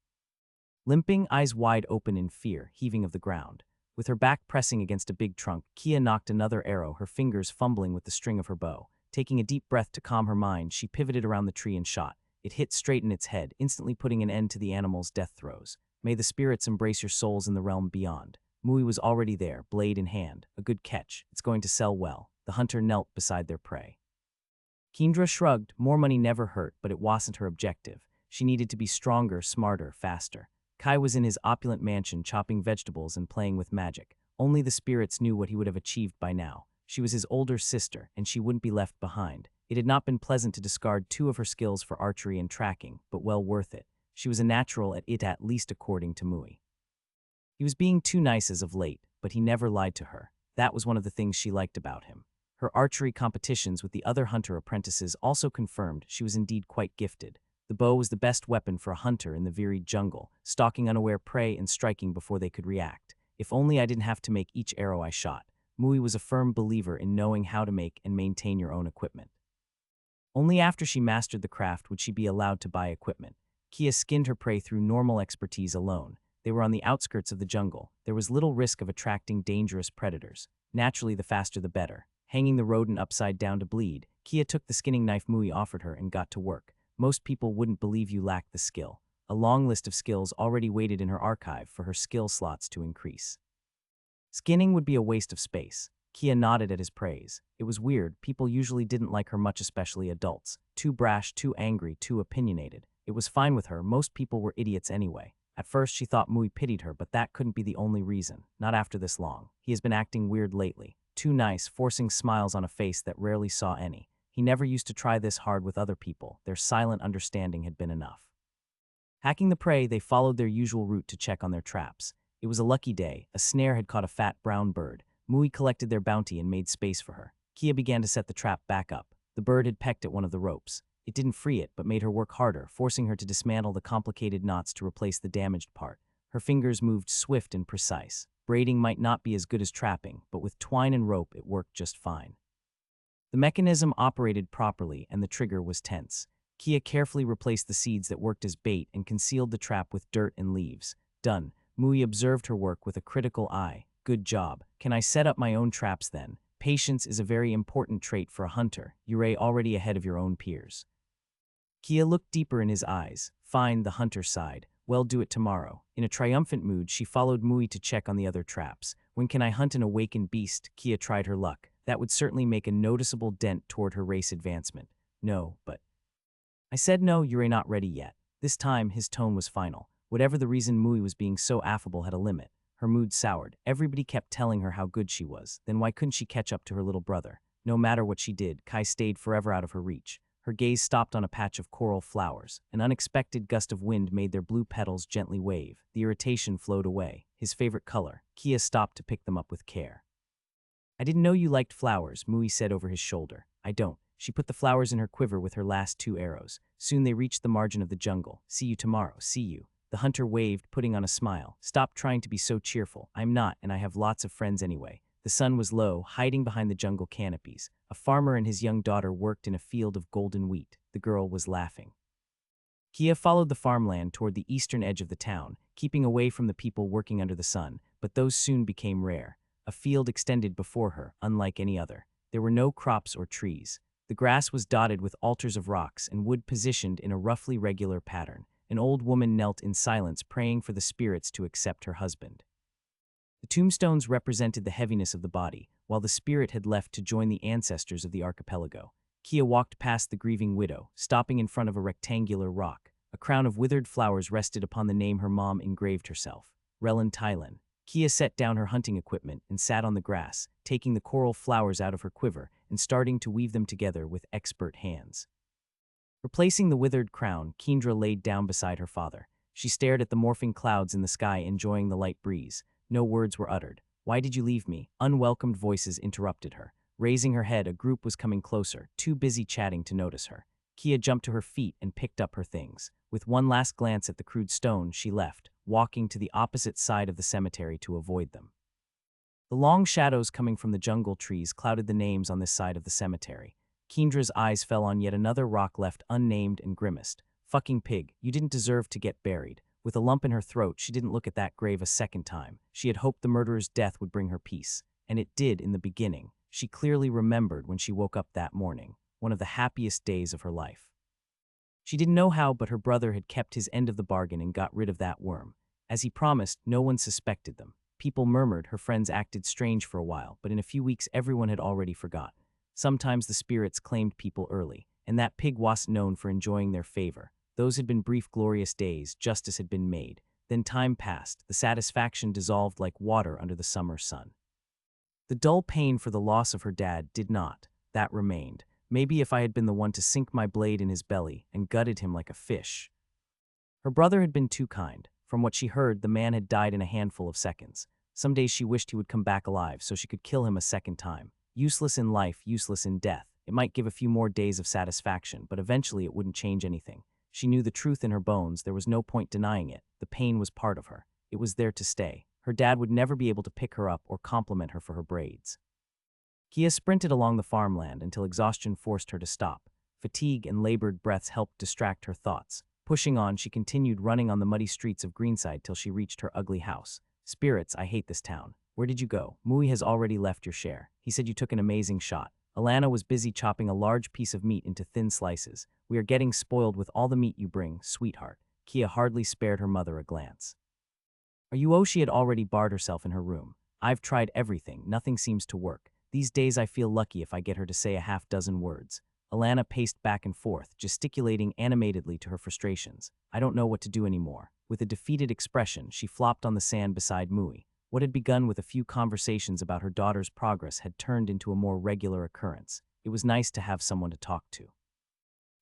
Limping, eyes wide open in fear, heaving of the ground. With her back pressing against a big trunk, Kia knocked another arrow, her fingers fumbling with the string of her bow. Taking a deep breath to calm her mind, she pivoted around the tree and shot. It hit straight in its head, instantly putting an end to the animal's death throes. May the spirits embrace your souls in the realm beyond. Mui was already there, blade in hand. A good catch. It's going to sell well. The hunter knelt beside their prey. Kendra shrugged. More money never hurt, but it wasn't her objective. She needed to be stronger, smarter, faster. Kai was in his opulent mansion chopping vegetables and playing with magic. Only the spirits knew what he would have achieved by now. She was his older sister, and she wouldn't be left behind. It had not been pleasant to discard 2 of her skills for archery and tracking, but well worth it. She was a natural at it, at least according to Mui. He was being too nice as of late, but he never lied to her. That was one of the things she liked about him. Her archery competitions with the other hunter apprentices also confirmed she was indeed quite gifted. The bow was the best weapon for a hunter in the varied jungle, stalking unaware prey and striking before they could react. If only I didn't have to make each arrow I shot. Mui was a firm believer in knowing how to make and maintain your own equipment. Only after she mastered the craft would she be allowed to buy equipment. Kia skinned her prey through normal expertise alone. They were on the outskirts of the jungle. There was little risk of attracting dangerous predators. Naturally, the faster the better. Hanging the rodent upside down to bleed, Kia took the skinning knife Mui offered her and got to work. Most people wouldn't believe you lacked the skill. A long list of skills already waited in her archive for her skill slots to increase. Skinning would be a waste of space. Kia nodded at his praise. It was weird, people usually didn't like her much, especially adults. Too brash, too angry, too opinionated. It was fine with her, most people were idiots anyway. At first she thought Mui pitied her, but that couldn't be the only reason. Not after this long. He has been acting weird lately. Too nice, forcing smiles on a face that rarely saw any. He never used to try this hard with other people. Their silent understanding had been enough. Hacking the prey, they followed their usual route to check on their traps. It was a lucky day. A snare had caught a fat brown bird. Mui collected their bounty and made space for her. Kia began to set the trap back up. The bird had pecked at one of the ropes. It didn't free it, but made her work harder, forcing her to dismantle the complicated knots to replace the damaged part. Her fingers moved swift and precise. Braiding might not be as good as trapping, but with twine and rope it worked just fine. The mechanism operated properly and the trigger was tense. Kia carefully replaced the seeds that worked as bait and concealed the trap with dirt and leaves. Done. Mui observed her work with a critical eye. Good job. Can I set up my own traps then? Patience is a very important trait for a hunter. You're already ahead of your own peers. Kia looked deeper in his eyes. Fine, the hunter sighed. Well, do it tomorrow. In a triumphant mood, she followed Mui to check on the other traps. When can I hunt an awakened beast? Kia tried her luck. That would certainly make a noticeable dent toward her race advancement. No, but... I said no, you're not ready yet. This time, his tone was final. Whatever the reason, Mui was being so affable had a limit. Her mood soured. Everybody kept telling her how good she was. Then why couldn't she catch up to her little brother? No matter what she did, Kai stayed forever out of her reach. Her gaze stopped on a patch of coral flowers. An unexpected gust of wind made their blue petals gently wave. The irritation flowed away. His favorite color. Kia stopped to pick them up with care. I didn't know you liked flowers, Mui said over his shoulder. I don't. She put the flowers in her quiver with her last 2 arrows. Soon they reached the margin of the jungle. See you tomorrow. See you. The hunter waved, putting on a smile. Stop trying to be so cheerful. I'm not, and I have lots of friends anyway. The sun was low, hiding behind the jungle canopies. A farmer and his young daughter worked in a field of golden wheat. The girl was laughing. Kia followed the farmland toward the eastern edge of the town, keeping away from the people working under the sun, but those soon became rare. A field extended before her, unlike any other. There were no crops or trees. The grass was dotted with altars of rocks and wood positioned in a roughly regular pattern. An old woman knelt in silence, praying for the spirits to accept her husband. The tombstones represented the heaviness of the body, while the spirit had left to join the ancestors of the archipelago. Kia walked past the grieving widow, stopping in front of a rectangular rock. A crown of withered flowers rested upon the name her mom engraved herself, Relin Tylen. Kia set down her hunting equipment and sat on the grass, taking the coral flowers out of her quiver and starting to weave them together with expert hands. Replacing the withered crown, Kendra laid down beside her father. She stared at the morphing clouds in the sky, enjoying the light breeze. No words were uttered. Why did you leave me? Unwelcomed voices interrupted her. Raising her head, a group was coming closer, too busy chatting to notice her. Kia jumped to her feet and picked up her things. With one last glance at the crude stone, she left, walking to the opposite side of the cemetery to avoid them. The long shadows coming from the jungle trees clouded the names on this side of the cemetery. Kendra's eyes fell on yet another rock left unnamed and grimaced. Fucking pig, you didn't deserve to get buried. With a lump in her throat, she didn't look at that grave a second time. She had hoped the murderer's death would bring her peace. And it did in the beginning. She clearly remembered when she woke up that morning, one of the happiest days of her life. She didn't know how, but her brother had kept his end of the bargain and got rid of that worm. As he promised, no one suspected them. People murmured, her friends acted strange for a while, but in a few weeks everyone had already forgot. Sometimes the spirits claimed people early, and that pig wasn't known for enjoying their favor. Those had been brief, glorious days. Justice had been made. Then time passed. The satisfaction dissolved like water under the summer sun. The dull pain for the loss of her dad did not. That remained. Maybe if I had been the one to sink my blade in his belly and gutted him like a fish. Her brother had been too kind. From what she heard, the man had died in a handful of seconds. Some days she wished he would come back alive so she could kill him a second time. Useless in life, useless in death. It might give a few more days of satisfaction, but eventually it wouldn't change anything. She knew the truth in her bones. There was no point denying it. The pain was part of her. It was there to stay. Her dad would never be able to pick her up or compliment her for her braids. Kia sprinted along the farmland until exhaustion forced her to stop. Fatigue and labored breaths helped distract her thoughts. Pushing on, she continued running on the muddy streets of Greenside till she reached her ugly house. Spirits, I hate this town. Where did you go? Mui has already left your share. He said you took an amazing shot. Alana was busy chopping a large piece of meat into thin slices. We are getting spoiled with all the meat you bring, sweetheart. Kia hardly spared her mother a glance. Are you? Oh, she had already barred herself in her room. I've tried everything. Nothing seems to work. These days I feel lucky if I get her to say a half-dozen words. Alana paced back and forth, gesticulating animatedly to her frustrations. I don't know what to do anymore. With a defeated expression, she flopped on the sand beside Mui. What had begun with a few conversations about her daughter's progress had turned into a more regular occurrence. It was nice to have someone to talk to.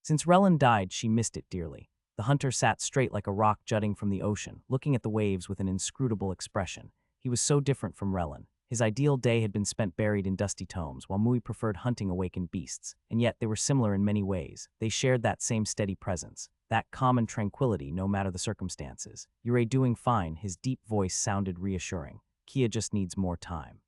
Since Relin died, she missed it dearly. The hunter sat straight like a rock jutting from the ocean, looking at the waves with an inscrutable expression. He was so different from Relin. His ideal day had been spent buried in dusty tomes, while Mui preferred hunting awakened beasts. And yet they were similar in many ways. They shared that same steady presence, that common tranquility no matter the circumstances. You're doing fine, his deep voice sounded reassuring. Kia just needs more time.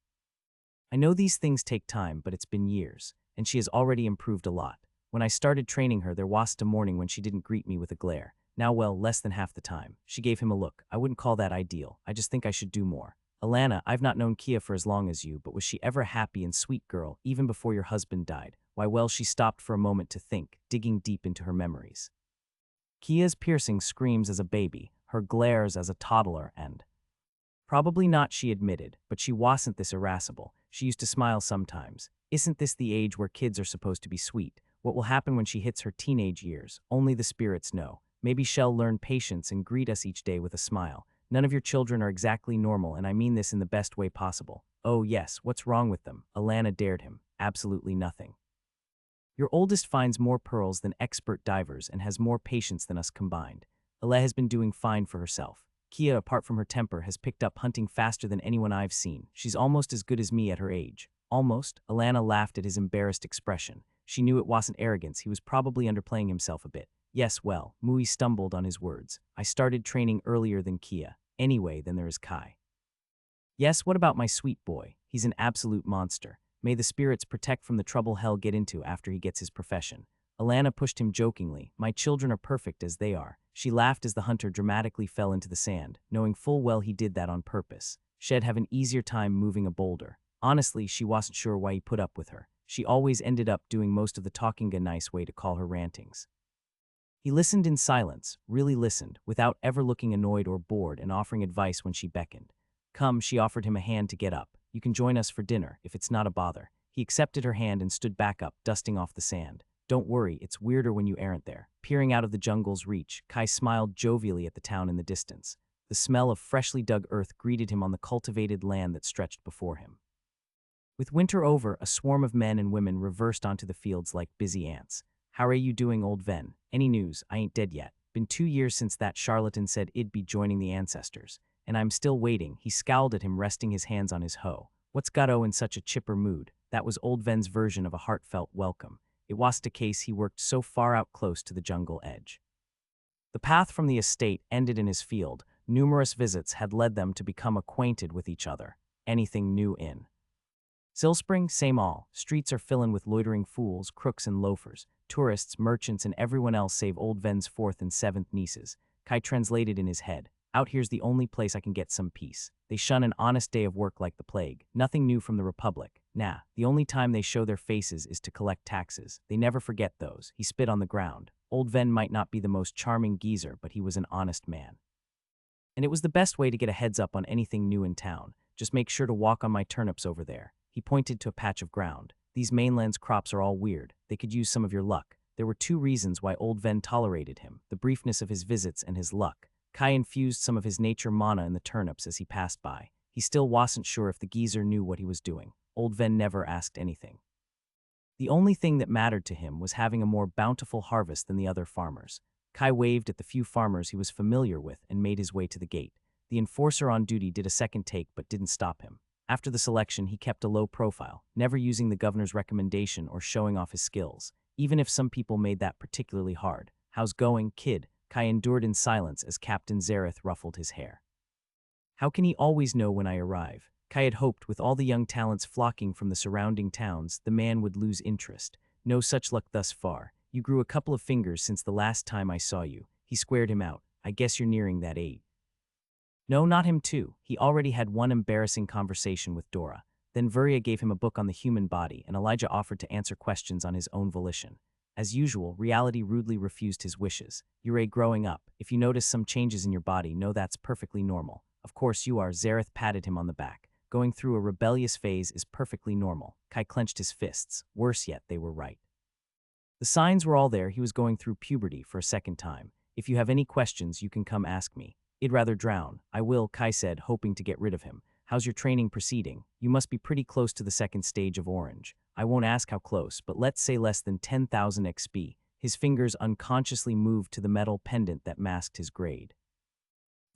I know these things take time, but it's been years, and she has already improved a lot. When I started training her, there was a morning when she didn't greet me with a glare. Now, well, less than half the time. She gave him a look. I wouldn't call that ideal. I just think I should do more. Alana, I've not known Kia for as long as you, but was she ever a happy and sweet girl, even before your husband died? Why, well, she stopped for a moment to think, digging deep into her memories. Kia's piercing screams as a baby, her glares as a toddler, and... Probably not, she admitted, but she wasn't this irascible. She used to smile sometimes. Isn't this the age where kids are supposed to be sweet? What will happen when she hits her teenage years? Only the spirits know. Maybe she'll learn patience and greet us each day with a smile. None of your children are exactly normal, and I mean this in the best way possible. Oh yes, what's wrong with them? Alana dared him. Absolutely nothing. Your oldest finds more pearls than expert divers and has more patience than us combined. Alea has been doing fine for herself. Kia, apart from her temper, has picked up hunting faster than anyone I've seen. She's almost as good as me at her age. Almost? Alana laughed at his embarrassed expression. She knew it wasn't arrogance. He was probably underplaying himself a bit. Yes, well, Mui stumbled on his words. I started training earlier than Kia. Anyway, then there is Kai. Yes, what about my sweet boy? He's an absolute monster. May the spirits protect from the trouble hell get into after he gets his profession. Alana pushed him jokingly. My children are perfect as they are. She laughed as the hunter dramatically fell into the sand, knowing full well he did that on purpose. She'd have an easier time moving a boulder. Honestly, she wasn't sure why he put up with her. She always ended up doing most of the talking, a nice way to call her rantings. He listened in silence, really listened, without ever looking annoyed or bored and offering advice when she beckoned. Come, she offered him a hand to get up. You can join us for dinner, if it's not a bother. He accepted her hand and stood back up, dusting off the sand. Don't worry, it's weirder when you aren't there. Peering out of the jungle's reach, Kai smiled jovially at the town in the distance. The smell of freshly dug earth greeted him on the cultivated land that stretched before him. With winter over, a swarm of men and women reversed onto the fields like busy ants. How are you doing, old Ven? Any news? I ain't dead yet. Been 2 years since that charlatan said it'd be joining the ancestors. And I'm still waiting. He scowled at him, resting his hands on his hoe. What's got O in such a chipper mood? That was old Ven's version of a heartfelt welcome. It wasn't a case he worked so far out close to the jungle edge. The path from the estate ended in his field. Numerous visits had led them to become acquainted with each other. Anything new in Silspring? Same all. Streets are fillin' with loitering fools, crooks and loafers, tourists, merchants, and everyone else save old Ven's 4th and 7th nieces. Kai translated in his head. Out here's the only place I can get some peace. They shun an honest day of work like the plague. Nothing new from the Republic. Nah, the only time they show their faces is to collect taxes. They never forget those. He spit on the ground. Old Ven might not be the most charming geezer, but he was an honest man. And it was the best way to get a heads up on anything new in town. Just make sure to walk on my turnips over there. He pointed to a patch of ground. These mainland's crops are all weird. They could use some of your luck. There were two reasons why old Ven tolerated him, the briefness of his visits and his luck. Kai infused some of his nature mana in the turnips as he passed by. He still wasn't sure if the geezer knew what he was doing. Old Ven never asked anything. The only thing that mattered to him was having a more bountiful harvest than the other farmers. Kai waved at the few farmers he was familiar with and made his way to the gate. The enforcer on duty did a second take but didn't stop him. After the selection, he kept a low profile, never using the governor's recommendation or showing off his skills, even if some people made that particularly hard. "How's going, kid?" Kai endured in silence as Captain Zareth ruffled his hair. How can he always know when I arrive? Kai had hoped, with all the young talents flocking from the surrounding towns, the man would lose interest. No such luck thus far. You grew a couple of fingers since the last time I saw you. He squared him out. I guess you're nearing that age. No, not him too. He already had one embarrassing conversation with Dora. Then Vuria gave him a book on the human body, and Elijah offered to answer questions on his own volition. As usual, reality rudely refused his wishes. You're growing up. If you notice some changes in your body, know that's perfectly normal. Of course you are. Zareth patted him on the back. Going through a rebellious phase is perfectly normal. Kai clenched his fists. Worse yet, they were right. The signs were all there. He was going through puberty for a second time. If you have any questions, you can come ask me. I'd rather drown. I will, Kai said, hoping to get rid of him. How's your training proceeding? You must be pretty close to the second stage of Orange. I won't ask how close, but let's say less than 10,000 XP. His fingers unconsciously moved to the metal pendant that masked his grade.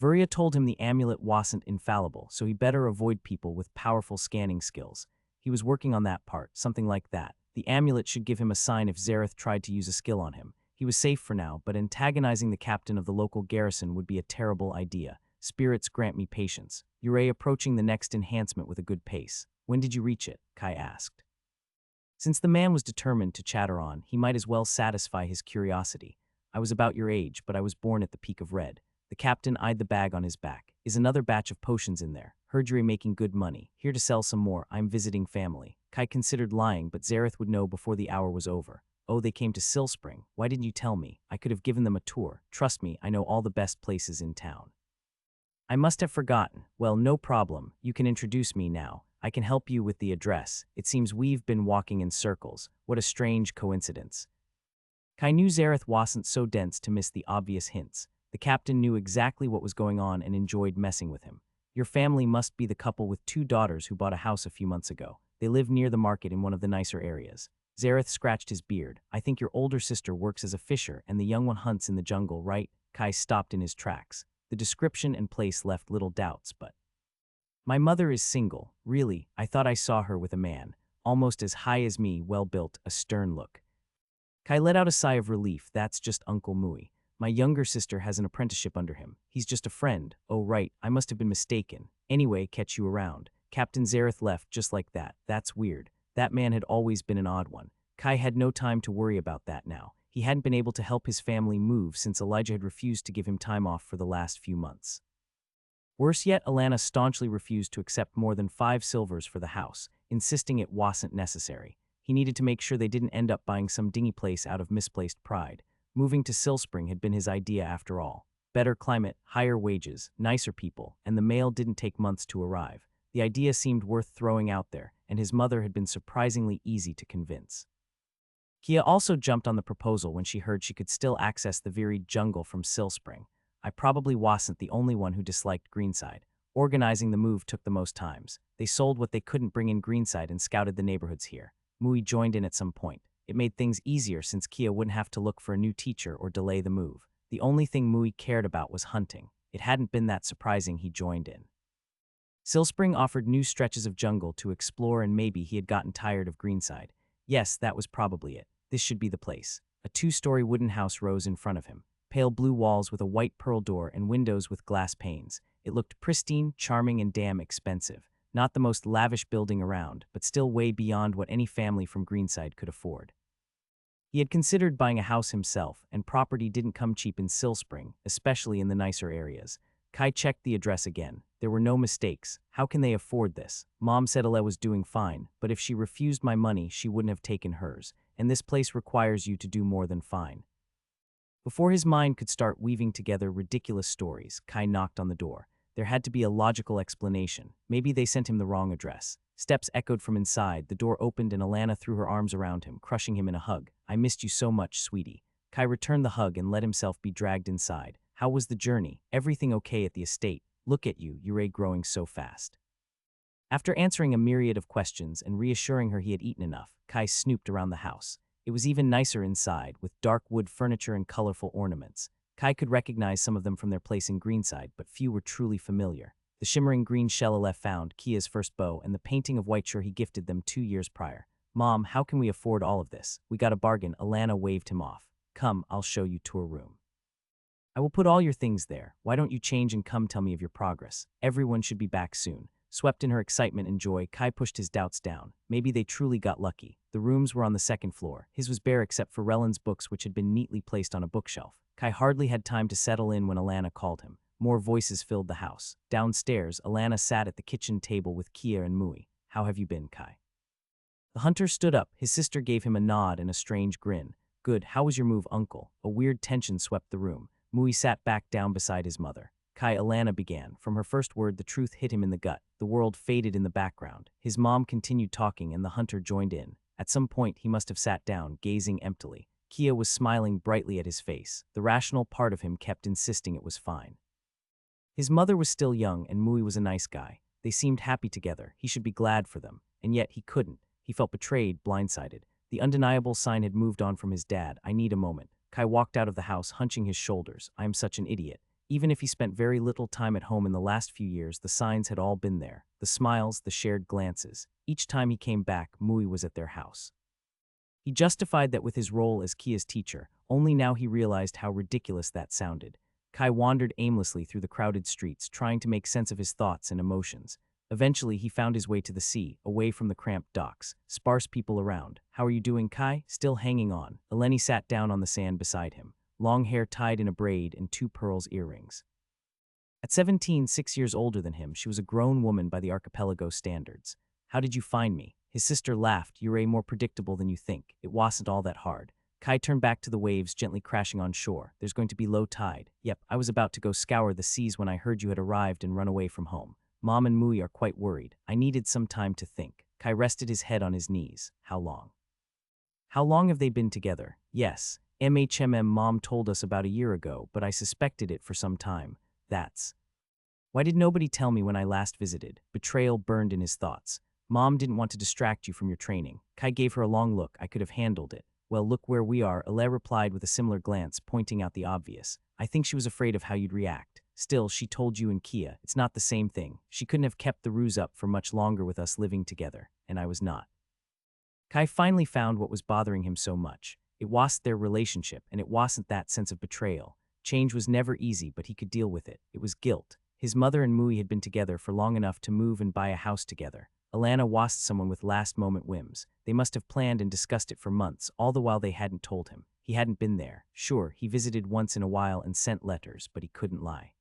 Vuria told him the amulet wasn't infallible, so he better avoid people with powerful scanning skills. He was working on that part, something like that. The amulet should give him a sign if Zareth tried to use a skill on him. He was safe for now, but antagonizing the captain of the local garrison would be a terrible idea. Spirits grant me patience. You're approaching the next enhancement with a good pace. When did you reach it? Kai asked. Since the man was determined to chatter on, he might as well satisfy his curiosity. I was about your age, but I was born at the peak of red. The captain eyed the bag on his back. Is another batch of potions in there? Heard you're making good money. Here to sell some more. I'm visiting family. Kai considered lying, but Zareth would know before the hour was over. Oh, they came to Silspring. Why didn't you tell me? I could have given them a tour. Trust me, I know all the best places in town. I must have forgotten. Well, no problem. You can introduce me now. I can help you with the address. It seems we've been walking in circles. What a strange coincidence. Kai knew Zareth wasn't so dense to miss the obvious hints. The captain knew exactly what was going on and enjoyed messing with him. Your family must be the couple with 2 daughters who bought a house a few months ago. They live near the market in one of the nicer areas. Zareth scratched his beard. I think your older sister works as a fisher and the young one hunts in the jungle, right? Kai stopped in his tracks. The description and place left little doubts, but... My mother is single. Really, I thought I saw her with a man. Almost as high as me, well-built, a stern look. Kai let out a sigh of relief. That's just Uncle Mui. My younger sister has an apprenticeship under him. He's just a friend. Oh right, I must have been mistaken. Anyway, catch you around. Captain Zareth left just like that. That's weird. That man had always been an odd one. Kai had no time to worry about that now. He hadn't been able to help his family move since Elijah had refused to give him time off for the last few months. Worse yet, Alana staunchly refused to accept more than 5 silvers for the house, insisting it wasn't necessary. He needed to make sure they didn't end up buying some dingy place out of misplaced pride. Moving to Silspring had been his idea after all. Better climate, higher wages, nicer people, and the mail didn't take months to arrive. The idea seemed worth throwing out there, and his mother had been surprisingly easy to convince. Kia also jumped on the proposal when she heard she could still access the varied jungle from Silspring. I probably wasn't the only one who disliked Greenside. Organizing the move took the most times. They sold what they couldn't bring in Greenside and scouted the neighborhoods here. Mui joined in at some point. It made things easier since Kia wouldn't have to look for a new teacher or delay the move. The only thing Mui cared about was hunting. It hadn't been that surprising he joined in. Silspring offered new stretches of jungle to explore, and maybe he had gotten tired of Greenside. Yes, that was probably it. This should be the place. A 2-story wooden house rose in front of him. Pale blue walls with a white pearl door and windows with glass panes. It looked pristine, charming, and damn expensive. Not the most lavish building around, but still way beyond what any family from Greenside could afford. He had considered buying a house himself, and property didn't come cheap in Silspring, especially in the nicer areas. Kai checked the address again. There were no mistakes. How can they afford this? Mom said Ale was doing fine, but if she refused my money, she wouldn't have taken hers, and this place requires you to do more than fine. Before his mind could start weaving together ridiculous stories, Kai knocked on the door. There had to be a logical explanation. Maybe they sent him the wrong address. Steps echoed from inside, the door opened and Alana threw her arms around him, crushing him in a hug. I missed you so much, sweetie. Kai returned the hug and let himself be dragged inside. How was the journey? Everything okay at the estate? Look at you, Yurei growing so fast. After answering a myriad of questions and reassuring her he had eaten enough, Kai snooped around the house. It was even nicer inside, with dark wood furniture and colorful ornaments. Kai could recognize some of them from their place in Greenside, but few were truly familiar. The shimmering green shell Alef found, Kia's first bow, and the painting of Whiteshore he gifted them 2 years prior. Mom, how can we afford all of this? We got a bargain. Alana waved him off. Come, I'll show you to a room. I will put all your things there. Why don't you change and come tell me of your progress? Everyone should be back soon. Swept in her excitement and joy, Kai pushed his doubts down. Maybe they truly got lucky. The rooms were on the second floor. His was bare except for Rellen's books, which had been neatly placed on a bookshelf. Kai hardly had time to settle in when Alana called him. More voices filled the house. Downstairs, Alana sat at the kitchen table with Kia and Mui. How have you been, Kai? The hunter stood up. His sister gave him a nod and a strange grin. Good, how was your move, uncle? A weird tension swept the room. Mui sat back down beside his mother. Kai, Alana began. From her first word, the truth hit him in the gut. The world faded in the background. His mom continued talking and the hunter joined in. At some point, he must have sat down, gazing emptily. Kia was smiling brightly at his face. The rational part of him kept insisting it was fine. His mother was still young and Mui was a nice guy. They seemed happy together. He should be glad for them. And yet he couldn't. He felt betrayed, blindsided. The undeniable sign had moved on from his dad. I need a moment. Kai walked out of the house, hunching his shoulders. I am such an idiot. Even if he spent very little time at home in the last few years, the signs had all been there. The smiles, the shared glances. Each time he came back, Mui was at their house. He justified that with his role as Kia's teacher. Only now he realized how ridiculous that sounded. Kai wandered aimlessly through the crowded streets, trying to make sense of his thoughts and emotions. Eventually, he found his way to the sea, away from the cramped docks. Sparse people around. How are you doing, Kai? Still hanging on. Eleni sat down on the sand beside him. Long hair tied in a braid and 2 pearls earrings. At 17, 6 years older than him, she was a grown woman by the archipelago standards. How did you find me? His sister laughed. You're more predictable than you think. It wasn't all that hard. Kai turned back to the waves gently crashing on shore. There's going to be low tide. Yep, I was about to go scour the seas when I heard you had arrived and run away from home. Mom and Mui are quite worried. I needed some time to think. Kai rested his head on his knees. How long? How long have they been together? Yes. Mom told us about a year ago, but I suspected it for some time. That's. Why did nobody tell me when I last visited? Betrayal burned in his thoughts. Mom didn't want to distract you from your training. Kai gave her a long look. I could have handled it. Well, look where we are, Ale replied with a similar glance, pointing out the obvious. I think she was afraid of how you'd react. Still, she told you and Kia. It's not the same thing. She couldn't have kept the ruse up for much longer with us living together, and I was not. Kai finally found what was bothering him so much. It wasn't their relationship, and it wasn't that sense of betrayal. Change was never easy, but he could deal with it. It was guilt. His mother and Mui had been together for long enough to move and buy a house together. Alana wasn't someone with last-moment whims. They must have planned and discussed it for months, all the while they hadn't told him. He hadn't been there. Sure, he visited once in a while and sent letters, but he couldn't lie.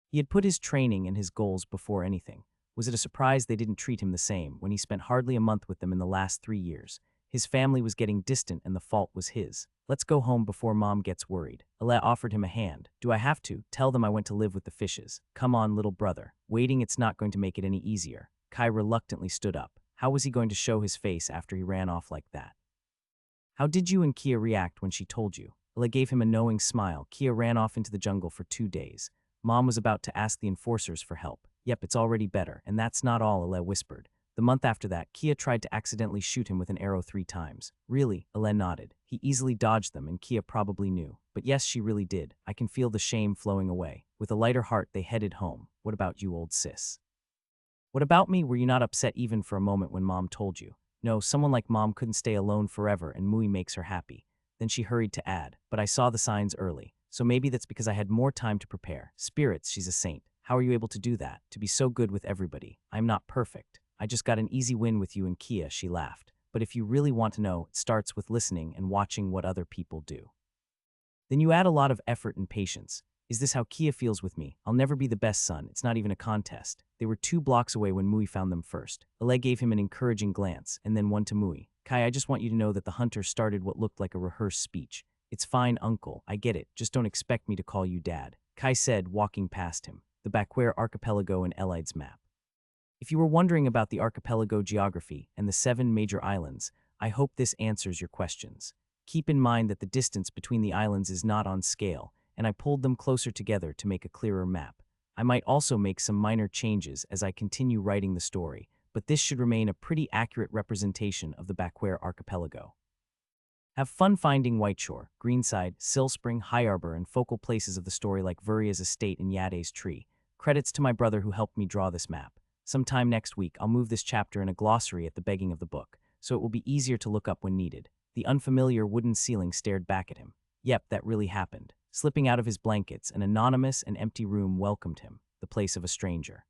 He had put his training and his goals before anything. Was it a surprise they didn't treat him the same when he spent hardly a month with them in the last 3 years? His family was getting distant and the fault was his. Let's go home before Mom gets worried. Ale offered him a hand. Do I have to? Tell them I went to live with the fishes. Come on, little brother. Waiting, it's not going to make it any easier. Kai reluctantly stood up. How was he going to show his face after he ran off like that? How did you and Kia react when she told you? Ale gave him a knowing smile. Kia ran off into the jungle for 2 days. Mom was about to ask the enforcers for help. Yep, it's already better, and that's not all, Ale whispered. The month after that, Kia tried to accidentally shoot him with an arrow 3 times. Really? Ale nodded. He easily dodged them, and Kia probably knew. But yes, she really did. I can feel the shame flowing away. With a lighter heart, they headed home. What about you, old sis? What about me? Were you not upset even for a moment when Mom told you? No, someone like Mom couldn't stay alone forever, and Mui makes her happy. Then she hurried to add, but I saw the signs early. So maybe that's because I had more time to prepare. Spirits, she's a saint. How are you able to do that? To be so good with everybody. I'm not perfect. I just got an easy win with you and Kia, she laughed. But if you really want to know, it starts with listening and watching what other people do. Then you add a lot of effort and patience. Is this how Kia feels with me? I'll never be the best son. It's not even a contest. They were 2 blocks away when Mui found them first. Ale gave him an encouraging glance, and then one to Mui. Kai, I just want you to know that the hunter started what looked like a rehearsed speech. It's fine, uncle. I get it. Just don't expect me to call you dad. Kai said, walking past him. The Baquer archipelago and Elide's map. If you were wondering about the archipelago geography and the 7 major islands, I hope this answers your questions. Keep in mind that the distance between the islands is not on scale, and I pulled them closer together to make a clearer map. I might also make some minor changes as I continue writing the story, but this should remain a pretty accurate representation of the Baquer archipelago. Have fun finding Whiteshore, Greenside, Silspring, High Arbor, and focal places of the story like Vuria's estate and Yade's tree. Credits to my brother who helped me draw this map. Sometime next week, I'll move this chapter in a glossary at the begging of the book, so it will be easier to look up when needed. The unfamiliar wooden ceiling stared back at him. Yep, that really happened. Slipping out of his blankets, an anonymous and empty room welcomed him, the place of a stranger.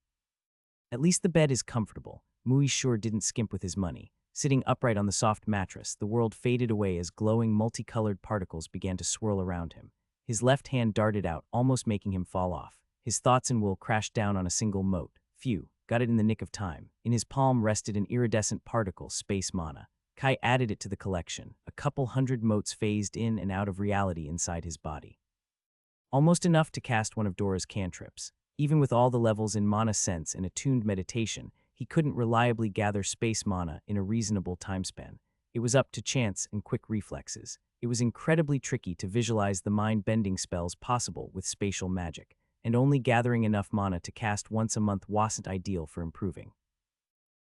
At least the bed is comfortable. Mui sure didn't skimp with his money. Sitting upright on the soft mattress, the world faded away as glowing, multicolored particles began to swirl around him. His left hand darted out, almost making him fall off. His thoughts and will crashed down on a single mote. Phew, got it in the nick of time. In his palm rested an iridescent particle, space mana. Kai added it to the collection. A couple hundred motes phased in and out of reality inside his body. Almost enough to cast one of Dora's cantrips. Even with all the levels in mana sense and attuned meditation, he couldn't reliably gather space mana in a reasonable timespan. It was up to chance and quick reflexes. It was incredibly tricky to visualize the mind-bending spells possible with spatial magic, and only gathering enough mana to cast once a month wasn't ideal for improving.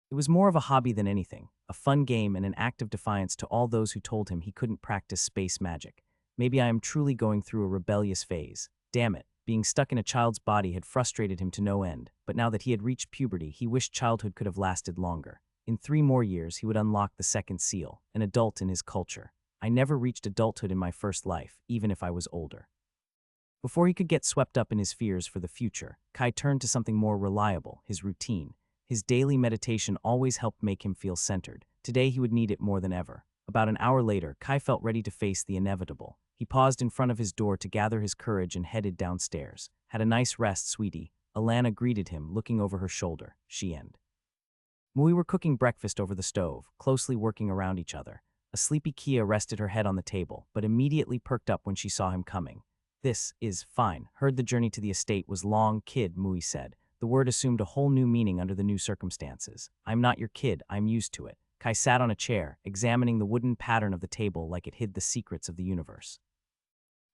It was more of a hobby than anything, a fun game and an act of defiance to all those who told him he couldn't practice space magic. Maybe I am truly going through a rebellious phase. Damn it. Being stuck in a child's body had frustrated him to no end, but now that he had reached puberty, he wished childhood could have lasted longer. In 3 more years, he would unlock the second seal, an adult in his culture. I never reached adulthood in my first life, even if I was older. Before he could get swept up in his fears for the future, Kai turned to something more reliable, his routine. His daily meditation always helped make him feel centered. Today he would need it more than ever. About an hour later, Kai felt ready to face the inevitable. He paused in front of his door to gather his courage and headed downstairs. Had a nice rest, sweetie. Alana greeted him, looking over her shoulder. She and Mui were cooking breakfast over the stove, closely working around each other. A sleepy Kia rested her head on the table, but immediately perked up when she saw him coming. This is fine. Heard the journey to the estate was long, kid, Mui said. The word assumed a whole new meaning under the new circumstances. I'm not your kid, I'm used to it. Kai sat on a chair, examining the wooden pattern of the table like it hid the secrets of the universe.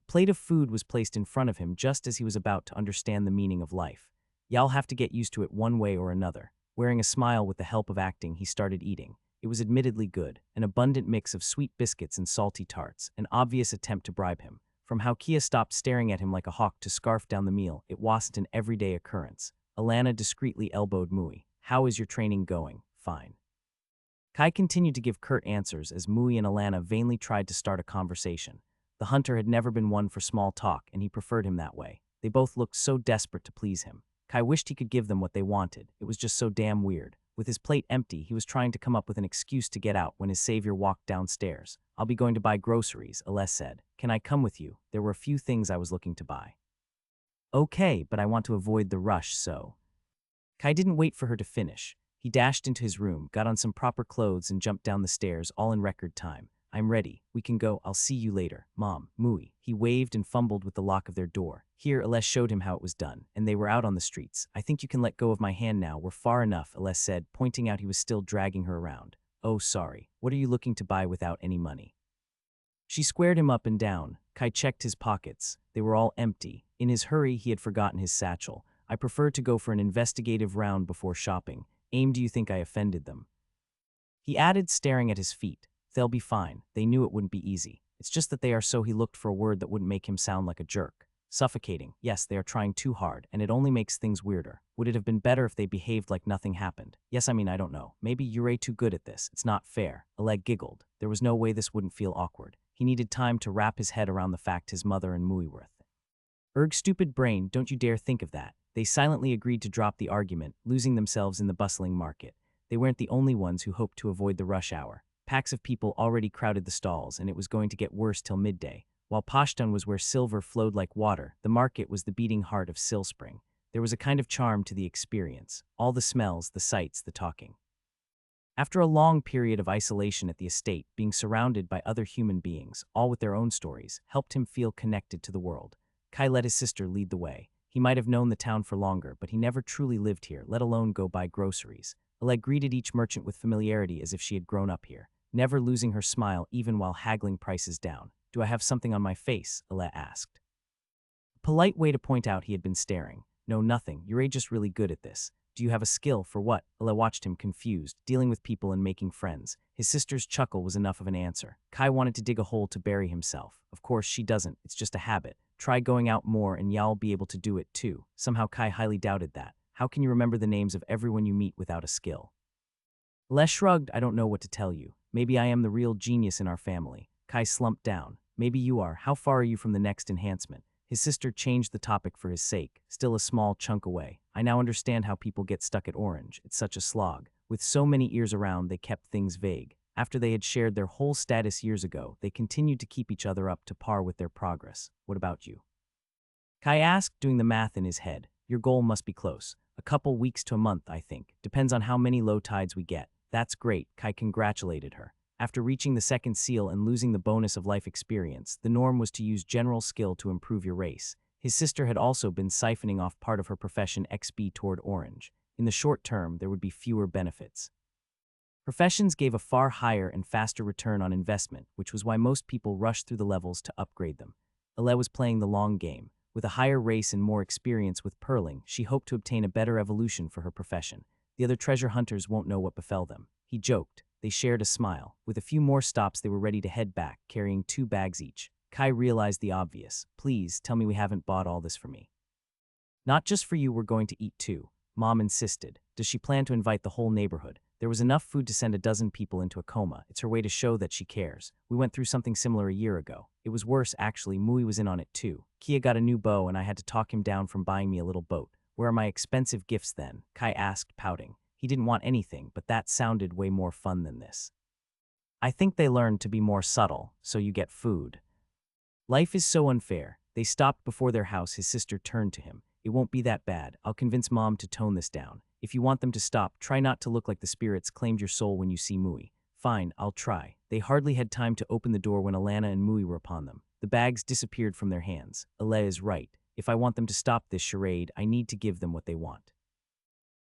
A plate of food was placed in front of him just as he was about to understand the meaning of life. Y'all have to get used to it one way or another. Wearing a smile with the help of acting, he started eating. It was admittedly good, an abundant mix of sweet biscuits and salty tarts, an obvious attempt to bribe him. From how Kia stopped staring at him like a hawk to scarf down the meal, it wasn't an everyday occurrence. Alana discreetly elbowed Mui. How is your training going? Fine. Kai continued to give curt answers as Mui and Alana vainly tried to start a conversation. The hunter had never been one for small talk, and he preferred him that way. They both looked so desperate to please him. Kai wished he could give them what they wanted. It was just so damn weird. With his plate empty, he was trying to come up with an excuse to get out when his savior walked downstairs. I'll be going to buy groceries, Aless said. Can I come with you? There were a few things I was looking to buy. Okay, but I want to avoid the rush, so. Kai didn't wait for her to finish. He dashed into his room, got on some proper clothes, and jumped down the stairs, all in record time. I'm ready. We can go. I'll see you later. Mom, Mui. He waved and fumbled with the lock of their door. Here, Aless showed him how it was done, and they were out on the streets. I think you can let go of my hand now. We're far enough, Aless said, pointing out he was still dragging her around. Oh, sorry. What are you looking to buy without any money? She squared him up and down. Kai checked his pockets. They were all empty. In his hurry, he had forgotten his satchel. I prefer to go for an investigative round before shopping. Aim, do you think I offended them? He added, staring at his feet. They'll be fine. They knew it wouldn't be easy. It's just that they are so. He looked for a word that wouldn't make him sound like a jerk. Suffocating. Yes, they are trying too hard, and it only makes things weirder. Would it have been better if they behaved like nothing happened? Yes, I mean, I don't know. Maybe you're too good at this. It's not fair. Oleg giggled. There was no way this wouldn't feel awkward. He needed time to wrap his head around the fact his mother and Mui were. Erg, stupid brain, don't you dare think of that. They silently agreed to drop the argument, losing themselves in the bustling market. They weren't the only ones who hoped to avoid the rush hour. Packs of people already crowded the stalls, and it was going to get worse till midday. While Pashtan was where silver flowed like water, the market was the beating heart of Silspring. There was a kind of charm to the experience. All the smells, the sights, the talking. After a long period of isolation at the estate, being surrounded by other human beings, all with their own stories, helped him feel connected to the world. Kai let his sister lead the way. He He might have known the town for longer, but he never truly lived here, let alone go buy groceries. Alec greeted each merchant with familiarity as if she had grown up here, never losing her smile even while haggling prices down. "Do I have something on my face?" Alec asked. A polite way to point out he had been staring. "No, nothing. You're just really good at this." "Do you have a skill for what?" Alec watched him confused, dealing with people and making friends. His sister's chuckle was enough of an answer. Kai wanted to dig a hole to bury himself. "Of course she doesn't. It's just a habit. Try going out more and y'all be able to do it too." Somehow Kai highly doubted that. How can you remember the names of everyone you meet without a skill? Les shrugged. "I don't know what to tell you. Maybe I am the real genius in our family." Kai slumped down. "Maybe you are. How far are you from the next enhancement?" His sister changed the topic for his sake, still a small chunk away. "I now understand how people get stuck at orange. It's such a slog. With so many ears around, they kept things vague. After they had shared their whole status years ago, they continued to keep each other up to par with their progress. What about you?" Kai asked, doing the math in his head. "Your goal must be close. A couple weeks to a month, I think. Depends on how many low tides we get." "That's great," Kai congratulated her. After reaching the second seal and losing the bonus of life experience, the norm was to use general skill to improve your race. His sister had also been siphoning off part of her profession XP toward orange. In the short term, there would be fewer benefits. Professions gave a far higher and faster return on investment, which was why most people rushed through the levels to upgrade them. Ale was playing the long game. With a higher race and more experience with pearling, she hoped to obtain a better evolution for her profession. The other treasure hunters won't know what befell them. He joked. They shared a smile. With a few more stops, they were ready to head back, carrying 2 bags each. Kai realized the obvious. "Please, tell me we haven't bought all this for me." "Not just for you, we're going to eat too," Mom insisted. "Does she plan to invite the whole neighborhood?" There was enough food to send a dozen people into a coma. It's her way to show that she cares. "We went through something similar a year ago. It was worse, actually. Mui was in on it too. Kia got a new bow and I had to talk him down from buying me a little boat." "Where are my expensive gifts then?" Kai asked, pouting. He didn't want anything, but that sounded way more fun than this. "I think they learned to be more subtle, so you get food." "Life is so unfair." They stopped before their house. His sister turned to him. "It won't be that bad. I'll convince Mom to tone this down. If you want them to stop, try not to look like the spirits claimed your soul when you see Mui." "Fine, I'll try." They hardly had time to open the door when Alana and Mui were upon them. The bags disappeared from their hands. Ale is right. If I want them to stop this charade, I need to give them what they want.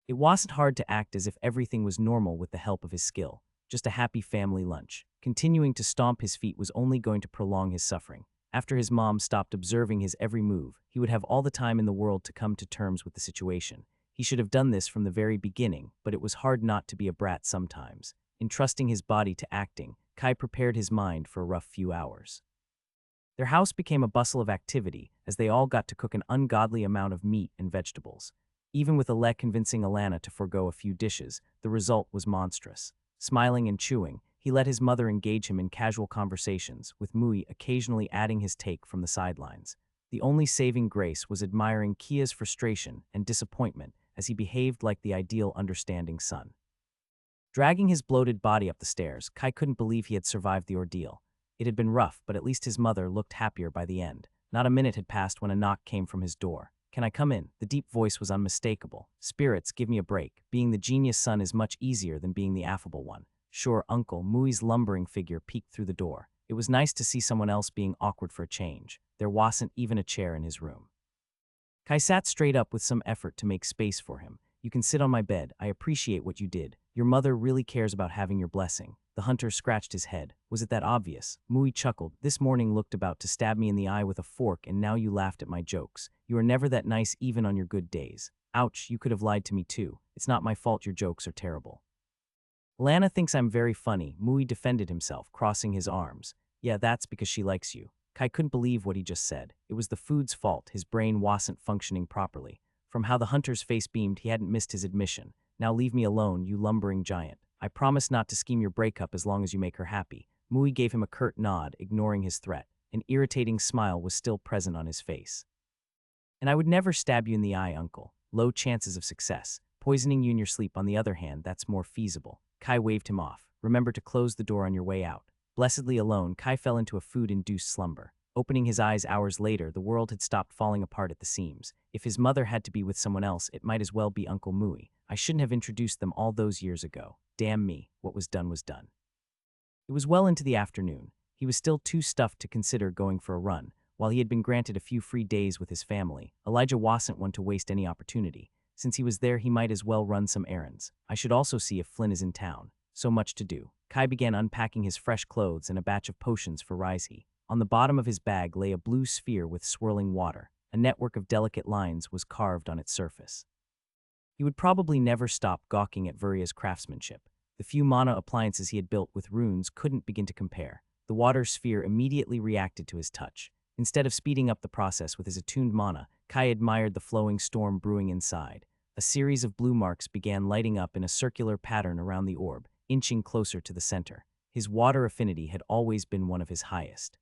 It wasn't hard to act as if everything was normal with the help of his skill. Just a happy family lunch. Continuing to stomp his feet was only going to prolong his suffering. After his mom stopped observing his every move, he would have all the time in the world to come to terms with the situation. He should have done this from the very beginning, but it was hard not to be a brat sometimes. Entrusting his body to acting, Kai prepared his mind for a rough few hours. Their house became a bustle of activity, as they all got to cook an ungodly amount of meat and vegetables. Even with Alec convincing Alana to forego a few dishes, the result was monstrous. Smiling and chewing, he let his mother engage him in casual conversations, with Mui occasionally adding his take from the sidelines. The only saving grace was admiring Kia's frustration and disappointment as he behaved like the ideal understanding son. Dragging his bloated body up the stairs, Kai couldn't believe he had survived the ordeal. It had been rough, but at least his mother looked happier by the end. Not a minute had passed when a knock came from his door. "Can I come in?" The deep voice was unmistakable. "Spirits, give me a break. Being the genius son is much easier than being the affable one." "Sure, Uncle." Mui's lumbering figure peeked through the door. It was nice to see someone else being awkward for a change. There wasn't even a chair in his room. Kai sat straight up with some effort to make space for him. "You can sit on my bed. I appreciate what you did. Your mother really cares about having your blessing." The hunter scratched his head. "Was it that obvious?" Mui chuckled. "This morning looked about to stab me in the eye with a fork and now you laughed at my jokes. You are never that nice even on your good days." "Ouch, you could have lied to me too. It's not my fault your jokes are terrible." "Lana thinks I'm very funny." Mui defended himself, crossing his arms. "Yeah, that's because she likes you." Kai couldn't believe what he just said. It was the food's fault. His brain wasn't functioning properly. From how the hunter's face beamed, he hadn't missed his admission. "Now leave me alone, you lumbering giant. I promise not to scheme your breakup as long as you make her happy." Mui gave him a curt nod, ignoring his threat. An irritating smile was still present on his face. "And I would never stab you in the eye, Uncle. Low chances of success. Poisoning you in your sleep, on the other hand, that's more feasible." Kai waved him off. "Remember to close the door on your way out." Blessedly alone, Kai fell into a food-induced slumber. Opening his eyes hours later, the world had stopped falling apart at the seams. If his mother had to be with someone else, it might as well be Uncle Mui. I shouldn't have introduced them all those years ago. Damn me, what was done was done. It was well into the afternoon. He was still too stuffed to consider going for a run, While he had been granted a few free days with his family, Elijah wasn't one to waste any opportunity. Since he was there, he might as well run some errands. I should also see if Flynn is in town. So much to do. Kai began unpacking his fresh clothes and a batch of potions for Rizhi. On the bottom of his bag lay a blue sphere with swirling water. A network of delicate lines was carved on its surface. He would probably never stop gawking at Vuria's craftsmanship. The few mana appliances he had built with runes couldn't begin to compare. The water sphere immediately reacted to his touch. Instead of speeding up the process with his attuned mana, Kai admired the flowing storm brewing inside. A series of blue marks began lighting up in a circular pattern around the orb, inching closer to the center. His water affinity had always been one of his highest.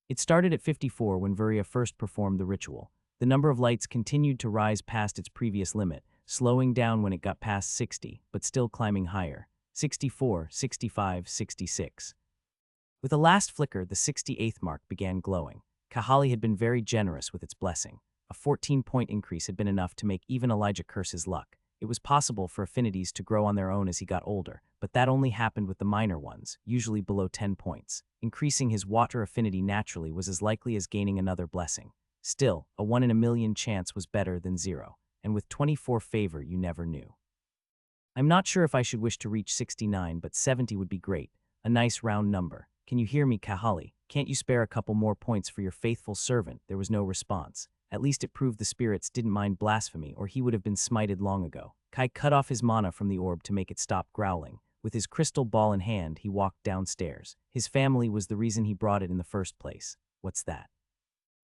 It started at 54 when Vuria first performed the ritual. The number of lights continued to rise past its previous limit, slowing down when it got past 60, but still climbing higher. 64, 65, 66. With a last flicker, the 68th mark began glowing. Kahali had been very generous with its blessing. A 14-point increase had been enough to make even Elijah curse his luck. It was possible for affinities to grow on their own as he got older, but that only happened with the minor ones, usually below 10 points. Increasing his water affinity naturally was as likely as gaining another blessing. Still, a 1 in a million chance was better than 0, and with 24 favor you never knew. I'm not sure if I should wish to reach 69, but 70 would be great. A nice round number. Can you hear me, Kahali? Can't you spare a couple more points for your faithful servant? There was no response. At least it proved the spirits didn't mind blasphemy, or he would have been smited long ago. Kai cut off his mana from the orb to make it stop growling. With his crystal ball in hand, he walked downstairs. His family was the reason he brought it in the first place. What's that?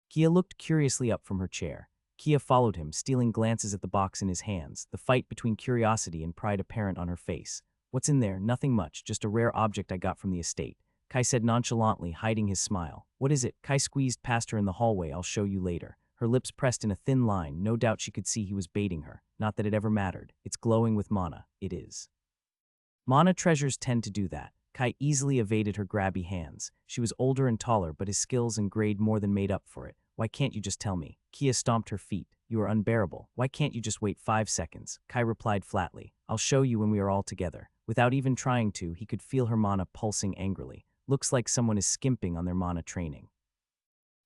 Kia looked curiously up from her chair. Kia followed him, stealing glances at the box in his hands, the fight between curiosity and pride apparent on her face. What's in there? Nothing much, just a rare object I got from the estate. Kai said nonchalantly, hiding his smile. What is it? Kai squeezed past her in the hallway. I'll show you later. Her lips pressed in a thin line. No doubt she could see he was baiting her. Not that it ever mattered. It's glowing with mana. It is. Mana treasures tend to do that. Kai easily evaded her grabby hands. She was older and taller, but his skills and grade more than made up for it. Why can't you just tell me? Kia stomped her feet. You are unbearable. Why can't you just wait 5 seconds? Kai replied flatly. I'll show you when we are all together. Without even trying to, he could feel her mana pulsing angrily. Looks like someone is skimping on their mana training.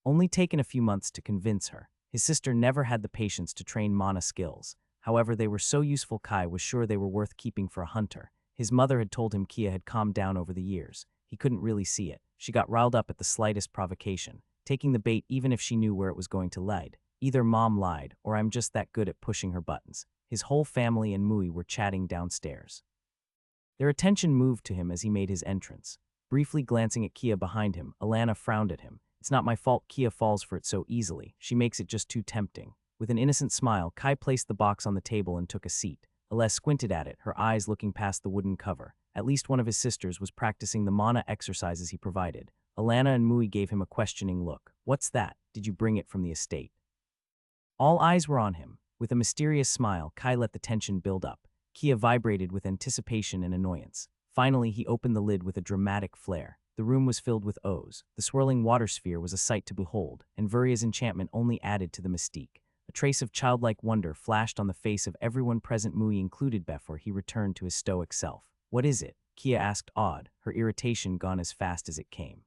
Only taken a few months to convince her. His sister never had the patience to train mana skills. However, they were so useful Kai was sure they were worth keeping for a hunter. His mother had told him Kia had calmed down over the years. He couldn't really see it. She got riled up at the slightest provocation, taking the bait even if she knew where it was going to lead. Either mom lied, or I'm just that good at pushing her buttons. His whole family and Mui were chatting downstairs. Their attention moved to him as he made his entrance. Briefly glancing at Kia behind him, Alana frowned at him. It's not my fault Kia falls for it so easily. She makes it just too tempting. With an innocent smile, Kai placed the box on the table and took a seat. Aless squinted at it, her eyes looking past the wooden cover. At least one of his sisters was practicing the mana exercises he provided. Alana and Mui gave him a questioning look. What's that? Did you bring it from the estate? All eyes were on him. With a mysterious smile, Kai let the tension build up. Kia vibrated with anticipation and annoyance. Finally, he opened the lid with a dramatic flare. The room was filled with O's. The swirling water sphere was a sight to behold, and Vuria's enchantment only added to the mystique. A trace of childlike wonder flashed on the face of everyone present, Mui included, before he returned to his stoic self. What is it? Kia asked, awed, her irritation gone as fast as it came.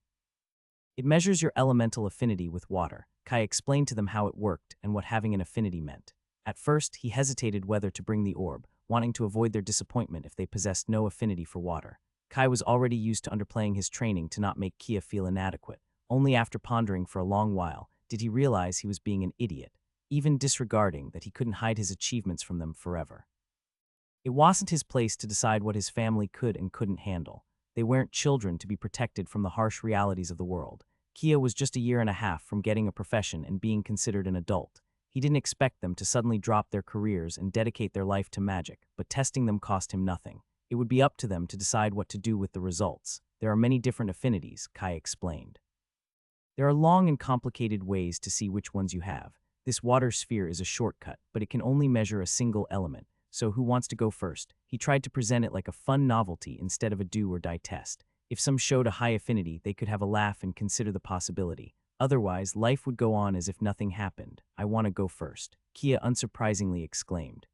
It measures your elemental affinity with water. Kai explained to them how it worked and what having an affinity meant. At first, he hesitated whether to bring the orb, wanting to avoid their disappointment if they possessed no affinity for water. Kai was already used to underplaying his training to not make Kia feel inadequate. Only after pondering for a long while did he realize he was being an idiot, even disregarding that he couldn't hide his achievements from them forever. It wasn't his place to decide what his family could and couldn't handle. They weren't children to be protected from the harsh realities of the world. Kia was just a year and a half from getting a profession and being considered an adult. He didn't expect them to suddenly drop their careers and dedicate their life to magic, but testing them cost him nothing. It would be up to them to decide what to do with the results. There are many different affinities, Kai explained. There are long and complicated ways to see which ones you have. This water sphere is a shortcut, but it can only measure a single element. So who wants to go first? He tried to present it like a fun novelty instead of a do-or-die test. If some showed a high affinity, they could have a laugh and consider the possibility. Otherwise, life would go on as if nothing happened. I want to go first, Kia unsurprisingly exclaimed.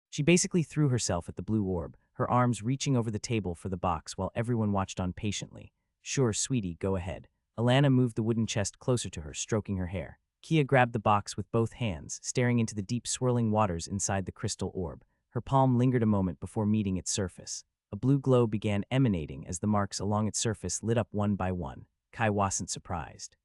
She basically threw herself at the blue orb, her arms reaching over the table for the box while everyone watched on patiently. Sure, sweetie, go ahead. Alana moved the wooden chest closer to her, stroking her hair. Kia grabbed the box with both hands, staring into the deep swirling waters inside the crystal orb. Her palm lingered a moment before meeting its surface. A blue glow began emanating as the marks along its surface lit up one by one. Kai wasn't surprised.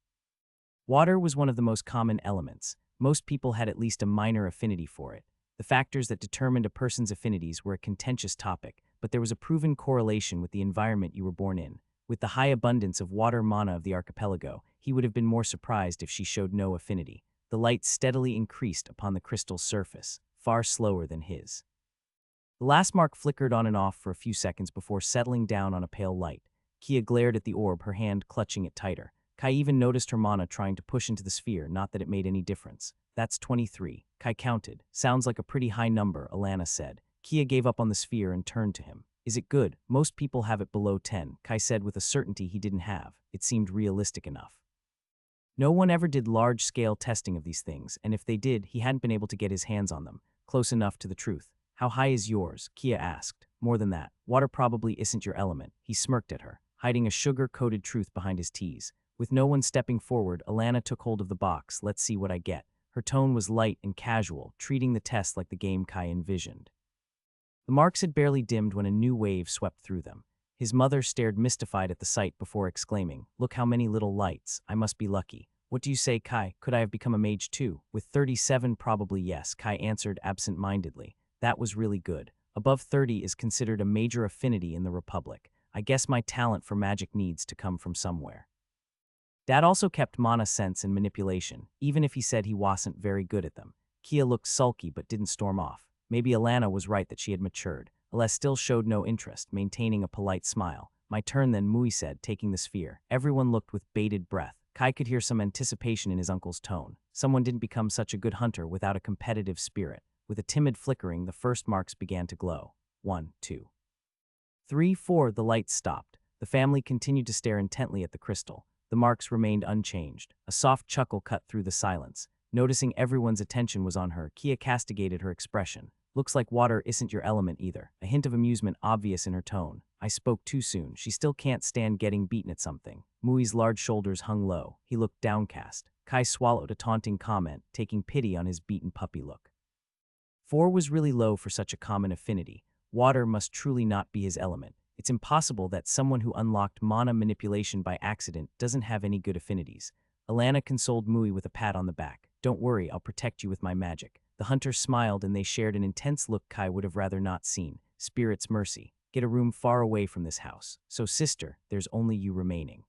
Water was one of the most common elements. Most people had at least a minor affinity for it. The factors that determined a person's affinities were a contentious topic, but there was a proven correlation with the environment you were born in. With the high abundance of water mana of the archipelago, he would have been more surprised if she showed no affinity. The light steadily increased upon the crystal's surface, far slower than his. The last mark flickered on and off for a few seconds before settling down on a pale light. Kia glared at the orb, her hand clutching it tighter. Kai even noticed her mana trying to push into the sphere, not that it made any difference. That's 23. Kai counted. Sounds like a pretty high number, Alana said. Kia gave up on the sphere and turned to him. Is it good? Most people have it below 10, Kai said with a certainty he didn't have. It seemed realistic enough. No one ever did large-scale testing of these things, and if they did, he hadn't been able to get his hands on them. Close enough to the truth. How high is yours? Kia asked. More than that. Water probably isn't your element. He smirked at her, hiding a sugar-coated truth behind his tease. With no one stepping forward, Alana took hold of the box. Let's see what I get. Her tone was light and casual, treating the test like the game Kai envisioned. The marks had barely dimmed when a new wave swept through them. His mother stared mystified at the sight before exclaiming, "Look how many little lights. I must be lucky." "What do you say, Kai? Could I have become a mage too?" "With 37, probably yes," Kai answered absent-mindedly. That was really good. Above 30 is considered a major affinity in the Republic. I guess my talent for magic needs to come from somewhere. Dad also kept mana sense and manipulation, even if he said he wasn't very good at them. Kia looked sulky but didn't storm off. Maybe Alana was right that she had matured. Alana still showed no interest, maintaining a polite smile. "My turn then," Mui said, taking the sphere. Everyone looked with bated breath. Kai could hear some anticipation in his uncle's tone. Someone didn't become such a good hunter without a competitive spirit. With a timid flickering, the first marks began to glow. 1, 2, 3, 4. The lights stopped. The family continued to stare intently at the crystal. The marks remained unchanged. A soft chuckle cut through the silence. Noticing everyone's attention was on her, Kia castigated her expression. "Looks like water isn't your element either," a hint of amusement obvious in her tone. "I spoke too soon. She still can't stand getting beaten at something." Mui's large shoulders hung low. He looked downcast. Kai swallowed a taunting comment, taking pity on his beaten puppy look. 4 was really low for such a common affinity. Water must truly not be his element. It's impossible that someone who unlocked mana manipulation by accident doesn't have any good affinities. Alana consoled Mui with a pat on the back. "Don't worry, I'll protect you with my magic." The hunter smiled and they shared an intense look Kai would have rather not seen. Spirit's mercy. Get a room far away from this house. So sister, there's only you remaining.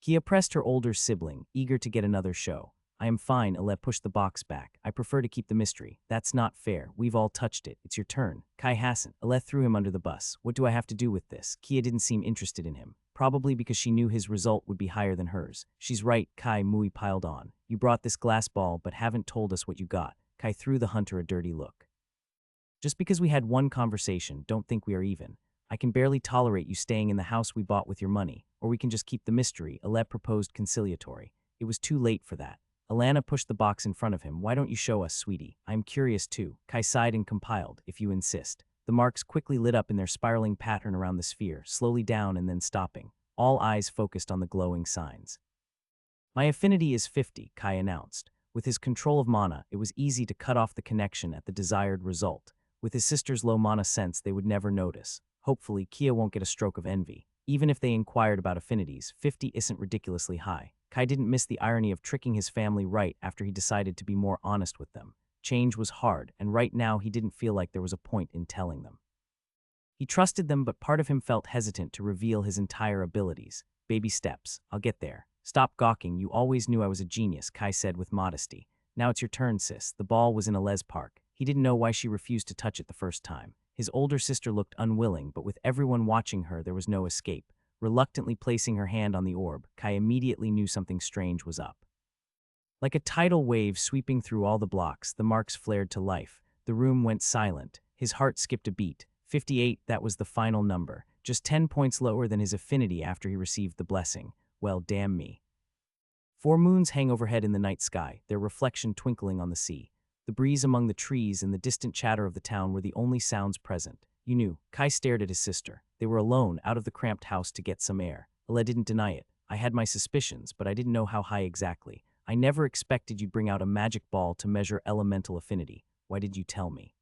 Kia pressed her older sibling, eager to get another show. "I am fine," Ale pushed the box back. "I prefer to keep the mystery." "That's not fair. We've all touched it. It's your turn." Kai hasn't. Ale threw him under the bus. "What do I have to do with this?" Kia didn't seem interested in him. Probably because she knew his result would be higher than hers. "She's right," Kai, Mui piled on. "You brought this glass ball but haven't told us what you got." Kai threw the hunter a dirty look. "Just because we had one conversation, don't think we are even. I can barely tolerate you staying in the house we bought with your money, or we can just keep the mystery," Ale proposed conciliatory. It was too late for that. Alana pushed the box in front of him. "Why don't you show us, sweetie? I'm curious too." Kai sighed and compiled, "If you insist." The marks quickly lit up in their spiraling pattern around the sphere, slowly down and then stopping. All eyes focused on the glowing signs. "My affinity is 50, Kai announced. With his control of mana, it was easy to cut off the connection at the desired result. With his sister's low mana sense, they would never notice. Hopefully, Kia won't get a stroke of envy. Even if they inquired about affinities, 50 isn't ridiculously high. Kai didn't miss the irony of tricking his family right after he decided to be more honest with them. Change was hard, and right now he didn't feel like there was a point in telling them. He trusted them, but part of him felt hesitant to reveal his entire abilities. "Baby steps. I'll get there." "Stop gawking. You always knew I was a genius," Kai said with modesty. "Now it's your turn, sis." The ball was in Ale's park. He didn't know why she refused to touch it the first time. His older sister looked unwilling, but with everyone watching her, there was no escape. Reluctantly placing her hand on the orb, Kai immediately knew something strange was up. Like a tidal wave sweeping through all the blocks, the marks flared to life. The room went silent. His heart skipped a beat. 58, that was the final number. Just 10 points lower than his affinity after he received the blessing. Well, damn me. 4 moons hang overhead in the night sky, their reflection twinkling on the sea. The breeze among the trees and the distant chatter of the town were the only sounds present. You knew. Kai stared at his sister. They were alone, out of the cramped house to get some air. Ale didn't deny it. I had my suspicions, but I didn't know how high exactly. I never expected you'd bring out a magic ball to measure elemental affinity. Why did you tell me?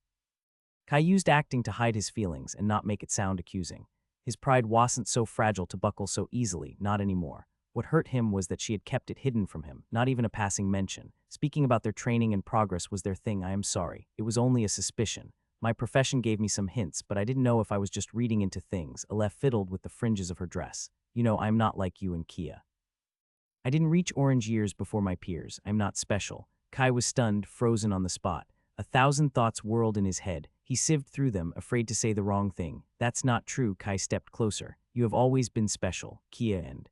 Kai used acting to hide his feelings and not make it sound accusing. His pride wasn't so fragile to buckle so easily, not anymore. What hurt him was that she had kept it hidden from him, not even a passing mention. Speaking about their training and progress was their thing. I am sorry. It was only a suspicion. My profession gave me some hints, but I didn't know if I was just reading into things. Alef fiddled with the fringes of her dress. You know, I'm not like you and Kia. I didn't reach orange years before my peers. I'm not special. Kai was stunned, frozen on the spot. 1,000 thoughts whirled in his head. He sieved through them, afraid to say the wrong thing. That's not true. Kai stepped closer. You have always been special, Kia and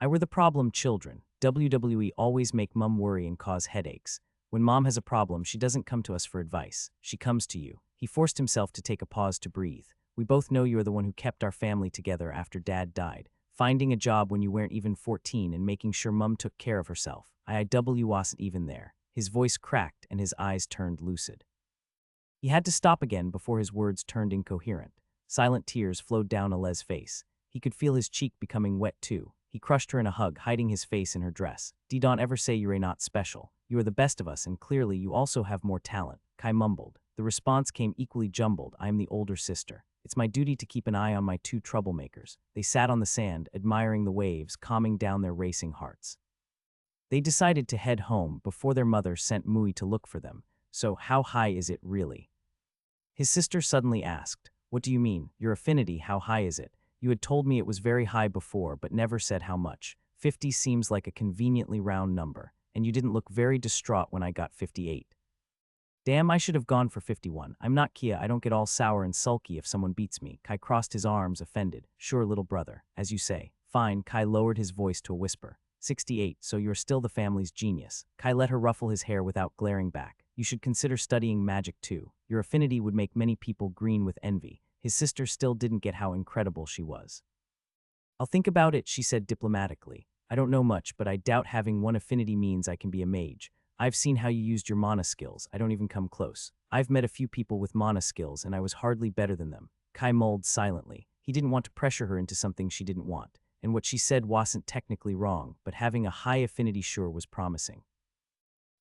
I were the problem children. WWE always make mom worry and cause headaches. When mom has a problem, she doesn't come to us for advice. She comes to you. He forced himself to take a pause to breathe. We both know you are the one who kept our family together after dad died. Finding a job when you weren't even 14 and making sure mom took care of herself. I wasn't even there. His voice cracked and his eyes turned lucid. He had to stop again before his words turned incoherent. Silent tears flowed down Alez's face. He could feel his cheek becoming wet too. He crushed her in a hug, hiding his face in her dress. Don't ever say you're not special. You are the best of us, and clearly you also have more talent. Kai mumbled. The response came equally jumbled. I am the older sister. It's my duty to keep an eye on my two troublemakers. They sat on the sand, admiring the waves, calming down their racing hearts. They decided to head home before their mother sent Mui to look for them. So how high is it really? His sister suddenly asked. What do you mean? Your affinity, how high is it? You had told me it was very high before, but never said how much. 50 seems like a conveniently round number, and you didn't look very distraught when I got 58. Damn, I should have gone for 51. I'm not Kia, I don't get all sour and sulky if someone beats me. Kai crossed his arms, offended. Sure, little brother, as you say. Fine, Kai lowered his voice to a whisper. 68, so you're still the family's genius. Kai let her ruffle his hair without glaring back. You should consider studying magic too. Your affinity would make many people green with envy. His sister still didn't get how incredible she was. I'll think about it, she said diplomatically. I don't know much, but I doubt having one affinity means I can be a mage. I've seen how you used your mana skills. I don't even come close. I've met a few people with mana skills, and I was hardly better than them. Kai mulled silently. He didn't want to pressure her into something she didn't want, and what she said wasn't technically wrong, but having a high affinity sure was promising.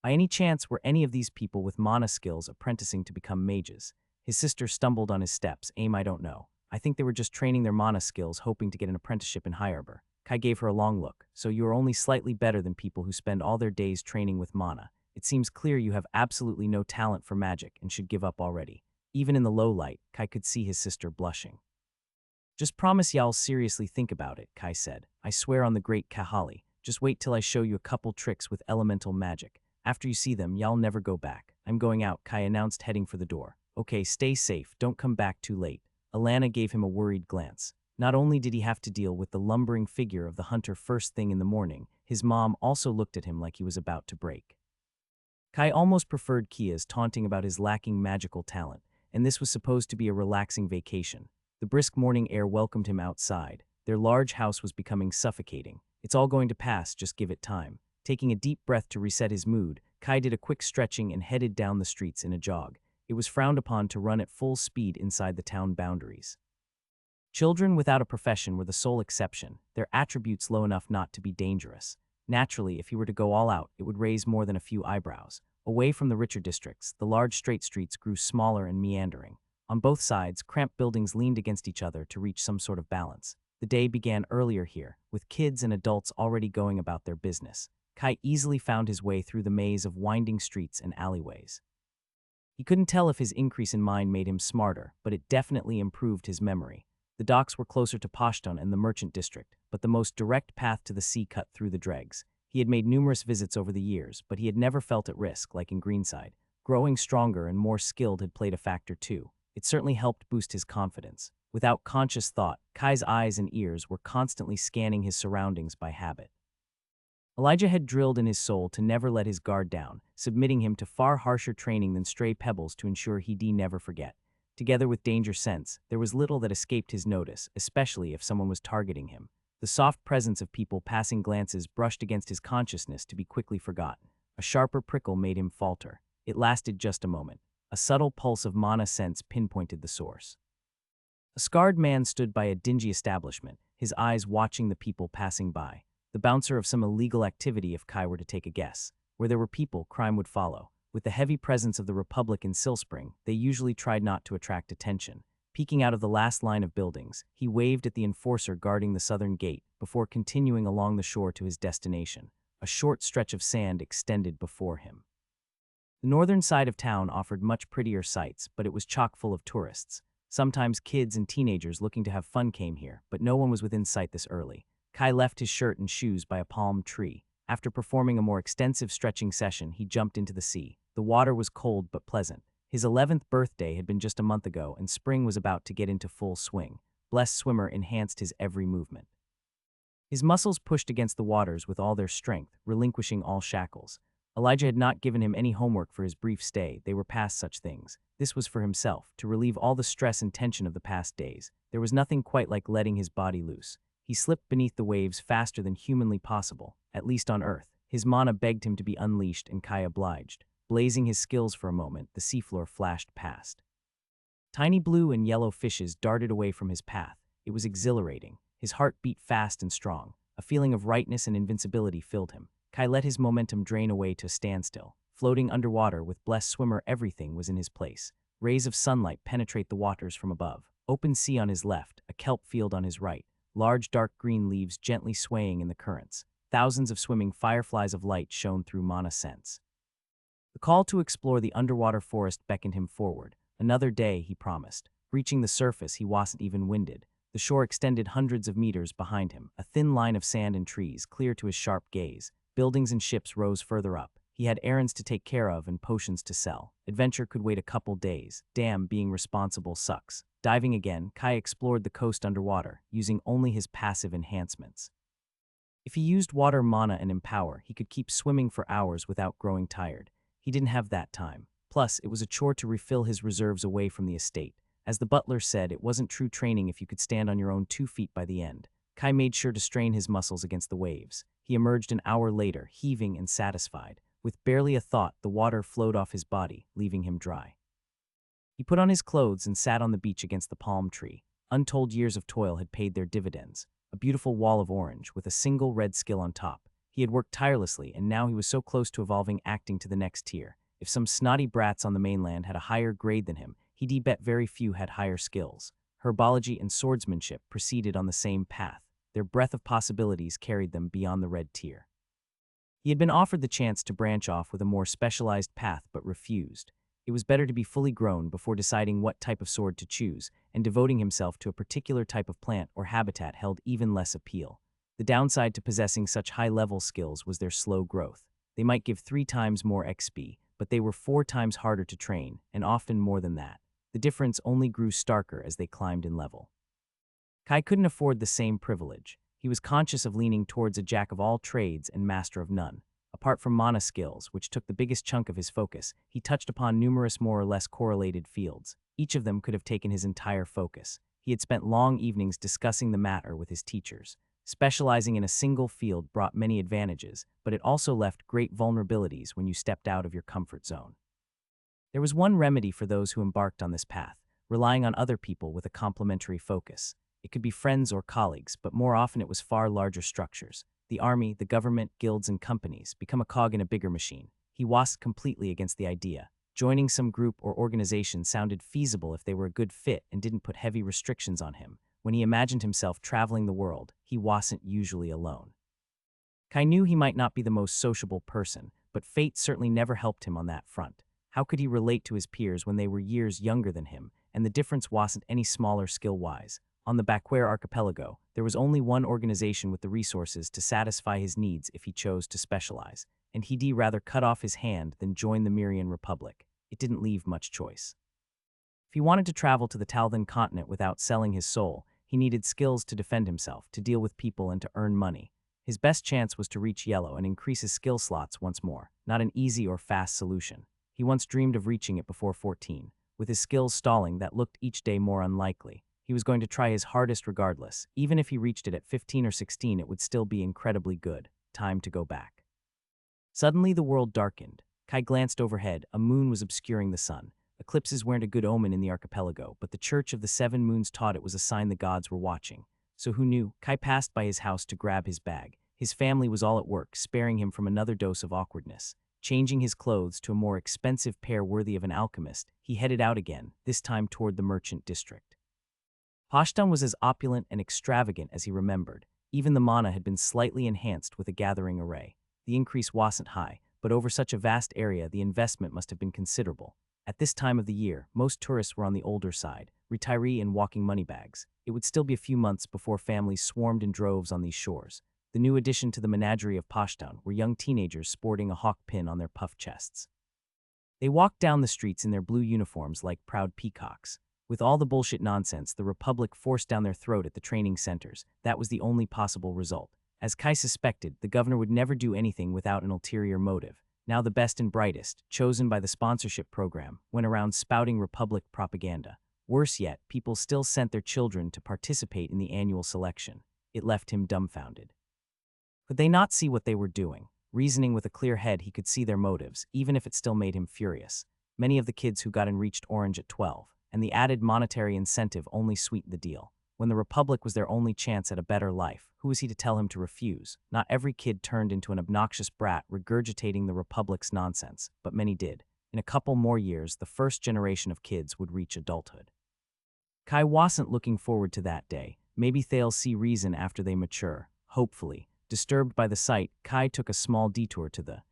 By any chance were any of these people with mana skills apprenticing to become mages? His sister stumbled on his steps. I don't know. I think they were just training their mana skills, hoping to get an apprenticeship in High Arbor. Kai gave her a long look. So you are only slightly better than people who spend all their days training with mana. It seems clear you have absolutely no talent for magic and should give up already. Even in the low light, Kai could see his sister blushing. Just promise y'all seriously think about it, Kai said. I swear on the great Kahali. Just wait till I show you a couple tricks with elemental magic. After you see them, y'all never go back. I'm going out, Kai announced, heading for the door. Okay, stay safe, don't come back too late. Alana gave him a worried glance. Not only did he have to deal with the lumbering figure of the hunter first thing in the morning, his mom also looked at him like he was about to break. Kai almost preferred Kia's taunting about his lacking magical talent, and this was supposed to be a relaxing vacation. The brisk morning air welcomed him outside. Their large house was becoming suffocating. It's all going to pass, just give it time. Taking a deep breath to reset his mood, Kai did a quick stretching and headed down the streets in a jog. It was frowned upon to run at full speed inside the town boundaries. Children without a profession were the sole exception, their attributes low enough not to be dangerous. Naturally, if he were to go all out, it would raise more than a few eyebrows. Away from the richer districts, the large straight streets grew smaller and meandering. On both sides, cramped buildings leaned against each other to reach some sort of balance. The day began earlier here, with kids and adults already going about their business. Kai easily found his way through the maze of winding streets and alleyways. He couldn't tell if his increase in mind made him smarter, but it definitely improved his memory. The docks were closer to Pashton and the merchant district, but the most direct path to the sea cut through the dregs. He had made numerous visits over the years, but he had never felt at risk like in Greenside. Growing stronger and more skilled had played a factor too. It certainly helped boost his confidence. Without conscious thought, Kai's eyes and ears were constantly scanning his surroundings by habit. Elijah had drilled in his soul to never let his guard down, submitting him to far harsher training than stray pebbles to ensure he'd never forget. Together with danger sense, there was little that escaped his notice, especially if someone was targeting him. The soft presence of people passing glances brushed against his consciousness to be quickly forgotten. A sharper prickle made him falter. It lasted just a moment. A subtle pulse of mana sense pinpointed the source. A scarred man stood by a dingy establishment, his eyes watching the people passing by. The bouncer of some illegal activity if Kai were to take a guess. Where there were people, crime would follow. With the heavy presence of the Republic in Silspring, they usually tried not to attract attention. Peeking out of the last line of buildings, he waved at the enforcer guarding the southern gate before continuing along the shore to his destination. A short stretch of sand extended before him. The northern side of town offered much prettier sights, but it was chock full of tourists. Sometimes kids and teenagers looking to have fun came here, but no one was within sight this early. Kai left his shirt and shoes by a palm tree. After performing a more extensive stretching session, he jumped into the sea. The water was cold but pleasant. His 11th birthday had been just a month ago, and spring was about to get into full swing. Blessed Swimmer enhanced his every movement. His muscles pushed against the waters with all their strength, relinquishing all shackles. Elijah had not given him any homework for his brief stay. They were past such things. This was for himself, to relieve all the stress and tension of the past days. There was nothing quite like letting his body loose. He slipped beneath the waves faster than humanly possible, at least on Earth. His mana begged him to be unleashed, and Kai obliged. Blazing his skills for a moment, the seafloor flashed past. Tiny blue and yellow fishes darted away from his path. It was exhilarating. His heart beat fast and strong. A feeling of rightness and invincibility filled him. Kai let his momentum drain away to a standstill. Floating underwater with Blessed Swimmer, everything was in his place. Rays of sunlight penetrate the waters from above. Open sea on his left, a kelp field on his right. Large dark green leaves gently swaying in the currents. Thousands of swimming fireflies of light shone through mana sense. The call to explore the underwater forest beckoned him forward. Another day, he promised. Reaching the surface, he wasn't even winded. The shore extended hundreds of meters behind him, a thin line of sand and trees, clear to his sharp gaze. Buildings and ships rose further up. He had errands to take care of and potions to sell. Adventure could wait a couple days. Damn, being responsible sucks. Diving again, Kai explored the coast underwater, using only his passive enhancements. If he used water mana and empower, he could keep swimming for hours without growing tired. He didn't have that time. Plus, it was a chore to refill his reserves away from the estate. As the butler said, it wasn't true training if you could stand on your own 2 feet by the end. Kai made sure to strain his muscles against the waves. He emerged an hour later, heaving and satisfied. With barely a thought, the water flowed off his body, leaving him dry. He put on his clothes and sat on the beach against the palm tree. Untold years of toil had paid their dividends. A beautiful wall of orange, with a single red skill on top. He had worked tirelessly, and now he was so close to evolving acting to the next tier. If some snotty brats on the mainland had a higher grade than him, he'd bet very few had higher skills. Herbology and swordsmanship proceeded on the same path. Their breadth of possibilities carried them beyond the red tier. He had been offered the chance to branch off with a more specialized path but refused. It was better to be fully grown before deciding what type of sword to choose, and devoting himself to a particular type of plant or habitat held even less appeal. The downside to possessing such high-level skills was their slow growth. They might give 3 times more XP, but they were 4 times harder to train, and often more than that. The difference only grew starker as they climbed in level. Kai couldn't afford the same privilege. He was conscious of leaning towards a jack of all trades and master of none. Apart from mana skills, which took the biggest chunk of his focus, he touched upon numerous more or less correlated fields. Each of them could have taken his entire focus. He had spent long evenings discussing the matter with his teachers. Specializing in a single field brought many advantages, but it also left great vulnerabilities when you stepped out of your comfort zone. There was one remedy for those who embarked on this path: relying on other people with a complementary focus. It could be friends or colleagues, but more often it was far larger structures. The army, the government, guilds, and companies become a cog in a bigger machine. He wasked completely against the idea. Joining some group or organization sounded feasible if they were a good fit and didn't put heavy restrictions on him. When he imagined himself traveling the world, he wasn't usually alone. Kai knew he might not be the most sociable person, but fate certainly never helped him on that front. How could he relate to his peers when they were years younger than him, and the difference wasn't any smaller skill-wise? On the Baquer archipelago, there was only one organization with the resources to satisfy his needs if he chose to specialize, and he'd rather cut off his hand than join the Myrian Republic. It didn't leave much choice. If he wanted to travel to the Talthan continent without selling his soul, he needed skills to defend himself, to deal with people, and to earn money. His best chance was to reach yellow and increase his skill slots once more, not an easy or fast solution. He once dreamed of reaching it before 14. With his skills stalling, that looked each day more unlikely. He was going to try his hardest regardless. Even if he reached it at 15 or 16, it would still be incredibly good. Time to go back. Suddenly, the world darkened. Kai glanced overhead. A moon was obscuring the sun. A eclipses weren't a good omen in the archipelago, but the Church of the Seven Moons taught it was a sign the gods were watching. So who knew? Kai passed by his house to grab his bag. His family was all at work, sparing him from another dose of awkwardness. Changing his clothes to a more expensive pair worthy of an alchemist, he headed out again, this time toward the merchant district. Pashtan was as opulent and extravagant as he remembered. Even the mana had been slightly enhanced with a gathering array. The increase wasn't high, but over such a vast area the investment must have been considerable. At this time of the year, most tourists were on the older side, retiree and walking moneybags. It would still be a few months before families swarmed in droves on these shores. The new addition to the menagerie of Pashtan were young teenagers sporting a hawk pin on their puff chests. They walked down the streets in their blue uniforms like proud peacocks. With all the bullshit nonsense the Republic forced down their throat at the training centers, that was the only possible result. As Kai suspected, the governor would never do anything without an ulterior motive. Now the best and brightest, chosen by the sponsorship program, went around spouting Republic propaganda. Worse yet, people still sent their children to participate in the annual selection. It left him dumbfounded. Could they not see what they were doing? Reasoning with a clear head, he could see their motives, even if it still made him furious. Many of the kids who got in reached orange at 12, and the added monetary incentive only sweetened the deal. When the Republic was their only chance at a better life, who was he to tell him to refuse? Not every kid turned into an obnoxious brat regurgitating the Republic's nonsense, but many did. In a couple more years, the first generation of kids would reach adulthood. Kai wasn't looking forward to that day. Maybe they'll see reason after they mature, hopefully. Disturbed by the sight, Kai took a small detour to the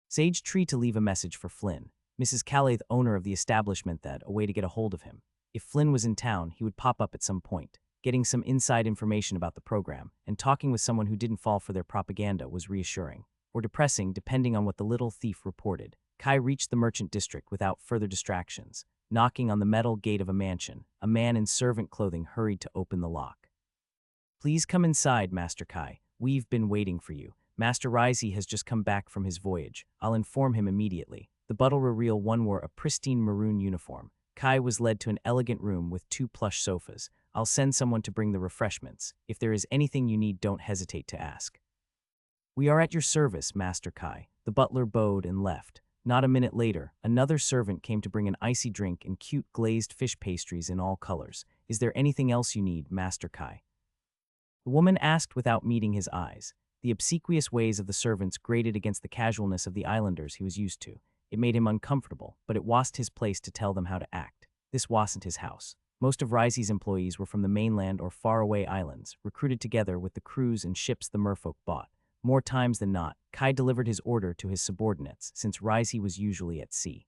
sage tree to leave a message for Flynn, Mrs. Calaith, owner of the establishment, that a way to get a hold of him. If Flynn was in town, he would pop up at some point. Getting some inside information about the program and talking with someone who didn't fall for their propaganda was reassuring, or depressing depending on what the little thief reported. Kai reached the merchant district without further distractions. Knocking on the metal gate of a mansion, a man in servant clothing hurried to open the lock. "Please come inside, Master Kai. We've been waiting for you. Master Risey has just come back from his voyage. I'll inform him immediately." The Buttle One wore a pristine maroon uniform. Kai was led to an elegant room with 2 plush sofas. "I'll send someone to bring the refreshments. If there is anything you need, don't hesitate to ask." "We are at your service, Master Kai." The butler bowed and left. Not a minute later, another servant came to bring an icy drink and cute glazed fish pastries in all colors. "Is there anything else you need, Master Kai?" The woman asked without meeting his eyes. The obsequious ways of the servants grated against the casualness of the islanders he was used to. It made him uncomfortable, but it wasn't his place to tell them how to act. This wasn't his house. Most of Risey's employees were from the mainland or faraway islands, recruited together with the crews and ships the merfolk bought. More times than not, Kai delivered his order to his subordinates, since Risey was usually at sea.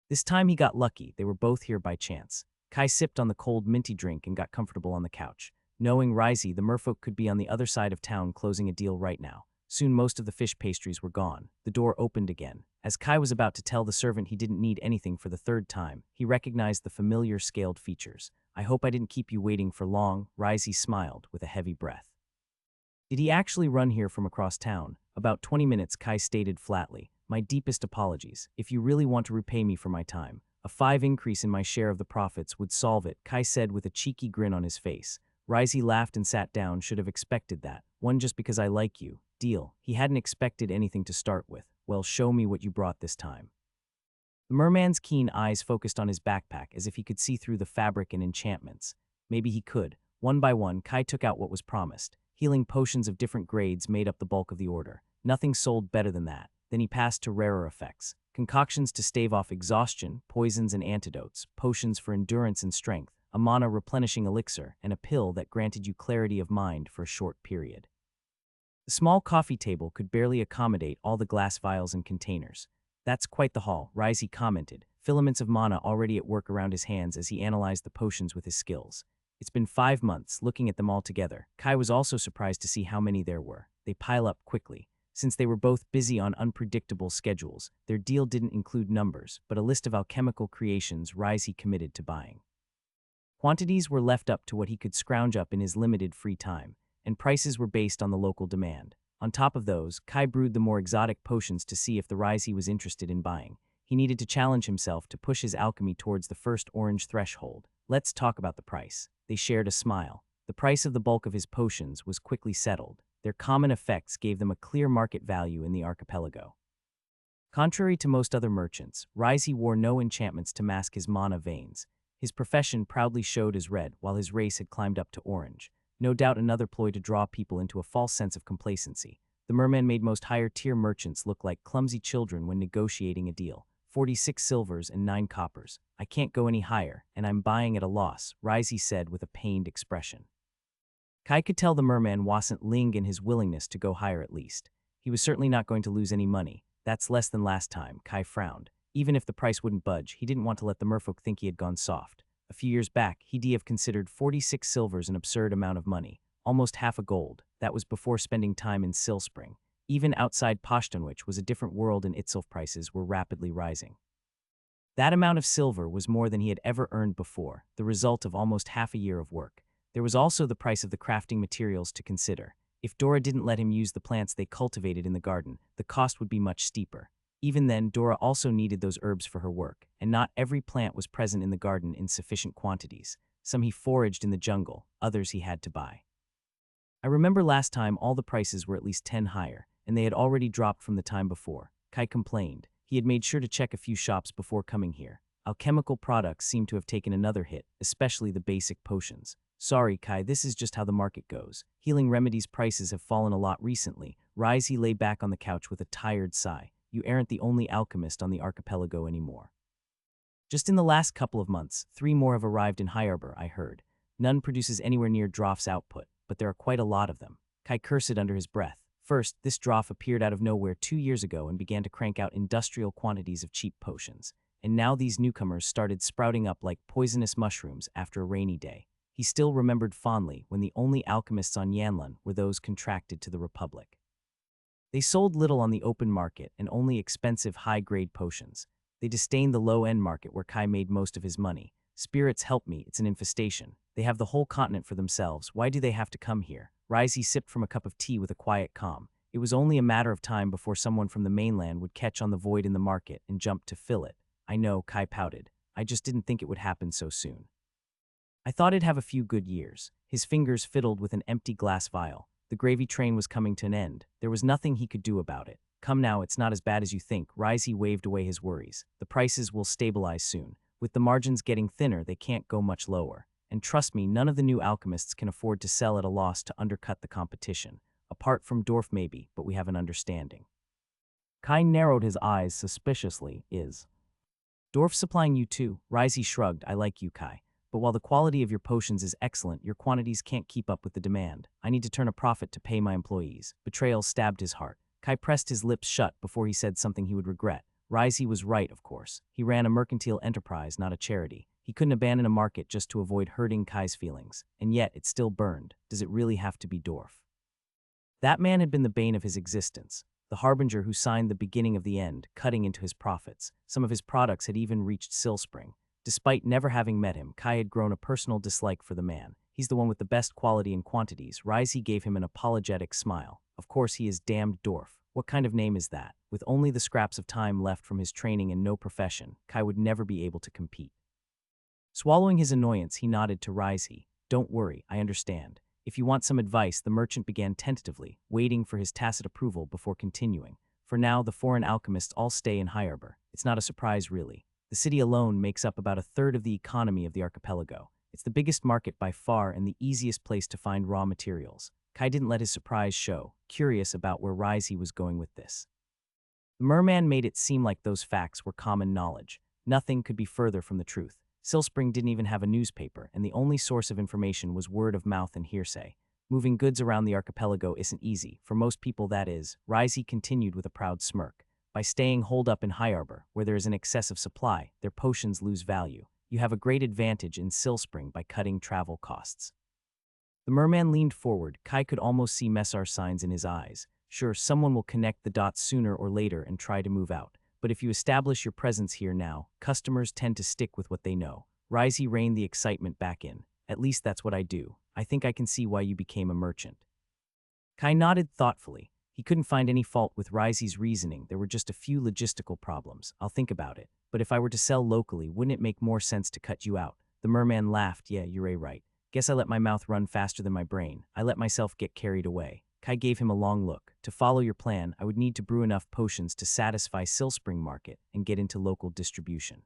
This time he got lucky. They were both here by chance. Kai sipped on the cold minty drink and got comfortable on the couch. Knowing Risey, the merfolk could be on the other side of town closing a deal right now. Soon most of the fish pastries were gone. The door opened again. As Kai was about to tell the servant he didn't need anything for the third time, he recognized the familiar scaled features. "I hope I didn't keep you waiting for long," Risey smiled with a heavy breath. Did he actually run here from across town? "About 20 minutes, Kai stated flatly. "My deepest apologies. If you really want to repay me for my time, a 5 increase in my share of the profits would solve it," Kai said with a cheeky grin on his face. Risey laughed and sat down. "Should have expected that. One just because I like you. Deal." He hadn't expected anything to start with. "Well, show me what you brought this time." The merman's keen eyes focused on his backpack as if he could see through the fabric and enchantments. Maybe he could. One by one, Kai took out what was promised. Healing potions of different grades made up the bulk of the order. Nothing sold better than that. Then he passed to rarer effects. Concoctions to stave off exhaustion, poisons and antidotes, potions for endurance and strength, a mana-replenishing elixir, and a pill that granted you clarity of mind for a short period. The small coffee table could barely accommodate all the glass vials and containers. "That's quite the haul," Risey commented, filaments of mana already at work around his hands as he analyzed the potions with his skills. It's been 5 months, looking at them all together. Kai was also surprised to see how many there were. They pile up quickly. Since they were both busy on unpredictable schedules, their deal didn't include numbers, but a list of alchemical creations Risey committed to buying. Quantities were left up to what he could scrounge up in his limited free time, and prices were based on the local demand. On top of those, Kai brewed the more exotic potions to see if the Risey was interested in buying. He needed to challenge himself to push his alchemy towards the first orange threshold. "Let's talk about the price." They shared a smile. The price of the bulk of his potions was quickly settled. Their common effects gave them a clear market value in the archipelago. Contrary to most other merchants, Rizey wore no enchantments to mask his mana veins. His profession proudly showed as red, while his race had climbed up to orange. No doubt another ploy to draw people into a false sense of complacency. The merman made most higher-tier merchants look like clumsy children when negotiating a deal. 46 silvers and 9 coppers. I can't go any higher, and I'm buying at a loss, Rizey said with a pained expression. Kai could tell the merman wasn't ling in his willingness to go higher at least. He was certainly not going to lose any money. That's less than last time, Kai frowned. Even if the price wouldn't budge, he didn't want to let the merfolk think he had gone soft. A few years back, he'd have considered 46 silvers an absurd amount of money, almost half a gold. That was before spending time in Silspring. Even outside Pashtunwich was a different world and Itself prices were rapidly rising. That amount of silver was more than he had ever earned before, the result of almost half a year of work. There was also the price of the crafting materials to consider. If Dora didn't let him use the plants they cultivated in the garden, the cost would be much steeper. Even then, Dora also needed those herbs for her work, and not every plant was present in the garden in sufficient quantities. Some he foraged in the jungle, others he had to buy. I remember last time all the prices were at least 10 higher, and they had already dropped from the time before. Kai complained. He had made sure to check a few shops before coming here. Alchemical products seemed to have taken another hit, especially the basic potions. Sorry, Kai, this is just how the market goes. Healing remedies prices have fallen a lot recently. Rizey lay back on the couch with a tired sigh. You aren't the only alchemist on the archipelago anymore. Just in the last couple of months, 3 more have arrived in High Arbor, I heard. None produces anywhere near Droff's output, but there are quite a lot of them. Kai cursed under his breath. First, this Droff appeared out of nowhere 2 years ago and began to crank out industrial quantities of cheap potions. And now these newcomers started sprouting up like poisonous mushrooms after a rainy day. He still remembered fondly when the only alchemists on Yanlan were those contracted to the Republic. They sold little on the open market and only expensive high-grade potions. They disdained the low-end market where Kai made most of his money. Spirits help me, it's an infestation. They have the whole continent for themselves. Why do they have to come here? Rizey sipped from a cup of tea with a quiet calm. It was only a matter of time before someone from the mainland would catch on the void in the market and jump to fill it. I know, Kai pouted. I just didn't think it would happen so soon. I thought it'd have a few good years. His fingers fiddled with an empty glass vial. The gravy train was coming to an end. There was nothing he could do about it. Come now, it's not as bad as you think. Rizey waved away his worries. The prices will stabilize soon. With the margins getting thinner, they can't go much lower. And trust me, none of the new alchemists can afford to sell at a loss to undercut the competition. Apart from Dorf maybe, but we have an understanding. Kai narrowed his eyes suspiciously. Is Dorf supplying you too? Rizey shrugged. I like you, Kai. But while the quality of your potions is excellent, your quantities can't keep up with the demand. I need to turn a profit to pay my employees. Betrayal stabbed his heart. Kai pressed his lips shut before he said something he would regret. Rizey was right, of course. He ran a mercantile enterprise, not a charity. He couldn't abandon a market just to avoid hurting Kai's feelings. And yet, it still burned. Does it really have to be Dorf? That man had been the bane of his existence. The harbinger who signed the beginning of the end, cutting into his profits. Some of his products had even reached Silspring. Despite never having met him, Kai had grown a personal dislike for the man. He's the one with the best quality and quantities. Rizey gave him an apologetic smile. Of course he is damned Dorf. What kind of name is that? With only the scraps of time left from his training and no profession, Kai would never be able to compete. Swallowing his annoyance, he nodded to Rizey. Don't worry, I understand. If you want some advice, the merchant began tentatively, waiting for his tacit approval before continuing. For now, the foreign alchemists all stay in High Arbor. It's not a surprise, really. The city alone makes up about a third of the economy of the archipelago. It's the biggest market by far and the easiest place to find raw materials. Kai didn't let his surprise show, curious about where Rizey was going with this. The merman made it seem like those facts were common knowledge. Nothing could be further from the truth. Silspring didn't even have a newspaper, and the only source of information was word of mouth and hearsay. Moving goods around the archipelago isn't easy. For most people, that is. Rizey continued with a proud smirk. By staying holed up in High Arbor, where there is an excessive supply, their potions lose value. You have a great advantage in Silspring by cutting travel costs. The merman leaned forward. Kai could almost see Messar signs in his eyes. Sure, someone will connect the dots sooner or later and try to move out. But if you establish your presence here now, customers tend to stick with what they know. Rizey reined the excitement back in. At least that's what I do. I think I can see why you became a merchant. Kai nodded thoughtfully. He couldn't find any fault with Rizey's reasoning. There were just a few logistical problems. I'll think about it. But if I were to sell locally, wouldn't it make more sense to cut you out? The merman laughed. Yeah, you're right. Guess I let my mouth run faster than my brain. I let myself get carried away. Kai gave him a long look. To follow your plan, I would need to brew enough potions to satisfy Silspring market and get into local distribution.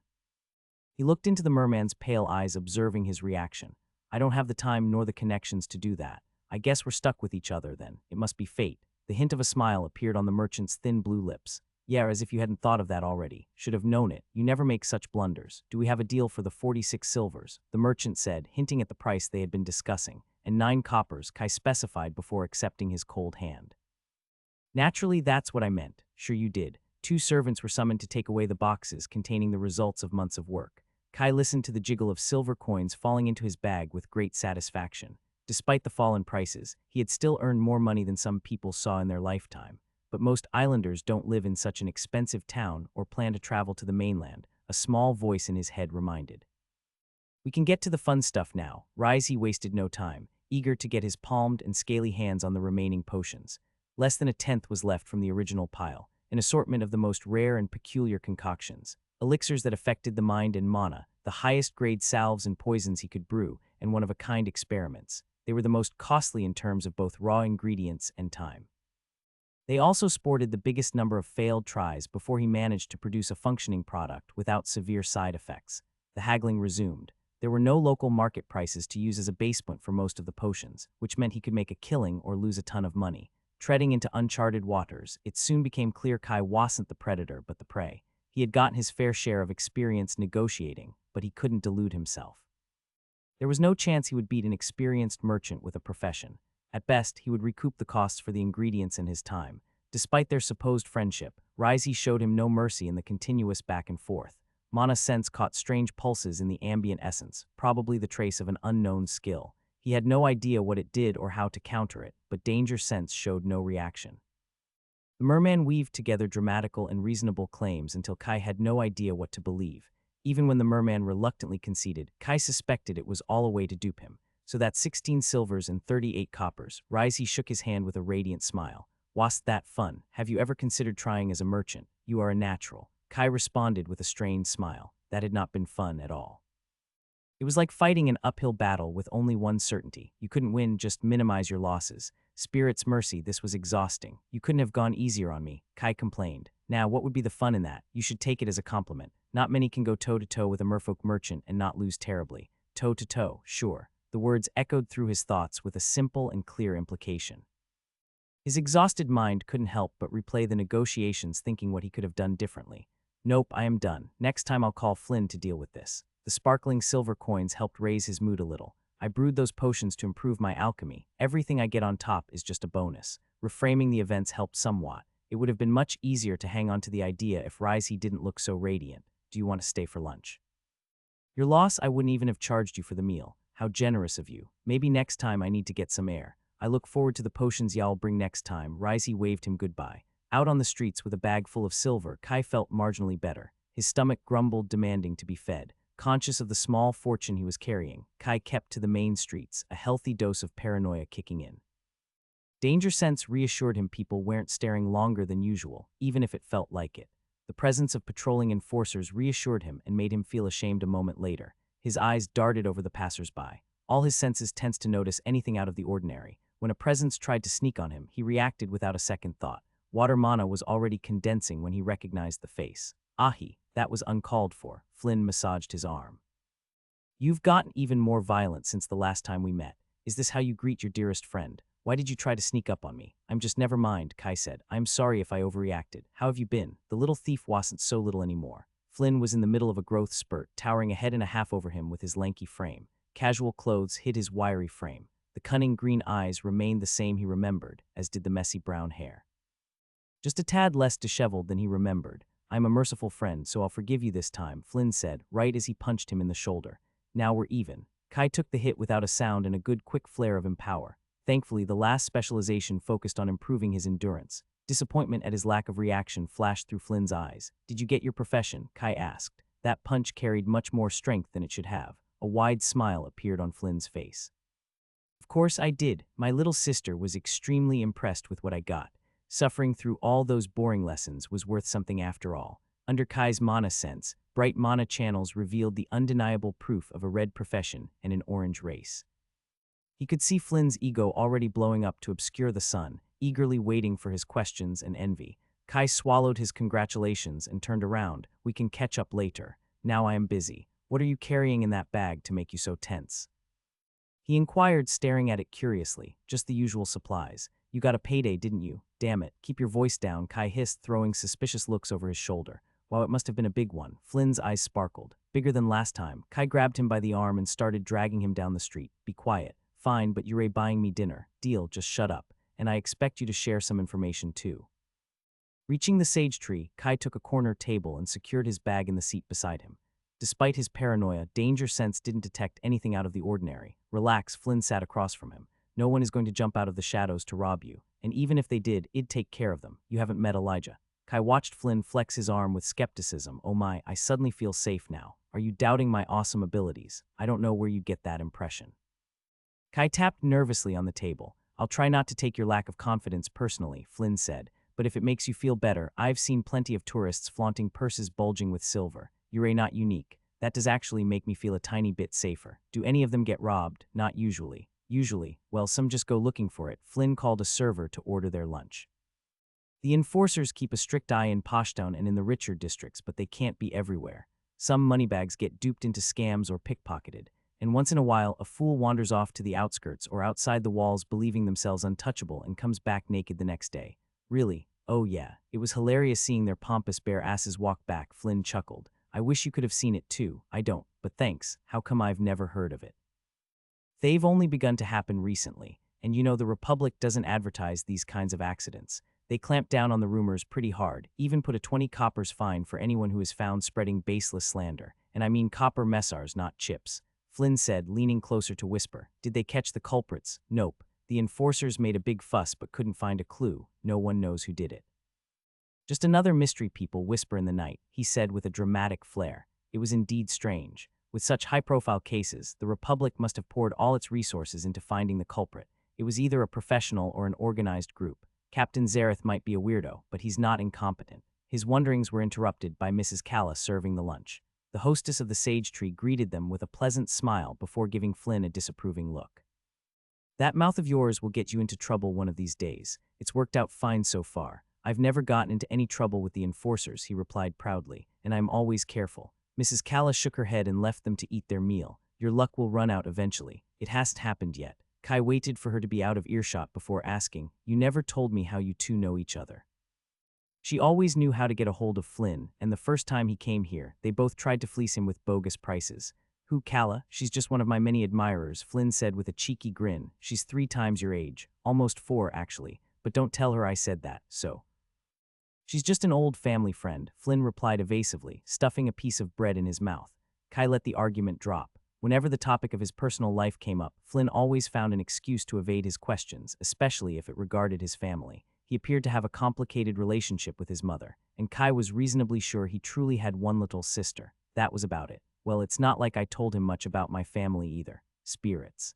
He looked into the merman's pale eyes, observing his reaction. I don't have the time nor the connections to do that. I guess we're stuck with each other then. It must be fate. The hint of a smile appeared on the merchant's thin blue lips. Yeah, as if you hadn't thought of that already. Should have known it. You never make such blunders. Do we have a deal for the 46 silvers? The merchant said, hinting at the price they had been discussing, and 9 coppers, Kai specified before accepting his cold hand. Naturally, that's what I meant. Sure you did. 2 servants were summoned to take away the boxes containing the results of months of work. Kai listened to the jiggle of silver coins falling into his bag with great satisfaction. Despite the fall in prices, he had still earned more money than some people saw in their lifetime. But most islanders don't live in such an expensive town or plan to travel to the mainland, a small voice in his head reminded. We can get to the fun stuff now. Rizey wasted no time, eager to get his palmed and scaly hands on the remaining potions. Less than a tenth was left from the original pile, an assortment of the most rare and peculiar concoctions. Elixirs that affected the mind and mana, the highest-grade salves and poisons he could brew, and one-of-a-kind experiments. They were the most costly in terms of both raw ingredients and time. They also sported the biggest number of failed tries before he managed to produce a functioning product without severe side effects. The haggling resumed. There were no local market prices to use as a base point for most of the potions, which meant he could make a killing or lose a ton of money. Treading into uncharted waters, it soon became clear Kai wasn't the predator but the prey. He had gotten his fair share of experience negotiating, but he couldn't delude himself. There was no chance he would beat an experienced merchant with a profession. At best, he would recoup the costs for the ingredients and his time. Despite their supposed friendship, Rizey showed him no mercy in the continuous back and forth. Mana's sense caught strange pulses in the ambient essence, probably the trace of an unknown skill. He had no idea what it did or how to counter it, but danger sense showed no reaction. The merman weaved together dramatical and reasonable claims until Kai had no idea what to believe. Even when the merman reluctantly conceded, Kai suspected it was all a way to dupe him. So that's 16 silvers and 38 coppers. Rizey shook his hand with a radiant smile. Wasn't that fun? Have you ever considered trying as a merchant? You are a natural. Kai responded with a strained smile. That had not been fun at all. It was like fighting an uphill battle with only one certainty. You couldn't win, just minimize your losses. Spirit's mercy, this was exhausting. You couldn't have gone easier on me, Kai complained. Now, what would be the fun in that? You should take it as a compliment. Not many can go toe-to-toe with a merfolk merchant and not lose terribly. Toe-to-toe, sure. The words echoed through his thoughts with a simple and clear implication. His exhausted mind couldn't help but replay the negotiations, thinking what he could have done differently. Nope, I am done. Next time I'll call Flynn to deal with this. The sparkling silver coins helped raise his mood a little. I brewed those potions to improve my alchemy. Everything I get on top is just a bonus. Reframing the events helped somewhat. It would have been much easier to hang on to the idea if Rizey didn't look so radiant. Do you want to stay for lunch? Your loss, I wouldn't even have charged you for the meal. How generous of you. Maybe next time I need to get some air. I look forward to the potions y'all bring next time. Rizey waved him goodbye. Out on the streets with a bag full of silver, Kai felt marginally better. His stomach grumbled, demanding to be fed. Conscious of the small fortune he was carrying, Kai kept to the main streets, a healthy dose of paranoia kicking in. Danger sense reassured him people weren't staring longer than usual, even if it felt like it. The presence of patrolling enforcers reassured him and made him feel ashamed a moment later. His eyes darted over the passers-by. All his senses tensed to notice anything out of the ordinary. When a presence tried to sneak on him, he reacted without a second thought. Water mana was already condensing when he recognized the face. Ahi, that was uncalled for. Flynn massaged his arm. You've gotten even more violent since the last time we met. Is this how you greet your dearest friend? Why did you try to sneak up on me? I'm just never mind, Kai said. I'm sorry if I overreacted. How have you been? The little thief wasn't so little anymore. Flynn was in the middle of a growth spurt, towering a head and a half over him with his lanky frame. Casual clothes hid his wiry frame. The cunning green eyes remained the same he remembered, as did the messy brown hair. Just a tad less disheveled than he remembered. I'm a merciful friend, so I'll forgive you this time, Flynn said, right as he punched him in the shoulder. Now we're even. Kai took the hit without a sound and a good quick flare of empower. Thankfully, the last specialization focused on improving his endurance. Disappointment at his lack of reaction flashed through Flynn's eyes. Did you get your profession? Kai asked. That punch carried much more strength than it should have. A wide smile appeared on Flynn's face. Of course I did. My little sister was extremely impressed with what I got. Suffering through all those boring lessons was worth something after all. Under Kai's mana sense, bright mana channels revealed the undeniable proof of a red profession and an orange race. He could see Flynn's ego already blowing up to obscure the sun, eagerly waiting for his questions and envy. Kai swallowed his congratulations and turned around. We can catch up later. Now I am busy. What are you carrying in that bag to make you so tense? He inquired, staring at it curiously. Just the usual supplies. You got a payday, didn't you? Damn it, keep your voice down, Kai hissed, throwing suspicious looks over his shoulder. Wow, it must have been a big one. Flynn's eyes sparkled. Bigger than last time. Kai grabbed him by the arm and started dragging him down the street. Be quiet. Fine, but you're buying me dinner. Deal, just shut up. And I expect you to share some information too. Reaching the sage tree, Kai took a corner table and secured his bag in the seat beside him. Despite his paranoia, danger sense didn't detect anything out of the ordinary. Relax, Flynn sat across from him. No one is going to jump out of the shadows to rob you. And even if they did, I'd take care of them. You haven't met Elijah. Kai watched Flynn flex his arm with skepticism. Oh my, I suddenly feel safe now. Are you doubting my awesome abilities? I don't know where you get that impression. Kai tapped nervously on the table. I'll try not to take your lack of confidence personally, Flynn said. But if it makes you feel better, I've seen plenty of tourists flaunting purses bulging with silver. You're not unique. That does actually make me feel a tiny bit safer. Do any of them get robbed? Not usually. Usually, well, some just go looking for it. Flynn called a server to order their lunch. The enforcers keep a strict eye in Poshtown and in the richer districts, but they can't be everywhere. Some moneybags get duped into scams or pickpocketed, and once in a while a fool wanders off to the outskirts or outside the walls believing themselves untouchable and comes back naked the next day. Really? Oh yeah, it was hilarious seeing their pompous bare asses walk back, Flynn chuckled. I wish you could have seen it too. I don't, but thanks. How come I've never heard of it? They've only begun to happen recently, and you know the Republic doesn't advertise these kinds of accidents. They clamp down on the rumors pretty hard, even put a 20 coppers fine for anyone who is found spreading baseless slander. And I mean copper messars, not chips. Flynn said, leaning closer to whisper. Did they catch the culprits? Nope. The enforcers made a big fuss but couldn't find a clue. No one knows who did it. Just another mystery, people whisper in the night, he said with a dramatic flair. It was indeed strange. With such high-profile cases, the Republic must have poured all its resources into finding the culprit. It was either a professional or an organized group. Captain Zareth might be a weirdo, but he's not incompetent. His wonderings were interrupted by Mrs. Calla serving the lunch. The hostess of the Sage Tree greeted them with a pleasant smile before giving Flynn a disapproving look. That mouth of yours will get you into trouble one of these days. It's worked out fine so far. I've never gotten into any trouble with the enforcers, he replied proudly, and I'm always careful. Mrs. Calla shook her head and left them to eat their meal. Your luck will run out eventually. It hasn't happened yet. Kai waited for her to be out of earshot before asking, you never told me how you two know each other. She always knew how to get a hold of Flynn, and the first time he came here, they both tried to fleece him with bogus prices. Who, Calla? She's just one of my many admirers, Flynn said with a cheeky grin. She's 3 times your age. Almost 4, actually. But don't tell her I said that, so. She's just an old family friend, Flynn replied evasively, stuffing a piece of bread in his mouth. Kai let the argument drop. Whenever the topic of his personal life came up, Flynn always found an excuse to evade his questions, especially if it regarded his family. He appeared to have a complicated relationship with his mother, and Kai was reasonably sure he truly had one little sister. That was about it. Well, it's not like I told him much about my family either. Spirits.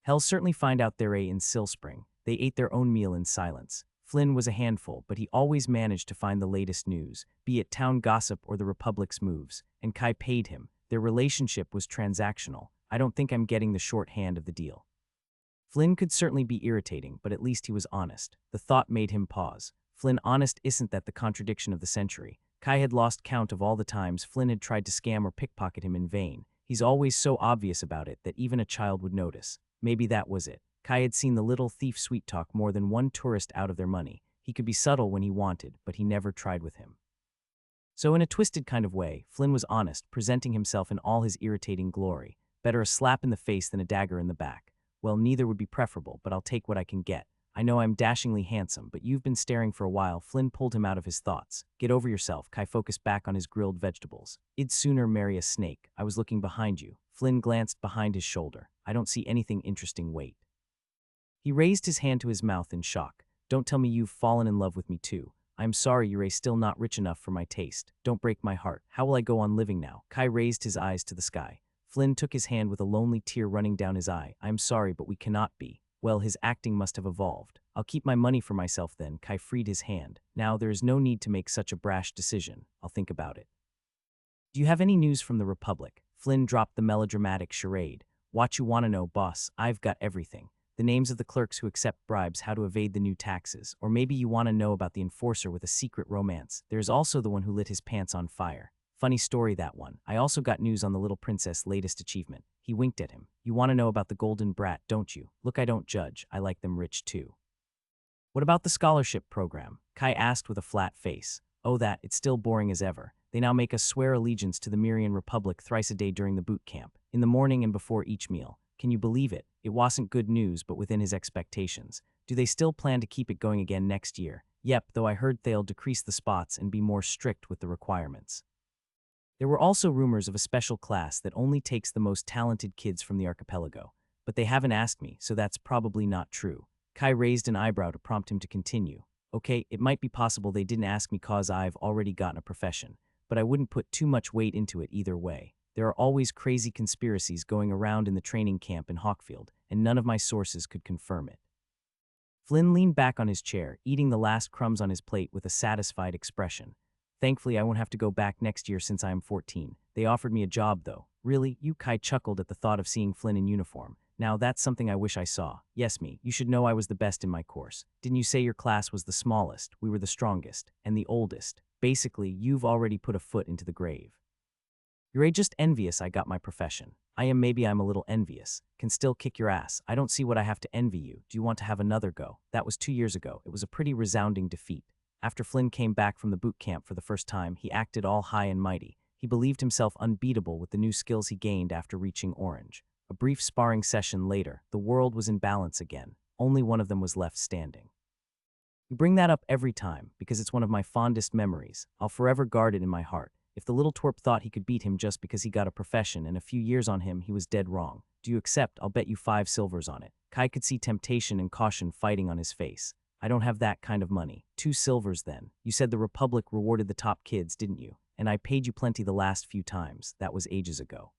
Hell certainly find out their in Silspring. They ate their own meal in silence. Flynn was a handful, but he always managed to find the latest news, be it town gossip or the Republic's moves, and Kai paid him. Their relationship was transactional. I don't think I'm getting the shorthand of the deal. Flynn could certainly be irritating, but at least he was honest. The thought made him pause. Flynn honest, isn't that the contradiction of the century? Kai had lost count of all the times Flynn had tried to scam or pickpocket him in vain. He's always so obvious about it that even a child would notice. Maybe that was it. Kai had seen the little thief sweet-talk more than one tourist out of their money. He could be subtle when he wanted, but he never tried with him. So in a twisted kind of way, Flynn was honest, presenting himself in all his irritating glory. Better a slap in the face than a dagger in the back. Well, neither would be preferable, but I'll take what I can get. I know I'm dashingly handsome, but you've been staring for a while. Flynn pulled him out of his thoughts. Get over yourself. Kai focused back on his grilled vegetables. I'd sooner marry a snake. I was looking behind you. Flynn glanced behind his shoulder. I don't see anything interesting. Wait. He raised his hand to his mouth in shock. Don't tell me you've fallen in love with me too. I'm sorry, you're still not rich enough for my taste. Don't break my heart. How will I go on living now? Kai raised his eyes to the sky. Flynn took his hand with a lonely tear running down his eye. I'm sorry, but we cannot be. Well, his acting must have evolved. I'll keep my money for myself then. Kai freed his hand. Now, there is no need to make such a brash decision. I'll think about it. Do you have any news from the Republic? Flynn dropped the melodramatic charade. What you wanna know, boss? I've got everything. The names of the clerks who accept bribes, how to evade the new taxes, or maybe you want to know about the enforcer with a secret romance. There's also the one who lit his pants on fire. Funny story, that one. I also got news on the little princess' latest achievement. He winked at him. You want to know about the golden brat, don't you? Look, I don't judge. I like them rich too. What about the scholarship program? Kai asked with a flat face. Oh, that, it's still boring as ever. They now make us swear allegiance to the Myrian Republic thrice a day during the boot camp, in the morning and before each meal. Can you believe it? It wasn't good news, but within his expectations. Do they still plan to keep it going again next year? Yep, though I heard they'll decrease the spots and be more strict with the requirements. There were also rumors of a special class that only takes the most talented kids from the archipelago, but they haven't asked me, so that's probably not true. Kai raised an eyebrow to prompt him to continue. Okay, it might be possible they didn't ask me cause I've already gotten a profession, but I wouldn't put too much weight into it either way. There are always crazy conspiracies going around in the training camp in Hawkfield, and none of my sources could confirm it. Flynn leaned back on his chair, eating the last crumbs on his plate with a satisfied expression. Thankfully, I won't have to go back next year since I am 14. They offered me a job, though. Really? Kai chuckled at the thought of seeing Flynn in uniform. Now, that's something I wish I saw. Yes, me. You should know I was the best in my course. Didn't you say your class was the smallest? We were the strongest. And the oldest. Basically, you've already put a foot into the grave. You're just envious I got my profession. Maybe I'm a little envious. Can still kick your ass. I don't see what I have to envy you. Do you want to have another go? That was 2 years ago. It was a pretty resounding defeat. After Flynn came back from the boot camp for the first time, he acted all high and mighty. He believed himself unbeatable with the new skills he gained after reaching Orange. A brief sparring session later, the world was in balance again. Only one of them was left standing. You bring that up every time, because it's one of my fondest memories. I'll forever guard it in my heart. If the little twerp thought he could beat him just because he got a profession and a few years on him, he was dead wrong. Do you accept? I'll bet you 5 silvers on it. Kai could see temptation and caution fighting on his face. I don't have that kind of money. 2 silvers then. You said the Republic rewarded the top kids, didn't you? And I paid you plenty the last few times. That was ages ago.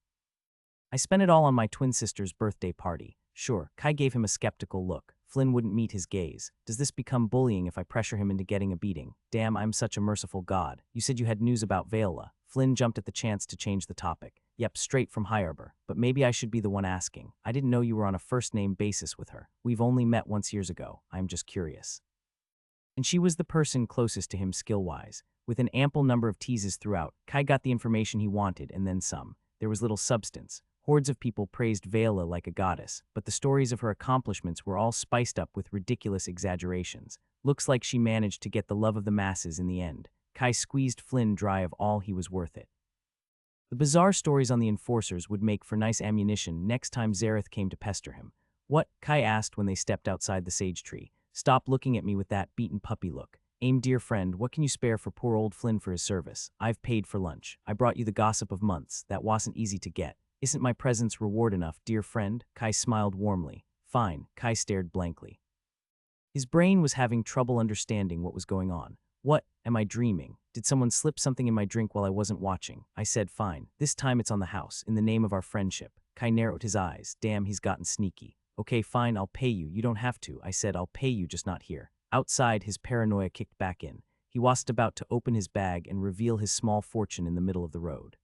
I spent it all on my twin sister's birthday party. Sure, Kai gave him a skeptical look. Flynn wouldn't meet his gaze. Does this become bullying if I pressure him into getting a beating? Damn, I'm such a merciful god. You said you had news about Viola. Flynn jumped at the chance to change the topic. Yep, straight from High Arbor. But maybe I should be the one asking. I didn't know you were on a first-name basis with her. We've only met once years ago. I'm just curious. And she was the person closest to him skill-wise. With an ample number of teases throughout, Kai got the information he wanted and then some. There was little substance. Hordes of people praised Vela like a goddess, but the stories of her accomplishments were all spiced up with ridiculous exaggerations. Looks like she managed to get the love of the masses in the end. Kai squeezed Flynn dry of all he was worth it. The bizarre stories on the enforcers would make for nice ammunition next time Zareth came to pester him. What? Kai asked when they stepped outside the sage tree. Stop looking at me with that beaten puppy look. Aim, dear friend, what can you spare for poor old Flynn for his service? I've paid for lunch. I brought you the gossip of months. That wasn't easy to get. Isn't my presence reward enough, dear friend? Kai smiled warmly. Fine. Kai stared blankly. His brain was having trouble understanding what was going on. What? Am I dreaming? Did someone slip something in my drink while I wasn't watching? I said fine. This time it's on the house, in the name of our friendship. Kai narrowed his eyes. Damn, he's gotten sneaky. Okay, fine, I'll pay you. You don't have to. I said I'll pay you, just not here. Outside, his paranoia kicked back in. He was about to open his bag and reveal his small fortune in the middle of the road.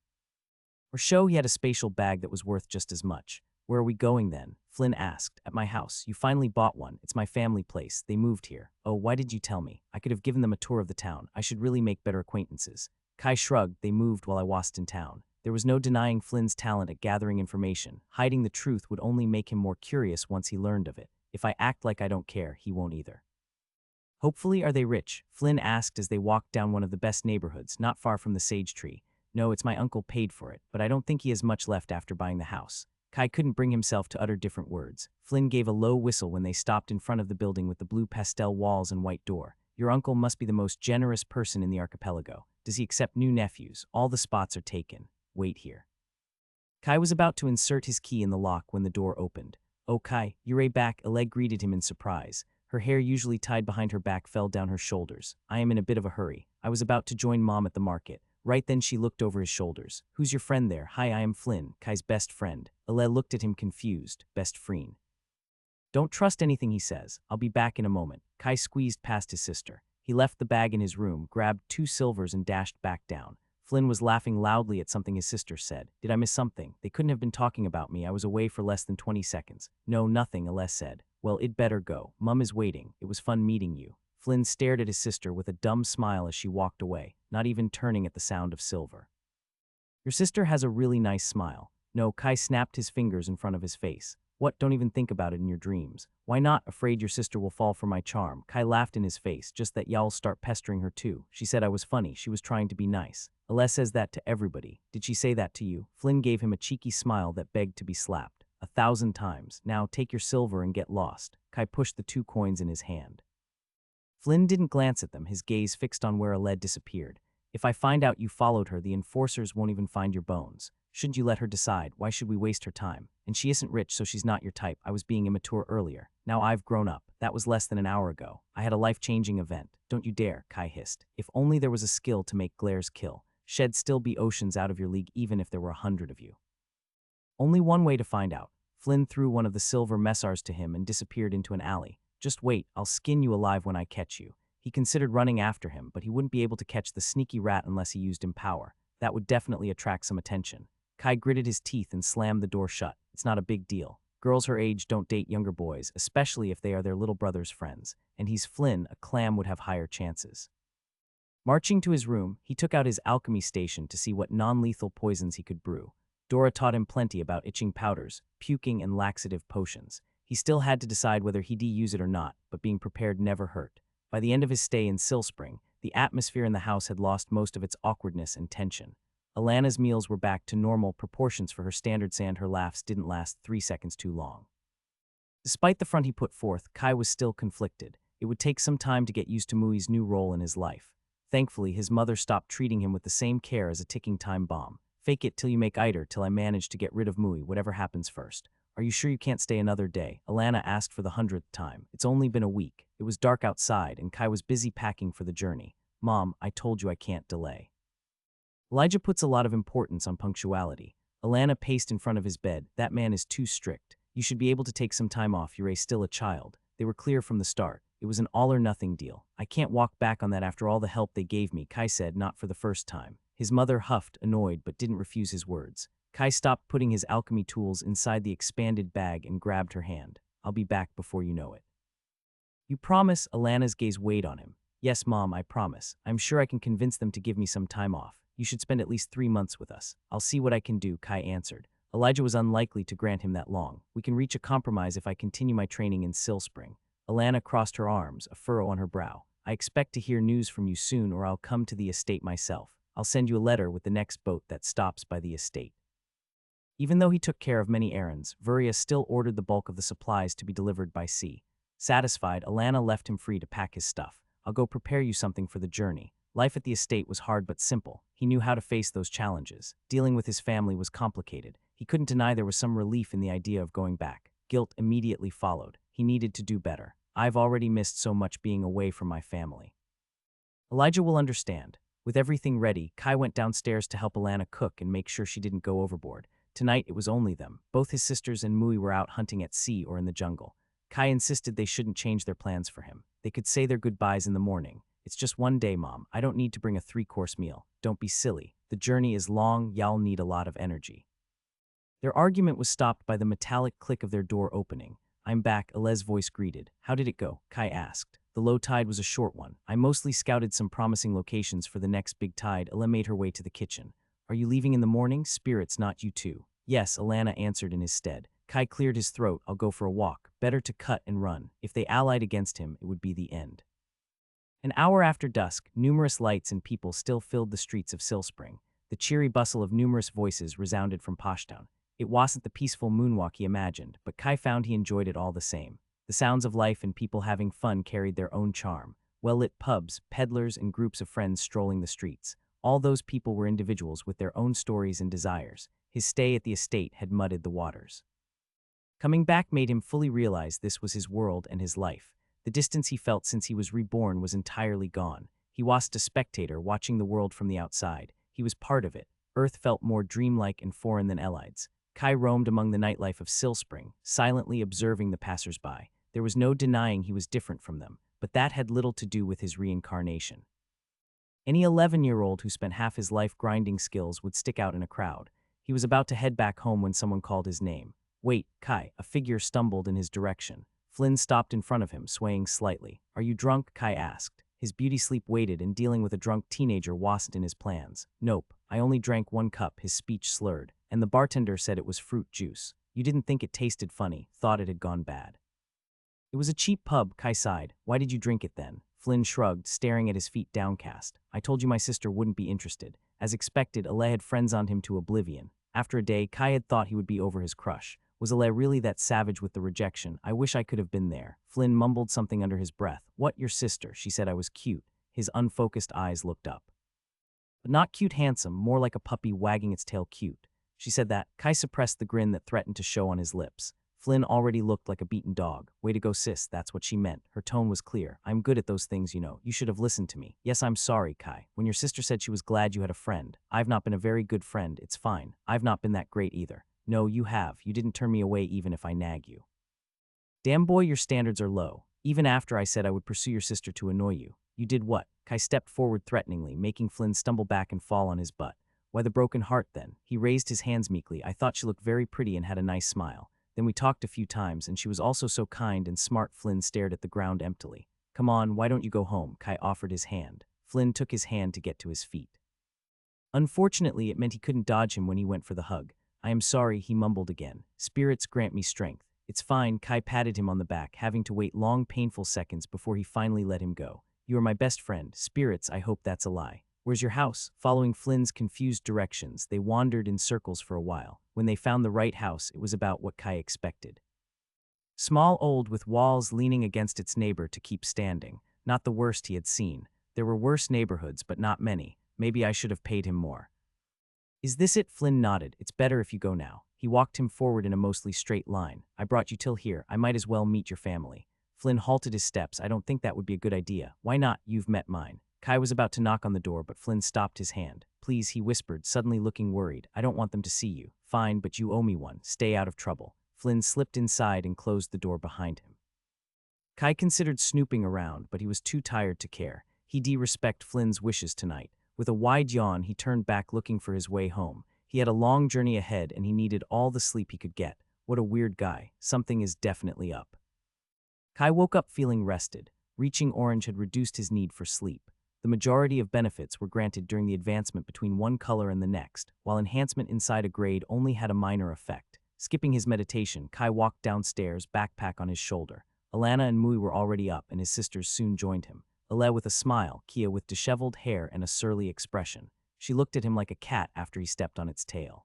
Or show he had a spatial bag that was worth just as much. Where are we going then? Flynn asked. At my house. You finally bought one. It's my family place. They moved here. Oh, why did you tell me? I could have given them a tour of the town. I should really make better acquaintances. Kai shrugged. They moved while I was in town. There was no denying Flynn's talent at gathering information. Hiding the truth would only make him more curious once he learned of it. If I act like I don't care, he won't either. Hopefully, are they rich? Flynn asked as they walked down one of the best neighborhoods, not far from the sage tree. No, it's my uncle paid for it, but I don't think he has much left after buying the house. Kai couldn't bring himself to utter different words. Flynn gave a low whistle when they stopped in front of the building with the blue pastel walls and white door. Your uncle must be the most generous person in the archipelago. Does he accept new nephews? All the spots are taken. Wait here. Kai was about to insert his key in the lock when the door opened. Oh, Kai, you're back. Oleg greeted him in surprise. Her hair, usually tied behind her back, fell down her shoulders. I am in a bit of a hurry. I was about to join Mom at the market. Right then she looked over his shoulders. Who's your friend there? Hi, I am Flynn, Kai's best friend. Oleg looked at him confused. Best friend. Don't trust anything he says. I'll be back in a moment. Kai squeezed past his sister. He left the bag in his room, grabbed 2 silvers and dashed back down. Flynn was laughing loudly at something his sister said. Did I miss something? They couldn't have been talking about me. I was away for less than 20 seconds. No, nothing, Aless said. Well, it better go. Mum is waiting. It was fun meeting you. Flynn stared at his sister with a dumb smile as she walked away, not even turning at the sound of silver. Your sister has a really nice smile. No, Kai snapped his fingers in front of his face. What, don't even think about it in your dreams. Why not? Afraid your sister will fall for my charm. Kai laughed in his face, just that y'all start pestering her too. She said I was funny, she was trying to be nice. Aless says that to everybody. Did she say that to you? Flynn gave him a cheeky smile that begged to be slapped. 1,000 times. Now take your silver and get lost. Kai pushed the 2 coins in his hand. Flynn didn't glance at them, his gaze fixed on where Aled disappeared. If I find out you followed her, the enforcers won't even find your bones. Shouldn't you let her decide? Why should we waste her time? And she isn't rich, so she's not your type. I was being immature earlier. Now I've grown up. That was less than an hour ago. I had a life-changing event. Don't you dare, Kai hissed. If only there was a skill to make glares kill. She'd still be oceans out of your league even if there were 100 of you. Only one way to find out. Flynn threw one of the silver messars to him and disappeared into an alley. Just wait, I'll skin you alive when I catch you. He considered running after him, but he wouldn't be able to catch the sneaky rat unless he used Empower. That would definitely attract some attention. Kai gritted his teeth and slammed the door shut. It's not a big deal. Girls her age don't date younger boys, especially if they are their little brother's friends. And he's Flynn, a clam would have higher chances. Marching to his room, he took out his alchemy station to see what non-lethal poisons he could brew. Dora taught him plenty about itching powders, puking, and laxative potions. He still had to decide whether he'd use it or not, but being prepared never hurt. By the end of his stay in Silspring, the atmosphere in the house had lost most of its awkwardness and tension. Alana's meals were back to normal proportions for her standards, and her laughs didn't last 3 seconds too long. Despite the front he put forth, Kai was still conflicted. It would take some time to get used to Mui's new role in his life. Thankfully, his mother stopped treating him with the same care as a ticking time bomb. Fake it till you make iter till I manage to get rid of Mui, whatever happens first. Are you sure you can't stay another day? Alana asked for the 100th time. It's only been a week. It was dark outside, and Kai was busy packing for the journey. Mom, I told you I can't delay. Elijah puts a lot of importance on punctuality. Alana paced in front of his bed. That man is too strict. You should be able to take some time off. You're still a child. They were clear from the start. It was an all-or-nothing deal. I can't walk back on that after all the help they gave me, Kai said, not for the first time. His mother huffed, annoyed, but didn't refuse his words. Kai stopped putting his alchemy tools inside the expanded bag and grabbed her hand. I'll be back before you know it. You promise? Alana's gaze weighed on him. Yes, Mom, I promise. I'm sure I can convince them to give me some time off. You should spend at least 3 months with us. I'll see what I can do, Kai answered. Elijah was unlikely to grant him that long. We can reach a compromise if I continue my training in Silspring. Alana crossed her arms, a furrow on her brow. I expect to hear news from you soon, or I'll come to the estate myself. I'll send you a letter with the next boat that stops by the estate. Even though he took care of many errands, Vuria still ordered the bulk of the supplies to be delivered by sea. Satisfied, Alana left him free to pack his stuff. I'll go prepare you something for the journey. Life at the estate was hard but simple. He knew how to face those challenges. Dealing with his family was complicated. He couldn't deny there was some relief in the idea of going back. Guilt immediately followed. He needed to do better. I've already missed so much being away from my family. Elijah will understand. With everything ready, Kai went downstairs to help Alana cook and make sure she didn't go overboard. Tonight it was only them. Both his sisters and Mui were out hunting at sea or in the jungle. Kai insisted they shouldn't change their plans for him. They could say their goodbyes in the morning. It's just one day, Mom. I don't need to bring a 3-course meal. Don't be silly. The journey is long, y'all need a lot of energy. Their argument was stopped by the metallic click of their door opening. I'm back, Alez's voice greeted. How did it go? Kai asked. The low tide was a short one. I mostly scouted some promising locations for the next big tide. Ale made her way to the kitchen. Are you leaving in the morning? Spirits, not you too. Yes, Alana answered in his stead. Kai cleared his throat. I'll go for a walk. Better to cut and run. If they allied against him, it would be the end. An hour after dusk, numerous lights and people still filled the streets of Silspring. The cheery bustle of numerous voices resounded from Poshtown. It wasn't the peaceful moonwalk he imagined, but Kai found he enjoyed it all the same. The sounds of life and people having fun carried their own charm. Well-lit pubs, peddlers, and groups of friends strolling the streets. All those people were individuals with their own stories and desires. His stay at the estate had muddied the waters. Coming back made him fully realize this was his world and his life. The distance he felt since he was reborn was entirely gone. He wasn't a spectator watching the world from the outside. He was part of it. Earth felt more dreamlike and foreign than Elide's. Kai roamed among the nightlife of Silspring, silently observing the passers-by. There was no denying he was different from them, but that had little to do with his reincarnation. Any 11-year-old who spent half his life grinding skills would stick out in a crowd. He was about to head back home when someone called his name. Wait, Kai, a figure stumbled in his direction. Flynn stopped in front of him, swaying slightly. Are you drunk? Kai asked. His beauty sleep waited, and dealing with a drunk teenager wasn't in his plans. Nope, I only drank 1 cup, his speech slurred. And the bartender said it was fruit juice. You didn't think it tasted funny, thought it had gone bad. It was a cheap pub, Kai sighed. Why did you drink it then? Flynn shrugged, staring at his feet downcast. I told you my sister wouldn't be interested. As expected, Ale had friend-zoned him to oblivion. After a day, Kai had thought he would be over his crush. Was Ale really that savage with the rejection? I wish I could have been there. Flynn mumbled something under his breath. What, your sister? She said I was cute. His unfocused eyes looked up. But not cute handsome, more like a puppy wagging its tail cute. She said that. Kai suppressed the grin that threatened to show on his lips. Flynn already looked like a beaten dog. Way to go, sis, that's what she meant. Her tone was clear. I'm good at those things, you know. You should have listened to me. Yes, I'm sorry, Kai. When your sister said she was glad you had a friend, I've not been a very good friend. It's fine. I've not been that great either. No, you have. You didn't turn me away even if I nag you. Damn boy, your standards are low. Even after I said I would pursue your sister to annoy you. You did what? Kai stepped forward threateningly, making Flynn stumble back and fall on his butt. Why the broken heart then? He raised his hands meekly. I thought she looked very pretty and had a nice smile. Then we talked a few times, and she was also so kind and smart. Flynn stared at the ground emptily. Come on, why don't you go home? Kai offered his hand. Flynn took his hand to get to his feet. Unfortunately, it meant he couldn't dodge him when he went for the hug. I am sorry, he mumbled again. Spirits grant me strength. It's fine, Kai patted him on the back, having to wait long, painful seconds before he finally let him go. You are my best friend. Spirits, I hope that's a lie. Where's your house? Following Flynn's confused directions, they wandered in circles for a while. When they found the right house, it was about what Kai expected. Small, old, with walls leaning against its neighbor to keep standing. Not the worst he had seen. There were worse neighborhoods, but not many. Maybe I should have paid him more. Is this it? Flynn nodded. It's better if you go now. He walked him forward in a mostly straight line. I brought you till here. I might as well meet your family. Flynn halted his steps. I don't think that would be a good idea. Why not? You've met mine. Kai was about to knock on the door, but Flynn stopped his hand. Please, he whispered, suddenly looking worried. I don't want them to see you. Fine, but you owe me one. Stay out of trouble. Flynn slipped inside and closed the door behind him. Kai considered snooping around, but he was too tired to care. He did respect Flynn's wishes tonight. With a wide yawn, he turned back looking for his way home. He had a long journey ahead, and he needed all the sleep he could get. What a weird guy. Something is definitely up. Kai woke up feeling rested. Reaching Orange had reduced his need for sleep. The majority of benefits were granted during the advancement between one color and the next, while enhancement inside a grade only had a minor effect. Skipping his meditation, Kai walked downstairs, backpack on his shoulder. Alana and Mui were already up, and his sisters soon joined him. Ale with a smile, Kia with disheveled hair and a surly expression. She looked at him like a cat after he stepped on its tail.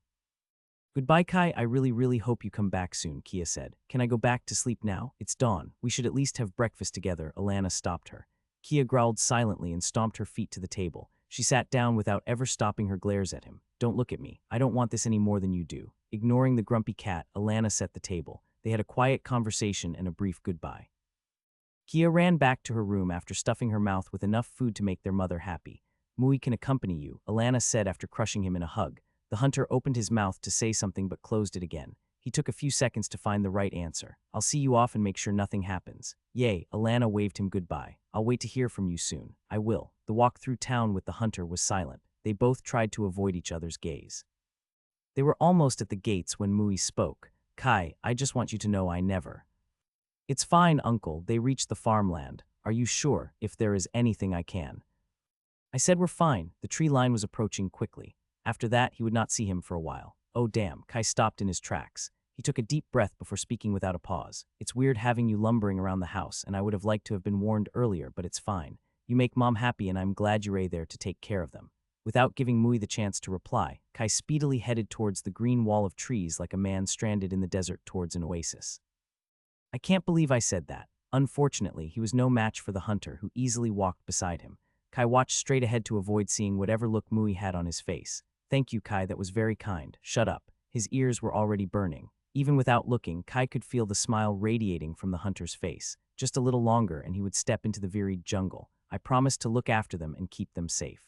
Goodbye, Kai. I really hope you come back soon, Kia said. Can I go back to sleep now? It's dawn. We should at least have breakfast together. Alana stopped her. Kia growled silently and stomped her feet to the table. She sat down without ever stopping her glares at him. Don't look at me. I don't want this any more than you do. Ignoring the grumpy cat, Alana set the table. They had a quiet conversation and a brief goodbye. Kia ran back to her room after stuffing her mouth with enough food to make their mother happy. Mui can accompany you, Alana said after crushing him in a hug. The hunter opened his mouth to say something but closed it again. He took a few seconds to find the right answer. I'll see you off and make sure nothing happens. Yay, Alana waved him goodbye. I'll wait to hear from you soon. I will. The walk through town with the hunter was silent. They both tried to avoid each other's gaze. They were almost at the gates when Mui spoke. Kai, I just want you to know I never. It's fine, uncle. They reached the farmland. Are you sure, if there is anything I can? I said we're fine. The tree line was approaching quickly. After that, he would not see him for a while. Oh damn, Kai stopped in his tracks. He took a deep breath before speaking without a pause. It's weird having you lumbering around the house, and I would have liked to have been warned earlier, but it's fine. You make Mom happy, and I'm glad you're there to take care of them. Without giving Mui the chance to reply, Kai speedily headed towards the green wall of trees like a man stranded in the desert towards an oasis. I can't believe I said that. Unfortunately, he was no match for the hunter, who easily walked beside him. Kai watched straight ahead to avoid seeing whatever look Mui had on his face. Thank you, Kai, that was very kind. Shut up. His ears were already burning. Even without looking, Kai could feel the smile radiating from the hunter's face. Just a little longer and he would step into the varied jungle. I promised to look after them and keep them safe.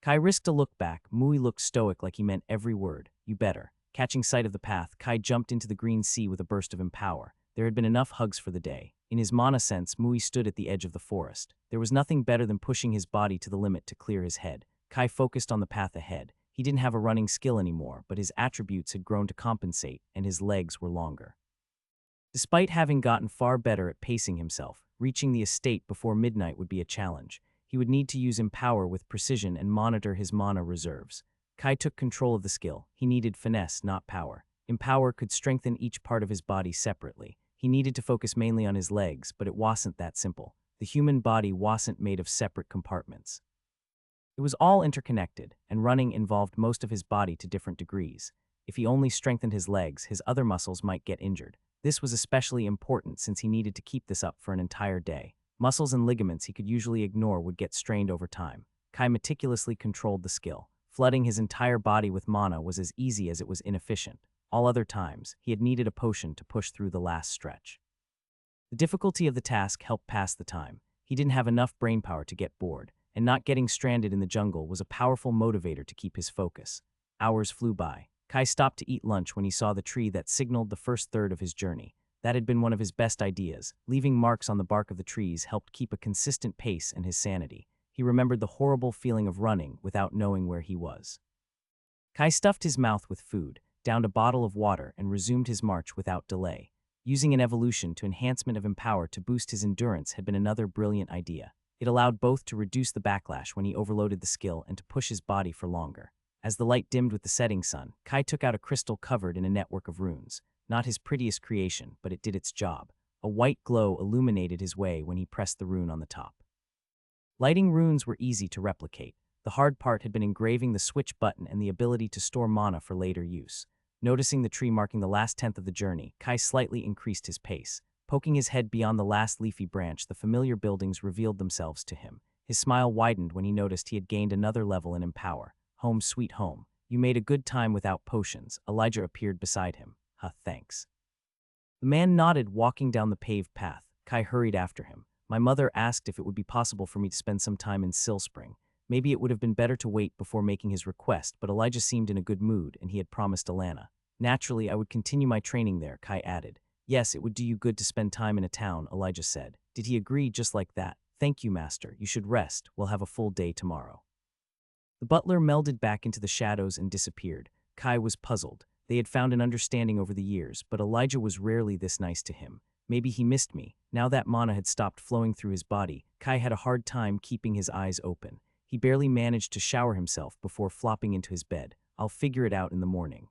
Kai risked a look back. Mui looked stoic like he meant every word. You better. Catching sight of the path, Kai jumped into the green sea with a burst of empower. There had been enough hugs for the day. In his mana sense, Mui stood at the edge of the forest. There was nothing better than pushing his body to the limit to clear his head. Kai focused on the path ahead. He didn't have a running skill anymore, but his attributes had grown to compensate, and his legs were longer. Despite having gotten far better at pacing himself, reaching the estate before midnight would be a challenge. He would need to use Empower with precision and monitor his mana reserves. Kai took control of the skill. He needed finesse, not power. Empower could strengthen each part of his body separately. He needed to focus mainly on his legs, but it wasn't that simple. The human body wasn't made of separate compartments. It was all interconnected, and running involved most of his body to different degrees. If he only strengthened his legs, his other muscles might get injured. This was especially important since he needed to keep this up for an entire day. Muscles and ligaments he could usually ignore would get strained over time. Kai meticulously controlled the skill. Flooding his entire body with mana was as easy as it was inefficient. All other times, he had needed a potion to push through the last stretch. The difficulty of the task helped pass the time. He didn't have enough brainpower to get bored, and not getting stranded in the jungle was a powerful motivator to keep his focus. Hours flew by. Kai stopped to eat lunch when he saw the tree that signaled the first third of his journey. That had been one of his best ideas. Leaving marks on the bark of the trees helped keep a consistent pace and his sanity. He remembered the horrible feeling of running without knowing where he was. Kai stuffed his mouth with food, downed a bottle of water, and resumed his march without delay. Using an evolution to enhancement of Empower to boost his endurance had been another brilliant idea. It allowed both to reduce the backlash when he overloaded the skill and to push his body for longer. As the light dimmed with the setting sun, Kai took out a crystal covered in a network of runes. Not his prettiest creation, but it did its job. A white glow illuminated his way when he pressed the rune on the top. Lighting runes were easy to replicate. The hard part had been engraving the switch button and the ability to store mana for later use. Noticing the tree marking the last tenth of the journey, Kai slightly increased his pace. Poking his head beyond the last leafy branch, the familiar buildings revealed themselves to him. His smile widened when he noticed he had gained another level in Empower. Home sweet home. You made a good time without potions. Elijah appeared beside him. Thanks. The man nodded, walking down the paved path. Kai hurried after him. My mother asked if it would be possible for me to spend some time in Silspring. Maybe it would have been better to wait before making his request, but Elijah seemed in a good mood, and he had promised Alana. Naturally, I would continue my training there, Kai added. Yes, it would do you good to spend time in a town, Elijah said. Did he agree just like that? Thank you, master. You should rest. We'll have a full day tomorrow. The butler melded back into the shadows and disappeared. Kai was puzzled. They had found an understanding over the years, but Elijah was rarely this nice to him. Maybe he missed me. Now that mana had stopped flowing through his body, Kai had a hard time keeping his eyes open. He barely managed to shower himself before flopping into his bed. I'll figure it out in the morning.